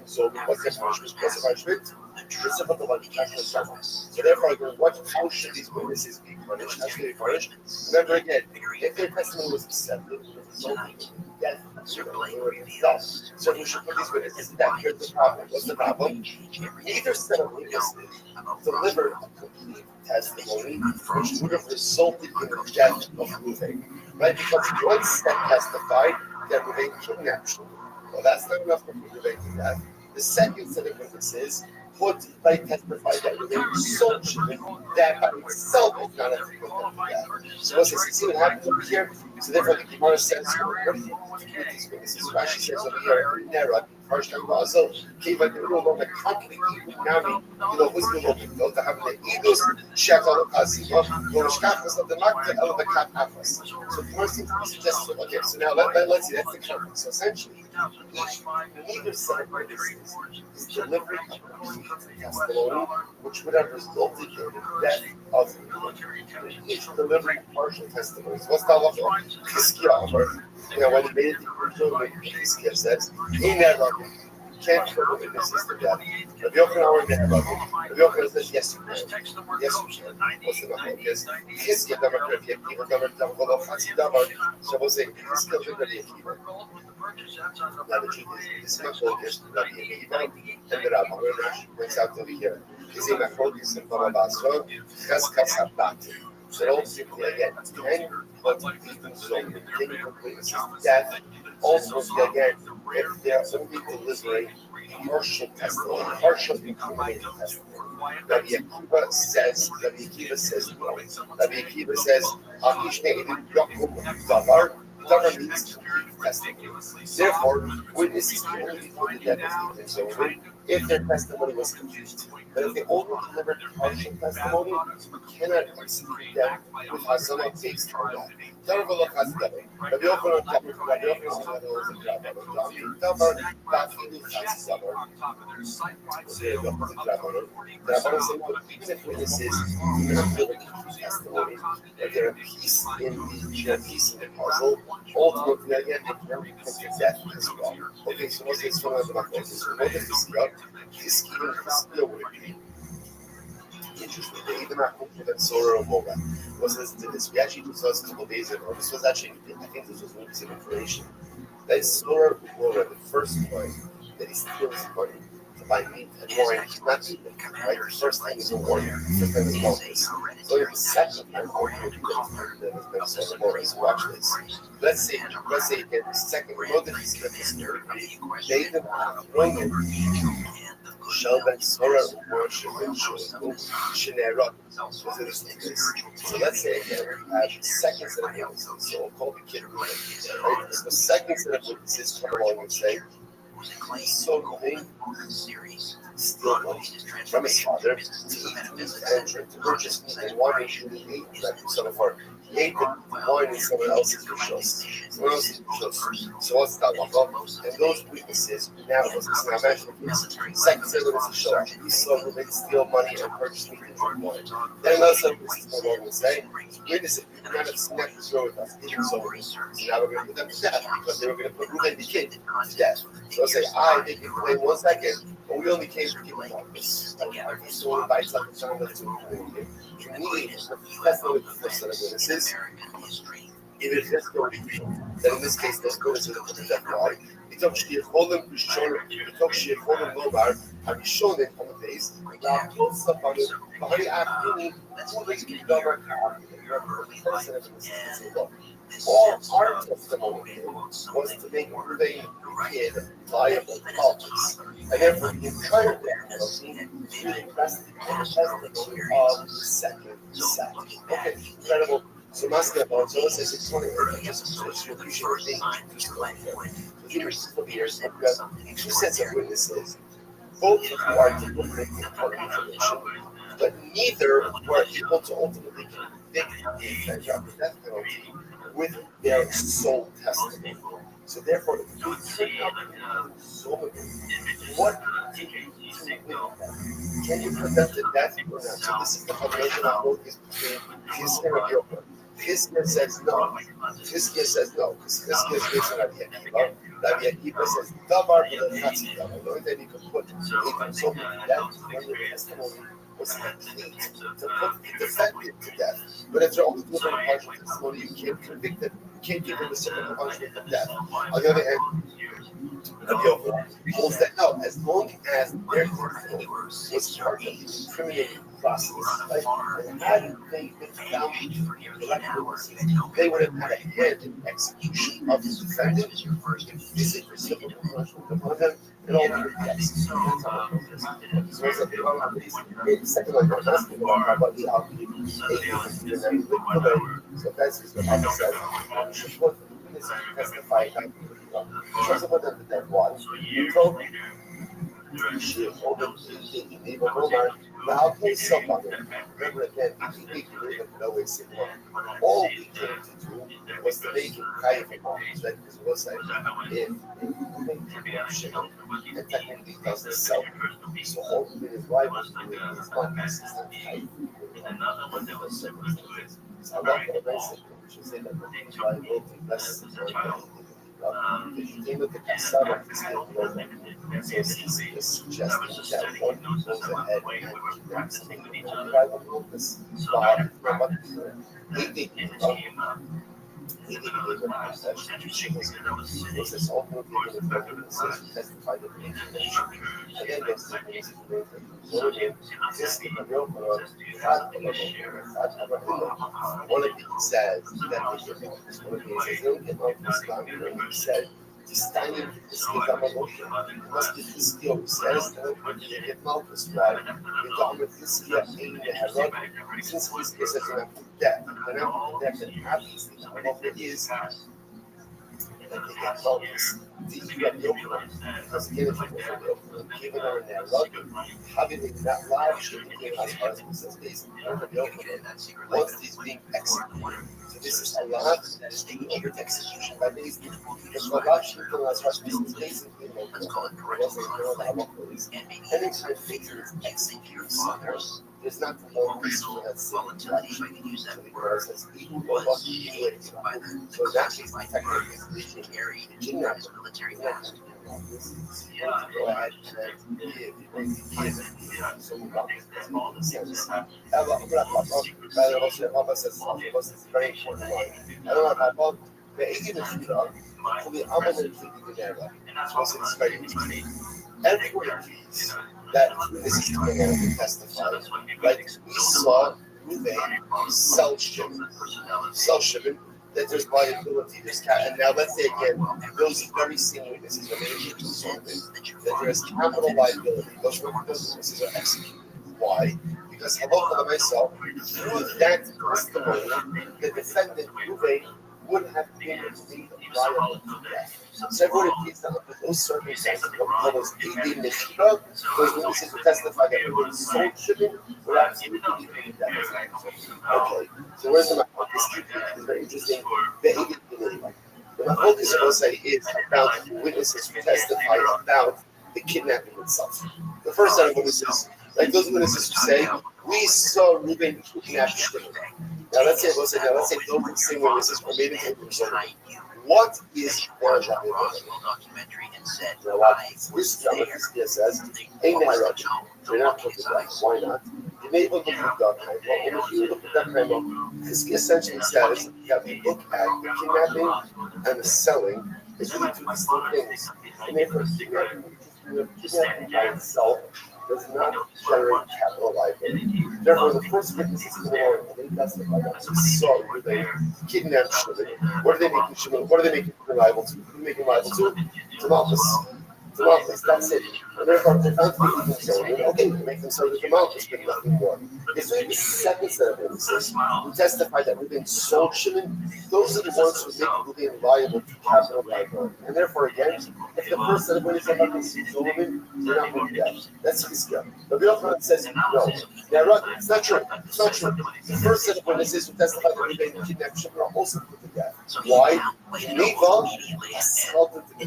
Sold. What's the punishment? So therefore, how should these witnesses be punished? How should they be punished? Remember again, if their testimony was accepted, yes, certainly we should put these witnesses in that. Here's the problem. What's the problem? Neither set of witnesses delivered a complete testimony, which would have resulted in the death of Ruvain. Right? Because one set testified that Ruvain kidnapped Shimon. Well, that's not enough for Ruvain to death. The second set of witnesses testified that Ruvain sold Shimon. That by itself is not enough to put them to death. So let's see what happens over here. So therefore, the Gemara says, what do you with these witnesses? Rashi says over here, Nera, Harshtan Basil, Kiva, the rule of the company, Nami, who's the local to have the Eagles, Shekal, Kazima, Gorishkafas of the Makta, of the Kapafas. So the first thing to suggest, okay, so now let's see, that's the context. So essentially, neither side of witnesses is delivering a testimony which would have resulted in the death of each delivering partial testimonies. What's the law? Kiskia, when he made it to the Kiskia says, in that can't put the witnesses to death. Rabbi Yochanan says, yes, you can. Yes, you can. What's the matter? Because Kiskia, Damar, Rabbi Akiva, Damar, Damar, Damar, so we'll say, Kiskia, Rabbi Akiva. Now the truth is, this machlokes Rabbi Akiva and the Rabbi Rashi points out over here. Is a machlokes in Baba Basra, Cheskas Habat. So don't simply again, can but even so, the thing of witnesses death. Also, again, if they are only delivering partial testimony, partial incriminating testimony. Rabbi Akiva says no. Rabbi Akiva says, Davar means testimony. Therefore, witnesses can only be put to death as over if their testimony was complete. But if they only delivered partial testimony, we cannot execute them with Hazana based on that. Rabbi even if witnesses do not deliver complete testimony, but they're a piece in the puzzle, ultimately again they can come to death as well. Okay, so what's this one of the machlokes? What is this guy? This would be interesting. They even not hopeful that Sora or Moga was listening to this. We actually just saw this a couple of days ago. This was actually, I think this was some information. That Sora or Moga, the first point that he steals money to buy meat and wine, he's not eating it. Right? The first thing is a warning. The first thing is Moses. So the second time, Sora or Moga. So watch this. Let's say again, the second road that he's going to they them out, throwing it. So let's say again, we have the second set of witnesses, so we'll call the kid right? So the second set of witnesses come along and say, so steal money from his father to purchase meat and wine and he ate that so far. He ate the wine in someone else's rishos. So what's that one? And those witnesses now imagine second say what is a show. He saw Reuben steal money and purchase meat and drink wine. Then another set of witnesses come along and say, witness it, you cannot have snapped the door with us. So now we're going to put them to death because they were going to put Reuben the kid to death. So I'll say, they can play 1 second, but we only came to keep them on this. So by itself, it's not enough to communicate. You need that's the first set of witnesses. If it has no then in this case, there's good as a death law. He took Shircholim, he took Shircholim Lomar, and he showed it on the face. Now, put stuff on it, but he actually, who makes me dumber? All our testimony was to make Reuben kid liable politics. And therefore, the entire testimony really rested on the testimony of the second set. Okay, incredible. So, Maskell, so let's say 620, just so you appreciate the years, you have 2 sets of witnesses. Both of who are delivering important information, but neither were able to ultimately convict the offender of the death penalty with their sole testimony. So therefore, if you take up so what do you do with that? Can you prevent the death or not? So this is the combination of both is between Hizkiah and Yokel. Hizkiah says no. Hizkiah says no. Because Hizkiah is based on Rabbi Akiva. Rabbi Akiva says, Dabar B'Natzim Dabar. The only thing you can put a consultant to death when the testimony was complete to put the defendant to death. But if they're only delivering a partial testimony, you can't convict them. You can't give them a simple punishment of death. On the other hand, Rabbi Yokel holds that no, as long as their testimony was part of the incriminating process, right? And hadn't they been found they would have had a hand in execution of the defendant, physically civil punishment upon them, and all the deaths. So it's a second one, I'm asking about the so that's what Papa says. You should put the witness to testify. Shows up with the dead one. You told me. She hold them to the neighbor Omar. Now I'll play somebody. Remember again, we make you live in no way signal. All we came to do was to make him kind of that was like if and technically does the self. So ultimately his wife was doing his consistent type. So I'm not going to basic, which is in the liability less if you look at the sub of this so it's suggesting that one goes ahead and brings something to the rival this he didn't even was this ultimately going to testify to the information. And then there's the this is the real one of it says that one of it says don't get off this time when he said this tiny must be this skill says that you get Malchus right. You're talking about this skill in the Herod since this is an death. And now that have these things what it is that they get Malchus. These you have yoke because again if you given her in their love, having that live should be as far as it says these once these being executed. So this is a lot that is being over execution by these because the live should be as far as this is basically anytime Satan is executed somewhere, there's not the whole reason for that sin. So the verse says, so that is my technique is carried in military fast. Go ahead and give. So Papa says it's very important line. I don't know Papa, the 18 is to the opposite of the Geneva. Also, it's very important. Everyone agrees that this is going to testify. Right? We saw Reuben self-shipping, that there's liability, there's and now let's say again, those very same witnesses are made to something, that there is capital liability. Those witnesses are executed. Why? Because Halacha myself, through that testimony, the defendant Reuben would have been made liable to death. So everyone agrees that under those circumstances, what we call those Eidei Nechira, those witnesses who testify that we were sold shipping, were absolutely equal to death. Okay, so where's the map? This is very interesting. The Eidei Nechira. The focus of say is about the witnesses who testify about the kidnapping itself. The first set of witnesses, like those witnesses who say, we saw Reuben kidnap Shimon. Now let's say those same witnesses were made into Jerusalem. What is their liability? Now what this Rabbi says, ain't that right? They're not put to death. Why not? You may look at that crime. Well, if you look at that crime, this essentially says you have to look at the kidnapping and the selling is really two distinct things. And therefore, kidnapping by itself does not generate capital liability. Therefore, the first witness is coming out and they testify that we saw where they kidnapped Shimon. What are they making Shimon? What are they making him liable to? Who are they making liable to? To Malchus. To Malchus, that's it. And therefore, they found to be concerned. Okay, we make them serve to Malchus, but nothing more. It's really the second set of witnesses who testify that we've been sold Shimon. Those are the ones who make Reuben liable to capital liability. And therefore, again, if the first set of witnesses have been sold Reuben, they're not going to death. That's his job. But the other one says, no. Yeah, right. It's not true. It's not true. The first set of witnesses who testify that Reuben kidnapped Shimon are also put to death. Why? Neva assaulted the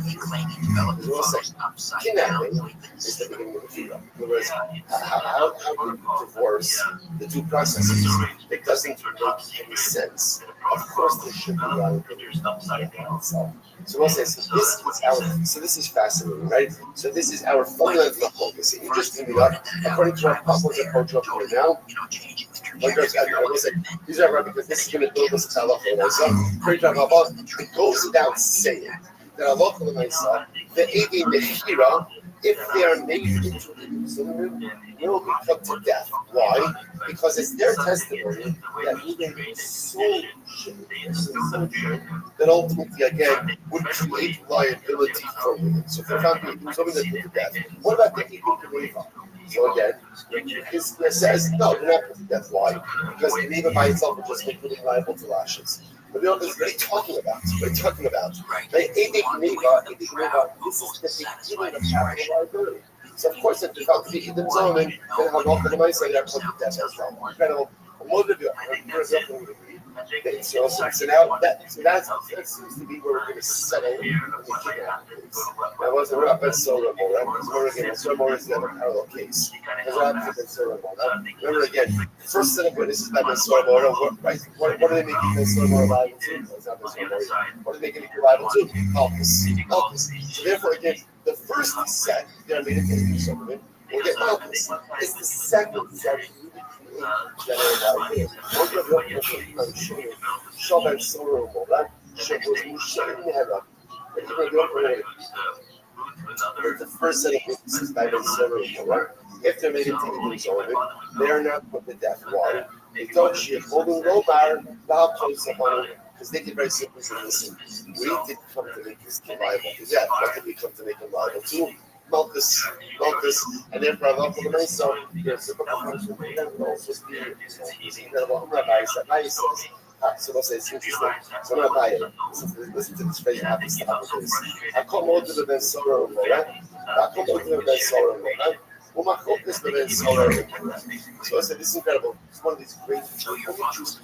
kidnapping is the beginning of the freedom. In other words, how do you divorce the two processes? It doesn't make any sense. Of course, there should be liability itself. So we'll say, so this is fascinating, right? So this is our fundamental focus. If you just give it up, according to our Papa's approach up here now, I will say, these are right because this is going to build us a halacha. So, according to our Papa, it goes without saying that Allah the Eidei Nechira, if they are made into Jerusalem, will be put to death. Why? Because it's their testimony that Reuben sold that ultimately, again, would create liability for women. So if they're found to be something that put to death, what about the Eidei Nechira? So again, Hizkiah says, no, they're not put to death. Why? Because the Neva by itself would just make women liable to lashes. But you know what are you talking about? What are you talking about? This is the beginning of capital liability. So of course, if they found to be Edom Zonin, then how often am I saying they're put to death as well? Incredible. What would you do? So now that seems to be where we're going to settle in the kidnapping case. That wasn't Rabbi Solomon. That was more again. Solomon is the other parallel case. Remember again, first set of witnesses by Solomon. What are they making Ben Solomon liable to? What are they making liable to? Malchus. So therefore, again, the first set they're made of Ben Solomon will get Malchus. It's the second set. Shovel sorrow, right? The first set of witnesses by Ben Solomon, right? If they're made into Edom Zonin, they are not put to death. Why? They don't share holding no bar, thou place upon it, because they can very simply say, listen, we didn't come to make this kid liable to death. What did we come to make him liable to? Malchus, and therefore Allah for the myself, there's a punishment for them, but also the incredible Rabbi says, so we'll say it's interesting. So I'm not listen to this phrase, I have to stop with this. I come out to the Ben Sorrow, right? I come out to the Ben Sorrow, right? So I said, this is incredible. It's one of these great Rabbi says,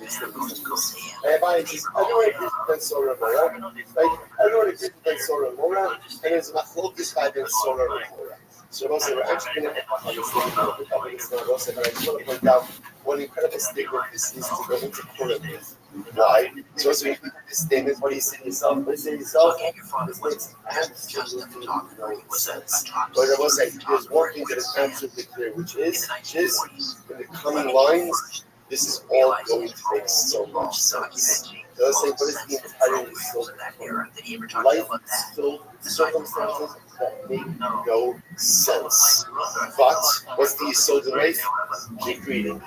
everyone agrees with Ben Sorah Mora. Like, everyone agrees with Ben Sorah Mora, and there's a machlokes by Ben Sorah Mora. So we'll say, we're actually going to have this thing, but I just want to point out what incredible statement this is to go into Purim with. Why? So you think this statement, what do you say to yourself? What do you say to yourself? This makes absolutely no sense. But I will say, there's one thing that is absolutely clear, which is in the coming lines, this is all going to make so much sense. So let's say, what is the entirety of life filled with circumstances that make no sense. But what's the yesod in life? Keep reading.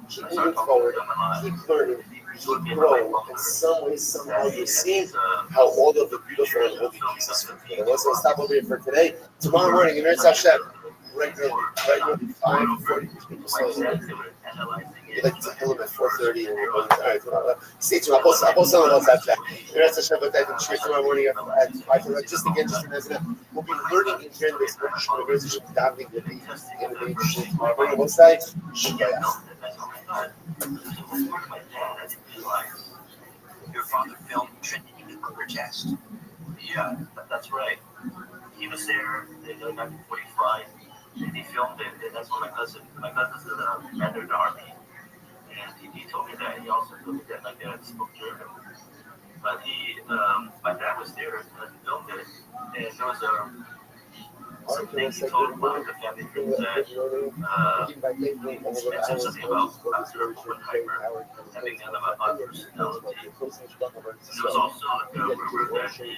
Keep moving forward, keep learning, keep growing. In some way, somehow, you see how all of the beautiful and holy pieces fit. And let's stop over here for today. Tomorrow morning, in Eretz Hashem, regularly 5:40 people. So you like to kill them at 4:30 and you're going, all right, well, stay tuned. I'll post on WhatsApp chat. You're not such a but I can share tomorrow morning at 5:00. Just again, just an incident. We'll be learning in here in this book. Davening will be in the meeting tomorrow morning. Both sides. Your father filmed Trinity nuclear test. Yeah, that's right. He was there in 1945, and he filmed it. And that's when my cousin's in the commander in the army, and he told me that. He also told me that my dad spoke German, but my dad was there and filmed it, and there was some things he told one of the family friends that mentioned something about Oppenheimer having an odd personality. There was also like a rumor that he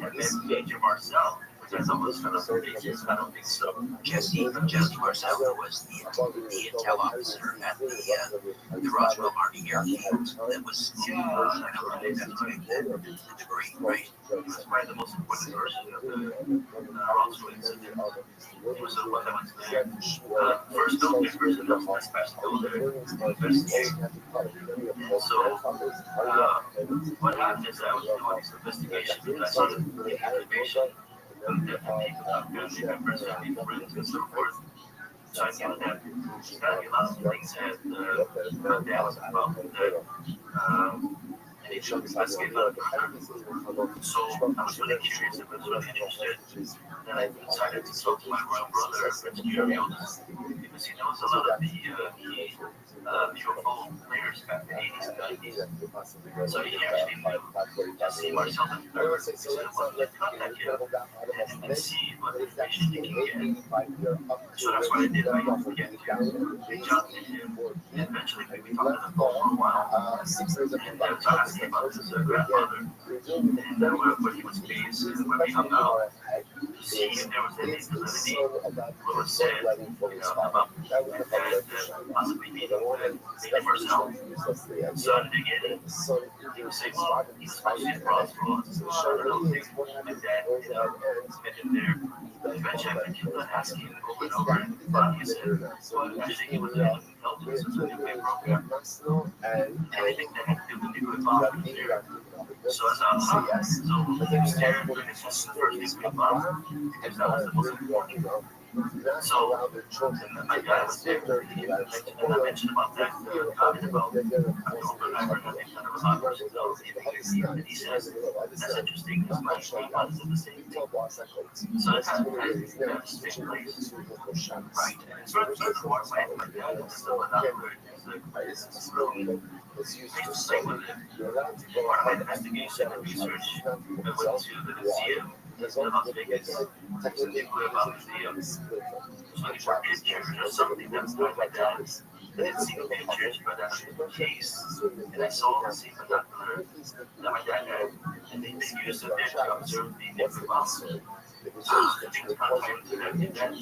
had met Major Marcel, which I thought was kind of racist. I don't think so. Jesse Marcel was the intel officer at the Rothschild Army Airfield that was the degree, right? He was probably the most important person of the Rothschild incident. He was the one that went to the first military person that was special there investigation. So what happened is I was doing these investigations and I saw the information of different people, family members, family friends, and so forth. So I knew that a lot of things had my dad was involved with that. And he should investigate a lot of So I was really curious, I was really interested. Then I decided to talk to my royal brother, Prince Jeremy, because he knows a lot of the UFO players back in the 80s and 90s. So he actually knew Jesse Marcel and Third. So I wanted to contact him and see what information he can get. So that's what I did. I reached out to him, and eventually we talked on the phone for a while. And I was asking about his grandfather, and where he was based, and where we hung out. See if there was any validity what was said, about my dad possibly meeting with Major Marcel. So I didn't get it. He was saying, well, he's supposed to be Roswell. So I don't think my dad met him there. Eventually, I kept on asking him over and over, and finally he said, well, actually, he was able to intelligence as a nuclear program. Anything that had to do with nuclear bomb was there. So I thought, yes. So he was there when it was the first nuclear bomb, because that was the most important. So, and my dad was there, and I mentioned about that, comment about Oppenheimer having kind of a hot personality, and he says, that's interesting, because my father said the same thing. So that's how it takes place. Right. And so my dad was still another really interesting with it. Part of my investigation and research, I went to the museum in Las Vegas, something about museums. So I took pictures or something that was not my dad's. I didn't see the pictures, but I took the case, and I saw the same binocular that my dad had, and they used it there to observe the nuclear bombs. I think it's kind of going to that event.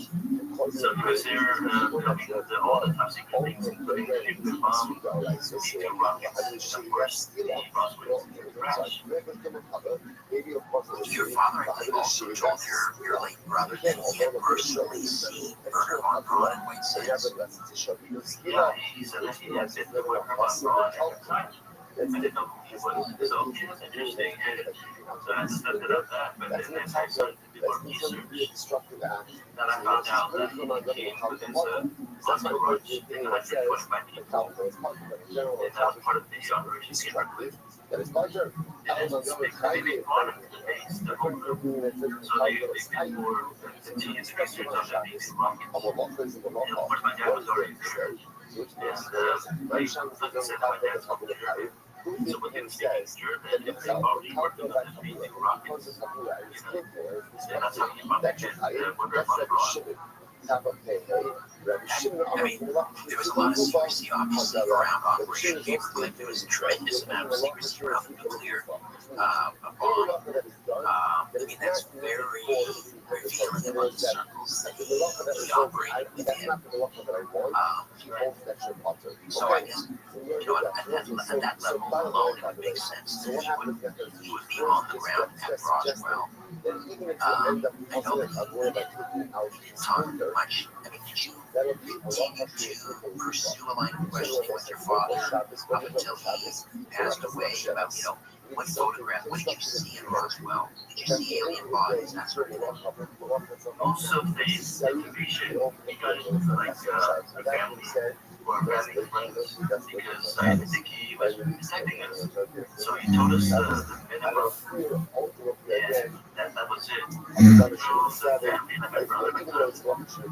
So he was there filming all the top secret things, including the nuclear bomb, the two rockets, and of course the Roswell crash. Your father, I think, also told your late brother that he had personally seen Werner von Braun in White Sands. Yeah, he said that he had been to Werner von Braun at the time. I didn't know who he was, so it was interesting. So I just looked it up that, but then I started to do more research. Then I found out that he came with his entourage, 125 people, and that was part of the Operation Paperclip. And it's a big part of the base, the whole group. So they did more continuous research on the base rockets. And of course, my dad was already there. And like I said, my dad's from Germany. So with him speaking German, if they've already worked on the basic rockets, and that's how he probably did Werner von Braun. I mean, there was a lot of secrecy, obviously, around Operation Paperclip. There was a tremendous amount of secrecy around the nuclear bomb. I mean, that's very revealing about the circles that he operated within. So I guess, at that level alone, it would make sense that he would be on the ground at Roswell. I know that he didn't talk much. I mean, did you continue to pursue a line of questioning with your father up until he passed away about, what photograph, what did you see in Roswell? Did you see alien bodies, that sort of thing? Most of the information he got into the family or family friends because I think he was protecting us. So he told us the minimum, and that was it. So the family and my brother and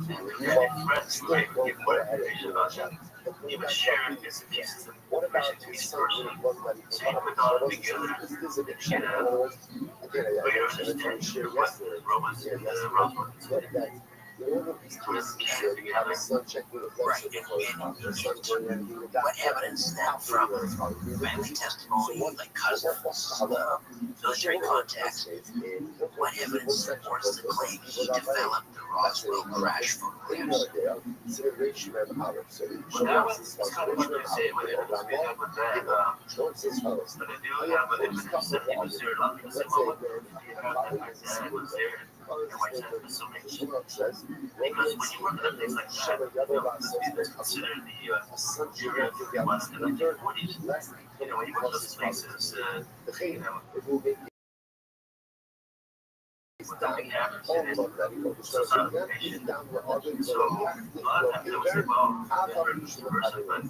family friends were able to give more information about him. He would share bits and pieces of information to each person. So he put all together and get a greater understanding of what the Romans and the Roswell What evidence then from family testimony, like cousins, military contacts, what evidence supports the claim he developed the Roswell crash photographs? Well, that was kind of what they say when they was made up with that. But they do have evidence that he was there. A lot of people say, well, what do you have that my dad was there? Your white dad was so many people. Because when you work on things like that, it's considered the era of the 1940s. When you work those places, something happens in it. So it's not information. So a lot of times they would say, well, I've heard this person, but it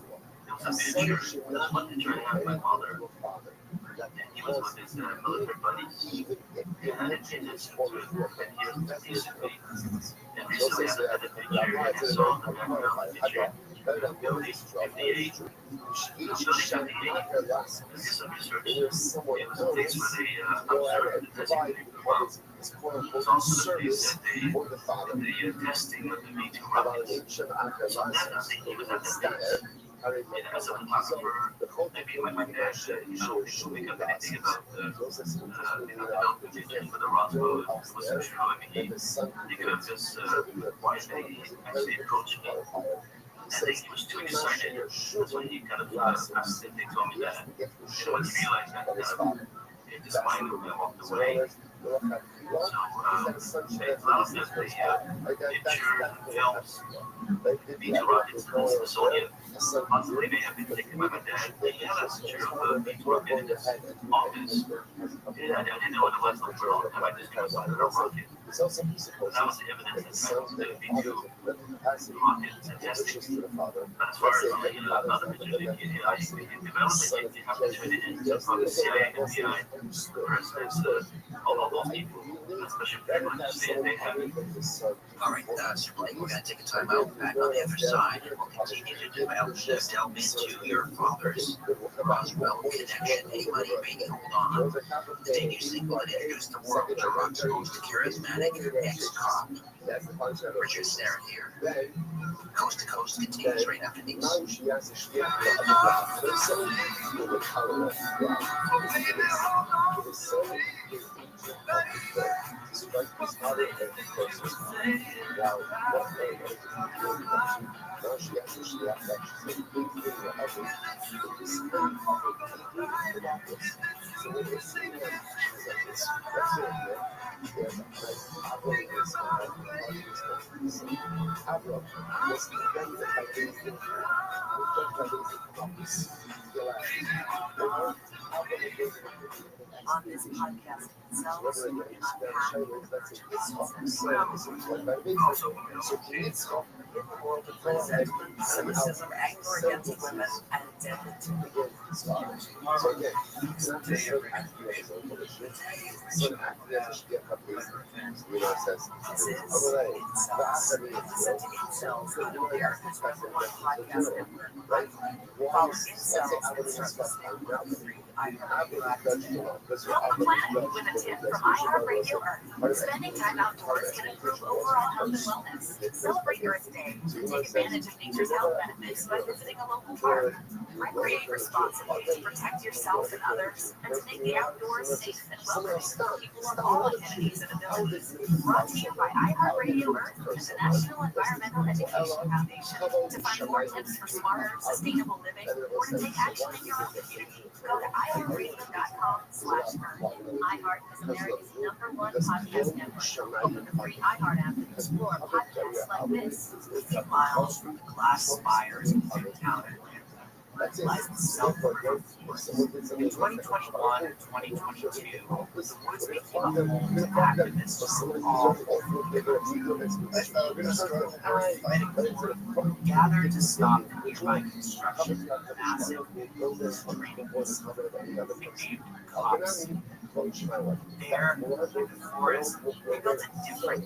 was a picture. That's one picture I have my father. And he was with his military buddies. And it changes to when he was recently. And recently I looked at the picture and I saw the picture. Building 58. Building 58. I did some research. It was a place where they observed the testing of nuclear bombs. It's also the place that they did the testing of the V2 rockets. So then I think he was at the base. And as a photographer, maybe when my dad said, should we up anything about the development they did for the Roswell, it wasn't true. I mean, he could have just, why did they actually approach me? I think he was too excited. That's why he kind of, they told me that. And once he realized that, it just mind walked away. So, a lot of the picture films, V2 rockets in the Smithsonian, possibly may have been taken by my dad. He had a picture of the V2 rocket in his office. I didn't know what it was for a long time. I just kind of saw the rocket. That was the evidence that the V2 rockets and testing. But as far as the other pictures, you can develop it, you have to turn it in from the CIA and FBI. For instance, all those people, especially people understand they have it. All right, Sir Blake, we're going to take a time out. Back on the other side, and we'll continue to delve into your father's Roswell connection. Anybody maybe hold on. The day you single and introduced the world to Rothschild's charismatic ex-cop. Richard Sarah here. Coast to Coast continues right after these. On this podcast, themselves and in the world of resentment, cynicism, anger against women, and indebted to the So again, incels, the America's #1 podcast network. Follow incels and start listening. Help the planet with a tip from iHeartRadio Earth. Spending time outdoors can improve overall health and wellness. Celebrate Earth Day and take advantage of nature's health benefits by visiting a local park. Recreate responsibly to protect yourself and others, and to make the outdoors safe and welcoming for people of all identities and abilities. Brought to you by iHeartRadio Earth and the National Environmental Education Foundation. To find more tips for smarter, sustainable living, or to take action in your own community, go to iHeartRadio.com/Earth. iHeart is America's #1 podcast network. Open the free iHeart app and explore podcasts like this. 50 miles from the glass spires in Midtown Atlanta lies the South River Forest. In 2021 and 2022, the woods became a home to activists from all over the world. Gathered to stop the nearby construction of massive agreements. Nicknamed cops. There, in the forest, we built a different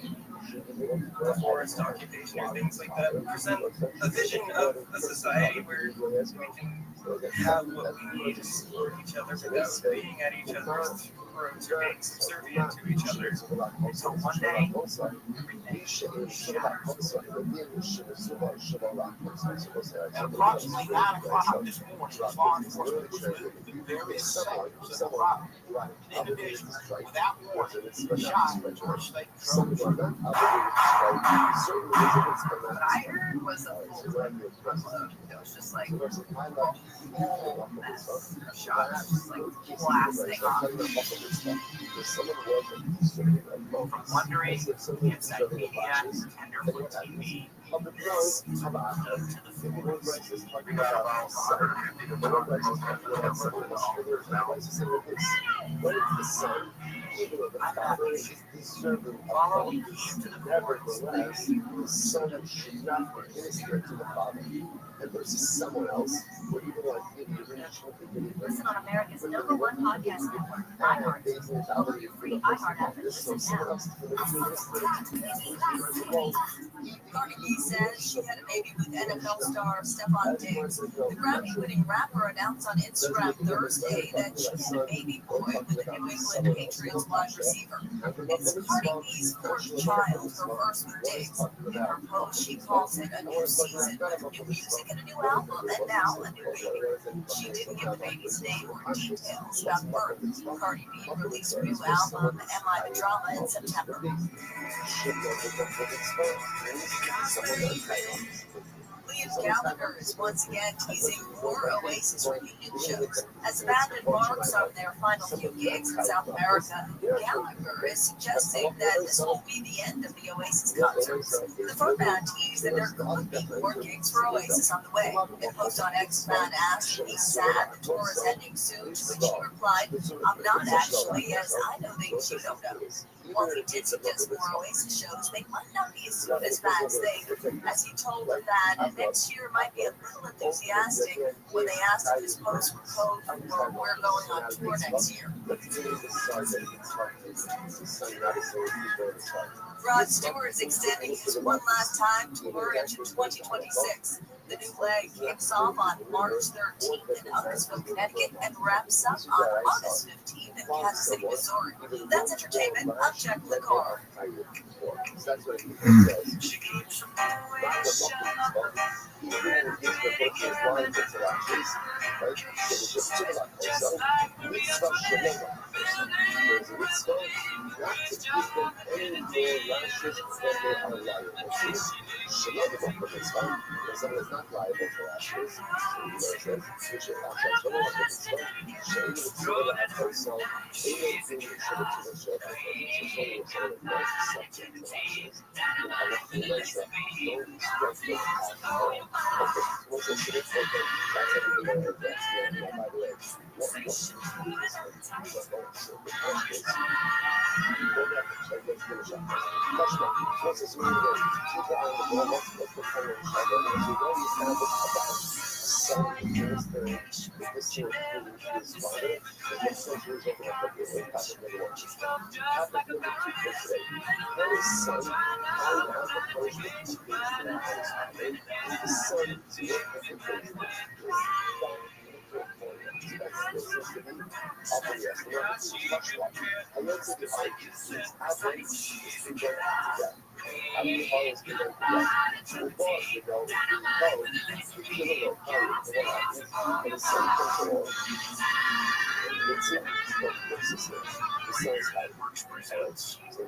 forest occupation or things like that present a vision of a society where we can have what we need to support each other without being at each other's throats or being subservient to each other. So one day, everything shatters. At approximately 9 o'clock this morning, law enforcement was moved to various sectors of the property. An individual, without warning, shot or state control. What I heard was a full reload. It was just like whole mess of shots, just like blasting off. From wondering, inside media, Tenderfoot TV, this is a note to the forest. I'm happy follow me to the forest. And versus someone else, what do you want to do? Listen on America's #1 podcast network, iHeart. Open your free iHeart app and listen now. Cardi B says she had a baby with NFL star Stephon Diggs. The Grammy-winning rapper announced on Instagram Thursday that she had a baby boy with the New England Patriots wide receiver. It's Cardi B's fourth child, her first with Diggs. In her post, she calls it a new season with new music and a new album, and now a new baby. She didn't give the baby's name or details about birth. Cardi B released her new album, Am I the Drama, in September. Liam Gallagher is once again teasing more Oasis reunion shows. As the band embarks on their final few gigs in South America, Gallagher is suggesting that this won't be the end of the Oasis concerts. The front band teased that there could be more gigs for Oasis on the way. In post on X, the band asked if he's sad the tour is ending soon, to which he replied, I'm not actually, as I know things you don't know. While he did suggest more Oasis shows, they might not be as soon as fans think, as he told the band next year might be a little enthusiastic when they asked if his post were code for we're going on tour next year. Rod Stewart's extending his One Last Time tour into 2026. The new leg kicks off on March 13th in Uncasville, Connecticut, and wraps up on August 15th in Kansas City, Missouri. That's entertainment. I'm Jack LeCar.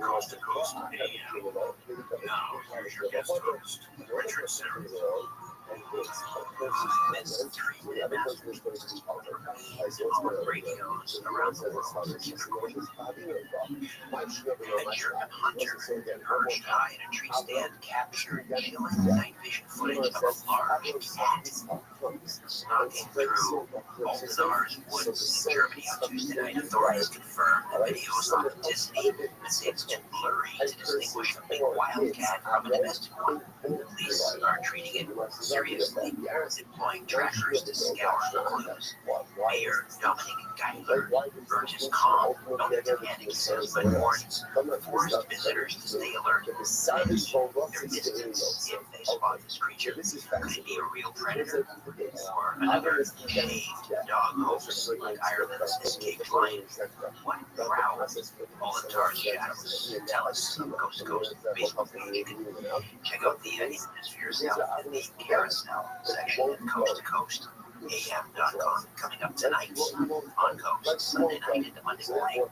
Coast to Coast AM. Now, here's your guest host, Richard Simmons. Radios around the world. A German hunter perched high in a tree stand captured chilling night vision footage of a large cat stalking through Oldenar's woods in Germany on Tuesday night. Authorities confirmed the video's authenticity, but say it's too blurry to distinguish a big wildcat from a domestic one. Police are treating it seriously, deploying trackers to scour the clues. Mayor Dominic Geithler urges calm, noting the panic says, but warns forced visitors to stay alert and their distance if they spot this creature. Could it be a real predator or another caved dog hoax like Ireland's escaped lion? What prowl Molitar's shadows tell us on Coast to Coast Facebook page. Check out the Hemisphere South in the Carousel section at Coast to Coast. AM.com coming up tonight on Coast, Sunday night into Monday morning.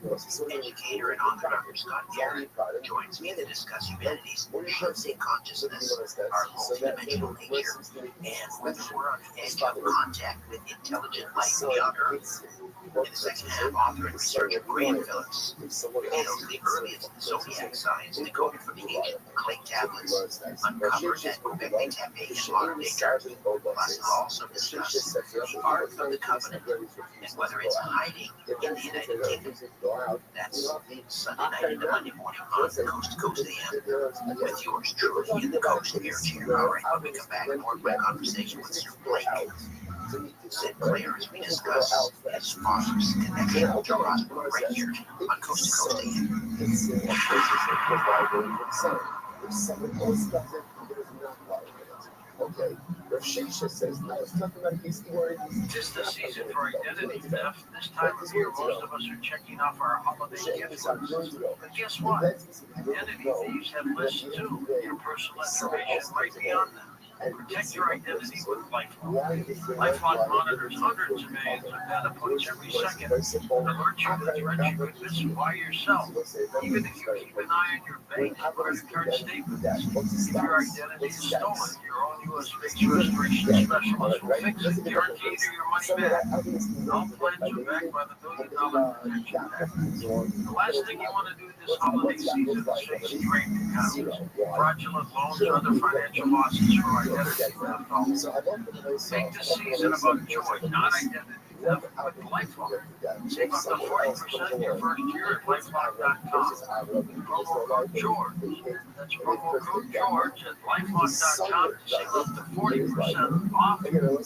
Educator and author Dr. Scott Garrett joins me to discuss humanity's shifting consciousness, our multidimensional nature, and whether we're on the edge of contact with intelligent life beyond Earth. In the second half, author and researcher Graham Phillips reveals the earliest zodiac signs decoded from the ancient clay tablets uncovered at Göbekli Tepe in modern-day Turkey. Plus, we'll also discuss the Ark of the Covenant and whether it's hiding in the United Kingdom. That's Sunday night into Monday morning on Coast to Coast AM with yours truly in the Coast Air Chair. All right, when we come back, more of my conversation with Sir Blake Sinclair as we discuss his father's connection to Rothschild right here on Coast to Coast Okay, Rashesha says, no, it's talking about hasty words. Tis the season for identity theft. This time of year, most of us are checking off our holiday gift lists. But guess what? Identity thieves have lists too. Your personal information right beyond them. Protect your identity with LifeLock. LifeLock monitors hundreds of millions of data points every second. Alert you to threats you could miss by yourself. Even if you keep an eye on your bank or credit card statements. If your identity is stolen, your own U.S. face restoration specialist will fix it, guaranteeing your money back. All plans are backed by the $1 billion Protection Act. The last thing you want to do this holiday season is face drained accounts, fraudulent loans, or other financial losses for identity theft. Make this season about joy, not identity theft, with LifeLock. Save up to 40% your first year at LifeLock.com. Promo code George. That's promo code George at LifeLock.com to save up to 40% off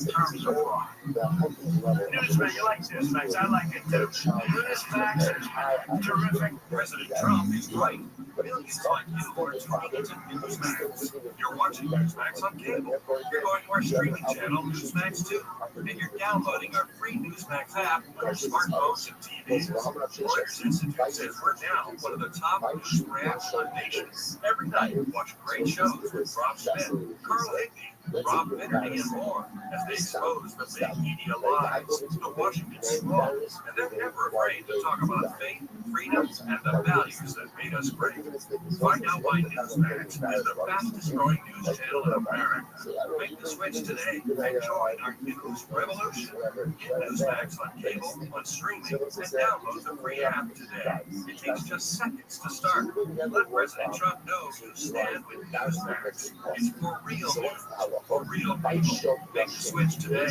terms apply. Newsmax, you like Newsmax? I like it too. Newsmax is terrific. President Trump is right. Millions like you are tuning into Newsmax. You're watching Newsmax on cable. You're going to our streaming channel, Newsmax 2, and you're downloading our free Newsmax app on your smartphones and TVs. Lawyers Institute says we're now one of the top news apps on the nation. Every night, watch great shows with Rob Smith, Carl Higbee, Rob Finnerty, and more as they expose the big media lies, the Washington squad, and they're never afraid to talk about faith, freedom, and the values that made us great. Find out why Newsmax is the fastest growing news channel in America. Make the switch today and join our news revolution. Get Newsmax on cable, on streaming, and download the free app today. It takes just seconds to start. Let President Trump know you stand with Newsmax. It's for real news, for real people. Make the switch today.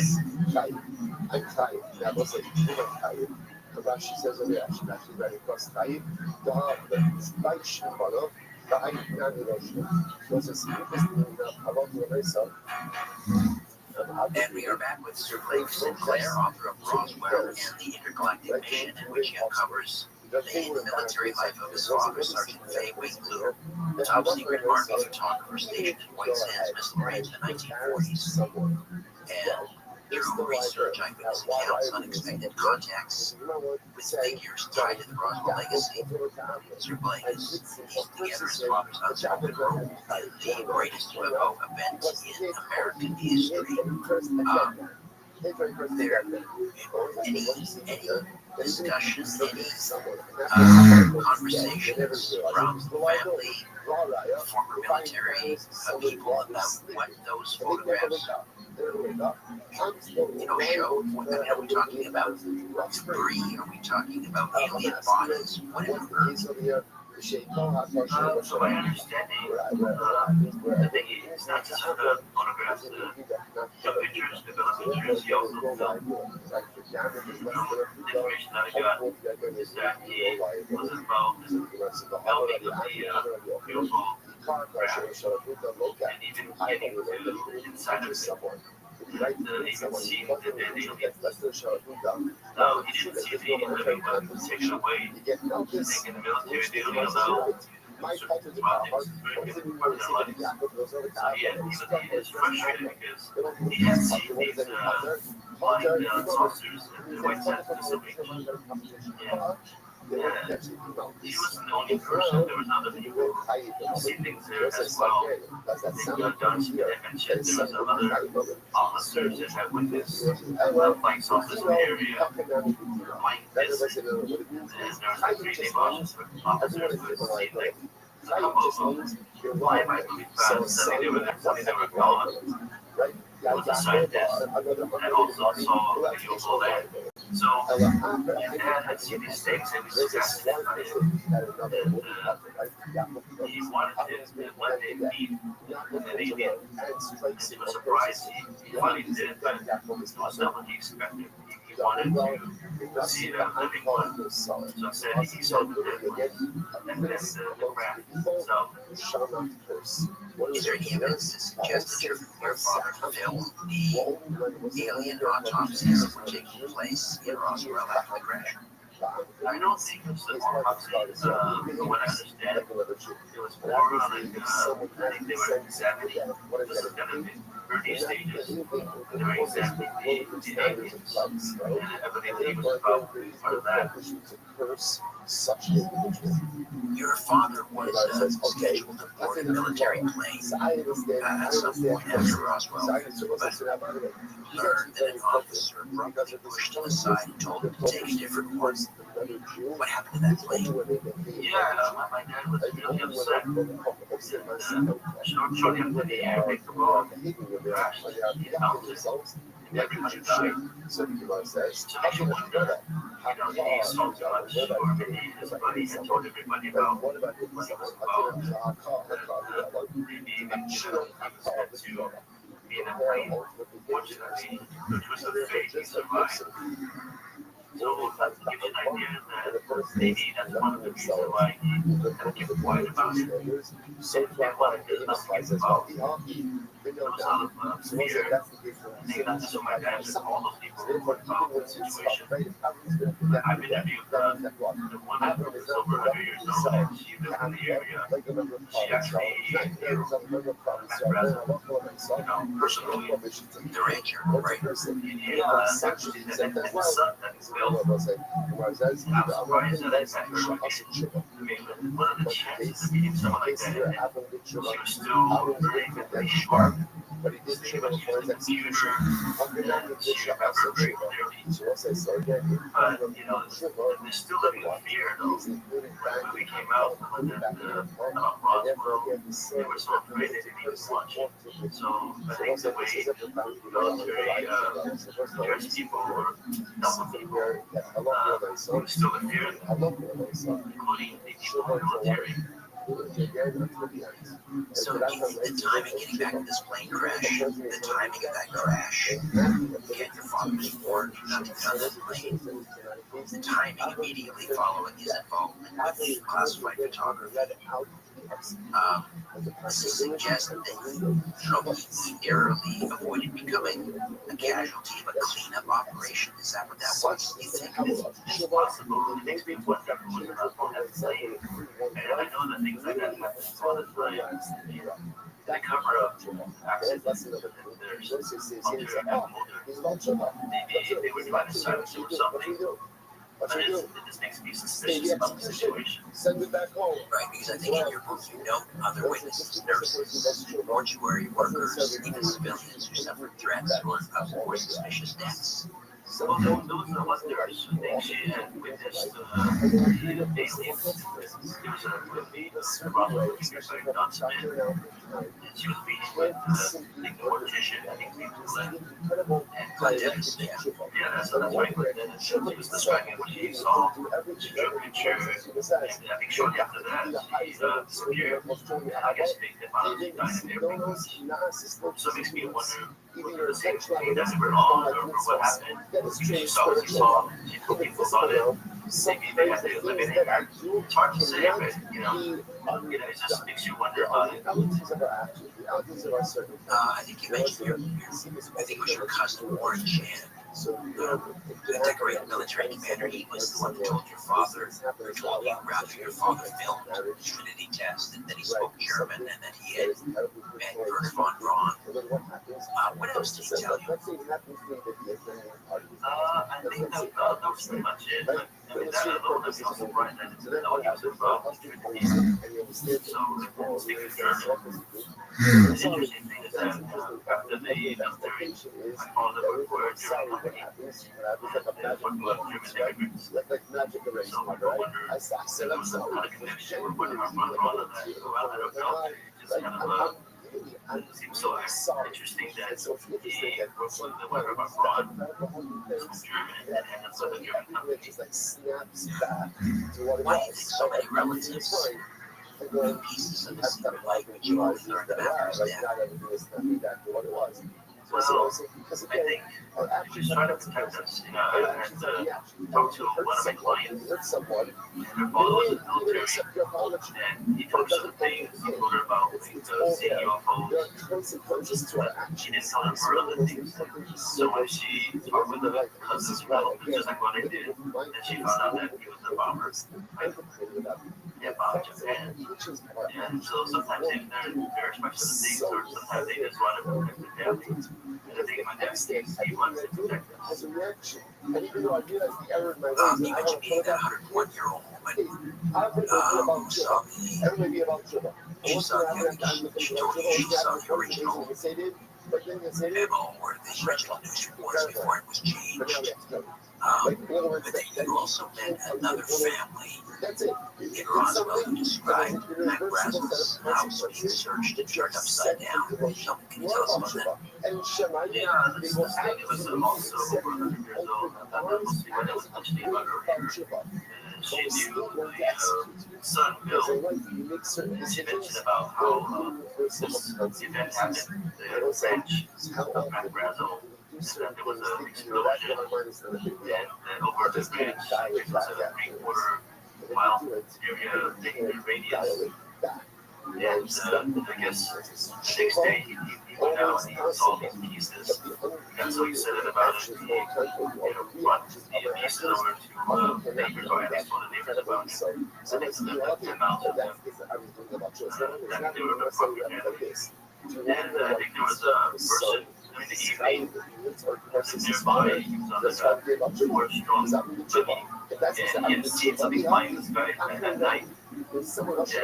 I'm tired. That was like, I'm tired. Rashi says over there, she's actually very cross tired. The spike follow. And we are back with Sir Blake Sinclair, author of Roswell and the Intergalactic Mission, in which he uncovers the military life of his father, Sergeant Fay Wakeblue, the top secret Army photographer stationed in White Sands Missile Range in the 1940s. And Through research, eyewitness accounts, unexpected contacts with figures tied to the Roswell legacy, Sir Blake has pieced together his father's unspoken role in the greatest UFO event in American history. Any discussion, any conversations from family, former military people about what those photographs show? Are we talking about debris? Are we talking about alien bodies? Whatever. So my understanding, the thing is not just the photographs, the pictures, the pictures, he also filmed. The information that I got is that he was involved in filming the UFO craft and even getting to inside of it. Even seeing the dead aliens. Now, he didn't see the living ones taken away. I think in the military, they only allow certain projects during a part of their lives. So he is frustrated because he didn't see these flying saucers and the white sands facility. Yeah. He wasn't the only person. There was other people who see things there as well. I think Dunn mentioned there was some other officers that had witnessed flying saucers in the area, flying discs, and there was like 3 named officers who had seen like a couple of them fly by really fast. Suddenly they were gone. It was a scientist and also saw the UFO land. So his dad had seen these things and was fascinated by it. And he wanted to one day meet an alien. He was surprised he finally did it, but it was not what he expected. He wanted to see a living one. So instead he saw the dead one and then the craft itself. Is there any evidence to suggest that your father filmed the alien autopsies that were taking place in Roswell after the crash? I don't think it was the autopsies, from what I understand. It was more like, I think they were examining, this is kind of in early stages, they were examining the aliens, and I believe he was about part of that. Your father was scheduled to board a military plane at some point after Roswell, but learned that an officer abruptly pushed him aside and told him to take a different one. What happened to that plane? Yeah, my dad was really upset. Shortly after the air picked the ball, crashed, he melted, and everybody died. So I should wonder, he saw too much, or maybe his buddy had told everybody about what he was about. Maybe he was meant to be in a plane. Fortunately, which was a fate, he survived. So that gives you an idea that maybe that's one of the reasons why he kind of kept quiet about it. So he wanted to not get involved. There was a lot of fear. I think not just my dad, but all those people who were involved in the situation. I've interviewed the woman who was over 100 years old, and she lived in the area. She actually knew personally the ranger, right? Yeah, actually, and the son that is built. I'm surprised that it's actually, I mean, what are the chances of meeting someone like that? She was still really sharp. She was using the computer, and she remembered very clearly. But, there's still a bit of fear, though. When we came out from Roswell, they were so afraid they didn't even watch it. So I think the way military dressed people or dumb people, there was still a fear, including the people in the military. So do you think the timing, getting back to this plane crash, the timing of that crash, again, your father was warned not to get on that plane. The timing immediately following his involvement with classified photography suggests that he narrowly avoided becoming a casualty of a cleanup operation. Is that what that was? You think? It's possible. It makes me wonder who was on that plane. And I know that things like that happen all the time. They cover up accidents and there's ulterior motive. Maybe they were trying to silence you or something. It just makes me suspicious about the situation. Right, because I think in your book you note other witnesses, nurses, mortuary workers, even civilians who suffered threats or more suspicious deaths. Well, those are the ones that are saying she had witnessed aliens. There was a problem with by Don Smith, and she was meeting with the mortician, I think that's right. And she was describing what she saw, she drew a picture, and I think shortly after that, she disappeared. I guess they found she died in there. So it makes me wonder whether the same thing that went on or what happened. She saw what she saw, she told people about it. Maybe they had to eliminate her. It's hard to say, but it just makes you wonder about it. I think you mentioned I think it was your cousin Warren Chan, the great military commander. He was the one that told your father, or told you after your father filmed the Trinity test, and that he spoke German, and that he had met Werner von Braun. What else did he tell you? I think that was pretty much it. I mean, that alone, I'm also surprised that it's not what he was involved in. So, speaking of German, the interesting thing is that after the military, my father worked for a German company, and one of German immigrants. So I wonder if there was some kind of connection with Werner von Braun on that. So I don't know. Just kind of it seems so interesting that he worked with the Werner von Braun from German and ended up with a German company. Why do you think so many relatives knew pieces of his language you all learned about his death? Well, I think he was trying to protect us. I had to talk to one of my clients, and her father was in the military, and he told her some things. He told her about seeing UFOs. She didn't tell him for other things. So when she talked with the cousins, just like what I did, and she found out that he was a bomber. About Japan. And so sometimes they're special things, or sometimes they just want to protect the family. And I think in my dad's case, he wanted to protect us. You mentioned meeting that 101-year-old woman who saw she told you she saw the original memo or the original news reports before it was changed. But then you also met another family in Roswell who described Mac Brazel's house being searched and turned upside down. Can you tell us about that? Yeah, this thing, it was also over 100 years old. I thought that must be what I was mentioning about earlier. She knew the son, Bill. She mentioned about how this event happened, the ranch of Mac Brazel. That there was an explosion, and over the ranch, which was a 3/4 mile area, taking the radius. And I guess the next day he went out and he saw these pieces. And so he said it about it. He brought the pieces over to neighbors, or at least one of the neighbors about it. So they said that came out of them. That they were the property family. And I think there was a person in the evening was nearby. He was on the fourth strong buggy, and he had seen something flying in the sky at night. And so she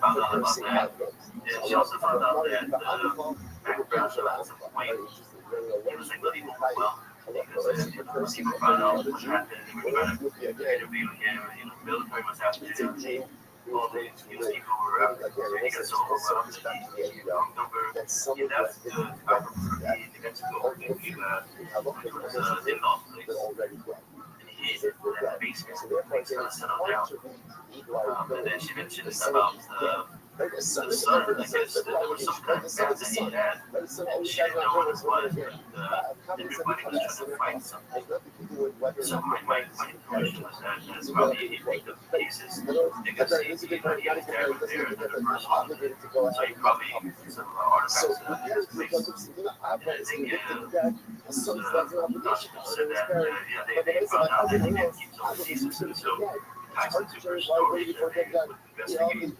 found out about that. And she also found out that Mac Brazel at some point, he was like, let me move well. Because people found out what happened, and they were trying to interview him, the military was happening. All these people were out there, and he got so overwhelmed that he walked over. And that's the proper for me to get to go to Cuba, which was an in-law place. And he hated that basement, so things kind of settled down. And then she mentioned about the son, I guess, that there was some kind of gun that he had, and she didn't know what it was, but everybody was trying to find something. So my intuition was that that's probably he picked up the pieces, because he had his dad was there, and then the first one, so he probably some artifacts in his place. And I think, Rothschild said that, they found out that he didn't keep some pieces, and so ties into her story that they would investigate.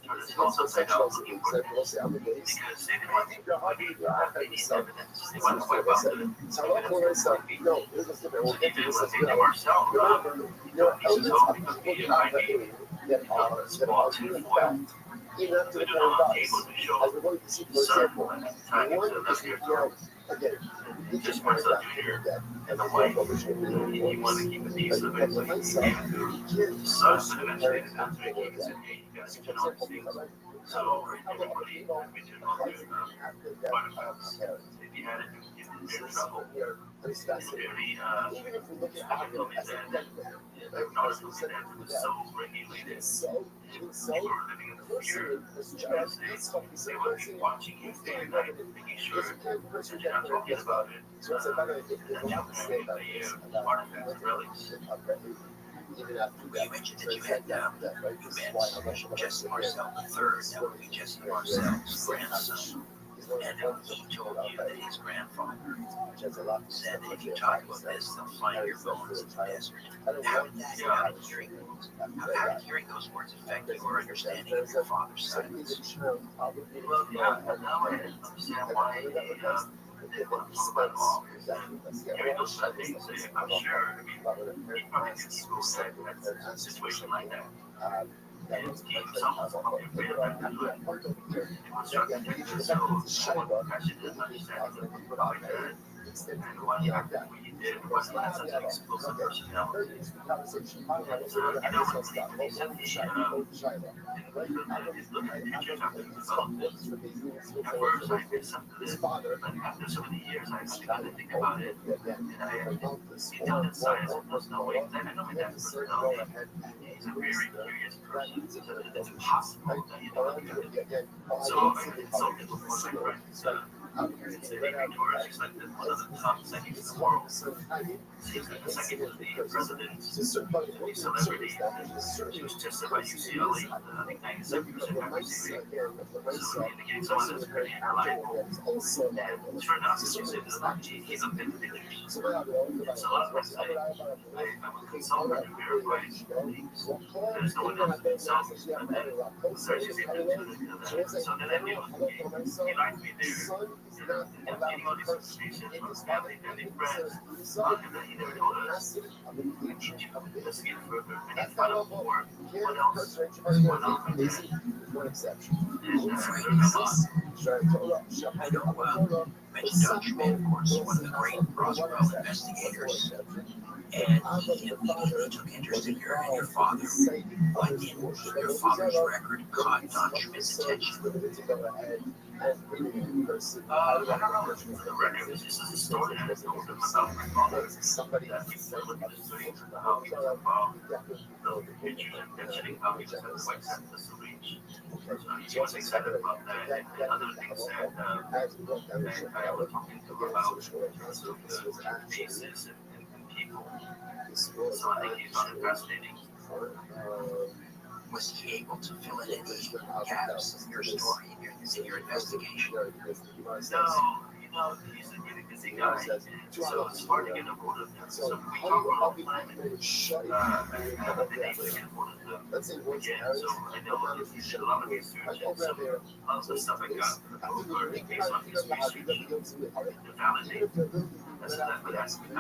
turn this house upside down looking for things because they didn't want to believe that they need evidence. They want to wipe out the evidence of Rabbi. So even when they do ourselves, pieces home because we might be small to foil. We do not able to show certain time to left ear to just Marcel Jr. and the wife. He wanted to keep a piece of it, so he gave it to the son, but eventually the son gave it to me. You guys can all see. So everybody between all the artifacts, if you had it, you were in trouble. It's very, I told me that Donald told me that it was so regulated. People were living in the fear because they would be watching you day and night, making sure that you're not talking about it. And that you have the artifacts, relics. Well, you mentioned that you had met Jesse Marcel III, that would be Jesse Marcel's grandson. And he told you that his grandfather said that if you talk about this, they'll find your bones in the desert. How did hearing those words affect your understanding of your father's silence? Well, yeah, now I understand why they want to talk about all. Hearing those things, I'm sure, he probably gets people that's a situation like that. And he himself was a public figure back then, but it was struggling so passionate understanding about my dad and what he did was he had such an explosive personality. And, when he said he's looking at pictures after he developed this, at first I accepted it, but after so many years I began to think about it, and I deep down inside there's no way, I know my dad's personality. He's a very curious person. It's impossible that you don't understand. So I consulted with one of my friends, she's like one of the top seconds in the world. She's like the second to the president, the celebrity. She was tested by UCLA, I think 97% accuracy rate. So indicating someone that's pretty reliable. And sure enough, she said that he's a bit pictures. So a lot of us say, I will consult her to verify things. There's no one else to consult. And then searches into that. So then I knew he liked me there. And getting all these information from family and friends, and then he never told us. We need to investigate further and find out more. What else? One exception. I know mentioned Dr. Schmidt, of course, one of the great Rothschild investigators, and he immediately took interest in your father. What in your father's record caught Dr. Schmidt's attention? I don't know. The record is just a story that I told him about my father. That he said look at his dreams and how he was involved. The pictures and mentioning how he was at White Sands to reach. He was excited about that and other things that I was talking to him about in terms of the faces and people. So I think he found it fascinating. Was he able to fill in any gaps in your story, in your investigation? No, he's a really busy guy, so it's hard to get a hold of him. So we talk all the time, and I haven't been able to get a hold of him again. So I know he did a lot of research, and some of the stuff I got over based on his research to validate. I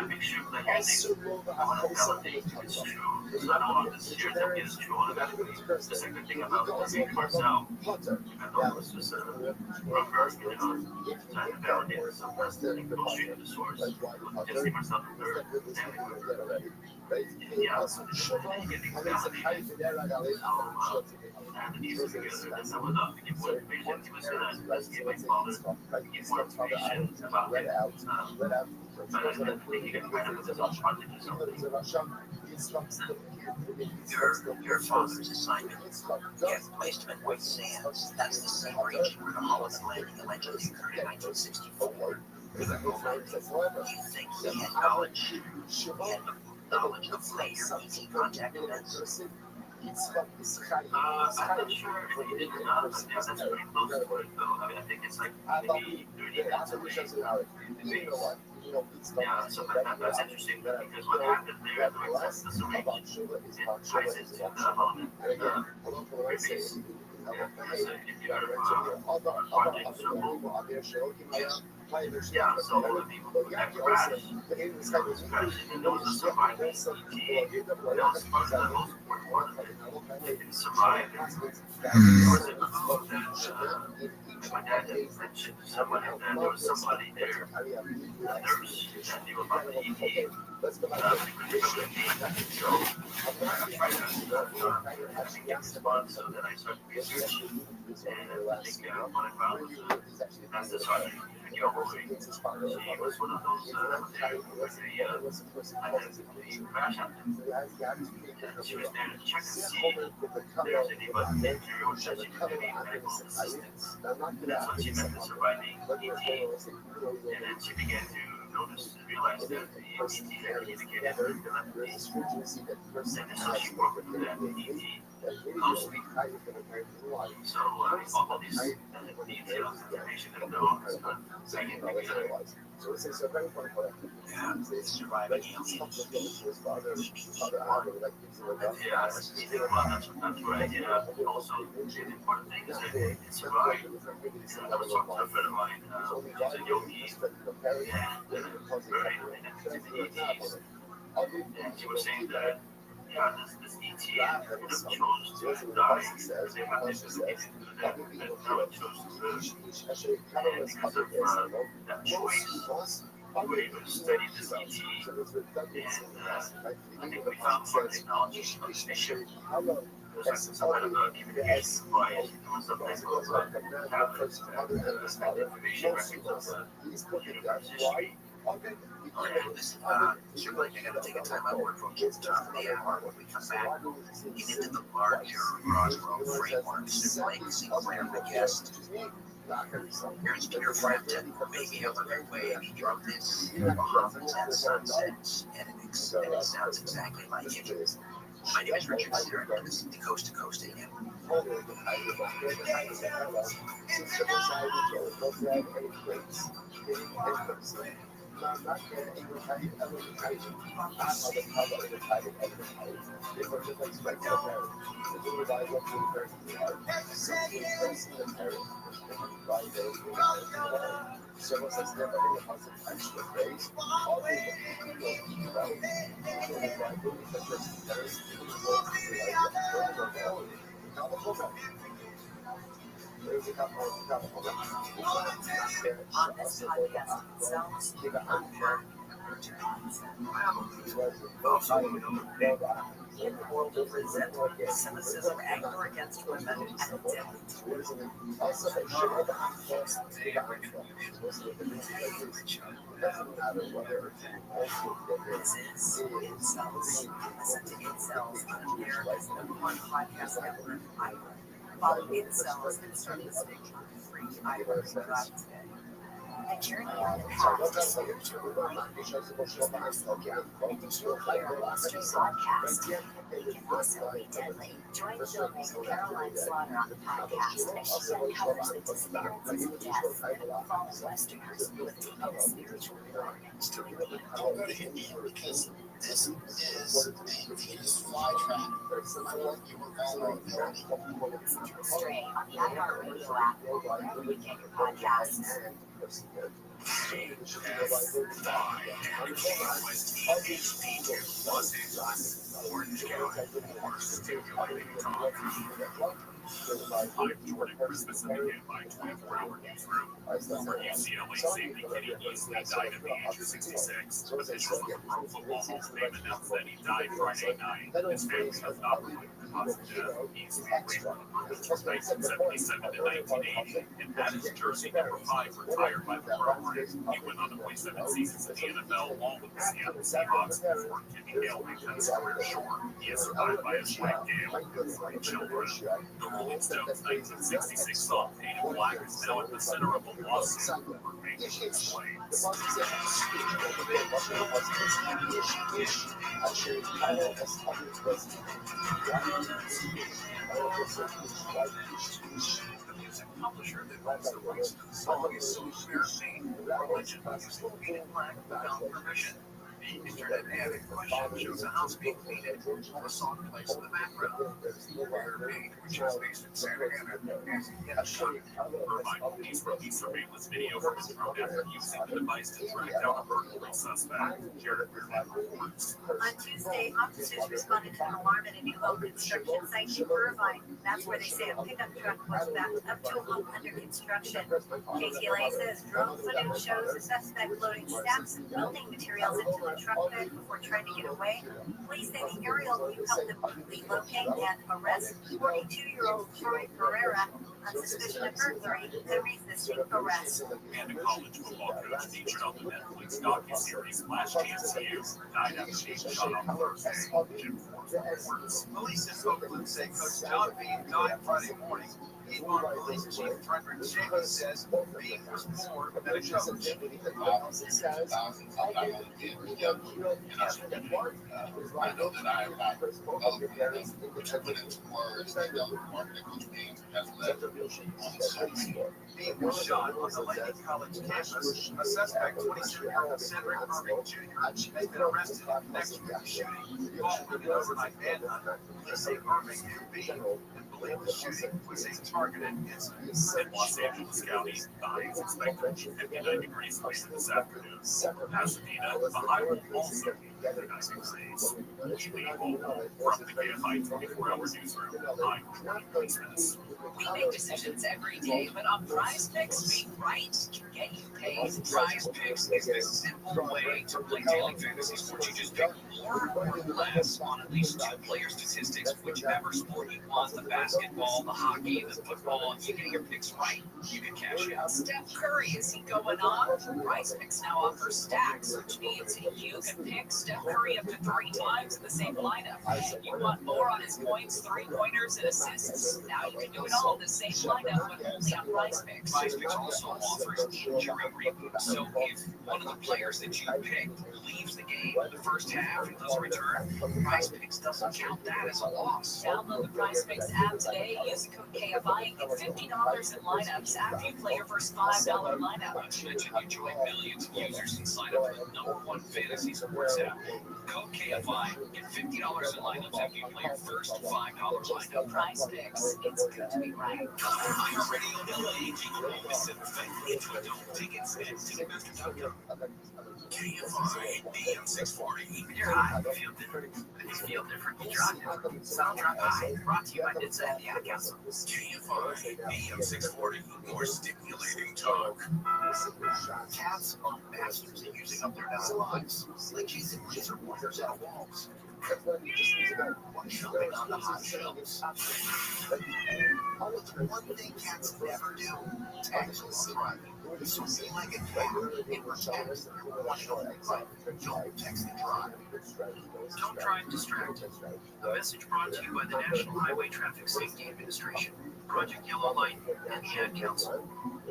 make sure that everything I want to validate is true. So I don't want to just share that it's true automatically. The second thing about Marcel, I know it was just a rumor, trying to validate it. Sometimes they go straight to the source. Just see myself in third, yeah, so getting validated. And he was together, that's how enough to get more information. He was going to investigate my father, get more information about it. But I think he got kind of his own project or something. Your father's assignment placed him in White Sands. That's the same region where the holiday landing allegedly occurred in 1964. Do you think he had knowledge? Knowledge of later ET contact events? I'm not sure if he did or not, but yeah, that's pretty close to it, though. I mean, I think it's like maybe 30 minutes away in the base. Yeah, so that's interesting because what happened there at the White Sands, the syringe, it ties into the element, the base. Yeah, so the people who got crashed, and those that survived the ET, that was part of the most important one of it. They didn't survive. Of course, it was that my dad had mentioned somebody, that there was somebody there, a nurse, that knew about the ET. So I tried to get response, so then I started researching, and I think what I found was that's the sergeant. She was one of those there with the crash happened. She was there to check and see if there's anybody injured or that she could need medical assistance. And that's when she met the surviving ET. And then she began to notice and realize that the ET had communicated her telepathy. And so she worked with that ET closely. So all these details, information that no one has done. Yeah, surviving aliens. Yeah, that's right. Yeah, also, the important thing is that it survived. I was talking to a friend of mine, who's a yogi, and very connected to the ETs. And she was saying that, yeah, this ET chose to die because they were investigating that, and now it chose to live. And because of that choice, we were able to study this ET, and I think we found more technology on the spaceship. There's like some kind of a communication device, or some type of tablet that information records of the universe history. Listen, sure, like I gotta take a time out work from kids to the hour when we come back. Get into the larger Roswell frameworks and playing single-player the guest. Here's your friend, maybe on their way. He drove this Bahamas and sunsets, and it sounds exactly like it. My name is Richard Stewart, and this is the Coast to Coast AM. On this podcast itself, in the world of resentment, cynicism, anger against women, and deadly tourism, this is Incels. Listen to Incels on America's #1 podcast network, iHeart. Follow Incels and start listening on the free iHeart today. The journey on the path to spiritual is personal. And did you hear our Restream podcast? It can also be deadly. Join filmmaker Caroline Slaughter on the podcast as she uncovers the disappearances and deaths that have befallen Westerners with deep spiritual lore. Don't go to India because this is a Venus flytrap for your vulnerability. Listen to Restream on the iHeartRadio app or wherever you get your podcasts. I'm Jordan Christmas and begin my 24-hour newsroom. Former UCLA safety Kenny Easley died at the age of 66. Officials of the Pro Football Hall of Fame announced that he died Friday night. His family has not reported the cause of death. Easley played for the Brewers from 1977 to 1980 and had his jersey number 5 retired by the program. He went on to play 7 seasons in the NFL along with the Seattle Seahawks before Kenny Gale made his career short. He is survived by his wife Gail and 3 children. The Rolling Stones' 1966 song Painted Black is now at the center of a lawsuit for making his claims. The music publisher that owns the rights to the song is suing Fair Fame. Religion used Painted Black without permission. The internet addict question shows a house being cleaned a song plays in the background. ViralRabbi, which is based in Santa Ana, is yet a shock. Rabbi released a surveillance video from his drone after using the device to track down a burglary suspect. Jared ViralRabbi reports. On Tuesday, officers responded to an alarm at a new home construction site in Irvine. That's where they say a pickup truck was backed up to a home under construction. KTLA says drone footage shows a suspect loading stacks of building materials into the truck bed before trying to get away. Police say the aerial view helped them quickly locate and arrest 42-year-old Troy Pereira on suspicion of burglary and resisting arrest. And a college football coach featured on the Netflix docuseries Last Chance to You died after being shot on Thursday. Jim Ford reports. Police in Oakland say Coach John Bean died Friday morning. Piedmont Police Chief Frederick Shavy says Bean was more than a coach. I know that I am not eloquent enough to put into words the mark that Coach Bean has left on the social. Bean was shot on the Lightning College campus. A suspect, 27-year-old Cedric Irving Jr., has been arrested in connection with the shooting. Involved in an overnight manhunt. Police say Irving knew Bean and believe the shooting was a targeted incident. In Los Angeles County, the high is expected to be 59 degrees later this afternoon. Pasadena, the high will also be 59 degrees. From the KFI 24-hour newsroom, I'm 20 minutes. We make decisions every day, but on Prize Picks, being right can get you paid. Prize Picks is the simple way to play daily fantasy sports. You just pick more or less on at least 2 player statistics, whichever sport you want, the basketball, the hockey, the football. If you get your picks right, you can cash out. Steph Curry, is he going on? Prize Picks now offers stacks, which means you can pick Steph Curry up to 3 times in the same lineup. You want more on his points, 3-pointers, and assists? Now you can do it all in the same lineup, but only on Prize Picks. Prize Picks also offers injury reboot. So if one of the players that you picked leaves the game in the first half and doesn't return, Prize Picks doesn't count that as a loss. Download the Prize Picks app today. Use the code KFI and get $50 in lineups after you play your first $5 lineup. Not to mention you join millions of users and sign up for the #1 fantasy sports app. Code KFI. Get $50 in lineups after you play your first $5 lineup. Prize Picks. It's good to be right. KFI AM 640. When you're high, you feel different. When you feel different, you drop different. Sound Drop High, brought to you by NHTSA and the Ad Council. KFI AM 640. More stimulating talk. Cats are masters at using up their nasal lives, like chasing laser pointers out of walls. Or jumping on the hot shelves. One thing cats never do, actually drive. So be like a cat and protect your one and only life. Don't text and drive. Don't drive distracted. A message brought to you by the National Highway Traffic Safety Administration, Project Yellow Light, and the Ad Council.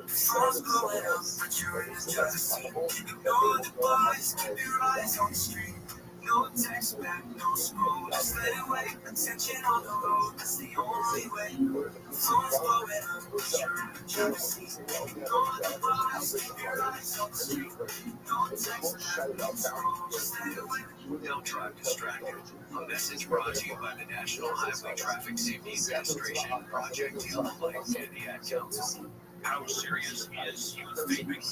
Phone's blowing up, but you're in the driver's seat. Ignore the buzz, keep your eyes on the street. No text back, no scroll, just let it wait. Attention on the road, that's the only way. Phone's blowing up, but you're in the driver's seat. Ignore the buzz, keep your eyes on the street. No text back, no scroll, just let it wait. Don't drive distracted. A message brought to you by the National Highway Traffic Safety Administration, Project Yellow Light, and the Ad Council. How serious is youth vaping?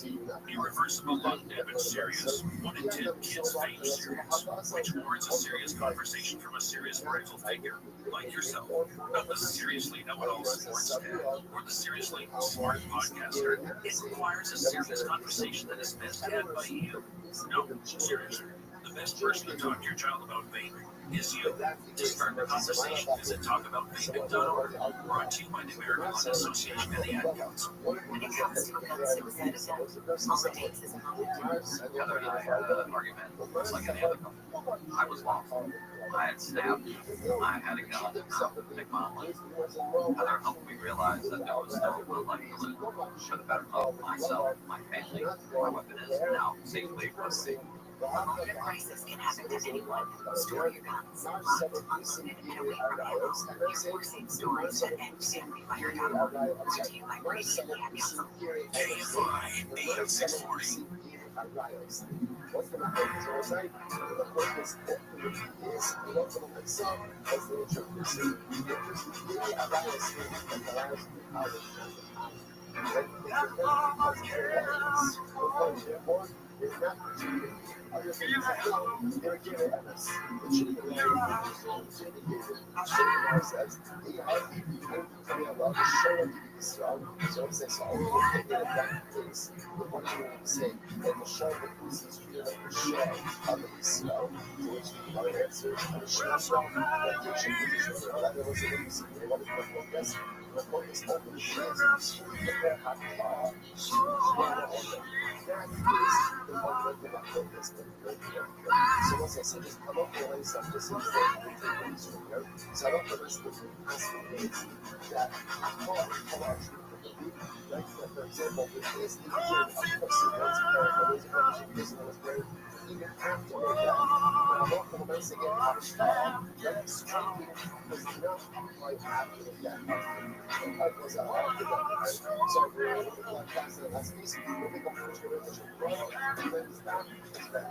Irreversible lung damage serious. 1 in 10 kids vape serious, which warrants a serious conversation from a serious parental figure like yourself. Not the seriously know-it-all sports dad or the seriously smart podcaster. It requires a serious conversation that is best had by you. No, seriously. The best person to talk to your child about vaping is you. To start the conversation, visit talkaboutVaping.org, brought to you by the American Lung Association and the Ad Council. When it comes to a gun suicide attempt, all it takes is a moment. Heather and I had an argument, just like any other couple. I was lost. I had stabbed. I had a gun. Pick my own life. Heather helped me realize that there was no one life to live for the better of myself, my family. My weapon is now safely equipped. A moment of crisis can happen to anyone. Store your guns, locked, unloaded, and away from ammo. Hear more safe stories at NCMFire.org. Brought to you by Brady and the Ad Council. KFI AM 640. What's the genocide? The purpose ultimately is a lot of myself as the interpretation. Really allow us to allow us to be out of they're giving us the chicken so it's this all in that case, the one thing I say, and the show that this is really like the show of the snow, which our answer and the show, that they should be sure that there was a reason they wanted to go yes, the point is open the shows, the fair half so once I said this, I'm not feeling stuff, this is so I don't feel this that like for example, with this even after that, I'm not going to once again that's training was not quite after that. It was after that. So we're able to like that's the last piece. We become first religion. And then stop is that.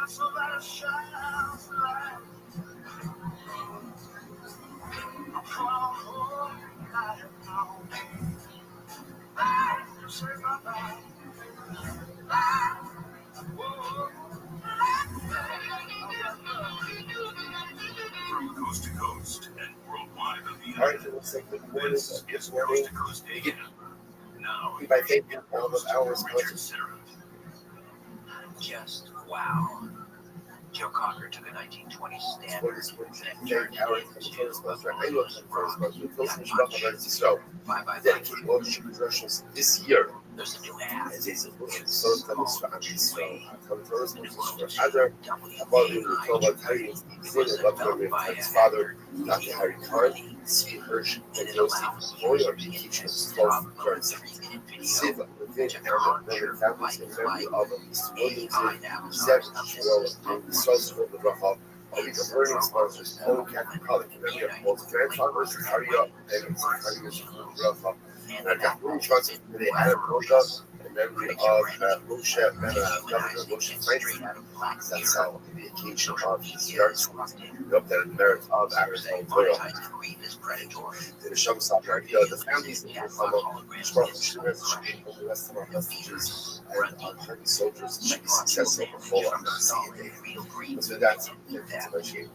So that shines light. From coast to coast and worldwide on the All right, so let's take the this is Coast to Coast AM. Now, if I take all those hours Just wow. Joe Cocker took a 1920 standard and turned it into dedicated worship commercials this year. there's a new app. It's a so other about his father, Dr. Harry Carney, Steve Hirsch, and Joseph Boyer, teachers, both Siva, within their families and memory of the source of the Raha. Of the learning sponsors, all Catholic college, and many of both grandfathers, Harry up, and Raha. And I got one sponsor today, Adam Rosa, in memory of Moshe, Governor Moshe Franklin. That's how the occasion of his yard school, up there in the merit of Arizona Oil. The Shamsa idea, the families in the Hama, strong students, the rest of our hostages, and our Turkish soldiers should be successful for full on the so that's everything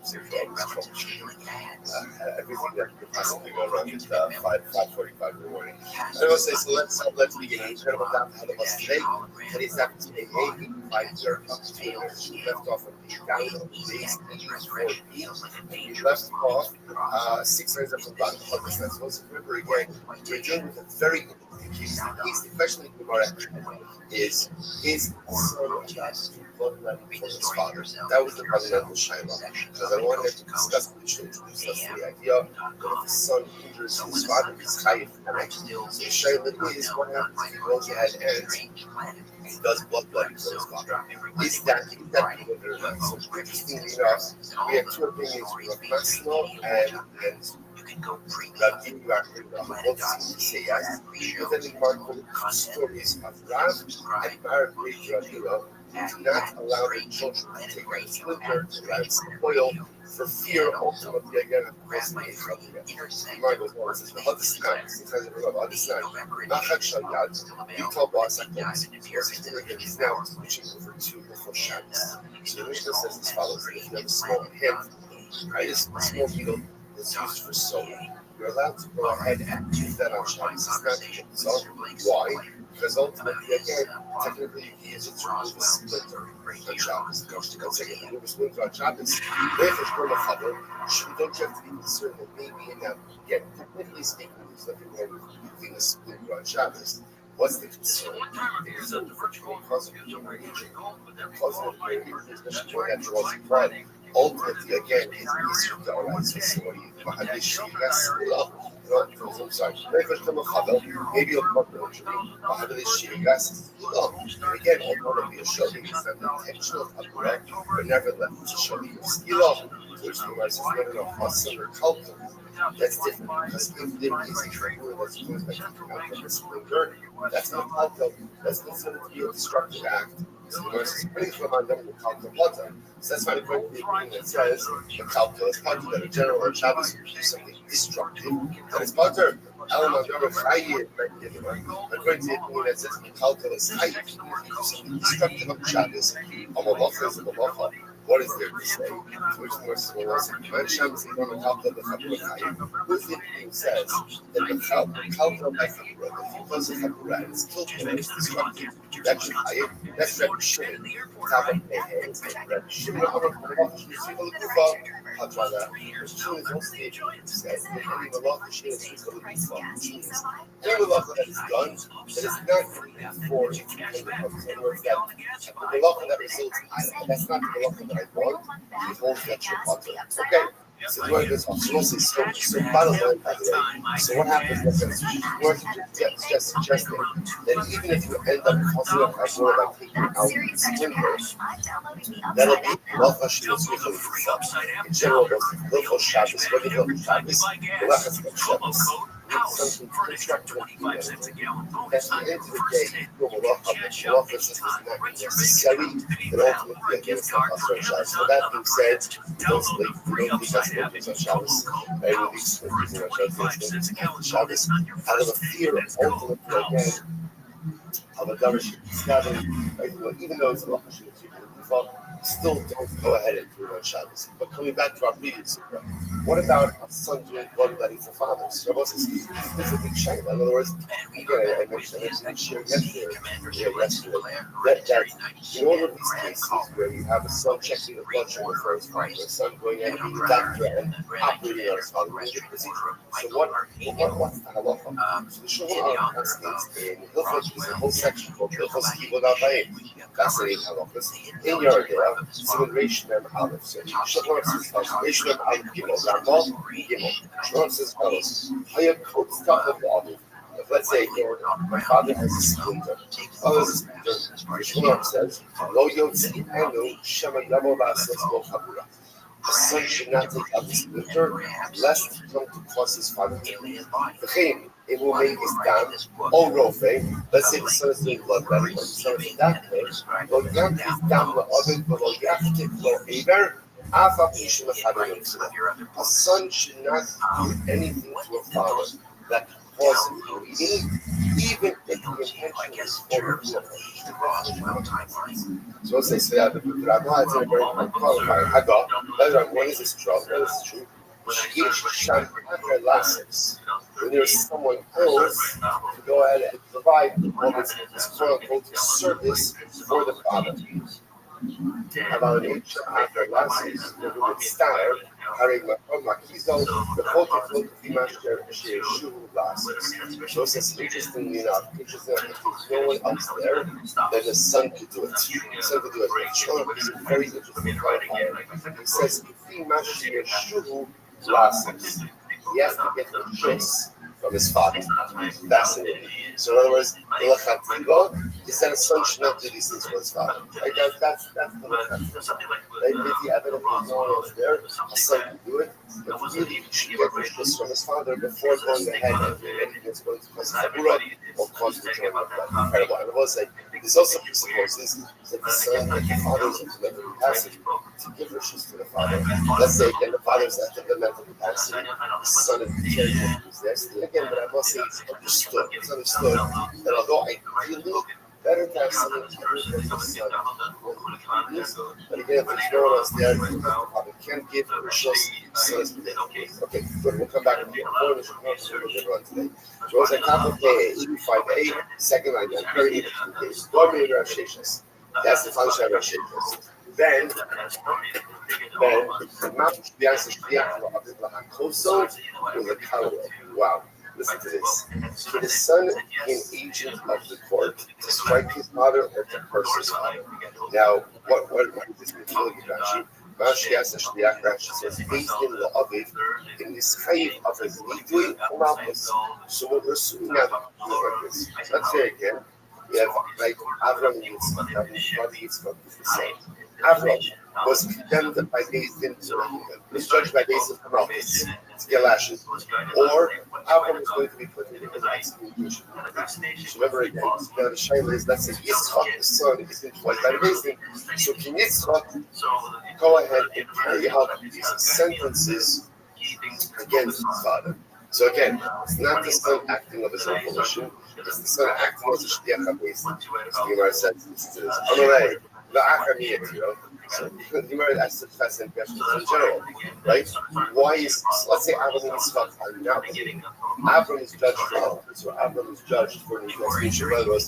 that could possibly go wrong at 5:45 in the morning. I will say, so let's begin. I'm going to ahead of us today. Today's episode 5 left off of the down base and we left off 6 lines up from bottom. So let's remember again, we're dealing with a very interesting case. The case, the question in Gemara is son bloodline for his father? That was the fundamental shaila. Because I wanted to discuss the issue, the idea of the son injures his father, his chayif. So the shaila is what happens if he goes ahead and he does bloodline for his father. Is that good or not? So interestingly enough, we have two opinions. We have Masno and Rabbi both say yes. But then we mark the stories of Rav and Rabbi do not allow their children to take a splinter and spoil for fear ultimately again of causing a trouble. Gemara goes on and says, "V'hadisnan." Sometimes we love Hadisnan. Nachat Shalyad. You tell boss I think he's now switching over to before Shabbos. So the Mishnah says as follows: if you have a small hemp, right, a small needle that's used for sewing, you're allowed to go ahead and use that on Shabbos. It's not why? Because ultimately, again, technically, he is a remove a splinter on Shabbos. Let's say you remove a splinter on Shabbos. If it's from a cover, don't you have to be concerned that maybe in that, again, technically speaking, there's nothing wrong with using a splinter on Shabbos. What's the concern? Because of the especially when that draws blood. Ultimately, again, his issue to always facility. I'm sorry. Maybe you'll come to again, although be a show, it's not the intentional but nevertheless, it's a show. Which the rice is not enough hustle or culture. That's different because if there is a trigger that's caused by kicking out from a splinter, that's not alto. That's considered to be a destructive act. So the verse is pretty from under the kalka plata. So that's why the point of the opinion that says the kalka is part that a general or Shabbos would do something destructive. That is butter. According to the opinion that says the kalka is chayiv, something destructive on Shabbos, a malacha is a malacha. What is there to say? Which verse will say, when Shabbos is on the kalka of the chabura chayiv, who's the opinion says that the kalka by chabura, the because of chabura and it's killed for it's destructive. That's chayiv. That's Rabbi Shimon. Top of Rabbi Shimon. I'll try that. Shimon is also the says that any malacha Shimon is for the kufa. Any malacha that is done that is not for the words that the malacha that results that's not the malacha that I want. It holds that your butter. Okay. So the word is also so bottom line, by the way. So what happens is that worth just suggesting that even if you end up causing a chabura by taking out the timber, that'll be malacha Shabbos in general. Hilchos Shabbos, what do you call Shabbos? Malachas Shabbos. Something constructive. That's the end of the day. Malacha is not necessary, but ultimately again it's not Chasron Shabbos. So that being said, don't sleep. Don't be festival on Shabbos. I will be sleeping on Shabbos out of a fear of ultimately again of a darish scabbing, even though it's a malacha still don't go ahead and do it on Shabbos. But coming back to our previous surah, what about a son doing bloodletting for fathers? Rabbi says this is a big shame. In other words, again, I mentioned yesterday, that in all of these cases where you have a son checking the blood sugar for his father, a son going in to the doctor and operating on his father, so what's the halacha? So the Shulchan Aruch states in Hilchos, there's a whole section called Hilchos Kibud Abayim, fascinating halachas. In your so Restream Aleph. So Shulchan says Restream Aleph Gimel. Rambam Gimel. Shulchan says follows. Hayab Kol Tzach of Aviv. Let's say my father has a splinter. Father has a splinter. Shulchan says Lo Yotzi Enu Shema Yavo La'asos Lo Chabura. The son should not take out the splinter lest it come to cause his father to leave. It will make his dam, or rofe. Let's say the son is doing bloodletting, but the son is that way. Well, young is dam the other, but yaftik lo aver. A son should not do anything to a father that causes him bleeding, even if the intention is for so let's say, so yeah, the Rabbi is a very qualified Haga. When is this true? When is this true? When there's someone else to go ahead and provide all this quote-unquote service for the father. About an inch after losses, the style, carrying Makizo, the quote-unquote Dimaster Shu losses. So it's interestingly enough, if there's no one else there, then the son could do it. The son could do it. It's very interesting. He says, Dimaster Shu losses. He has to get the choice from his father. That's it. So in other words, the lachatziva is that a son should not do these things for his father. Right? That's the lachatziva. Right? If the evidence is no one else there, a son can do it. But really, he should get the choice from his father before going ahead and doing anything that's going to cause chabura or cause the joy of God. Incredible. And I will say, this also presupposes that the son, that the father is in the mental capacity to give riches to the father. Let's say again, the father is at the mental capacity. The son is determined to use this. Again, but I must say it's understood. It's understood that although I really better to have something to do with the son, but again, if there's no one else there, the father can't give riches. So it's ridiculous. Okay, good. We'll come back and do a bonus report so we're going to run today. So it's like top of day 85A, second line, and very interesting case. That's the function of Rav Sheshes. Then, wow, listen to this. To the son and agent of the court to strike his father or to curse his father. Now, what does this mean? Rashi? Rashi asks the Shliach, Rashi says, based in the Aviv, in this chayiv of his Lidui Malchus. So what we're assuming now is, let's say again, we have like Avram and Yitzchak, Yitzchak is the same. Avram was condemned by Beis Din, was judged by Beis Din for Malchus, to get lashes, or Avram was going to be put in excommunication. So remember again, now the Shaila is, let's say Yitzchak, the son, is employed by the Beis Din. So can Yitzchak go ahead and carry out these sentences against his father? So again, it's not the son acting of his own volition, it's the son acting as a shliach habeis. So the Gemara says, Amalei, la'acham yetiro. So the Gemara asks the fascinating questions in general, right? Why is, let's say Avram and Yitzchak are not, Avram is judged for all. So Avram is judged for an excommunication. By the way,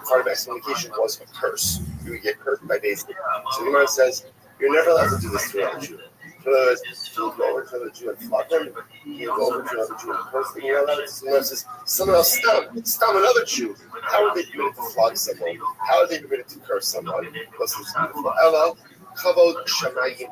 part of excommunication was a curse. You would get cursed by Beis Din. So the Gemara says, you're never allowed to do this to a Jew. In other words, you go over to another Jew and flog them. You go over to another Jew and curse them. You're allowed to. Someone says, someone else stam another Jew. How are they permitted to flog someone? How are they permitted to curse someone? What's this beautiful? Ella, kavod shamayim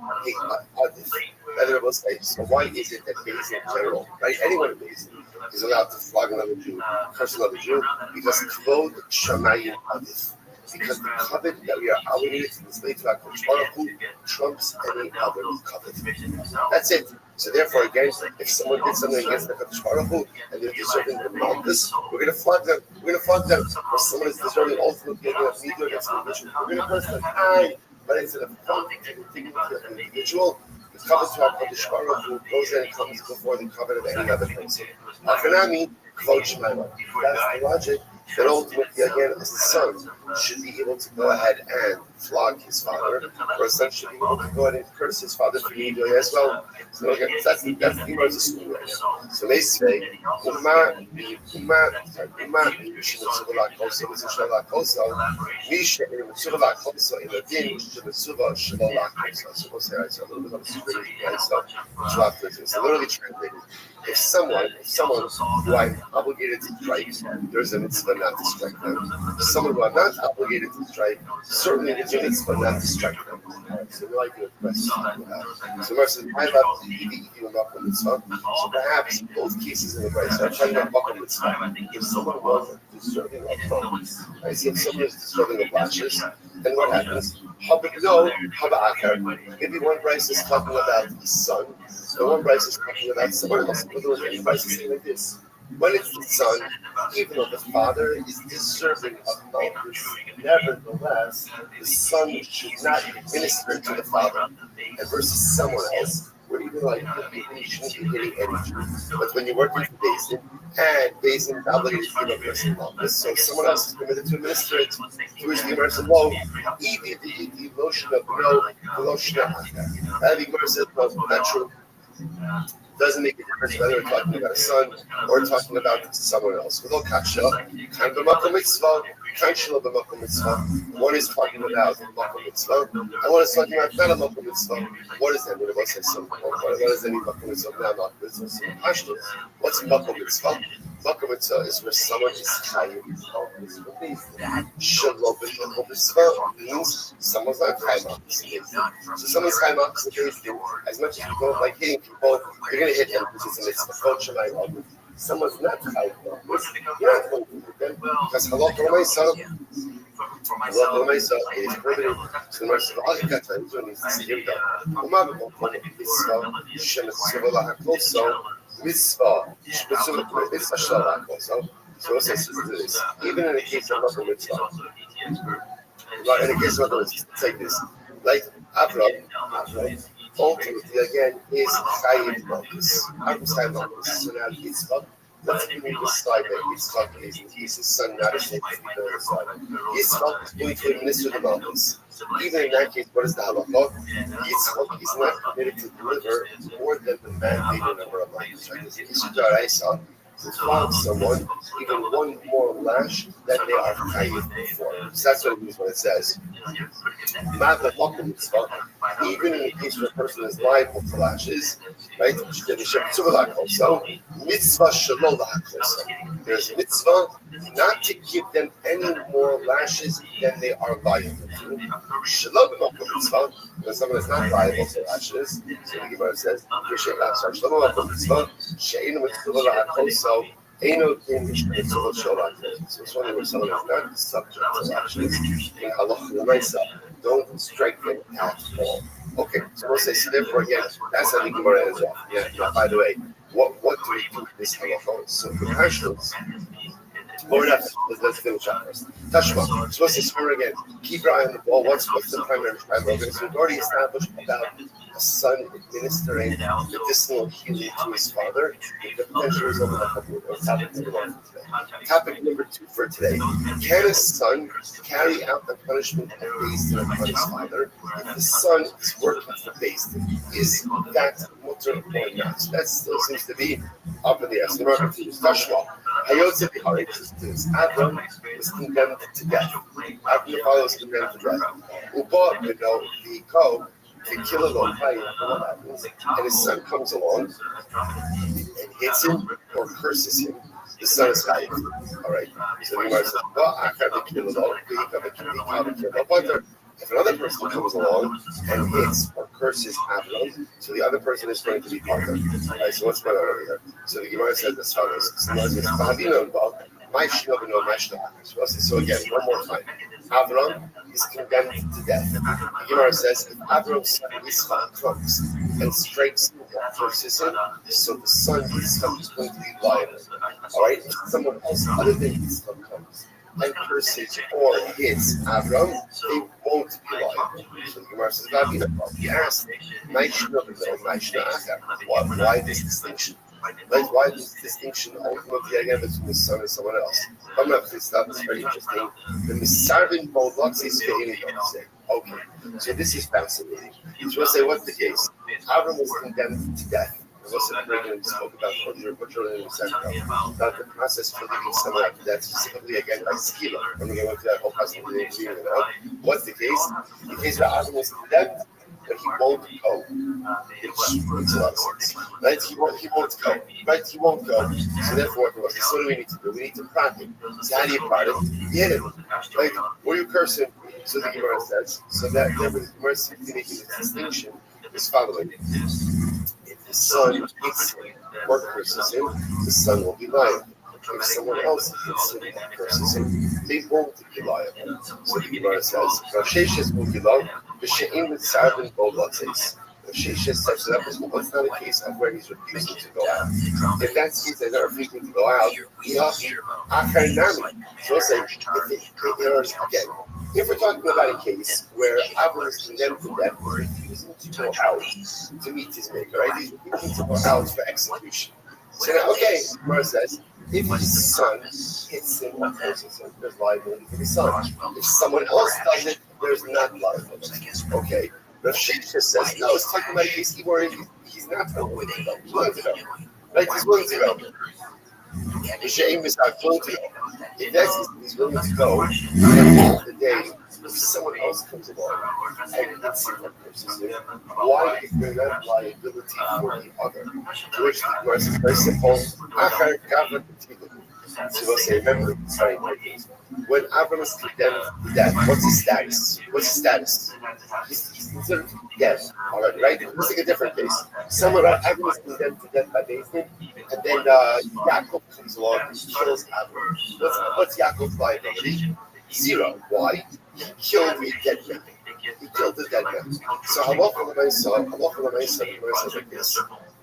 adif. That will say. So why is it that Beis Din in general, right? Anyone in Beis Din is allowed to flog another Jew, curse another Jew, because kavod shamayim adif. Because the covet that we are obligated to display to our Kodesh trumps any other covet. That's it. So therefore, again, if someone did something against the Kodesh Baruch Hu and they're deserving the Malchus, we're going to flog them. We're going to flog them. Or someone is deserving ultimately against neither against the individual, we're going to curse them. But instead of taking to an individual, the covet to our Kodesh Baruch Hu goes in and comes before the covet of any other person. Afanami, Kvod Shemaim. That's the logic. That ultimately, again, as the son should be able to go ahead and flog his father, or a son should be able to go ahead and curse his father for evil as well. So again, that's the Gemara's school right now. So they say, so literally translated, if someone who I'm obligated to strike, there's a mitzvah not to strike them. Someone who I'm not obligated to strike, certainly there's a mitzvah not to strike them. So we like to question that. So Mar says, I love to eat you a mitzvah. So perhaps both cases in the Brisa are talking about makom mitzvah. If someone was deserving of phones, I see if someone is deserving of lashes, then what happens? Maybe one Brisa is talking about his son, and one Brisa is talking about someone else. But there any Brisa saying like this. When it's the son, even though the father is deserving of malchus, nevertheless, the son should not minister to the father. And versus someone else, where even like you shouldn't be hitting any Jew. But when you're working for Beis Din, and Beis Din is obligated to give a person malchus, so someone else is permitted to administer it to his immersive law, even the notion of no, the notion of that. The Gemara says, no, not true. Doesn't make a difference whether we're talking about a son or talking about someone else. One is talking about makom mitzvah, and one is talking about not a makom mitzvah. What is that? What does that mean? Makom mitzvah, not makom mitzvah. What's makom mitzvah? Makom mitzvah is where someone is chayim. Shalom b'makom mitzvah means someone's not chayim. So someone's chayim as much as you don't like hitting people, you're going to hit them because it's a mitzvah. Someone's not chayim. You're not going to hit them because halakha l'maisa. Halakha l'maisa is prohibited. So the mercy of all the times when he's saved up. Umar b'makom mitzvah shemetzuvah lahakloso. Mitzvah, mitzvah shalach also. So it says this. Even in the case of makom mitzvah, in the case of makom mitzvah, it's like this. Like Avram, ultimately again is chayim malchus. Avram's chayim malchus. So now Yitzchak, let's give me this slide that Yitzchak is. He's his son, not a shame to be on the side. Yitzchak is going to administer the malchus. Even in that case, what is the halakha? Yitzchak is not permitted to deliver more than the mandated number of malchus. Right? There's an issue d'oraisa to flog someone, even one more lash than they are chayim for. So that's what it means when it says, even in the case where a person is liable to lashes, right? So, mitzvah shalom lahaklosa. There's a mitzvah not to give them any more lashes than they are liable to. Shalom mitzvah, when someone is not liable to lashes, so the Gemara says, shalom mitzvah, she'enu mitzvah lahaklosa. So it's funny when someone is not subject to lashes in halakha l'maisa. don't strike them at all. Okay, so we'll say, so therefore, again, that's how the Gemara ends off. Yeah, now, by the way, what do we do with this halacha? So the Harshals, let's finish up first. Tashma, so let's say swear again, keep your eye on the ball. What's the primary tribe organ? So we've already established about a son administering medicinal healing to his father. The pleasure is over the topic number 1 for today. Topic number 2 for today. Can a son carry out the punishment of Beis Din upon his father if the son is working for Beis Din? Is that mutter or not? That still seems to be up in the air. So the Rabbi continues, Tashma, Hayotze Bihari, Abram was condemned to death. Abram the father was condemned to death. Uba, the co, to kill a long fight, what happens? And his son comes along and hits him or curses him. The son is high. All right. So the Gemara says, well, I can't kill it all. If another person comes along and hits or curses Abram, so the other person is going to be partner. Right, so what's going on over here? So the Gemara says as follows. So again, one more time. Avram is condemned to death. The Gemara says if Avram's son Yitzchak comes and strikes him or curses him, so the son Yitzchak is going to be liable. All right? If someone else other than Yitzchak comes and curses or hits Avram, they won't be liable. So the Gemara says, he asked, why this distinction? Like, why this distinction ultimately again between the son and someone else? I'm not going to stop. It's very interesting. The Misarvin Bolotsis say, okay, so this is fascinating. So we'll say, what's the case? Avram was condemned to death. We spoke about about the process for leaving someone after death, specifically again by skila. I'm going to go into that whole process. What's the case? The case where Avram was condemned, but he won't go. Which makes a lot of sense. Right? He won't go. Right? He won't go. So therefore, so what do we need to do? We need to practice. So how do you practice? You hit him. Right? Or you curse him. So the Gemara says. So that therefore the Gemara is making this distinction is following. If the son hits him or curses him, the son will be liable. If someone else hits him or curses him, they won't be liable. So the Gemara says, Rasheshes will be liable. The She'im with Sarvin Bolotses. The Sheshes sets it up as well. It's not a case of where he's refusing to go out. If that's the case, they're not refusing to go out. So we'll say, again, if we're talking about a case where Avram is condemned to death, we're refusing to go out to meet his maker, right? He's refusing to go out for execution. So now, okay, Gemara says, if his son hits him or curses him, there's liability for the son. If someone else does it, there's not liability. Okay. But if she just says, no, it's talking about a case where he's not willing to go. He's willing to go. Right? He's willing to go. The shame is not willing to go. If that's he's willing to go, at the end of the day, if someone else comes along and hits him or curses him, why is there not liability for the other? To which the question is very simple. So we'll say, remember, sorry, when Avram is condemned to death, what's his status? What's his status? He's considered dead. All right? Let's take a different case. Avram is condemned to death by Beis Din, and then Yaakov comes along and kills Avram. What's Yaakov's liability? 0. Why? He killed the dead man. He killed the dead man. So halacha l'maisa says like this.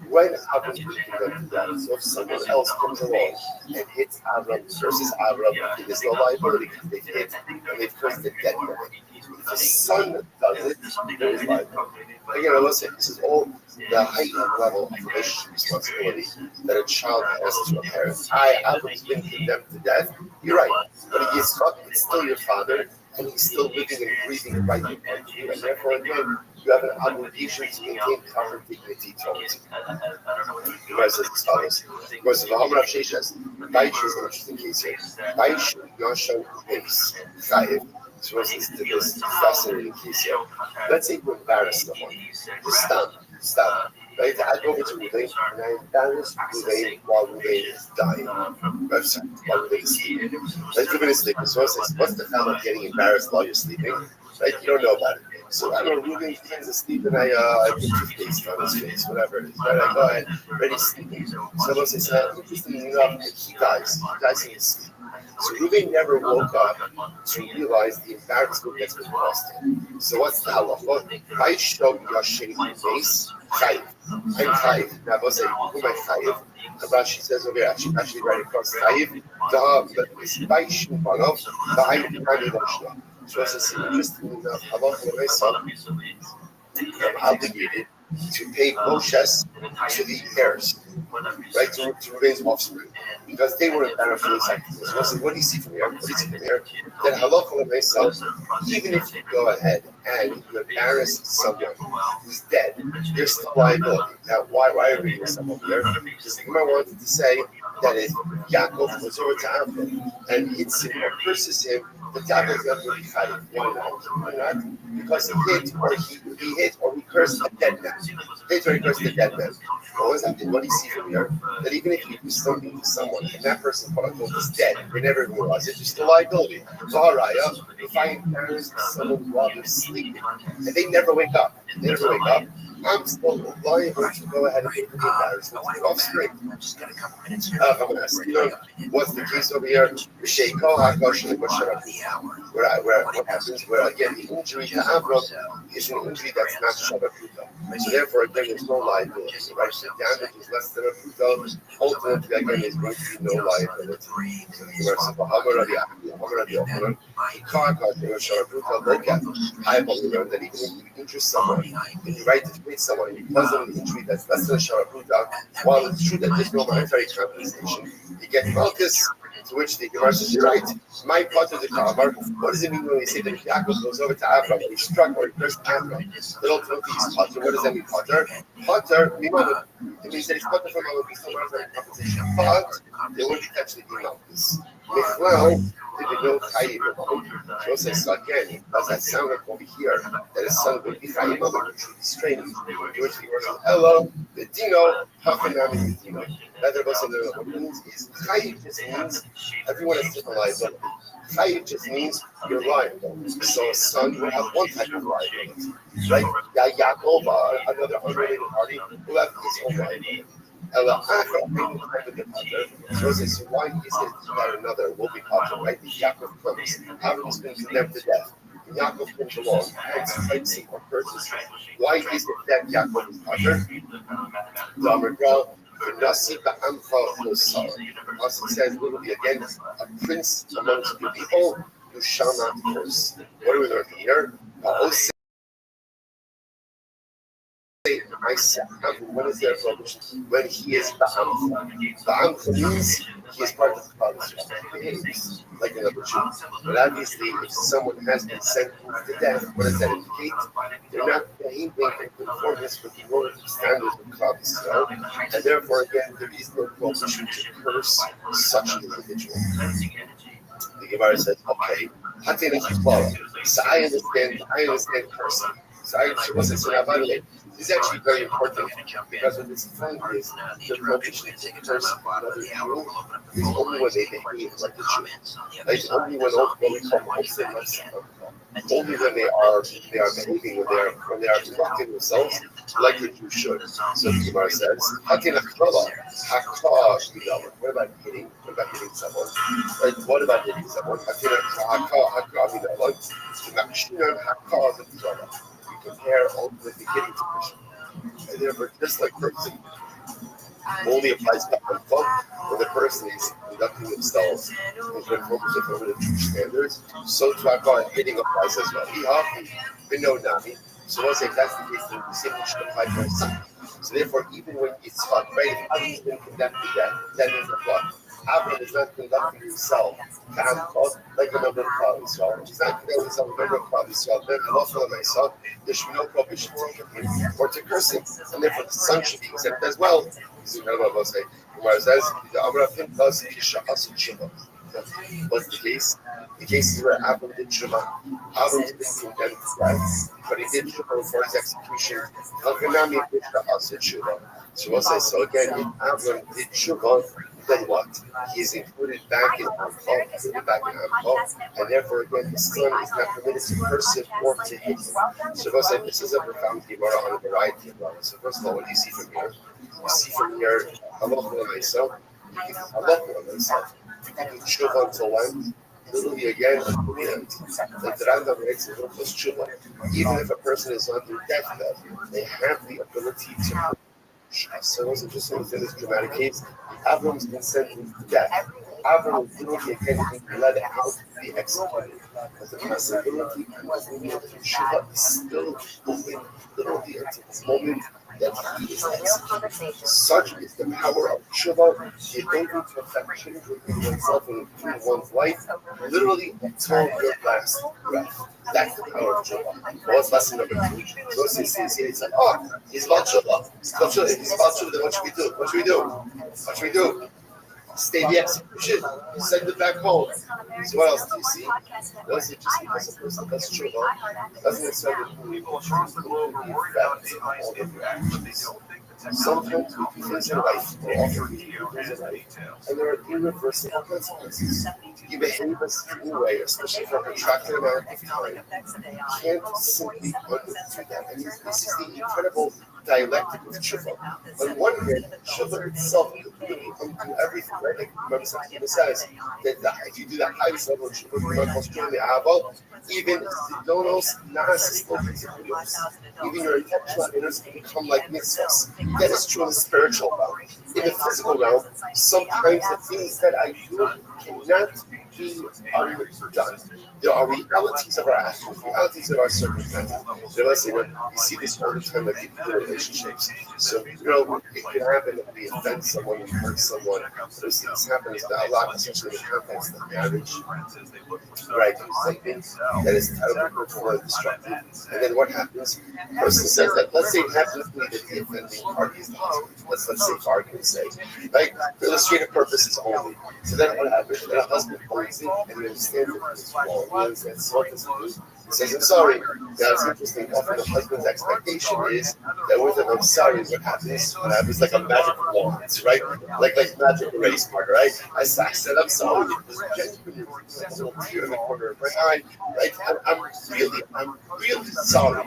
When Avram is condemned to death, so if someone else comes along and hits Avram versus Avram, there's no liability because they've hit and they've cursed the dead man. If the son does it, there is liability. Again, I will say this is all the heightened level of relationship responsibility that a child has to a parent. Avram's been condemned to death. You're right, but he is fucked. It's still your father, and he's still living and breathing right in front of you, and therefore, again, you have an obligation to maintain proper dignity towards him. The Gemara says as follows. The Gemara says, "V'hamar Rav Sheshes." Baish is an interesting case here. Baish Yoshan Beis Chayiv. So this to this fascinating case here. Let's say you embarrass someone. Stop. Right? I go over to Ruvain and I embarrass Ruvain while Ruvain is dying. While Ruvain is sleeping. Right? Ruvain is sleeping. So it says, what's the fun of getting embarrassed while you're sleeping? Right? You don't know about it. So I know Ruvain's friends asleep and I put toothpaste on his face, whatever it is. Right? I go ahead, ready sleeping. So I say, interestingly enough, he dies. He dies in his sleep. So Reuben never woke up to realize the embarrassment that's been caused him. So what's the halacha? I show Yashem base chayiv. I'm chayiv. Now, I say, who am I chayiv? Rashi says over here, actually right across chayiv. The by Shumbanov, the I'm Loshna. So as I say, interestingly enough, halacha myself, I'm obligated to pay Moshes to the heirs, right, to Reuben's offspring, because they were embarrassed for the sacrifice. So I said, what do you see from here? What do you see from here? Then halacha myself, even if you go ahead and you embarrass someone who's dead, there's still liability. Now, why are we reading some over here? Because the Gemara wanted to say that if Yaakov goes over to Avram and hits him or curses him, the Yaakov is going to be chayiv. Why not? Because he hit or he cursed a dead man. Hit or he cursed a dead man. What do you see from here? That even if you do something to someone and that person, quote unquote, is dead, they never realize it, there's still liability. So, if I embarrass someone while they're sleeping and they never wake up, I'm still liable to go ahead and make the embarrassment to the offspring. I'm going to ask you, what's the case over here? What happens? Where again, the injury to Avram is an injury that's not Shabbat. So therefore, again, there's no liability. Right? The damage is less than a Pruta. Ultimately, again, there's going to be no liability. I've only learned that even if you injure someone, and you write to treat someone, and you cause them an injury that's less than a Shabbat, while it's true that there's no monetary compensation, you get Malchus. To which the Gemara says, you're right. My potter the Kamar. What does it mean when we say that Yaakov goes over to Avram and he struck or he cursed Avram? That ultimately he's potter. What does that mean, potter? Potter, it means that he's potter from our beast monetary compensation. But there would potentially be Malchus. Well, there be no chayiv. So says again, does that sound like over here that his son would be chayiv, mother would be strange? To which the Gemara says, Ella, the Dino, Hafanami, the Dino. That there was what it means is chayiv just means everyone has different liability. Chayiv just means you're liable. So a son will have one type of liability, right? Yaakov, another unrelated party, will have his own liability. So why is it that another will be potter, right? The Yaakov comes. Avram has been condemned to death. Yaakov comes along and fights him or curses him. Why is it that Yaakov is potter? Also says literally again, a prince amongst the people, you shall not curse. What do we learn from here? What is their approach? When he is Ba'amcha means he is part of the father's family, like another Jew. But obviously, if someone has been sentenced to death, what does that indicate? They're not behaving in conformance with the moral standards of Klal Yisrael, and therefore, again, there is no prohibition to curse such an individual. The Gemara says, okay, so I understand cursing. So I understand by the way, this is actually very important because what this thing is the prohibition to curse another Jew is only when they behave like the Jew. Like only when we call only when they are behaving, when they are conducting themselves like the Jew should. So the Gemara says, what about hitting? What about hitting someone? Right? What about hitting someone? You compare with the hitting position. And therefore, just like cursing only applies to unquote when the person is conducting themselves in conformity with the true standards, so to our hitting applies as well. So we'll say if that's the case, then the same thing should apply for son. So therefore, even when it's right, if Avram has been condemned to death, that means the flood. Avram is not conducting himself like a member of Klal Yisrael. He's not conducting himself like a member of Klal Yisrael. Then Allah myself, there should be no prohibition to him or to curse him, and therefore the son should be exempt as well. Gemara says, what's the case? The case is where Avram did Shema. Avram's been condemned to death, but he did Shema before his execution. So we'll say, so again, if Avram did Shema, then what? He is included back in Amchal, and therefore again his son is not permitted to curse him or to hit him. So we'll say this is a profound Gemara on a variety of levels. So first of all, what do you see from here? You see from here, halacha myself. People tshuva until when? Literally again until the end. Like the Rambam writes in Hilchos Tshuva, even if a person is on their deathbed, they have the ability to. So it was interesting in this dramatic case. Avram's been sentenced to death. Avram is literally again being led out to be executed. But the possibility of Tshuva is still open literally until this moment that he is executed. Such is the power of Tshuva, the ability to affect change within oneself and within one's life, literally until your last breath. That's the power of Tshuva. What's lesson number 2? So it's like, oh, he's about Tshuva. He's about Tshuva, then what should we do? What should we do? What should we do? Stay the execution, send it back home. So what else do you see? Does it just because a person does Tshuva doesn't necessarily mean sometimes we do things in life, often we do things in life, and there are irreversible consequences. You behave a certain way, especially for a protracted amount of time, you can't simply undo that. And this is the incredible dialectic of Tshuva. On one hand, Tshuva itself could really undo everything, right? Like, remember something that says that if you do the highest level of Tshuva, even Zidonos, Nas, even your intentional inners can become like mitzvahs. That is true in the spiritual realm. In the physical realm, sometimes the things that I do cannot be undone. There are realities of our actions, realities of our circumstances. So let's say when you see this all the time, like in relationships. So it can happen that we offend someone, we hurt someone. Those things happen a lot, especially in the context of marriage. Right? Something that is terribly hurtful and destructive. And then what happens? The person says that, let's say it happens to me that the offending party is the husband. Let's say for argument's sake. Right? For illustrative purposes only. So then what happens? Then a husband points in and he understands that it's wrong. He understands what this is. He says, I'm sorry. That's interesting. Often the husband's expectation is that with him, I'm sorry, what happens? What happens like a magic wand, right? Like magic erase marker, right? I said, I'm sorry. It was genuine. A little tear in the corner of my eye, right? I'm really sorry.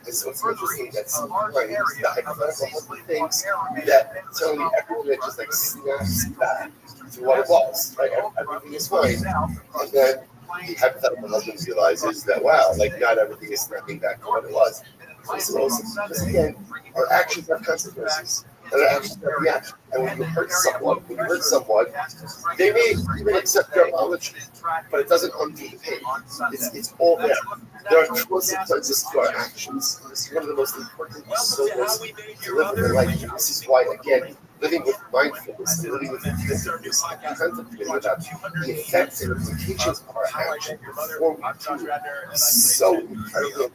And so it's interesting that sometimes the hypothetical husband thinks that telling everything that just like snaps back to what it was, right? Everything is fine. And then the hypothetical husband realizes that, wow, like not everything is snapping back to what it was. So again, our actions have consequences. And our actions have reactions. And when you hurt someone, they may even accept your apology, but it doesn't undo the pain. It's all there. There are consequences to our actions. This is one of the most important souls to live in life. And this is why, again, living with mindfulness, living with attentiveness, contemplating about the effects and implications of our action before we do is so incredibly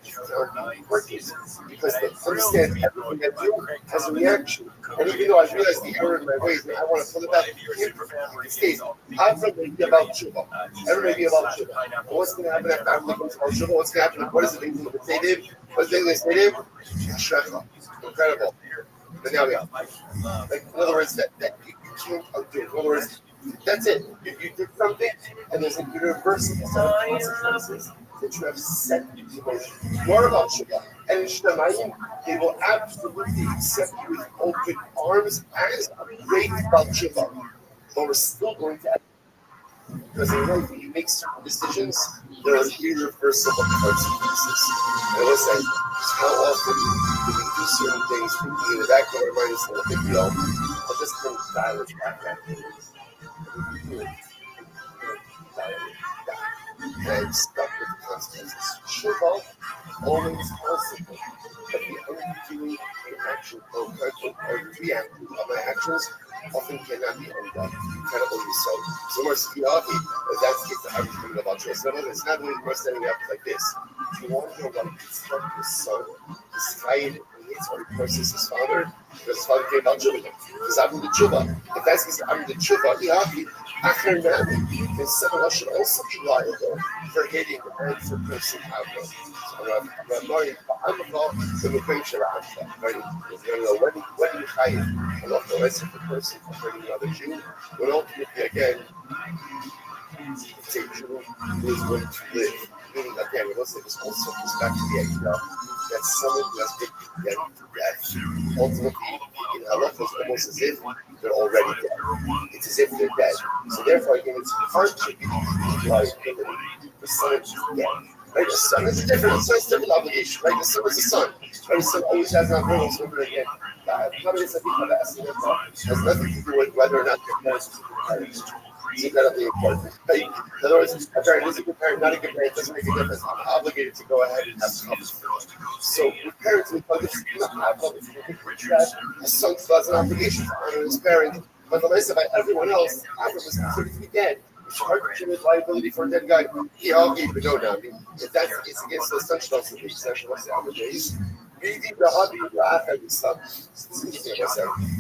important, because they understand everything I do has a reaction. And even though I realize the error in my ways and I want to pull it back, it stays. I'm going to be about Tshuva. Everybody be about Tshuva. And what's going to happen after I'm looking about Tshuva? What's going to happen? What is the thing that they did? What's the thing that they did? Incredible. But now we are. Like, in other words, that you can't undo. In other words, that's it. You did something, and there's an irreversible set of consequences that you have set into motion. More about Shiva. And in Shtamayim, they will absolutely accept you with open arms as great about Shiva. But we're still going to, because in life, when you make certain decisions, there are irreversible consequences. And listen, how often do we do certain things thinking in the back of our mind is not a big deal, but this comes silence back that and stuck with the consequences. Shiva always possible, but the undoing the action or reacting of my actions often cannot be undone. Incredibly so. So we're Skiyahi, that's the argument about choice. It's not really we're standing up like this. If you want to know what instruct his son, his fight needs or curses his father, because his father came about Tshuva. Because I'm the Tshuva. If that's his I'm the Tshuva, Skiyahi, Acher Nami, then someone should also be liable for hating and for cursing out. So I'm involved in the great Shirah. When you hide, and not the rest of the person for hurting another Jew, but ultimately, again, dictator who is going to live. Meaning, again, let's say this also goes back to the idea that someone who has been condemned to death, ultimately, in Allah, it's almost as if they're already dead. It's as if they're dead. So therefore, again, it's hard to be liability for someone who's dead. Right? The son is different. The son is a different obligation. Right? The son is a son. Right? The son always has an obligation over again. Has nothing to do with whether or not your parents are parents. It's incredibly important. Right? In other words, a parent is a good parent, not a good parent, doesn't make a difference. I'm obligated to go ahead and have confidence. So with parents, we call this not confidence. A son still has an obligation to honor his parent, but the rest of everyone else, Avram was considered to be dead. It's hard to choose liability for a dead guy. He all gave the go now. I mean, if that's it's against the essential of the essential of the obligations. Reading the hobby, and stuff.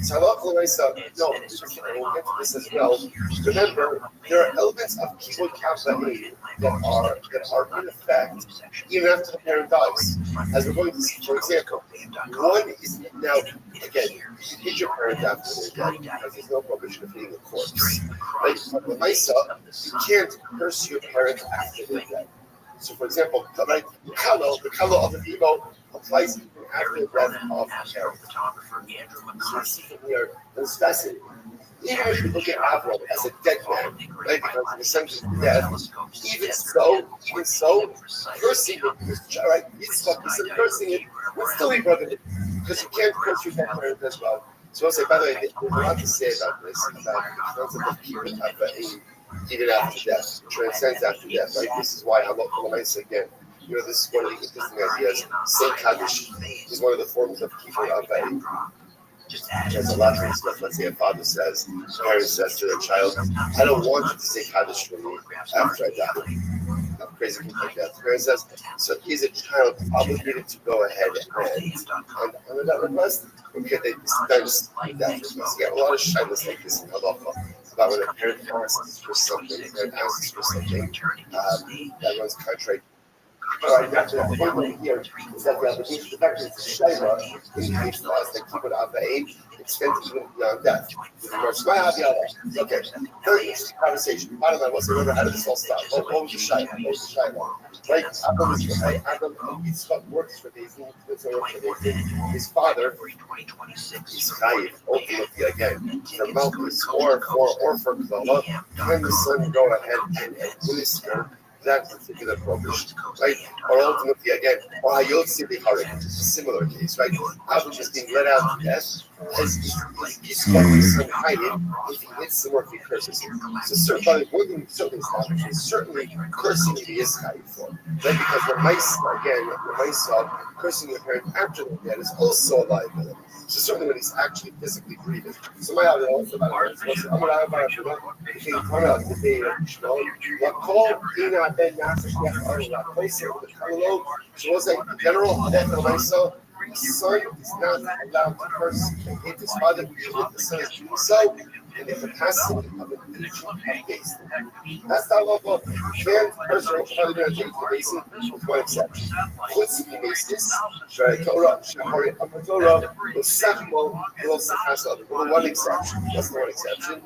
So no, we'll get to this as well. Remember, there are elements of people that are in effect even after the parent dies. As we're going to see, for example, one is now again, you hit your parent after they're dead because there's no prohibition of hitting a corpse. Right? But myself, you can't curse your parent after they're dead. So, for example, right, the color of the ego applies even after the death of the parent. So, see from here, it's fascinating. Even if you look at Avram as a dead man, right, because in the sense of death, even so, cursing it, right, Yitzchak, cursing it, would still be prohibited because you can't curse your dead parent as well. So, I'll say, by the way, there's a lot to say about this, about the concept of keeping even after death, transcends after death, right? This is why I'm not going to say again. You know, this is one of the interesting ideas. Saint Kaddish is one of the forms of keeping of there's a lot of stuff. Let's say a father says, a parent says to their child, I don't want you to say Kaddish for me after I die. Crazy things like that. The parent says, so is a child obligated to go ahead and honor that request? Okay, they dispense that request. You get a lot of shyness like this in halacha. About when a parent asks for something, that runs contrary. Right, that's the point over here is that the obligation to practice the Shayla is based on us that keep it out the age, extends even beyond death. Okay, very interesting conversation. Bottom line was, remember, how did this all start? What was the Shayla? Right? Yitzchak works for these, his father is Chayiv, ultimately again, for Malchus or for Klala, can the son go ahead and administer that particular provision, right? Or ultimately, again, a similar case, right? Avram is being let out to death as he's hiding if he hits him or if he curses him. So certainly, one thing certainly established is certainly cursing he is hiding for, right? Because the mice cursing your parent after they're dead is also a liability. So certainly when he's actually physically breathing. So my other also about general the son is not allowed to curse and hate his father, even if the son is doing so in the capacity of an agent based. That's the halacha. Can't curse or father on the basis with one exception. What's the basis? Torah, one exception. That's the one exception.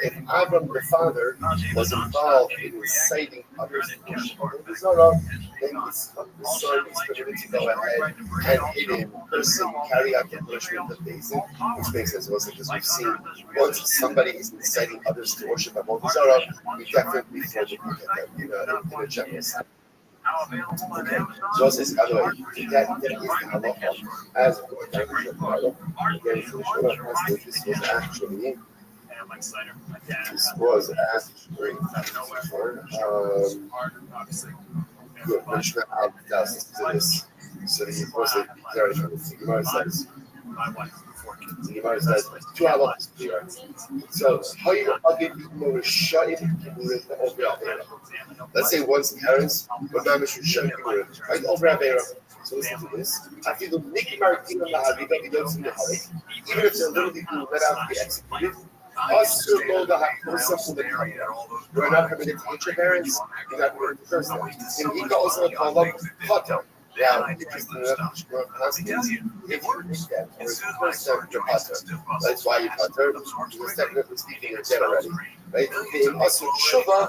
If Avram the father was involved in inciting others to worship the Torah, then the son is permitted to go ahead and hit him, cursing, carry out the punishment of Bezin, which makes sense also because we've seen once somebody is inciting others to worship Avodah Zarah, we definitely fall the in a general sense. Okay, so it says, by the way, that is the halacha as this was actually good punishment of thousands to this. So the Gemara says, the Gemara says, two halachas here. So how you give people shut over. Let's say one's parents, but now should shut right over Avera. So listen to this. I feel the Nick Martin on the Havida, we don't see the Halik. Even if they're literally being let out to be executed, us to know the Hakim the Kanya. We're not permitted to hit your parents, we're not permitted to curse them. And he calls them a Kalam Kata. Now, interesting enough, if you make that, that's why you putter, because technically speaking, you're dead already. Right? Also, Shuvah,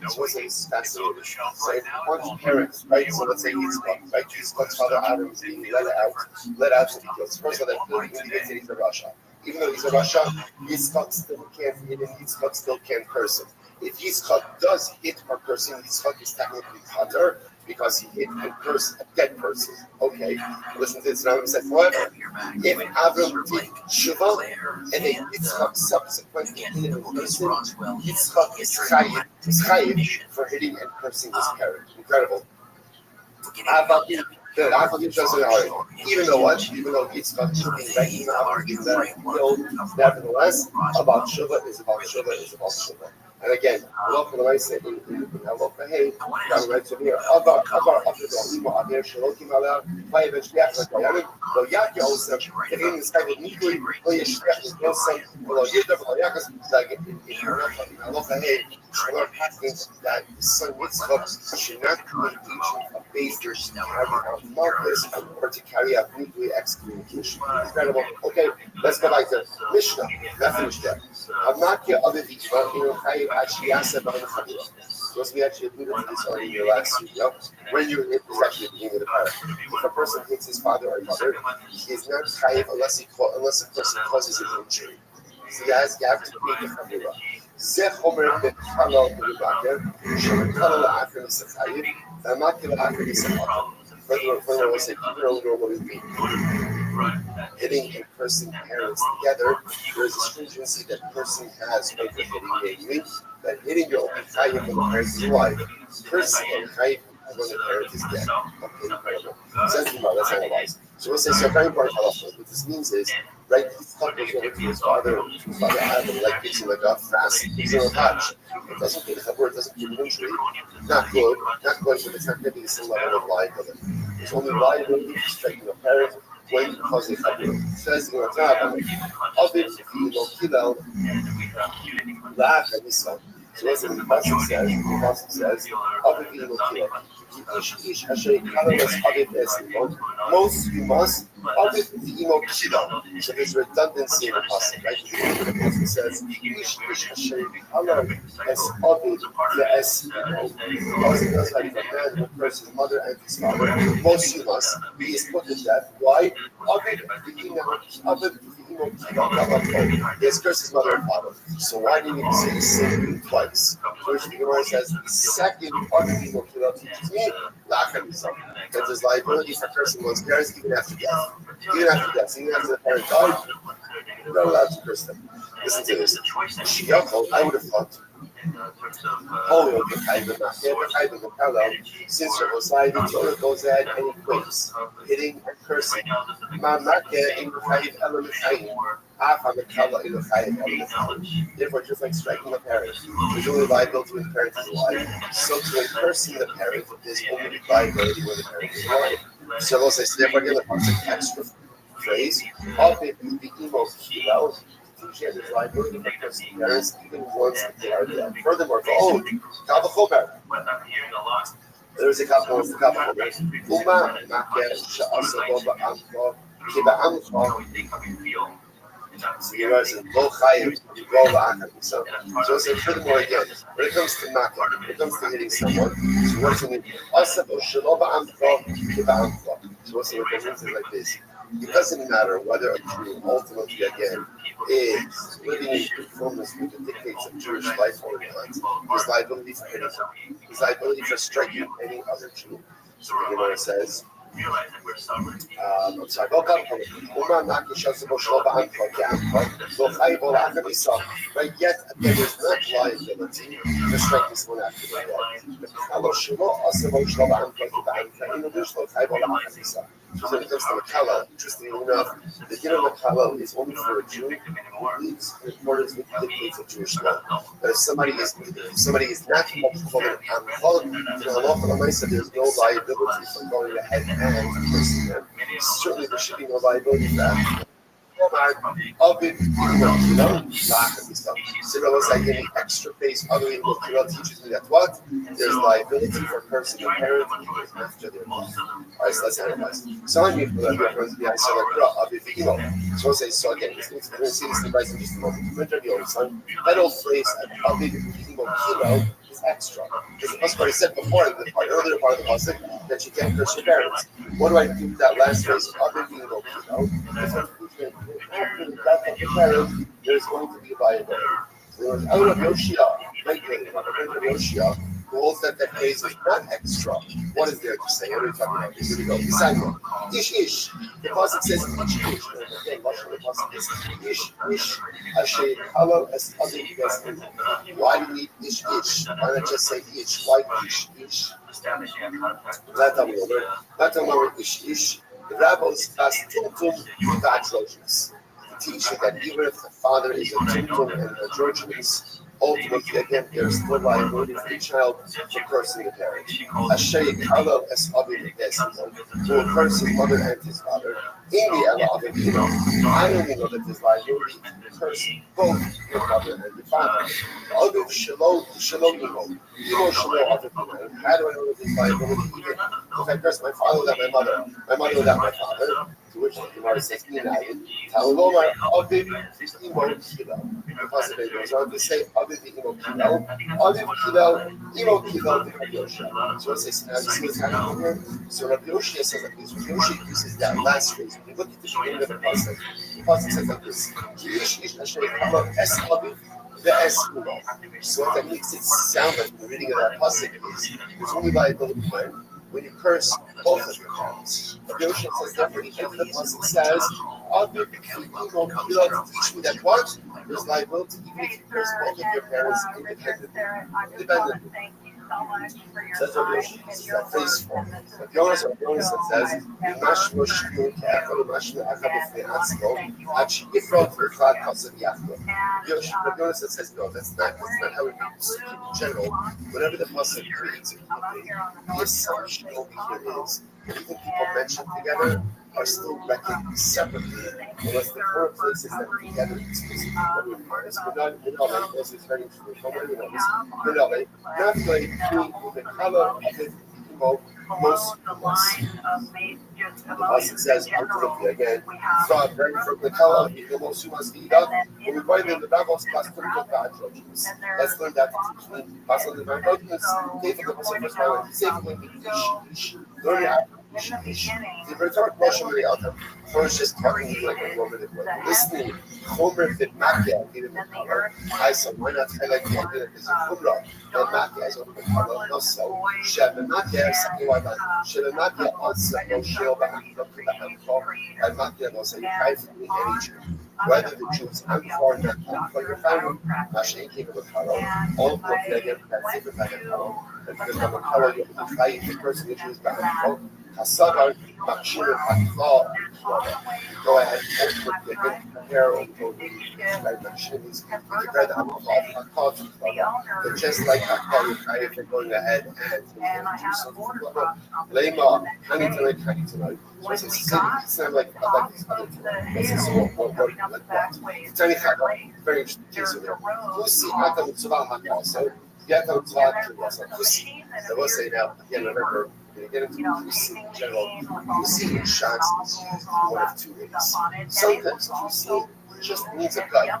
so what's this fascinating? So if one parent, right? So let's say Yitzchak, right? Yitzchak's father Adam is being let out to be killed. So first of all, that clearly indicates that he's a Rasha. Even though he's a Rasha, Yitzchak still can't hit him. Yitzchak still can't curse him. If Yitzchak does hit a person, Yitzchak is technically Pater because he hit and cursed a dead person. Okay, listen to this now. He said, however, if Avram did Shuvah and then Yitzchak subsequently hit him and cursed him, Yitzchak is chayiv for hitting and cursing his parent. Incredible. Even though Yitzchak is being recognized, nevertheless, about Shuvah is about Shuvah. And again, Allah for the right say in Allah for hey, down right to here. Avar after the Limo Aver Shalokim Allah, Five Shliach Lakayanim, Lo Yaki Osam, if in this kind of Nikui, Lo Yashliach Osam, Lo Yidov Lo Yakas, like in Allah for hey, Allah asking that son Yitzchak should not create a base to carry out markers or to carry out nuclear excommunication. Incredible. Okay, let's go back to Mishnah. Let's finish that. Amakia other Yitzchak, actually asked about the Chagirah. Because we actually alluded to this already in the last video. When you hit this actually the beginning of the parasha. If a person hits his father or mother, he is not chayiv unless a person causes an injury. So you have to create the Chagirah. Zeh Homer B'Chalal B'Rubaker, Shemekhalal La'afer Nisachayim, V'Amakil La'afer Nisachayim. Further, I say, keep it over what it means. Hitting and cursing parents together, there is a stringency that person has over hitting, namely that hitting your own chayiv when the parent is alive, cursing and chayiv when the parent is dead. Okay, incredible. Says the let's analyze. So we'll say, so very important halacha. What this means is, right, he's talking over to his father Adam, like gives him like a fast, gives him a touch. It doesn't give the word, doesn't give an injury. Not good, but it's not giving the same level of liability. It's only liability for striking a parent when you cause a chagirah. It says in the Torah, of it, Kilo, laugh and listen. So as the Pasuk says, of it, Kilo. Most you must, of it, the so there's redundancy in the Pasuk, right? The Pasuk says, as of it, the S, that's like the man who curses his mother and his father. Most you must, he is put to death. Why? Of it, he has cursed his mother and father. So why do you need to say the same thing twice? First, the Gemara says, the second of the evil killer teaches me, that there's liability for cursing one's parents even after death. Even after the parent died, you're not allowed to curse them. Listen to this. I would have thought, since your society goes ahead and equates hitting and cursing, therefore, just like striking a parent, there's only liability when the parent is alive. So to cursing the parent, there's only liability when the parent is alive. So we'll say, therefore, again, the extra phrase, of it is the emo kilo. There's liability for cursing parents even once they are dead. Furthermore, there's a couple of so furthermore again, when it comes to knocking, when it comes to hitting someone, so what's the mean? So what's the means is like this. It doesn't matter whether a Jew ultimately again is living in conformance with the dictates of Jewish life or not. There's liability for hitting someone. There's liability for striking any other Jew. So the Gemara says, I'm sorry. But yet again, there's not liability to strike this one after the so when it comes to Makala, interestingly enough, the din of Makala is only for a Jew who lives in accordance with the dictates of Jewish law. But if somebody is not multiple in the law said there's no liability for going ahead and cursing them. Certainly there should be no liability for that. Ovid Cyril was like any extra base, other than what Cyril teaches me that what? There's liability for person and parent after their death. Alright, so let's analyze. So I'm going to be I saw like Ovid Emo. So I'll say so again. We're going to see this device in just a moment. Winter the old son. That old phrase Ovid Emo Kilo is extra. Because the first part I said before, the earlier part of the pasuk, that you can't curse your parents. What do I do with that last phrase? Ovid Emo Kilo. There's going to be a liability. Out of Yoshia, who holds that phrase is not extra. What is there to say? What are we talking about? Here we go. Ish. The pasuk says ish. Again, the pasuk is ish. Asher halo es adim yasmin. Why do you need ish? Why not just say ish? Why ish? Let them know ish. The rabbis ask Tumtum V'Atrocious. Teaching that even if the father is a Tumtum and androgynous, ultimately, again, there is still liability for the child for cursing the parent. Asher Kalo es Avid Yasmin, who will curse his mother and his father. In the Ella Avid, I only know that there's liability to curse both your mother and your father. Aviv Shalom Emo Shalom Aviv. How do I know that there's liability even if I curse my father without my mother without my father? To which the Gemara says, Talomar Aviv Emo Kilo. Because it goes on to say Aviv Emo Kilo, Emo Kilo the Yosha. So it says, now you see what's happening here? So Rabbi Yoshia says like this. Rabbi Yoshia uses that last phrase. When you look at the beginning of the pasuk says like this. So what that makes it sound like the reading of that pasuk is there's only liability when you curse both of your parents. Rabbi Yoshia says therefore the end of the pasuk says, teach me that what? There's liability even if you curse both of your parents independently. Says Rabbi Yoshia, this is that phrase form. Rabbi Yonas says, Rabbi Yonas says, no, that's not how it means in general. Whenever the pasuk creates a the assumption over here is even people mentioned together are still reckoned separately, unless the four places that are together exclusively. This is very true. Not like the color of it, most the pasuk says ultimately again, from the color of the most who must eat up, and we find in the Bible class to androgynous. Let's learn that between pasuk and androgynous. Learn how. The rhetoric question really out there. First, just talking like a woman and listening. Homer fit Makia, I said, why not highlight the idea that there's a Kumra and Makia is over the color of so. Sheb and Makia, something like that. Sheb and Makia also no shield back to the Hamko, and Makia was a privately energy. Whether the Jews and foreign and for your family, Mashin came with a color, all of the again, that's it, and because I'm a color, you have to try the person the Jews back and Hasabar, Makshir, Akla, go ahead and put the hair on the Makshiris, compare the Akla, but just like Akla, you're trying to going ahead and do something. Lema, Hanitana, so it's sound like these other this is what Tani Haka, very interesting. Lucy, Haka, Mitzvah, Haka, so Yaka, Mitzvah, Lucy. I will say now, again, remember, get into QC in general. QC in shots is one of two ways. Sometimes QC just needs a guide.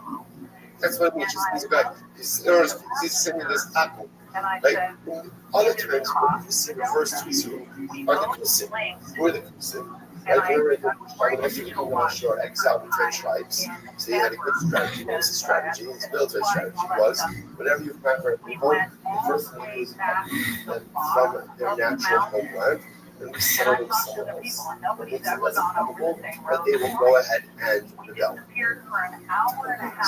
That's what it means, just needs a guide. He's sending this apple. Like, other times, when QC refers to Israel, are the QC. We're the QC. Right? People want to show exile the 10 tribes. So he had a good strategy. What was his strategy? His military strategy was whenever you conquer a people, the first thing you do is them from their natural homeland and resettle them somewhere else. It makes it less probable that they will go ahead and rebel.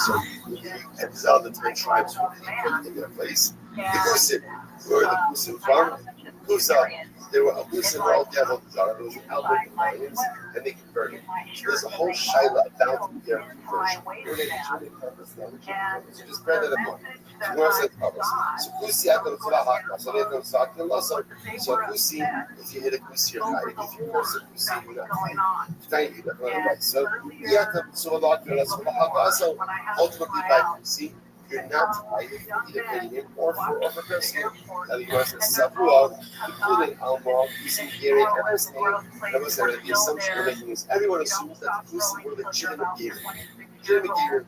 So he exiled the 10 tribes who he put in their place. The Kusim, where the Kusim from? Kusa. They were abusive, all devil desires, Albert Lions, and they converted. There's a whole shaila about their conversion. Where they truly purpose them, so just bear that in mind. So Gemara says, so Kusi Seattle to the hot. So they don't talk to us. So Kusi, if you hit a Kusi, you're hiding. If you curse a Kusi, you're not hiding. Thank you, right. So so a lot of us will have also ultimately by Kusi, you're not hiding either getting in or for cursing. And you must Savua, including Alma, Kusi, Gary, everything. That was the assumption we're making is everyone assumes that Kusi were legitimate Gary. Legitimate Gary.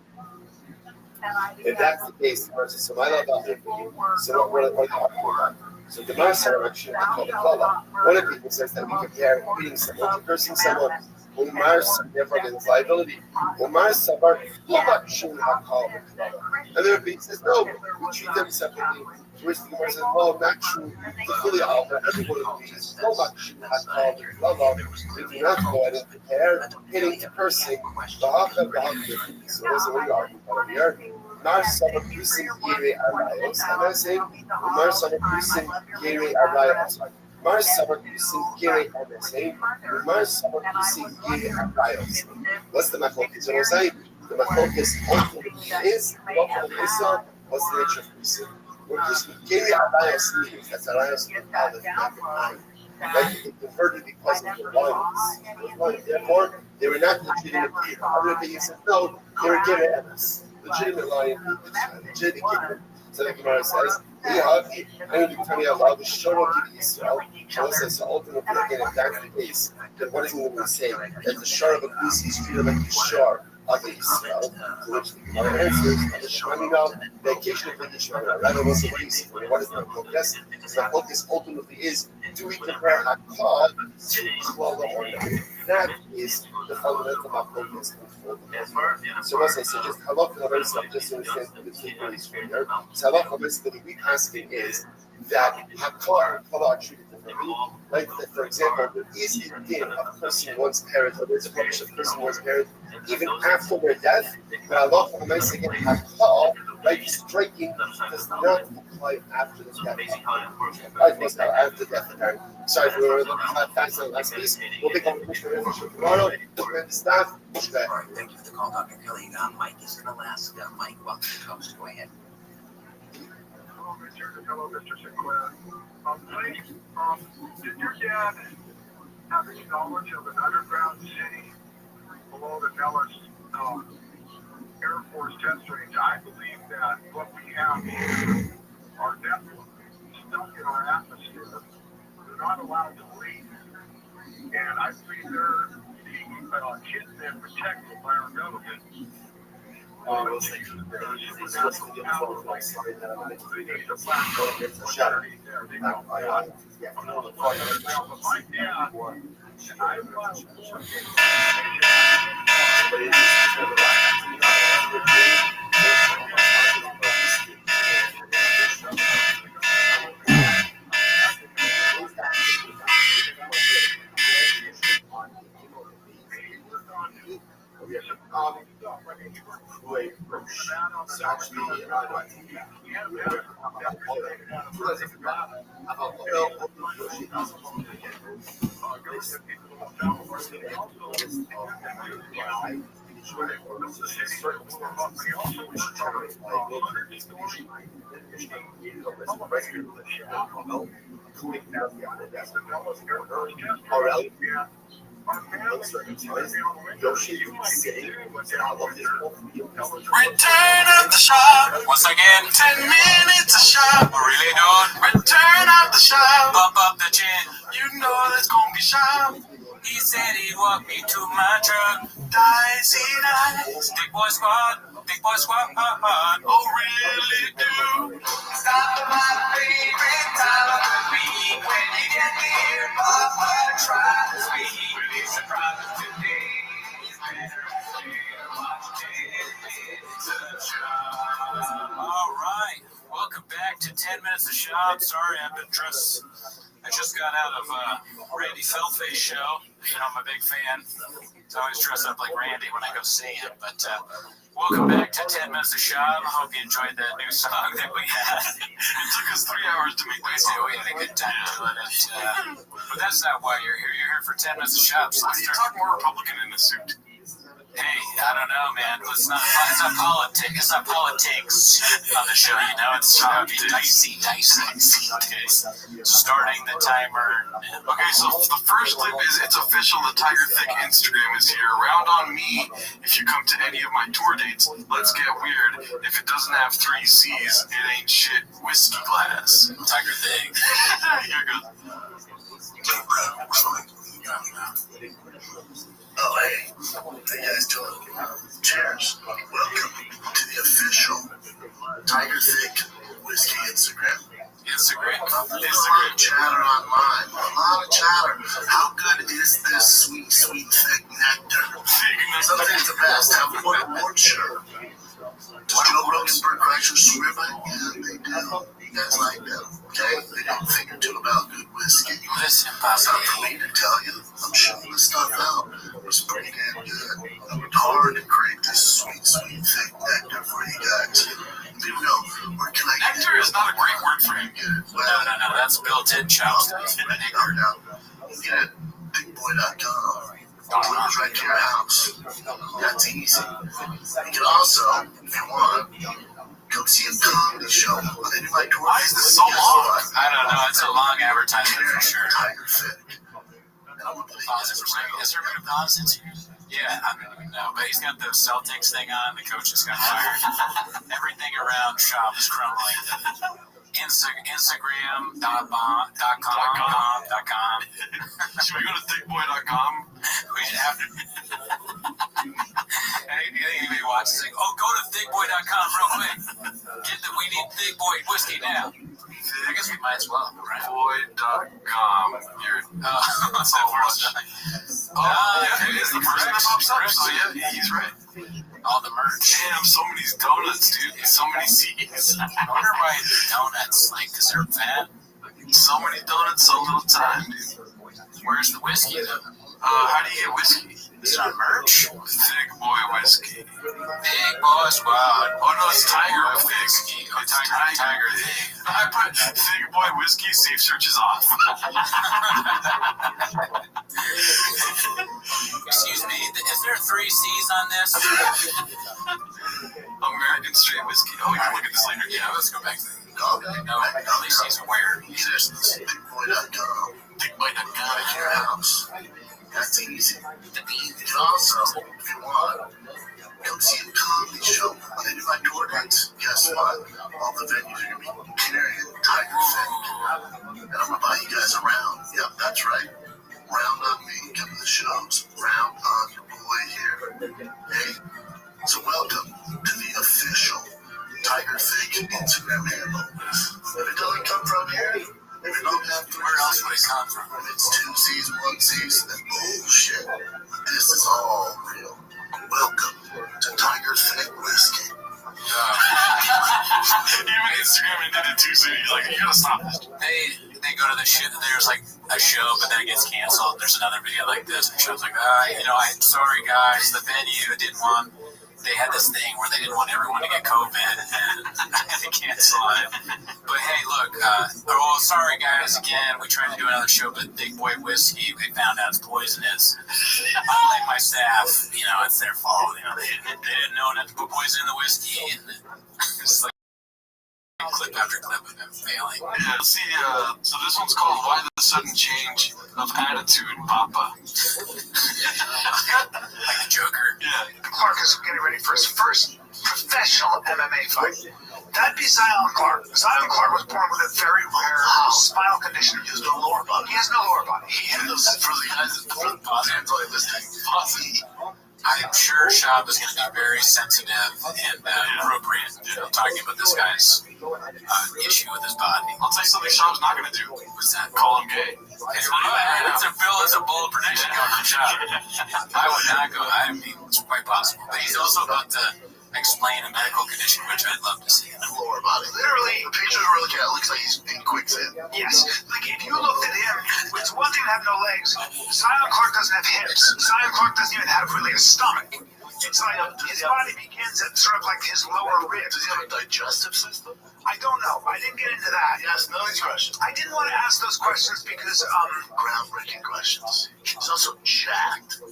If that's the case, so my love out there for you. So what are you talking about? So the Marsa actually called the Kala. One of the people says that we compare hitting someone to cursing someone. When Marsa, therefore there's liability. When Marsa are Kala shouldn't have called the Kala. And then he says, no, we treat them separately. Which the Gemara says, no, not true. To fully alter everyone of these, no much shouldn't have called the Kala. We do not go ahead and compare hitting to cursing. So that's what we are here. Marsa producing Giri Arayos, and I say Marsa producing Giri Arayos. Marsa producing Giri Arayos. Marsa producing Giri Arayos. What's the machlokes? What I'm saying, the machlokes is what's the nature of producing? We're just Giri Arayos means that's Arayos with Aleph, not with Ayin. Like they converted because of the lines. Therefore, they were not legitimate Giri. Other thing is no, they were Giri Arayos. Legitimate lion, legitimate giver. So the Gemara says, I need to tell me out loud, the Shoro Gidi Yisrael. So says, so ultimately, again, if that's the case, then what is it going to say? That the Shor of a goose is treated like the Shor of the Yisrael, to which the Gemara answers, the Shemamina, the occasion of the Shemamina. Rather, what's the case? What is the focus? The focus ultimately is, do we compare Hakal to Klala or not? That is the fundamental focus. So as I said, just halakha, just to understand the takeaways from here. So halakha, basically, the weak asking is that hakar and kala are treated differently. Like, for example, there is a din of cursing one's parent, or there's a prohibition of cursing one's parent even after their death. But halakha, basically, hakar, right, striking does not apply after the death. Right, was now after death. Sorry for the fast on the last piece. We'll pick up the mission tomorrow. We're the staff. Thank you for the call, Dr. Kelly. Mike is going to ask Mike, welcome to the coast. Go ahead. Hello, Mr. Sinclair. Did your dad have any knowledge of an underground city below the Nellis Air Force test range? I believe that what we have here are networks stuck in our atmosphere. They're not allowed to leave. And I believe they're being hidden and protected by our government. Return of the shop. Once again, 10 minutes a shop. We're really doing return of the shop. Bump up the chin. You know that's gonna be sharp. He said he'd walk me to my truck. Dicey nice. Big boy squad. Big boy squad. Oh, really do. Stop my favorite time of the week. When you get here, Papa, try to speak. Really surprised today. All right, welcome back to 10 Minutes of Shop. Sorry, I just got out of Randy Feltface show. You know, I'm a big fan. I always dress up like Randy when I go see him. But welcome back to 10 Minutes of Shop. I hope you enjoyed that new song that we had. It took us 3 hours to make this. We had a good time doing it. But that's not why you're here. You're here for 10 Minutes of Shop. So let's talk more Republican in the suit. Hey, I don't know, man. It's not politics. It's not politics on the show, you know. It's dicey. Starting the timer. Okay, so the first clip is it's official. The Tiger Thick Instagram is here. Round on me. If you come to any of my tour dates, let's get weird. If it doesn't have 3 C's, it ain't shit. Whiskey glass. Tiger Thick. Here goes. Oh, hey. How you guys doing? Cheers. Welcome to the official Tiger Thick Whiskey Instagram. A lot of chatter online. A lot of chatter. How good is this sweet, thick nectar? Something's the best. Have one award shirt. Does Joe Rogan Bird Crashers swear by? Yeah, they do. You guys like them, okay? They know a thing or two about good whiskey. Listen, It's not for me to tell you. I'm shooting this stuff out. It's pretty damn good. I worked hard to create this sweet, thick nectar for you guys. People go, where can I get Nectar is not a great word for him. Well, No, that's built-in chopsticks. no. Get it. BigBoy.com. Delivers right to your house. That's easy. You can also, if you want, come see a comedy show on any of my tours. Why is this so long? I don't know. It's a long advertisement for sure. Tiger Thick. Is there a bit of nonsense here? Yeah, I don't know, but he's got the Celtics thing on. The coach just got fired. Everything around shop is crumbling. Instagram.com. Should we go to thickboy.com? We should have to. Anybody watches it? Oh, go to thickboy.com real quick. We need Thick Boy whiskey now. I guess we might as well, right? Thickboy.com. What's that first time? Yeah, it is the first time that pops up, so yeah, he's right. All the merch. Damn, so many donuts, dude. So many C's. I wonder why donuts, because they're fat. So many donuts, so little time, dude. Where's the whiskey, though? How do you get whiskey? Is it on merch? Thick Boy Whiskey. Big Boy Squad. Oh, no, it's Tiger Whiskey. Oh, It's Tiger Thick. I put Thick Boy Whiskey, safe search is off. Excuse me, is there 3 C's on this? American Straight Whiskey. Oh, we can look at this later. Yeah, let's go back to the... No, all these C's are where? BigBoy.com. BigBoy.com at your house. That's easy. You can also, if you want, come see a comedy show on any of my tour dates. Guess what? All the venues are going to be carrying Tiger Thick. And I'm going to buy you guys around. Yep, that's right. Round on me. Come to the shows. Round on your boy here. Hey, so welcome to the official Tiger Thick Instagram handle. If it doesn't come from here, if it don't have 3 Where else would it come from? If it's 2 C's, 1 C's, then bullshit. This is all real. Welcome to Tiger Thick Whiskey. Even Instagram did it too soon. He's like, you gotta stop this. They go to the show. There's like a show, but then it gets canceled. There's another video like this, and the show's like, I'm sorry guys, the venue didn't want. They had this thing where they didn't want everyone to get COVID, and they canceled it. But hey, look, sorry guys, again, we tried to do another show, but Big Boy Whiskey, we found out it's poisonous. Like my staff, it's their fault. They didn't know not to put poison in the whiskey, and it's like clip after clip of him failing. Yeah, see, so this one's called Why the Sudden Change of Attitude, Papa. Like the Joker. Yeah. Clark is getting ready for his first professional MMA fight. That'd be Zion Clark. Zion Clark was born with a very rare spinal condition. He has no lower body. He has no lower body. For the guys that enjoy listening, Posse. I'm sure Shab is going to be very sensitive and appropriate talking about this guy's issue with his body. I'll tell you something Shab's not going to do. What's that? Call him gay. It's a bold prediction going from Shab. I would not go. I mean, it's quite possible. But he's also about to explain a medical condition, which I'd love to see. Lower body. Literally, the pictures we're looking at looks like he's in quicksand. Yes. Like, if you looked at him, it's one thing to have no legs. Zion Clark doesn't have hips. Zion Clark doesn't even have really a stomach. It's like his body begins at sort of like his lower ribs. Does he have a digestive system? I don't know. I didn't get into that. Yes, none of these questions. I didn't want to ask those questions because, groundbreaking questions. He's also jacked.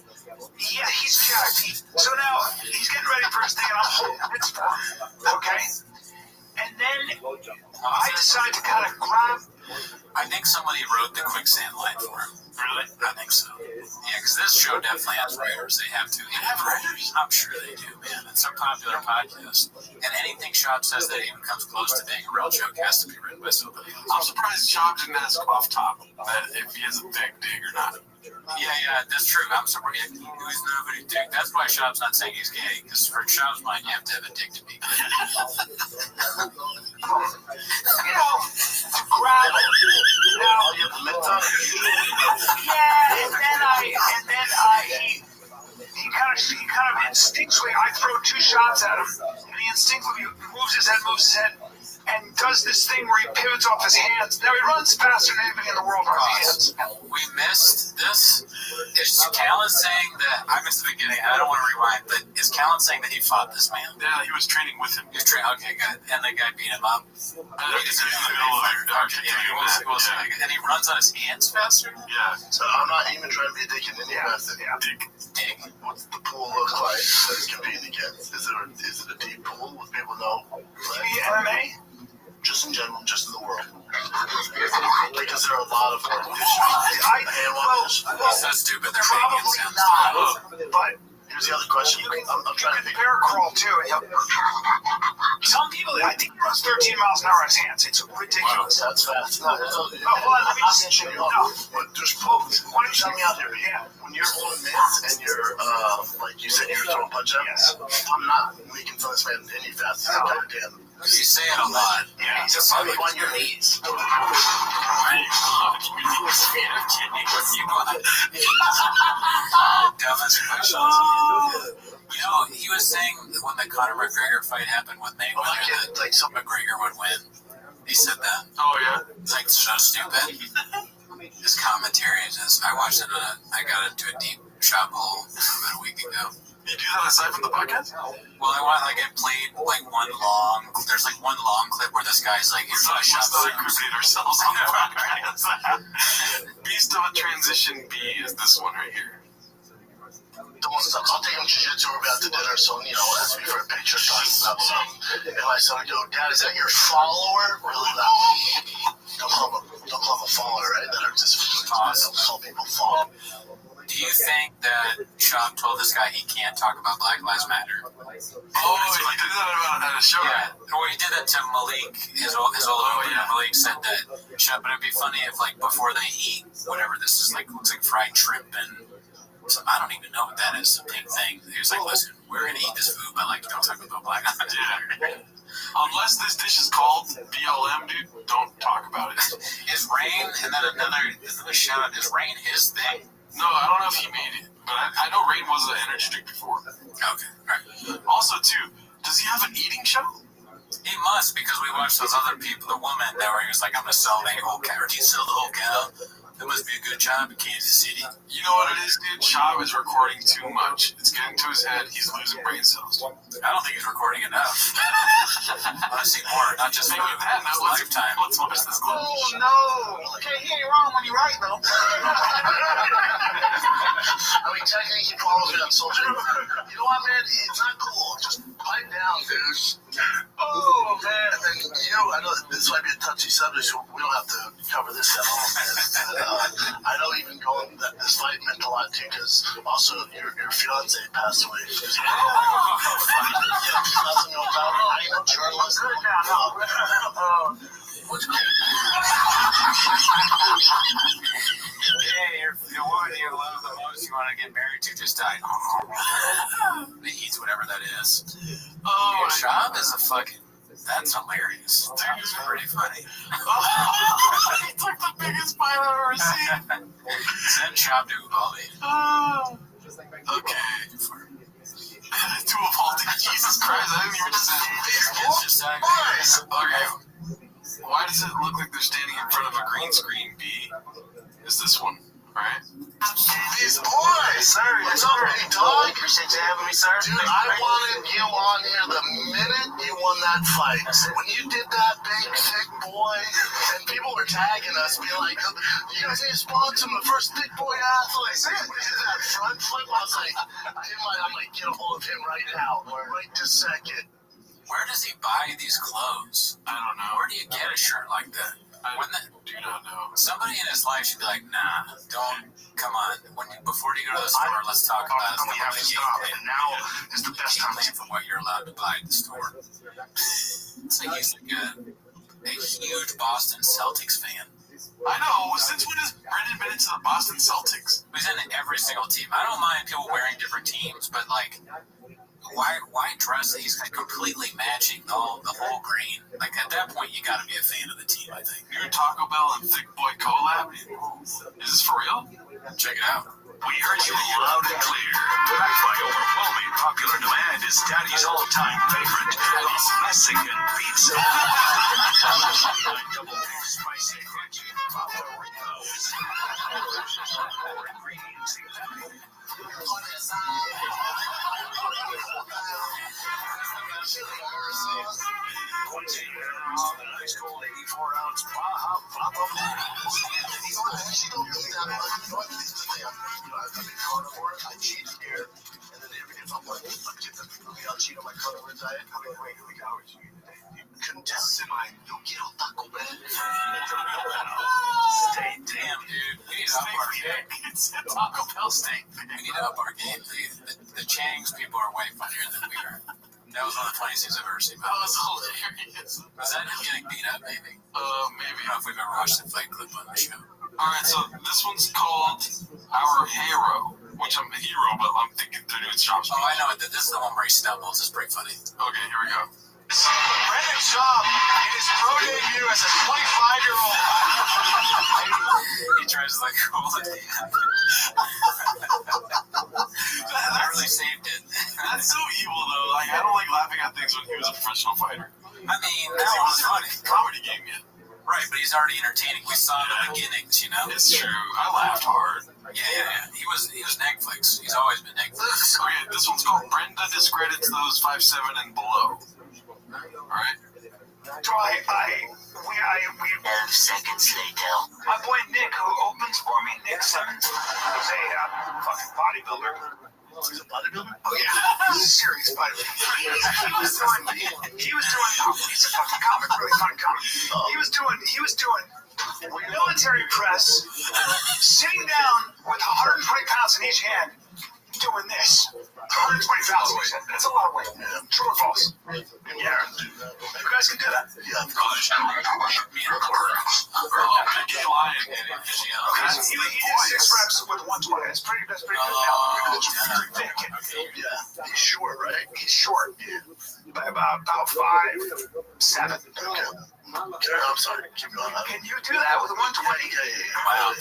Yeah, he's jacked. So now he's getting ready for his thing, and I'm holding it for him. Okay? And then I decide to kind of grab. I think somebody wrote the quicksand line for him. Really? I think so. Yeah, because this show definitely has writers. They have to. They have writers? I'm sure they do, man. It's a popular podcast. And anything Shop says that even comes close to being a real joke has to be written by somebody else. I'm surprised Shop didn't ask off top that if he has a big dig or not. Yeah, that's true. I'm surprised. Who's nobody dick? That's why Shop's not saying he's gay. Because for Shop's mind, you have to have a dick to be gay. You know, to grab it. Now, yeah, and then he kind of instinctually, I throw 2 shots at him, and he instinctively moves his head, and does this thing where he pivots off his hands. Now he runs faster than anybody in the world on his hands. We missed this. Is Callan saying that, I missed the beginning, I don't want to rewind, but is Callan saying that he fought this man? Yeah, he was training with him. He was training, okay, good. And the guy beat him up? He's in the middle of it. And he runs on his hands faster? Yeah. So I'm not even trying to be a dick in any method. Dig. What's the pool look like that he's competing against? Is it a deep pool with people know? MMA? Just in general, just in the world. Because there are a lot of competitions. Well, so stupid. They're probably not. But here's the other question. I'm trying to think. Bear crawl too. Some people, I think he runs 13 miles an hour on his hands. It's ridiculous. That's fast. No, hold on, let me just show you. But there's folks. Why don't you tell me out here? Yeah. When you're holding mitts and you're, like you said, you're throwing punch-ups, I'm not making fun of this man any faster than goddamn. You say it a lot. Yeah, just on your knees. You know, he was saying when the Conor McGregor fight happened with Mayweather that McGregor would win. He said that. Oh, yeah? It's like so stupid. His commentary is just, I watched it I got into a deep shop hole about a week ago. You do that aside from the podcast? Well, I played there's one long clip where this guy's like, here's my shop. Let's not incriminate ourselves on the podcast. Beast of a Transition B is this one right here. I'll take him jiu-jitsu. We're about to dinner, so, ask me for a picture talking about something. And my son would go, Dad, is that your follower? Really loud. Don't call him a follower, right? That hurts his feelings. Don't call people followers. Do you think that Shop told this guy he can't talk about Black Lives Matter? Oh, he did that at a show. Yeah, well, he did that to Malik, his old Malik said that, Shop, but it'd be funny if, before they eat, whatever this is, looks like fried shrimp and I don't even know what that is, a big thing. He was like, listen, we're going to eat this food, but, don't talk about Black Lives Matter. Unless this dish is called BLM, dude, don't talk about it. Is Rain, and then another shout out, is Rain his thing? No, I don't know if he made it, but I know Rain was an energy drink before. Okay, right. Also, too, does he have an eating show? He must, because we watched those other people, the woman that where he was like, I'm going to sell the whole cow, or do you sell the whole cow? That must be a good job in Kansas City. You know what it is, dude? Shab is recording too much. It's getting to his head. He's losing brain cells. I don't think he's recording enough. I want to see more, not just maybe that. Now, lifetime. Let's watch this clip. Oh, no. Okay, he ain't wrong when you're right, though. I mean, technically, he follows me on social media. You know what, man? It's not cool. Just pipe down, dude. Oh, man. And then, I know this might be a touchy subject, so we don't have to cover this at all. I know even going that this fight meant a lot too, because also your fiance passed away. Nothing about it. I ain't no journalist. Yeah, the woman you love the most, you want to get married to, just died. He eats whatever that is. Oh, Shab is a fucking. That's hilarious. That is pretty funny. He took the biggest bite I've ever seen. Send Shab to Uvalde. Okay. To Uvalde. Jesus Christ, I didn't even just say this. Okay. Why does it look like they're standing in front of a green screen, B? Is this one, right? These boys, sir. What's up, big dog? Appreciate you having me, sir. Dude, I wanted you on here the minute you won that fight. When you did that big, thick boy, and people people were tagging us, being like, you guys need to sponsor the first big boy athlete. We did that front flip. I was like, I'm like, get a hold of him right now, right this second. Where does he buy these clothes? I don't know. Where do you get a shirt like that? I do not know. Somebody in his life should be like, nah, don't, come on. Before you go to the store, let's talk about it. We have to stop, and now is the best time from what you're allowed to buy at the store. It's like he's like a huge Boston Celtics fan. I know. Since when has Brendan been into the Boston Celtics? He's in every single team. I don't mind people wearing different teams, but like, why dress? He's completely matching the whole green. Like at that point, you got to be a fan of the team. I think. Your Taco Bell and Thick Boy collab. Is this for real? Check it out. We heard you loud and clear. Backed by overwhelming popular demand is Daddy's all-time favorite, this Mexican pizza. Double spicy crunchy Favoritos. More ingredients included. Nice cold 84-ounce Baja Papa Blast. Actually, don't need that much. You know what? This is the thing. I've been carnivore. I cheat here. And then if I'm like, I'll cheat on my carnivore diet. How many hours do you eat a day? Contested my no quiero Taco Bell. Stay damn, dude. We need to up our game. It's a Taco Bell steak. We need to up our game. The Changs people are way funnier than we are. That was one of the funniest things I've ever seen. That was hilarious. Was that him getting beat up, maybe? Maybe. I don't know if we've ever watched the fight clip on the show. Alright, so this one's called Our Hero, which I'm a hero, but I'm thinking they're doing chop speech. Oh, I know. This is the one where he stumbles. It's pretty funny. Okay, here we go. Brandon Schaub in his pro debut as a 25-year-old. He tries to like cool it. That really saved it. That's so evil, though. Like, I don't like laughing at things when he was a professional fighter. I mean, that one was funny. Comedy game yet. Right, but he's already entertaining. We saw the beginnings, you know. It's true. I laughed hard. Yeah. He was Netflix. He's always been Netflix. Okay, this one's called Brenda Discredits Those 5'7" and Below. Alright? We 12 seconds later. My boy Nick, who opens for me, Nick Simmons, who's a fucking bodybuilder. He's a bodybuilder? Oh yeah, he's a serious bodybuilder. He was doing. He's a fucking comic, really fun comic. He was doing military press, sitting down with 120 pounds in each hand, doing this. 120 pounds. That's a lot of weight. True or false? Yeah. You guys can do that. Yeah, of course. Me and Gay Lion. Okay, so he did 6 reps with 120. That's pretty good. Now, thick. Yeah. He's short, right? He's short. By about 5'7". Okay. I'm sorry. Keep going. Can you do that with a 120? Wow.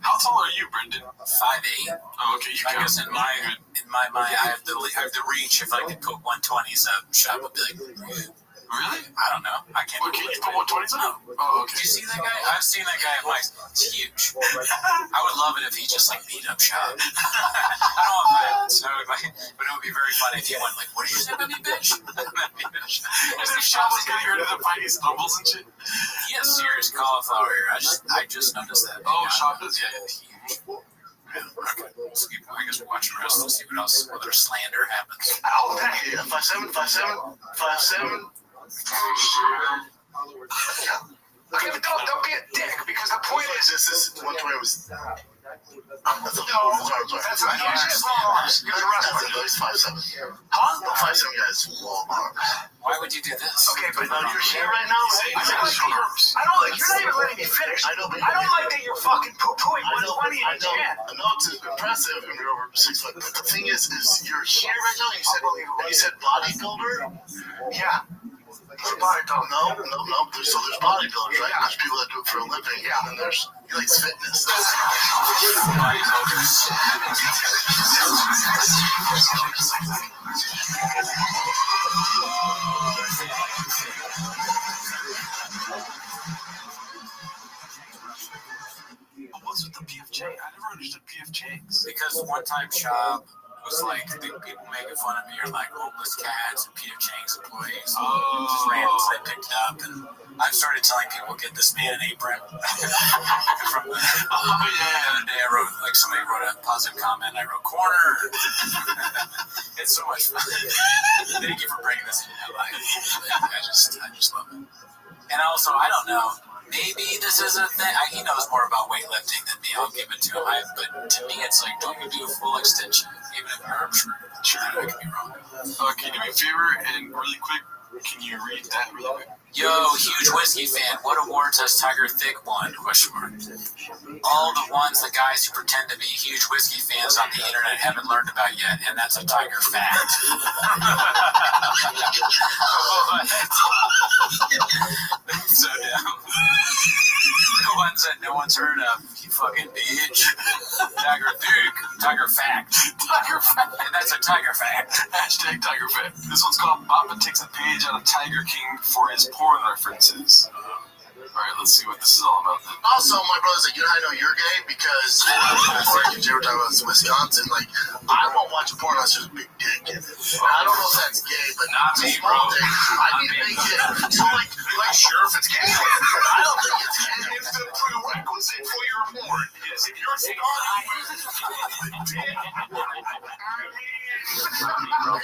How tall are you, Brendan? 5'8". Oh, okay. I guess in my mind, I have the reach. If I could put 120s up, Shop would be like, really? I don't know. I can't. Well, can you put 120s up? Oh, okay. Do you see that guy? I've seen that guy at Mike's. It's huge. I would love it if he just like beat up Shop. I don't want violence, but it would be very funny if he went like, "What did you say about me, bitch?" As if Shop was getting rid of the fight, he stumbles and shit. He has serious cauliflower ear. I just noticed that. Oh, Shop does. Yeah. Okay. I guess we'll watch the rest and see what else, other slander happens. Oh, Yeah, 5'7", 5'7". Okay, but don't be a dick, because the point is, This is 120 was. That's a no, that's not his long arms. You're the wrestler. He's 5'7". Huh? The 5'7" guy is long arms. Why would you do this? Okay, but Now you're here right now. I don't like. You're not even letting me finish. I know, but I don't like that you're fucking poo-pooing 120 in each hand. I know it's impressive when you're over 6 foot, but the thing is you're here right now. You said bodybuilder. Yeah. He's a bodybuilder. No. There's bodybuilders, right? There's people that do it for a living. Yeah. And then there's he likes fitness. What's with the PFJ? I never understood PFJs. Because one time Shop was like, people making fun of me are like homeless cats and Peter Chang's employees. Just randoms they picked it up, and I started telling people, get this man an apron. The other day I wrote, like somebody wrote a positive comment, I wrote corner. It's so much fun. Thank you for bringing this into my life. I just love it. And also, I don't know, maybe this is a thing. He knows more about weightlifting than me. I'll give it to him. But to me, it's like, don't you do a full extension, even if your arms hurt? Sure, I could be wrong. Can you do me a favor and really quick? Can you read that really quick? Yo, huge whiskey fan. What awards has Tiger Thick won? Question mark. All the ones the guys who pretend to be huge whiskey fans on the internet haven't learned about yet, and that's a Tiger fact. That's so dumb. The ones that no one's heard of, you fucking bitch. Tiger Thick. Tiger fact. Tiger fact. And that's a Tiger fact. Hashtag Tiger fact. This one's called Papa takes a page out of Tiger King for his porn references. Alright, let's see what this is all about then. Also, my brother's like, you know how I know you're gay? Because you were talking about Wisconsin, like, I won't watch a porn unless there's a big dick in it. I don't know if that's gay, but not me, bro. I need a big dick. So, like, sure if it's gay. I don't think it's gay. If the prerequisite for your porn is if you're starting with a dick.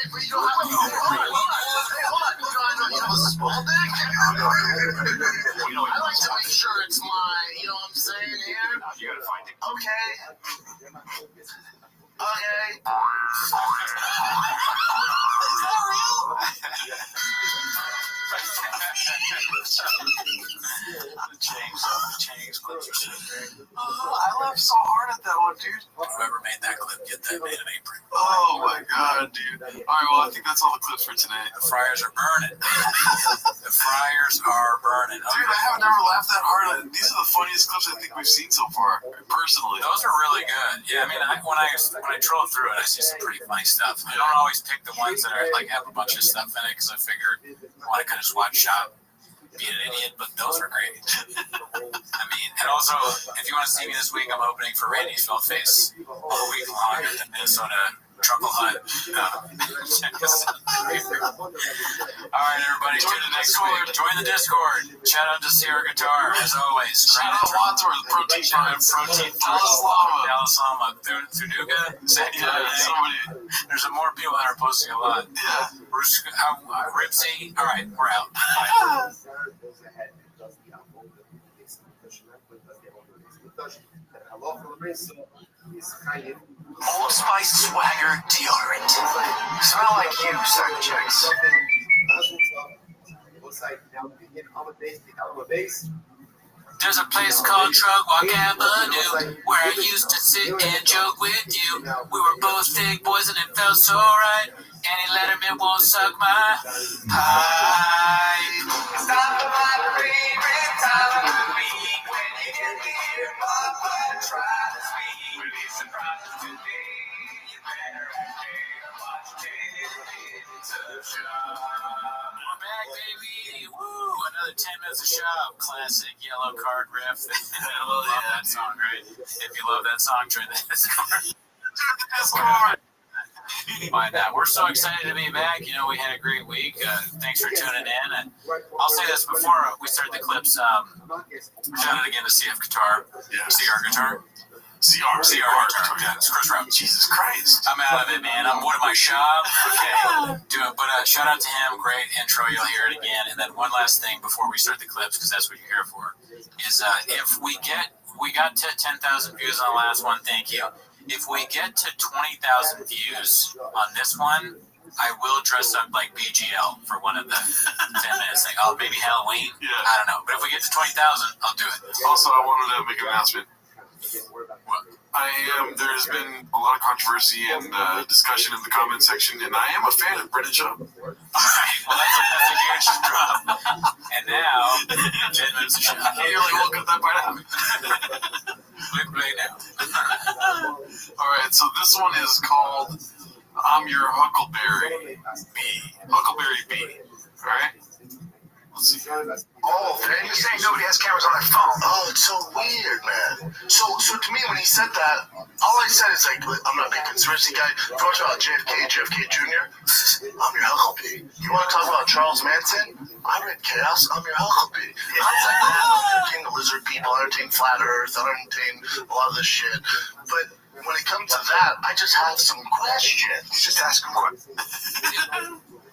But you don't have to. Hold on. You have a small dick? I like to make sure it's mine. You know what I'm saying here? You gotta find it. Okay. The Changs clips are so great. I laughed so hard at that one, dude. Whoever made that clip, get that man an apron. Oh my god, dude. Alright, well, I think that's all the clips for today. The fryers are burning. The fryers are burning. Dude, I have never laughed that hard. These are the funniest clips I think we've seen so far, personally. Those are really good. Yeah, I mean, when I troll through it, I see some pretty funny stuff. I don't always pick the ones that are like have a bunch of stuff in it because I figure I want to kind of just watch Shop be an idiot, but those are great. I mean, and also, if you want to see me this week, I'm opening for Randy's Felt Face all week long at the Minnesota Truckle Hut. All right, everybody, tune in next week. Join the Discord. Shout out to Sierra Guitar, as always. Shout out Wadsworth, Protein Dallas Lama, Thunuga, San Diego. There's more people that are posting a lot. Yeah. Ripsy. All right, we're out. Old Spice Swagger deodorant. Smell like you, certain chicks. There's a place called Truckwalk Avenue where I used to sit and joke with you. We were both fake boys and it felt so right. Any Letterman won't suck my pipe. Stop my favorite time of the week when you get here, but try to speak. We'll be surprised today. You better watch minutes of Shop. We're back, baby. Woo! Another 10 minutes of Shop. Classic yellow card riff. I love that song, right? If you love that song, join the Discord. Mind that. We're so excited to be back. You know, we had a great week. Thanks for tuning in. And I'll say this before we start the clips. Shout out again to CF Guitar. Yeah. CR Guitar. CR Guitar. Yeah, it's Chris Rowe. Jesus Christ. I'm out of it, man. I'm one of my shop. Okay. Do it. But shout out to him. Great intro. You'll hear it again. And then one last thing before we start the clips, because that's what you're here for, is if we got to 10,000 views on the last one, thank you. If we get to 20,000 views on this one, I will dress up like BGL for one of the 10 minutes thing. Oh, maybe Halloween? Yeah. I don't know. But if we get to 20,000, I'll do it. Also, I wanted to make an announcement. What? There's been a lot of controversy and discussion in the comment section, and I am a fan of Brennan Shaw. All right. Well, that's a huge drop. And now, 10 minutes of Shop. You really will cut that part out. Play now. Alright, so this one is called I'm Your Huckleberry B. Huckleberry B. Alright? Let's see. Oh, and you're saying nobody has cameras on my phone. Oh, it's so weird, man. So to me, when he said that, all I said is like, I'm not a big conspiracy guy. If you want to talk about JFK Jr., I'm your Huckleberry. You want to talk about Charles Manson? I read Chaos. I'm your Huckleberry. I was like, I entertain the lizard people. I entertain flat Earth. I entertain a lot of this shit. But when it comes to that, I just have some questions. Just ask him questions.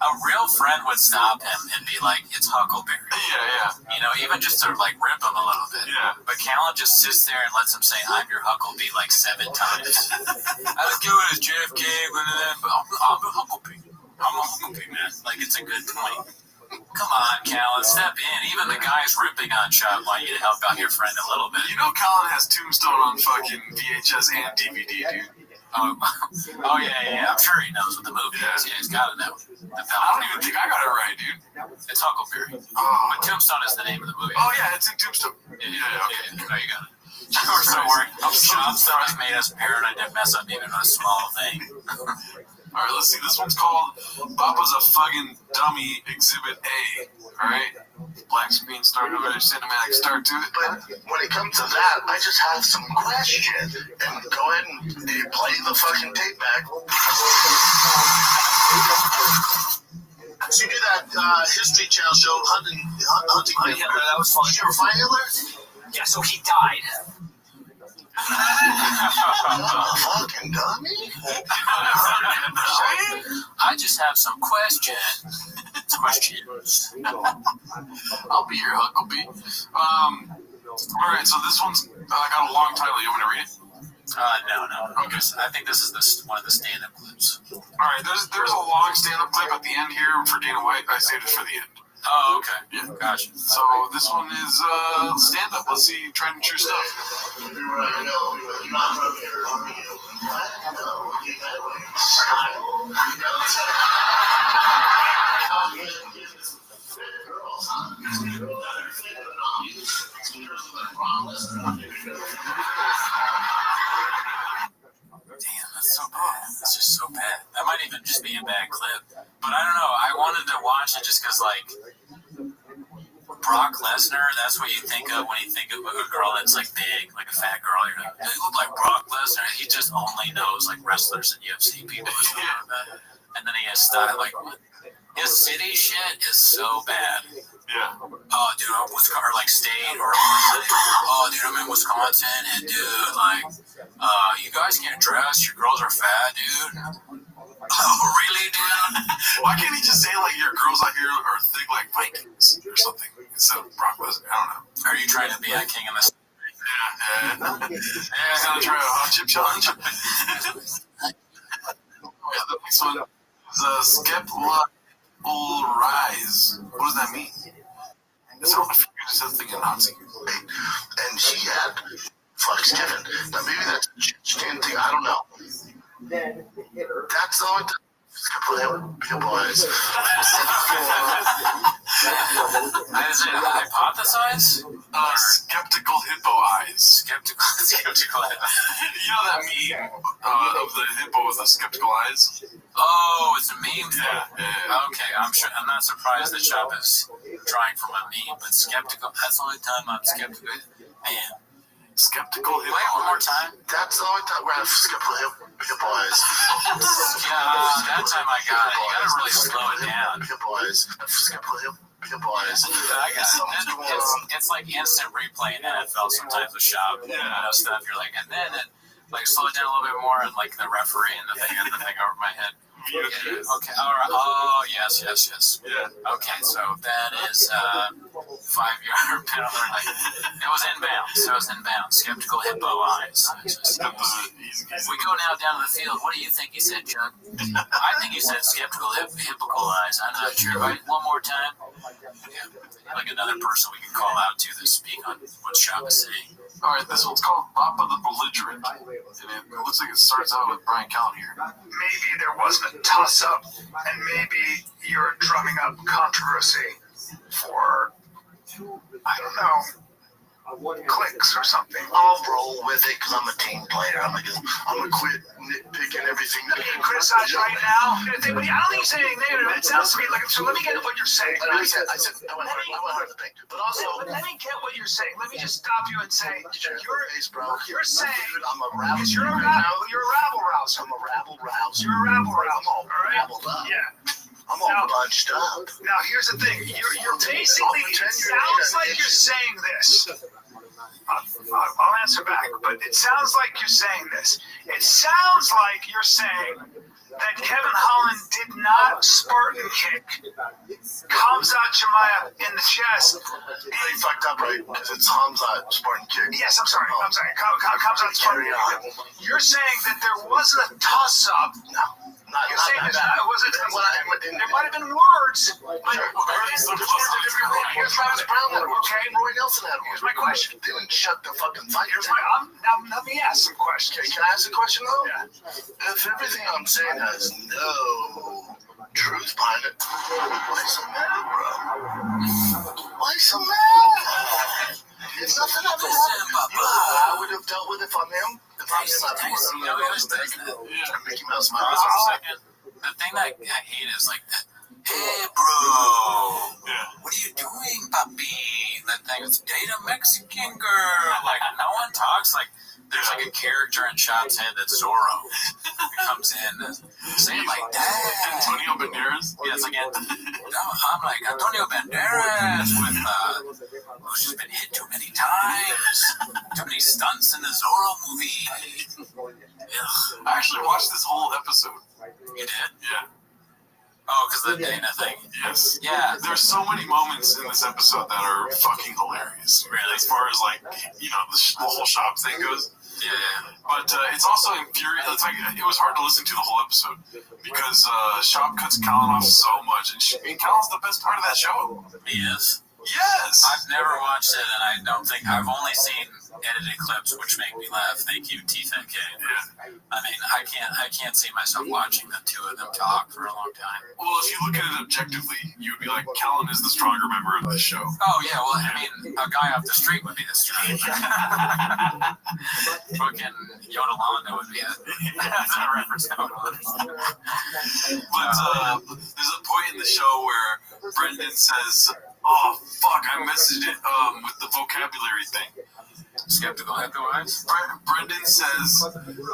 A real friend would stop him and be like, it's Huckleberry. Yeah. You know, even just to like rip him a little bit. Yeah. But Callan just sits there and lets him say, I'm your Huckleberry like 7 times. I was going as JFK, but I'm a Huckleberry. I'm a Huckleberry, man. Like, it's a good point. Come on, Callan, step in. Even the guys ripping on Chop want you to help out your friend a little bit. You know Callan has Tombstone on fucking VHS and DVD, dude. Oh yeah. I'm sure he knows what the movie is. Yeah, he's got to know. I don't even think I got it right, dude. It's Huckleberry. But Tombstone is the name of the movie. Oh, yeah, it's in Tombstone. Yeah, okay. No, you got it. We're so worried. Tombstone has made us paranoid to mess up even a small thing. All right, let's see. This one's called Papa's a Fucking Dummy Exhibit A. All right? Black screen start over there, cinematic start to it. But when it comes to that, I just have some questions. And go ahead and play the fucking tape back. So you do that History Channel show, Hunting Hitler, that was fun. Did you ever find Hitler? Yeah, so he died. Fucking dummy. I just have some questions. I'll be your Huckleberry. All right, so this one's got a long title. You want me to read it? No. Okay. I think this is one of the stand-up clips. All right, there's a long stand-up clip at the end here for Dana White. I saved it for the end. Oh, okay. Yeah. Gotcha. So this one is stand-up. Let's see, tried and true stuff. Damn, that's so bad. It's just so bad. That might even just be a bad clip. But I don't know. I wanted to watch it just because, like, Brock Lesnar, that's what you think of when you think of a girl that's, like, big, like a fat girl. You're like, they look like Brock Lesnar. He just only knows, like, wrestlers and UFC people. And then he has style. Like, what? His city shit is so bad. Yeah. Oh, dude, I'm Wisconsin, or like state, or oh, dude, I'm in Wisconsin, and dude, like, you guys can't dress, your girls are fat, dude. Oh, really, dude? Why can't he just say, like, your girls out here are thick like Vikings or something instead of Brock Lesnar? I don't know. Are you trying to be a king in this? Yeah. He's gonna try a hot chip challenge. Yeah, the next one is Skeptical Rise. What does that mean? It's not a figure, it's a thing in Nazi. And she had Thanksgiving. Now maybe that's a Christian thing. I don't know. That's the only thing. Boys. Is it hypothesize? Skeptical hippo eyes. Skeptical hippo. You know that meme of the hippo with the skeptical eyes? Oh, it's a meme? Yeah. Okay, I'm not surprised that Shop is drawing from a meme, but skeptical, that's the only time I'm skeptical. Man. Skeptical hippo. Wait, one more time. That's the only time we're going to skeptical hippo eyes. Yeah, that time I got it. You gotta really slow it down. Hippo eyes. Skeptical hippo eyes. I got it. It's like instant replay in NFL sometimes with Shop. You know, stuff. You're like, and then it, like, slow it down a little bit more, and like the referee and the thing over my head. Okay, all right. Oh, yes. Yeah. Okay, so that is 5-yard penalty. Like, it was inbound. Skeptical hippo eyes. We go now down to the field. What do you think he said, Chuck? I think he said skeptical hippical eyes. I'm not sure. Right? One more time. Yeah. Like another person we can call out to speak on what Shop is saying. All right, this one's called Papa the Belligerent. And it looks like it starts out with Brian Callen here. Maybe there wasn't a toss-up, and maybe you're drumming up controversy for, I don't know, clicks or something. I'll roll with it because I'm a team player. I'm gonna quit nitpicking everything. You can criticize right now. I don't think you're saying anything negative. It sounds to me like, so let me get what you're saying. I said I went hard to think. But also, let me get what you're saying. Let me just stop you and say, you're saying, I'm a rabble. You're a rabble rouser. I'm a rabble rouser. You're a rabble rouser. I'm all rabbled up. Yeah. I'm all bunched up. Now, here's the thing. You're basically, it sounds like you're saying this. I'll answer back, but it sounds like you're saying this. It sounds like you're saying that Kevin Holland did not Spartan kick Hamzat Chimaev in the chest. He fucked up, right? Because it's Hamzat Spartan kick. Yes, I'm sorry. Hamzat Spartan kick. You're saying that there wasn't a toss-up. No. You're saying there might have been words. Here's Travis Brown had words. Okay, Roy Nelson had words. Here's my question. They didn't shut the fucking fight now let me ask some questions. Okay, can I ask a question though? Yeah. If everything I'm saying has no truth behind it, why so mad, bro? Why so mad? It's nothing ever happened. You know how I would have dealt with it if I'm him? If I'm him, Mickey Mouse smile. The thing that I hate is like that. Hey, bro. What are you doing, puppy? That thing is date a Mexican girl. Like, no one talks like. There's like a character in Shop's head that's Zorro. He comes in saying like that. Antonio Banderas? Yeah, it's like I'm like Antonio Banderas with who's just been hit too many times. Too many stunts in the Zorro movie. Ugh. I actually watched this whole episode. You did? Yeah. Oh, because of the Dana thing. Yes. Yeah. There's so many moments in this episode that are fucking hilarious. Really? As far as like, the whole shop thing goes. Yeah. But it's also infuriating. It's like it was hard to listen to the whole episode because Shop cuts Callan off so much, and Callan's the best part of that show. He is. Yes. I've never watched it, and I don't think I've only seen edited clips, which make me laugh. Thank you, TFK. Yeah. I mean, I can't see myself watching the two of them talk for a long time. Well, if you look at it objectively, you'd be like, Callan is the stronger member of this show. Oh yeah, well, I mean, a guy off the street would be the stronger. Fucking Yodolanda would be a reference. But there's a point in the show where Brendan says, "Oh fuck, I messaged it with the vocabulary thing." Skeptical headlines. Brendan says,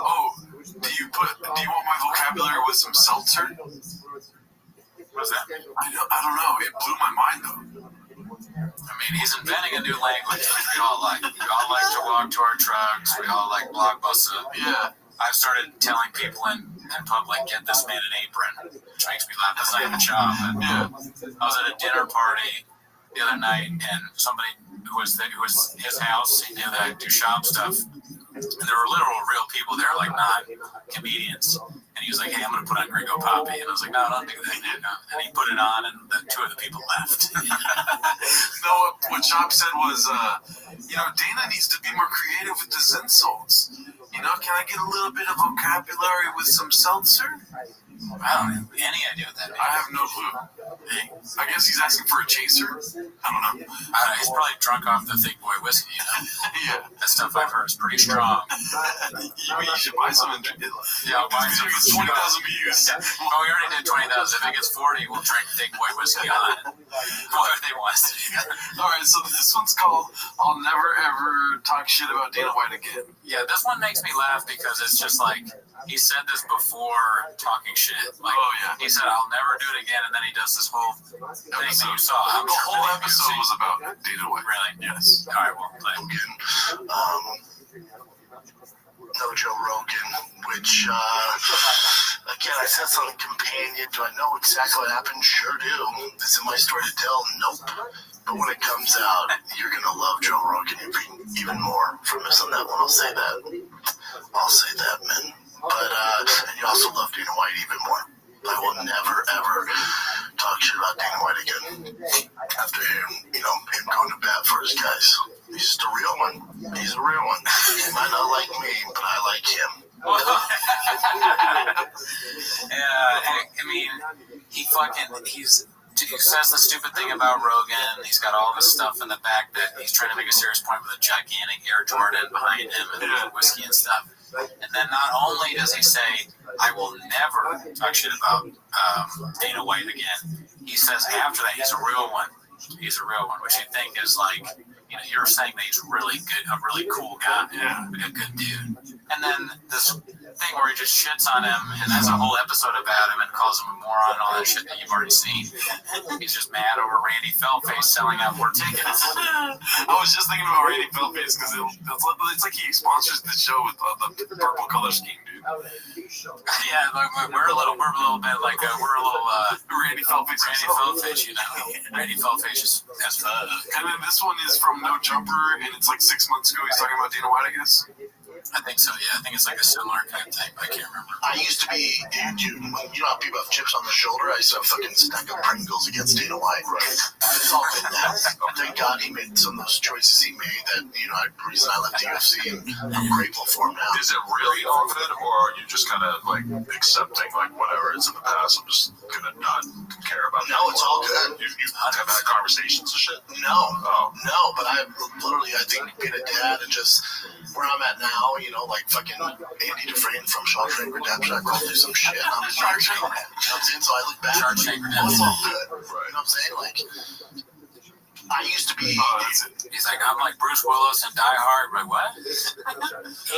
"Oh, do you want my vocabulary with some seltzer?" What's that? I don't know. It blew my mind though. I mean, he's inventing a new language that we all like. We all like to walk to our trucks. We all like Blockbuster. Yeah. I've started telling people in public, get this man an apron, which makes me laugh. That's not even a job. But I was at a dinner party the other night, and somebody who was his house, he knew that I do shop stuff, and there were literal real people there, like not comedians. And he was like, "Hey, I'm gonna put on Gringo Poppy," and I was like, "No, don't do that." And he put it on, and the two of the people left. No, what Shop said was, Dana needs to be more creative with his insults. Can I get a little bit of vocabulary with some seltzer? I don't have any idea what that means. I have no clue. I guess he's asking for a chaser? I don't know. He's probably drunk off the Thick Boy whiskey, Yeah. That stuff I've heard is pretty strong. You should buy some and drink it. Yeah, I'll buy some. It's 20,000 views. Yeah. Oh, we already did 20,000. If it gets 40, we'll drink Thick Boy whiskey on it. Whatever they want. Alright, so this one's called I'll Never Ever Talk Shit About Dana White Again. Yeah, this one makes me laugh because it's just like, he said this before talking shit. Like, he said, "I'll never do it again," and then he does this whole thing that you saw. The whole episode was about Dana White. Really? Yes. All right, well, play. No Joe Rogan, which, again, I said something companion. Do I know exactly what happened? Sure do. Is it my story to tell? Nope. But when it comes out, you're going to love Joe Rogan even more for missing that one. I'll say that, man. But, and you also love Dana White even more. I will never, ever talk shit about Dana White again after him going to bat for his guys. He's just a real one. He's a real one. He might not like me, but I like him. Yeah, I mean, he's says the stupid thing about Rogan. He's got all this stuff in the back that he's trying to make a serious point with a gigantic Air Jordan behind him and whiskey and stuff. And then not only does he say, I will never talk shit about Dana White again, he says after that he's a real one. He's a real one, which you think is like, you know, you're saying that he's really good, a really cool guy, like a good dude. And then this thing where he just shits on him and has a whole episode about him and calls him a moron and all that shit that you've already seen. He's just mad over Randy Feldface selling out more tickets. I was just thinking about Randy Feldface because it's like he sponsors the show with the purple color scheme, dude. Yeah, like we're a little bit like we're a little Randy Feldface. Randy Feldface, you know. Randy Feldface is as fuck. And then this one is from No Jumper, and it's like 6 months ago. He's talking about Dana White, I guess. I think so, yeah. I think it's like a similar kind of thing. I can't remember. I used to be, dude, you know how people have chips on their shoulder? I used to have fucking stack of Pringles against Dana White. Right. It's all been that. Thank God he made some of those choices he made that, you know, the reason I left the UFC, and I'm grateful for him now. Is it really all of it, or are you just kind of like accepting like whatever is in the past? I'm just gonna not care about it. No, it's all good. You have had conversations and shit? No, but I literally, I think being a dad and just where I'm at now, you know, like fucking Andy Dufresne from Shawshank Redemption, I called through some shit. I'm just like, you know what I'm saying? So I look back, well, it's all good. You know what I'm saying? Like, I used to be. He's like, I'm like Bruce Willis and Die Hard. Like, what?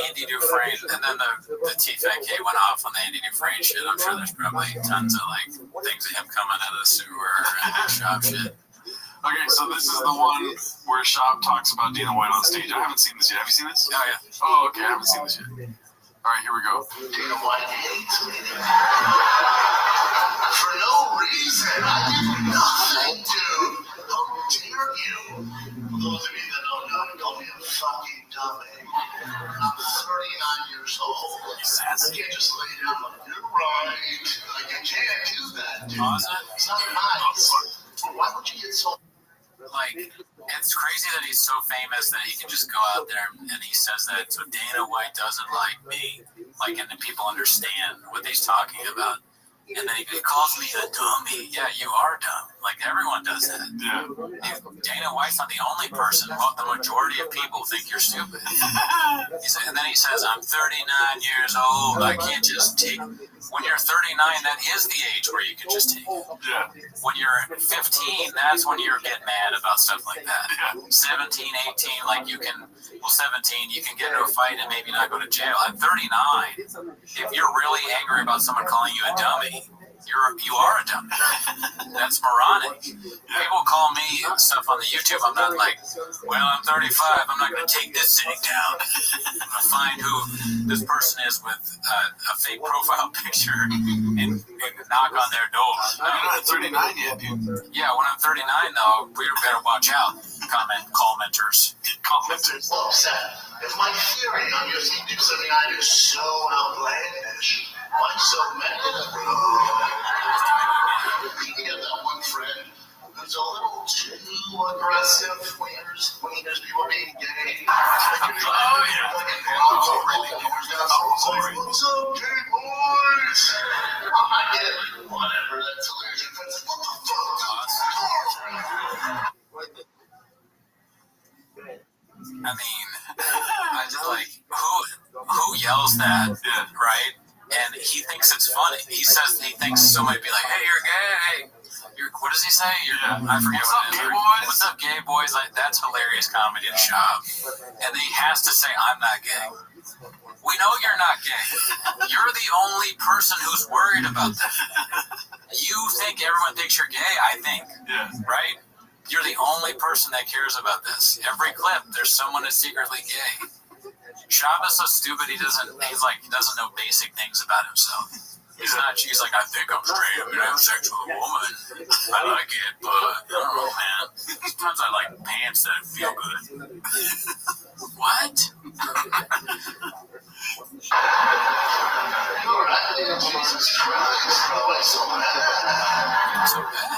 Andy Dufresne. And then the TFK went off on the Andy Dufresne shit. I'm sure there's probably tons of like things of him coming out of the sewer and shop shit. Okay, so this is the one where Shop talks about Dana White on stage. I haven't seen this yet. Have you seen this? Oh, yeah. Oh, okay. I haven't seen this yet. All right, here we go. Dana White hates me. For no reason. I did nothing, dude. How dare you? For those of you that don't know, call me a fucking dummy. I'm 39 years old. I can't just lay down like, you're right. Like, I can't do that, dude. It's not nice. Why would you get so... Like, it's crazy that he's so famous that he can just go out there and he says that, so Dana White doesn't like me. Like, and then people understand what he's talking about. And then he calls me a dummy. Yeah, you are dumb. Like, everyone does that. Yeah. Dana White's not the only person. Well, the majority of people think you're stupid. And then he says, I'm 39 years old. I can't just take... When you're 39, that is the age where you can just take it. Yeah. When you're 15, that's when you're getting mad about stuff like that. Yeah. 17, 18, like you can... Well, 17, you can get into a fight and maybe not go to jail. At 39, if you're really angry about someone calling you a dummy, you are a dummy. That's moronic. People call me stuff on the YouTube. I'm not like, well, I'm 35. I'm not going to take this sitting down. I'm going to find who this person is with a fake profile picture and knock on their door. No. You're not at 39 yet, dude. Yeah, when I'm 39, though, we better watch out. Commenters. Well, Seth, if my theory on your Duke 79 is so outlandish, why so many of them? You get that one friend who's a little too aggressive when there's people being gay. What's up, gay boys? I'm not getting whatever, that's hilarious. What the fuck? I mean, I just like, who yells that, right? And he thinks it's funny. He says he thinks somebody be like, hey, you're gay. What does he say? I forget what it is. What's up, gay boys? Like, that's hilarious comedy in Shop. And he has to say, I'm not gay. We know you're not gay. You're the only person who's worried about that. You think everyone thinks you're gay, I think. Yeah. Right? You're the only person that cares about this. Every clip, there's someone that's secretly gay. Shab is so stupid, he doesn't know basic things about himself. He's like, I think I'm straight, I'm gonna have sex with a woman. I like it, but I don't know, man. Sometimes I like pants that feel good. What? Jesus Christ, why so bad?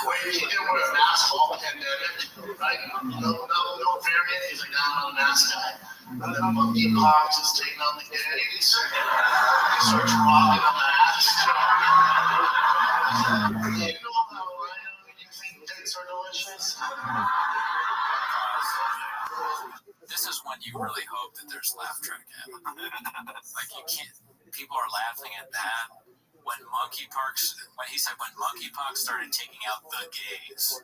Wait, he didn't wear a mask all pandemic, right? No variant. He's like, I'm a mask guy. And then monkeypox is taking on the gays. He starts rocking a mask. You know how I am. You think that's This is when you really hope that there's laugh track happening. Like you can't. People are laughing at that. When monkeypox started taking out the gays.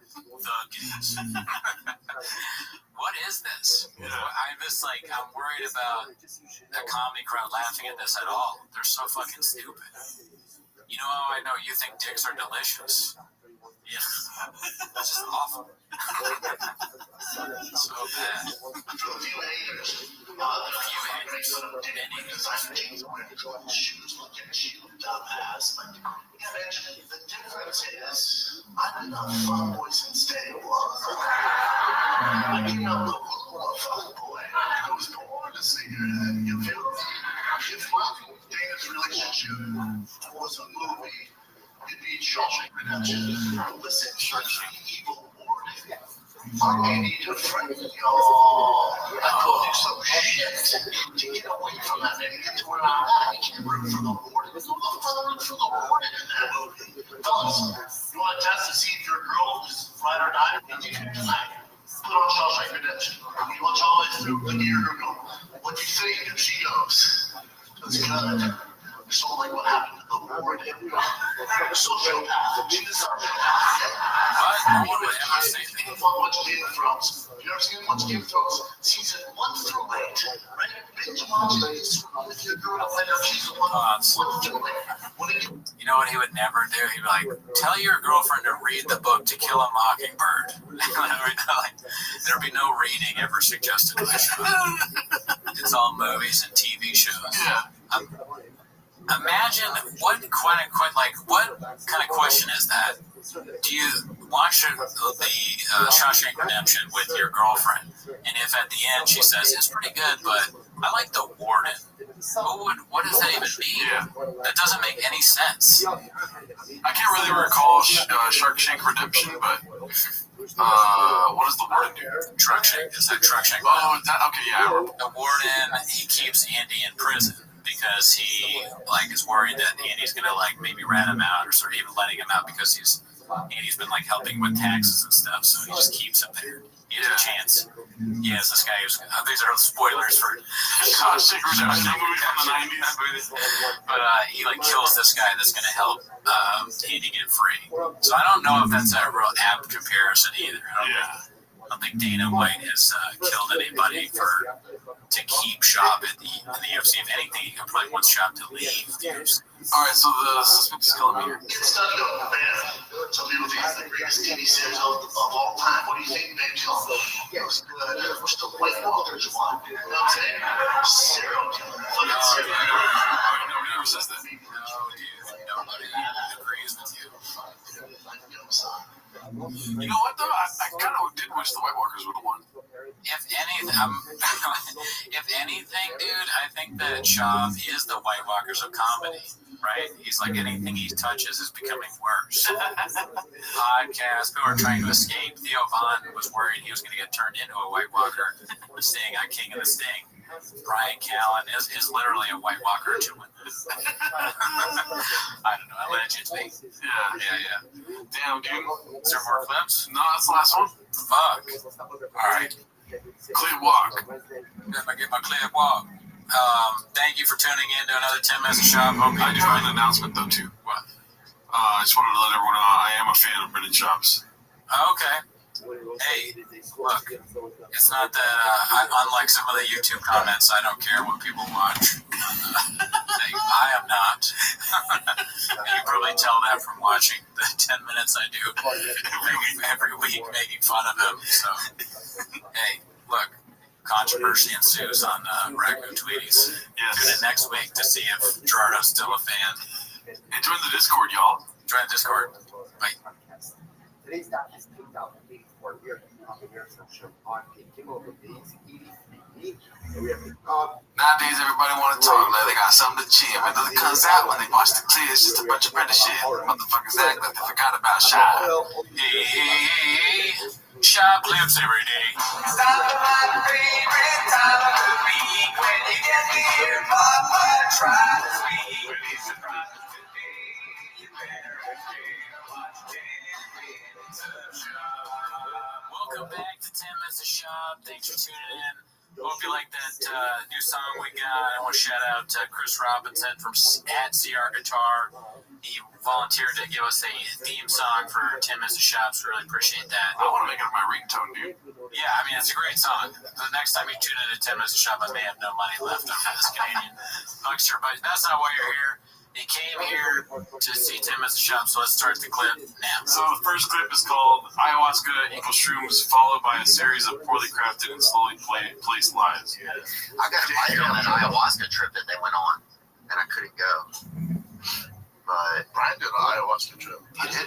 What is this? I'm worried about the comedy crowd laughing at this at all. They're so fucking stupid. You know how I know you think dicks are delicious? Yeah, that's just awful. So bad. Dumbass. Imagine the difference is I'm not a fuckboy since day one. I came out the womb a fuckboy. I was born to see it. You feel me? If my Dana's relationship was a movie, it'd be Shawshank Redemption. Listen, Church, evil warning. I need a friend, y'all. I told you some shit to get away from that and get to where I'm at. I can't root for the Lord. There's no root for the Lord in that movie. Fellas, you want to test to see if your girl is ride or die? You can tonight. Put on Shawshank Redemption. You watch all the way through the year ago. What do you think if she goes? That's good. So like what happened to the Lord? Sociopath. She's a sociopath. What would I say? Think about much Game of Thrones. You ever seen much Game of Thrones? Season 1 through 8. Right? Binge watching it with your girl. Find out she's the one through 8. You know what he would never do? He'd be like, tell your girlfriend to read the book To Kill a Mockingbird. There'd be no reading ever suggested in the show. It's all movies and TV shows. Yeah. Imagine what kind of question is that? Do you watch the Shawshank Redemption with your girlfriend, and if at the end she says it's pretty good, but I like the warden, what does that even mean? Yeah. That doesn't make any sense. I can't really recall Shawshank Redemption, but what does the warden do? Truckshank. Is that Truckshank? Oh, okay, yeah. The warden, he keeps Andy in prison because he is worried that Andy's gonna maybe rat him out or sort of even letting him out because Andy's been having with taxes and stuff, so he just keeps him there. He has a chance. He has this guy who's these are spoilers for Shawshank Redemption movie from the 90s. But he kills this guy that's gonna help Andy get free. So I don't know if that's a real apt comparison either. I don't think Dana White has killed anybody to keep Schaub in the UFC. If anything, he probably wants Schaub to leave the UFC. Alright, so the suspect is killing me here. It's not bad. Some people think it's the greatest TV series of all time. What do you think, Ben? It was good. What's the White Walkers one? You know what I'm saying? Serial killer. Fucking serial killer. Nobody ever says that. No, dude. Nobody agrees with you. You know what, though? I kind of did wish the White Walkers would have won. If anything, dude, I think that Schaub is the White Walkers of comedy, right? He's anything he touches is becoming worse. Podcasts, people are trying to escape. Theo Von was worried he was going to get turned into a White Walker, staying on King of the Sting. Brian Callen is literally a White Walker to win. I don't know, allegedly. Yeah. Damn, dude. Is there more clips? No, that's the last one. Fuck. Alright. Clear walk. If I get my clear walk. Thank you for tuning in to another 10 Minutes of Schaub. I do have an announcement, though, too. What? I just wanted to let everyone know I am a fan of Brendan Schaub's. Okay. Hey, look, it's not that, unlike some of the YouTube comments, I don't care what people watch. I am not. You can probably tell that from watching the 10 minutes I do every week making fun of him. So, hey, look, controversy ensues on Raccoon Tweeties. Yes. Tune in next week to see if Gerardo's still a fan. And join the Discord, y'all. Join the Discord. Bye. Today's topic is 2084. We are talking here on Kim over days 83. And we have to talk. Nowadays, everybody want to talk like they got something to cheer. But it comes out when they watch the clear. It's just a bunch of British shit. Motherfuckers act like they forgot about Schaub. Hey, Schaub lives every day. Stop my favorite time of the week when you get to hear Papa try to speak. When he's surprised today, you better watch 10 Minutes of Schaub. Thanks for tuning in. Hope you like that new song we got. I want to shout out to Chris Robinson from @CR Guitar. He volunteered to give us a theme song for Tim as the Shops. Really appreciate that. I want to make it my ringtone, dude. Yeah, I mean, it's a great song. The next time you tune into Tim as the Shop, I may have no money left on this Canadian huckster, but that's not why you're here. You came here to see Tim as the Shop, so let's start the clip now. So the first clip is called Ayahuasca equals Shrooms, followed by a series of poorly crafted and slowly placed lies. I got invited on that ayahuasca trip that they went on, and I couldn't go. But Brian did an ayahuasca trip. He did.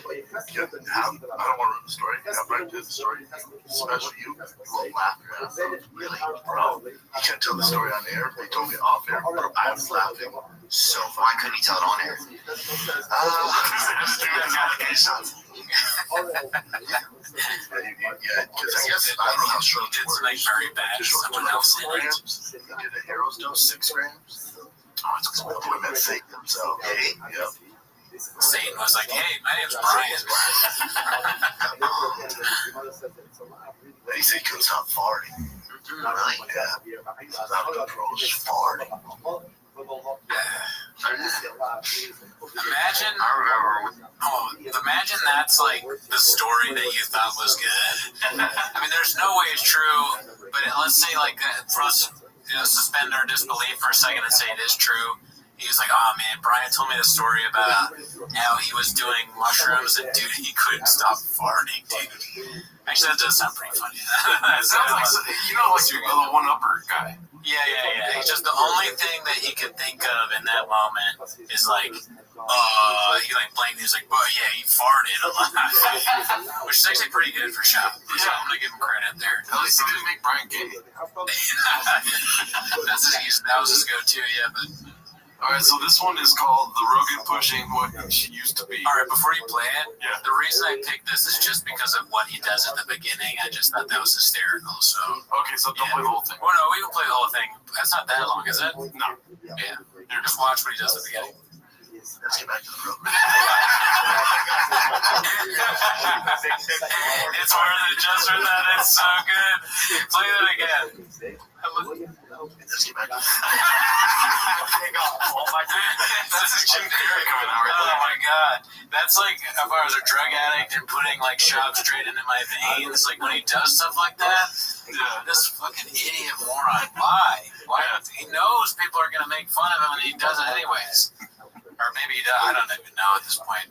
Yeah, I don't want to ruin the story. Yeah, Brian did the story. Especially you will laugh your ass off. Really, bro. You can't tell the story on air. They told me off air. Bro, I was laughing. So why couldn't you tell it on air? Yeah, because I guess I don't know how strong it was. Like very bad. Someone else did it. He did a hero's dose, 6 grams. Oh, it's because the women fake themselves. Hey, yeah. Satan was like, hey, my name's Brian. He said he couldn't stop farting. Really? Yeah. Out of control, just farting. Imagine that's like the story that you thought was good. I mean, there's no way it's true, but let's say like for us, suspend our disbelief for a second and say it is true. He was like, oh man, Brian told me the story about how he was doing mushrooms and dude, he couldn't stop farting, dude. Actually, that does sound pretty funny. It sounds like, like you're a one-upper guy. Yeah. He's just the only thing that he could think of in that moment is like, he like blanked. He's like, well, yeah, he farted a lot, which is actually pretty good for Shop. So I'm gonna give him credit there. At least he didn't make Brian gay. That was his go-to, yeah, but. Alright, so this one is called The Rogan Pushing What She Used to Be. Alright, before you play it, the reason I picked this is just because of what he does at the beginning. I just thought that was hysterical, so... Okay, so don't play the whole thing. Well, no, we can play the whole thing. That's not that long, is it? No. Yeah. Just watch what he does at the beginning. Let's get back to the Rogan. It's more than just for that. It's so good. Play that again. Let's get back to the That's Jim Carrey coming out. Oh my god. That's like if I was a drug addict and putting like Shop straight into my veins. Like when he does stuff like that, this fucking idiot moron. Why? He knows people are gonna make fun of him and he does it anyways. Or maybe he does. I don't even know at this point.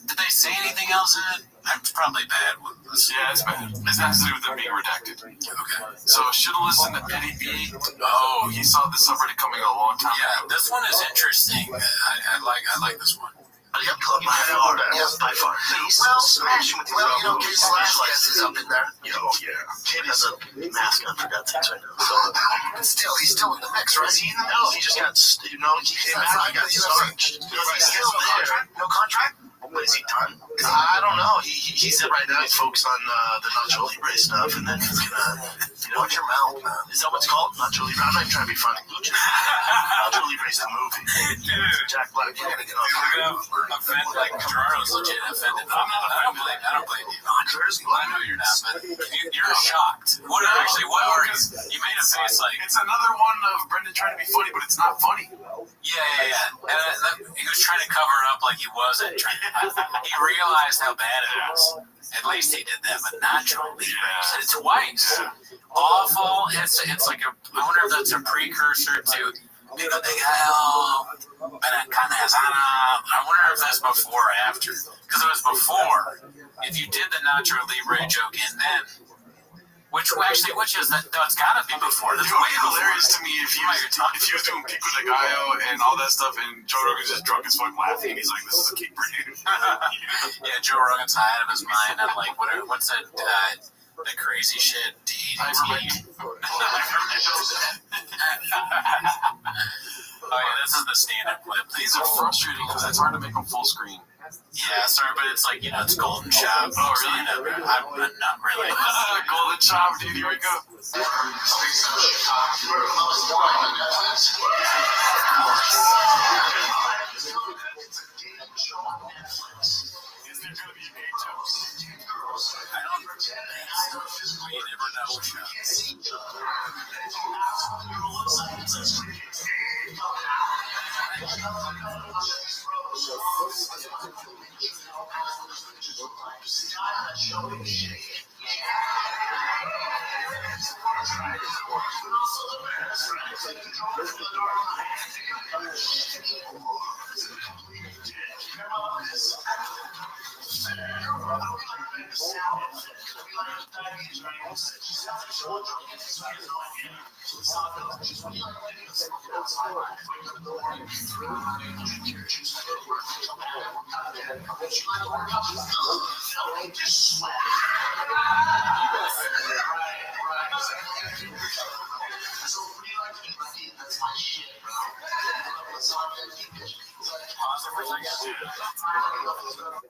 Did they say anything else in it? It's probably bad. Yeah, it's bad. It has to do with them being redacted. Okay. So should have listened to Eddie B. Oh, he saw this already coming a long time ago. Yeah, this one is interesting. I like this one. You got club by far. Yes, by far. Well, smashing with Casey Velasquez is up in there. Kid has a mask on for God's sakes right now. But still, he's still in the mix, right? No, he just got, he came back, he got starched. He's still there. No contract? What is he done? I don't know. He said right now he's focused on the Nacho Libre stuff, and then he's gonna, watch your mouth, man. Is that what's called? Nacho Libre? I'm not even trying to be funny. Nacho Libre's the movie. Jack Black, you're gonna get on Offended, like Gerardo's legit offended. I don't blame you. I know you're not, but you're shocked. What are you? You made a face like it's another one of Brendan trying to be funny, but it's not funny. Yeah. And he was trying to cover it up like he wasn't trying to. He realized how bad it was. At least he did that, but Nacho Libre. He said it twice. Awful. It's like I wonder if that's a precursor to Pico de Gallo, I wonder if that's before or after. Because it was before. If you did the Nacho Libre joke and then. Which is that? No, it's gotta be before. It would be hilarious to me if he was doing Pico de Gallo and all that stuff, and Joe Rogan's just drunk as fuck laughing. He's like, "This is a keeper, dude." Yeah, Joe Rogan's high out of his mind. I'm like, what's that? The crazy shit. Oh yeah, this is the stand-up clip. These are frustrating because it's hard to make them full screen. Yeah, sorry, but it's like, it's Golden Shop. Oh, really? I'm not really. Golden Shop, dude, here we go. You never know.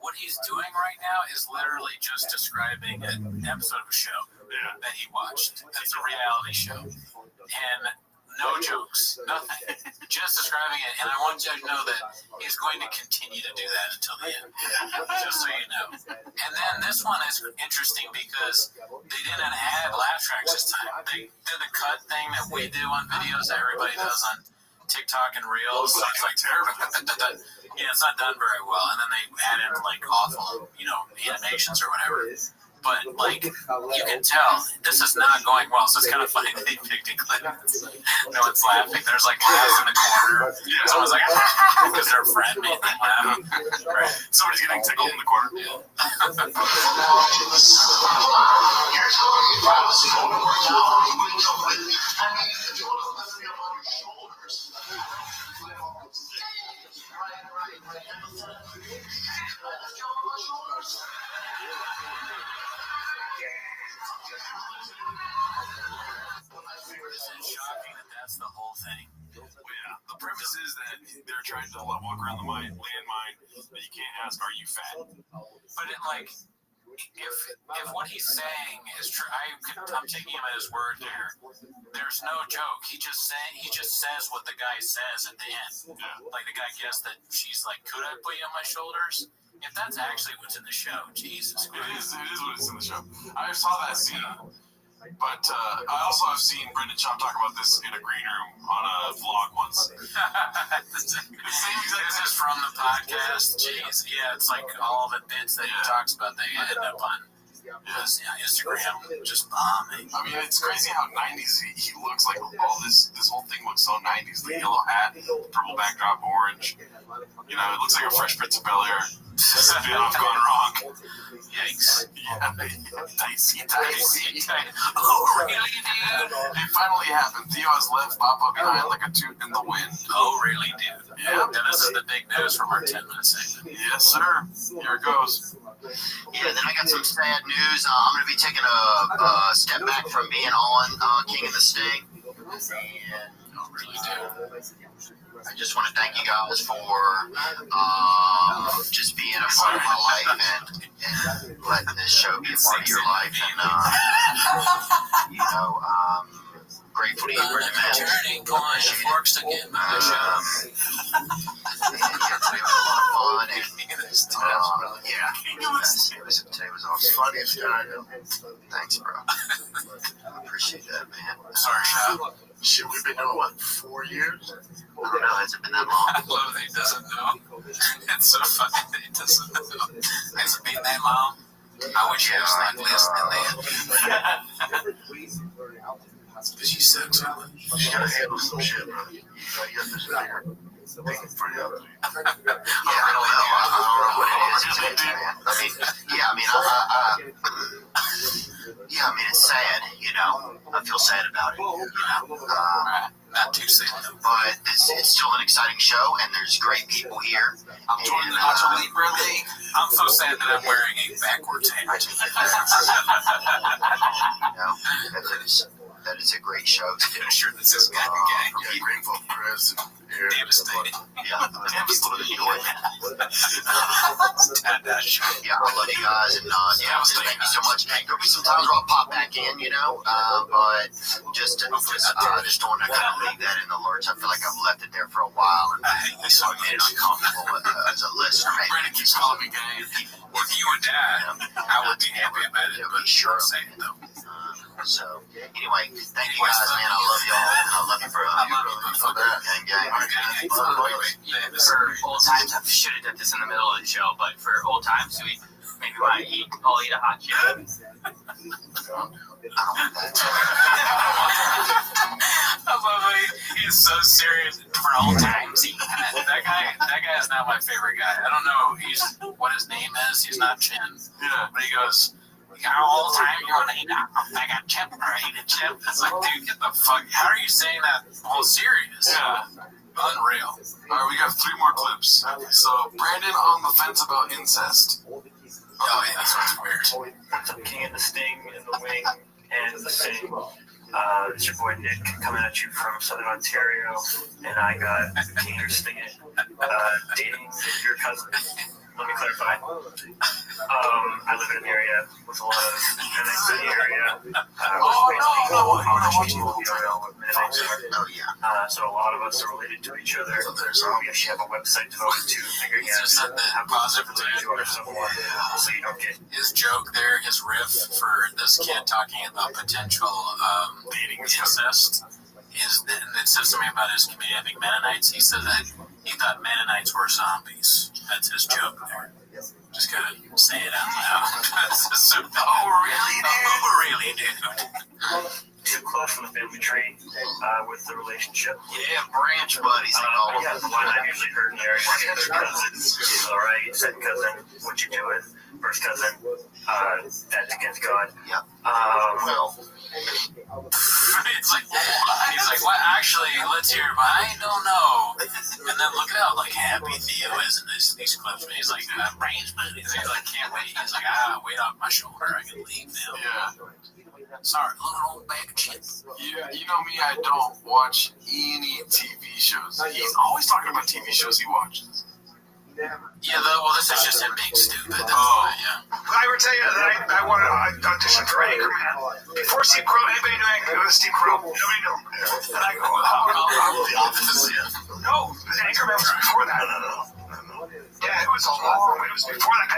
What he's doing right now is literally just describing an episode of a show that he watched. That's a reality show. And no jokes, nothing. Just describing it. And I want you to know that he's going to continue to do that until the end. Just so you know. And then this one is interesting because they didn't add laugh tracks this time. They did the cut thing that we do on videos that everybody does on TikTok and Reels. So it's like terrible. Yeah, it's not done very well. And then they added like awful, animations or whatever. But like, you can tell this is not going well. So it's kind of funny that they picked a clip. No one's laughing. There's like laughs in the corner. Someone's like, because their friend made them laugh. Right. Somebody's getting tickled in the corner. It's shocking that that's the whole thing. Well, yeah, the premise is that they're trying to walk around the landmine that you can't ask, "Are you fat?" But it like, if what he's saying is true, I'm taking him at his word there. There's no joke. He just says what the guy says at the end. Yeah. Like the guy guessed that she's like, "Could I put you on my shoulders?" If that's actually what's in the show, Jesus Christ. It is what is in the show. I saw that scene. But I also have seen Brendan Schaub talk about this in a green room on a vlog once. This is from the podcast. Jeez, yeah, it's like all the bits that he talks about they end up on Instagram, just bombing. I mean, it's crazy how 90s he looks like. All this whole thing looks so 90s. The yellow hat, purple backdrop, orange. It looks like a Fresh Prince of Bel-Air spin-off gone wrong. Yikes. Yeah, dicey. Oh, really, dude? It finally happened. Theo has left Papa behind like a toot in the wind. Oh, really, dude? Yeah. And this is the big news from our 10-minute segment. Yes, sir. Here it goes. Yeah, then I got some sad news. I'm going to be taking a step back from being on King of the Sting. And really do. I just want to thank you guys for just being a part of my life and letting this show be a part of your life. And, grateful to you, Brendan, man. Turning point, forks to get my show. Today was a lot of fun. And, today was awesome. Funniest guy I know. Thanks, bro. I appreciate that, man. Sorry, Shop. Shit, we've been doing what, 4 years? I don't know, has it been that long? I love that he doesn't know. It's so funny that he doesn't know. Has it been that long? I wish I was like listening then. Because you suck so much. You gotta handle some shit, bro. You got this finger. Thinking for you. I don't know what it is exactly, man. I mean, it's sad, I feel sad about it, Not too sad. But it's still an exciting show, and there's great people here. I'm joining the Nacho Libre League. I'm so sad that I'm wearing a backwards hat. That is a great show. I'm sure this is gang. Yeah, grateful press. Devastated. Yeah, people to enjoy it. Yeah, I love you guys, and thank you so much. There'll be some times where I'll pop back in, but I just don't want to kind of leave that in the lurch. I feel like I've left it there for a while, and so I made it uncomfortable as a listener. Brandon keeps calling me gang. If you would die, I would be happy about it, but sure, I'm saying it though. So, anyway, thank you guys, man. I love y'all, and I love you, bro. For old times, I should have done this in the middle of the show, but for old times, I'll eat a hot chip. He's so serious for old times. That guy is not my favorite guy. I don't know what his name is. He's not Chin. Yeah. But he goes, all the time you want to eat a bag of chip or eat a chip. It's like, dude, get the fuck. How are you saying that all serious? Yeah. Unreal. All right, we got 3 more clips. So, Brandon on the fence about incest. Oh, yeah, this one's weird. King of the Sting in the wing and the Sting. It's your boy Nick coming at you from Southern Ontario, and I got King of the Sting dating your cousin. Let me clarify. I live in an area with a lot of Mennonites in the area. So a lot of us are related to each other. We actually have a website devoted to figuring out how positive to our someone, so you don't get his joke there, his riff for this kid talking about potential dating incest. It says something about his community, I think Mennonites. He said that he thought Mennonites were zombies. That's his joke there. Just gotta say it out loud. Really, dude? Too close from the family tree with the relationship. Yeah, branch buddies. Yeah, the one I've usually heard in the area is third cousin. All right, second cousin, what you do with first cousin, that's against God. Yeah. It's like, he's like, what? Actually, let's hear. I don't know. And then look at how like happy Theo is in these clips. He's like, range man. He's like, can't wait. He's like, weight off my shoulder. I can leave now. Yeah. Sorry, look at old bag of chips. Yeah, you know me, I don't watch any TV shows. He's always talking about TV shows he watches. Yeah, well, this is just him being stupid. That's why, yeah. I ever tell you that I wanted to audition for Anchorman. Before Steve Crow, anybody knew Anchorman? Steve Crow. Nobody knew. And I go, The Office. No, Anchorman was before that. No. Yeah, it was before that.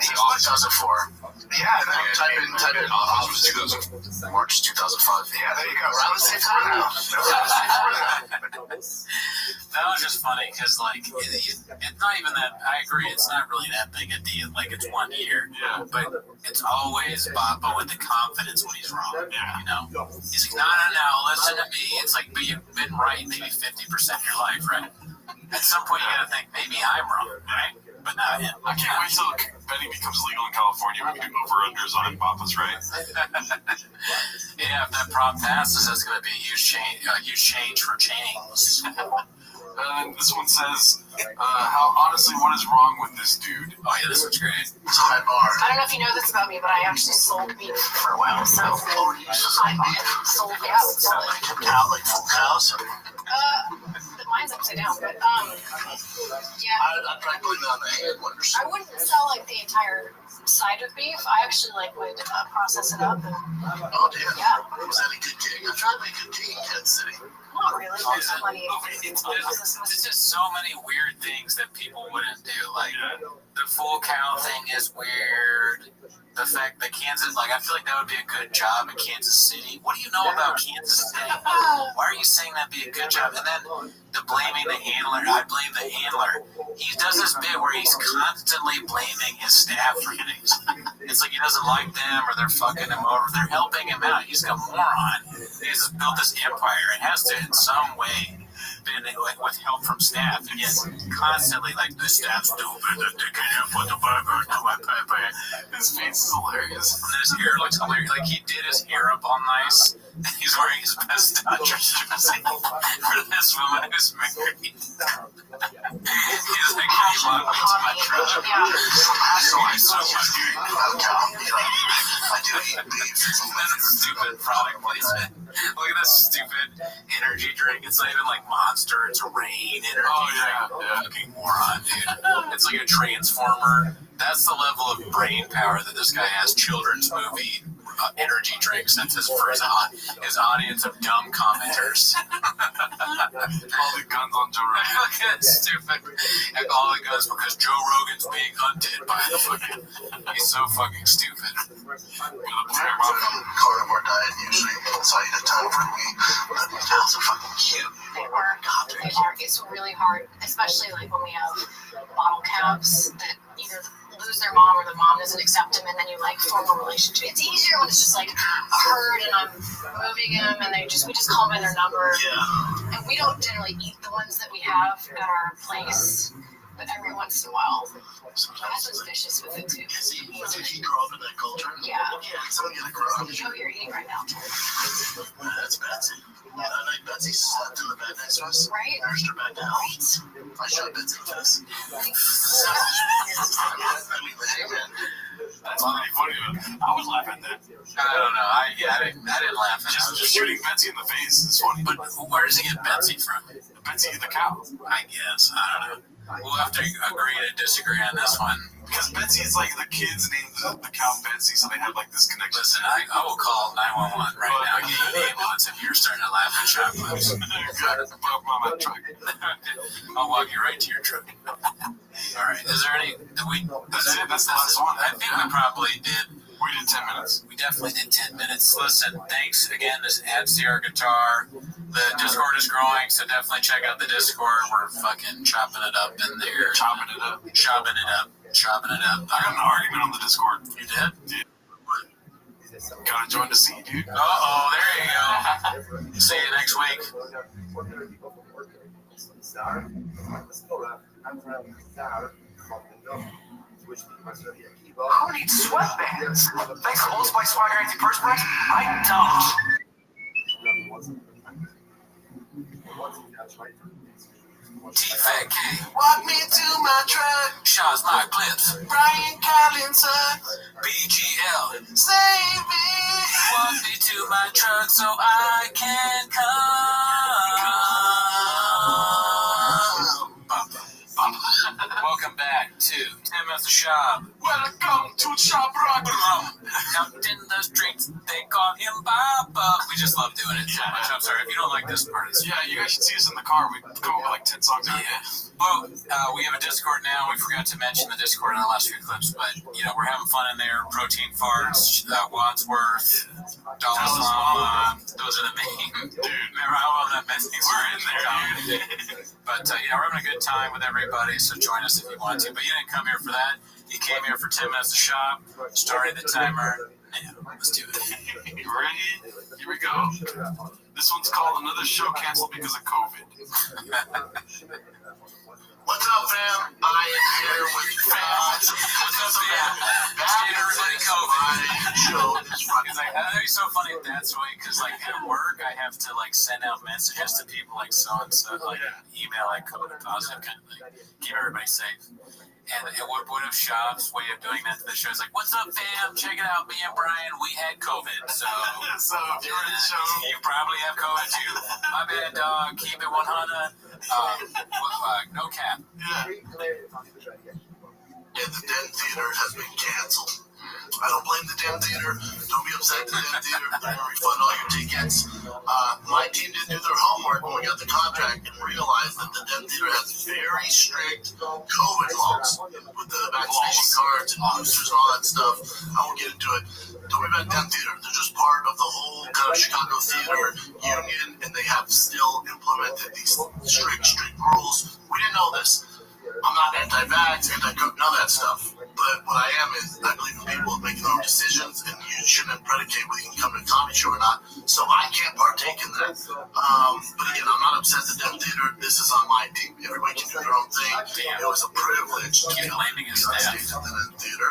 He was 2004. Yeah, type in Office was 2000, March 2005. Yeah, there you go. Around the same time. That was just funny because, like, it's not even that. I agree, it's not really that big a deal. Like, it's 1 year. Yeah. But it's always Bappa with the confidence when he's wrong. Yeah. You know? He's like, no, listen to me. It's like, but you've been right maybe 50% of your life, right? At some point, you gotta think, maybe I'm wrong, right? But not him. I can't wait till betting becomes legal in California. We can do over-unders on Bappa's, right? Yeah, if that prop passes, that's going to be a huge change for chains. And this one says, how honestly, what is wrong with this dude? Oh, yeah, this one's great. It's a high bar. I don't know if you know this about me, but I actually sold beef for a while, so. Sold Out like full cows. Mine's upside down, but yeah. I'd probably put it on the hand wonders. I wouldn't sell like the entire side of beef. I actually would process it up. And, oh damn! Yeah. Was that a good gig? I'm trying to make a gig in Kansas City. Not really. There's plenty. There's just so many weird things that people wouldn't do. Like the full cow thing is weird. The fact that Kansas, I feel like that would be a good job in Kansas City. What do you know about Kansas City? Why are you saying that'd be a good job? And then the blaming the handler. I blame the handler. He does this bit where he's constantly blaming his staff for things. It's like he doesn't like them or they're fucking him over. They're helping him out. He's a moron. He's built this empire. It has to, in some way, been with help from staff, and yet constantly the staff's stupid, they can't put the burger into my pepper. His face is hilarious. And his hair looks hilarious. Like he did his hair up all nice. He's wearing his best Dodgers jersey for this woman who's married. He's like, you want me to my treasure? I so much I do eat beef. That's stupid product placement. Look at this stupid energy drink. It's not even like Monster. It's a Rain energy drink. Fucking moron, dude. It's like a transformer. That's the level of brain power that this guy has. Children's movie energy drinks. That's for his audience of dumb commenters. All the guns on Joe Rogan. Look at that stupid. All the guns because Joe Rogan's being hunted by the fucking. He's so fucking stupid. Carnivore diet usually, so I eat a ton for a week. But the cows are fucking cute. They are. God, they're really hard. It's really hard, especially like when we have bottle calves that either lose their mom or the mom doesn't accept them, and then you like form a relationship. It's easier when it's just like a herd and I'm moving them, and we just call them by their number. Yeah. And we don't generally eat the ones that we have at our place, but every once in a while. My husband's vicious with it too. Did he grow up in that culture? Yeah. Someone get a grow up. Oh, you're eating right now. That's Betsy. That night Betsy slept in the bed next to us. Right. Nursed her bed down. I shot Betsy in the face. I mean, hey man. That's pretty funny. I was laughing at that. I don't know. I didn't laugh at it. Just shooting Betsy in the face is funny. But where does he get Betsy from? Betsy the cow. I guess. I don't know. We'll have to agree to disagree on this one. Because Betsy is like the kids named the cow Betsy, so they have like this connection. Listen, I will call 911 right now and get you an ambulance if you're starting to laugh at shot clips. I'll walk you right to your truck. All right. Is there any? That's it. That's the last one. I think we probably did. We did 10 minutes. We definitely did 10 minutes. Listen, thanks again. This adds to our guitar. The Discord is growing, so definitely check out the Discord. We're fucking chopping it up in there. Chopping it up. I got an argument on the Discord. You did? Yeah. Gotta join the scene, dude. Uh-oh, there you go. See you next week. Who needs sweatbands? Thanks to Old Spice Swagger antiperspirant, I don't. T-Fat K. Walk me to my truck. Shaw's my clips. Brian Collins, BGL. save me. Walk me to my truck so I can come. Welcome back to Tim at the Shop. Welcome to Shop Rock. Out in the streets, they call him Papa. We just love doing it so much. I'm sorry if you don't like this part. Yeah, you guys should see us in the car. We come up with like 10 songs every day. Well, we have a Discord now. We forgot to mention the Discord in the last few clips, but we're having fun in there. Protein Farts, Wadsworth, Dallas Llama. Those are the main. Dude, remember how all that mess things were in there, dude. But we're having a good time with everybody, so join us if you want to. But you didn't come here for that. You came here for 10 minutes to shop, started the timer. Now, let's do it. You ready? Here we go. This one's called Another Show Canceled Because of COVID. What's up, fam? I am here with fans. What's up, fam? Staying everybody COVID. I think it's so funny that's way because like at work I have to like send out messages to people like so and so like email like COVID positive kind of like keep everybody safe. And Wood of Shop's way of doing that to the show is like, what's up, fam? Check it out. Me and Brian, we had COVID. So if you're in the show, you probably have COVID too. My bad, dog. Keep it 100. No cap. Yeah, the Den Theater has been canceled. I don't blame the damn theater. Don't be upset at the damn theater. They're going to refund all your tickets. My team didn't do their homework when we got the contract and realized that the Den Theater has very strict COVID laws with the vaccination cards and boosters and all that stuff. I won't get into it. Don't worry about Den Theater. They're just part of the whole kind of Chicago theater union, and they have still implemented these strict rules. We didn't know this. I'm not anti-vax, anti-cook, none of that stuff. But what I am is I believe in people making their own decisions, and you shouldn't predicate whether you can come to a comedy show or not. So I can't partake in that. But again, I'm not obsessed with Den Theater. This is on my team. Everybody can do their own thing. It was a privilege to be on stage at the Den Theater.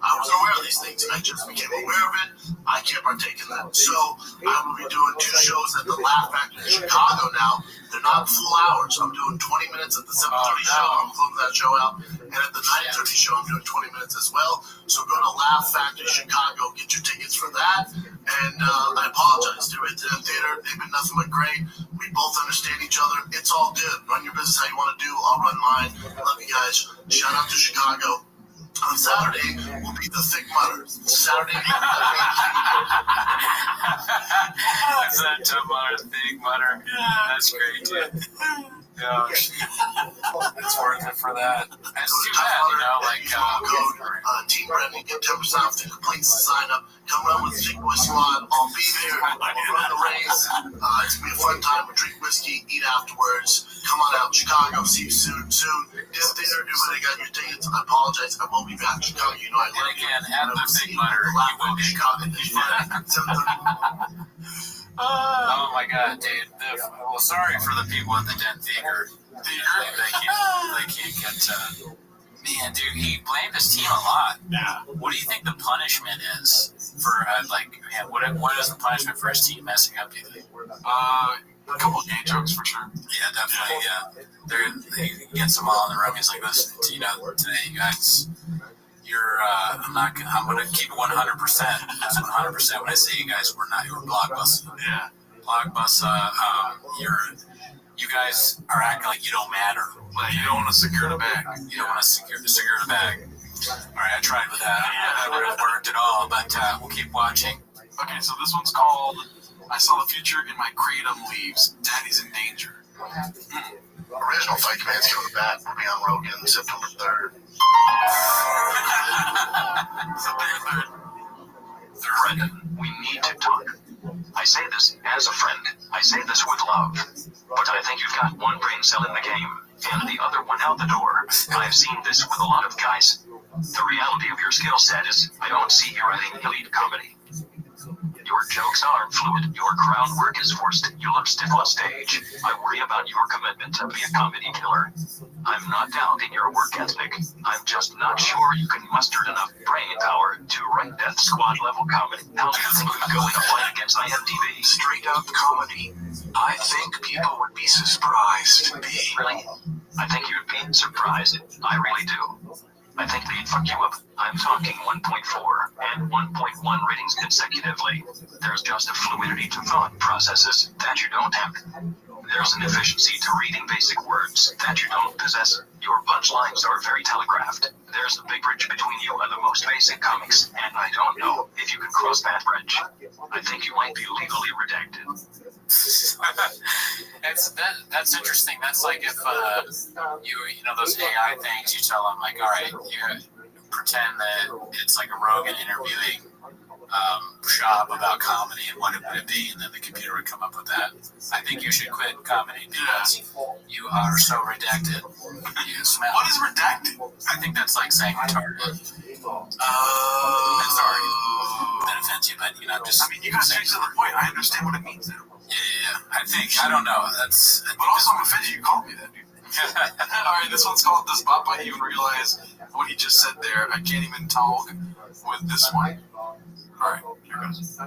I wasn't aware of these things. I just became aware of it. I can't partake in that. So I will be doing 2 shows at the Laugh Factory in Chicago now. They're not full hours. I'm doing 20 minutes at the 7:30 show. I'm closing that show out. And at the 9:30 show, I'm doing 20 minutes as well. So go to Laugh Factory Chicago, get your tickets for that. And I apologize to the theater. They've been nothing but great. We both understand each other. It's all good. Run your business how you want to do. I'll run mine. Love you guys. Shout out to Chicago. On Saturday will be the Thick Mutter. Saturday. What's that, Tough Mutter? Thick Mutter. That's great, dude. Gosh. It's worth it for that. That's too bad, like, code Team Brandon, get 10% off the complaints to sign up. Come run with the Thick Boy Squad. I'll be there. We'll run the race. It's going to be a fun time. We'll drink whiskey, eat afterwards. Come Chicago, see you soon. Get there, do what they got your tickets. I apologize. I won't be back in Chicago. You know I And love you. again, at the Big Butter, you will get caught. Oh my God, dude. Well, sorry for the people at the Den Theater. They can't get. Man, dude, he blamed his team a lot. Yeah. What do you think the punishment is for what is the punishment for his team messing up? Do you think? A couple of gay jokes for sure. Yeah, definitely. Yeah, he gets them all in the room. He's like, listen, today, you guys. I'm gonna keep it 100%. That's 100%. When I say you guys, you're Blockbuster. Yeah. Blockbuster. You guys are acting like you don't matter. Like you don't want to secure the bag. You don't want to secure the bag. All right, I tried with that. That would have worked at all, but we'll keep watching. Okay, so this one's called "I Saw the Future in My Kratom Leaves. Daddy's in Danger." Original Fight Command's coming back. We'll be on Rogan September 3rd. Brendan, we need to talk. I say this as a friend. I say this with love. But I think you've got one brain cell in the game, and the other one out the door. I've seen this with a lot of guys. The reality of your skill set is, I don't see you writing elite comedy. Your jokes are fluid. Your crowd work is forced. You look stiff on stage. I worry about your commitment to be a comedy killer. I'm not doubting your work ethic. I'm just not sure you can muster enough brain power to write Death Squad level comedy. How do you think you'd go in a fight against IMDb? Straight up comedy. I think people would be surprised. Really? I think you'd be surprised. I really do. I think they'd fuck you up. I'm talking 1.4 and 1.1 ratings consecutively. There's just a fluidity to thought processes that you don't have. There's an efficiency to reading basic words that you don't possess. Your punchlines are very telegraphed. There's a big bridge between you and the most basic comics, and I don't know if you can cross that bridge. I think you might be legally redacted. That's interesting. That's like if you know those AI things. You tell them like, all right, you pretend that it's like a Rogan interviewing shop about comedy and what it would be, and then the computer would come up with that. I think you should quit comedy because you are so redacted. You smell. What is redacted? I think that's like saying retarded. I'm sorry. That offends you, but just. I mean, you got straight to the point. I understand what it means now. Yeah. I don't know. But also, I'm offended you called me that, dude. All right, this one's called "Does Papa Even Realize What He Just Said There?" I can't even talk with this one. All right, here goes.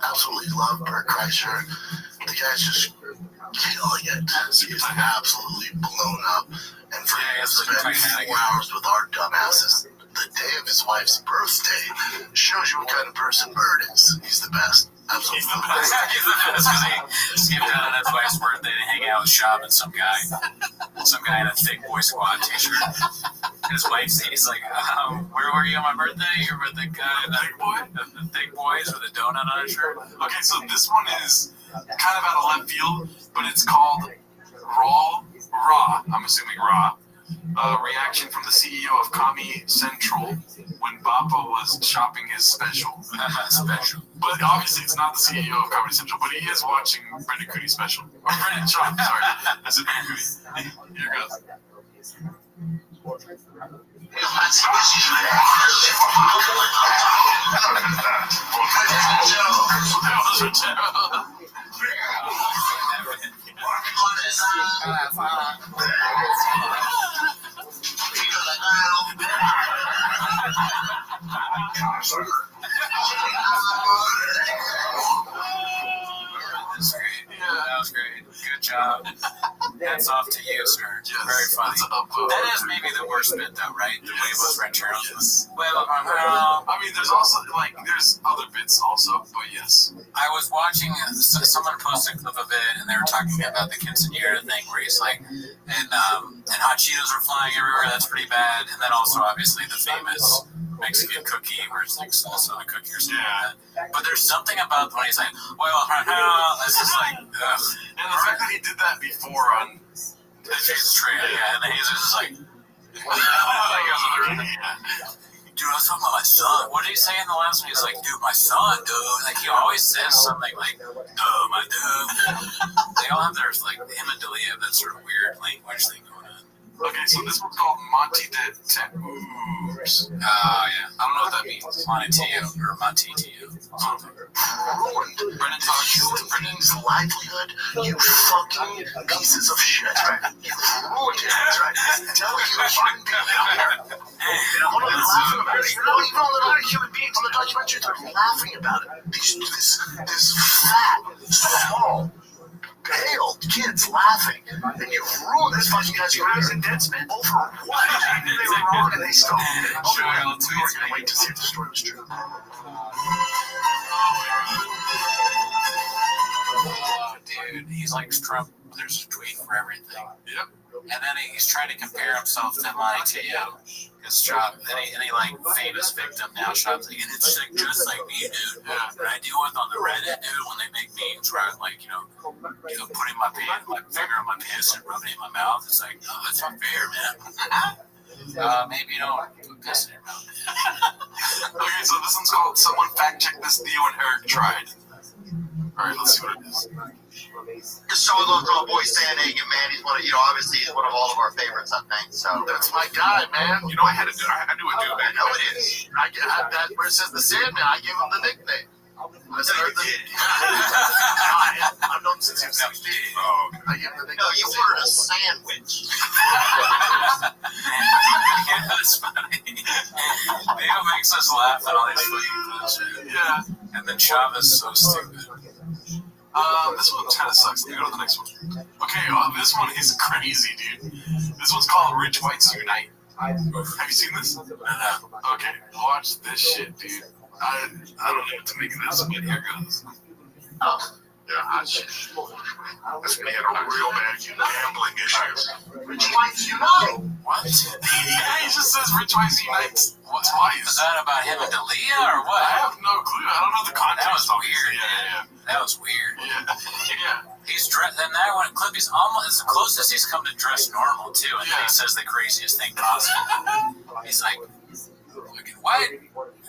Absolutely love Bert Kreischer. The guy's just killing it. He's absolutely blown up. And for him to spend 4 hours with our dumbasses the day of his wife's birthday shows you what kind of person Bert is. He's the best. Absolutely. He's the best. Because he skipped out on his wife's birthday to hang out, shop, and some guy in a Thick Boy Squad t-shirt. His wife's, he's like, where were you on my birthday? You were the guy, the Thick Boys with a donut on his shirt. Okay, so this one is kind of out of left field, but it's called Raw. I'm assuming Raw. Reaction from the CEO of Comedy Central when Bappa was shopping his special. But obviously it's not the CEO of Comedy Central, but he is watching Brendan Cootie's special. Or Brendan Schaub, sorry. I said Brendan Cootie. Here goes. That was great. Good job. Hats off to you, sir. Yes, very funny. That is maybe the worst bit, though, right? The way those Red Charles. Well, I mean, there's also there's other bits also, but yes. I was watching. Someone posted a clip of it, and they were talking about the quinceañera thing, where he's like, and hot Cheetos are flying everywhere. That's pretty bad. And then also, obviously, the famous Mexican cookie, where it's like salsa on a cookie or something like that. But there's something about when he's like, well, it's just like, ugh. And the fact that he did that before on the Jesus Trail, and the Jesus is like, dude, I was talking about my son. What did he say in the last one? He's like, dude, my son, dude. Like, he always says something like, oh, my dude. They all have their, like, him and Dalia have that sort of weird language thing going on. Okay, so this one's called Monty Did. Oops. Oh, yeah. I don't know what that means. Monty-tio or Monty-tio. Ruined Brendan's livelihood, you fucking pieces of shit. You ruined it. That's right. Tell you human being out here. Hold on, they're laughing about it. Even all the other human beings on the documentary, they're laughing about it. This fat, small, pale kids laughing, and you ruined this fucking guy's career in Deadspin over what? They were wrong and they still. We were gonna wait to see if the story was true. Oh, dude, he's like Trump. There's a tweet for everything. Yep. And then he's trying to compare himself to Monty-tio. His job, any like famous victim now shops like, and it's like, just like me, dude. Yeah. And I deal with on the Reddit, dude, when they make memes where I'm like, putting my finger on my piss and rubbing it in my mouth. It's like, no, that's not fair, man. Maybe you don't put piss in your mouth. Okay, so this one's called Someone Fact Check This Theo and Eric Tried. Alright, let's see what it is. Just so we love our boy Sandhagen, man. He's obviously he's one of all of our favorites, I think. So that's my guy, man. You know, I knew a dude. I know it is. I that where it says the Sandman, I gave him the nickname. I've known him since he was 16. Oh, I gave him the nickname. No, you ordered a sandwich. Yeah, that's funny. Leo makes us laugh at all these fucking bullshit. Yeah. And then Chavez is so stupid. This one kind of sucks. Let me go to the next one. Okay, this one is crazy, dude. This one's called Rich Whites Unite. Have you seen this? Okay, watch this shit, dude. I don't know what to make of this, but here goes. Yeah, this man had real bad gambling issues. Rich Whites Unite. What? Yeah, he just says Rich Whites Unite twice. Is that about him and Dalia or what? I have no clue. I don't know the context. That was weird. Yeah. That was weird. Yeah. He's dressed, and that one clip, he's almost it's the closest he's come to dress normal too, and then he says the craziest thing possible. He's like, why?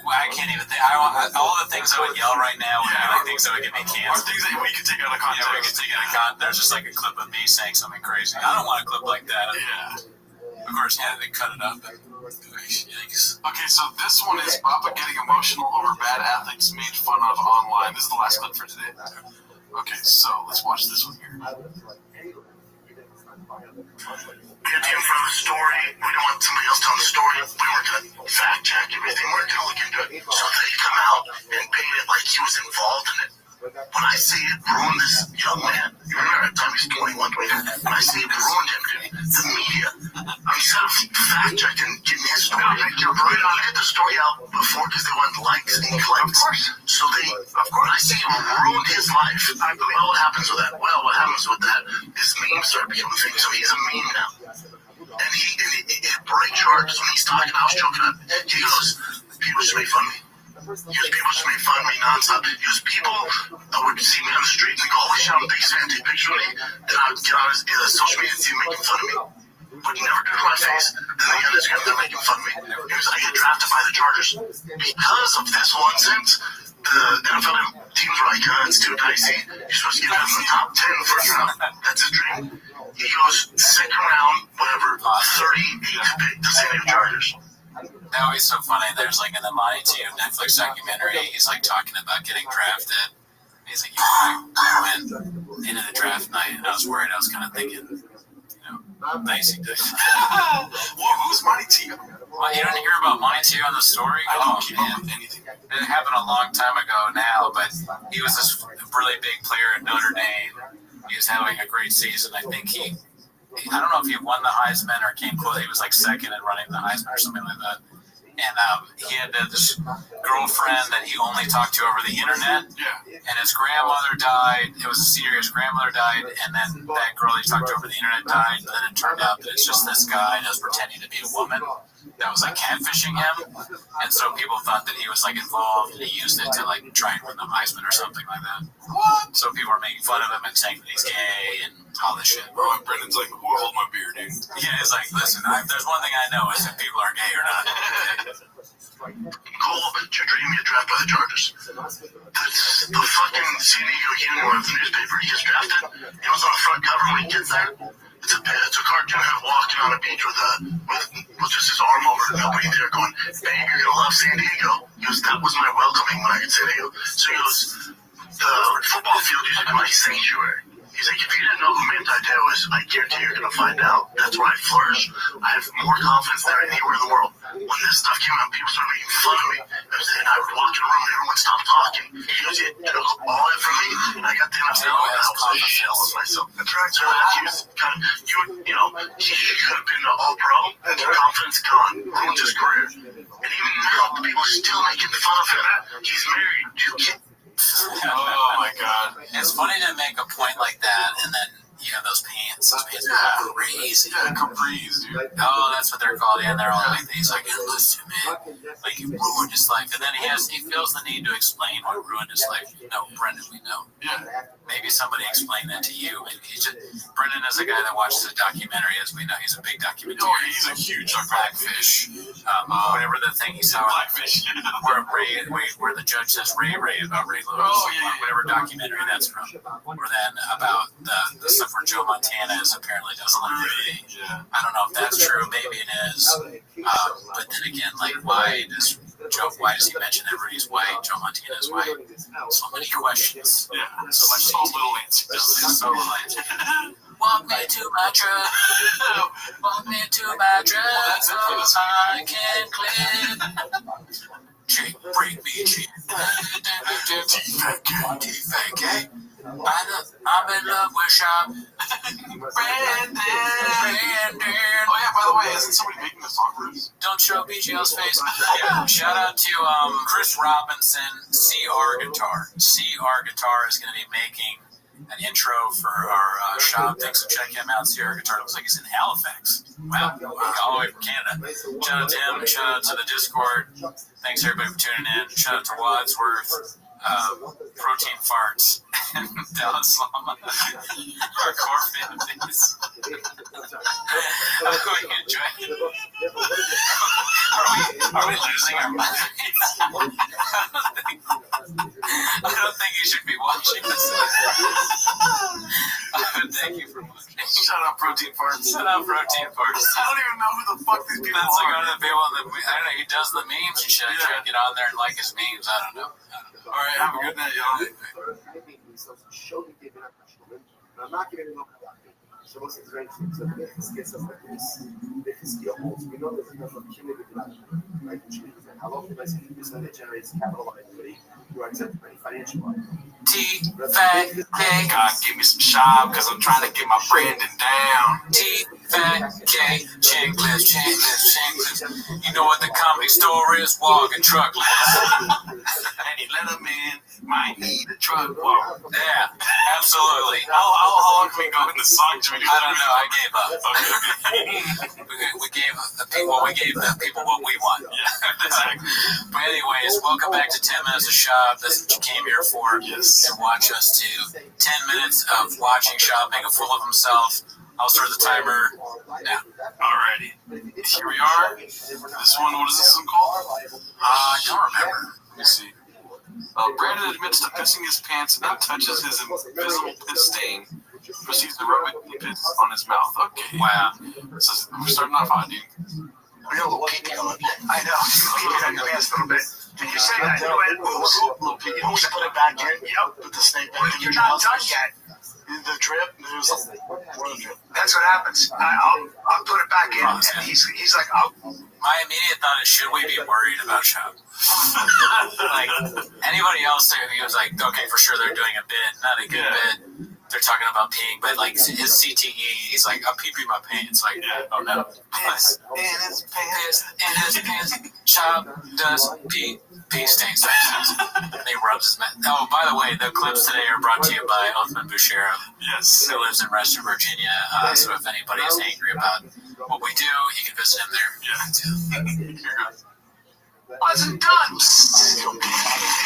I can't even think. I want all the things I would yell right now would be like things that would get me canceled. Or things that we could take out of context. Yeah, we could take out of context. There's just like a clip of me saying something crazy. I don't want a clip like that. Yeah. Of course, they cut it up. Yikes. Okay, so this one is Papa getting emotional over bad athletes made fun of online. This is the last clip for today. Okay, so let's watch this one here. We had the info of the story. We don't want somebody else telling the story. We weren't going to fact check everything. We weren't going to look into it. So they come out and paint it like he was involved in it. When I say it ruined this young man, you remember at the time he's 21, when I say it ruined him, dude, the media, instead of fact checking, getting his story, they get the story out before because they want likes and clicks. Of course. So when I say it ruined his life, well, what happens with that? Well, what happens with that is memes start becoming things. So he's a meme now. And it breaks your heart. When he's talking, I was joking at him. He goes, people just make fun of me. People just made fun of me nonstop. People that would see me on the street and go, holy shit, I'm a big fan, take a picture of me. Then I would get on his social media and see him making fun of me. But he never did it to my face. Then they on Instagram, they're making fun of me. He was, I get drafted by the Chargers. Because of this one sentence, the NFL teams were like, it's too dicey. You're supposed to get him in the top 10 first round. That's his dream. He goes second round, whatever, 38 pick to San Diego Chargers. That was so funny. There's like in the Monty Netflix documentary, he's like talking about getting drafted. He's like, I went into the draft night, and I was worried. I was kind of thinking, nice he did. Well, who's Monty? Well, you didn't hear about Monty on the story? I don't keep up with anything. It happened a long time ago now, but he was this really big player at Notre Dame. He was having a great season. I think I don't know if he won the Heisman or came close. He was like second in running the Heisman or something like that. And he had this girlfriend that he only talked to over the internet. Yeah. And his grandmother died. It was a senior. His grandmother died, and then that girl he talked to over the internet died. And then it turned out that it's just this guy that was pretending to be a woman that was like catfishing him. And so people thought that he was like involved, and he used it to like try and win the Heisman or something like that. What? So people were making fun of him and saying that he's gay and all this shit. Bro, Brendan's like, hold my beer, dude. Yeah, it's like, listen, there's one thing I know is if people are gay or not. Cole, you're dreaming get drafted by the Chargers. The fucking San Diego Union of the newspaper, he gets drafted. He was on the front cover when he gets there. It's a cartoon of him walking on a beach with just his arm over nobody there going, babe, you're gonna love San Diego. He goes, that was my welcoming when I got San Diego. So he goes, the football field used to be my sanctuary. He's like, if you didn't know who Manti was, I guarantee you're going to find out. That's where I flourish. I have more confidence there than anywhere in the world. When this stuff came out, people started making fun of me. And I would walk in a room and everyone stopped talking. He goes, it took all in from me, and I got the NFL, and I was a shell of myself. That's right. So he was kind of, he could have been an all-pro, and the confidence gone, ruined his career. And even now, people are still making fun of him. He's married, 2 kids. Oh my god. It's funny to make a point like that and then you have those pants. Those pants are crazy. Yeah, capris, dude. Oh, that's what they're called. Yeah, and they're all like, he's like, listen, man, like you ruined his life. And then he feels the need to explain what ruined his life. No, Brendan, we know. Yeah. Maybe somebody explained that to you. Maybe Brendan is a guy that watches a documentary, as we know. He's a big documentary. Oh, he's a huge Blackfish. Whatever the thing he saw. Blackfish. Where the judge says Ray about Ray Lewis. Oh, yeah. Whatever documentary that's from. Or then about the stuff where Joe Montana apparently doesn't like Ray. Yeah. I don't know if that's true. Maybe it is. But then again, like, why does he mention that Rudy's white? Joe Montana is white. So many questions. Yeah. So much so little answers. So little answers. Walk me to my truck. Walk me to my truck so I can clip. Chick, break me, chick. T-Fake. I'm in love with Shop. Brandon. Oh yeah, by the way, isn't somebody making the song for us? Don't show BGL's face. Yeah. Shout out to Chris Robinson, CR Guitar. CR Guitar is going to be making an intro for our shop. Thanks, so check him out. CR Guitar looks like he's in Halifax. Wow, all the way from Canada. Shout out to him. Shout out to the Discord. Thanks everybody for tuning in. Shout out to Wadsworth. Protein Farts, Dallas Lama, hardcore fan base. Are we losing our minds? I don't think you should be watching this. Thank you for watching. Shout out Protein Farts. Shout out Protein Farts. I don't even know who the fuck these people That's are. like one of the people that I don't know. He does the memes and shit. I try to get on there and like his memes. I don't know. All right, have a good night, y'all. I'm not giving him so what's his rank? So gets us like this skills. We know there's enough of cumulative value, right? How often I see this that generates capital equity through accepting any financial value. T-Fat-K. God, give me some shop, because I'm trying to get my Brandon down. T-Fat-K. Checklist. You know what the comedy store is? Walking truckless. And he let him in. Might need a truck walk. Yeah, absolutely. How long can we go in the song? I don't know. I gave up. we gave the people what we want. Yeah, exactly. But anyways, welcome back to 10 Minutes of Shop. That's what you came here for. Yes. And watch us do 10 minutes of watching Shop make a fool of himself. I'll start the timer now. Alrighty. Here we are. This one, what is this one called? I don't remember. Let me see. Brandon admits to pissing his pants and then touches his invisible piss stain. Proceeds to rub it and piss on his mouth. Okay. Wow. We're starting off hot, dude. We got a little pee on it. I know. Pee on your pants a little bit. Did you say that? Little pee. And we put it back in. Yep. Put the snake back in. You're not done yet. The drip. There's That's what happens. I'll put it back in, and he's like, oh. My immediate thought is, should we be worried about Shop? Like, anybody else there who was like, okay, for sure they're doing a bit, not a good bit. They're talking about peeing, but like his CTE, he's like, I'm peeing my pants. Like, oh no. Piss in his pants. Shop does pee stains. And he rubs his mouth. Oh, by the way, the clips today are brought to you by Othman Bouchero. Yes. Who lives in Restream, Virginia. So if anybody is angry about what we do, you can visit him there. Yeah. Wasn't done. Yeah,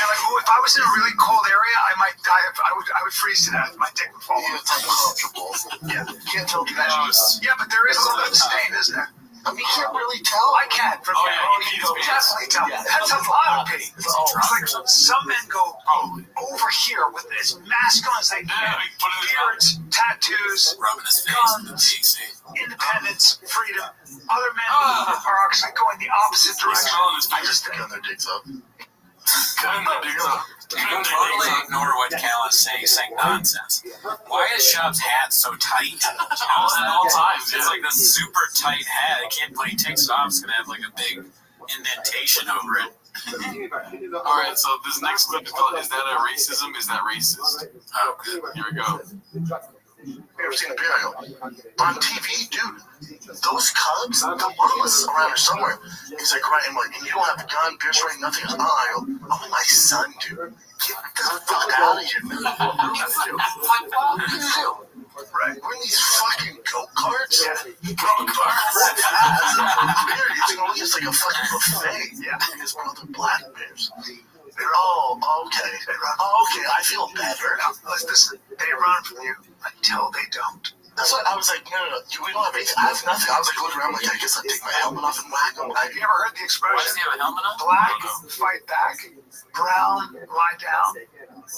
like, if I was in a really cold area, I might die. I would freeze to death. My dick would fall off. It's uncomfortable. Yeah. You can't tell the measures. Yeah, but there is a little bit of stain, isn't there? I mean, you can't really tell. I can. From definitely tell. That's a lot of pee. It's like some men go over here with as masculine as they can. Beards, tattoos, guns, independence, freedom. Other men are actually going the opposite direction. I just think on their dicks up. You can totally ignore what Cal is saying. He's saying nonsense. Why is Shab's hat so tight? Almost at all times. It's like this super tight hat. A kid, when he takes it off, it's going to have like a big indentation over it. Alright, so this next clip is called Is That a Racism? Is That Racist? Oh, good. Here we go. You ever seen a burial? On TV, dude. Those cubs, the mama's around here somewhere. He's like, right, and you don't have a gun, beer spray, nothing. He goes, oh, my son, dude. Get the fuck out of here, man. What do you do? Right. We're in these fucking go-karts. Go-karts. It's like a fucking buffet. Yeah. His brother, black bears. They're all okay. Okay, I feel better. Listen, they run from you until they don't. That's what I was like, no, we don't have anything. I have nothing. I was like looking around like, I guess I'll take my helmet off and whack them. Have you ever heard the expression? Why does he have a helmet on? Black, fight back. Brown, lie down.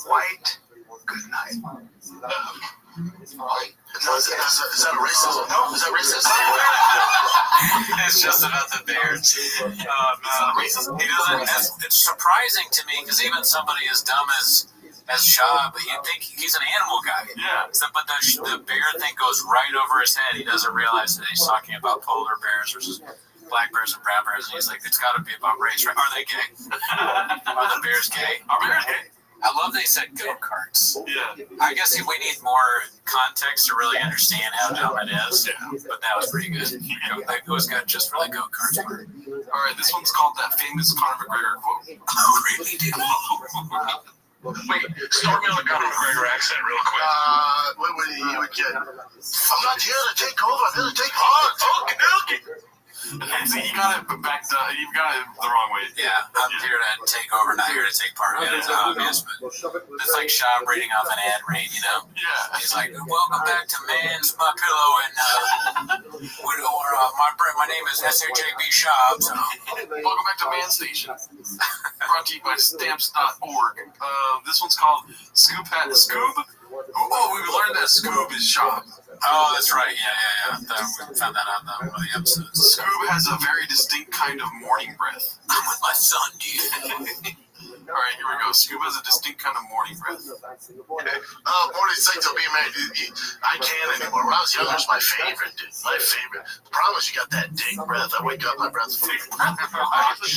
White, good night. White. Is that a racism? No, is that racist? It's just about the bears. Racism. He doesn't. It's surprising to me because even somebody as dumb as Shab, you'd think he's an animal guy. Yeah. But the bear thing goes right over his head. He doesn't realize that he's talking about polar bears versus black bears and brown bears. And he's like, it's got to be about race, right? Are they gay? Are the bears gay? Are bears gay? I love they said go-karts. Yeah. I guess we need more context to really understand how dumb it is. Yeah. But that was pretty good. It was good just for the go-karts part. All right, this one's called that famous Conor McGregor quote. Oh, really, dude? Wait, start me on the Conor McGregor accent real quick. What you would get? I'm not here to take over. I'm here to take part. Okay. See, you got it backed up. You got it the wrong way. Yeah, I'm here to take over, not here to take part. Yeah, it's obvious, but it's like Shab reading off an ad read, you know? Yeah. He's like, welcome back to Man's My Pillow, and my name is SHAB Shab. So. Welcome back to Man Station. Brought to you by Stamps.org. This one's called Scoob. Oh, we learned that Scoob is Shab. Oh, that's right. Yeah. We found that out in one of the episodes. Scoob has a very distinct kind of morning breath. I'm with my son, dude. All right, here we go. Scoob has a distinct kind of morning breath. Morning things will be made. I can't anymore. When I was younger, it was my favorite, dude. My favorite. The problem is you got that dick breath. I wake up, my breath's full. It's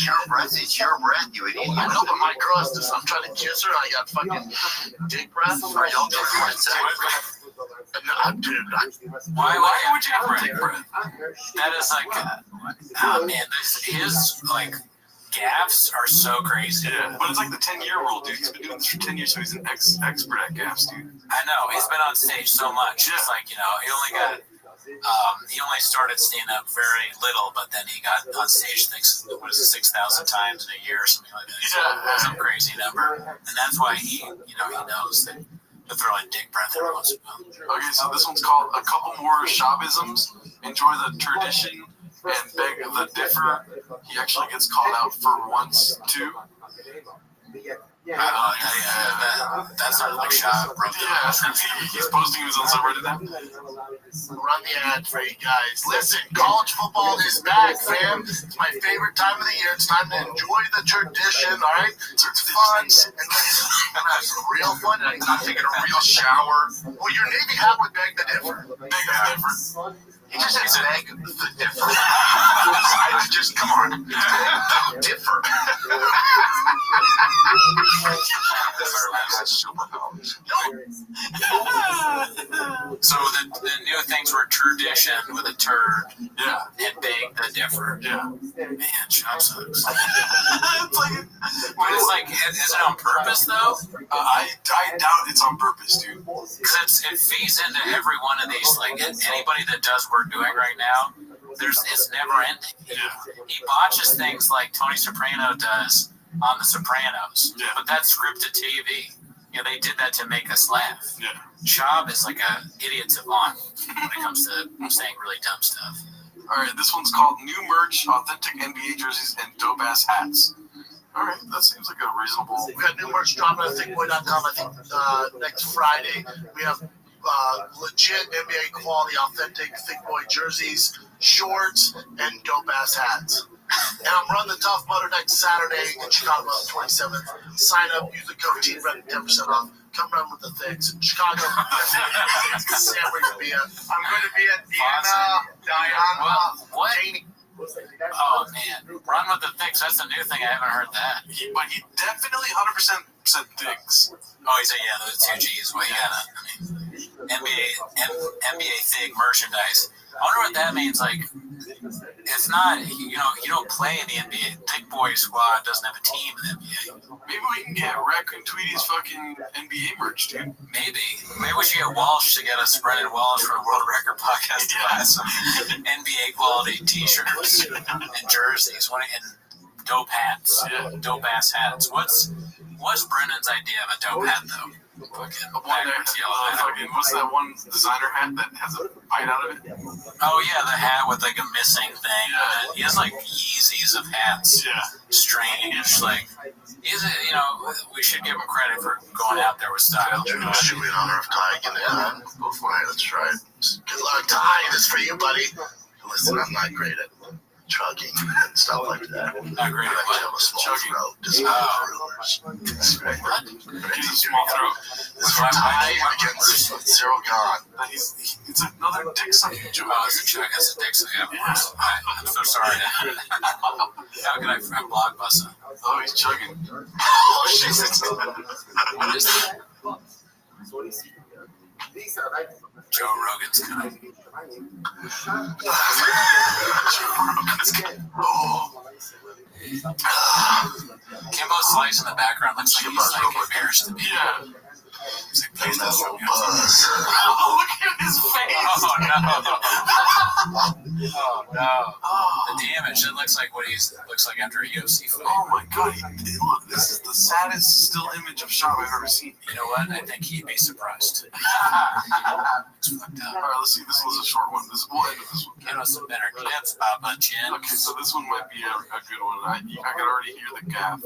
your breath. It's your breath, you idiot. I know, but my girl has this. I'm trying to kiss her, and I got fucking dick breath. Are y'all doing one second? No, dude. Why would you have dick breath? That is like, oh man, his like gaffes are so crazy. Yeah, but it's like the 10-year rule, dude. He's been doing this for 10 years, so he's an expert at gaffes, dude. I know. He's been on stage so much. Yeah. It's like, he only started stand-up very little, but then he got on stage, 6,000 times in a year or something like that. Yeah. Some crazy number. And that's why he knows that to throw in dick breath every once in a while. Okay, so this one's called A Couple More Shabisms. Enjoy the tradition and beg the differ. He actually gets called out for once, too. That sounds like Shab, bro. Yeah, he's posting his own subreddit now. Run the ad for you guys. Listen, college football is back, fam. It's my favorite time of the year. It's time to enjoy the tradition, all right? It's fun. And I'm having some real fun. I'm not taking a real shower. Well, your Navy hat would beg the differ. Beg the differ. He just said beg the differ. I just, come on. Differ. So the new things were tradition with a turd. Yeah. And beg the differ. Yeah. Man, Shab sucks. But it's like, is it on purpose though? I doubt it's on purpose, dude. Because it feeds into every one of these. Like anybody that does what we're doing right now, it's never ending. He botches things like Tony Soprano does on The Sopranos, but that's scripted TV. They did that to make us laugh. Yeah. Shab is like a idiot savant when it comes to saying really dumb stuff. All right, this one's called New Merch, Authentic NBA Jerseys, and Dope-Ass Hats. All right, that seems like a reasonable... We got new merch dropping at thickboy.com. I think next Friday we have legit NBA quality, authentic Thick Boy jerseys, shorts, and dope-ass hats. And I'm running the Tough Mudder next Saturday in Chicago on the 27th. Sign up, use the code TEAMRED, 10% off. Come run with the Thicks. Chicago. Sam, where you be at? I'm going to be at Diana. What? Danny. Oh, man. Run with the Thicks. That's a new thing. I haven't heard that. But he definitely 100% said Thicks. Oh, he said, yeah, those two G's. Well, you gotta, NBA Thig merchandise. I wonder what that means. Like, it's not, you don't play in the NBA. Thick Boy Squad doesn't have a team in the NBA. Maybe we can get Rec and Tweety's fucking NBA merch, dude. Maybe we should get Walsh to get us Brendan Walsh for World Record Podcast to buy some NBA quality T-shirts and jerseys and dope hats, dope ass hats. What's Brendan's idea of a dope hat though? Fucking what's that one designer hat that has a bite out of it? Oh yeah, the hat with like a missing thing. He has like Yeezys of hats. Yeah. Strange. Like we should give him credit for going out there with style. Should we in honor of Ty getting it done? Go for it. Let's try it. Good luck, Ty. This is for you, buddy. Listen, I'm not great at chugging and stuff like that. Not great at I have a small throat. Despite rumors. He's a small throat. This is for Ty against Zero Gone. It's another dick sucking joke. Oh, it's a dick sucking. I'm so sorry. How can I blockbuster? Oh, he's chugging. Oh, Jesus. What is that? Joe Rogan's coming. Kimbo's slice in the background looks like he's like embarrassed to be. Yeah. He's like, please don't little look buzz. Look at his face. Oh no. The damage. It looks like what he looks like after a UFC fight. Oh my god. Look, this is the saddest still image of Shab I've ever seen. You know what? I think he'd be surprised. It's fucked up. Alright, let's see. This was a short one. We'll end with this one. Give us some better clips, Papa Chin. Okay, so this one might be a good one. I can already hear the gaff.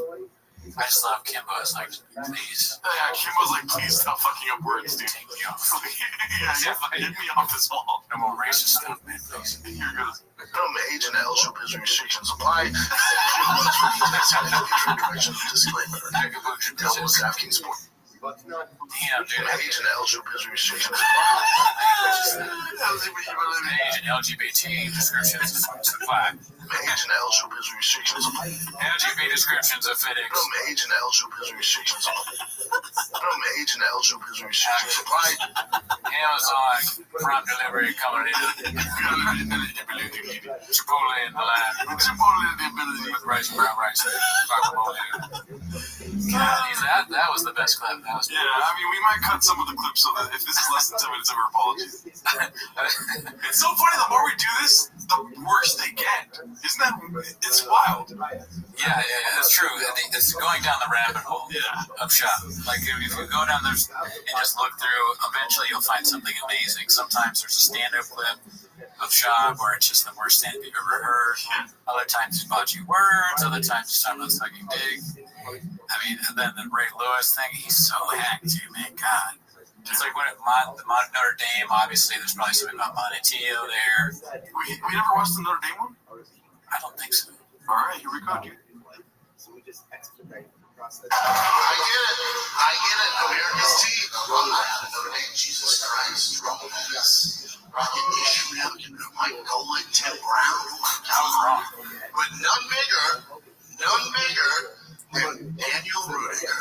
I just love Kimbo. It's like, please. Yeah, Kimbo's like, please stop fucking up words, dude. Take me off. Get me off this wall. No more racist stuff, man, please. Here goes. From age and eligible restrictions apply. Disclaimer. Dealt with DraftKings Sport. Damn, dude. Age and eligible restrictions Age and LGBT descriptions apply. Age and eligible restrictions apply. LGBT descriptions of FedEx. From age and eligible restrictions apply. From age and eligible restrictions apply. Amazon Prime delivery coming in. Chipotle in the line. Chipotle in the ability. With rice, brown rice, guacamole. God, that was the best clip. Yeah, I mean, we might cut some of the clips so that if this is less than 10 minutes of our apologies. It's so funny, the more we do this, the worse they get. Isn't that, it's wild. Yeah, that's true. I think it's going down the rabbit hole of shop. Like, if you go down there and just look through, eventually you'll find something amazing. Sometimes there's a stand-up clip of shop where it's just the worst stand-up you've ever heard. Other times he's bought you words. Other times he's talking about sucking dick. I mean, and then the Ray Lewis thing, he's so hacked too, man. God. It's like when Notre Dame, obviously, there's probably something about Montetillo there. We never watched the Notre Dame one? I don't think so. All right, here we go, dude. I get it. America's team. Notre Dame, Jesus Christ. Rocket Ishmael, Mike Nolan, Tim Brown. That was wrong. But none bigger than Daniel Rudiger,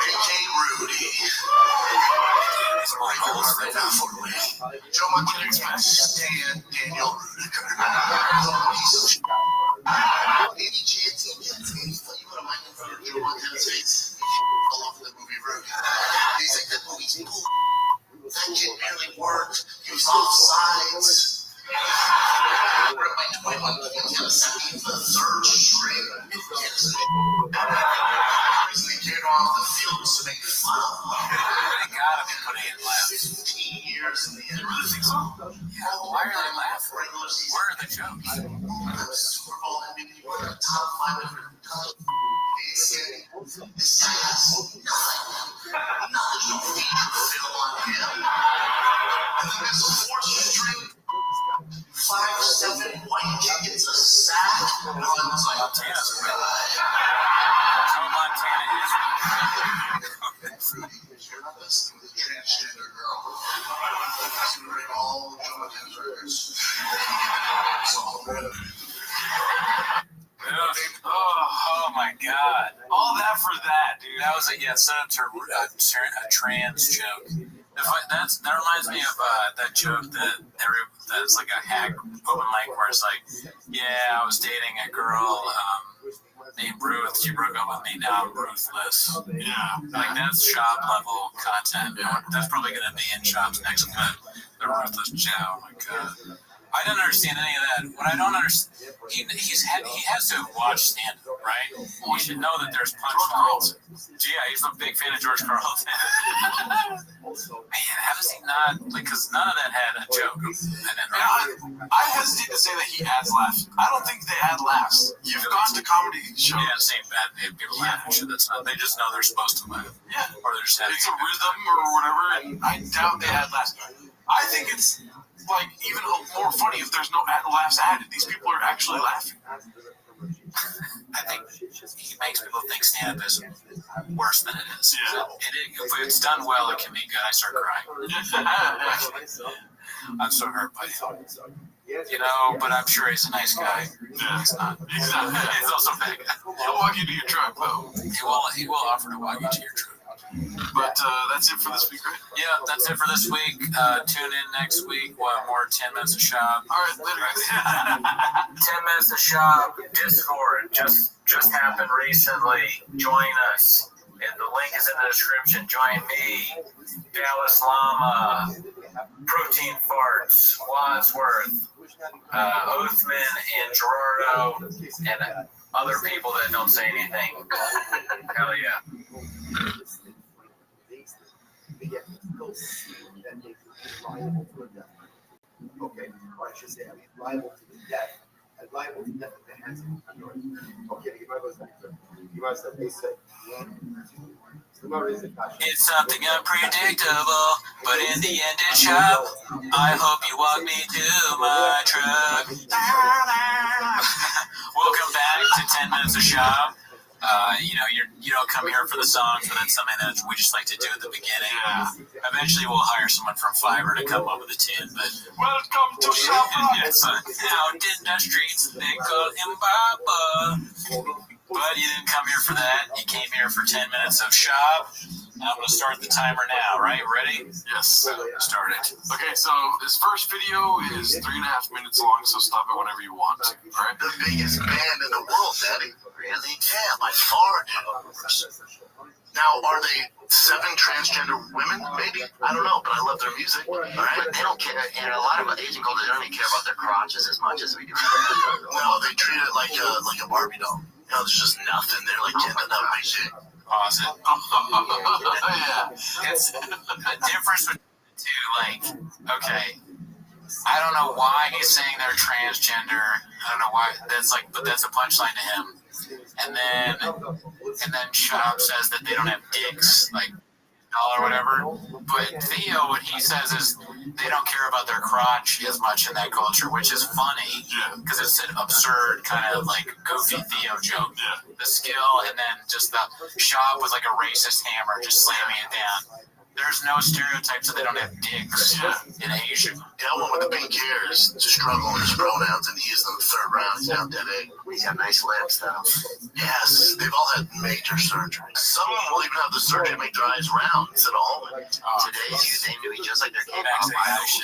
a.k.a. Rudy. Joe Montana stand Daniel Rudiger. Any chance he gets, you put a mic in front of Joe Montana's face, all over the movie Rudy. He's like, that movie's cool. That kid barely worked. He was off sides. By 21, Montana sent me for the third string. The reason they carried off the field was to make fun of him. They gotta be putting in laps. 15 years in the end. You really think so? Yeah, why are they laughing? Where are are the jokes? Super Bowl MVP, one of the top 5 his ass, not your feet, still on him. And then there's a 4th-string 5'7" white kid gets a sack, and I was like, Montana's real. Joe Montana is you're not listening to the transgender girl. That's going to bring all Joe Montana's records. It's all good. Oh my God! All that for that, dude. That was set up to a trans joke. That reminds me of that joke that's like a hack open mic where it's like, yeah, I was dating a girl named Ruth. She broke up with me. Now I'm ruthless. Yeah, like that's shop level content. That's probably gonna be in shops next month. The ruthless Joe. Oh my God. I don't understand any of that. What I don't understand, he has to watch stand-up, right? He should know that there's punchlines. Yeah, he's a big fan of George Carlin. Man, how does he not? Because none of that had a joke. I hesitate to say that he adds laughs. I don't think they add laughs. You've gone to comedy shows. Yeah, same bad. People laugh and shit. That's not. They just know they're supposed to laugh. Yeah, or they're just having it's a rhythm or whatever. And I doubt they add laughs. I think it's like even more funny if there's no laughs added. These people are actually laughing. I think he makes people think stand-up is worse than it is. Yeah. If it's done well, it can be good. I start crying. I'm so hurt by him. You know, but I'm sure he's a nice guy. Yeah. He's not. He's also a bad guy. He'll walk you to your truck, though. He will offer to walk you to your truck. But that's it for this week, right? Yeah, that's it for this week. Tune in next week. We'll have more 10 Minutes of Shop. All right, later. 10 Minutes of Shop Discord just happened recently. Join us. And the link is in the description. Join me, Dallas Llama, Protein Farts, Wadsworth, Oathman, and Gerardo, and other people that don't say anything. Hell yeah. Okay, or I should say, liable to the death. And liable to death at the hands of the okay, the Gemara goes back to the Gemara said, they said, it's something unpredictable, but in the end it's shop. I hope you walk me to my truck. Welcome back to 10 Minutes of Shop. You don't come here for the songs, but that's something that we just like to do at the beginning. Yeah. Eventually, we'll hire someone from Fiverr to come up with a tune. But welcome to Shop. It's out in the streets, they call him Papa. But you didn't come here for that. You came here for 10 Minutes of Shop. I'm going to start the timer now, right? Ready? Yes. Start it. Okay, so this first video is 3.5 minutes long, so stop it whenever you want. All right? The biggest band in the world, Daddy. Really? Yeah, by far, dude. Now, are they 7 transgender women? Maybe. I don't know, but I love their music. All right? But they don't care, and a lot of Asian cultures don't even care about their crotches as much as we do. No, they treat it like a Barbie doll. You know, there's just nothing. They're like, yeah, no big shit. Pause it. Yeah. It's a difference between the two. Like, okay, I don't know why he's saying they're transgender. I don't know why. But that's a punchline to him. And then Shop says that they don't have dicks, like or whatever. But Theo, what he says is they don't care about their crotch as much in that culture, which is funny because it's an absurd kind of like goofy Theo joke. Yeah. The skill and then just the Shop with like a racist hammer just slamming it down. There's no stereotypes that they don't have dicks in Asia. That one with the pink hair is struggling with his pronouns, and he's in the 3rd round. He's out dead egg. He's got nice lips, though. Yes, they've all had major surgery. Some of them will even have the surgery to make their eyes round instead of almond. Today's youth aim to be just like their K-pop idols.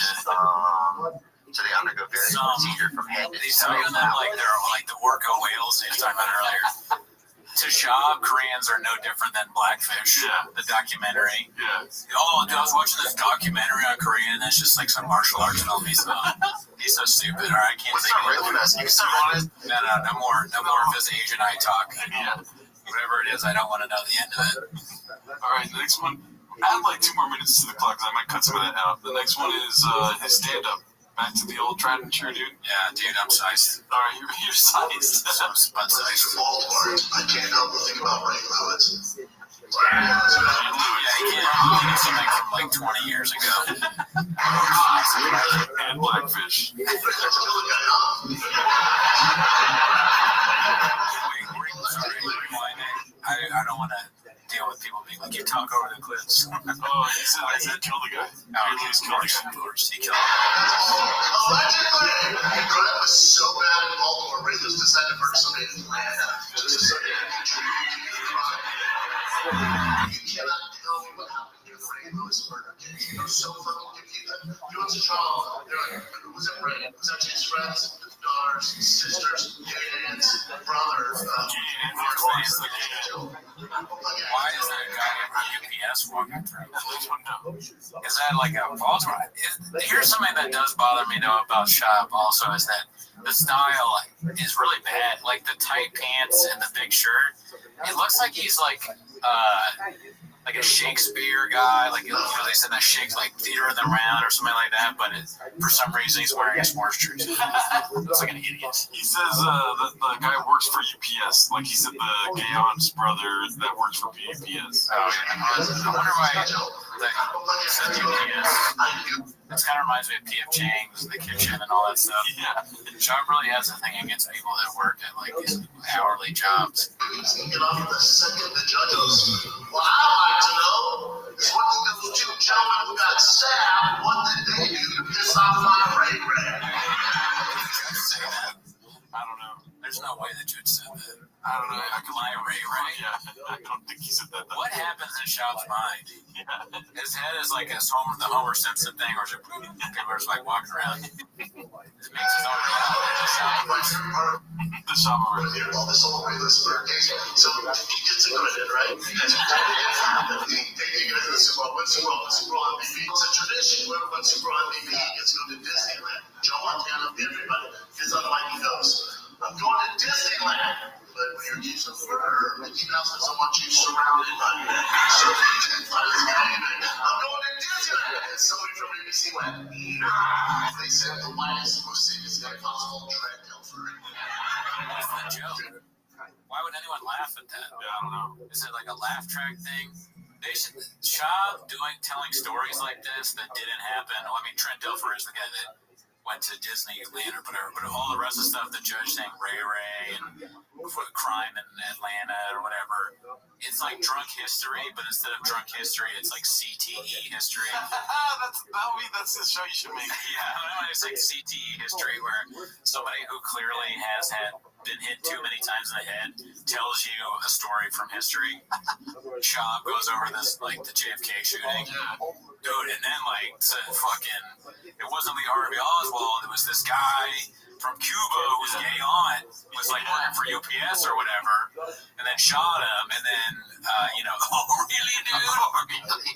So they undergo various procedures from head to toe. They tell you that like they're like the orca whales they were talking about earlier. To Shop, Koreans are no different than Blackfish, the documentary. Yeah. Oh, dude, I was watching this documentary on Korea, and that's just like some martial arts film. He's so stupid. All right, I can't What's think not of really fast? You can start on it. No more of his Asian eye talk. Whatever it is, I don't want to know the end of it. All right, the next one. Add like 2 more minutes to the clock because I might cut some of that out. The next one is his stand-up Back to the old tried and true, dude. Yeah, dude, I'm sized. All right, you're sized. I'm butt sized. Baltimore, I can't help but think about Ray Lewis. Yeah, he can't something from like 20 years ago. And Blackfish. I don't want to deal with people being like, you talk over the clips. Oh, I said kill the guy. Oh, okay, of course. He killed him. Allegedly, Grant was so bad in Baltimore, Ray Lewis decided to murder somebody in Atlanta just so they could contribute to the crime. You cannot tell me what happened during the Ray Lewis murder case. You're so fucking confused. You went to trial. They're like, who was it, Ray? Was that his friends, daughters, sisters, aunts, brother? Why is there a guy at UPS walking through? Is that like a Baltimore? Here's something that does bother me though about Shop also is that the style is really bad. Like the tight pants and the big shirt. It looks like he's like a Shakespeare guy, like you know, they said that Shakespeare, like theater in the round or something like that. But for some reason, he's wearing a sports jersey. Looks like an idiot. He says the guy works for UPS. Like he said, the gay aunt's brother that works for UPS. Oh, yeah. I wonder why he said UPS. This kind of reminds me of P.F. Chang's, the kitchen and all that stuff. Yeah. Sean really has a thing against people that work at like these hourly jobs. Get off the second the judge goes, what I'd like to know is what did those two gentlemen who got stabbed, what did they do to piss off my Ray Ray? I don't know. There's no way the judge said that. I don't know. I could My Ray Ray. Yeah, I don't think he said that. What happens in Shop's mind? Yeah. His head is like the Homer Simpson thing, or is it people are just like walking around? It makes his own reality. The Shop over here. Well, this whole Ray Lewis murder case, so he gets acquitted, right? That's what they get into the Super Bowl. When Super Bowl MVP, it's a tradition. When Super Bowl MVP gets to go to Disneyland, Joe Montana, everybody gets on the mic and goes, I'm going to Disneyland. But when you're accused of murder, Mickey Mouse doesn't want you surrounded by men. So I'm going to Disneyland. And somebody from ABC went, nah. They said the whitest, most safest guy possible, Trent Dilfer. What's the joke? Why would anyone laugh at that? Yeah, I don't know. Is it like a laugh track thing? They should Shab telling stories like this that didn't happen. Well, I mean, Trent Dilfer is the guy that went to Disneyland or whatever, but all the rest of the stuff, the judge saying Ray Ray and crime in Atlanta or whatever, it's like drunk history, but instead of drunk history, it's like CTE history. That's the show you should make. Yeah, it's like CTE history where somebody who clearly has been hit too many times in the head tells you a story from history. Shab goes over this, like the JFK shooting. Dude, and then like it wasn't Lee Harvey Oswald, it was this guy from Cuba whose gay aunt was like working for UPS or whatever, and then shot him, and then oh really, dude?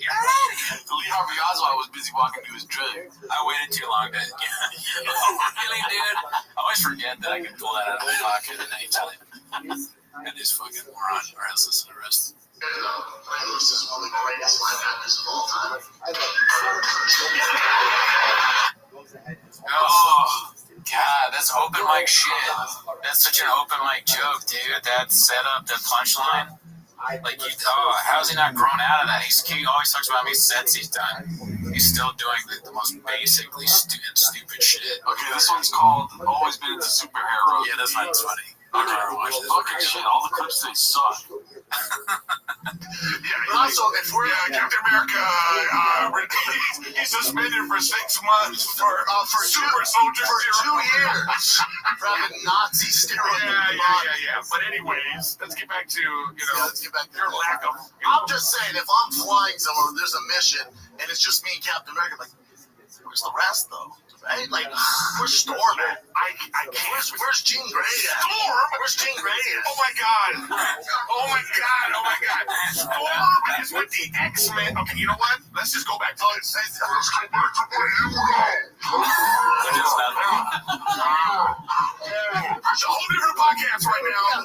Lee Harvey Oswald was busy walking to his drug. I waited too long to really, dude? I always forget that I can pull that out of my pocket at any time. And this fucking moron, or else listen to the rest. Ray Lewis is one of the greatest linebackers of all time. Oh, God, that's open mic shit. That's such an open mic joke, dude. That setup, that punchline. Like, how's he not grown out of that? He always talks about how many sets he's done. He's still doing the most basically stupid shit. Okay, this one's called Always Been Into Superheroes. Yeah, this one's funny. Fucking shit, all the clips they suck. But also, if we're Captain America, he's suspended for 6 months for super soldier for 2 years for having Nazi steroids. Yeah. But anyways, let's get back to your lack of. I'm just saying, if I'm flying somewhere, there's a mission, and it's just me and Captain America, like, where's the rest though? Right? Like, where's Storm at? I can't. Where's Jean Grey at? Storm? Where's Jean Grey at? Oh my God. Storm is with the X-Men. Okay, you know what? Let's just go back to it. Let's go back to where you were. It's a whole different podcast right now.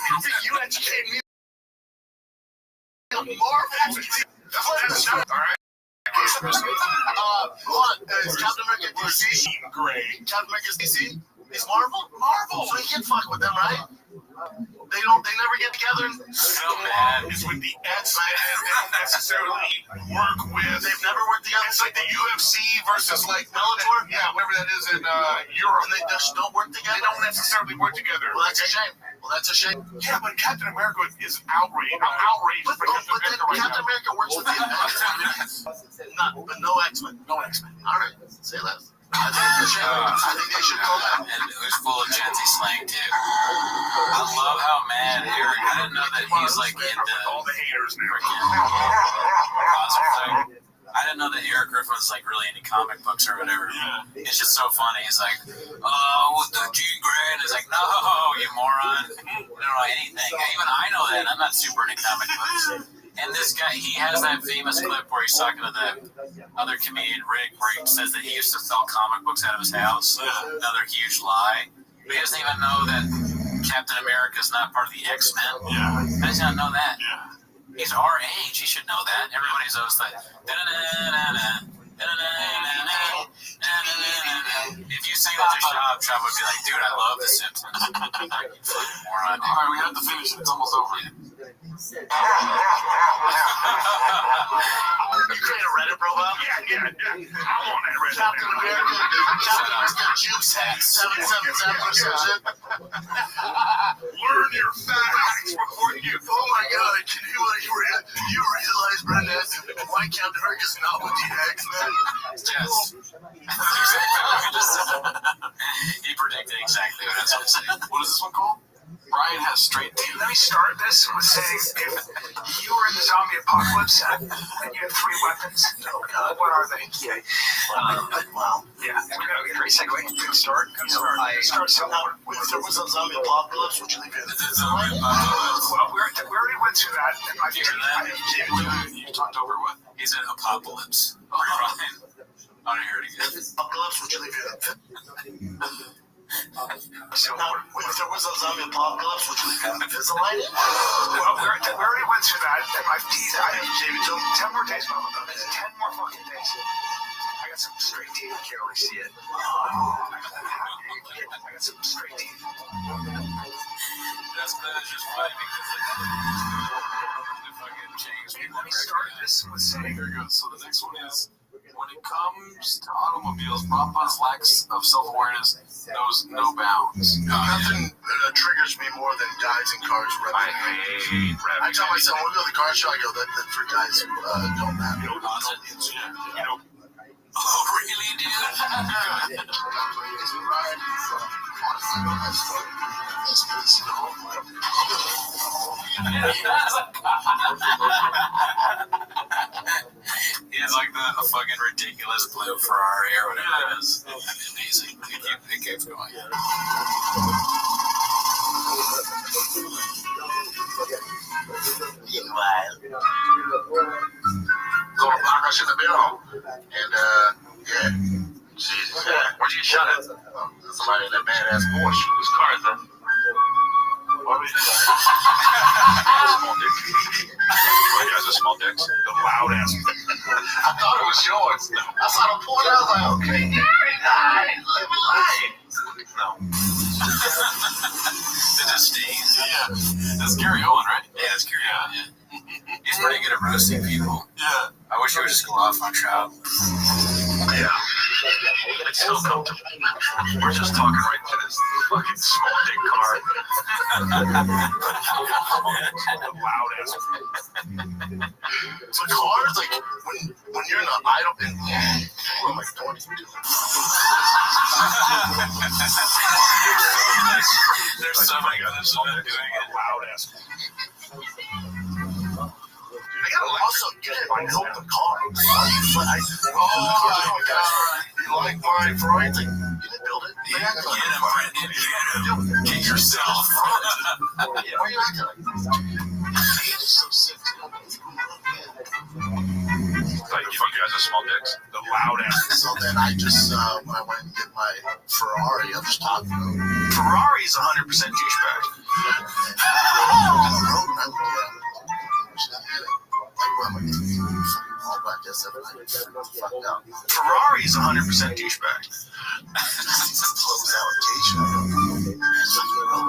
Because you educate me on Marvel. All right. What? Is Captain America DC? Gray. Captain America's DC? He's Marvel? Marvel. So he can fuck with them, right? They never get together. No, man. It's with the X-Men. They don't necessarily work with. They've never worked together. It's like the UFC versus like Bellator? Yeah, whatever that is in Europe. And they just don't work together? They don't necessarily work together. Well, that's a shame. Yeah, but Captain America is outraged. I'm outraged But Captain America works with the X-Men. But no X-Men. No X-Men. All right. Say less. I think it's a shame. I think they should know that. And it was full of Gen Z slang too. I love how mad Eric. I didn't know that he's like into all the haters now. Awesome. I didn't know that Eric Griffin was like really into comic books or whatever. Yeah. It's just so funny. He's like, with the Jean Grey, and it's like, no, you moron. You don't know anything. Even I know that. I'm not super into comic books. And this guy, he has that famous clip where he's talking to the other comedian, Rick, where he says that he used to sell comic books out of his house. Another huge lie. But he doesn't even know that Captain America is not part of the X-Men. Yeah. How does he not know that? Yeah. He's our age. He should know that. Everybody's always like, if you sing that to Shop would be like, dude, I love The Simpsons. Moron. All right, we have to finish it. It's almost over. You create a Reddit profile? Yeah. I'm on that Reddit. Captain America Juice Hack 777 or some shit. Learn your facts before you. Oh my God! You realize, Brenda, why Captain America's not with the X-Men? Yes. He predicted exactly what I was going to say. What is this one called? Brian has straight teeth. Let me start this with saying, if you were in the zombie apocalypse and you had 3 weapons, what are they? Yeah. Well, yeah. Great segue. Good start. Start somewhere. If there was a zombie apocalypse, would you leave it? Well, we already went through that. You talked over what? He said apocalypse. Brian. I want to hear it again. Apocalypse, would you leave it? So, if there was a zombie apocalypse, would you leave Invisalign? Well, we already went through that. And I gave it to him 10 more days, Mama. 10 more fucking days. I got some straight teeth. I can't really see it. I got some straight teeth. That's just funny because the fucking change. Let me start this with saying. There you go. So the next one is, when it comes to automobiles, Papa's lack of self-awareness knows no bounds. Nothing triggers me more than guys in cars. I hate Rabbi. I tell myself, when we go to the car show, I go, that's for guys who don't have no audience. Oh, really, dude? He has like a fucking ridiculous blue Ferrari or whatever it is. Amazing. It keeps going. Go to Marcus in the middle. And, yeah. Jesus. Where'd you get shot at? Somebody in that badass Porsche. Whose car is that? What was that? Small dick. He has a small dick. The loud ass. I thought it was yours. I saw the Porsche. I was like, okay, Gary, nice. Live a life. No. The Disdain. Yeah. That's Gary Owen, right? Yeah, that's Gary Owen, yeah. He's pretty good at roasting people. Yeah. I wish he would just go off on Trout. Yeah. It's so comfortable. We're just talking right to this fucking small dick car. Loud ass. So cars, like, when you're in an idle, what am I doing? There's somebody doing it. Loud ass. I gotta also get it. I built the car. Oh, God. You like my Ferrari? Like, you didn't build it. Get him, Brendan. Get yourself. Why are you acting like this? It's so sick. Like, you guys are small dicks. The loud ass. So then I just, when I went and get my Ferrari, I'm just talking about it. Ferrari's 100% douchebag. All by Black SF9. Fucked up. Ferrari's 100% douchebag. Close allocation. I'm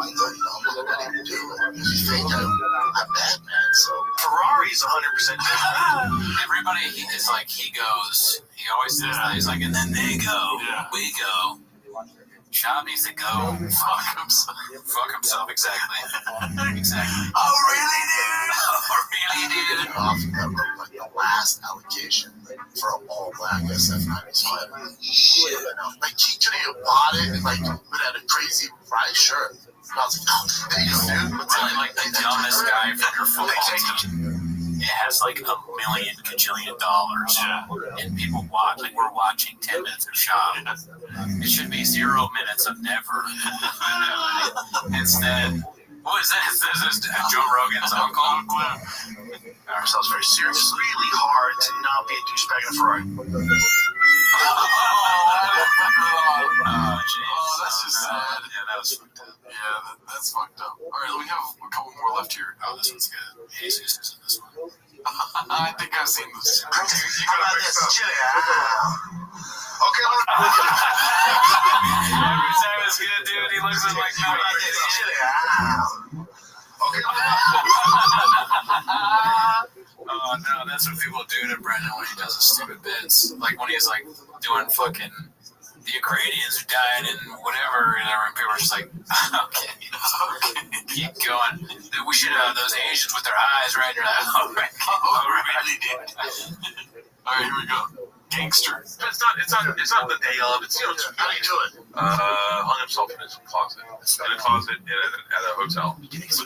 Batman, so Ferrari's 100% douchebag. Everybody is like, he always says that. He's like, and then they go, we go. Shab needs to go. Fuck himself. Exactly. Oh, really, dude? Often got wrote like the last allocation for an all-black SF9 is fine. Shit, like he could have bought it and like would have a crazy price, sure. And I was like, oh, there you go, dude. Really, like the dumbest guy from your football team. It has like $1 million cajillion, and people watch. Like we're watching 10 minutes of Shab. It should be 0 minutes of never. Instead, what is this? Is this Joe Rogan's uncle? Ourselves very serious. It's really hard to not be a douchebag in a Ferrari. Oh, that's just sad. Yeah, that was fucked up. Yeah, that's fucked up. All right, we have a couple more left here. Oh, this one's good. Jesus is in this one. I think I've seen this. How about this? Chili. Okay, every time it's good, dude. He looks like chili. Okay. Oh no, that's what people do to Brendan when he does his stupid bits. Like when he's like doing fucking the Ukrainians who died and whatever, and people are just like, okay, keep going. We should have those Asians with their eyes right now. All right, really did. All right, here we go. Gangster. It's not the day of. It's how do you do it? Hung himself in his closet. In a closet at a hotel with a Gangster.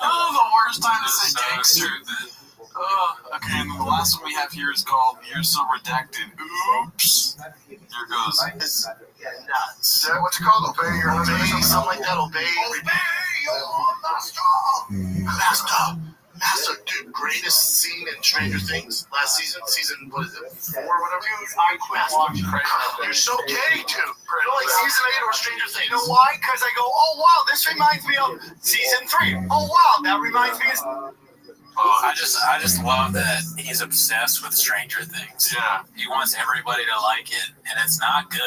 Oh, the worst time to say gangster. Okay, and then the last one we have here is called You're So Redacted. Oops. Here goes. Nuts. What's it called? Obey your Obey, something like that. Obey your master. Master, dude, greatest scene in Stranger Things last season, what is it, 4 or whatever? Dude, I quit watching. You're so gay, dude. You know, like season 8 or Stranger Things. You know why? Because I go, oh wow, this reminds me of season 3. Oh wow, that reminds me of... I just love that he's obsessed with Stranger Things. Yeah. He wants everybody to like it, and it's not good.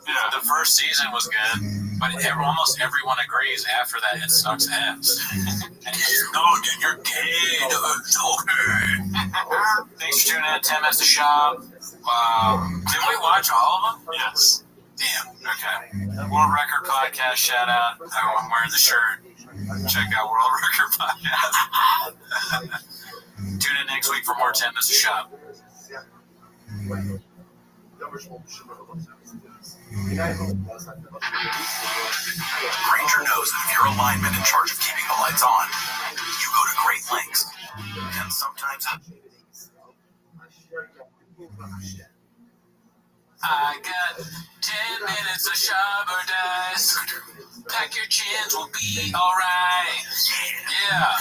Yeah. The first season was good, but almost everyone agrees after that it sucks ass. And he's just, no, dude, you're gay. No, it's okay. Thanks for tuning in. 10 minutes of Shab. Did we watch all of them? Yes. Damn. Okay. World Record Podcast shout out. I'm wearing the shirt. Check out World Record Podcast. Tune in next week for more 10 minutes of Shab. Granger knows that if you're a lineman in charge of keeping the lights on, you go to great lengths. And sometimes... I got 10 minutes of Shab or dice. Pack your chins, we'll be alright. Yeah.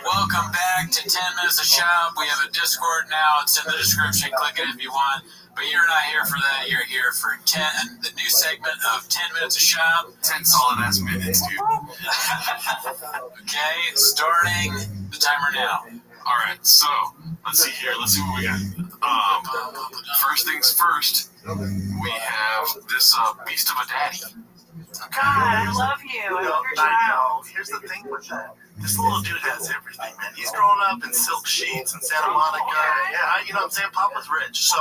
Welcome back to 10 minutes of Shab. We have a Discord now. It's in the description. Click it if you want. But you're not here for that. You're here for the new segment of 10 minutes of Shab. 10 solid ass minutes, dude. Okay, starting the timer now. All right, so let's see here. Let's see what we got. First things first, we have this beast of a daddy. God, I love you. I love your child. Here's the thing with that. This little dude has everything, man. He's grown up in silk sheets in Santa Monica. Yeah, you know what I'm saying? Papa's rich. So,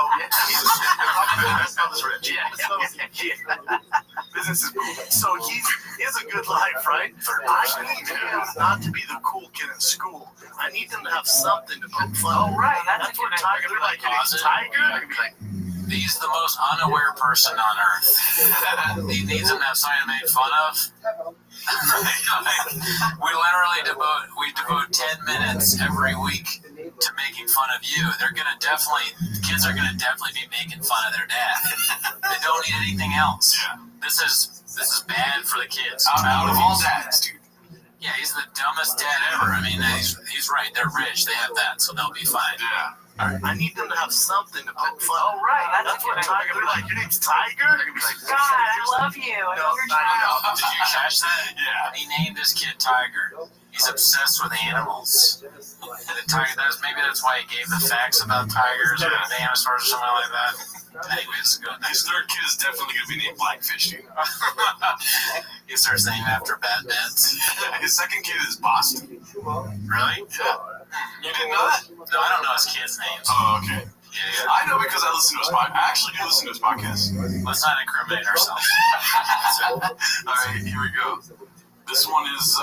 Papa's rich. Yeah. Business is cool. So, he has a good life, right? I need him not to be the cool kid in school. I need him to have something to poke fun. Oh, right. That's what Tiger be like. Tiger? I could be like, he's the most unaware person on earth. He needs him to have something to make fun of. We literally devote 10 minutes every week to making fun of you. Kids are gonna definitely be making fun of their dad. They don't need anything else. Yeah. This is bad for the kids. Out of all dads, dude. Yeah, he's the dumbest dad ever. I mean, he's right. They're rich. They have that, so they'll be fine. Yeah. All right. I need them to have something to poke fun. Oh, right. That's what Tiger be like. Your name's Tiger? They're going to be like, God, I love you. I love your child. Did you catch that? Yeah. He named his kid Tiger. He He's obsessed with animals. The tiger. Maybe that's why he gave the facts about tigers or dinosaurs or something like that. Anyways, go next. His third kid is definitely going to be named Blackfish. He starts naming after bad beds. His second kid is Boston. Really? Yeah. You didn't know that? No, I don't know his kids' names. Oh, okay. Yeah. I know because I listen to his podcast. I actually do listen to his podcast. Let's not incriminate ourselves. All right, here we go. This one is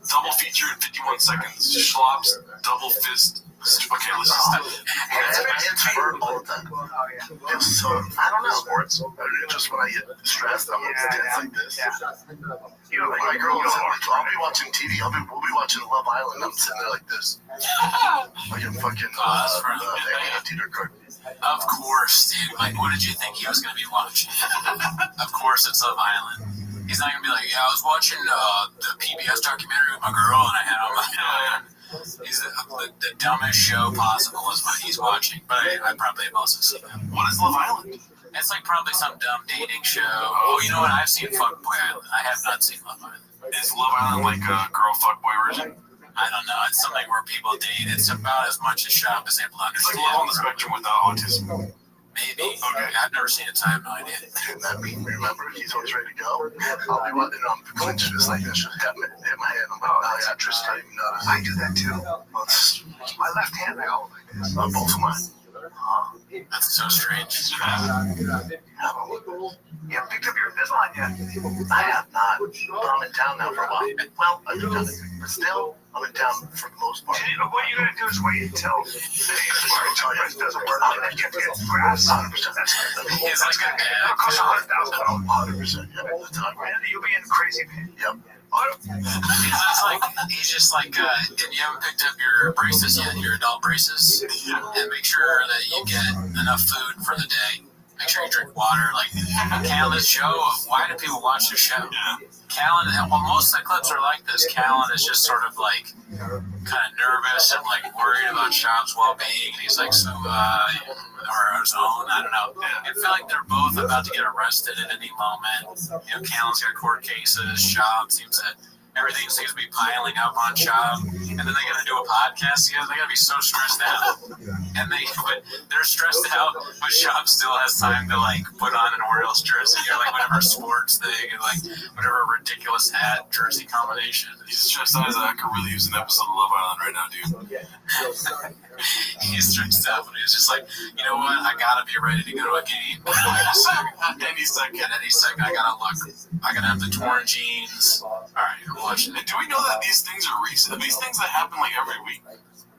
double feature in 51 seconds. Schlopp's double fist. Okay, let's just. It's hurt all the time. So, I don't know. Sports. Just when I get stressed, I'm tense like this. You know, like my girl, I'll be watching TV. We'll be watching Love Island. I'm sitting there like this. Like I'm fucking theater card. Of course, dude. Like, what did you think he was going to be watching? Of course, it's Love Island. He's not going to be like, yeah, I was watching the PBS documentary with my girl, and I had on my He's the dumbest show possible is what he's watching. But I probably have also seen that. What is Love Island? It's like probably some dumb dating show. Oh, you know what? I've seen Fuckboy Island. I have not seen Love Island. Is Love Island like a girl fuckboy version? I don't know. It's something where people date. It's about as much as Shop is able to understand. It's like Love on the Spectrum without autism. Maybe. Okay. I've never seen it, so I have no idea. Didn't that mean, remember, he's always ready to go? I'll be watching clinch just like this, just hit my head. I'm like, oh, yeah, Tristan, you notice. I do that too. Well, it's my left hand, I hold like this. Both of mine. That's so strange. Yeah, picked up your Invisalign yet? I have not, but I'm in town now for a while. Well, I've done it, but still, I'm in town for the most part. What you're going to do is wait until it doesn't work. I'm going to get grass. 100%. He's like a dad. It'll cost $100,000. 100%. Yeah, all the time. You'll be in crazy pain. Yep. He's just like, and you haven't picked up your braces yet, your adult braces, and make sure that you get enough food for the day. Make sure you drink water. Like, Callan's show, why do people watch the show? Callan, well, most of the clips are like this. Callan is just sort of like kind of nervous and like worried about Shop's well-being, and he's like, so, or his own, I don't know. I feel like they're both about to get arrested at any moment. You know, Callan's got court cases. Shop seems that everything seems to be piling up on Shop, and then they got to do a podcast together. They got to be so stressed out, and they're stressed out, but Shop still has time to like put on an Orioles jersey or like whatever sports thing, and like whatever ridiculous hat jersey combination. He's stressed out as I could really use an episode of Love Island right now, dude. He's stressed out, but he's just like, you know what? I gotta be ready to go to a game. Any second, I gotta have the torn jeans. All right, I'm watching it. Do we know that these things are recent? Are these things that happen like every week?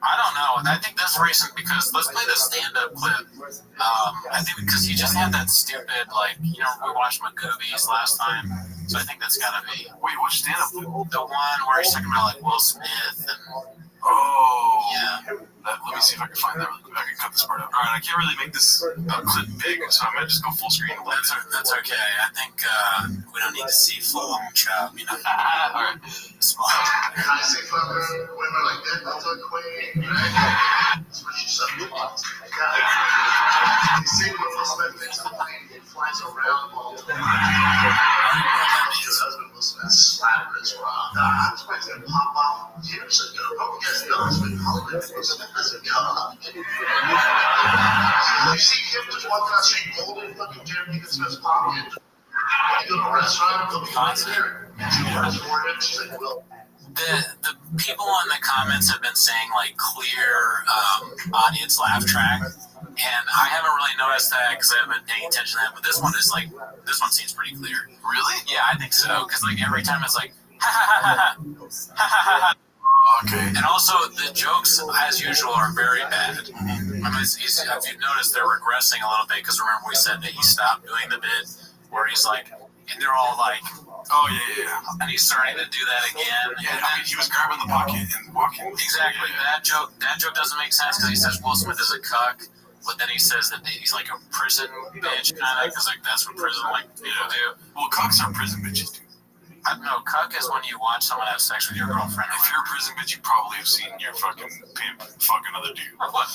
I don't know. I think that's recent because let's play the stand-up clip. I think because he just had that stupid, like, you know, we watched Magoobies last time, so I think that's gotta be. Wait, what stand-up clip? The one where he's talking about like Will Smith and. Oh. Yeah. Let me see if I can find that really quick. I can cut this part out. All right, I can't really make this clip big, so I'm going to just go full screen. That's okay. I think we don't need to see full Chop, you know. All right. Small. I say fucking women like that, that's a queen, right? That's what you said. God. They say when Will Smith makes a plane, it flies around all the time. His husband Will Smith slapped his rock. This man's going to pop off years ago. Oh, yes, no, it's been Hollywood. As a god. You see him just walking out the street holding fucking Jeremy Smith's pocket. You go to a restaurant, they'll be right there. She's like, well. The people in the comments have been saying like clear audience laugh track, and I haven't really noticed that because I haven't been paying attention to that. But this one seems pretty clear. Really? Yeah, I think so. Because like every time it's like ha ha ha ha ha ha ha ha. Okay. And also, the jokes, as usual, are very bad. I mean, if you've noticed, they're regressing a little bit, because remember we said that he stopped doing the bit where he's like, and they're all like, oh, yeah. And he's starting to do that again. Yeah, I mean, he was grabbing the pocket and walking. Exactly. Yeah. That joke doesn't make sense, because he says Will Smith is a cuck, but then he says that he's like a prison bitch, kind of, because like that's what prison like people do. Well, cucks are prison bitches, too. I don't know. Cuck is when you watch someone have sex with your girlfriend. If you're a prison bitch, you probably have seen your fucking pimp fuck another dude. What?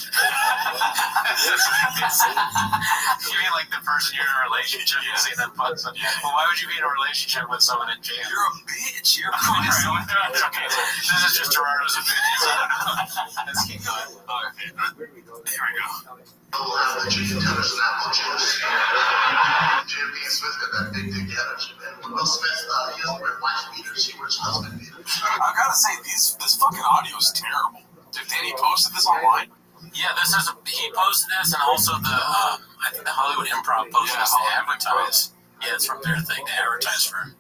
You mean like the person you're in a relationship, you see them fuck someone? Well, why would you be in a relationship with someone in jail? You're a bitch. You're a Okay. This is just Gerardo's opinion. Let's keep going. Here we go. The chicken tenders and apple juice. Jim Dean Smith got that big dick energy, man. Will Smith, he doesn't wear wife beaters, he wears husband beaters. I gotta say, this fucking audio is terrible. Did Danny posted this online? Yeah, he posted this, and also I think the Hollywood Improv posted this to advertise. Yeah, it's from their thing to advertise for.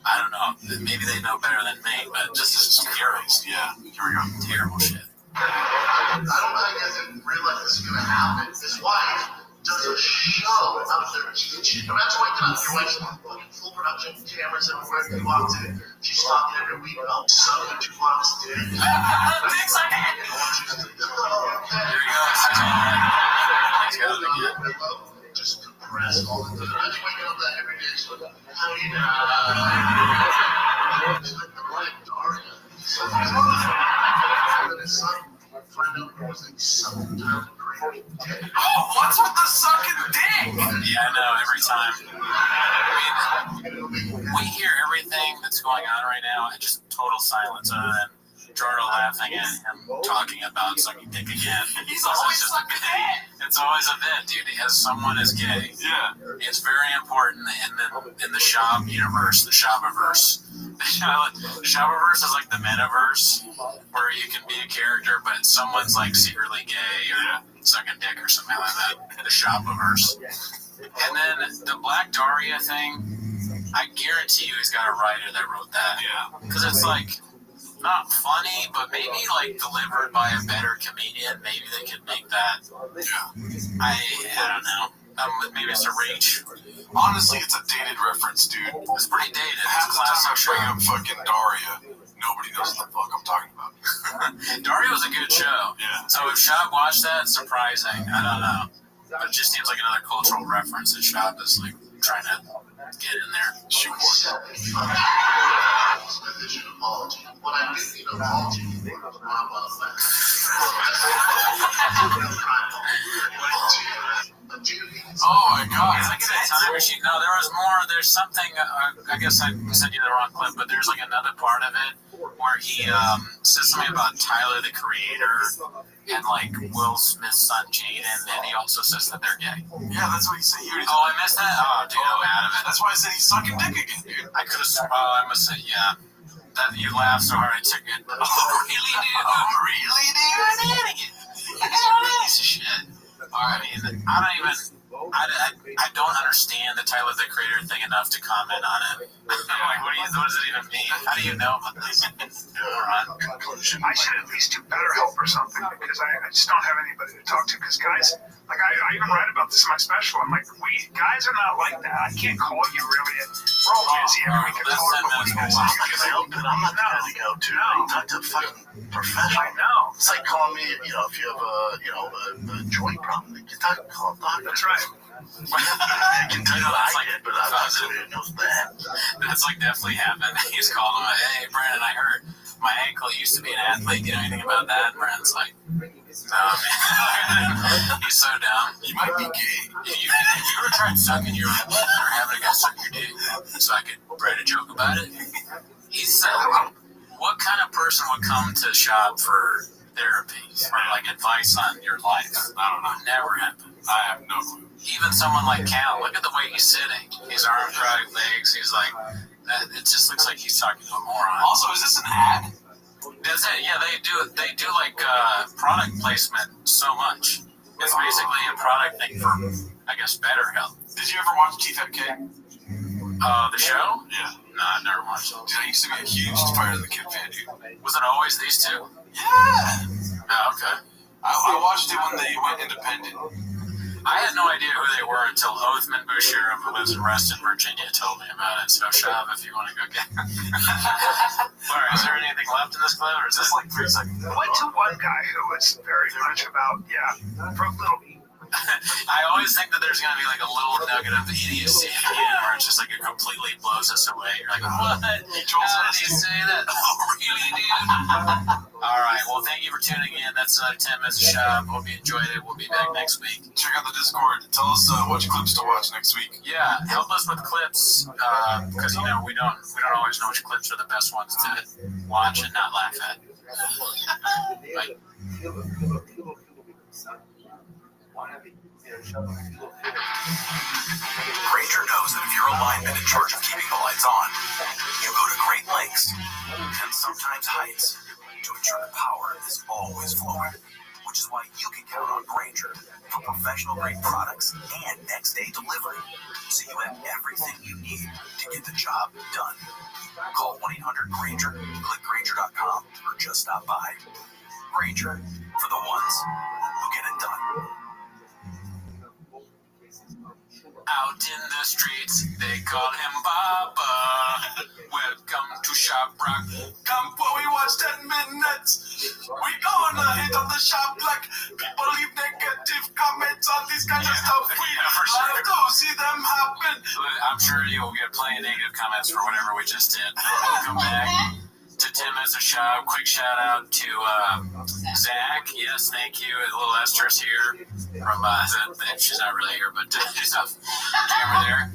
I don't know. Maybe they know better than me, but this is terrible. Yeah, here we go. Terrible shit. I don't know how you guys didn't realize this was gonna happen. His wife does a show out of their kitchen. No matter what you do, your wife's fucking full production, cameras everywhere. He walks in, she's talking every week about sucking Tupac's dick. Dicks I had. There you go. Just compress all the time. I'm waking up that every day. So, how do you know? It's like the Black Daria. His son find out there was like something down the creek. Oh, what's with the sucking dick? Yeah, I know, every time. I mean, we hear everything that's going on right now and just total silence other than Jordan laughing at him talking about sucking dick again. He's always sucking dick. It's always a bit, dude. As someone is gay, it's very important in the Shab universe, the Shabaverse. The Shabaverse is like the metaverse where you can be a character, but someone's like secretly gay or sucking dick or something like that. The Shabaverse. And then the Black Daria thing, I guarantee you he's got a writer that wrote that. Yeah. Because it's like not funny, but maybe like delivered by a better comedian. Maybe they could make that. I don't know. Maybe it's a reach. Honestly, it's a dated reference, dude. It's pretty dated. Half the time I bring up fucking Daria, nobody knows what the fuck I'm talking about. Daria was a good show. Yeah. So if Shab watched that, surprising. I don't know. But it just seems like another cultural reference that Shab is like trying to get in there. Shoot. What I do need an apology Oh my god, it's like a time machine. No, there was more. There's something, I guess I sent you the wrong clip, but there's like another part of it where he says something about Tyler the Creator and like Will Smith's son Jaden, and he also says that they're gay. Yeah, that's what he said. Oh, I missed that? Oh, dude, I'm out of it. That's why I said he's sucking dick again, dude. I could have, I must say, yeah. That you laughed so hard I took it. Oh, really, dude? Oh, really, dude? Piece of shit. I mean, I don't even. I don't understand the Tyler the Creator thing enough to comment on it. Like, what does it even mean? How do you know about this? Conclusion. I should at least do BetterHelp or something because I just don't have anybody to talk to. Because guys, like I even write about this in my special. I'm like, guys are not like that. I can't call you really. We're all busy every week. I'm not the guy to go to. Talk to a fucking professional. I know. It's like calling me, if you have a joint problem, you call a doctor. That's right. I can tell you I did, but I'm not somebody who knows that. That's like definitely happened. He's called him, hey, Brandon, I heard my ankle used to be an athlete. Do you know anything about that? And Brandon's like, no, man. He's so dumb. You might be gay. If you ever tried sucking your own dick or having a guy suck your dick so I could write a joke about it? He said, what kind of person would come to shop for therapy or like advice on your life? I don't know. Never happened. I have no clue. Even someone like Cal, look at the way he's sitting. His arms crossed, legs. He's like, it just looks like he's talking to a moron. Also, is this an ad? That's it. Yeah, they do like product placement so much. It's basically a product thing for, I guess, BetterHelp. Did you ever watch TFK? The show? Yeah. No, I've never watched it. Dude, I used to be a huge Fire the Kid fan, dude. Was it always these two? Yeah. Oh, okay. I watched it when they went independent. I had no idea who they were until Othman Boucher, who lives in Reston, Virginia, told me about it. So, Shab, if you want to go get it. All right, is there anything left in this clip, or is this like 3 seconds? I went to one guy who was very much about, for a little I always think that there's going to be like a little nugget of idiocy at the end where it's just like it completely blows us away. You're like, what? How did you say that? Oh, really, dude? All right. Well, thank you for tuning in. That's another 10 Minutes of Shop. Hope you enjoyed it. We'll be back next week. Check out the Discord. Tell us which clips to watch next week. Yeah, help us with clips because you know we don't always know which clips are the best ones to watch and not laugh at. Bye. Granger knows that if you're a lineman in charge of keeping the lights on, you go to great lengths and sometimes heights to ensure the power is always flowing, which is why you can count on Granger for professional-grade products and next-day delivery, so you have everything you need to get the job done. Call 1-800-GRANGER, click Granger.com, or just stop by. Granger, for the ones who get it done. Out in the streets, they call him Baba. Welcome to Shop Rock. Come where we watch 10 minutes. We gonna hit on the shop like people leave negative comments on this kind of stuff. We love to see them happen. I'm sure you'll get plenty of negative comments for whatever we just did. Welcome back to 10 Minutes of Shop. Quick shout out to Zach. Yes, thank you. Little Esther's here from she's not really here, but she's up over there.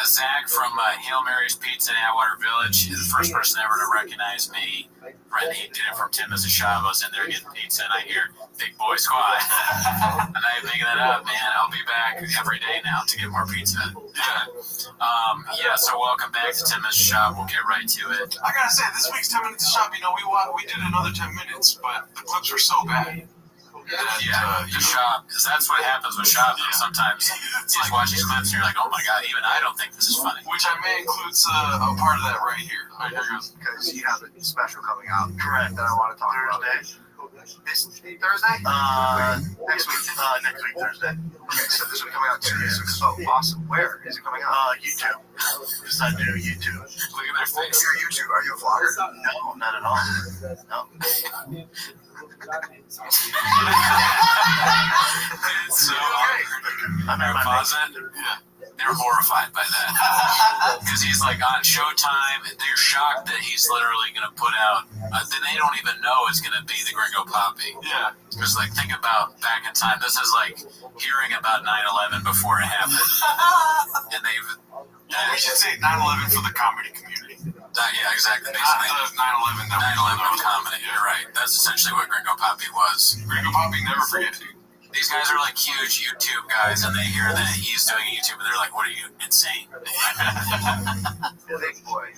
Zach from Hail Mary's Pizza in Atwater Village. He's the first person ever to recognize me. Right, he did it from 10 Minutes of Shop. I was in there getting pizza, and I hear Big Boy Squad. And I ain't making that up, man. I'll be back every day now to get more pizza. Yeah, so welcome back to 10 Minutes of Shop. We'll get right to it. I gotta say, this week's 10 Minutes of Shop, you know, we did another 10 minutes, but the clips were so bad. The shop, because that's what happens with shop. Sometimes you just watch these clips and you're like, oh my god, even I don't think this is funny. Which I may include a part of that right here. Because you have a special coming out. Correct. That I want to talk about. This Thursday? Next week. Next week, Thursday. Okay, so this will be coming out 2 days ago. Oh, awesome. Where is it coming out? YouTube. Because I do YouTube. Look at their face. You're YouTube. Are you a vlogger? No, not at all. No. So I'm in my closet. They're horrified by that because he's like on Showtime. They're shocked that he's literally going to put out. Then they don't even know it's going to be the Gringo Poppy. Yeah. Because like think about back in time. This is like hearing about 9/11 before it happened, and they've. We should say 9/11 for the comedy community. Yeah, exactly. Basically, 9/11. 9/11 comedy. You're right. That's essentially what Gringo Poppy was. Gringo Poppy never forget, dude. These guys are like huge YouTube guys, and they hear that he's doing YouTube, and they're like, "What are you, insane?" Big boy.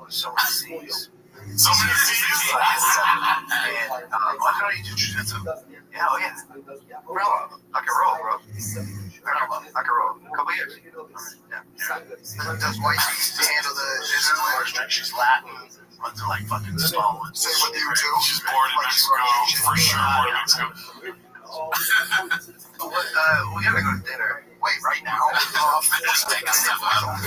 So many C's. So many C's. And I know you do jiu-jitsu. Yeah, oh yeah. Bro, I can roll, bro. I can roll. A couple years. Yeah. Does white handle the Israel? She's Latin. Runs it like fucking Stalin. Same with you too. She's born in Mexico, for sure. Born in Mexico. We gotta go to dinner. Wait, right now? Just take a step out.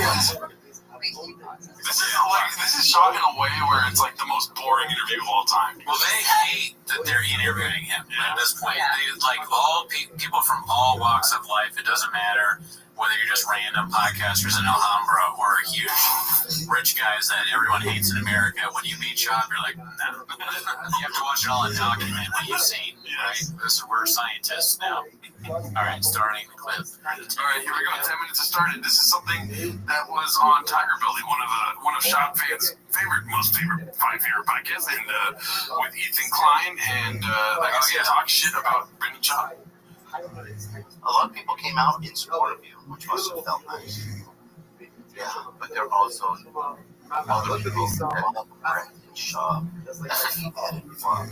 This is shot in a way where it's like the most boring interview of all time. Well, they hate that they're interviewing him at this point. They like all people from all walks of life. It doesn't matter whether you're just random podcasters in Alhambra or huge rich guys that everyone hates in America. When you meet Shop, you're like, no. You have to watch it all and document what you've seen, right? Because we're scientists now. All right, starting the clip. All right, here we go. 10 minutes to start it. This is something that was on Tiger Belly, one of Shop fans' most favorite podcasts, and with Ethan Klein, and like I said, talk shit about Brendan Chop. A lot of people came out in support of you, which must have felt nice. Yeah, but there are also other people that love Brett and Shaw that he had in fun.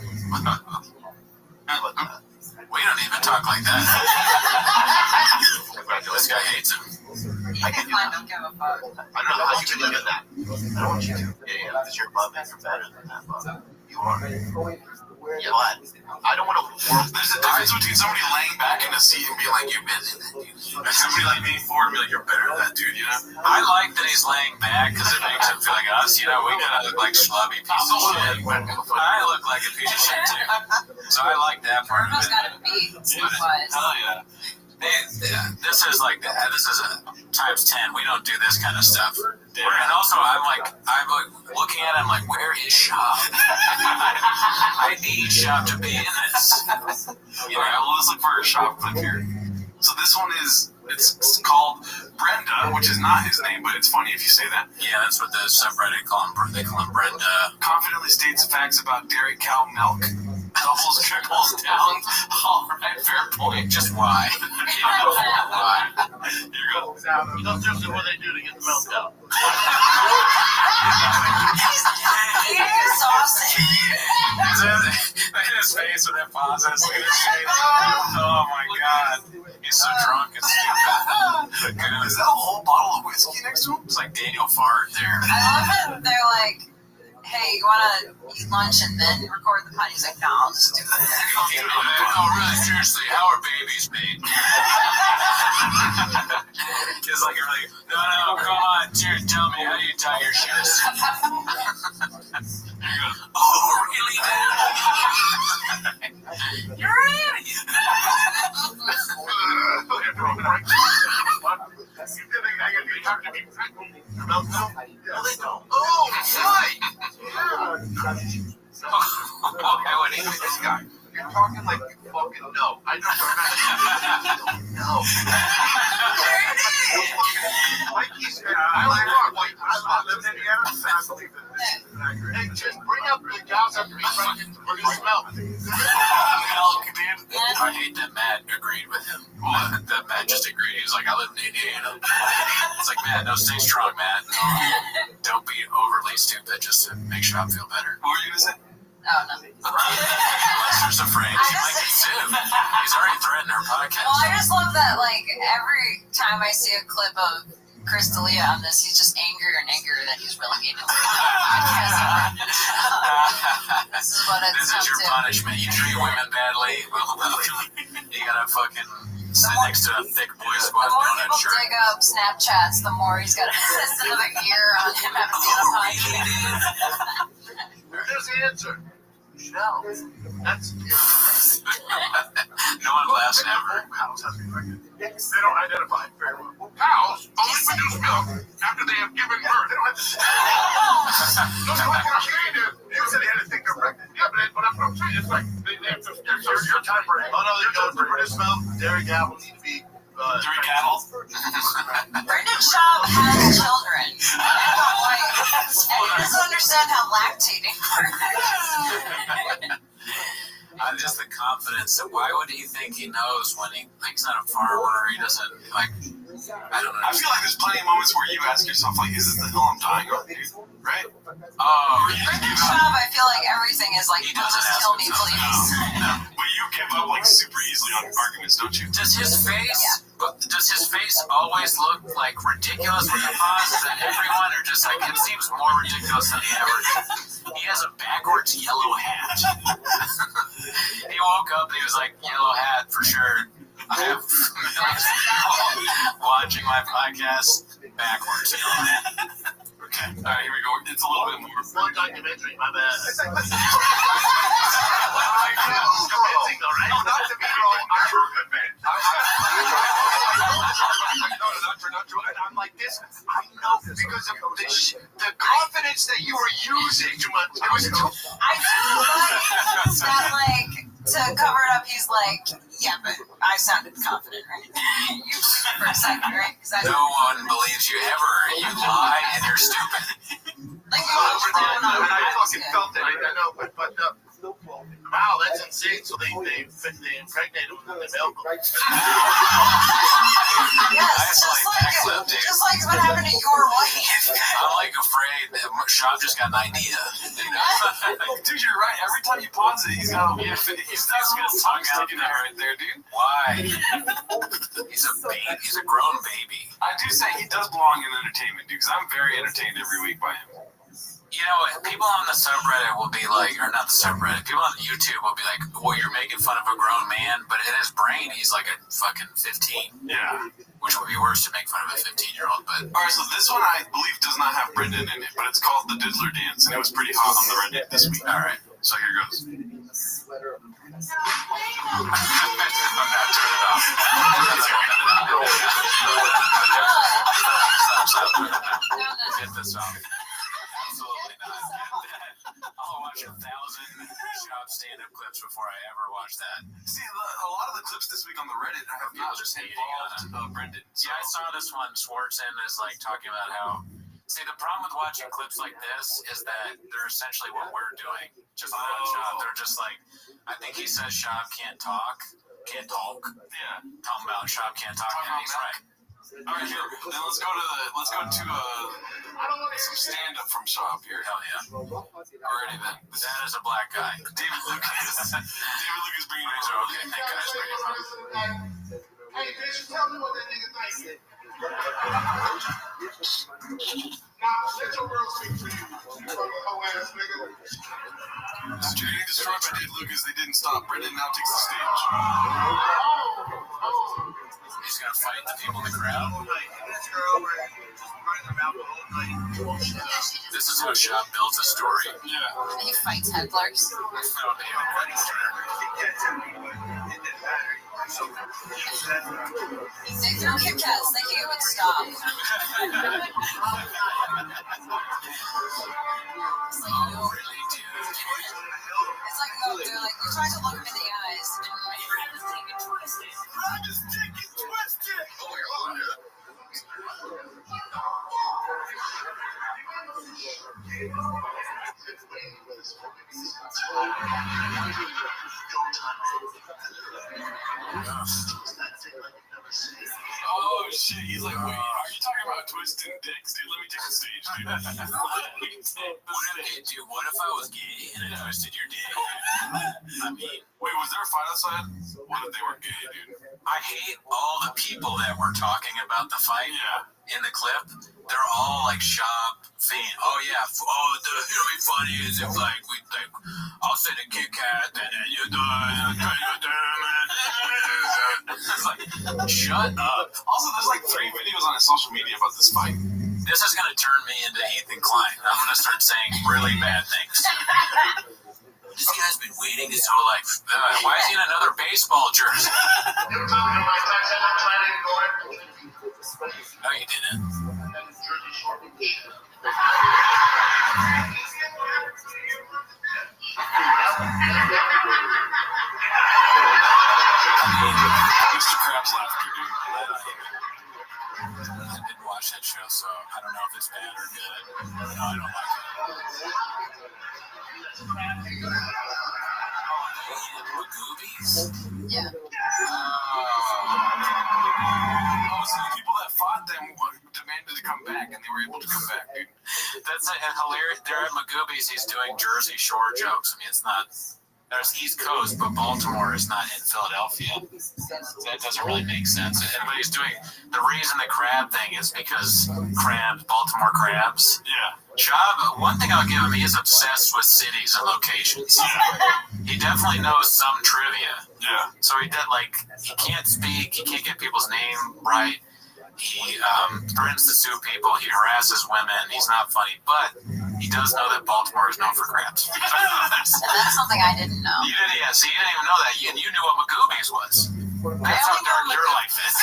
We don't even talk like that. This guy hates him. I can do that. Don't give a fuck. I don't know how you can live in that. I don't want you to. Yeah, because you're above it. You're better than that, bud. You are. Yeah, but I don't want to work. There's a difference between somebody laying back in a seat and being like, you've been in that, dude. And somebody like being forward and be like, you're better than that, dude, you know? I like that he's laying back because it makes him feel like us, you know? We gotta look like schlubby piece of shit. I look like a piece of shit, too. So I like that part of it. Got a beat. Hell yeah. This is like this is a times 10. We don't do this kind of stuff. And also, I'm like looking at it. I'm like, where is Shop? I need Shop to be in this. You know, well, let's look for a Shop clip here. So this one is it's called Brenda, which is not his name, but it's funny if you say that. Yeah, that's what the subreddit call him. They call him Brenda. Confidently states facts about dairy cow milk. Doubles, triples, down. All right, fair point. Just why? Why? Here goes. You know, seriously, what they do to get the milk out. He's exhausted. Look at his face when it pauses. Look at his face. Oh my god. He's so drunk and stupid. Is that a whole bottle of whiskey next to him? It's like Daniel Fart there. I love it. They're like, hey, you want to eat lunch and then record the pod? He's like, no, I'll just do it. Oh, really? Seriously, how are babies made? It's like, you're like, no, come on, dude, tell me, how do you tie your shoes? Oh, really? You're an idiot. No, they don't. Oh, right. This guy. You're talking like you fucking know. I don't know. Mikey's I like White. I live in Indiana. I believe that. Hey, just bring up the cows have to be pregnant for the smell. Milk, dude. I hate that Matt agreed with him. That Matt just agreed. He was like, I live in Indiana. It's like, man, no, stay strong, Matt. Don't be overly stupid just to make sure I feel better. What were you going to say? Oh, nothing. Lester's afraid. She might get sued. He's already threatened her podcast. Well, I just love that, like, every time I see a clip of Chris D'Elia on this, he's just angrier and angrier that he's relegated to the podcast. This is what it's This is your punishment. You treat women badly. Well, you gotta fucking sit next to a thick boy squad The more donut people shirt. dig up Snapchats, the more he's got to invest another year on him having to be on a podcast. There's the answer. Shell. That's No one laughs ever. cows have to be pregnant. They don't identify it very well. Cows only produce milk after they have given birth. They don't have to. No, what I'm saying is, you said they had to think they're pregnant. Yeah, but what I'm saying is, like, they have to. Your time frame. Oh, no, they don't produce milk. Dairy cattle need to be. Three cattle. Brendan Schaub has children. And he doesn't understand how lactating works. Just the confidence that why would he think he knows when he's not a farmer? He doesn't like. I don't know. I feel like there's plenty of moments where you ask yourself, like, is this the hill I'm dying on, dude? Right? Oh, Brendan Schaub, I feel like everything is like, just kill me, please. But you give up like super easily on arguments, don't you? Does his face? Does his face always look like ridiculous when he pauses at everyone, or just like it seems more ridiculous than the average? He has a backwards yellow hat. He woke up and he was like, yellow hat for sure. I have millions of people watching my podcast backwards. Yellow hat. Okay. All right, here we go. It's a little bit more. One documentary, my bad. It's like, convincing, though, right? No, not to be wrong. I'm convinced. Not true. And I'm like this. I know because of the confidence that you were using. It was too. I do like that, like, to cover it up, he's like, yeah, but I sounded confident, right? You believe it for a second, right? No one believes you ever. You lie and you're stupid. Like, you I fucking felt it. I know, but wow, that's insane. So they impregnated him and they milked him. Yes, just like what happened to your wife. I'm like afraid that Sean just got an idea. Dude, you're right. Every time you pause it, he's got he's gonna talk out right there, dude. Why? He's a baby. He's a grown baby. I do say he does belong in entertainment, dude, because I'm very entertained every week by him. You know, people on the subreddit will be like, or not the subreddit, people on YouTube will be like, well, you're making fun of a grown man, but in his brain, he's like a fucking 15. Yeah. Which would be worse to make fun of a 15-year-old, but... Alright, so this one I believe does not have Brendan in it, but it's called The Diddler Dance, and it was pretty hot on the Reddit this week. Alright. So here goes. I'm not turning it off. hit this up. Absolutely not. I'll watch 1,000 Shop stand-up clips before I ever watch that. See, a lot of the clips this week on the Reddit have People just hating on Brendan. So. Yeah, I saw this one. Schwartzen is like talking about how. See, the problem with watching clips like this is that they're essentially what we're doing. Just about Shop. They're just like, I think he says Shop can't talk. Yeah. Talking about Shop can't talk. And he's right. All right, here. Then let's go to some stand-up from Shop here. Hell yeah. Alrighty then. That is a black guy. David Lucas. David Lucas bringing it over. Okay, thank guys. Hey, bitch, tell me what that nigga thinks. Now, let your girl speak for you, you fucking hoe ass nigga. After getting destroyed by David Lucas, they didn't stop. Brendan now takes the stage. He's gonna fight the people in the crowd. This is how Shop builds a story. Yeah. He fights hecklers. They threw Kit Kats thinking it would stop. It's like, no. It's like, no, they're like, we're trying to look him in the eyes. Oh shit, he's like, wait, are you talking about twisting dicks? Dude, let me take the stage, dude. Dude, what if I was gay and I twisted your dick? I mean, wait, was there a fight outside? What if they were gay, dude? I hate all the people that were talking about the fight in the clip. They're all like Shop fan. Oh yeah, it'll be funny is if like we like I'll say the Kit Kat and then you die. It's like, shut up. Also, there's like 3 videos on his social media about this fight. This is gonna turn me into Ethan Klein. I'm gonna start saying really bad things. This guy's been waiting his whole life. Why is he in another baseball jersey? No, you didn't. Mr. Krabs laughter, dude. I didn't watch that show, so I don't know if it's bad or good. No, I don't like it. Yeah. So the people that fought them demanded to come back, and they were able to come back, dude. That's hilarious. They're at Magooby's. He's doing Jersey Shore jokes. I mean, it's not. There's East Coast, but Baltimore is not in Philadelphia. That doesn't really make sense. But he's doing the reason the crab thing is because crabs, Baltimore crabs. Yeah. Shab, one thing I'll give him, he is obsessed with cities and locations. Yeah. He definitely knows some trivia. Yeah. So he did he can't speak, he can't get people's name right. He threatens to sue people, he harasses women, he's not funny, but he does know that Baltimore is known for crabs. That's something I didn't know. You didn't, yeah, see, you didn't even know that. You knew what Magooby's was. That's how dark you're like this.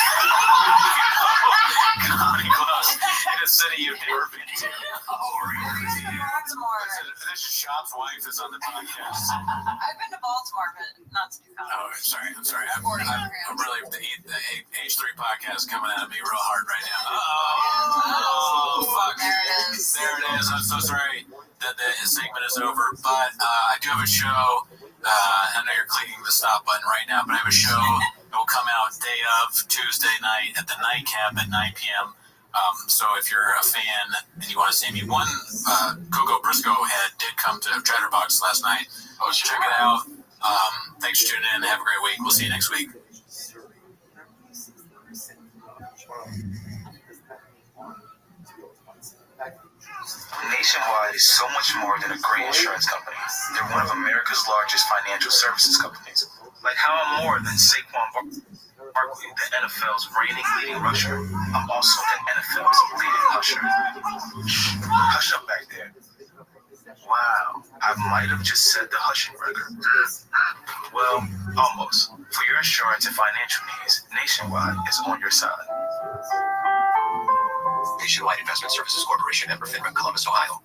Comedy close in a city you've never been to. Baltimore. This is Shop's wife is on the podcast. I've been to Baltimore, but not to do Oh, I'm sorry. I'm really, the H3 podcast coming at me real hard right now. Oh, fuck. There it is. There it is. I'm so sorry that the segment is over, but I do have a show. I know you're clicking the stop button right now, but I have a show that will come out day of Tuesday night at the Nightcap at 9 p.m. So if you're a fan and you want to see me, one Coco Briscoe head did come to Chatterbox last night. Check it out. Thanks for tuning in. Have a great week. We'll see you next week. Nationwide is so much more than a great insurance company. They're one of America's largest financial services companies. Like how I'm more than Saquon Barkley, the NFL's reigning leading rusher. I'm also the NFL's leading husher. Hush up back there. Wow, I might have just said the hushing record. Well, almost. For your insurance and financial needs, Nationwide is on your side. Nationwide Investment Services Corporation, member FINRA, Columbus, Ohio.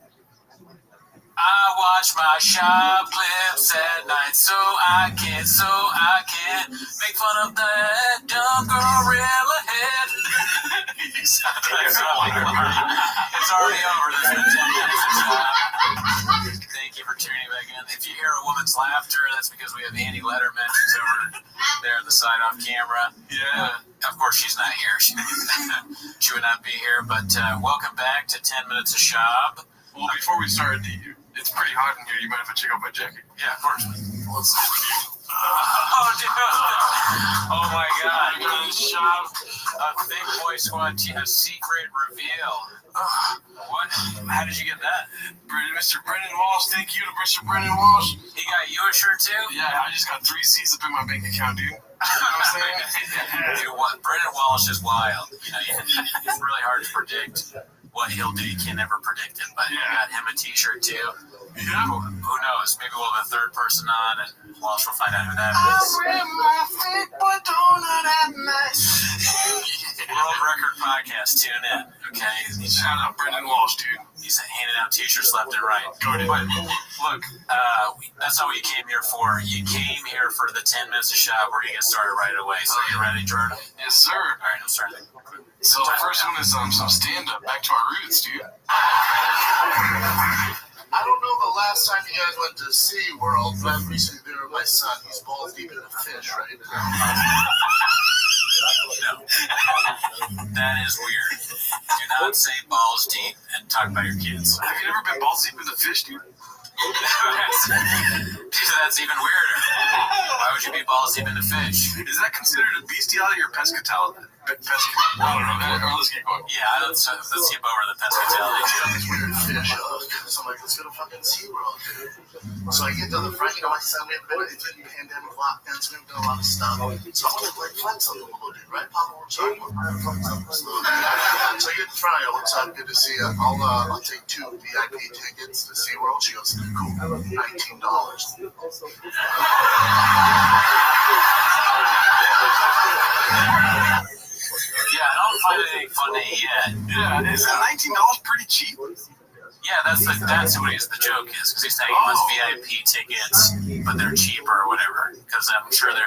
I watch my shop clips at night so I can make fun of that dumb gorilla head. It's already over. There's been 10 minutes. Thank you for tuning back in. If you hear a woman's laughter, that's because we have Andy Letterman who's over there on the side off camera. Yeah. Of course, she's not here. She would not be here. But welcome back to 10 Minutes of Shop. Well, before we start, it's pretty hot in here. You mind if I check out my jacket? Yeah, of course. Oh, dude. Oh, my God. Shop, Big Boy Squad team, a secret reveal. What? How did you get that? Mr. Brendan Walsh. Thank you to Mr. Brendan Walsh. He got you a shirt, too? Yeah, I just got 3 C's up in my bank account, dude. You know what I'm saying? Dude, Brendan Walsh is wild. You know, it's really hard to predict what he'll do. You can never predict it, but you got him a t-shirt too. Yeah. Who knows? Maybe we'll have a third person on and Walsh will find out who that is. World Record Podcast, tune in. Okay. Shout out Brendan Walsh, dude. He's handing out t-shirts left and right. But look, that's not what you came here for. You came here for the 10 minutes of shop. We're gonna get started right away. So you ready, Jordan? Yes, sir. All right, I'm starting. So the first one is some stand-up, back to our roots, dude. I don't know the last time you guys went to SeaWorld, but I've recently been with my son. He's balls deep in a fish right now. No. That is weird. Do not say balls deep and talk about your kids. Have you never been balls deep in the fish, dude? That's even weirder. Why would you be balls deep in the fish? Is that considered a bestiality or pescatology? I don't know. Let's get going. Yeah, let's skip over the pescatology. These weird fish. So I'm like, let's go to fucking SeaWorld, dude. So I get to the front, my son, it's been pandemic lockdowns, we've done a lot of stuff. So I'm like, flex on the little dude, right? Papa, we're talking about flex on the little dude. So I get in front, I go, what's up? Good to see you. I'll take 2 VIP tickets to SeaWorld. She goes, cool, $19. Yeah, I don't find it any funny yet. Yeah, is $19 pretty cheap? Yeah, that's what the joke is, because he's saying he wants VIP tickets, but they're cheaper or whatever. Because I'm sure they're